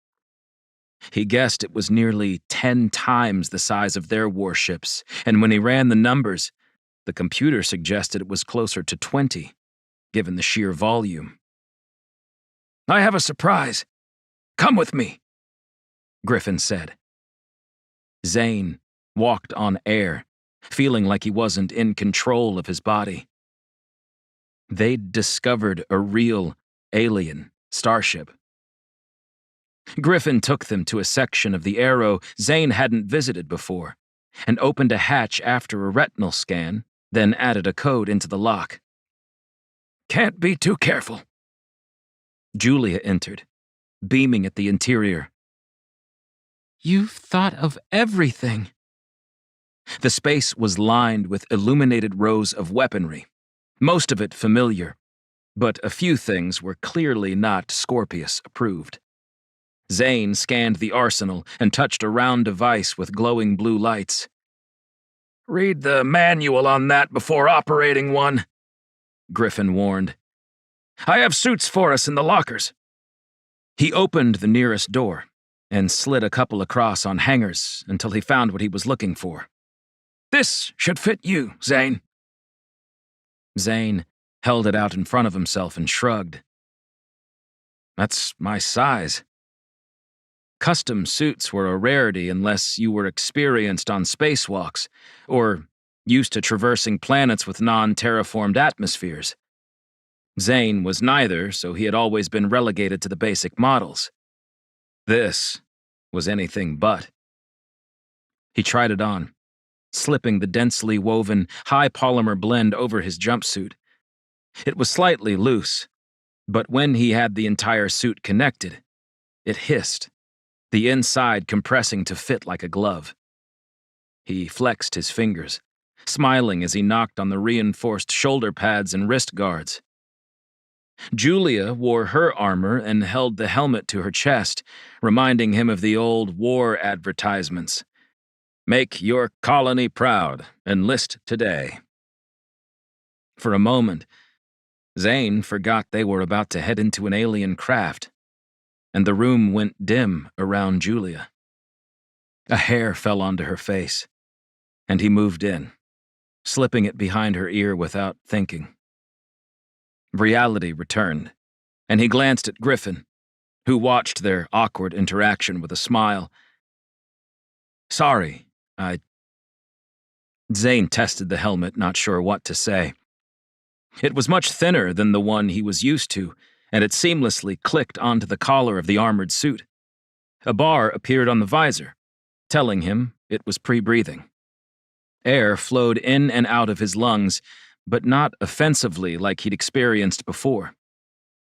He guessed it was nearly 10 times the size of their warships, and when he ran the numbers, the computer suggested it was closer to 20, given the sheer volume. "I have a surprise. Come with me," Griffin said. Zane walked on air, feeling like he wasn't in control of his body. They'd discovered a real alien starship. Griffin took them to a section of the Arrow Zane hadn't visited before, and opened a hatch after a retinal scan, then added a code into the lock. "Can't be too careful." Julia entered, beaming at the interior. "You've thought of everything." The space was lined with illuminated rows of weaponry, most of it familiar, but a few things were clearly not Scorpius approved. Zane scanned the arsenal and touched a round device with glowing blue lights. "Read the manual on that before operating one," Griffin warned. "I have suits for us in the lockers." He opened the nearest door and slid a couple across on hangers until he found what he was looking for. "This should fit you, Zane." Zane held it out in front of himself and shrugged. "That's my size." Custom suits were a rarity unless you were experienced on spacewalks or used to traversing planets with non-terraformed atmospheres. Zane was neither, so he had always been relegated to the basic models. This was anything but. He tried it on, slipping the densely woven, high-polymer blend over his jumpsuit. It was slightly loose, but when he had the entire suit connected, it hissed, the inside compressing to fit like a glove. He flexed his fingers, smiling as he knocked on the reinforced shoulder pads and wrist guards. Julia wore her armor and held the helmet to her chest, reminding him of the old war advertisements. "Make your colony proud. Enlist today." For a moment, Zane forgot they were about to head into an alien craft, and the room went dim around Julia. A hair fell onto her face, and he moved in, slipping it behind her ear without thinking. Reality returned, and he glanced at Griffin, who watched their awkward interaction with a smile. "Sorry, Zane tested the helmet, not sure what to say. It was much thinner than the one he was used to, and it seamlessly clicked onto the collar of the armored suit. A bar appeared on the visor, telling him it was pre-breathing. Air flowed in and out of his lungs, but not offensively like he'd experienced before.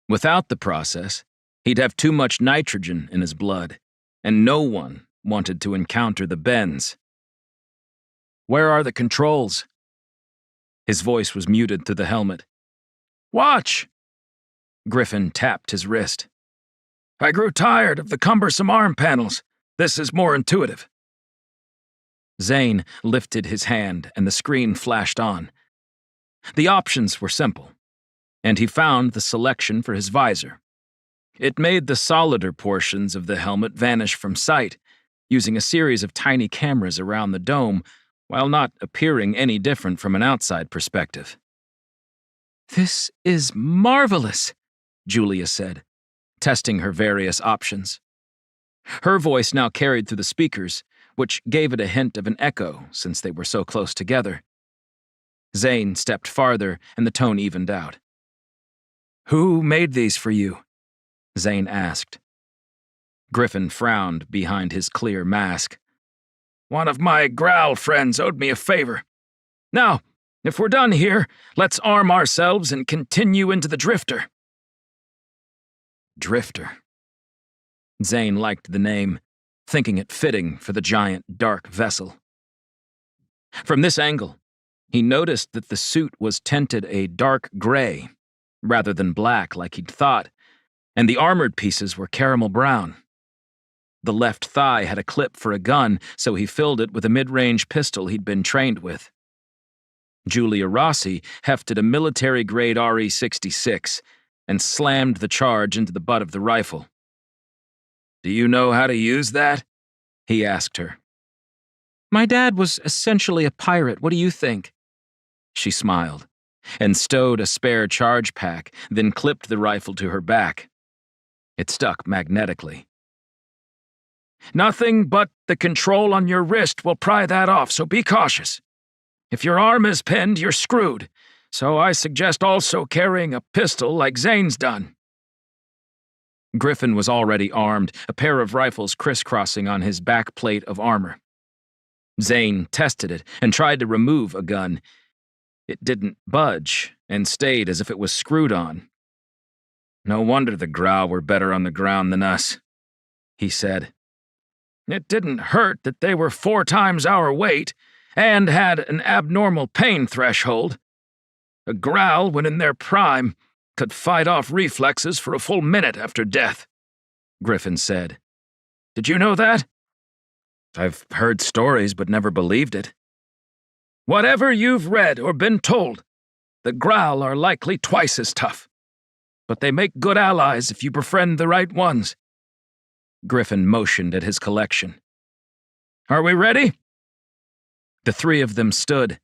Without the process, he'd have too much nitrogen in his blood, and no one wanted to encounter the bends. "Where are the controls?" His voice was muted through the helmet. "Watch!" Griffin tapped his wrist. "I grew tired of the cumbersome arm panels. This is more intuitive." Zane lifted his hand, and the screen flashed on. The options were simple, and he found the selection for his visor. It made the solider portions of the helmet vanish from sight, using a series of tiny cameras around the dome, while not appearing any different from an outside perspective. "This is marvelous," Julia said, testing her various options. Her voice now carried through the speakers, which gave it a hint of an echo since they were so close together. Zane stepped farther, and the tone evened out. "Who made these for you?" Zane asked. Griffin frowned behind his clear mask. "One of my growl friends owed me a favor. Now, if we're done here, let's arm ourselves and continue into the Drifter." Drifter. Zane liked the name, thinking it fitting for the giant, dark vessel. From this angle, he noticed that the suit was tinted a dark gray, rather than black like he'd thought, and the armored pieces were caramel brown. The left thigh had a clip for a gun, so he filled it with a mid-range pistol he'd been trained with. Julia Rossi hefted a military-grade RE-66 and slammed the charge into the butt of the rifle. "Do you know how to use that?" he asked her. "My dad was essentially a pirate. What do you think?" She smiled and stowed a spare charge pack, then clipped the rifle to her back. It stuck magnetically. "Nothing but the control on your wrist will pry that off, so be cautious. If your arm is pinned, you're screwed, so I suggest also carrying a pistol like Zane's done." Griffin was already armed, a pair of rifles crisscrossing on his back plate of armor. Zane tested it and tried to remove a gun. It didn't budge and stayed as if it was screwed on. "No wonder the Grau were better on the ground than us," he said. "It didn't hurt that they were 4 times our weight and had an abnormal pain threshold. A Grau, when in their prime, could fight off reflexes for a full minute after death," Griffin said. "Did you know that?" "I've heard stories but never believed it." "Whatever you've read or been told, the Grau are likely twice as tough. But they make good allies if you befriend the right ones." Griffin motioned at his collection. "Are we ready?" The 3 of them stood,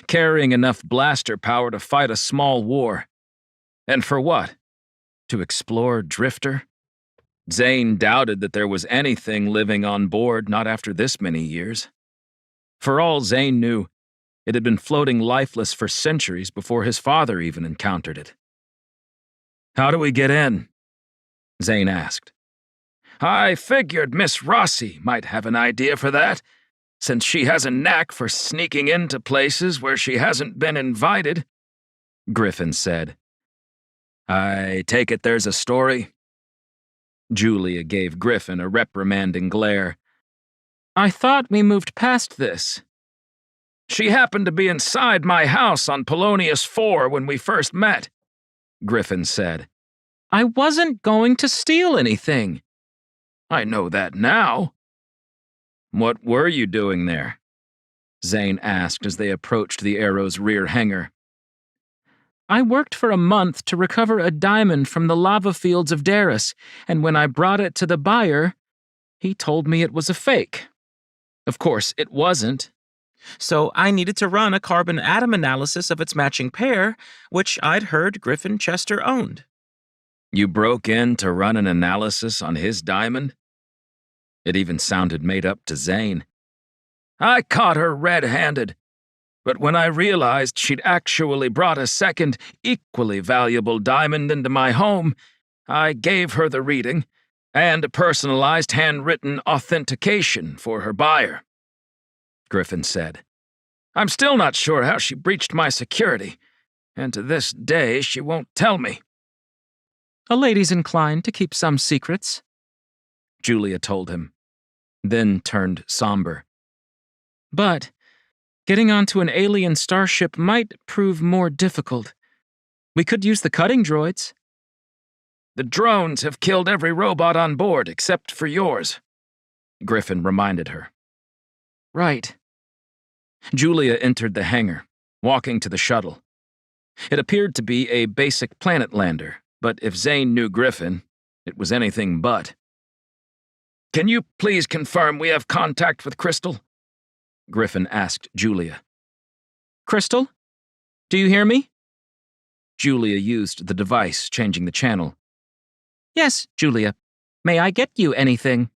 carrying enough blaster power to fight a small war. And for what? To explore Drifter? Zane doubted that there was anything living on board, not after this many years. For all Zane knew, it had been floating lifeless for centuries before his father even encountered it. "How do we get in?" Zane asked. "I figured Miss Rossi might have an idea for that, since she has a knack for sneaking into places where she hasn't been invited," Griffin said. "I take it there's a story?" Julia gave Griffin a reprimanding glare. "I thought we moved past this." "She happened to be inside my house on Polonius 4 when we first met," Griffin said. "I wasn't going to steal anything." "I know that now." "What were you doing there?" Zane asked as they approached the Arrow's rear hangar. "I worked for a month to recover a diamond from the lava fields of Darris, and when I brought it to the buyer, he told me it was a fake. Of course, it wasn't. So I needed to run a carbon atom analysis of its matching pair, which I'd heard Griffin Chester owned." "You broke in to run an analysis on his diamond?" It even sounded made up to Zane. "I caught her red-handed, but when I realized she'd actually brought a second, equally valuable diamond into my home, I gave her the reading and a personalized handwritten authentication for her buyer," Griffin said. "I'm still not sure how she breached my security, and to this day she won't tell me." "A lady's inclined to keep some secrets," Julia told him, then turned somber. "But getting onto an alien starship might prove more difficult. We could use the cutting droids." "The drones have killed every robot on board except for yours," Griffin reminded her. "Right." Julia entered the hangar, walking to the shuttle. It appeared to be a basic planet lander, but if Zane knew Griffin, it was anything but. "Can you please confirm we have contact with Crystal?" Griffin asked Julia. "Crystal? Do you hear me?" Julia used the device, changing the channel. "Yes, Julia. May I get you anything?"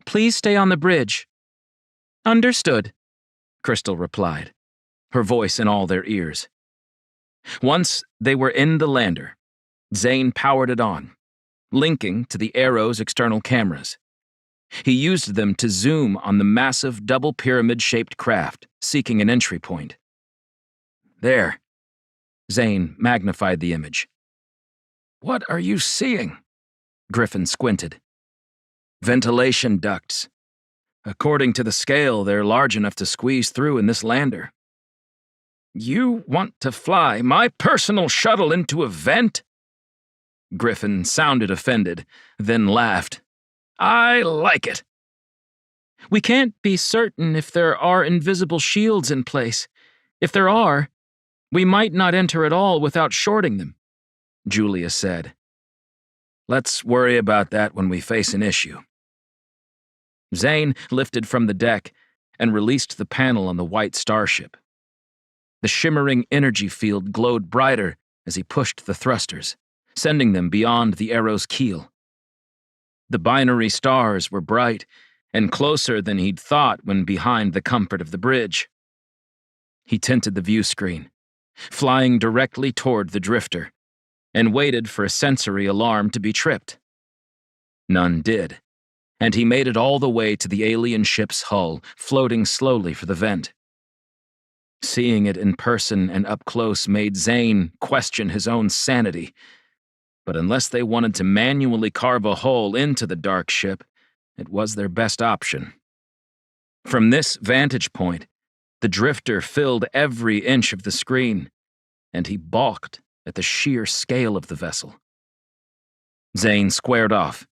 "Please stay on the bridge." "Understood," Crystal replied. her voice in all their ears. Once they were in the lander, Zane powered it on, linking to the Arrow's external cameras. He used them to zoom on the massive double pyramid-shaped craft, seeking an entry point. There. Zane magnified the image. "What are you seeing?" Griffin squinted. "Ventilation ducts. According to the scale, they're large enough to squeeze through in this lander." "You want to fly my personal shuttle into a vent?" Griffin sounded offended, then laughed. "I like it." "We can't be certain if there are invisible shields in place. If there are, we might not enter at all without shorting them," Julia said. "Let's worry about that when we face an issue." Zane lifted from the deck and released the panel on the white starship. The shimmering energy field glowed brighter as he pushed the thrusters, sending them beyond the Arrow's keel. The binary stars were bright and closer than he'd thought when behind the comfort of the bridge. He tinted the view screen, flying directly toward the drifter, and waited for a sensory alarm to be tripped. None did, and he made it all the way to the alien ship's hull, floating slowly for the vent. Seeing it in person and up close made Zane question his own sanity, but unless they wanted to manually carve a hole into the dark ship, it was their best option. From this vantage point, the drifter filled every inch of the screen, and he balked at the sheer scale of the vessel. Zane squared off,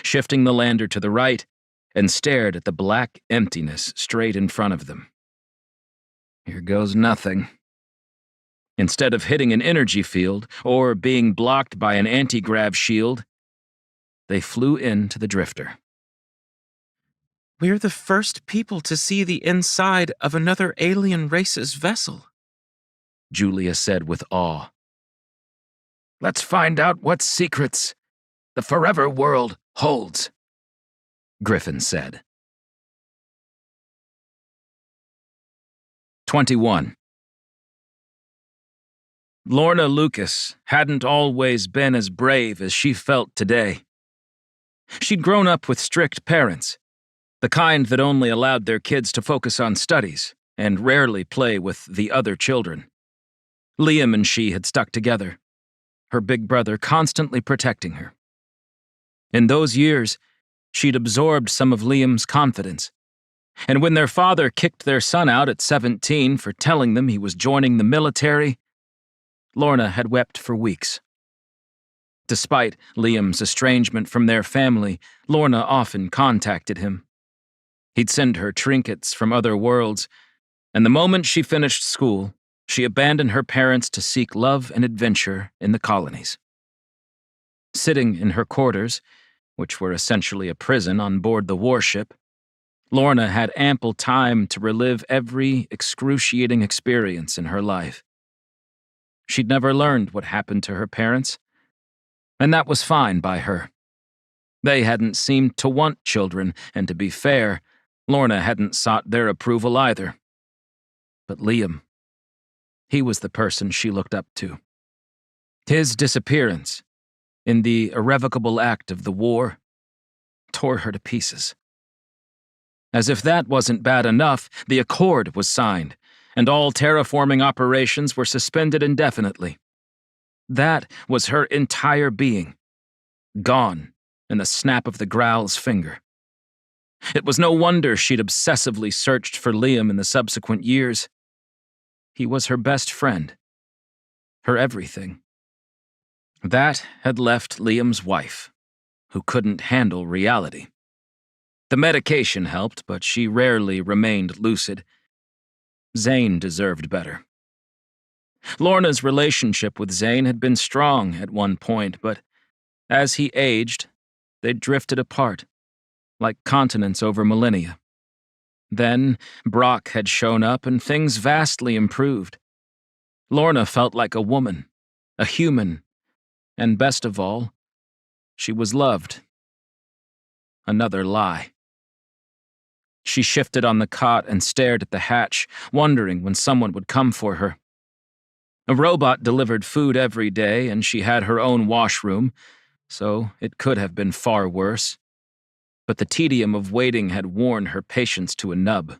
shifting the lander to the right, and stared at the black emptiness straight in front of them. Here goes nothing. Instead of hitting an energy field or being blocked by an anti-grav shield, they flew into the drifter. "We're the first people to see the inside of another alien race's vessel," Julia said with awe. "Let's find out what secrets the forever world holds," Griffin said. 21. Lorna Lucas hadn't always been as brave as she felt today. She'd grown up with strict parents, the kind that only allowed their kids to focus on studies and rarely play with the other children. Liam and she had stuck together, her big brother constantly protecting her. In those years, she'd absorbed some of Liam's confidence, and when their father kicked their son out at 17 for telling them he was joining the military, Lorna had wept for weeks. Despite Liam's estrangement from their family, Lorna often contacted him. He'd send her trinkets from other worlds, and the moment she finished school, she abandoned her parents to seek love and adventure in the colonies. Sitting in her quarters, which were essentially a prison on board the warship, Lorna had ample time to relive every excruciating experience in her life. She'd never learned what happened to her parents, and that was fine by her. They hadn't seemed to want children, and to be fair, Lorna hadn't sought their approval either. But Liam, he was the person she looked up to. His disappearance, in the irrevocable act of the war, tore her to pieces. As if that wasn't bad enough, the Accord was signed, and all terraforming operations were suspended indefinitely. That was her entire being, gone in the snap of the Growl's finger. It was no wonder she'd obsessively searched for Liam in the subsequent years. He was her best friend, her everything. That had left Liam's wife, who couldn't handle reality. The medication helped, but she rarely remained lucid. Zane deserved better. Lorna's relationship with Zane had been strong at one point, but as he aged, they drifted apart, like continents over millennia. Then Brock had shown up and things vastly improved. Lorna felt like a woman, a human, and best of all, she was loved. Another lie. She shifted on the cot and stared at the hatch, wondering when someone would come for her. A robot delivered food every day, and she had her own washroom, so it could have been far worse. But the tedium of waiting had worn her patience to a nub.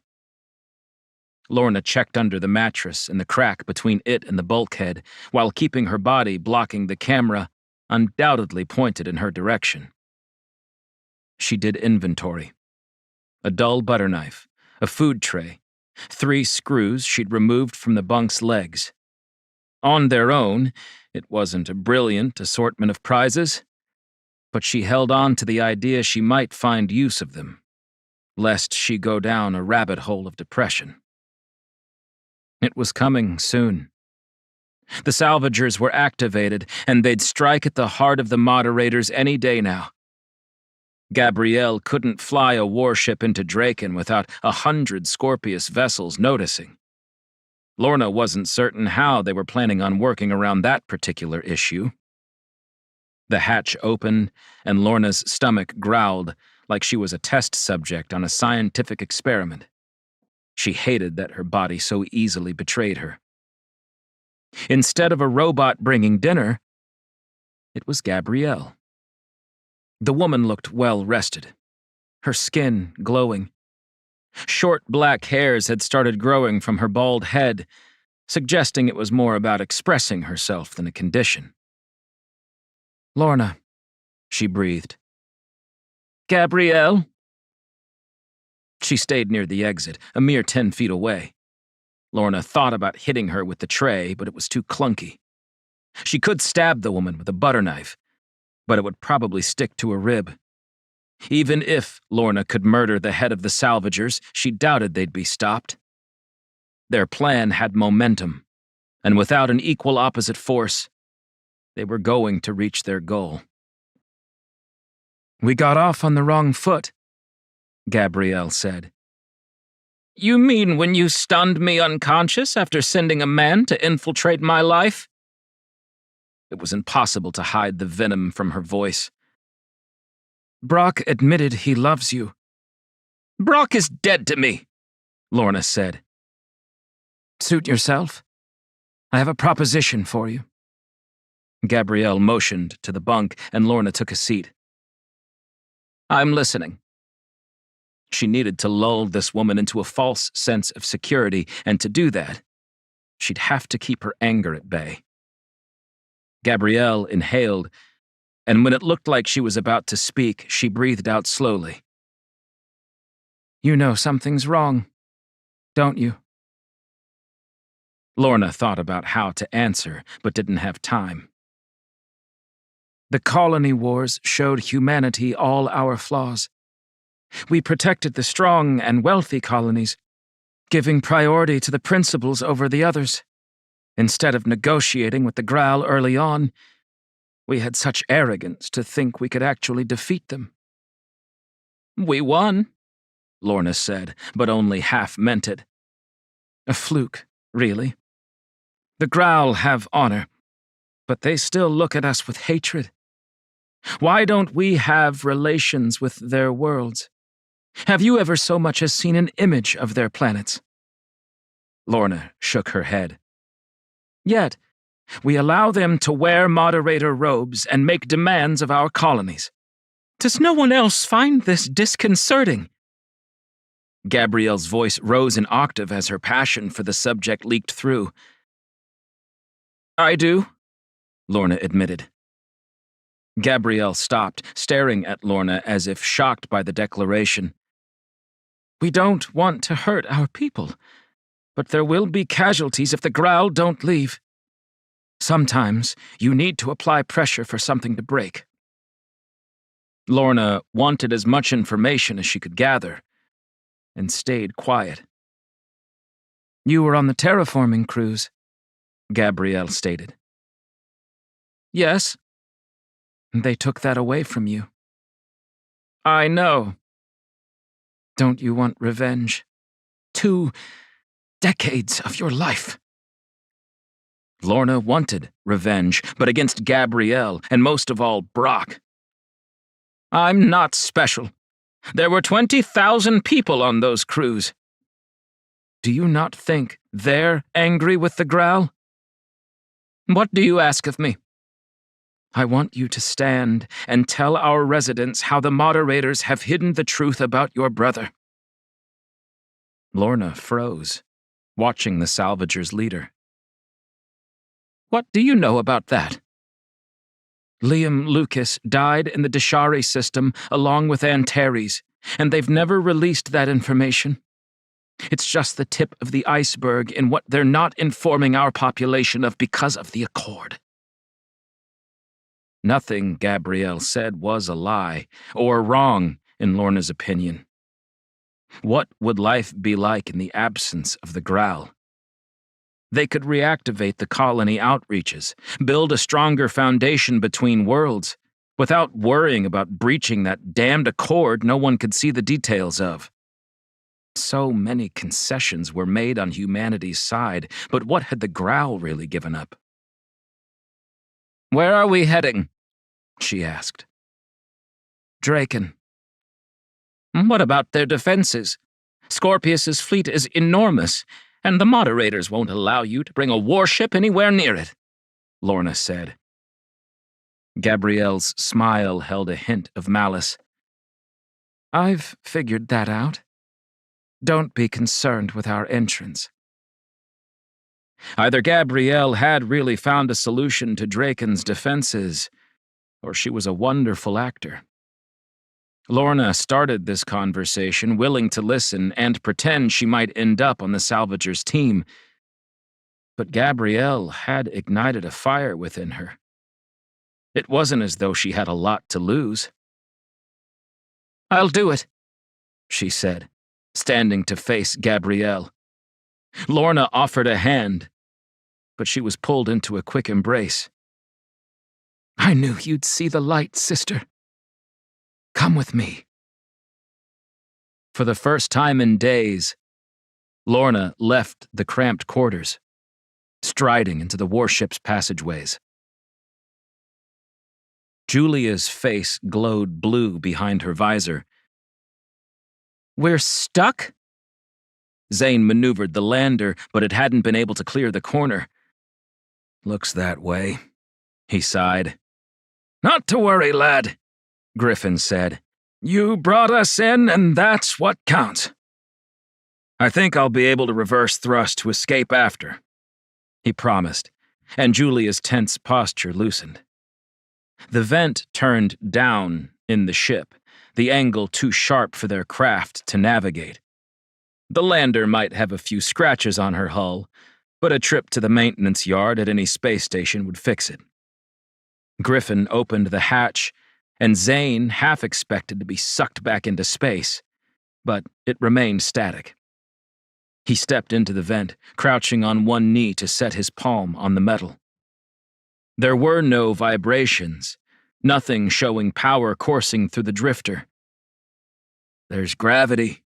Lorna checked under the mattress and the crack between it and the bulkhead, while keeping her body blocking the camera, undoubtedly pointed in her direction. She did inventory. A dull butter knife, a food tray, 3 screws she'd removed from the bunk's legs. On their own, it wasn't a brilliant assortment of prizes, but she held on to the idea she might find use of them, lest she go down a rabbit hole of depression. It was coming soon. The salvagers were activated, and they'd strike at the heart of the moderators any day now. Gabrielle couldn't fly a warship into Draken without 100 Scorpius vessels noticing. Lorna wasn't certain how they were planning on working around that particular issue. The hatch opened, and Lorna's stomach growled like she was a test subject on a scientific experiment. She hated that her body so easily betrayed her. Instead of a robot bringing dinner, it was Gabrielle. The woman looked well-rested, her skin glowing. Short black hairs had started growing from her bald head, suggesting it was more about expressing herself than a condition. "Lorna," she breathed. "Gabrielle?" She stayed near the exit, a mere 10 feet away. Lorna thought about hitting her with the tray, but it was too clunky. She could stab the woman with a butter knife, but it would probably stick to a rib. Even if Lorna could murder the head of the salvagers, she doubted they'd be stopped. Their plan had momentum, and without an equal opposite force, they were going to reach their goal. "We got off on the wrong foot," Gabrielle said. "You mean when you stunned me unconscious after sending a man to infiltrate my life?" It was impossible to hide the venom from her voice. "Brock admitted he loves you." "Brock is dead to me," Lorna said. "Suit yourself. I have a proposition for you." Gabrielle motioned to the bunk, and Lorna took a seat. "I'm listening." She needed to lull this woman into a false sense of security, and to do that, she'd have to keep her anger at bay. Gabrielle inhaled, and when it looked like she was about to speak, she breathed out slowly. "You know something's wrong, don't you?" Lorna thought about how to answer, but didn't have time. "The colony wars showed humanity all our flaws. We protected the strong and wealthy colonies, giving priority to the principles over the others. Instead of negotiating with the Graal early on, we had such arrogance to think we could actually defeat them." "We won," Lorna said, but only half meant it. "A fluke, really. The Graal have honor, but they still look at us with hatred. Why don't we have relations with their worlds? Have you ever so much as seen an image of their planets?" Lorna shook her head. "Yet, we allow them to wear moderator robes and make demands of our colonies. Does no one else find this disconcerting?" Gabrielle's voice rose an octave as her passion for the subject leaked through. "I do," Lorna admitted. Gabrielle stopped, staring at Lorna as if shocked by the declaration. "We don't want to hurt our people, but there will be casualties if the Graal don't leave. Sometimes you need to apply pressure for something to break." Lorna wanted as much information as she could gather, and stayed quiet. "You were on the terraforming cruise," Gabrielle stated. "Yes." "They took that away from you." "I know." "Don't you want revenge? 2 decades of your life." Lorna wanted revenge, but against Gabrielle, and most of all, Brock. "I'm not special. There were 20,000 people on those crews. Do you not think they're angry with the growl? What do you ask of me? I want you to stand and tell our residents how the moderators have hidden the truth about your brother. Lorna froze, watching the salvagers' leader. What do you know about that? Liam Lucas died in the Deshari system along with Antares, and they've never released that information. It's just the tip of the iceberg in what they're not informing our population of because of the Accord. Nothing Gabrielle said was a lie, or wrong, in Lorna's opinion. What would life be like in the absence of the growl? They could reactivate the colony outreaches, build a stronger foundation between worlds, without worrying about breaching that damned Accord no one could see the details of. So many concessions were made on humanity's side, but what had the growl really given up? Where are we heading? She asked. Draken. What about their defenses? Scorpius's fleet is enormous, and the moderators won't allow you to bring a warship anywhere near it, Lorna said. Gabrielle's smile held a hint of malice. I've figured that out. Don't be concerned with our entrance. Either Gabrielle had really found a solution to Draken's defenses, or she was a wonderful actor. Lorna started this conversation willing to listen and pretend she might end up on the salvagers' team, but Gabrielle had ignited a fire within her. It wasn't as though she had a lot to lose. I'll do it, she said, standing to face Gabrielle. Lorna offered a hand, but she was pulled into a quick embrace. I knew you'd see the light, sister. Come with me. For the first time in days, Lorna left the cramped quarters, striding into the warship's passageways. Julia's face glowed blue behind her visor. We're stuck? Zane maneuvered the lander, but it hadn't been able to clear the corner. Looks that way, he sighed. Not to worry, lad, Griffin said. You brought us in, and that's what counts. I think I'll be able to reverse thrust to escape after, he promised, and Julia's tense posture loosened. The vent turned down in the ship, the angle too sharp for their craft to navigate. The lander might have a few scratches on her hull, but a trip to the maintenance yard at any space station would fix it. Griffin opened the hatch, and Zane half expected to be sucked back into space, but it remained static. He stepped into the vent, crouching on one knee to set his palm on the metal. There were no vibrations, nothing showing power coursing through the drifter. There's gravity.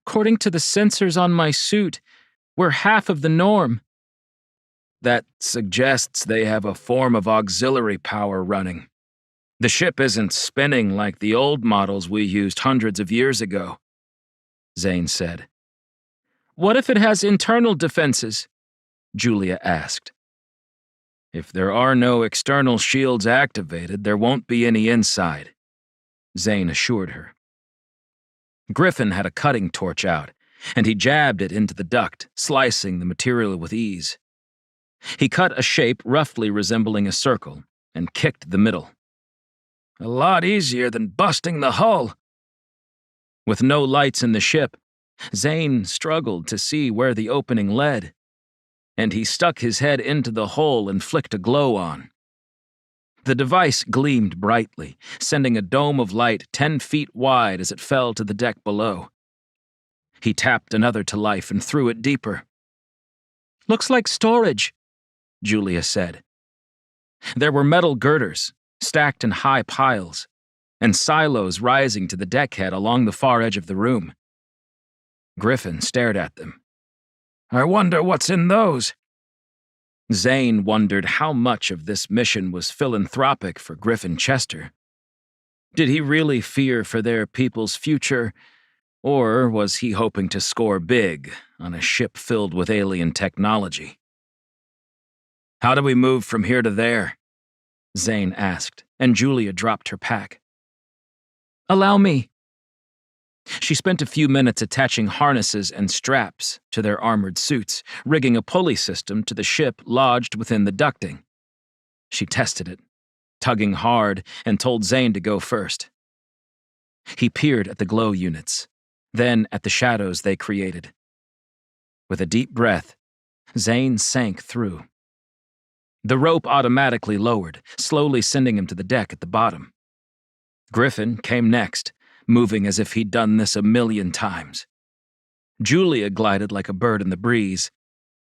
According to the sensors on my suit, we're half of the norm. That suggests they have a form of auxiliary power running. The ship isn't spinning like the old models we used hundreds of years ago, Zane said. What if it has internal defenses? Julia asked. If there are no external shields activated, there won't be any inside, Zane assured her. Griffin had a cutting torch out, and he jabbed it into the duct, slicing the material with ease. He cut a shape roughly resembling a circle and kicked the middle. A lot easier than busting the hull. With no lights in the ship, Zane struggled to see where the opening led, and he stuck his head into the hole and flicked a glow on. The device gleamed brightly, sending a dome of light 10 feet wide as it fell to the deck below. He tapped another to life and threw it deeper. Looks like storage, Julia said. There were metal girders, stacked in high piles, and silos rising to the deckhead along the far edge of the room. Griffin stared at them. I wonder what's in those. Zane wondered how much of this mission was philanthropic for Griffin Chester. Did he really fear for their people's future, or was he hoping to score big on a ship filled with alien technology? "How do we move from here to there?" Zane asked, and Julia dropped her pack. "Allow me." She spent a few minutes attaching harnesses and straps to their armored suits, rigging a pulley system to the ship lodged within the ducting. She tested it, tugging hard, and told Zane to go first. He peered at the glow units, then at the shadows they created. With a deep breath, Zane sank through. The rope automatically lowered, slowly sending him to the deck at the bottom. Griffin came next, moving as if he'd done this 1,000,000 times. Julia glided like a bird in the breeze,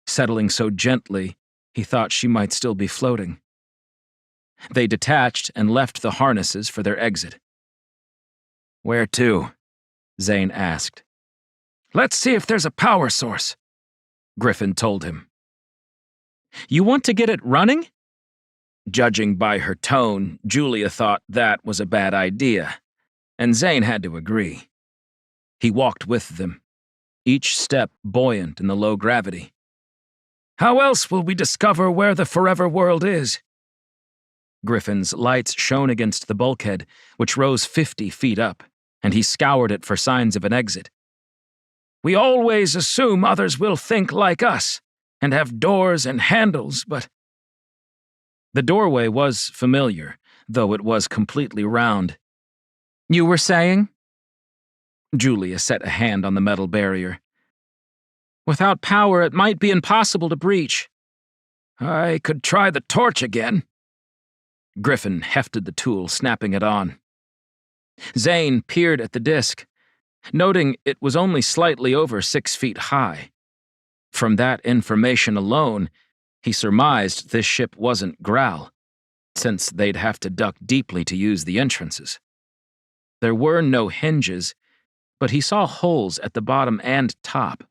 settling so gently he thought she might still be floating. They detached and left the harnesses for their exit. "Where to?" Zane asked. "Let's see if there's a power source," Griffin told him. "You want to get it running?" Judging by her tone, Julia thought that was a bad idea, and Zane had to agree. He walked with them, each step buoyant in the low gravity. "How else will we discover where the forever world is?" Griffin's lights shone against the bulkhead, which rose 50 feet up, and he scoured it for signs of an exit. "We always assume others will think like us, and have doors and handles, but—" The doorway was familiar, though it was completely round. "You were saying?" Julia set a hand on the metal barrier. "Without power, it might be impossible to breach." "I could try the torch again." Griffin hefted the tool, snapping it on. Zane peered at the disk, noting it was only slightly over 6 feet high. From that information alone, he surmised this ship wasn't Growl, since they'd have to duck deeply to use the entrances. There were no hinges, but he saw holes at the bottom and top.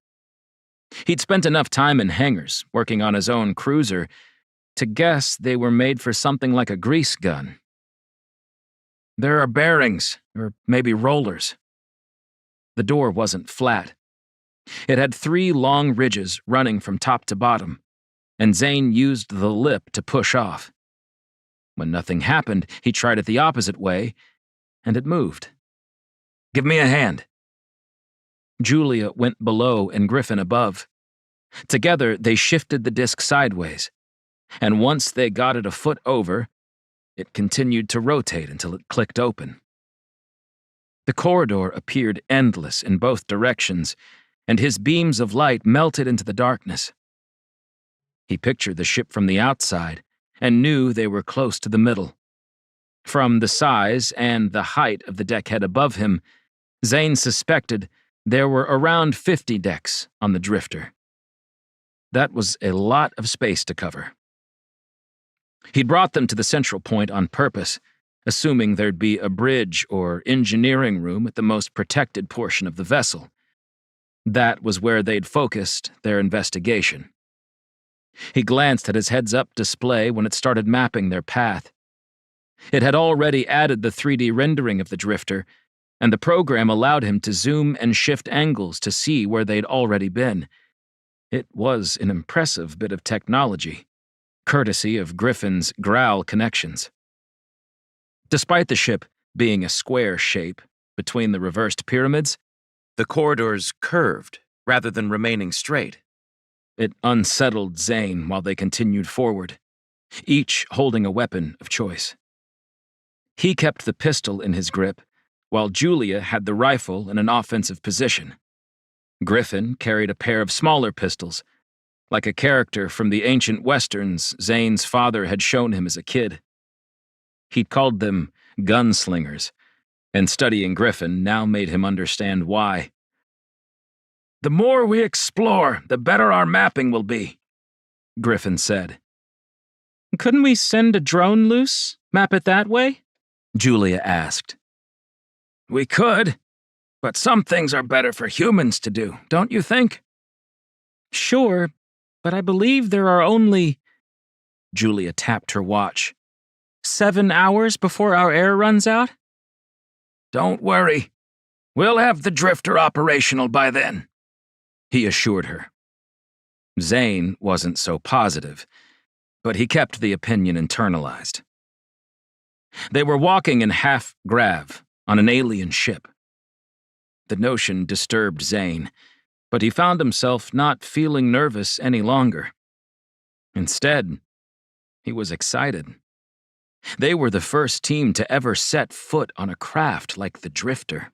He'd spent enough time in hangars, working on his own cruiser, to guess they were made for something like a grease gun. "There are bearings, or maybe rollers." The door wasn't flat. It had 3 long ridges running from top to bottom, and Zane used the lip to push off. When nothing happened, he tried it the opposite way, and it moved. "Give me a hand." Julia went below and Griffin above. Together, they shifted the disc sideways, and once they got it a foot over, it continued to rotate until it clicked open. The corridor appeared endless in both directions, and his beams of light melted into the darkness. He pictured the ship from the outside and knew they were close to the middle. From the size and the height of the deckhead above him, Zane suspected there were around 50 decks on the drifter. That was a lot of space to cover. He'd brought them to the central point on purpose, assuming there'd be a bridge or engineering room at the most protected portion of the vessel. That was where they'd focused their investigation. He glanced at his heads-up display when it started mapping their path. It had already added the 3D rendering of the drifter, and the program allowed him to zoom and shift angles to see where they'd already been. It was an impressive bit of technology, courtesy of Griffin's Growl connections. Despite the ship being a square shape between the reversed pyramids, the corridors curved rather than remaining straight. It unsettled Zane while they continued forward, each holding a weapon of choice. He kept the pistol in his grip, while Julia had the rifle in an offensive position. Griffin carried a pair of smaller pistols, like a character from the ancient westerns Zane's father had shown him as a kid. He'd called them gunslingers, and studying Griffin now made him understand why. "The more we explore, the better our mapping will be," Griffin said. "Couldn't we send a drone loose? Map it that way?" Julia asked. "We could, but some things are better for humans to do, don't you think?" "Sure, but I believe there are only—" Julia tapped her watch. 7 hours before our air runs out? Don't worry. We'll have the drifter operational by then," he assured her. Zane wasn't so positive, but he kept the opinion internalized. They were walking in half-grav on an alien ship. The notion disturbed Zane, but he found himself not feeling nervous any longer. Instead, he was excited. They were the first team to ever set foot on a craft like the Drifter.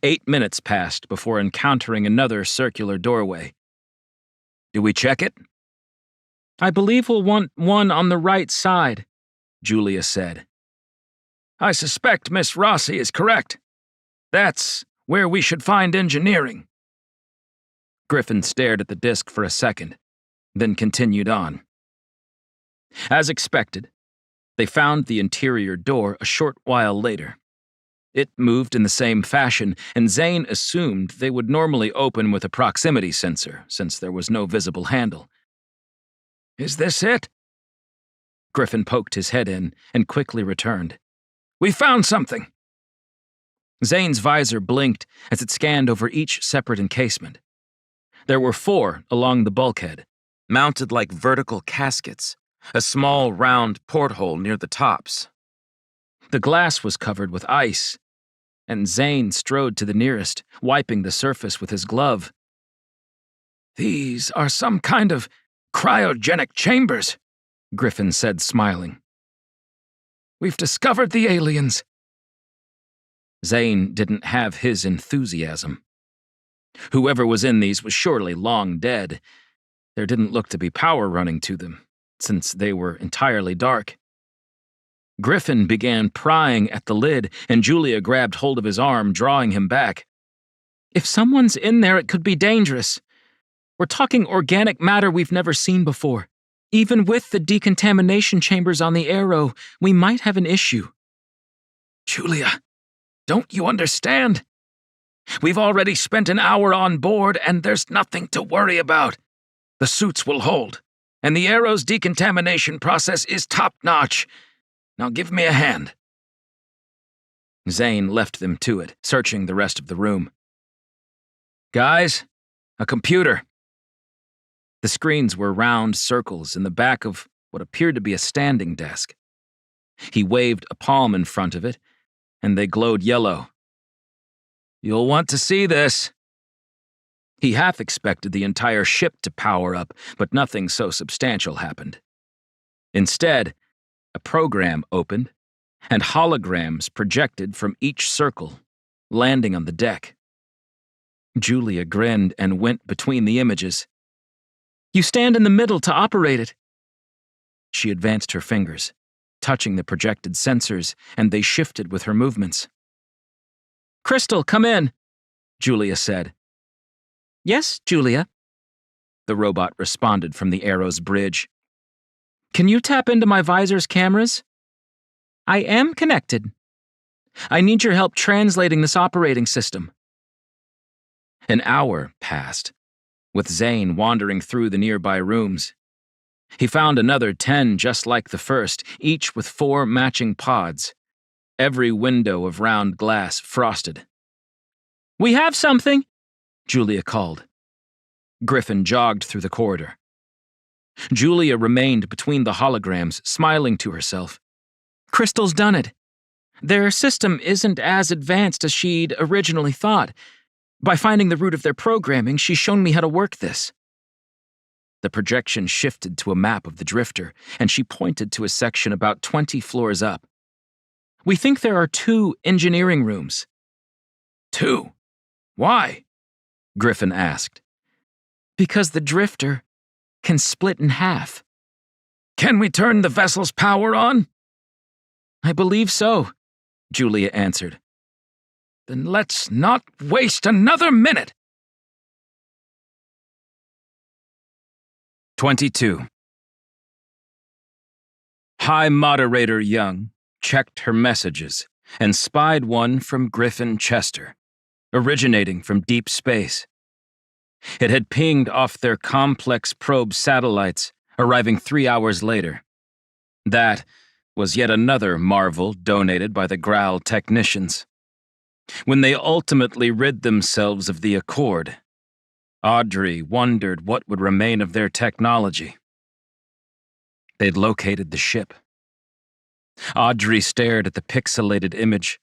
8 minutes passed before encountering another circular doorway. "Do we check it?" "I believe we'll want one on the right side," Julia said. "I suspect Miss Rossi is correct. That's where we should find engineering." Griffin stared at the disk for a second, then continued on. As expected, they found the interior door a short while later. It moved in the same fashion, and Zane assumed they would normally open with a proximity sensor, since there was no visible handle. "Is this it?" Griffin poked his head in and quickly returned. "We found something!" Zane's visor blinked as it scanned over each separate encasement. There were 4 along the bulkhead, mounted like vertical caskets, a small round porthole near the tops. The glass was covered with ice, and Zane strode to the nearest, wiping the surface with his glove. "These are some kind of cryogenic chambers," Griffin said, smiling. "We've discovered the aliens." Zane didn't have his enthusiasm. Whoever was in these was surely long dead. There didn't look to be power running to them, since they were entirely dark. Griffin began prying at the lid, and Julia grabbed hold of his arm, drawing him back. "If someone's in there, it could be dangerous. We're talking organic matter we've never seen before. Even with the decontamination chambers on the Arrow, we might have an issue." "Julia, don't you understand? We've already spent an hour on board, and there's nothing to worry about. The suits will hold, and the Arrow's decontamination process is top-notch. Now give me a hand." Zane left them to it, searching the rest of the room. "Guys, a computer." The screens were round circles in the back of what appeared to be a standing desk. He waved a palm in front of it, and they glowed yellow. "You'll want to see this." He half expected the entire ship to power up, but nothing so substantial happened. Instead, a program opened, and holograms projected from each circle, landing on the deck. Julia grinned and went between the images. "You stand in the middle to operate it." She advanced her fingers, touching the projected sensors, and they shifted with her movements. "Crystal, come in," Julia said. "Yes, Julia," the robot responded from the Arrow's bridge. "Can you tap into my visor's cameras?" "I am connected. I need your help translating this operating system." An hour passed, with Zane wandering through the nearby rooms. He found another 10 just like the first, each with 4 matching pods, every window of round glass frosted. "We have something," Julia called. Griffin jogged through the corridor. Julia remained between the holograms, smiling to herself. "Crystal's done it. Their system isn't as advanced as she'd originally thought. By finding the root of their programming, she's shown me how to work this." The projection shifted to a map of the Drifter, and she pointed to a section about 20 floors up. "We think there are 2 engineering rooms." "2? Why?" Griffin asked. "Because the Drifter can split in half." "Can we turn the vessel's power on?" "I believe so," Julia answered. "Then let's not waste another minute." 22. High Moderator Young checked her messages and spied one from Griffin Chester, originating from deep space. It had pinged off their complex probe satellites, arriving 3 hours later. That, was yet another marvel donated by the Growl technicians. When they ultimately rid themselves of the Accord, Audrey wondered what would remain of their technology. They'd located the ship. Audrey stared at the pixelated image,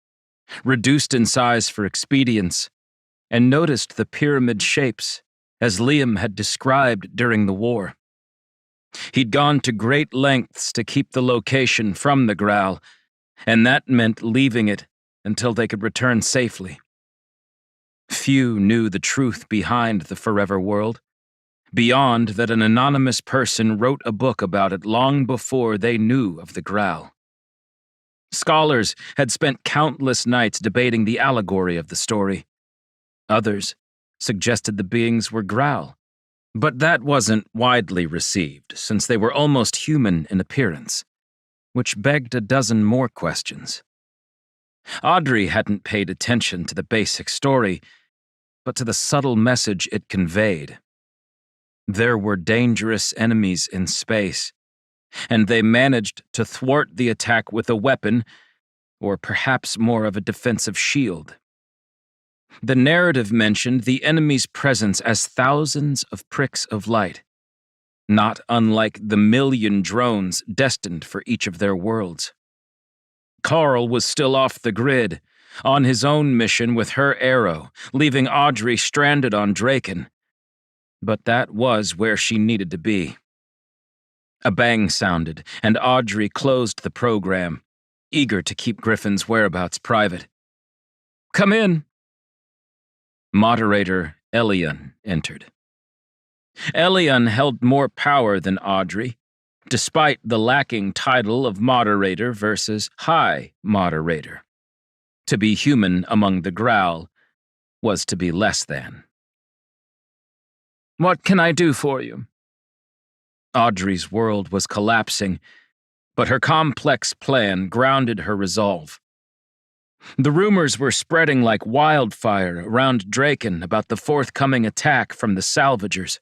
reduced in size for expedience, and noticed the pyramid shapes, as Liam had described during the war. He'd gone to great lengths to keep the location from the Growl, and that meant leaving it until they could return safely. Few knew the truth behind the Forever World, beyond that an anonymous person wrote a book about it long before they knew of the Growl. Scholars had spent countless nights debating the allegory of the story. Others suggested the beings were Growl, but that wasn't widely received since they were almost human in appearance, which begged a dozen more questions. Audrey hadn't paid attention to the basic story, but to the subtle message it conveyed. There were dangerous enemies in space, and they managed to thwart the attack with a weapon, or perhaps more of a defensive shield. The narrative mentioned the enemy's presence as thousands of pricks of light, not unlike the 1,000,000 drones destined for each of their worlds. Carl was still off the grid, on his own mission with her arrow, leaving Audrey stranded on Draken. But that was where she needed to be. A bang sounded, and Audrey closed the program, eager to keep Griffin's whereabouts private. "Come in." Moderator Elian entered. Elian held more power than Audrey, despite the lacking title of moderator versus high moderator. To be human among the Growl was to be less than. "What can I do for you?" Audrey's world was collapsing, but her complex plan grounded her resolve. The rumors were spreading like wildfire around Draken about the forthcoming attack from the salvagers.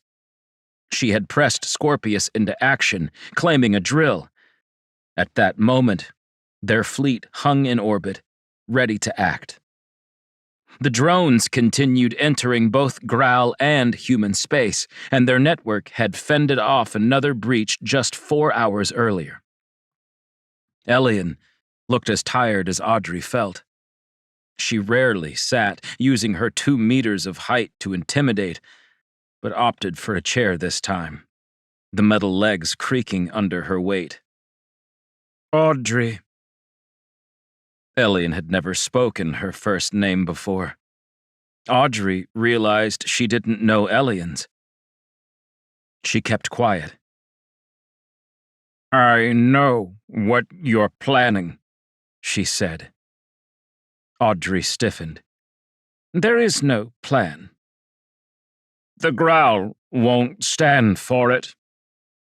She had pressed Scorpius into action, claiming a drill. At that moment, their fleet hung in orbit, ready to act. The drones continued entering both Growl and human space, and their network had fended off another breach just 4 hours earlier. Elian looked as tired as Audrey felt. She rarely sat, using her 2 meters of height to intimidate, but opted for a chair this time, the metal legs creaking under her weight. "Audrey." Elian had never spoken her first name before. Audrey realized she didn't know Elian's. She kept quiet. "I know what you're planning," she said. Audrey stiffened. "There is no plan." "The Growl won't stand for it,"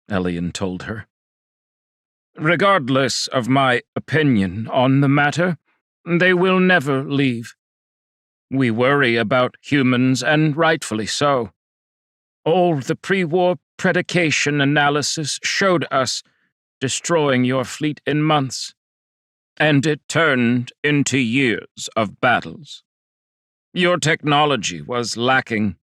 Elian told her. "Regardless of my opinion on the matter, they will never leave. We worry about humans, and rightfully so. All the pre-war predication analysis showed us destroying your fleet in months, and it turned into years of battles. Your technology was lacking,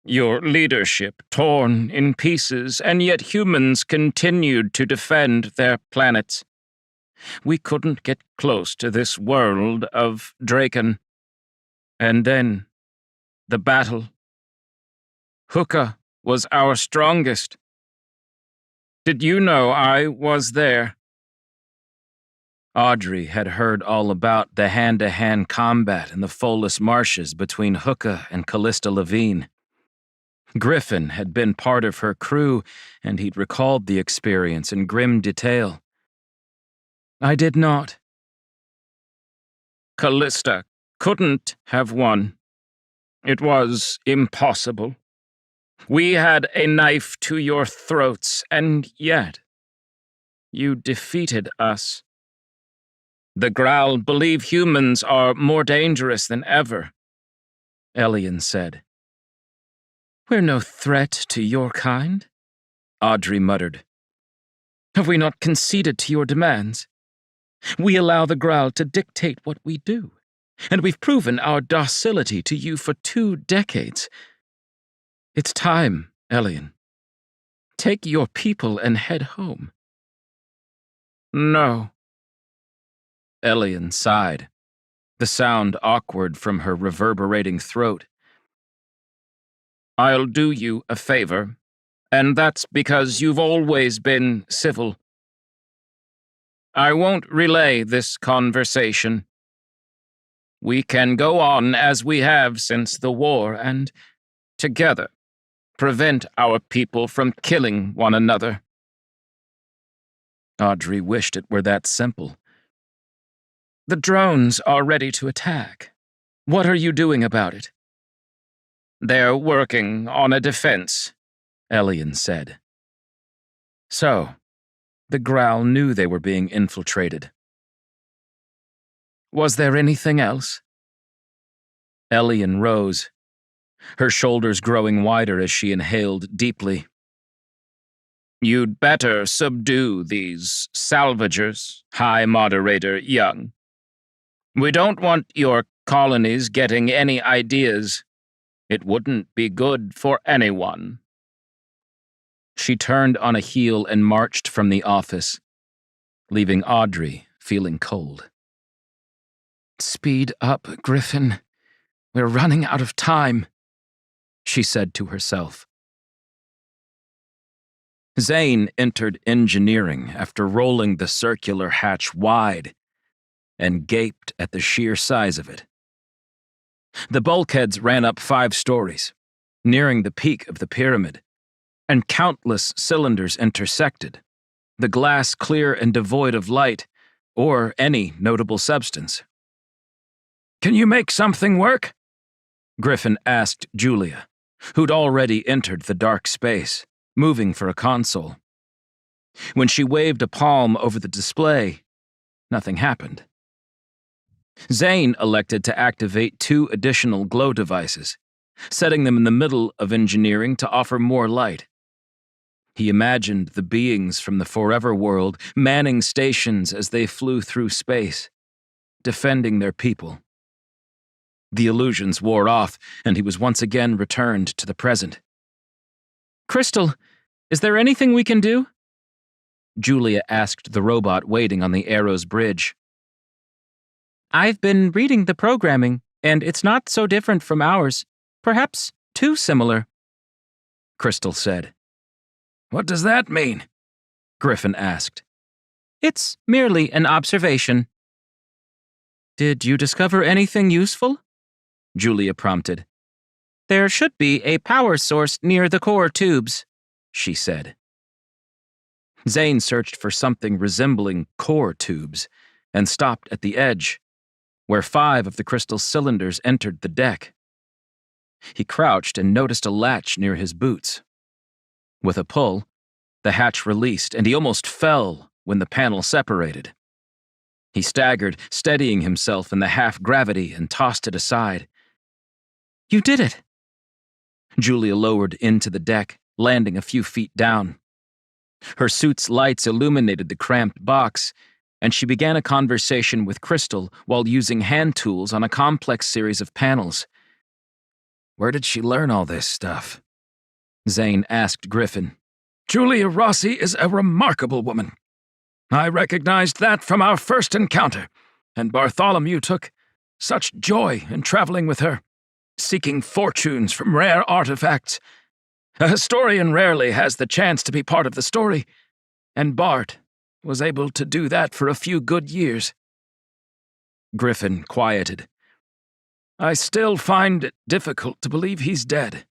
your leadership torn in pieces, and yet humans continued to defend their planets. We couldn't get close to this world of Draken. And then, the battle. Hooker was our strongest. Did you know I was there?" Audrey had heard all about the hand-to-hand combat in the Follis Marshes between Hooker and Callista Levine. Griffin had been part of her crew, and he'd recalled the experience in grim detail. "I did not." "Callista couldn't have won. It was impossible. We had a knife to your throats, and yet you defeated us. The Growl believe humans are more dangerous than ever," Elian said. "We're no threat to your kind," Audrey muttered. "Have we not conceded to your demands? We allow the Graal to dictate what we do, and we've proven our docility to you for 2 decades. It's time, Elian. Take your people and head home. No. Elian sighed, the sound awkward from her reverberating throat. I'll do you a favor, and that's because you've always been civil. I won't relay this conversation. We can go on as we have since the war, and, together, prevent our people from killing one another. Audrey wished it were that simple. The drones are ready to attack. What are you doing about it? They're working on a defense, Elian said. So, the Graal knew they were being infiltrated. Was there anything else? Elian rose, her shoulders growing wider as she inhaled deeply. You'd better subdue these salvagers, High Moderator Young. We don't want your colonies getting any ideas. It wouldn't be good for anyone. She turned on a heel and marched from the office, leaving Audrey feeling cold. Speed up, Griffin. We're running out of time, she said to herself. Zane entered engineering after rolling the circular hatch wide and gaped at the sheer size of it. The bulkheads ran up 5 stories, nearing the peak of the pyramid, and countless cylinders intersected, the glass clear and devoid of light or any notable substance. Can you make something work? Griffin asked Julia, who'd already entered the dark space, moving for a console. When she waved a palm over the display, nothing happened. Zane elected to activate 2 additional glow devices, setting them in the middle of engineering to offer more light. He imagined the beings from the Forever World manning stations as they flew through space, defending their people. The illusions wore off, and he was once again returned to the present. Crystal, is there anything we can do? Julia asked the robot waiting on the Arrow's bridge. I've been reading the programming, and it's not so different from ours. Perhaps too similar, Crystal said. What does that mean? Griffin asked. It's merely an observation. Did you discover anything useful? Julia prompted. There should be a power source near the core tubes, she said. Zane searched for something resembling core tubes and stopped at the edge, where 5 of the crystal cylinders entered the deck. He crouched and noticed a latch near his boots. With a pull, the hatch released, and he almost fell when the panel separated. He staggered, steadying himself in the half-gravity, and tossed it aside. You did it! Julia lowered into the deck, landing a few feet down. Her suit's lights illuminated the cramped box, and she began a conversation with Crystal while using hand tools on a complex series of panels. Where did she learn all this stuff? Zane asked Griffin. Julia Rossi is a remarkable woman. I recognized that from our first encounter, and Bartholomew took such joy in traveling with her, seeking fortunes from rare artifacts. A historian rarely has the chance to be part of the story, and Bart was able to do that for a few good years. Griffin quieted. I still find it difficult to believe he's dead.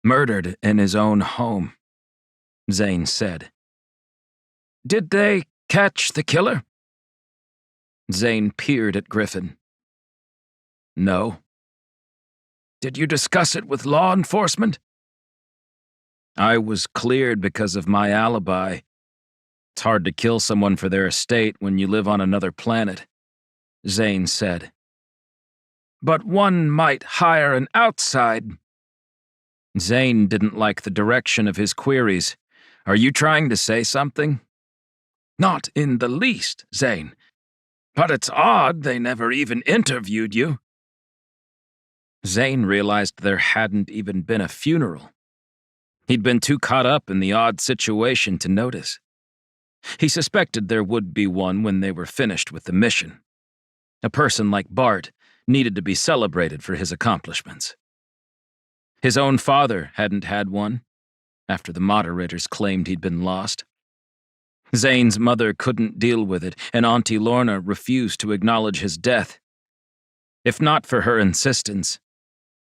Murdered in his own home, Zane said. Did they catch the killer? Zane peered at Griffin. No. Did you discuss it with law enforcement? I was cleared because of my alibi. It's hard to kill someone for their estate when you live on another planet, Zane said. But one might hire an outside. Zane didn't like the direction of his queries. Are you trying to say something? Not in the least, Zane. But it's odd they never even interviewed you. Zane realized there hadn't even been a funeral. He'd been too caught up in the odd situation to notice. He suspected there would be one when they were finished with the mission. A person like Bart needed to be celebrated for his accomplishments. His own father hadn't had one, after the moderators claimed he'd been lost. Zane's mother couldn't deal with it, and Auntie Lorna refused to acknowledge his death. If not for her insistence,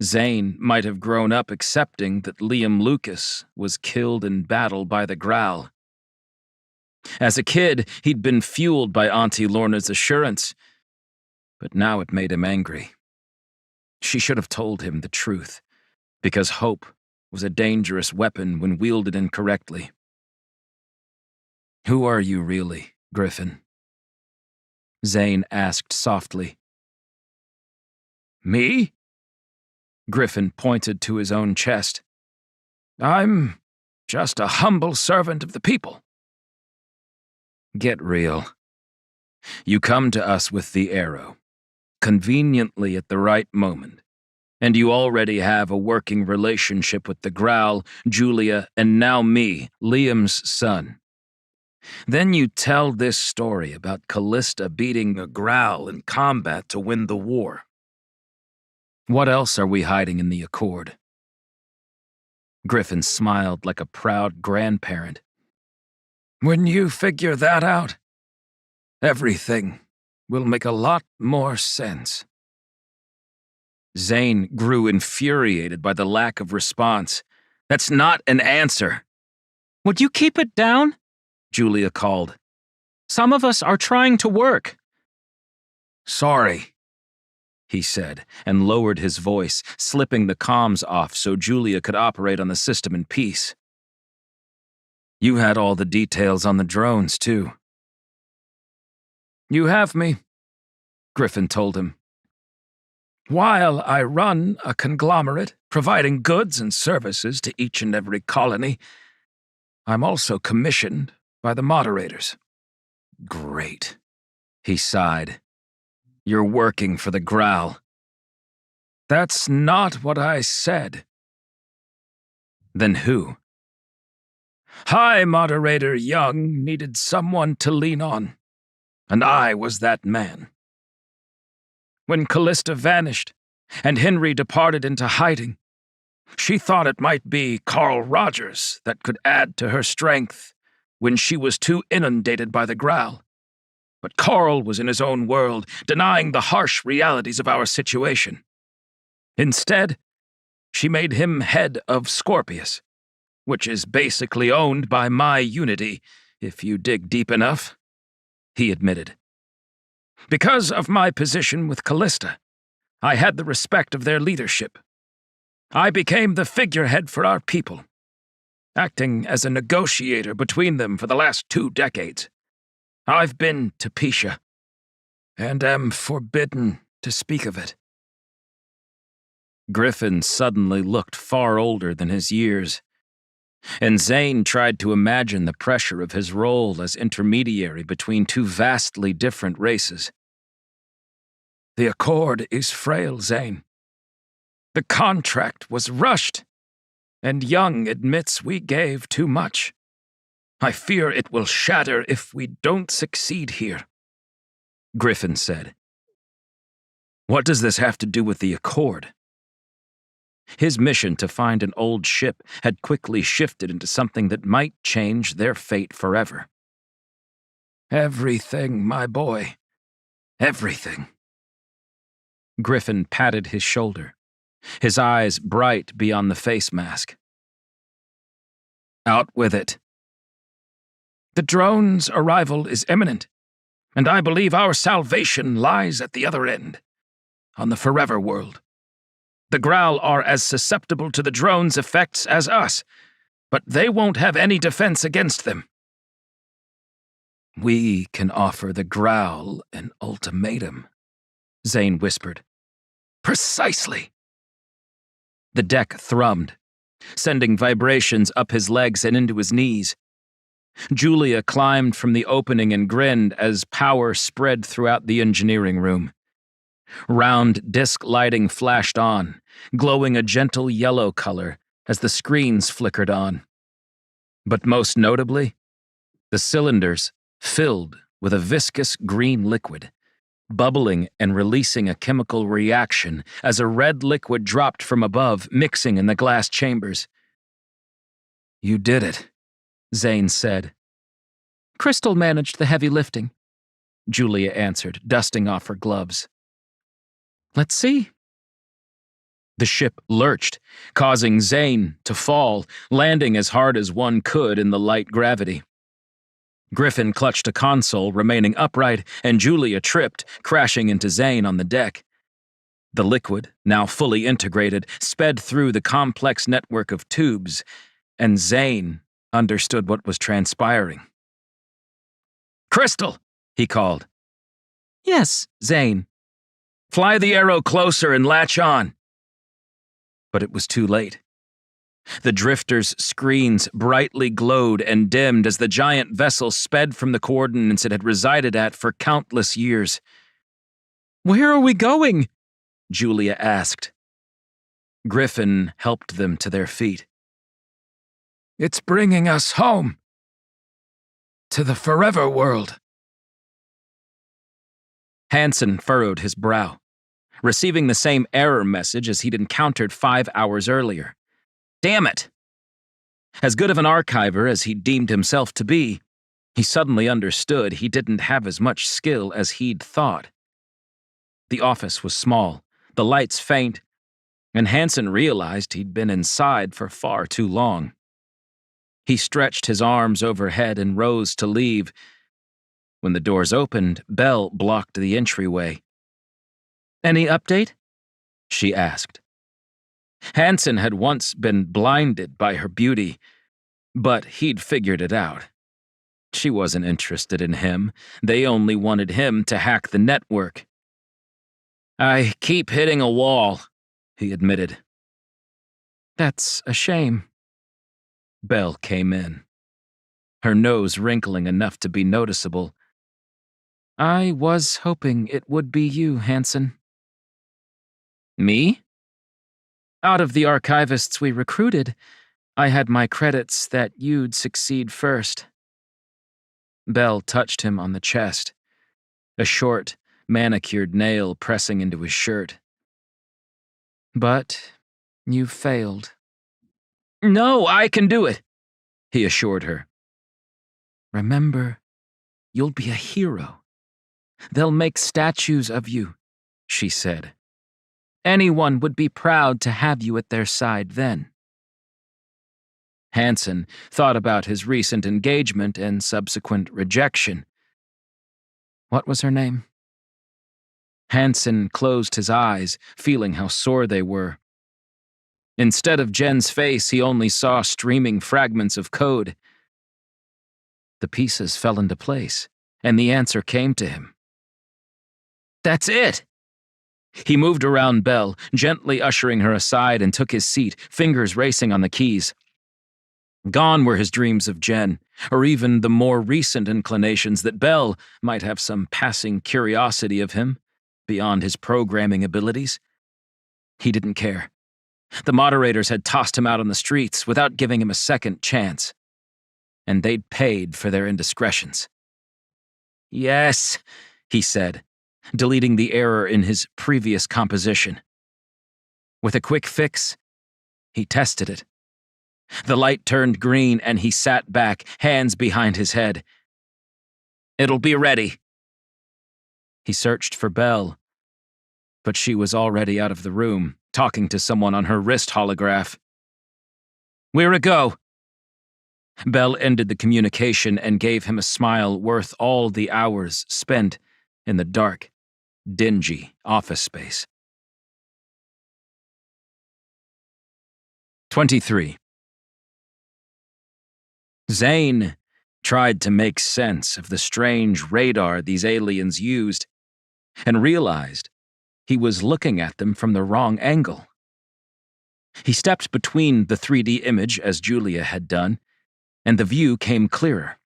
Zane might have grown up accepting that Liam Lucas was killed in battle by the Growl. As a kid, he'd been fueled by Auntie Lorna's assurance, but now it made him angry. She should have told him the truth, because hope was a dangerous weapon when wielded incorrectly. "Who are you really, Griffin?" Zane asked softly. Me? Griffin pointed to his own chest. I'm just a humble servant of the people. Get real. You come to us with the arrow, conveniently at the right moment, and you already have a working relationship with the Growl, Julia, and now me, Liam's son. Then you tell this story about Callista beating a Growl in combat to win the war. What else are we hiding in the Accord? Griffin smiled like a proud grandparent. When you figure that out, everything will make a lot more sense. Zane grew infuriated by the lack of response. That's not an answer. Would you keep it down? Julia called. Some of us are trying to work. Sorry, he said, and lowered his voice, slipping the comms off so Julia could operate on the system in peace. You had all the details on the drones, too. You have me, Griffin told him. While I run a conglomerate providing goods and services to each and every colony, I'm also commissioned by the moderators. Great, he sighed. You're working for the Growl. That's not what I said. Then who? High Moderator Young needed someone to lean on, and I was that man. When Callista vanished and Henry departed into hiding, she thought it might be Carl Rogers that could add to her strength when she was too inundated by the Growl. But Carl was in his own world, denying the harsh realities of our situation. Instead, she made him head of Scorpius, which is basically owned by my unity, if you dig deep enough, he admitted. Because of my position with Callista, I had the respect of their leadership. I became the figurehead for our people, acting as a negotiator between them for the last 2 decades. I've been to Pisha, and am forbidden to speak of it. Griffin suddenly looked far older than his years, and Zane tried to imagine the pressure of his role as intermediary between 2 vastly different races. The Accord is frail, Zane. The contract was rushed, and Young admits we gave too much. I fear it will shatter if we don't succeed here, Griffin said. What does this have to do with the Accord? His mission to find an old ship had quickly shifted into something that might change their fate forever. Everything, my boy. Everything. Griffin patted his shoulder, his eyes bright beyond the face mask. Out with it. The drone's arrival is imminent, and I believe our salvation lies at the other end, on the Forever World. The Growl are as susceptible to the drone's effects as us, but they won't have any defense against them. We can offer the Growl an ultimatum, Zane whispered. Precisely. The deck thrummed, sending vibrations up his legs and into his knees. Julia climbed from the opening and grinned as power spread throughout the engineering room. Round disc lighting flashed on, glowing a gentle yellow color as the screens flickered on. But most notably, the cylinders filled with a viscous green liquid, bubbling and releasing a chemical reaction as a red liquid dropped from above, mixing in the glass chambers. "You did it," Zane said. "Crystal managed the heavy lifting," Julia answered, dusting off her gloves. "Let's see." The ship lurched, causing Zane to fall, landing as hard as one could in the light gravity. Griffin clutched a console, remaining upright, and Julia tripped, crashing into Zane on the deck. The liquid, now fully integrated, sped through the complex network of tubes, and Zane understood what was transpiring. "Crystal!" he called. "Yes, Zane." "Fly the arrow closer and latch on." But it was too late. The drifter's screens brightly glowed and dimmed as the giant vessel sped from the coordinates it had resided at for countless years. "Where are we going?" Julia asked. Griffin helped them to their feet. "It's bringing us home. To the forever world." Hansen furrowed his brow, receiving the same error message as he'd encountered 5 hours earlier. Damn it! As good of an archiver as he deemed himself to be, he suddenly understood he didn't have as much skill as he'd thought. The office was small, the lights faint, and Hansen realized he'd been inside for far too long. He stretched his arms overhead and rose to leave. When the doors opened, Belle blocked the entryway. "Any update?" she asked. Hansen had once been blinded by her beauty, but he'd figured it out. She wasn't interested in him. They only wanted him to hack the network. "I keep hitting a wall," he admitted. "That's a shame." Belle came in, her nose wrinkling enough to be noticeable. "I was hoping it would be you, Hansen." "Me?" "Out of the archivists we recruited, I had my credits that you'd succeed first." Belle touched him on the chest, a short, manicured nail pressing into his shirt. "But you failed." "No, I can do it," he assured her. "Remember, you'll be a hero. They'll make statues of you," she said. "Anyone would be proud to have you at their side then." Hansen thought about his recent engagement and subsequent rejection. What was her name? Hansen closed his eyes, feeling how sore they were. Instead of Jen's face, he only saw streaming fragments of code. The pieces fell into place, and the answer came to him. "That's it!" He moved around Belle, gently ushering her aside, and took his seat, fingers racing on the keys. Gone were his dreams of Jen, or even the more recent inclinations that Belle might have some passing curiosity of him, beyond his programming abilities. He didn't care. The moderators had tossed him out on the streets without giving him a second chance. And they'd paid for their indiscretions. "Yes," he said, deleting the error in his previous composition. With a quick fix, he tested it. The light turned green and he sat back, hands behind his head. "It'll be ready." He searched for Belle, but she was already out of the room, talking to someone on her wrist holograph. "We're a go." Belle ended the communication and gave him a smile worth all the hours spent in the dark, dingy office space. 23. Zane tried to make sense of the strange radar these aliens used, and realized he was looking at them from the wrong angle. He stepped between the 3D image, as Julia had done, and the view came clearer,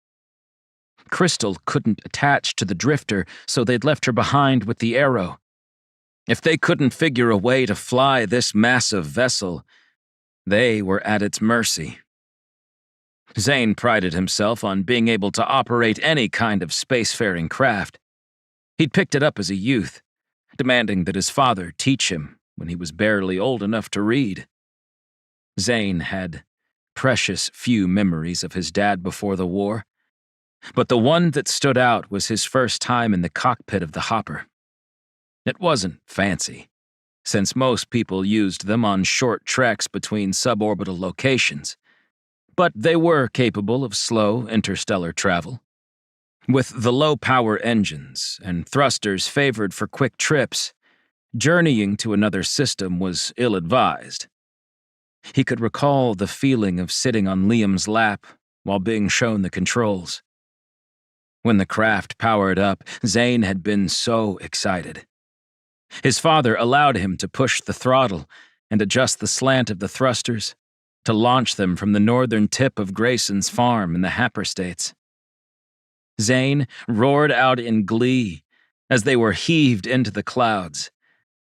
Crystal couldn't attach to the drifter, so they'd left her behind with the arrow. If they couldn't figure a way to fly this massive vessel, they were at its mercy. Zane prided himself on being able to operate any kind of spacefaring craft. He'd picked it up as a youth, demanding that his father teach him when he was barely old enough to read. Zane had precious few memories of his dad before the war, but the one that stood out was his first time in the cockpit of the Hopper. It wasn't fancy, since most people used them on short treks between suborbital locations, but they were capable of slow interstellar travel. With the low-power engines and thrusters favored for quick trips, journeying to another system was ill-advised. He could recall the feeling of sitting on Liam's lap while being shown the controls. When the craft powered up, Zane had been so excited. His father allowed him to push the throttle and adjust the slant of the thrusters to launch them from the northern tip of Grayson's farm in the Happer States. Zane roared out in glee as they were heaved into the clouds,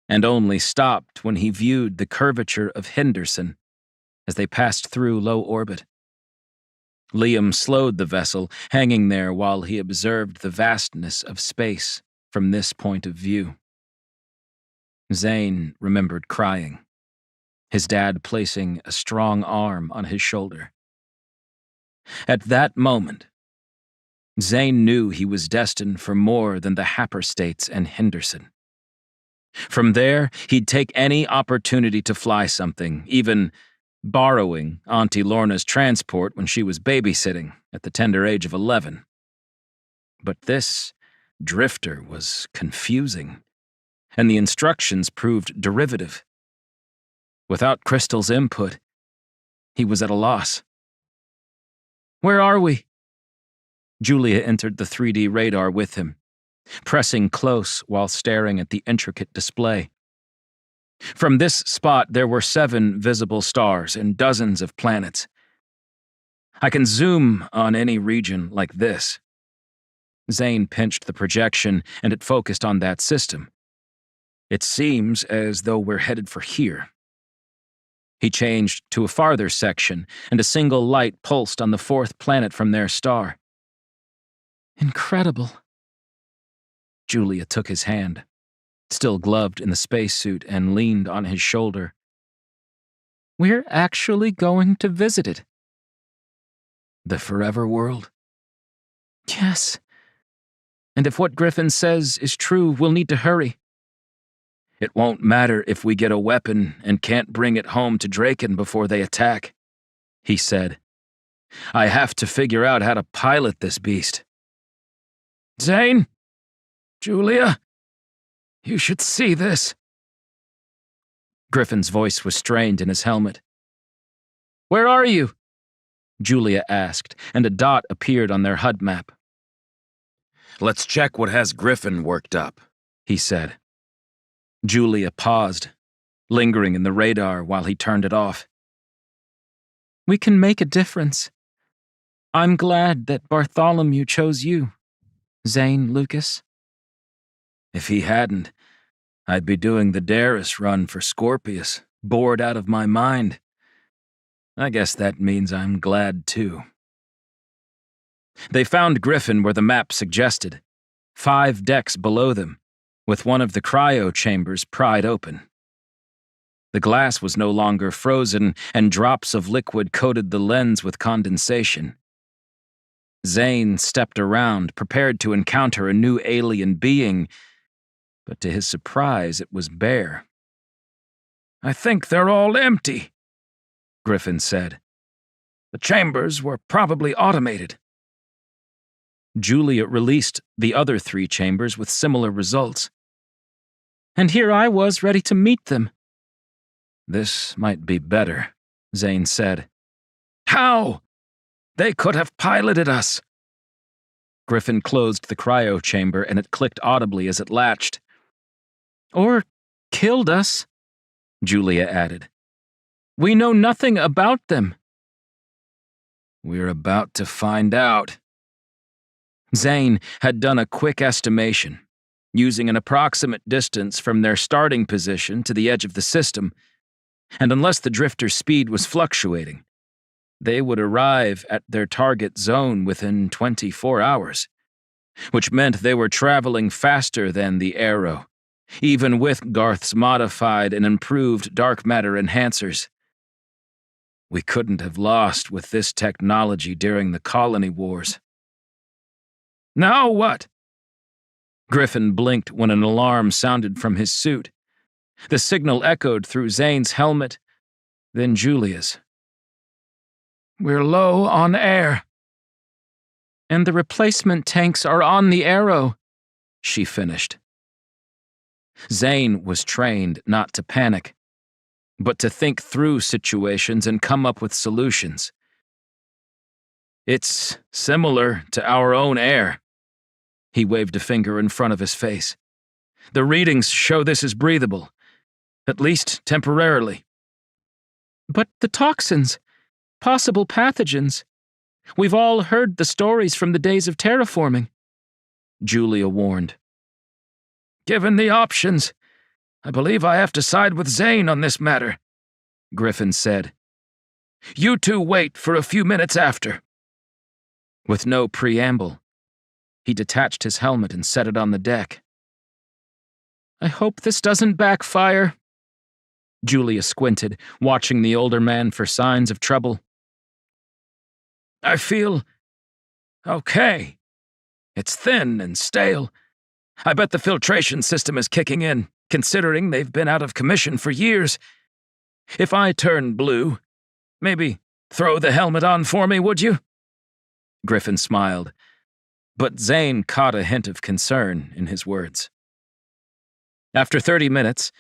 and only stopped when he viewed the curvature of Henderson as they passed through low orbit. Liam slowed the vessel, hanging there while he observed the vastness of space from this point of view. Zane remembered crying, his dad placing a strong arm on his shoulder. At that moment, Zane knew he was destined for more than the Happer States and Henderson. From there, he'd take any opportunity to fly something, even borrowing Auntie Lorna's transport when she was babysitting at the tender age of 11. But this drifter was confusing, and the instructions proved derivative. Without Crystal's input, he was at a loss. "Where are we?" Julia entered the 3D radar with him, pressing close while staring at the intricate display. From this spot, there were 7 visible stars and dozens of planets. "I can zoom on any region like this." Zane pinched the projection, and it focused on that system. "It seems as though we're headed for here." He changed to a farther section, and a single light pulsed on the 4th planet from their star. "Incredible." Julia took his hand, still gloved in the spacesuit, and leaned on his shoulder. "We're actually going to visit it." "The forever world?" "Yes. And if what Griffin says is true, we'll need to hurry." "It won't matter if we get a weapon and can't bring it home to Draken before they attack," he said. "I have to figure out how to pilot this beast." "Zane? Julia? You should see this." Griffin's voice was strained in his helmet. "Where are you?" Julia asked, and a dot appeared on their HUD map. "Let's check what has Griffin worked up," he said. Julia paused, lingering in the radar while he turned it off. "We can make a difference. I'm glad that Bartholomew chose you, Zane Lucas." "If he hadn't, I'd be doing the Darris run for Scorpius, bored out of my mind. I guess that means I'm glad too." They found Griffin where the map suggested, 5 decks below them, with one of the cryo chambers pried open. The glass was no longer frozen, and drops of liquid coated the lens with condensation. Zane stepped around, prepared to encounter a new alien being, but to his surprise, it was bare. "I think they're all empty," Griffin said. "The chambers were probably automated." Julia released the other 3 chambers with similar results. "And here I was ready to meet them." "This might be better," Zane said. "How? They could have piloted us." Griffin closed the cryo chamber, and it clicked audibly as it latched. "Or killed us," Julia added. "We know nothing about them." "We're about to find out." Zane had done a quick estimation, using an approximate distance from their starting position to the edge of the system, and unless the drifter's speed was fluctuating, they would arrive at their target zone within 24 hours, which meant they were traveling faster than the Arrow, even with Garth's modified and improved dark matter enhancers. We couldn't have lost with this technology during the colony wars. Now what? Griffin blinked when an alarm sounded from his suit. The signal echoed through Zane's helmet, then Julia's. We're low on air. And the replacement tanks are on the Arrow, she finished. Zane was trained not to panic, but to think through situations and come up with solutions. It's similar to our own air. He waved a finger in front of his face. The readings show this is breathable, at least temporarily. But the toxins, possible pathogens. We've all heard the stories from the days of terraforming, Julia warned. Given the options, I believe I have to side with Zane on this matter, Griffin said. You two wait for a few minutes after. With no preamble, he detached his helmet and set it on the deck. I hope this doesn't backfire. Julia squinted, watching the older man for signs of trouble. I feel okay. It's thin and stale. I bet the filtration system is kicking in, considering they've been out of commission for years. If I turn blue, maybe throw the helmet on for me, would you? Griffin smiled, but Zane caught a hint of concern in his words. After 30 minutes,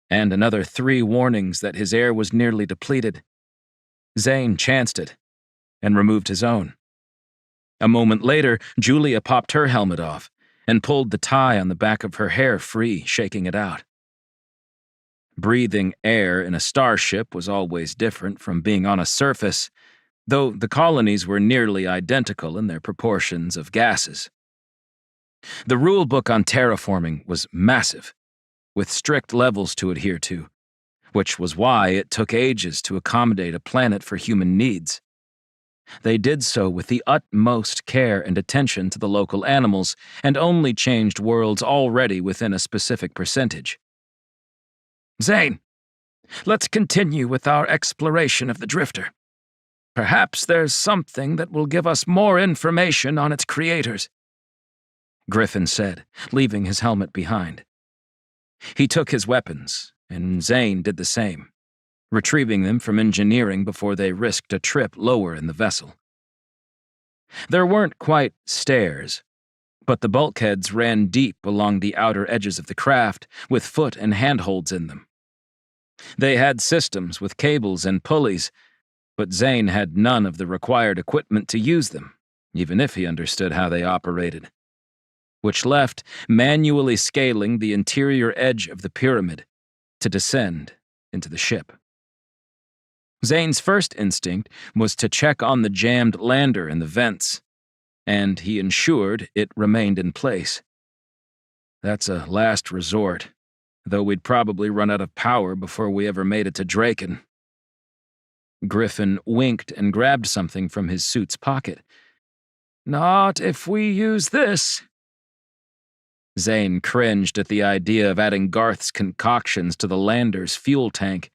and another 3 warnings that his air was nearly depleted, Zane chanced it and removed his own. A moment later, Julia popped her helmet off and pulled the tie on the back of her hair free, shaking it out. Breathing air in a starship was always different from being on a surface, though the colonies were nearly identical in their proportions of gases. The rulebook on terraforming was massive, with strict levels to adhere to, which was why it took ages to accommodate a planet for human needs. They did so with the utmost care and attention to the local animals, and only changed worlds already within a specific percentage. Zane, let's continue with our exploration of the drifter. Perhaps there's something that will give us more information on its creators, Griffin said, leaving his helmet behind. He took his weapons, and Zane did the same, retrieving them from engineering before they risked a trip lower in the vessel. There weren't quite stairs, but the bulkheads ran deep along the outer edges of the craft, with foot and handholds in them. They had systems with cables and pulleys, but Zane had none of the required equipment to use them, even if he understood how they operated, which left manually scaling the interior edge of the pyramid to descend into the ship. Zane's first instinct was to check on the jammed lander in the vents, and he ensured it remained in place. That's a last resort, though we'd probably run out of power before we ever made it to Draken. Griffin winked and grabbed something from his suit's pocket. Not if we use this. Zane cringed at the idea of adding Garth's concoctions to the lander's fuel tank.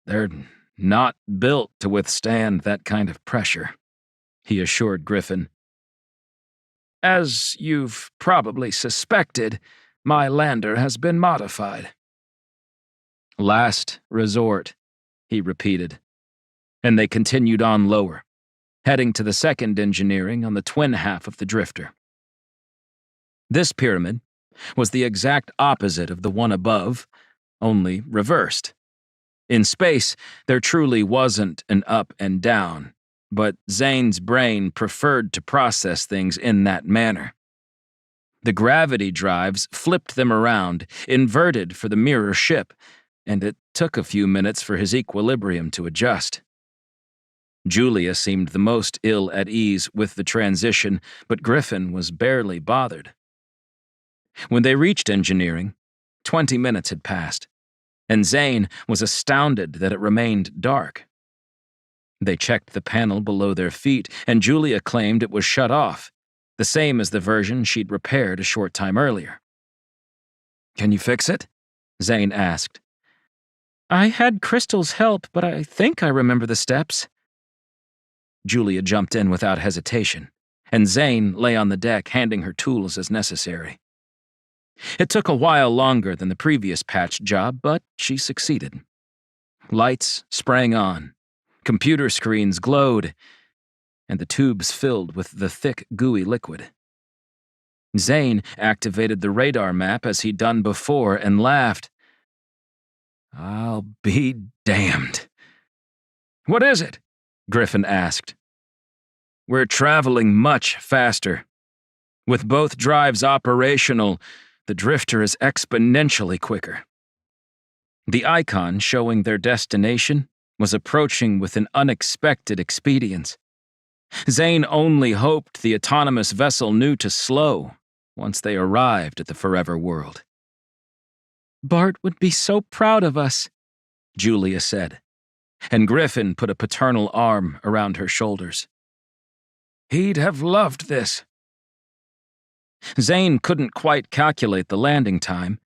They're not built to withstand that kind of pressure, he assured Griffin. As you've probably suspected, my lander has been modified. Last resort, he repeated, and they continued on lower, heading to the second engineering on the twin half of the drifter. This pyramid was the exact opposite of the one above, only reversed. In space, there truly wasn't an up and down, but Zane's brain preferred to process things in that manner. The gravity drives flipped them around, inverted for the mirror ship, and it took a few minutes for his equilibrium to adjust. Julia seemed the most ill at ease with the transition, but Griffin was barely bothered. When they reached engineering, 20 minutes had passed, and Zane was astounded that it remained dark. They checked the panel below their feet, and Julia claimed it was shut off, the same as the version she'd repaired a short time earlier. "Can you fix it?" Zane asked. "I had Crystal's help, but I think I remember the steps." Julia jumped in without hesitation, and Zane lay on the deck handing her tools as necessary. It took a while longer than the previous patch job, but she succeeded. Lights sprang on, computer screens glowed, and the tubes filled with the thick, gooey liquid. Zane activated the radar map as he'd done before and laughed. "I'll be damned." "What is it?" Griffin asked. "We're traveling much faster. With both drives operational, the drifter is exponentially quicker." The icon showing their destination was approaching with an unexpected expedience. Zane only hoped the autonomous vessel knew to slow once they arrived at the forever world. "Bart would be so proud of us," Julia said, and Griffin put a paternal arm around her shoulders. "He'd have loved this." Zane couldn't quite calculate the landing time,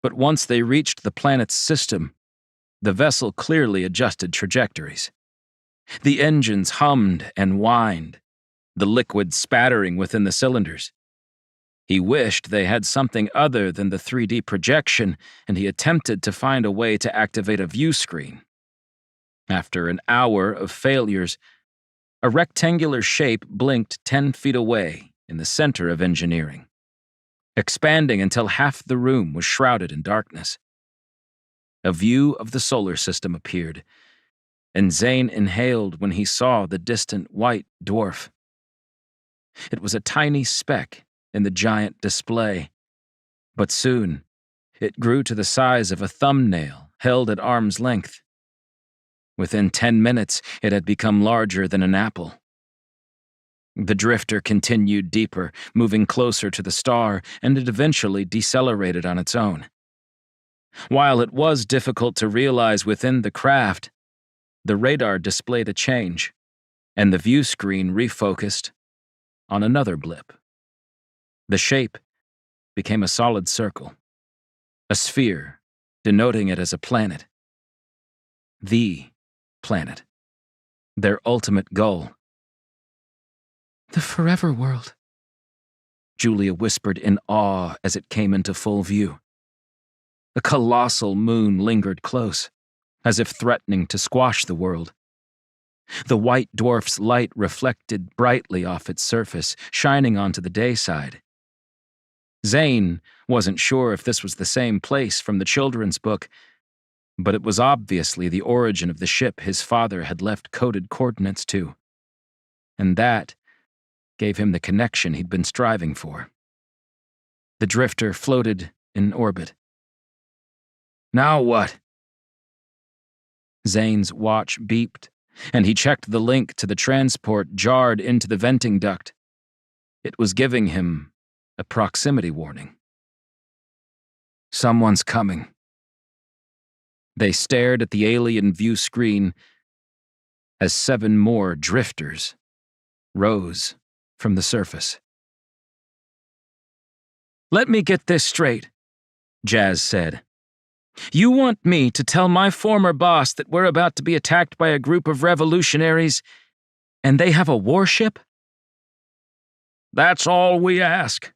but once they reached the planet's system, the vessel clearly adjusted trajectories. The engines hummed and whined, the liquid spattering within the cylinders. He wished they had something other than the 3D projection, and he attempted to find a way to activate a view screen. After an hour of failures, a rectangular shape blinked 10 feet away in the center of engineering, expanding until half the room was shrouded in darkness. A view of the solar system appeared, and Zane inhaled when he saw the distant white dwarf. It was a tiny speck in the giant display, but soon it grew to the size of a thumbnail held at arm's length. Within 10 minutes, it had become larger than an apple. The drifter continued deeper, moving closer to the star, and it eventually decelerated on its own. While it was difficult to realize within the craft, the radar displayed a change, and the view screen refocused on another blip. The shape became a solid circle, a sphere, denoting it as a planet. The planet. Their ultimate goal. "The forever world," Julia whispered in awe as it came into full view. A colossal moon lingered close, as if threatening to squash the world. The white dwarf's light reflected brightly off its surface, shining onto the day side. Zane wasn't sure if this was the same place from the children's book, but it was obviously the origin of the ship his father had left coded coordinates to. And that gave him the connection he'd been striving for. The drifter floated in orbit. "Now what?" Zane's watch beeped, and he checked the link to the transport jarred into the venting duct. It was giving him a proximity warning. "Someone's coming." They stared at the alien view screen as 7 more drifters rose from the surface. "Let me get this straight," Jazz said. "You want me to tell my former boss that we're about to be attacked by a group of revolutionaries, and they have a warship?" "That's all we ask,"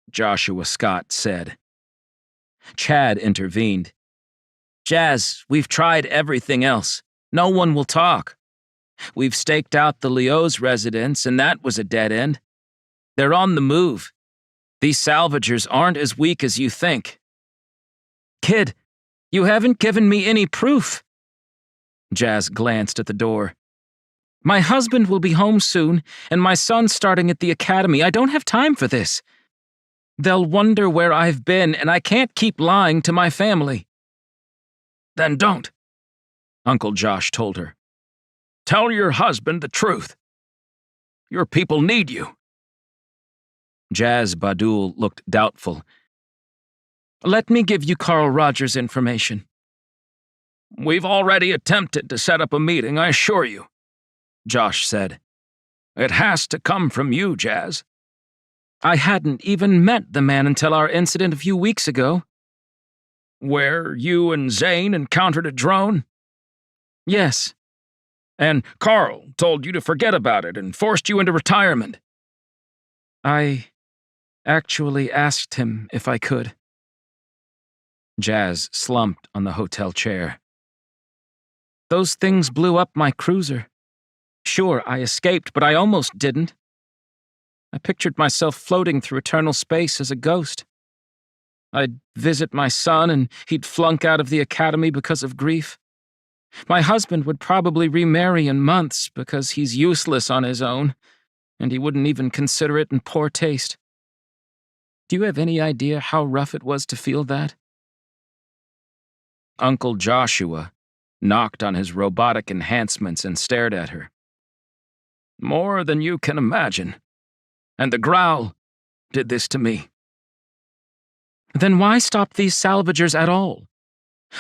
Joshua Scott said. Chad intervened. "Jazz, we've tried everything else. No one will talk. We've staked out the Leo's residence, and that was a dead end. They're on the move. These salvagers aren't as weak as you think." "Kid, you haven't given me any proof." Jazz glanced at the door. "My husband will be home soon, and my son's starting at the academy. I don't have time for this. They'll wonder where I've been, and I can't keep lying to my family." "Then don't," Uncle Josh told her. Tell your husband the truth. Your people need you. Jaz Badul looked doubtful. Let me give you Carl Rogers' information. We've already attempted to set up a meeting, I assure you, Josh said. It has to come from you, Jaz. I hadn't even met the man until our incident a few weeks ago. Where you and Zane encountered a drone? Yes. And Carl told you to forget about it and forced you into retirement. I actually asked him if I could. Jaz slumped on the hotel chair. Those things blew up my cruiser. Sure, I escaped, but I almost didn't. I pictured myself floating through eternal space as a ghost. I'd visit my son, and he'd flunk out of the academy because of grief. My husband would probably remarry in months because he's useless on his own, and he wouldn't even consider it in poor taste. Do you have any idea how rough it was to feel that? Uncle Joshua knocked on his robotic enhancements and stared at her. More than you can imagine. And the Growl did this to me. Then why stop these salvagers at all?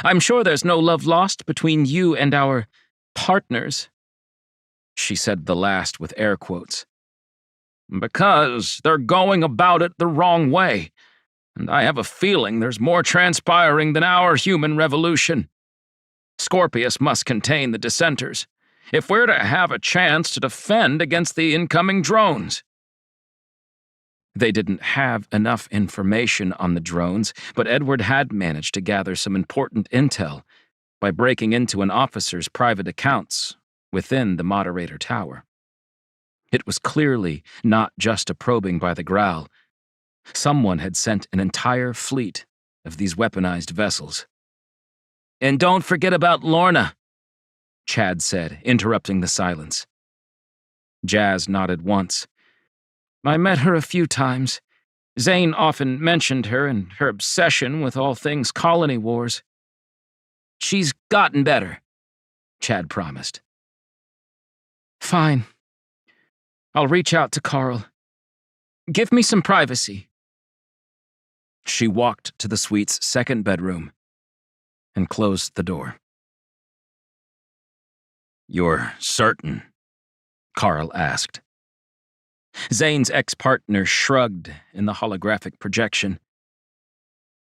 I'm sure there's no love lost between you and our partners. She said the last with air quotes. Because they're going about it the wrong way, and I have a feeling there's more transpiring than our human revolution. Scorpius must contain the dissenters, if we're to have a chance to defend against the incoming drones. They didn't have enough information on the drones, but Edward had managed to gather some important intel by breaking into an officer's private accounts within the moderator tower. It was clearly not just a probing by the Growl. Someone had sent an entire fleet of these weaponized vessels. And don't forget about Lorna, Chad said, interrupting the silence. Jaz nodded once. I met her a few times. Zane often mentioned her and her obsession with all things colony wars. She's gotten better, Chad promised. Fine. I'll reach out to Carl. Give me some privacy. She walked to the suite's second bedroom and closed the door. You're certain? Carl asked. Zane's ex-partner shrugged in the holographic projection.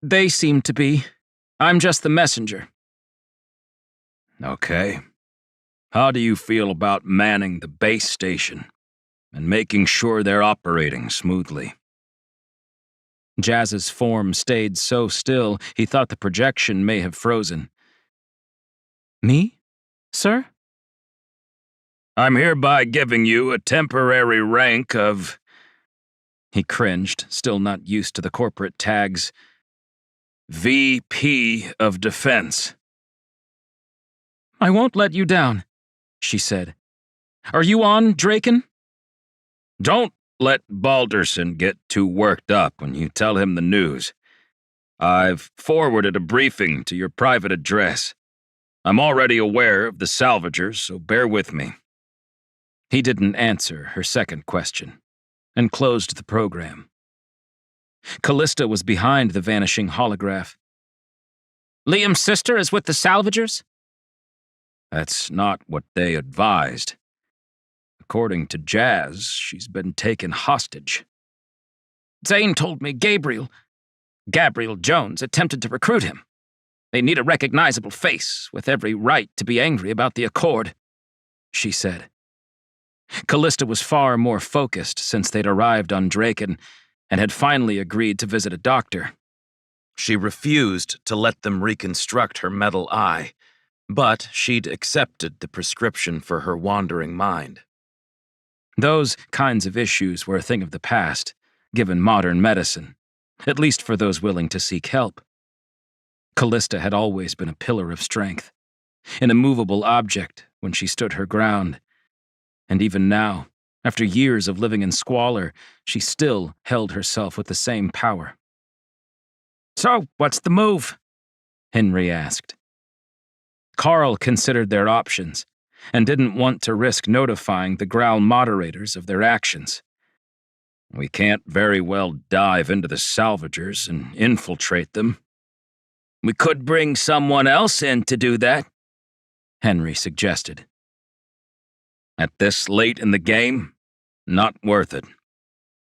They seem to be. I'm just the messenger. Okay. How do you feel about manning the base station and making sure they're operating smoothly? Jazz's form stayed so still, he thought the projection may have frozen. Me, sir? I'm hereby giving you a temporary rank of... He cringed, still not used to the corporate tags. VP of Defense. I won't let you down, she said. Are you on, Draken? Don't let Balderson get too worked up when you tell him the news. I've forwarded a briefing to your private address. I'm already aware of the salvagers, so bear with me. He didn't answer her second question, and closed the program. Callista was behind the vanishing holograph. Liam's sister is with the salvagers? That's not what they advised. According to Jaz, she's been taken hostage. Zane told me Gabriel Jones attempted to recruit him. They need a recognizable face, with every right to be angry about the Accord, she said. Callista was far more focused since they'd arrived on Draken and had finally agreed to visit a doctor. She refused to let them reconstruct her metal eye, but she'd accepted the prescription for her wandering mind. Those kinds of issues were a thing of the past, given modern medicine, at least for those willing to seek help. Callista had always been a pillar of strength, an immovable object when she stood her ground. And even now, after years of living in squalor, she still held herself with the same power. So, what's the move? Henry asked. Carl considered their options, and didn't want to risk notifying the Growl moderators of their actions. We can't very well dive into the salvagers and infiltrate them. We could bring someone else in to do that, Henry suggested. At this late in the game, not worth it.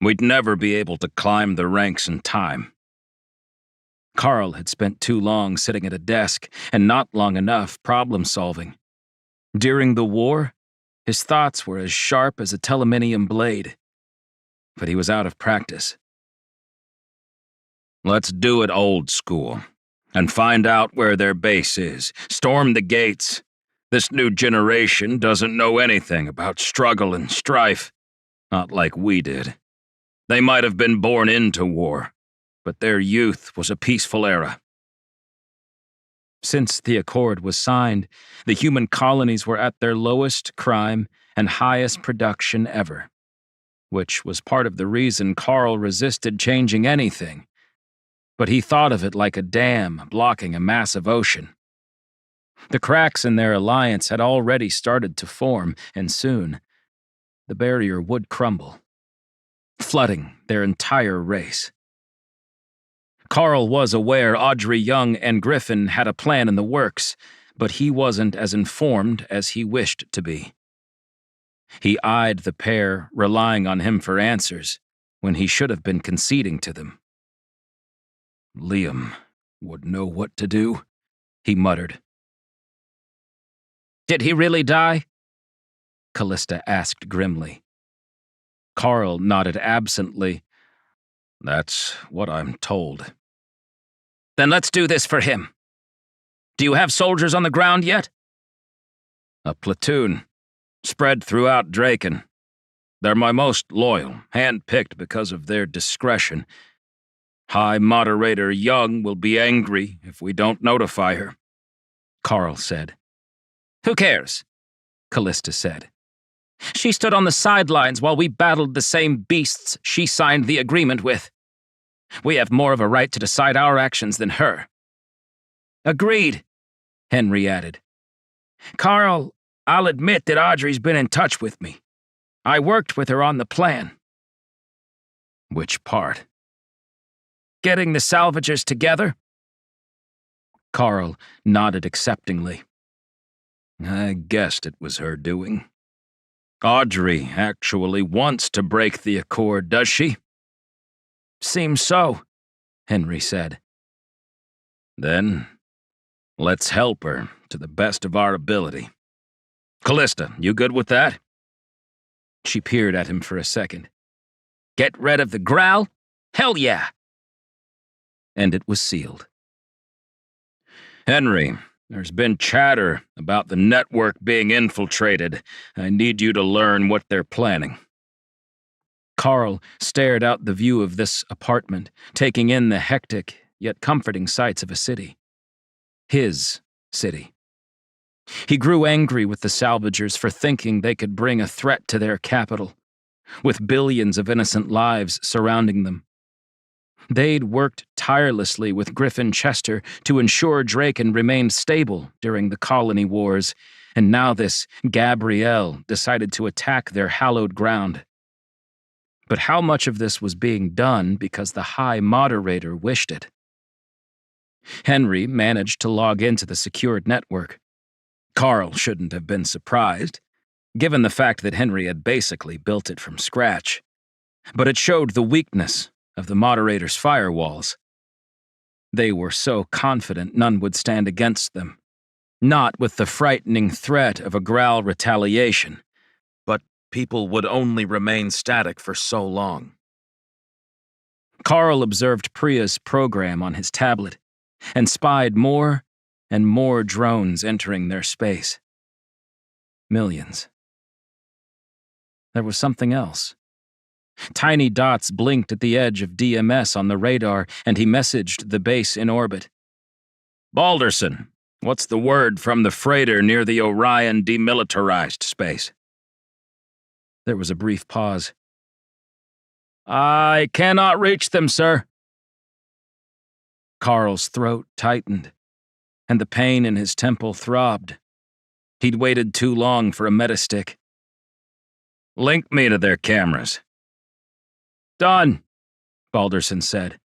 We'd never be able to climb the ranks in time. Carl had spent too long sitting at a desk and not long enough problem-solving. During the war, his thoughts were as sharp as a teleminium blade. But he was out of practice. Let's do it old school, and find out where their base is. Storm the gates. This new generation doesn't know anything about struggle and strife, not like we did. They might have been born into war, but their youth was a peaceful era. Since the accord was signed, the human colonies were at their lowest crime and highest production ever, which was part of the reason Carl resisted changing anything. But he thought of it like a dam blocking a massive ocean. The cracks in their alliance had already started to form, and soon, the barrier would crumble, flooding their entire race. Carl was aware Audrey Young and Griffin had a plan in the works, but he wasn't as informed as he wished to be. He eyed the pair, relying on him for answers, when he should have been conceding to them. Liam would know what to do, he muttered. Did he really die? Callista asked grimly. Carl nodded absently. That's what I'm told. Then let's do this for him. Do you have soldiers on the ground yet? A platoon, spread throughout Draken. They're my most loyal, hand-picked because of their discretion. High Moderator Young will be angry if we don't notify her, Carl said. Who cares? Callista said. She stood on the sidelines while we battled the same beasts she signed the agreement with. We have more of a right to decide our actions than her. Agreed, Henry added. Carl, I'll admit that Audrey's been in touch with me. I worked with her on the plan. Which part? Getting the salvagers together. Carl nodded acceptingly. I guessed it was her doing. Audrey actually wants to break the accord, does she? Seems so, Henry said. Then, let's help her to the best of our ability. Callista, you good with that? She peered at him for a second. Get rid of the growl? Hell yeah! And it was sealed. Henry, there's been chatter about the network being infiltrated. I need you to learn what they're planning. Carl stared out the view of this apartment, taking in the hectic yet comforting sights of a city. His city. He grew angry with the salvagers for thinking they could bring a threat to their capital, with billions of innocent lives surrounding them. They'd worked tirelessly with Griffin Chester to ensure Draken remained stable during the colony wars, and now this Gabrielle decided to attack their hallowed ground. But how much of this was being done because the High Moderator wished it? Henry managed to log into the secured network. Carl shouldn't have been surprised, given the fact that Henry had basically built it from scratch. But it showed the weakness of the Moderator's firewalls. They were so confident none would stand against them, not with the frightening threat of a growl retaliation. But people would only remain static for so long. Carl observed Priya's program on his tablet and spied more and more drones entering their space. Millions. There was something else. Tiny dots blinked at the edge of DMS on the radar, and he messaged the base in orbit. Balderson, what's the word from the freighter near the Orion demilitarized space? There was a brief pause. I cannot reach them, sir. Carl's throat tightened, and the pain in his temple throbbed. He'd waited too long for a metastick. Link me to their cameras. Done, Balderson said.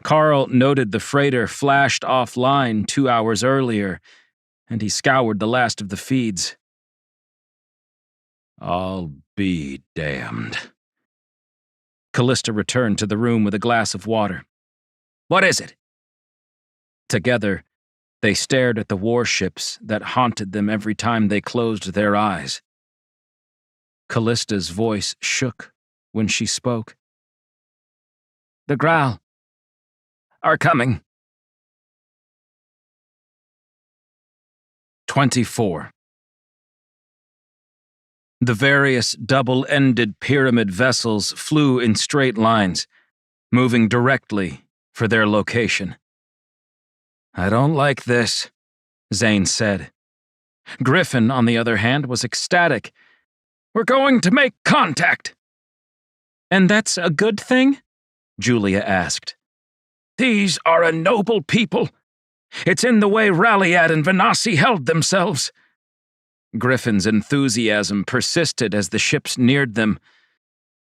Carl noted the freighter flashed offline 2 hours earlier, and he scoured the last of the feeds. I'll be damned. Callista returned to the room with a glass of water. What is it? Together, they stared at the warships that haunted them every time they closed their eyes. Callista's voice shook when she spoke. The Growl are coming. 24. The various double-ended pyramid vessels flew in straight lines, moving directly for their location. I don't like this, Zane said. Griffin, on the other hand, was ecstatic. We're going to make contact. And that's a good thing? Julia asked. These are a noble people. It's in the way Raliad and Venasi held themselves. Griffin's enthusiasm persisted as the ships neared them.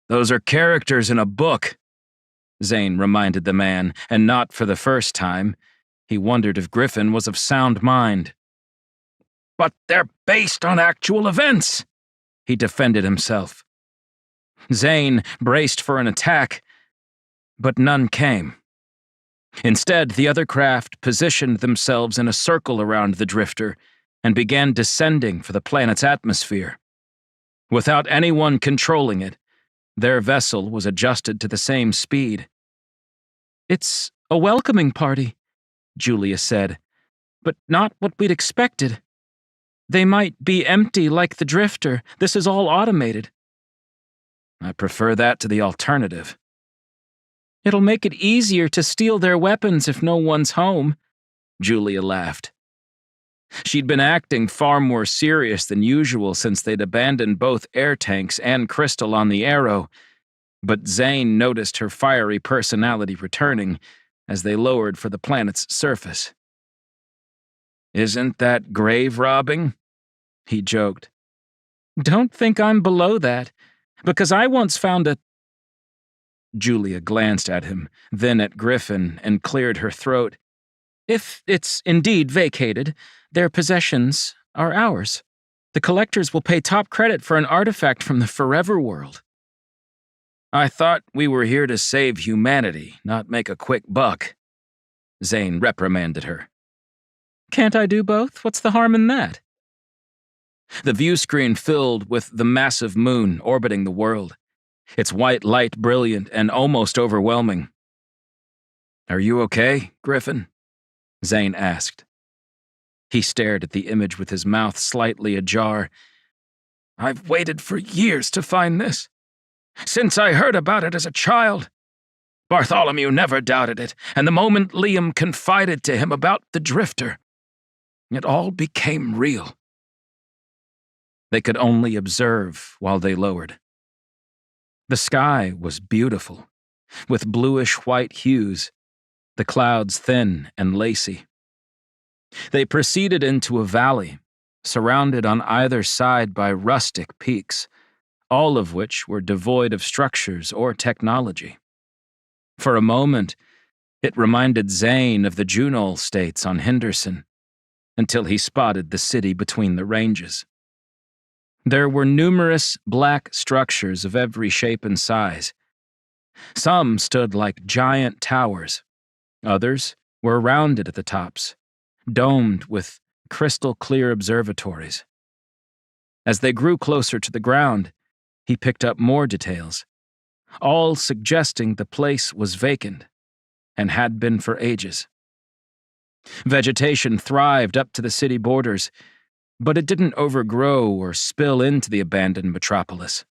Those are characters in a book, Zane reminded the man, and not for the first time. He wondered if Griffin was of sound mind. But they're based on actual events, he defended himself. Zane braced for an attack, but none came. Instead, the other craft positioned themselves in a circle around the drifter and began descending for the planet's atmosphere. Without anyone controlling it, their vessel was adjusted to the same speed. It's a welcoming party, Julia said, but not what we'd expected. They might be empty like the drifter. This is all automated. I prefer that to the alternative. It'll make it easier to steal their weapons if no one's home, Julia laughed. She'd been acting far more serious than usual since they'd abandoned both air tanks and Crystal on the Arrow, but Zane noticed her fiery personality returning as they lowered for the planet's surface. Isn't that grave robbing? He joked. Don't think I'm below that, because I once found a... Julia glanced at him, then at Griffin, and cleared her throat. If it's indeed vacated, their possessions are ours. The collectors will pay top credit for an artifact from the Forever World. I thought we were here to save humanity, not make a quick buck. Zane reprimanded her. Can't I do both? What's the harm in that? The view screen filled with the massive moon orbiting the world, its white light brilliant and almost overwhelming. Are you okay, Griffin? Zane asked. He stared at the image with his mouth slightly ajar. I've waited for years to find this. Since I heard about it as a child. Bartholomew never doubted it, and the moment Liam confided to him about the drifter, it all became real. They could only observe while they lowered. The sky was beautiful, with bluish-white hues, the clouds thin and lacy. They proceeded into a valley, surrounded on either side by rustic peaks, all of which were devoid of structures or technology. For a moment, it reminded Zane of the Junol states on Henderson, until he spotted the city between the ranges. There were numerous black structures of every shape and size. Some stood like giant towers. Others were rounded at the tops, domed with crystal-clear observatories. As they grew closer to the ground, he picked up more details, all suggesting the place was vacant and had been for ages. Vegetation thrived up to the city borders, but it didn't overgrow or spill into the abandoned metropolis.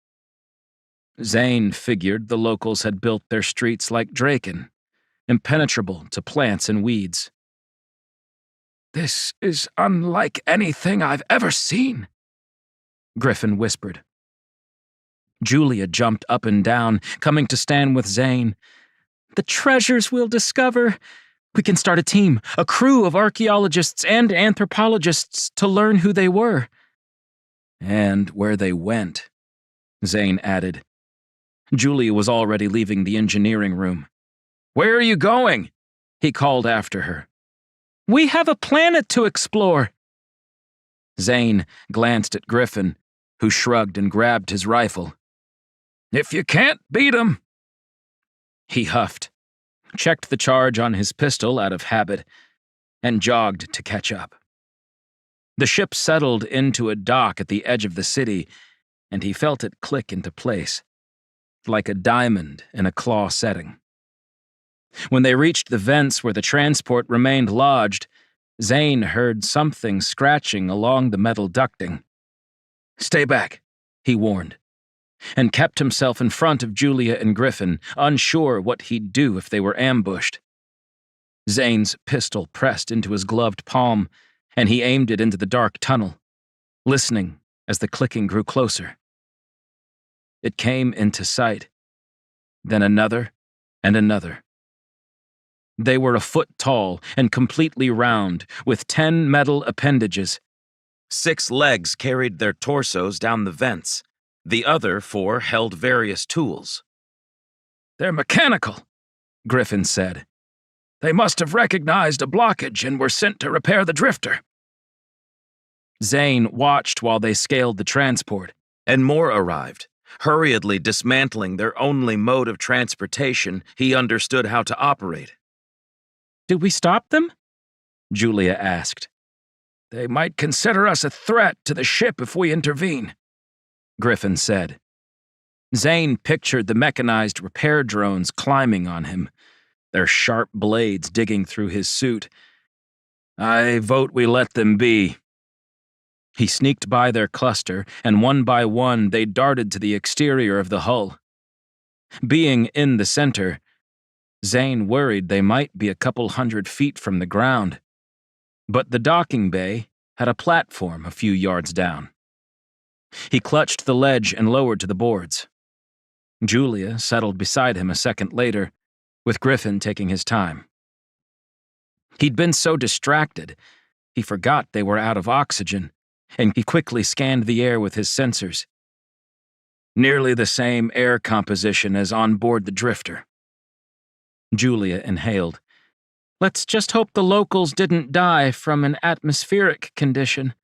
Zane figured the locals had built their streets like Draken, impenetrable to plants and weeds. This is unlike anything I've ever seen, Griffin whispered. Julia jumped up and down, coming to stand with Zane. The treasures we'll discover. We can start a team, a crew of archaeologists and anthropologists to learn who they were. And where they went, Zane added. Julia was already leaving the engineering room. "Where are you going?" he called after her. We have a planet to explore. Zane glanced at Griffin, who shrugged and grabbed his rifle. "If you can't beat 'em," he huffed, checked the charge on his pistol out of habit, and jogged to catch up. The ship settled into a dock at the edge of the city, and he felt it click into place, like a diamond in a claw setting. When they reached the vents where the transport remained lodged, Zane heard something scratching along the metal ducting. "Stay back," he warned, and kept himself in front of Julia and Griffin, unsure what he'd do if they were ambushed. Zane's pistol pressed into his gloved palm, and he aimed it into the dark tunnel, listening as the clicking grew closer. It came into sight, then another and another. They were a foot tall and completely round, with 10 metal appendages. 6 legs carried their torsos down the vents. The other 4 held various tools. "They're mechanical," Griffin said. "They must have recognized a blockage and were sent to repair the drifter." Zane watched while they scaled the transport, and more arrived, hurriedly dismantling their only mode of transportation he understood how to operate. Did we stop them? Julia asked. "They might consider us a threat to the ship if we intervene," Griffin said. Zane pictured the mechanized repair drones climbing on him, their sharp blades digging through his suit. "I vote we let them be." He sneaked by their cluster, and one by one they darted to the exterior of the hull. Being in the center, Zane worried they might be a couple 100 feet from the ground. But the docking bay had a platform a few yards down. He clutched the ledge and lowered to the boards. Julia settled beside him a second later, with Griffin taking his time. He'd been so distracted, he forgot they were out of oxygen, and he quickly scanned the air with his sensors. Nearly the same air composition as on board the drifter. Julia inhaled. Let's just hope the locals didn't die from an atmospheric condition.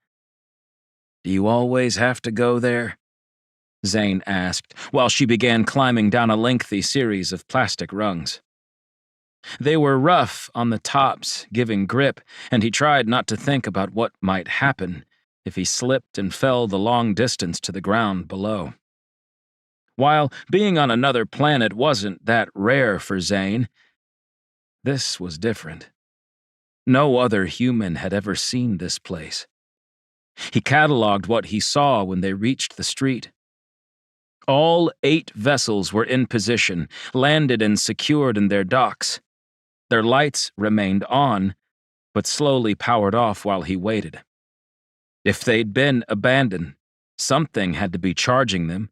"Do you always have to go there?" Zane asked, while she began climbing down a lengthy series of plastic rungs. They were rough on the tops, giving grip, and he tried not to think about what might happen if he slipped and fell the long distance to the ground below. While being on another planet wasn't that rare for Zane, this was different. No other human had ever seen this place. He cataloged what he saw when they reached the street. All 8 vessels were in position, landed and secured in their docks. Their lights remained on, but slowly powered off while he waited. If they'd been abandoned, something had to be charging them,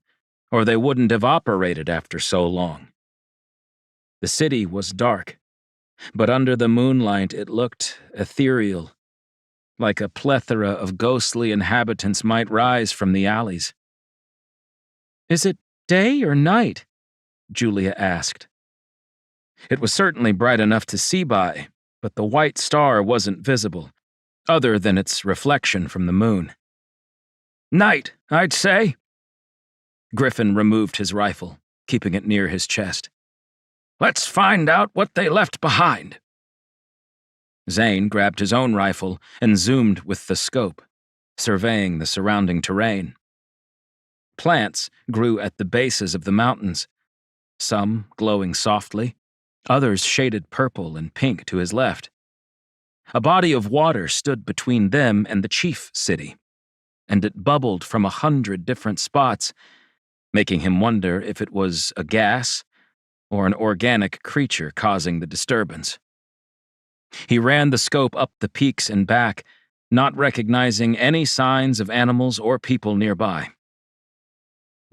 or they wouldn't have operated after so long. The city was dark, but under the moonlight it looked ethereal, like a plethora of ghostly inhabitants might rise from the alleys. Is it day or night? Julia asked. It was certainly bright enough to see by, but the white star wasn't visible, other than its reflection from the moon. "Night, I'd say." Griffin removed his rifle, keeping it near his chest. "Let's find out what they left behind." Zane grabbed his own rifle and zoomed with the scope, surveying the surrounding terrain. Plants grew at the bases of the mountains, some glowing softly, others shaded purple and pink to his left. A body of water stood between them and the chief city, and it bubbled from 100 different spots, making him wonder if it was a gas or an organic creature causing the disturbance. He ran the scope up the peaks and back, not recognizing any signs of animals or people nearby.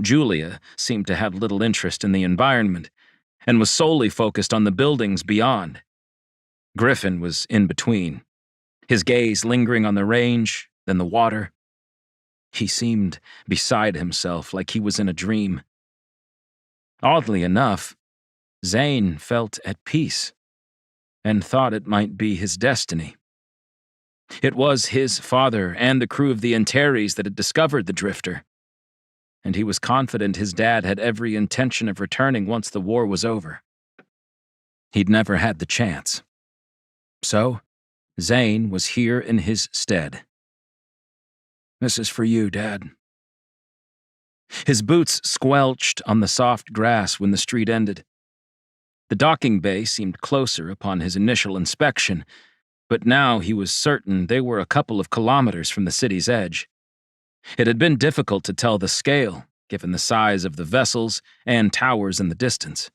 Julia seemed to have little interest in the environment, and was solely focused on the buildings beyond. Griffin was in between, his gaze lingering on the range, then the water. He seemed beside himself, like he was in a dream. Oddly enough, Zane felt at peace, and thought it might be his destiny. It was his father and the crew of the Antares that had discovered the drifter, and he was confident his dad had every intention of returning once the war was over. He'd never had the chance. So, Zane was here in his stead. "This is for you, Dad." His boots squelched on the soft grass when the street ended. The docking bay seemed closer upon his initial inspection, but now he was certain they were a couple of kilometers from the city's edge. It had been difficult to tell the scale, given the size of the vessels and towers in the distance.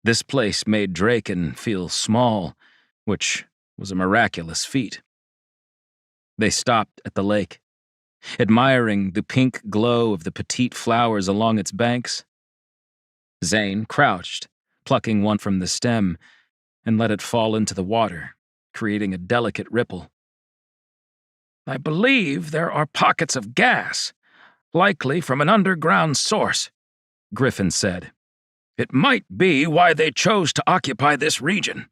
This place made Draken feel small, which was a miraculous feat. They stopped at the lake, admiring the pink glow of the petite flowers along its banks. Zane crouched, plucking one from the stem, and let it fall into the water, creating a delicate ripple. "I believe there are pockets of gas, likely from an underground source," Griffin said. "It might be why they chose to occupy this region.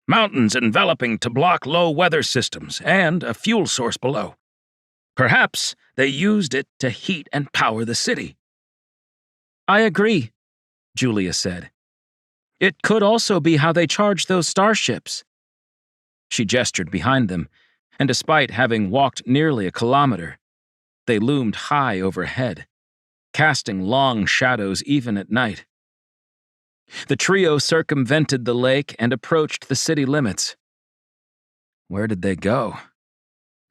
Mountains enveloping to block low weather systems, and a fuel source below. Perhaps they used it to heat and power the city." "I agree," Julia said. "It could also be how they charged those starships." She gestured behind them, and despite having walked nearly a kilometer, they loomed high overhead, casting long shadows even at night. The trio circumvented the lake and approached the city limits. "Where did they go?"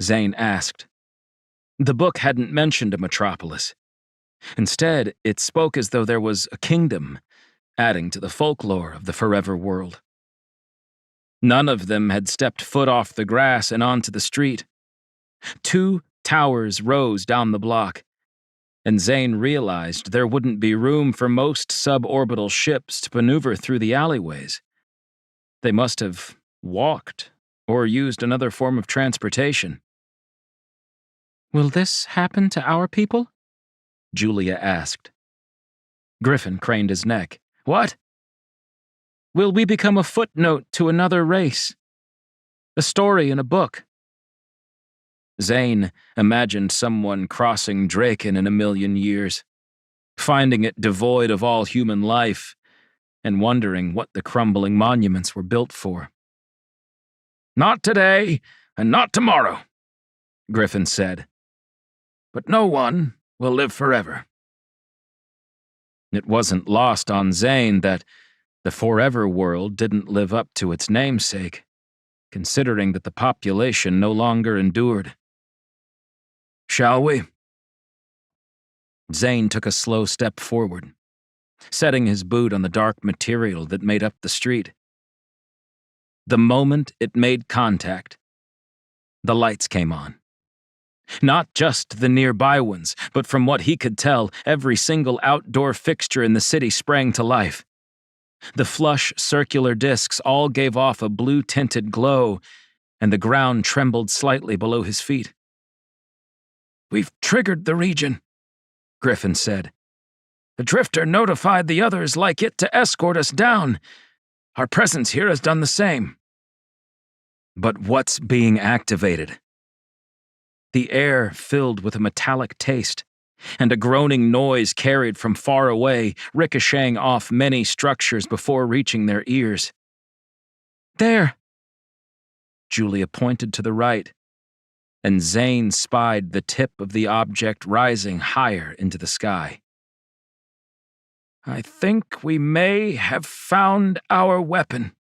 Zane asked. The book hadn't mentioned a metropolis. Instead, it spoke as though there was a kingdom, adding to the folklore of the forever world. None of them had stepped foot off the grass and onto the street. 2 towers rose down the block, and Zane realized there wouldn't be room for most suborbital ships to maneuver through the alleyways. They must have walked or used another form of transportation. "Will this happen to our people?" Julia asked. Griffin craned his neck. "What?" "Will we become a footnote to another race? A story in a book?" Zane imagined someone crossing Draken in a million years, finding it devoid of all human life, and wondering what the crumbling monuments were built for. "Not today, and not tomorrow," Griffin said. "But no one will live forever." It wasn't lost on Zane that the forever world didn't live up to its namesake, considering that the population no longer endured. "Shall we?" Zane took a slow step forward, setting his boot on the dark material that made up the street. The moment it made contact, the lights came on. Not just the nearby ones, but from what he could tell, every single outdoor fixture in the city sprang to life. The flush circular discs all gave off a blue-tinted glow, and the ground trembled slightly below his feet. "We've triggered the region," Griffin said. "The drifter notified the others like it to escort us down. Our presence here has done the same." But what's being activated? The air filled with a metallic taste, and a groaning noise carried from far away, ricocheting off many structures before reaching their ears. "There!" Julia pointed to the right, and Zane spied the tip of the object rising higher into the sky. "I think we may have found our weapon."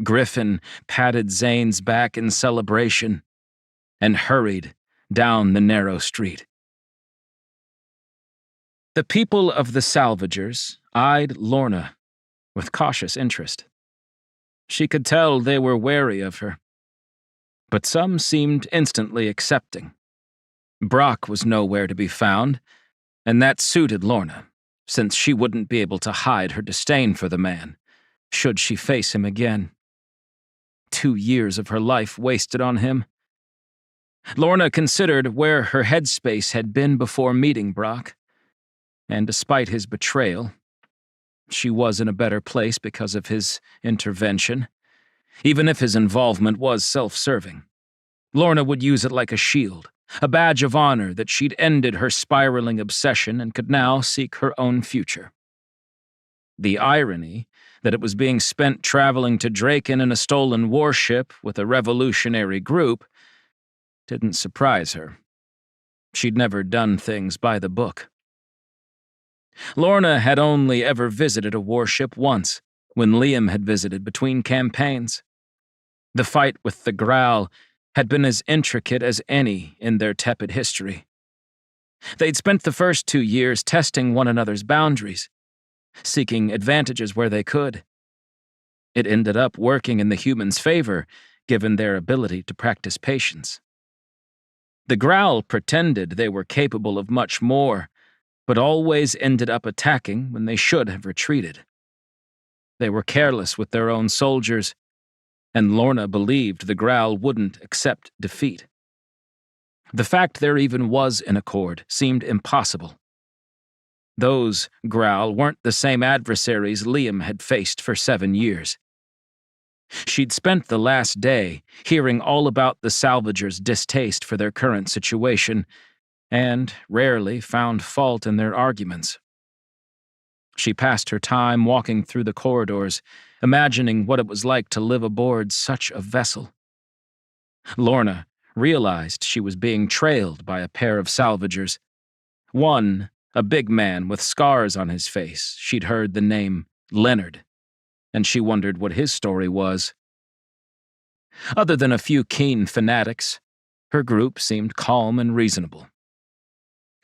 Griffin patted Zane's back in celebration and hurried down the narrow street. The people of the Salvagers eyed Lorna with cautious interest. She could tell they were wary of her, but some seemed instantly accepting. Brock was nowhere to be found, and that suited Lorna, since she wouldn't be able to hide her disdain for the man, should she face him again. 2 years of her life wasted on him. Lorna considered where her headspace had been before meeting Brock, and despite his betrayal, she was in a better place because of his intervention. Even if his involvement was self-serving, Lorna would use it like a shield, a badge of honor that she'd ended her spiraling obsession and could now seek her own future. The irony that it was being spent traveling to Draken in a stolen warship with a revolutionary group didn't surprise her. She'd never done things by the book. Lorna had only ever visited a warship once, when Liam had visited between campaigns. The fight with the Growl had been as intricate as any in their tepid history. They'd spent the first 2 years testing one another's boundaries, seeking advantages where they could. It ended up working in the humans' favor, given their ability to practice patience. The Growl pretended they were capable of much more, but always ended up attacking when they should have retreated. They were careless with their own soldiers, and Lorna believed the Growl wouldn't accept defeat. The fact there even was an accord seemed impossible. Those Growl weren't the same adversaries Liam had faced for 7 years. She'd spent the last day hearing all about the salvagers' distaste for their current situation, and rarely found fault in their arguments. She passed her time walking through the corridors, imagining what it was like to live aboard such a vessel. Lorna realized she was being trailed by a pair of salvagers. One, a big man with scars on his face, she'd heard the name Leonard, and she wondered what his story was. Other than a few keen fanatics, her group seemed calm and reasonable.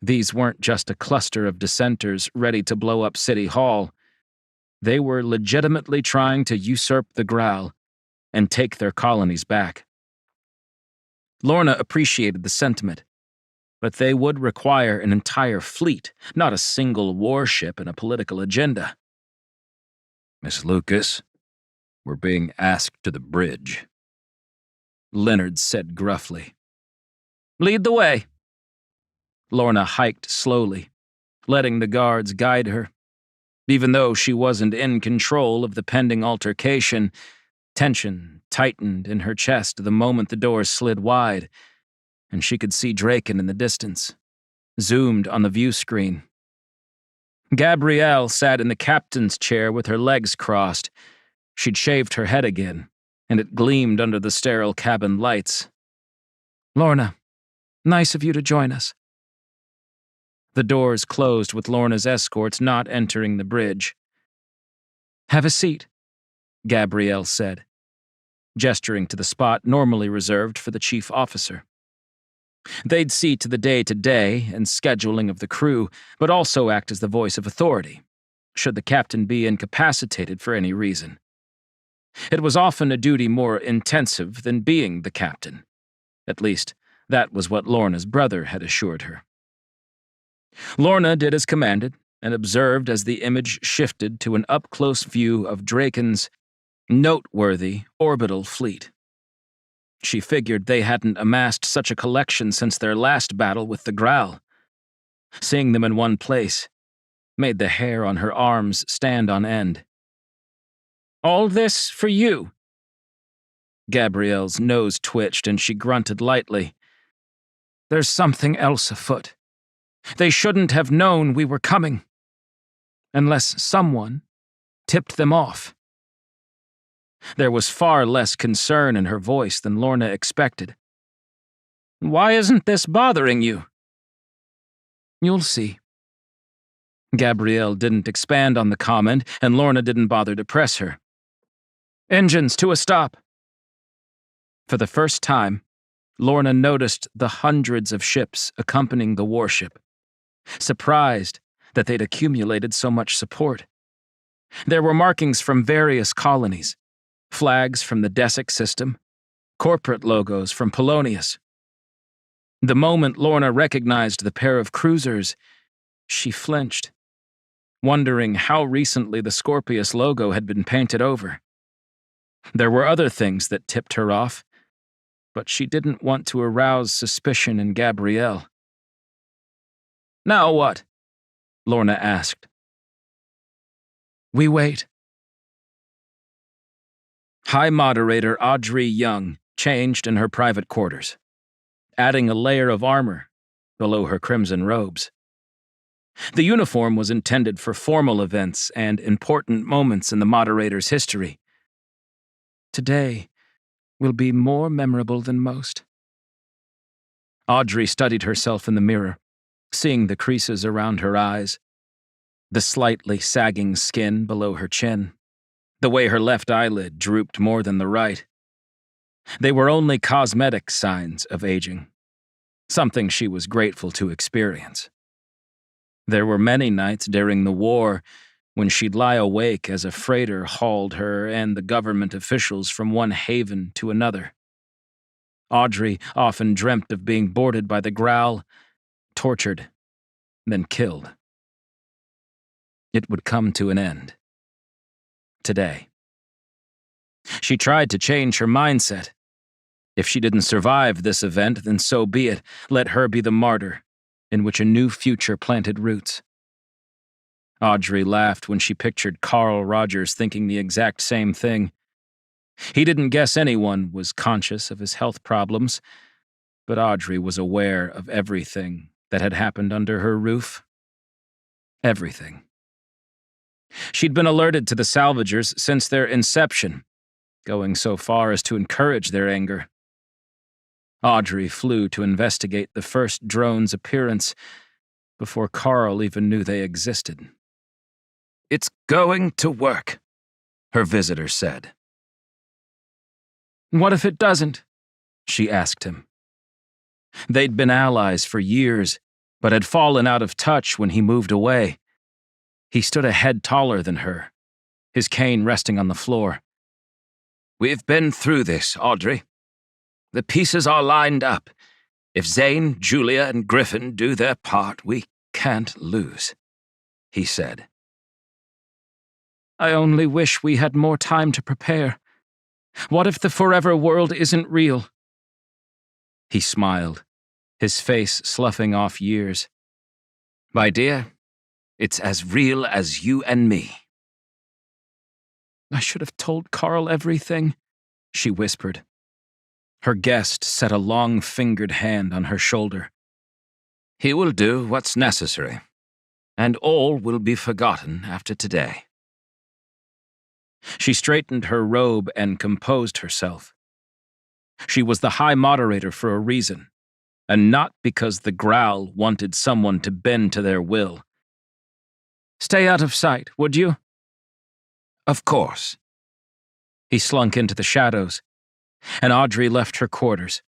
These weren't just a cluster of dissenters ready to blow up City Hall. They were legitimately trying to usurp the Growl and take their colonies back. Lorna appreciated the sentiment, but they would require an entire fleet, not a single warship and a political agenda. Miss Lucas, we're being asked to the bridge, Leonard said gruffly. Lead the way. Lorna hiked slowly, letting the guards guide her. Even though she wasn't in control of the pending altercation, tension tightened in her chest the moment the doors slid wide, and she could see Draken in the distance, zoomed on the view screen. Gabrielle sat in the captain's chair with her legs crossed. She'd shaved her head again, and it gleamed under the sterile cabin lights. Lorna, nice of you to join us. The doors closed with Lorna's escorts not entering the bridge. Have a seat, Gabrielle said, gesturing to the spot normally reserved for the chief officer. They'd see to the day-to-day and scheduling of the crew, but also act as the voice of authority, should the captain be incapacitated for any reason. It was often a duty more intensive than being the captain. At least, that was what Lorna's brother had assured her. Lorna did as commanded and observed as the image shifted to an up-close view of Draken's noteworthy orbital fleet. She figured they hadn't amassed such a collection since their last battle with the Growl. Seeing them in one place made the hair on her arms stand on end. All this for you? Gabrielle's nose twitched and she grunted lightly. There's something else afoot. They shouldn't have known we were coming. Unless someone tipped them off. There was far less concern in her voice than Lorna expected. Why isn't this bothering you? You'll see. Gabrielle didn't expand on the comment, and Lorna didn't bother to press her. Engines to a stop. For the first time, Lorna noticed the hundreds of ships accompanying the warship, surprised that they'd accumulated so much support. There were markings from various colonies, flags from the Desic system, corporate logos from Polonius. The moment Lorna recognized the pair of cruisers, she flinched. wondering how recently the Scorpius logo had been painted over. There were other things that tipped her off, but she didn't want to arouse suspicion in Gabrielle. "Now what?" Lorna asked. "We wait." High Moderator Audrey Young changed in her private quarters, adding a layer of armor below her crimson robes. The uniform was intended for formal events and important moments in the Moderator's history. Today will be more memorable than most. Audrey studied herself in the mirror, seeing the creases around her eyes, the slightly sagging skin below her chin, the way her left eyelid drooped more than the right. They were only cosmetic signs of aging, something she was grateful to experience. There were many nights during the war when she'd lie awake as a freighter hauled her and the government officials from one haven to another. Audrey often dreamt of being boarded by the Growl, tortured, then killed. It would come to an end. Today. She tried to change her mindset. If she didn't survive this event, then so be it. Let her be the martyr, in which a new future planted roots. Audrey laughed when she pictured Carl Rogers thinking the exact same thing. He didn't guess anyone was conscious of his health problems, but Audrey was aware of everything that had happened under her roof. Everything. She'd been alerted to the salvagers since their inception, going so far as to encourage their anger. Audrey flew to investigate the first drone's appearance before Carl even knew they existed. "It's going to work," her visitor said. "What if it doesn't?" she asked him. They'd been allies for years, but had fallen out of touch when he moved away. He stood a head taller than her, his cane resting on the floor. "We've been through this, Audrey. The pieces are lined up. If Zane, Julia, and Griffin do their part, we can't lose," he said. "I only wish we had more time to prepare. What if the forever world isn't real?" He smiled, his face sloughing off years. "My dear, it's as real as you and me." "I should have told Carl everything," she whispered. Her guest set a long-fingered hand on her shoulder. "He will do what's necessary, and all will be forgotten after today." She straightened her robe and composed herself. She was the High Moderator for a reason, and not because the Growl wanted someone to bend to their will. "Stay out of sight, would you?" "Of course." He slunk into the shadows, and Audrey left her quarters,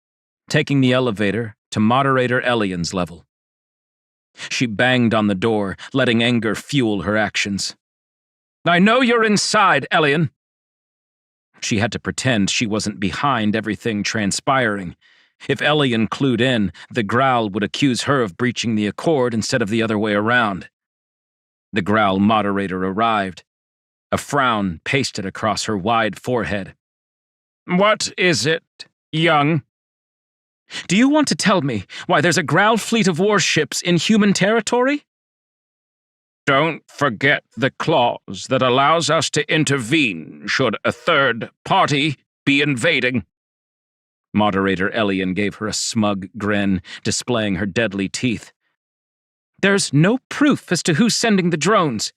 taking the elevator to Moderator Elian's level. She banged on the door, letting anger fuel her actions. "I know you're inside, Elian." She had to pretend she wasn't behind everything transpiring. If Elian clued in, the Growl would accuse her of breaching the accord instead of the other way around. The Growl Moderator arrived. A frown pasted across her wide forehead. "What is it, Young?" "Do you want to tell me why there's a Growl fleet of warships in human territory?" "Don't forget the clause that allows us to intervene should a third party be invading." Moderator Elian gave her a smug grin, displaying her deadly teeth. "There's no proof as to who's sending the drones,"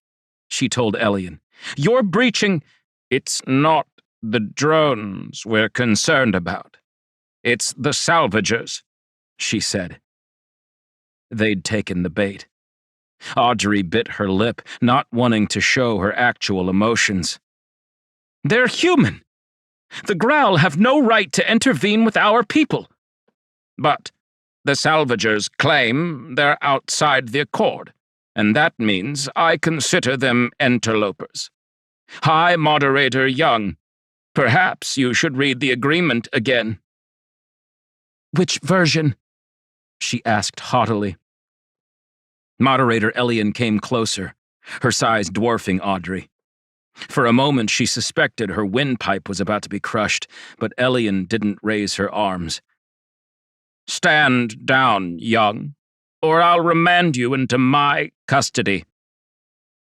she told Elian. "You're breaching—" "It's not the drones we're concerned about. It's the salvagers," she said. They'd taken the bait. Audrey bit her lip, not wanting to show her actual emotions. "They're human. The Growl have no right to intervene with our people." "But the salvagers claim they're outside the accord, and that means I consider them interlopers. High Moderator Young, perhaps you should read the agreement again." "Which version?" she asked haughtily. Moderator Elian came closer, her size dwarfing Audrey. For a moment she suspected her windpipe was about to be crushed, but Elian didn't raise her arms. "Stand down, young, or I'll remand you into my custody.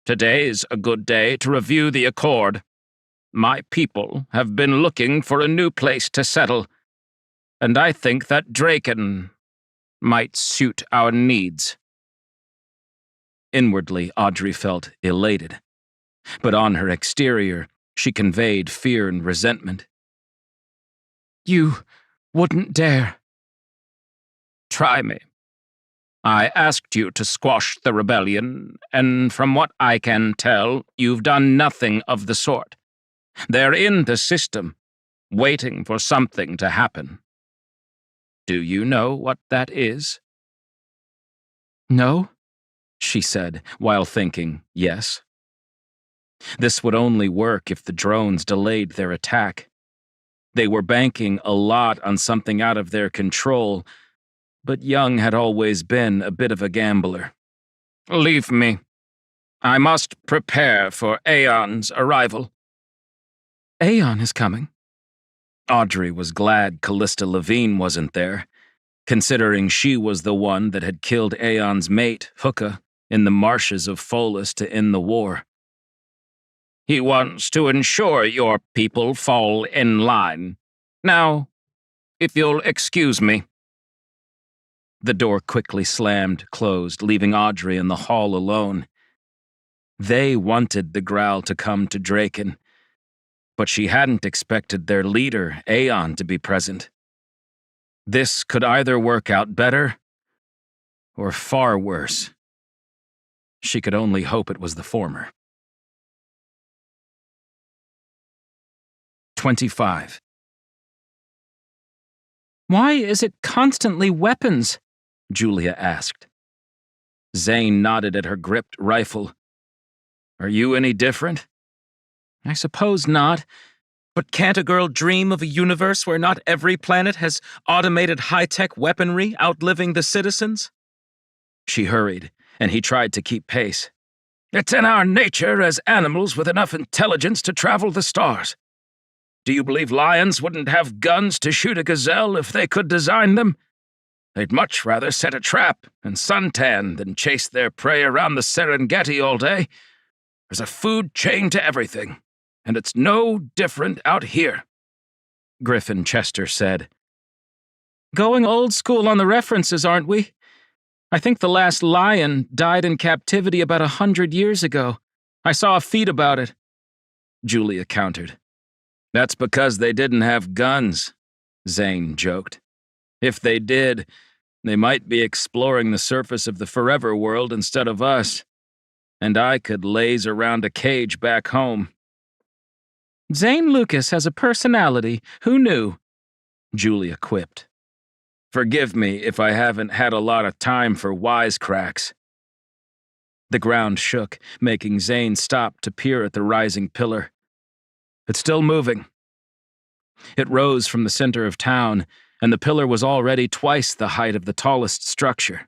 Today's a good day to review the accord. My people have been looking for a new place to settle, and I think that Draken might suit our needs." Inwardly, Audrey felt elated, but on her exterior, she conveyed fear and resentment. "You wouldn't dare." "Try me. I asked you to squash the rebellion, and from what I can tell, you've done nothing of the sort. They're in the system, waiting for something to happen. Do you know what that is?" "No," she said, while thinking, yes. This would only work if the drones delayed their attack. They were banking a lot on something out of their control, but Young had always been a bit of a gambler. "Leave me. I must prepare for Aeon's arrival." "Aeon is coming." Audrey was glad Callista Levine wasn't there, considering she was the one that had killed Aeon's mate, Hooka, in the marshes of Pholus to end the war. "He wants to ensure your people fall in line. Now, if you'll excuse me." The door quickly slammed closed, leaving Audrey in the hall alone. They wanted the Growl to come to Draken, but she hadn't expected their leader, Aeon, to be present. This could either work out better or far worse. She could only hope it was the former. 25. "Why is it constantly weapons?" Julia asked. Zane nodded at her gripped rifle. "Are you any different?" "I suppose not. But can't a girl dream of a universe where not every planet has automated high-tech weaponry outliving the citizens?" She hurried, and he tried to keep pace. "It's in our nature as animals with enough intelligence to travel the stars. Do you believe lions wouldn't have guns to shoot a gazelle if they could design them? They'd much rather set a trap and suntan than chase their prey around the Serengeti all day. There's a food chain to everything, and it's no different out here," Griffin Chester said. "Going old school on the references, aren't we? I think the last lion died in captivity about 100 years ago. I saw a feed about it," Julia countered. "That's because they didn't have guns," Zane joked. "If they did, they might be exploring the surface of the Forever World instead of us, and I could laze around a cage back home." "Zane Lucas has a personality. Who knew?" Julia quipped. "Forgive me if I haven't had a lot of time for wisecracks." The ground shook, making Zane stop to peer at the rising pillar. It's still moving. It rose from the center of town, and the pillar was already twice the height of the tallest structure.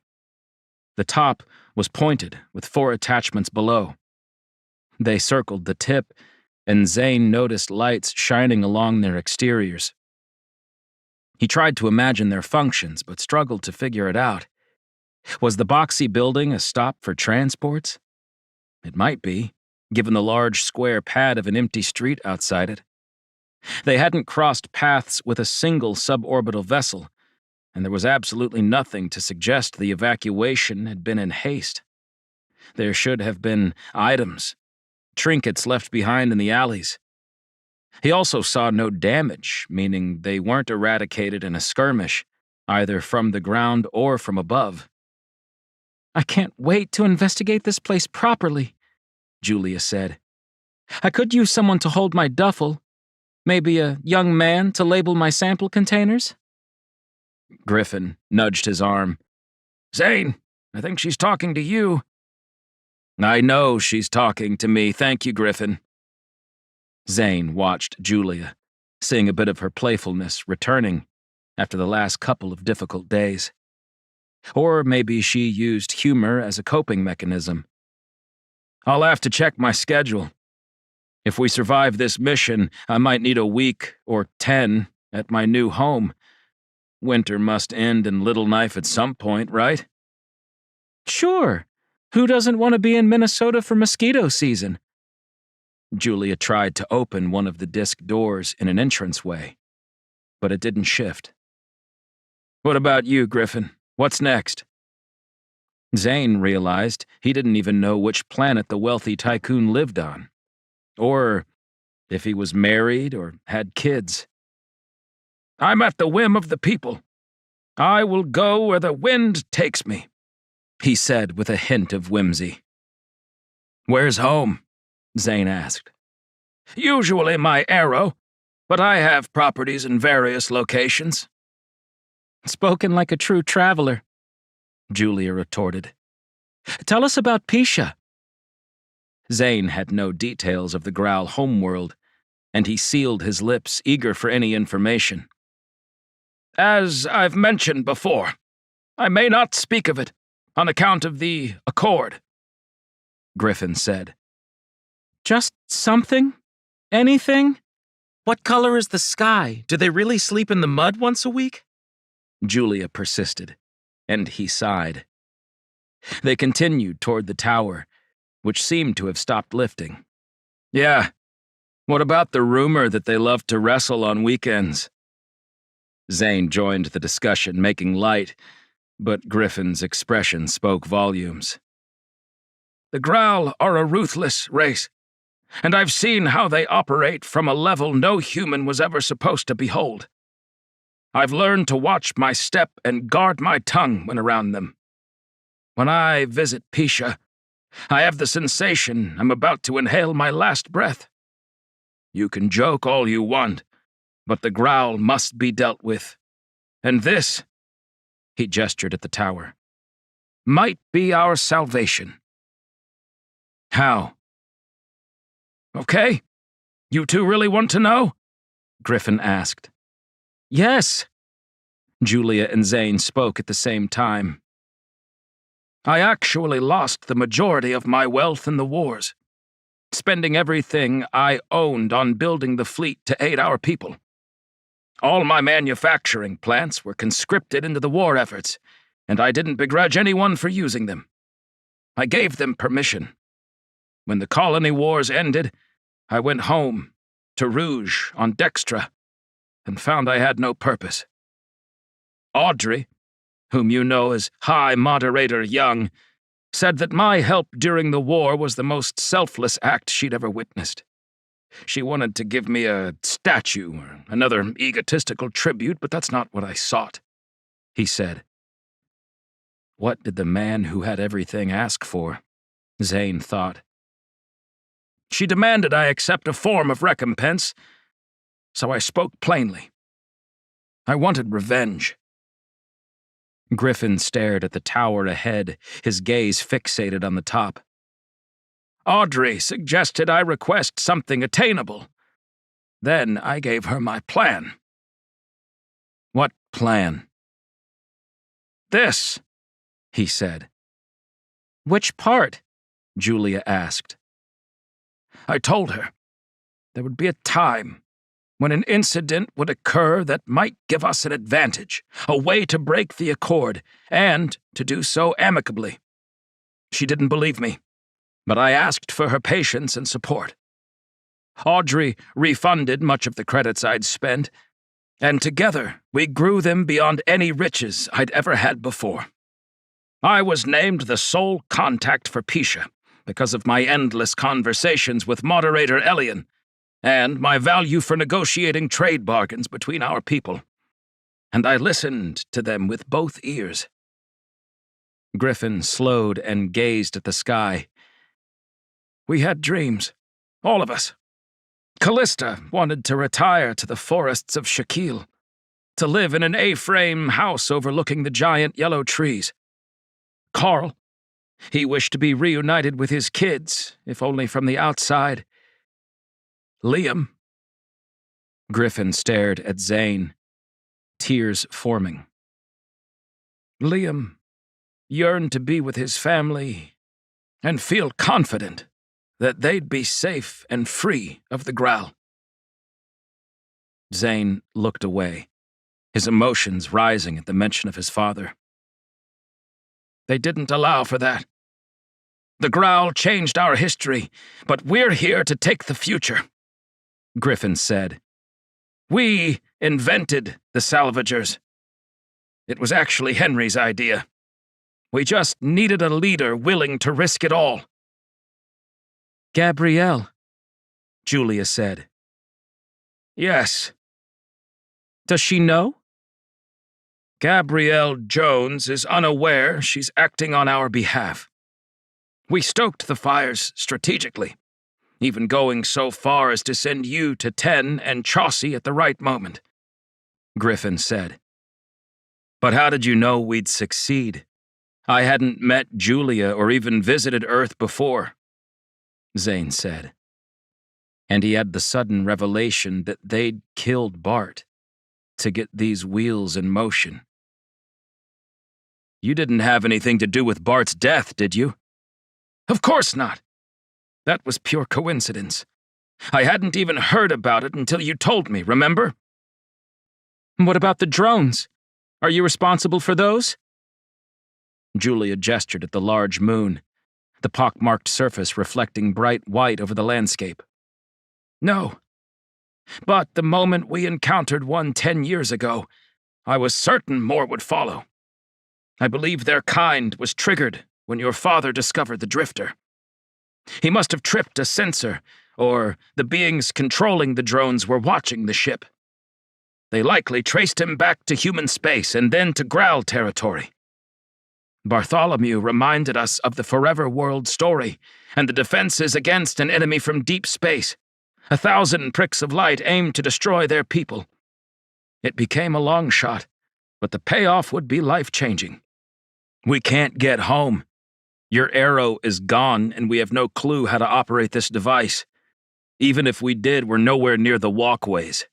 The top was pointed, with 4 attachments below. They circled the tip, and Zane noticed lights shining along their exteriors. He tried to imagine their functions, but struggled to figure it out. Was the boxy building a stop for transports? It might be, given the large square pad of an empty street outside it. They hadn't crossed paths with a single suborbital vessel, and there was absolutely nothing to suggest the evacuation had been in haste. There should have been items, trinkets left behind in the alleys. He also saw no damage, meaning they weren't eradicated in a skirmish, either from the ground or from above. "I can't wait to investigate this place properly," Julia said. "I could use someone to hold my duffel. Maybe a young man to label my sample containers?" Griffin nudged his arm. "Zane, I think she's talking to you." "I know she's talking to me, thank you, Griffin." Zane watched Julia, seeing a bit of her playfulness returning after the last couple of difficult days. Or maybe she used humor as a coping mechanism. I'll have to check my schedule. If we survive this mission, I might need a week or 10 at my new home. Winter must end in Little Knife at some point, right? Sure. Who doesn't want to be in Minnesota for mosquito season? Julia tried to open one of the disc doors in an entranceway, but it didn't shift. What about you, Griffin? What's next? Zane realized he didn't even know which planet the wealthy tycoon lived on, or if he was married or had kids. I'm at the whim of the people. I will go where the wind takes me, he said with a hint of whimsy. Where's home? Zane asked. Usually my arrow, but I have properties in various locations. Spoken like a true traveler, Julia retorted. Tell us about Pisha. Zane had no details of the Growl homeworld, and he sealed his lips, eager for any information. As I've mentioned before, I may not speak of it on account of the Accord, Griffin said. Just something? Anything? What color is the sky? Do they really sleep in the mud once a week? Julia persisted, and he sighed. They continued toward the tower, which seemed to have stopped lifting. Yeah. What about the rumor that they love to wrestle on weekends? Zane joined the discussion, making light, but Griffin's expression spoke volumes. The Growl are a ruthless race, and I've seen how they operate from a level no human was ever supposed to behold. I've learned to watch my step and guard my tongue when around them. When I visit Pisha, I have the sensation I'm about to inhale my last breath. You can joke all you want, but the Growl must be dealt with. And this, he gestured at the tower, might be our salvation. How? Okay, you two really want to know? Griffin asked. Yes. Julia and Zane spoke at the same time. I actually lost the majority of my wealth in the wars, spending everything I owned on building the fleet to aid our people. All my manufacturing plants were conscripted into the war efforts, and I didn't begrudge anyone for using them. I gave them permission. When the colony wars ended, I went home to Rouge on Dextra and found I had no purpose. Audrey, whom you know as High Moderator Young, said that my help during the war was the most selfless act she'd ever witnessed. She wanted to give me a statue or another egotistical tribute, but that's not what I sought, he said. What did the man who had everything ask for? Zane thought. She demanded I accept a form of recompense, so I spoke plainly. I wanted revenge. Griffin stared at the tower ahead, his gaze fixated on the top. Audrey suggested I request something attainable. Then I gave her my plan. What plan? This, he said. Which part? Julia asked. I told her there would be a time when an incident would occur that might give us an advantage, a way to break the Accord, and to do so amicably. She didn't believe me, but I asked for her patience and support. Audrey refunded much of the credits I'd spent, and together we grew them beyond any riches I'd ever had before. I was named the sole contact for Pisha because of my endless conversations with Moderator Elian, and my value for negotiating trade bargains between our people. And I listened to them with both ears. Griffin slowed and gazed at the sky. We had dreams, all of us. Callista wanted to retire to the forests of Shaquille, to live in an A-frame house overlooking the giant yellow trees. Carl, he wished to be reunited with his kids, if only from the outside. Liam. Griffin stared at Zane, tears forming. Liam yearned to be with his family and feel confident that they'd be safe and free of the growl. Zane looked away, his emotions rising at the mention of his father. They didn't allow for that. The growl changed our history, but we're here to take the future, Griffin said. We invented the salvagers. It was actually Henry's idea. We just needed a leader willing to risk it all. Gabrielle, Julia said. Yes. Does she know? Gabrielle Jones is unaware she's acting on our behalf. We stoked the fires strategically, even going so far as to send you to 10 and Chaucy at the right moment, Griffin said. But how did you know we'd succeed? I hadn't met Julia or even visited Earth before, Zane said. And he had the sudden revelation that they'd killed Bart to get these wheels in motion. You didn't have anything to do with Bart's death, did you? Of course not. That was pure coincidence. I hadn't even heard about it until you told me, remember? What about the drones? Are you responsible for those? Julia gestured at the large moon, the pockmarked surface reflecting bright white over the landscape. No. But the moment we encountered one 10 years ago, I was certain more would follow. I believe their kind was triggered when your father discovered the drifter. He must have tripped a sensor, or the beings controlling the drones were watching the ship. They likely traced him back to human space and then to Growl territory. Bartholomew reminded us of the Forever World story and the defenses against an enemy from deep space. 1,000 pricks of light aimed to destroy their people. It became a long shot, but the payoff would be life-changing. We can't get home. Your arrow is gone, and we have no clue how to operate this device. Even if we did, we're nowhere near the walkways.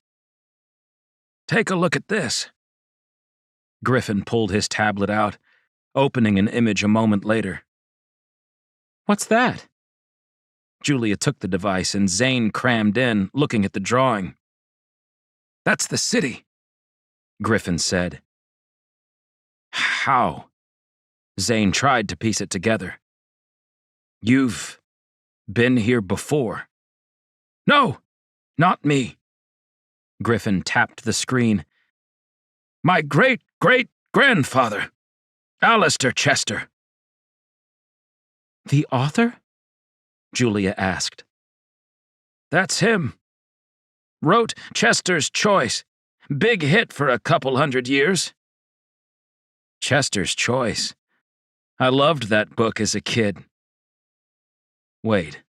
Take a look at this. Griffin pulled his tablet out, opening an image a moment later. What's that? Julia took the device, and Zane crammed in, looking at the drawing. That's the city, Griffin said. How? Zane tried to piece it together. You've been here before. No, not me. Griffin tapped the screen. My great-great-grandfather, Alistair Chester. The author? Julia asked. That's him. Wrote Chester's Choice. Big hit for a couple 100 years. Chester's Choice. I loved that book as a kid. Wait.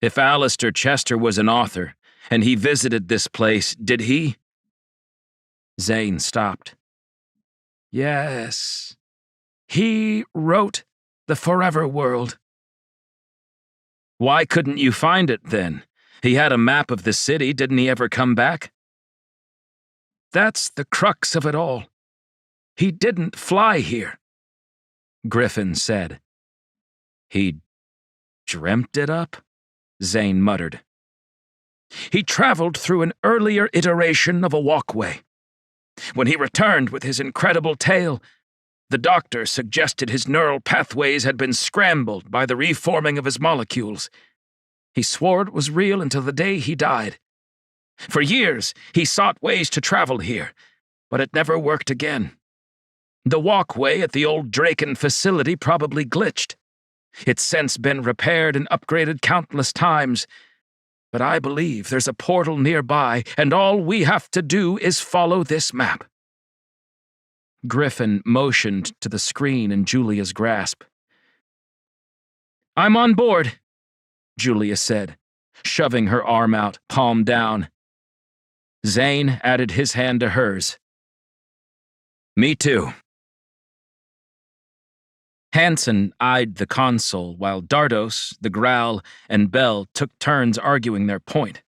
If Alistair Chester was an author, and he visited this place, did he? Zane stopped. Yes. He wrote The Forever World. Why couldn't you find it, then? He had a map of the city, didn't he ever come back? That's the crux of it all. He didn't fly here, Griffin said. He dreamt it up? Zane muttered. He traveled through an earlier iteration of a walkway. When he returned with his incredible tale, the doctor suggested his neural pathways had been scrambled by the reforming of his molecules. He swore it was real until the day he died. For years, he sought ways to travel here, but it never worked again. The walkway at the old Draken facility probably glitched. It's since been repaired and upgraded countless times, but I believe there's a portal nearby, and all we have to do is follow this map. Griffin motioned to the screen in Julia's grasp. I'm on board, Julia said, shoving her arm out, palm down. Zane added his hand to hers. Me too. Hansen eyed the console while Dardos, the Growl, and Bell took turns arguing their point.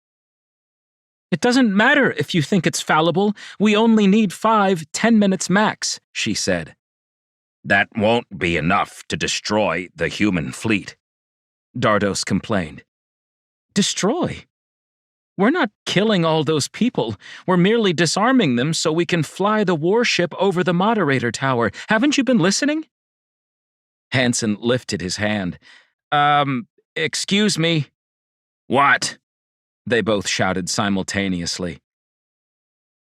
It doesn't matter if you think it's fallible. We only need 5-10 minutes max, she said. That won't be enough to destroy the human fleet, Dardos complained. Destroy? We're not killing all those people. We're merely disarming them so we can fly the warship over the moderator tower. Haven't you been listening? Hansen lifted his hand. Excuse me. What? They both shouted simultaneously.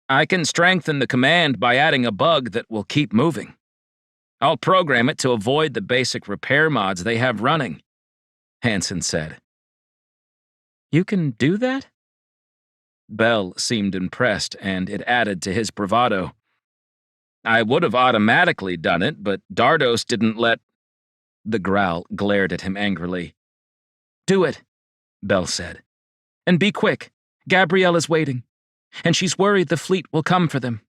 I can strengthen the command by adding a bug that will keep moving. I'll program it to avoid the basic repair mods they have running, Hansen said. You can do that? Bell seemed impressed, and it added to his bravado. I would have automatically done it, but Dardos didn't let... The growl glared at him angrily. Do it, Bell said. And be quick. Gabrielle is waiting, and she's worried the fleet will come for them.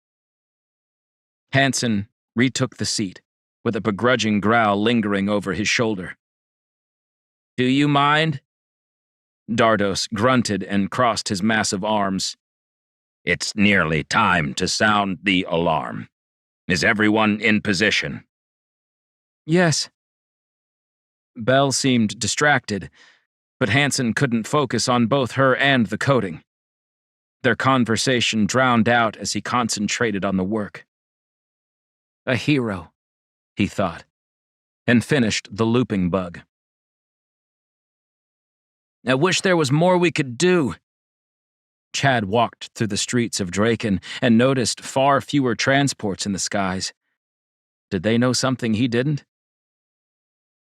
Hansen retook the seat, with a begrudging growl lingering over his shoulder. Do you mind? Dardos grunted and crossed his massive arms. It's nearly time to sound the alarm. Is everyone in position? Yes. Bell seemed distracted, but Hansen couldn't focus on both her and the coding. Their conversation drowned out as he concentrated on the work. A hero, he thought, and finished the looping bug. I wish there was more we could do. Chad walked through the streets of Draken and noticed far fewer transports in the skies. Did they know something he didn't?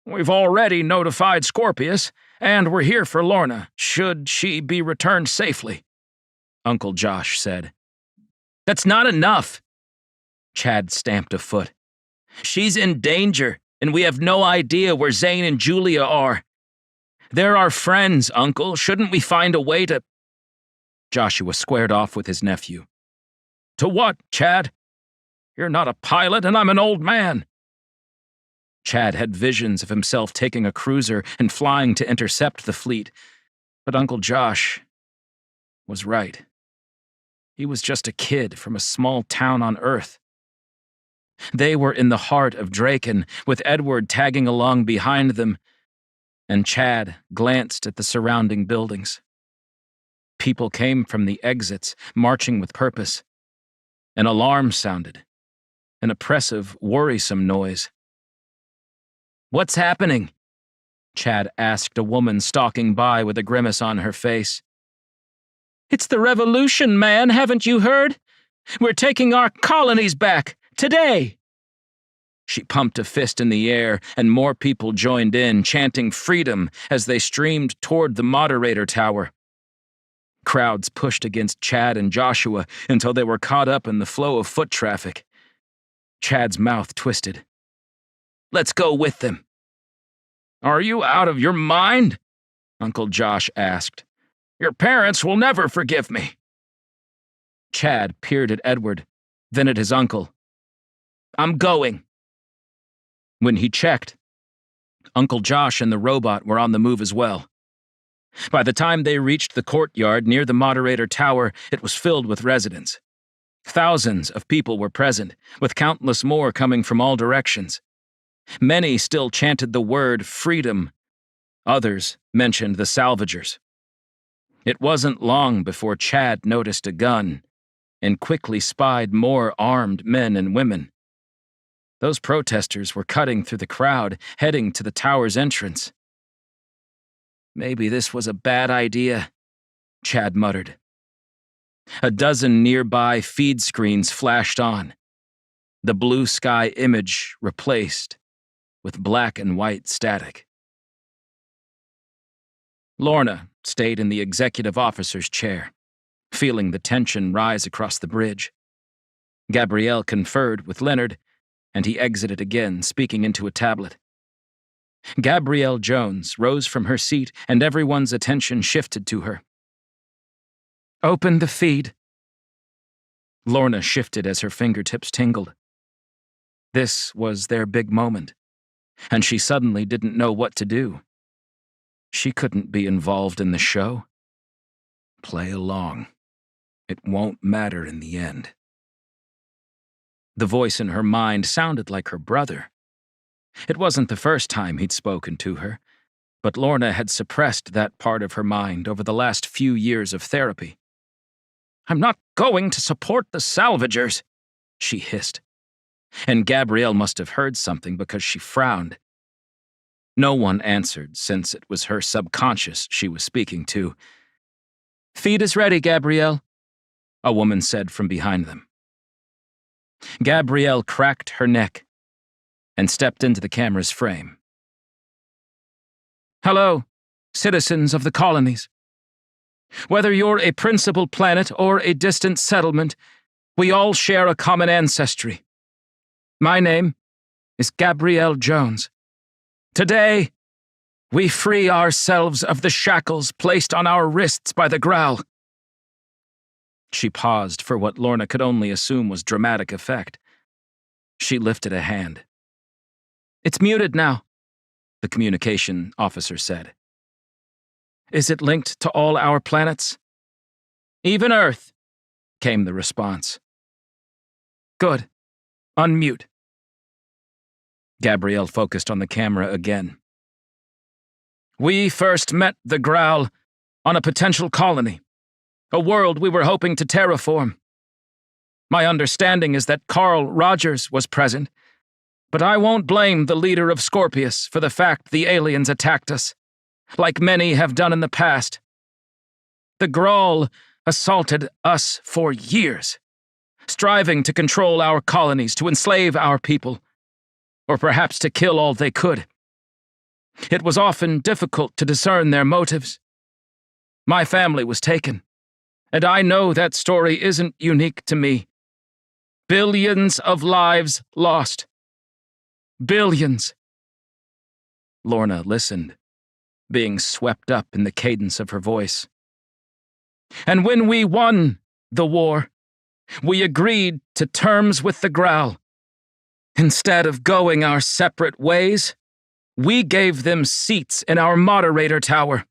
We've already notified Scorpius, and we're here for Lorna, should she be returned safely, Uncle Josh said. That's not enough. Chad stamped a foot. She's in danger, and we have no idea where Zane and Julia are. They're our friends, Uncle. Shouldn't we find a way to... Joshua squared off with his nephew. To what, Chad? You're not a pilot, and I'm an old man. Chad had visions of himself taking a cruiser and flying to intercept the fleet, but Uncle Josh was right. He was just a kid from a small town on Earth. They were in the heart of Draken, with Edward tagging along behind them, and Chad glanced at the surrounding buildings. People came from the exits, marching with purpose. An alarm sounded. An oppressive, worrisome noise. What's happening? Chad asked a woman stalking by with a grimace on her face. It's the revolution, man, haven't you heard? We're taking our colonies back, today! She pumped a fist in the air, and more people joined in, chanting freedom as they streamed toward the moderator tower. Crowds pushed against Chad and Joshua until they were caught up in the flow of foot traffic. Chad's mouth twisted. Let's go with them. Are you out of your mind? Uncle Josh asked. Your parents will never forgive me. Chad peered at Edward, then at his uncle. I'm going. When he checked, Uncle Josh and the robot were on the move as well. By the time they reached the courtyard near the moderator tower, it was filled with residents. Thousands of people were present, with countless more coming from all directions. Many still chanted the word freedom. Others mentioned the salvagers. It wasn't long before Chad noticed a gun and quickly spied more armed men and women. Those protesters were cutting through the crowd, heading to the tower's entrance. Maybe this was a bad idea, Chad muttered. A dozen nearby feed screens flashed on. The blue sky image replaced with black and white static. Lorna stayed in the executive officer's chair, feeling the tension rise across the bridge. Gabrielle conferred with Leonard, and he exited again, speaking into a tablet. Gabrielle Jones rose from her seat, and everyone's attention shifted to her. Open the feed. Lorna shifted as her fingertips tingled. This was their big moment, and she suddenly didn't know what to do. She couldn't be involved in the show. Play along. It won't matter in the end. The voice in her mind sounded like her brother. It wasn't the first time he'd spoken to her, But Lorna had suppressed that part of her mind over the last few years of therapy. "I'm not going to support the salvagers," she hissed. And Gabrielle must have heard something because she frowned. No one answered, since it was her subconscious she was speaking to. "Feed is ready, Gabrielle," a woman said from behind them. Gabrielle cracked her neck and stepped into the camera's frame. "Hello, citizens of the colonies. Whether you're a principal planet or a distant settlement, we all share a common ancestry. My name is Gabrielle Jones. Today, we free ourselves of the shackles placed on our wrists by the growl." She paused for what Lorna could only assume was dramatic effect. She lifted a hand. "It's muted now," the communication officer said. "Is it linked to all our planets?" "Even Earth," came the response. "Good. Unmute." Gabrielle focused on the camera again. "We first met the Growl on a potential colony, a world we were hoping to terraform. My understanding is that Carl Rogers was present, but I won't blame the leader of Scorpius for the fact the aliens attacked us, like many have done in the past. The Grawl assaulted us for years, striving to control our colonies, to enslave our people, or perhaps to kill all they could. It was often difficult to discern their motives. My family was taken, and I know that story isn't unique to me. Billions of lives lost. Billions." Lorna listened, being swept up in the cadence of her voice. "And when we won the war, we agreed to terms with the Growl. Instead of going our separate ways, we gave them seats in our moderator tower."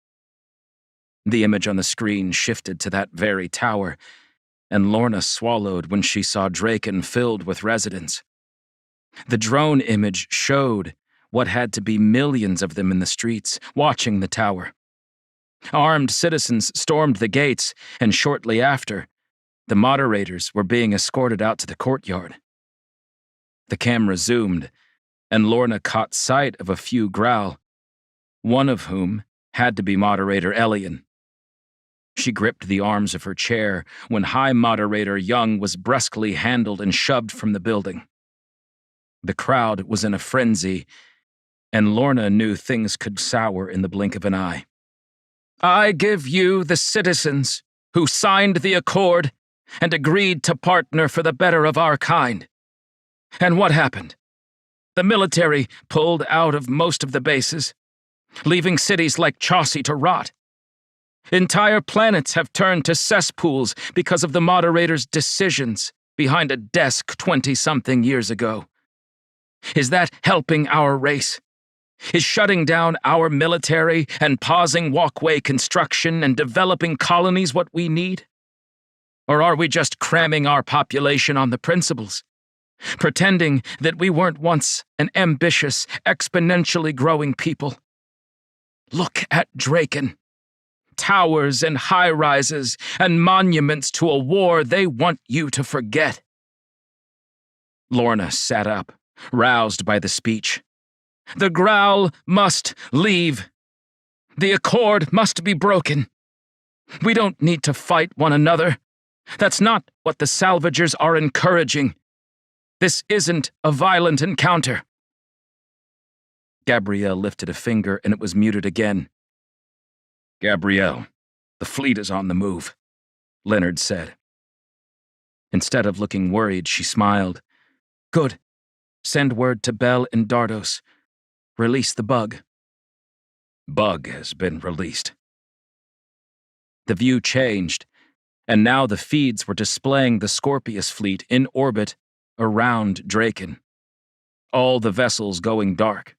The image on the screen shifted to that very tower, and Lorna swallowed when she saw Draken filled with residents. The drone image showed what had to be millions of them in the streets, watching the tower. Armed citizens stormed the gates, and shortly after, the moderators were being escorted out to the courtyard. The camera zoomed, and Lorna caught sight of a few Growl, one of whom had to be Moderator Elian. She gripped the arms of her chair when High Moderator Young was brusquely handled and shoved from the building. The crowd was in a frenzy, and Lorna knew things could sour in the blink of an eye. "I give you the citizens who signed the accord and agreed to partner for the better of our kind. And what happened? The military pulled out of most of the bases, leaving cities like Chaucy to rot. Entire planets have turned to cesspools because of the moderator's decisions behind a desk 20-something years ago. Is that helping our race? Is shutting down our military and pausing walkway construction and developing colonies what we need? Or are we just cramming our population on the principles? Pretending that we weren't once an ambitious, exponentially growing people? Look at Draken. Towers and high-rises and monuments to a war they want you to forget." Lorna sat up, roused by the speech. "The Growl must leave. The accord must be broken. We don't need to fight one another. That's not what the salvagers are encouraging. This isn't a violent encounter." Gabrielle lifted a finger and it was muted again. "Gabrielle, the fleet is on the move," Leonard said. Instead of looking worried, she smiled. "Good. Send word to Bell and Dardos. Release the bug." "Bug has been released." The view changed, and now the feeds were displaying the Scorpius fleet in orbit around Draken. All the vessels going dark.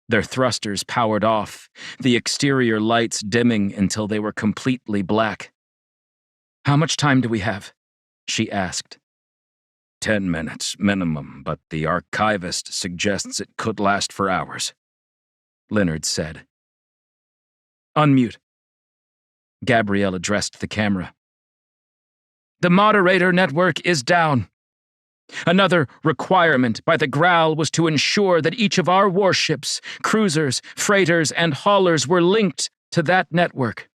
Their thrusters powered off, the exterior lights dimming until they were completely black. "How much time do we have?" she asked. 10 minutes minimum, but the archivist suggests it could last for hours," Leonard said. Unmute. Gabrielle addressed the camera. The moderator network is down. Another requirement by the Growl was to ensure that each of our warships, cruisers, freighters, and haulers were linked to that network.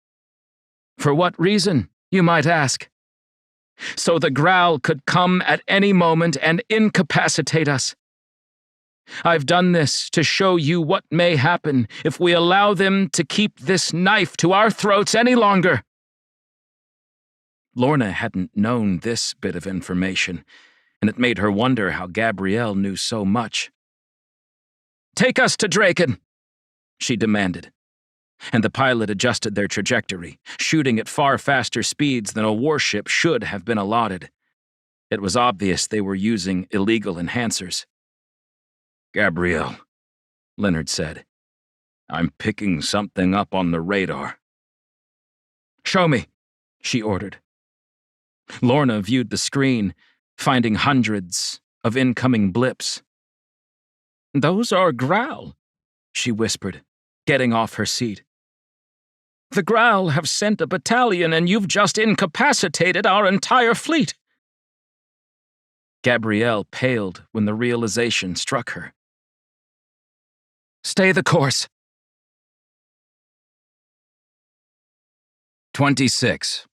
For what reason, you might ask? So the Growl could come at any moment and incapacitate us. I've done this to show you what may happen if we allow them to keep this knife to our throats any longer. Lorna hadn't known this bit of information, and it made her wonder how Gabrielle knew so much. Take us to Draken, she demanded, and the pilot adjusted their trajectory, shooting at far faster speeds than a warship should have been allotted. It was obvious they were using illegal enhancers. Gabrielle, Leonard said. I'm picking something up on the radar. Show me, she ordered. Lorna viewed the screen, finding hundreds of incoming blips. Those are Growl, she whispered, getting off her seat. The Growl have sent a battalion and you've just incapacitated our entire fleet. Gabrielle paled when the realization struck her. Stay the course. 26.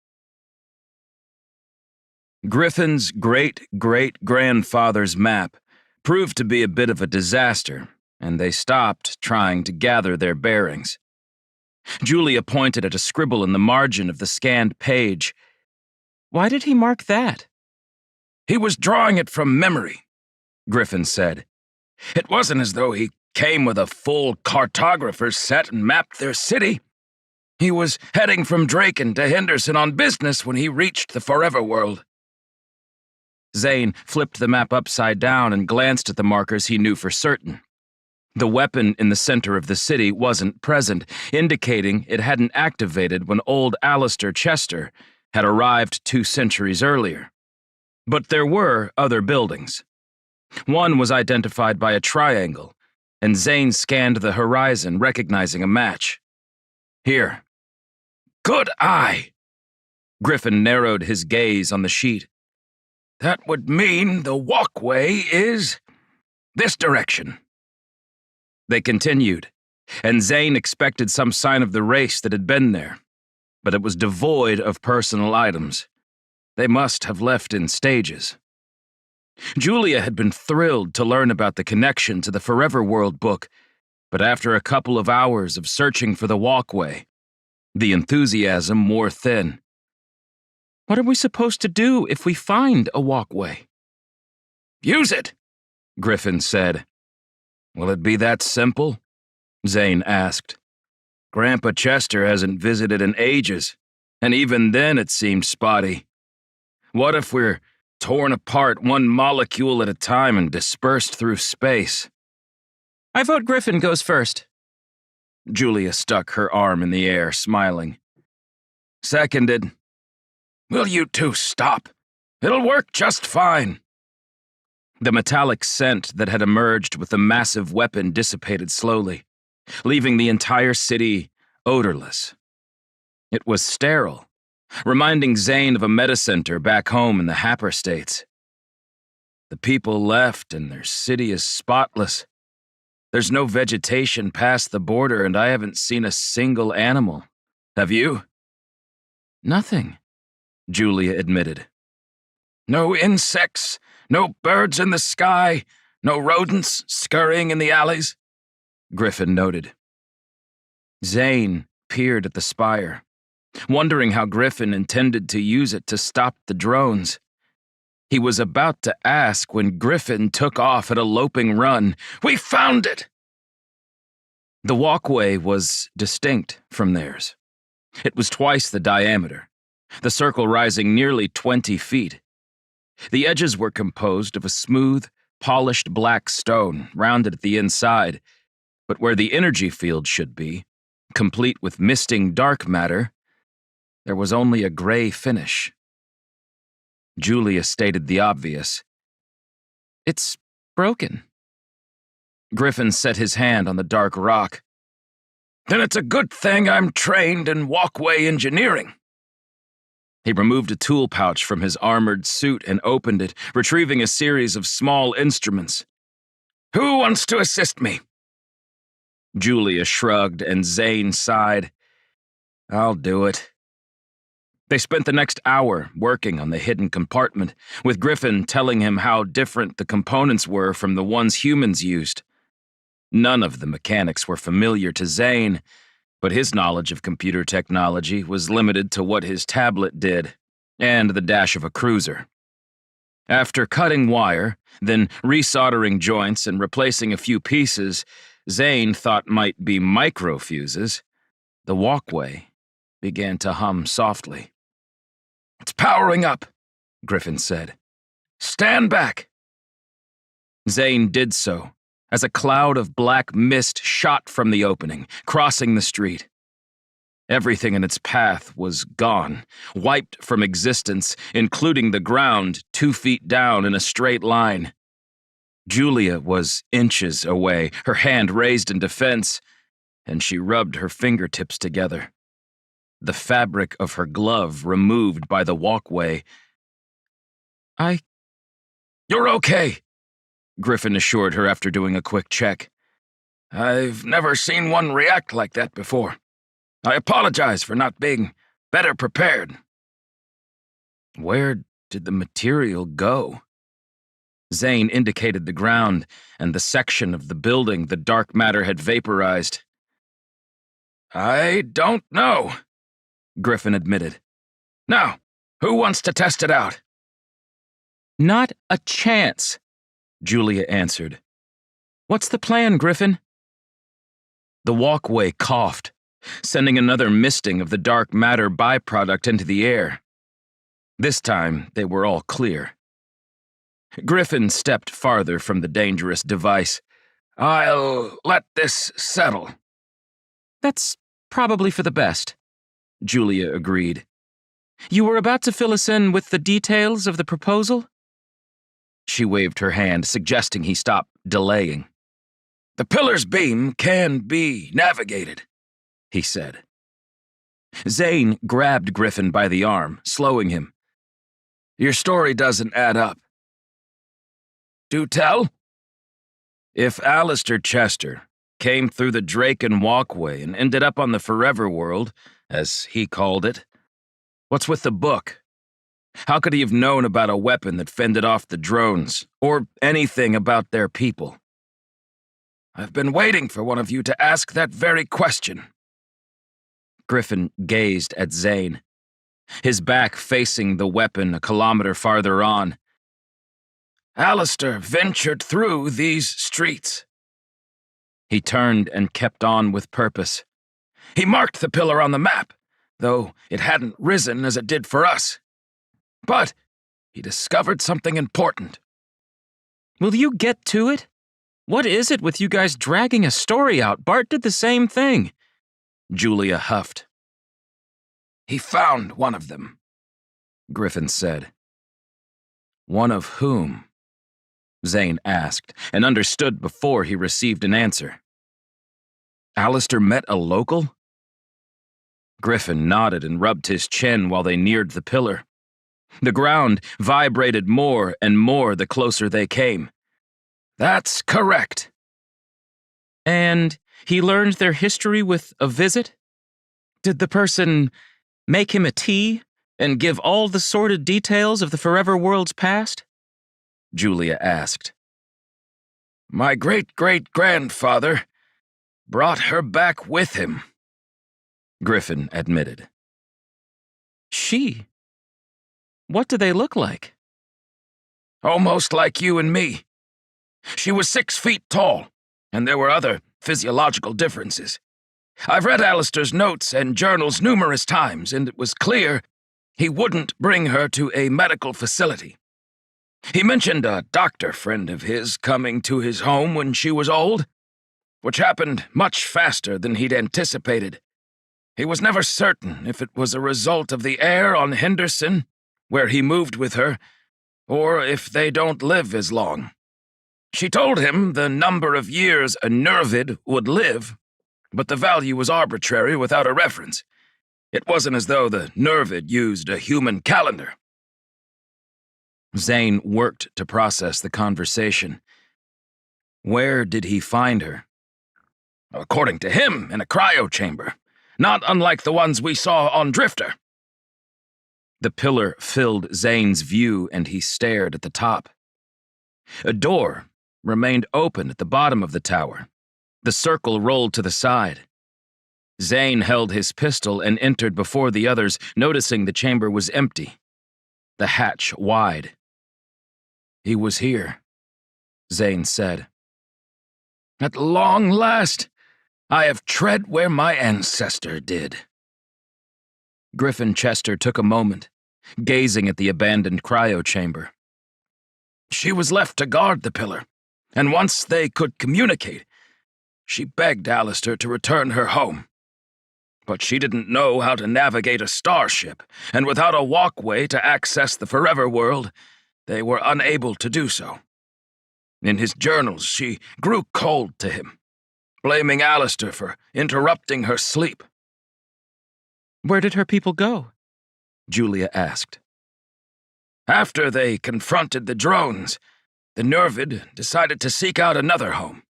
Griffin's great-great-grandfather's map proved to be a bit of a disaster, and they stopped trying to gather their bearings. Julia pointed at a scribble in the margin of the scanned page. Why did he mark that? He was drawing it from memory, Griffin said. It wasn't as though he came with a full cartographer's set and mapped their city. He was heading from Draken to Henderson on business when he reached the Forever World. Zane flipped the map upside down and glanced at the markers he knew for certain. The weapon in the center of the city wasn't present, indicating it hadn't activated when old Alistair Chester had arrived 2 centuries earlier. But there were other buildings. One was identified by a triangle, and Zane scanned the horizon, recognizing a match. Here. Good eye! Griffin narrowed his gaze on the sheet. That would mean the walkway is this direction. They continued, and Zane expected some sign of the race that had been there, but it was devoid of personal items. They must have left in stages. Julia had been thrilled to learn about the connection to the Forever World book, but after a couple of hours of searching for the walkway, the enthusiasm wore thin. What are we supposed to do if we find a walkway? Use it, Griffin said. Will it be that simple? Zane asked. Grandpa Chester hasn't visited in ages, and even then it seemed spotty. What if we're torn apart one molecule at a time and dispersed through space? I vote Griffin goes first. Julia stuck her arm in the air, smiling. Seconded. Will you two stop? It'll work just fine. The metallic scent that had emerged with the massive weapon dissipated slowly, leaving the entire city odorless. It was sterile, reminding Zane of a metacenter back home in the Happer States. The people left and their city is spotless. There's no vegetation past the border and I haven't seen a single animal. Have you? Nothing, Julia admitted. No insects, no birds in the sky, no rodents scurrying in the alleys, Griffin noted. Zane peered at the spire, wondering how Griffin intended to use it to stop the drones. He was about to ask when Griffin took off at a loping run. We found it! The walkway was distinct from theirs. It was twice the diameter, the circle rising nearly 20 feet. The edges were composed of a smooth, polished black stone, rounded at the inside, but where the energy field should be, complete with misting dark matter, there was only a gray finish. Julia stated the obvious. It's broken. Griffin set his hand on the dark rock. Then it's a good thing I'm trained in walkway engineering. He removed a tool pouch from his armored suit and opened it, retrieving a series of small instruments. Who wants to assist me? Julia shrugged and Zane sighed. I'll do it. They spent the next hour working on the hidden compartment, with Griffin telling him how different the components were from the ones humans used. None of the mechanics were familiar to Zane, but his knowledge of computer technology was limited to what his tablet did, and the dash of a cruiser. After cutting wire, then resoldering joints and replacing a few pieces Zane thought might be microfuses, the walkway began to hum softly. It's powering up, Griffin said. Stand back. Zane did so, as a cloud of black mist shot from the opening, crossing the street. Everything in its path was gone, wiped from existence, including the ground 2 feet down in a straight line. Julia was inches away, her hand raised in defense, and she rubbed her fingertips together. The fabric of her glove removed by the walkway. You're okay, Griffin assured her after doing a quick check. I've never seen one react like that before. I apologize for not being better prepared. Where did the material go? Zane indicated the ground and the section of the building the dark matter had vaporized. I don't know, Griffin admitted. Now, who wants to test it out? Not a chance, Julia answered. What's the plan, Griffin? The walkway coughed, sending another misting of the dark matter byproduct into the air. This time, they were all clear. Griffin stepped farther from the dangerous device. I'll let this settle. That's probably for the best, Julia agreed. You were about to fill us in with the details of the proposal? She waved her hand, suggesting he stop delaying. The pillar's beam can be navigated, he said. Zane grabbed Griffin by the arm, slowing him. Your story doesn't add up. Do tell? If Alistair Chester came through the Draken walkway and ended up on the Forever World, as he called it, what's with the book? How could he have known about a weapon that fended off the drones, or anything about their people? I've been waiting for one of you to ask that very question. Griffin gazed at Zane, his back facing the weapon a kilometer farther on. Alistair ventured through these streets. He turned and kept on with purpose. He marked the pillar on the map, though it hadn't risen as it did for us. But he discovered something important. Will you get to it? What is it with you guys dragging a story out? Bart did the same thing. Julia huffed. He found one of them, Griffin said. One of whom? Zane asked, and understood before he received an answer. Alistair met a local? Griffin nodded and rubbed his chin while they neared the pillar. The ground vibrated more and more the closer they came. That's correct. And he learned their history with a visit? Did the person make him a tea and give all the sordid details of the Forever World's past? Julia asked. My great-great-grandfather brought her back with him, Griffin admitted. She? What do they look like? Almost like you and me. She was 6 feet tall, and there were other physiological differences. I've read Alistair's notes and journals numerous times, and it was clear he wouldn't bring her to a medical facility. He mentioned a doctor friend of his coming to his home when she was old, which happened much faster than he'd anticipated. He was never certain if it was a result of the air on Henderson, where he moved with her, or if they don't live as long. She told him the number of years a Nervid would live but the value was arbitrary without a reference. It wasn't as though the Nervid used a human calendar. Zane worked to process the conversation. Where did he find her? According to him, in a cryo chamber, not unlike the ones we saw on Drifter. The pillar filled Zane's view, and he stared at the top. A door remained open at the bottom of the tower. The circle rolled to the side. Zane held his pistol and entered before the others, noticing the chamber was empty, the hatch wide. "He was here," Zane said. "At long last, I have tread where my ancestor did." Griffin Chester took a moment, gazing at the abandoned cryo chamber. "She was left to guard the pillar, and once they could communicate, she begged Alistair to return her home. But she didn't know how to navigate a starship, and without a walkway to access the Forever World, they were unable to do so. In his journals, she grew cold to him, blaming Alistair for interrupting her sleep." Where did her people go? Julia asked. "After they confronted the drones, the Nervid decided to seek out another home,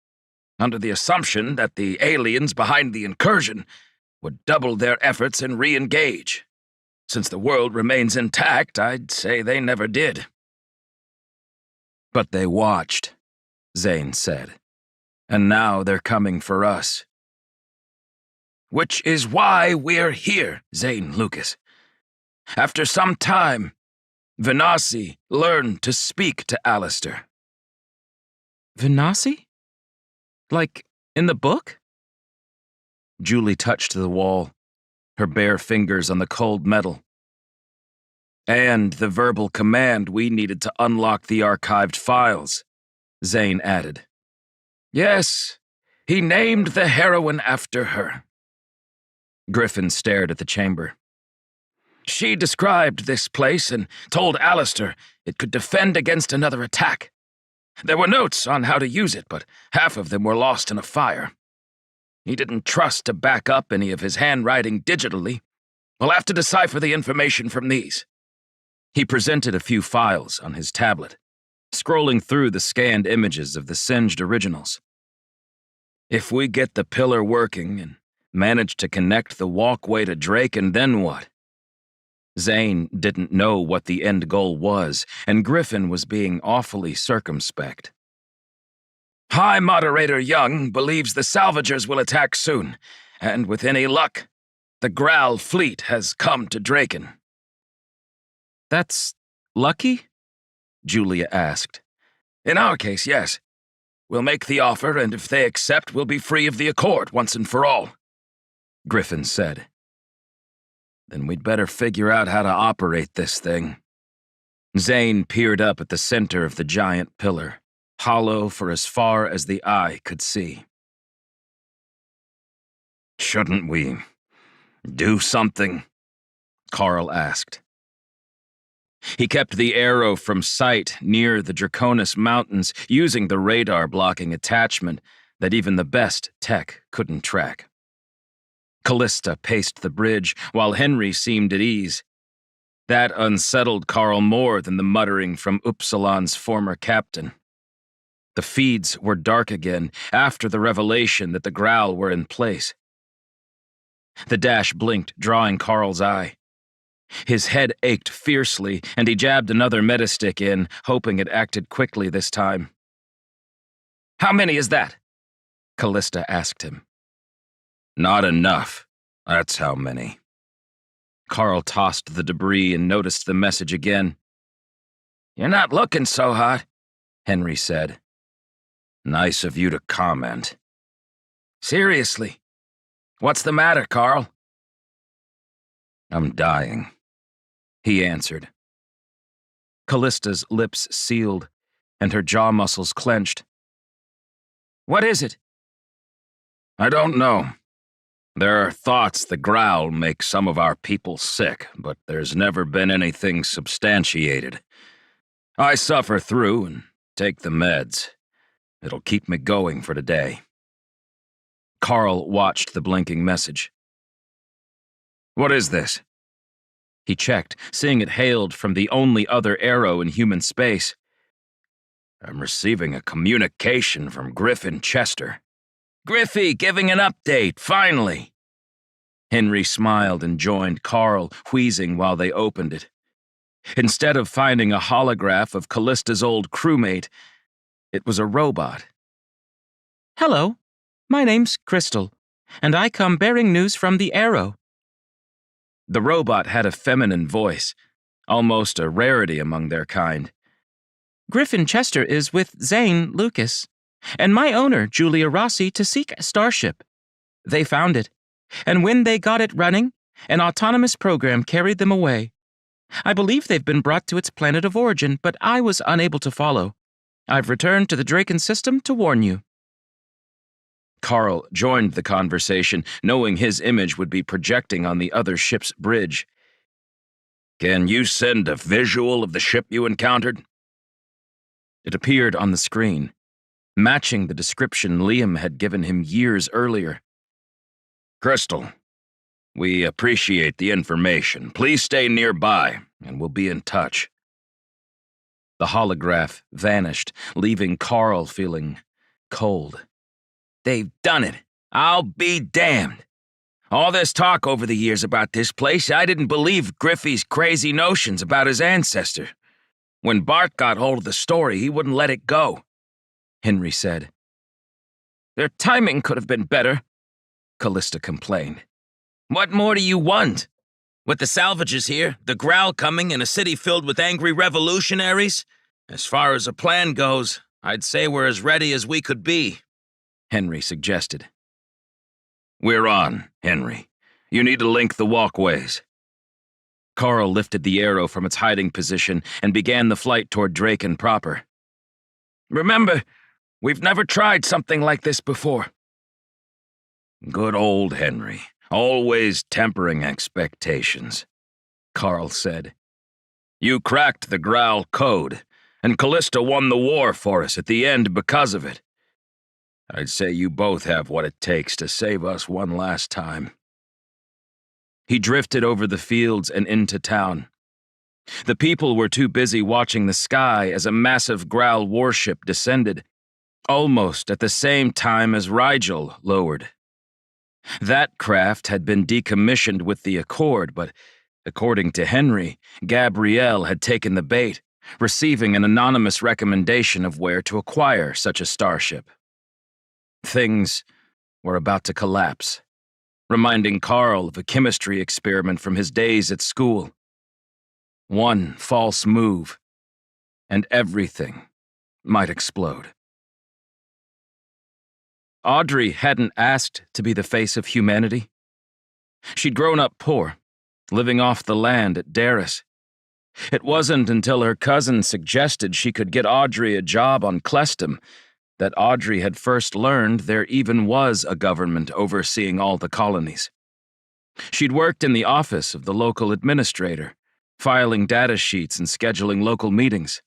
under the assumption that the aliens behind the incursion would double their efforts and re-engage. Since the world remains intact, I'd say they never did." "But they watched," Zane said. "And now they're coming for us." "Which is why we're here, Zane Lucas. After some time, Venasi learned to speak to Alistair." Venasi? Like in the book? Julie touched the wall, her bare fingers on the cold metal. "And the verbal command we needed to unlock the archived files," Zane added. "Yes, he named the heroine after her." Griffin stared at the chamber. "She described this place and told Alistair it could defend against another attack. There were notes on how to use it, but half of them were lost in a fire. He didn't trust to back up any of his handwriting digitally. We'll have to decipher the information from these." He presented a few files on his tablet, scrolling through the scanned images of the singed originals. "If we get the pillar working and manage to connect the walkway to Drake, and then what?" Zane didn't know what the end goal was, and Griffin was being awfully circumspect. "High Moderator Young believes the salvagers will attack soon, and with any luck, the Graal fleet has come to Draken." That's lucky? Julia asked. "In our case, yes. We'll make the offer, and if they accept, we'll be free of the Accord once and for all," Griffin said. "Then we'd better figure out how to operate this thing." Zane peered up at the center of the giant pillar, hollow for as far as the eye could see. "Shouldn't we do something?" Carl asked. He kept the arrow from sight near the Draconis Mountains, using the radar-blocking attachment that even the best tech couldn't track. Callista paced the bridge, while Henry seemed at ease. That unsettled Carl more than the muttering from Upsilon's former captain. The feeds were dark again after the revelation that the Growl were in place. The dash blinked, drawing Carl's eye. His head ached fiercely, and he jabbed another metastick in, hoping it acted quickly this time. "How many is that?" Callista asked him. "Not enough. That's how many." Carl tossed the debris and noticed the message again. "You're not looking so hot," Henry said. "Nice of you to comment." "Seriously. What's the matter, Carl?" "I'm dying," he answered. Callista's lips sealed, and her jaw muscles clenched. "What is it?" "I don't know. There are thoughts the Growl make some of our people sick, but there's never been anything substantiated. I suffer through and take the meds. It'll keep me going for today." Carl watched the blinking message. What is this? He checked, seeing it hailed from the only other arrow in human space. I'm receiving a communication from Griffin Chester. Griffey giving an update, finally! Henry smiled and joined Carl, wheezing while they opened it. Instead of finding a holograph of Callista's old crewmate, it was a robot. Hello, my name's Crystal, and I come bearing news from the Arrow. The robot had a feminine voice, almost a rarity among their kind. Griffin Chester is with Zane Lucas, and my owner, Julia Rossi, to seek a starship. They found it, and when they got it running, an autonomous program carried them away. I believe they've been brought to its planet of origin, but I was unable to follow. I've returned to the Draken system to warn you. Carl joined the conversation, knowing his image would be projecting on the other ship's bridge. Can you send a visual of the ship you encountered? It appeared on the screen, matching the description Liam had given him years earlier. Crystal, we appreciate the information. Please stay nearby, and we'll be in touch. The holograph vanished, leaving Carl feeling cold. They've done it. I'll be damned. All this talk over the years about this place, I didn't believe Griffey's crazy notions about his ancestor. When Bart got hold of the story, he wouldn't let it go, Henry said. Their timing could have been better, Callista complained. What more do you want? With the salvages here, the growl coming, and a city filled with angry revolutionaries? As far as a plan goes, I'd say we're as ready as we could be, Henry suggested. We're on, Henry. You need to link the walkways. Carl lifted the arrow from its hiding position and began the flight toward Draken proper. Remember, we've never tried something like this before. Good old Henry, always tempering expectations, Carl said. You cracked the growl code, and Callista won the war for us at the end because of it. I'd say you both have what it takes to save us one last time. He drifted over the fields and into town. The people were too busy watching the sky as a massive growl warship descended, almost at the same time as Rigel lowered. That craft had been decommissioned with the Accord, but according to Henry, Gabrielle had taken the bait, receiving an anonymous recommendation of where to acquire such a starship. Things were about to collapse, reminding Carl of a chemistry experiment from his days at school. One false move, and everything might explode. Audrey hadn't asked to be the face of humanity. She'd grown up poor, living off the land at Darris. It wasn't until her cousin suggested she could get Audrey a job on Clestum that Audrey had first learned there even was a government overseeing all the colonies. She'd worked in the office of the local administrator, filing data sheets and scheduling local meetings.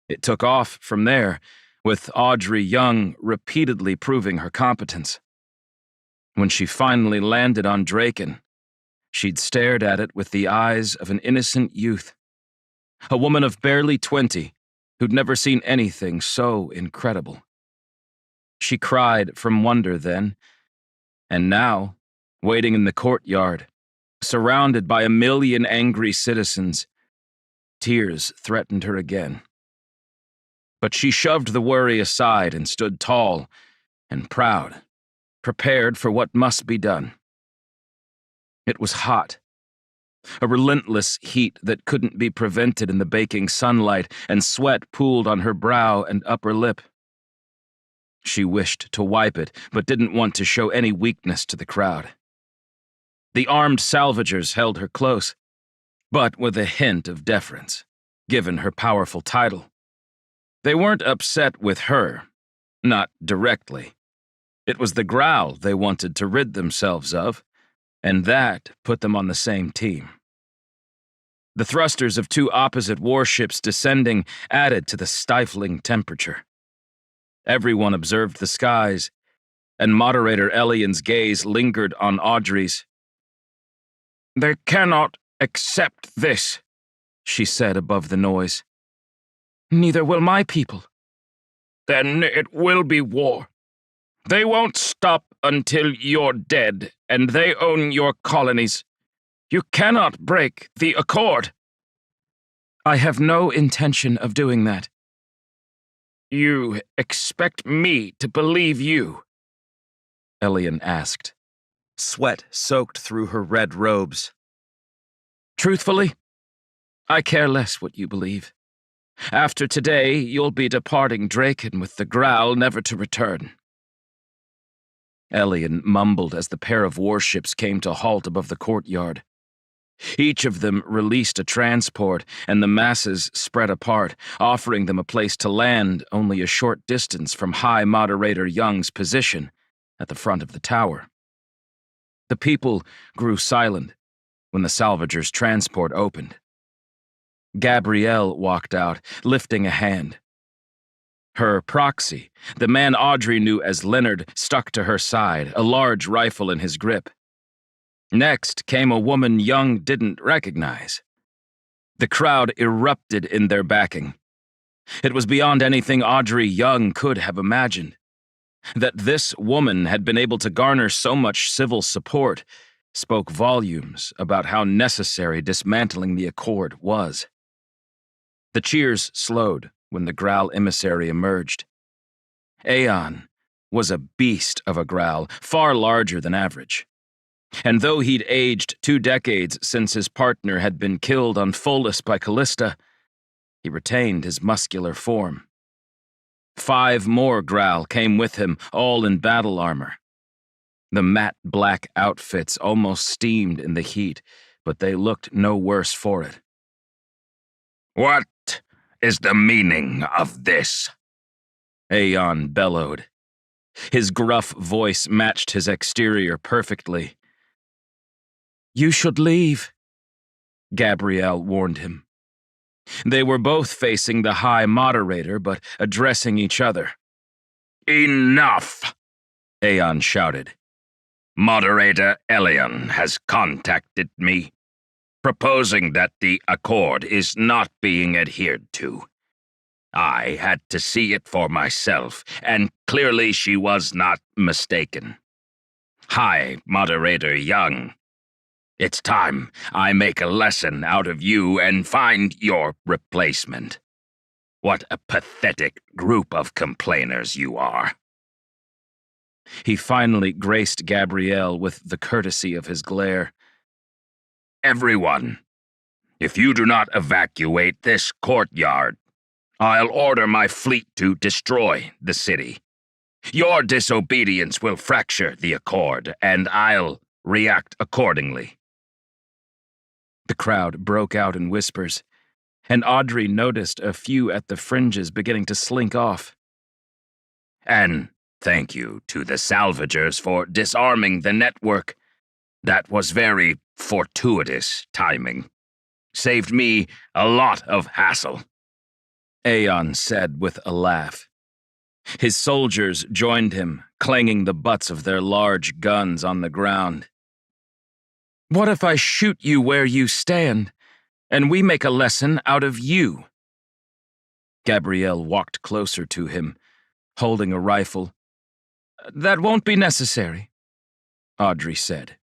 It took off from there, with Audrey Young repeatedly proving her competence. When she finally landed on Draken, she'd stared at it with the eyes of an innocent youth, a woman of barely 20 who'd never seen anything so incredible. She cried from wonder then, and now, waiting in the courtyard, surrounded by 1,000,000 angry citizens, tears threatened her again. But she shoved the worry aside and stood tall and proud, prepared for what must be done. It was hot, a relentless heat that couldn't be prevented in the baking sunlight, and sweat pooled on her brow and upper lip. She wished to wipe it, but didn't want to show any weakness to the crowd. The armed salvagers held her close, but with a hint of deference, given her powerful title. They weren't upset with her, not directly. It was the growl they wanted to rid themselves of, and that put them on the same team. The thrusters of two opposite warships descending added to the stifling temperature. Everyone observed the skies, and Moderator Elian's gaze lingered on Audrey's. "They cannot accept this," she said above the noise. "Neither will my people." "Then it will be war. They won't stop until you're dead, and they own your colonies. You cannot break the accord." "I have no intention of doing that." "You expect me to believe you?" Elian asked. Sweat soaked through her red robes. "Truthfully, I care less what you believe. After today, you'll be departing Draken with the growl never to return." Elian mumbled as the pair of warships came to halt above the courtyard. Each of them released a transport, and the masses spread apart, offering them a place to land only a short distance from High Moderator Young's position at the front of the tower. The people grew silent when the salvager's transport opened. Gabrielle walked out, lifting a hand. Her proxy, the man Audrey knew as Leonard, stuck to her side, a large rifle in his grip. Next came a woman Young didn't recognize. The crowd erupted in their backing. It was beyond anything Audrey Young could have imagined. That this woman had been able to garner so much civil support spoke volumes about how necessary dismantling the Accord was. The cheers slowed when the Growl emissary emerged. Aeon was a beast of a Growl, far larger than average. And though he'd aged 2 decades since his partner had been killed on Pholus by Callista, he retained his muscular form. 5 more Growl came with him, all in battle armor. The matte black outfits almost steamed in the heat, but they looked no worse for it. "What is the meaning of this?" Aeon bellowed. His gruff voice matched his exterior perfectly. "You should leave," Gabrielle warned him. They were both facing the High Moderator, but addressing each other. "Enough!" Aeon shouted. "Moderator Elian has contacted me, proposing that the Accord is not being adhered to. I had to see it for myself, and clearly she was not mistaken. High Moderator Young, it's time I make a lesson out of you and find your replacement. What a pathetic group of complainers you are." He finally graced Gabrielle with the courtesy of his glare. "Everyone, if you do not evacuate this courtyard, I'll order my fleet to destroy the city. Your disobedience will fracture the Accord, and I'll react accordingly." The crowd broke out in whispers, and Audrey noticed a few at the fringes beginning to slink off. "And thank you to the salvagers for disarming the network. That was very fortuitous timing. Saved me a lot of hassle," Aeon said with a laugh. His soldiers joined him, clanging the butts of their large guns on the ground. "What if I shoot you where you stand, and we make a lesson out of you?" Gabrielle walked closer to him, holding a rifle. "That won't be necessary," Audrey said.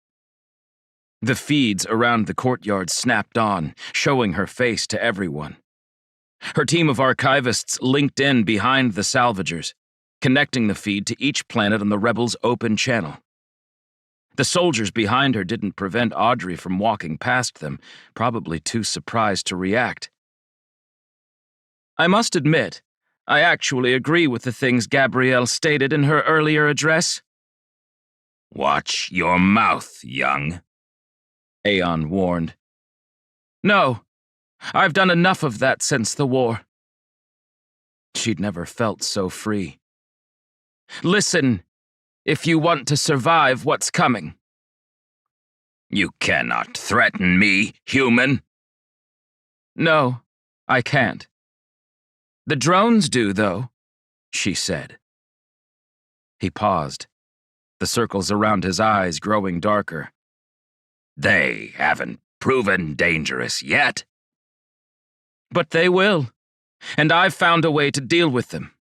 The feeds around the courtyard snapped on, showing her face to everyone. Her team of archivists linked in behind the salvagers, connecting the feed to each planet on the rebels' open channel. The soldiers behind her didn't prevent Audrey from walking past them, probably too surprised to react. "I must admit, I actually agree with the things Gabrielle stated in her earlier address." "Watch your mouth, Young," Aeon warned. "No, I've done enough of that since the war." She'd never felt so free. "Listen, if you want to survive what's coming." "You cannot threaten me, human." "No, I can't. The drones do, though," she said. He paused. the circles around his eyes growing darker. They haven't proven dangerous yet. But they will, and I've found a way to deal with them.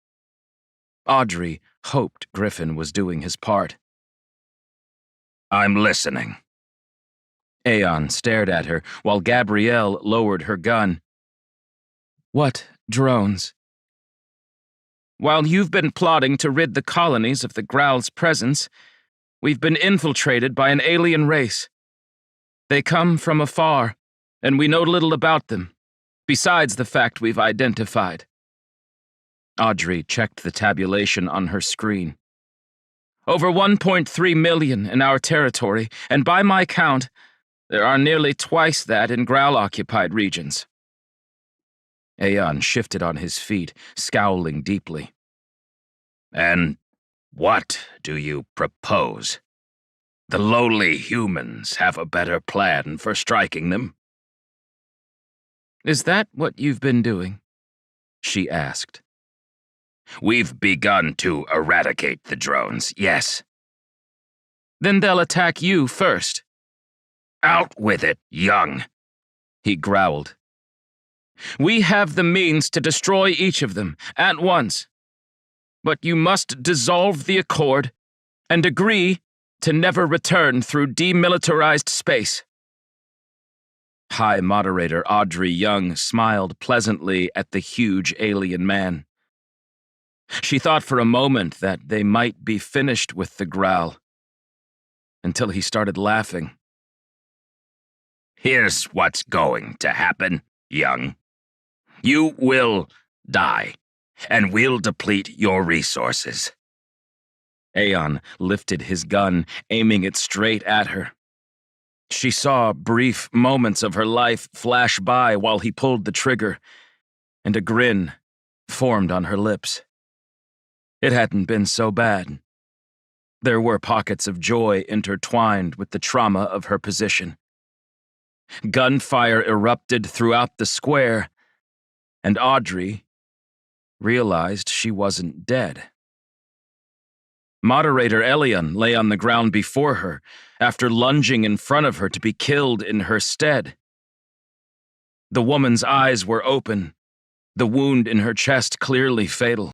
Audrey hoped Griffin was doing his part. I'm listening. Aeon stared at her while Gabrielle lowered her gun. What drones? While you've been plotting to rid the colonies of the Growl's presence, we've been infiltrated by an alien race. They come from afar, and we know little about them, besides the fact we've identified. Audrey checked the tabulation on her screen. Over 1.3 million in our territory, and by my count, there are nearly twice that in Growl-occupied regions. Aeon shifted on his feet, scowling deeply. And what do you propose? The lowly humans have a better plan for striking them? Is that what you've been doing? She asked. We've begun to eradicate the drones, yes. Then they'll attack you first. Out with it, young, he growled. We have the means to destroy each of them at once. But you must dissolve the accord and agree to never return through demilitarized space. High Moderator Audrey Young smiled pleasantly at the huge alien man. She thought for a moment that they might be finished with the Growl, until he started laughing. Here's what's going to happen, young. You will die, and we'll deplete your resources. Aeon lifted his gun, aiming it straight at her. She saw brief moments of her life flash by while he pulled the trigger, and a grin formed on her lips. It hadn't been so bad. There were pockets of joy intertwined with the trauma of her position. Gunfire erupted throughout the square, and Audrey realized she wasn't dead. Moderator Elion lay on the ground before her, after lunging in front of her to be killed in her stead. The woman's eyes were open, the wound in her chest clearly fatal.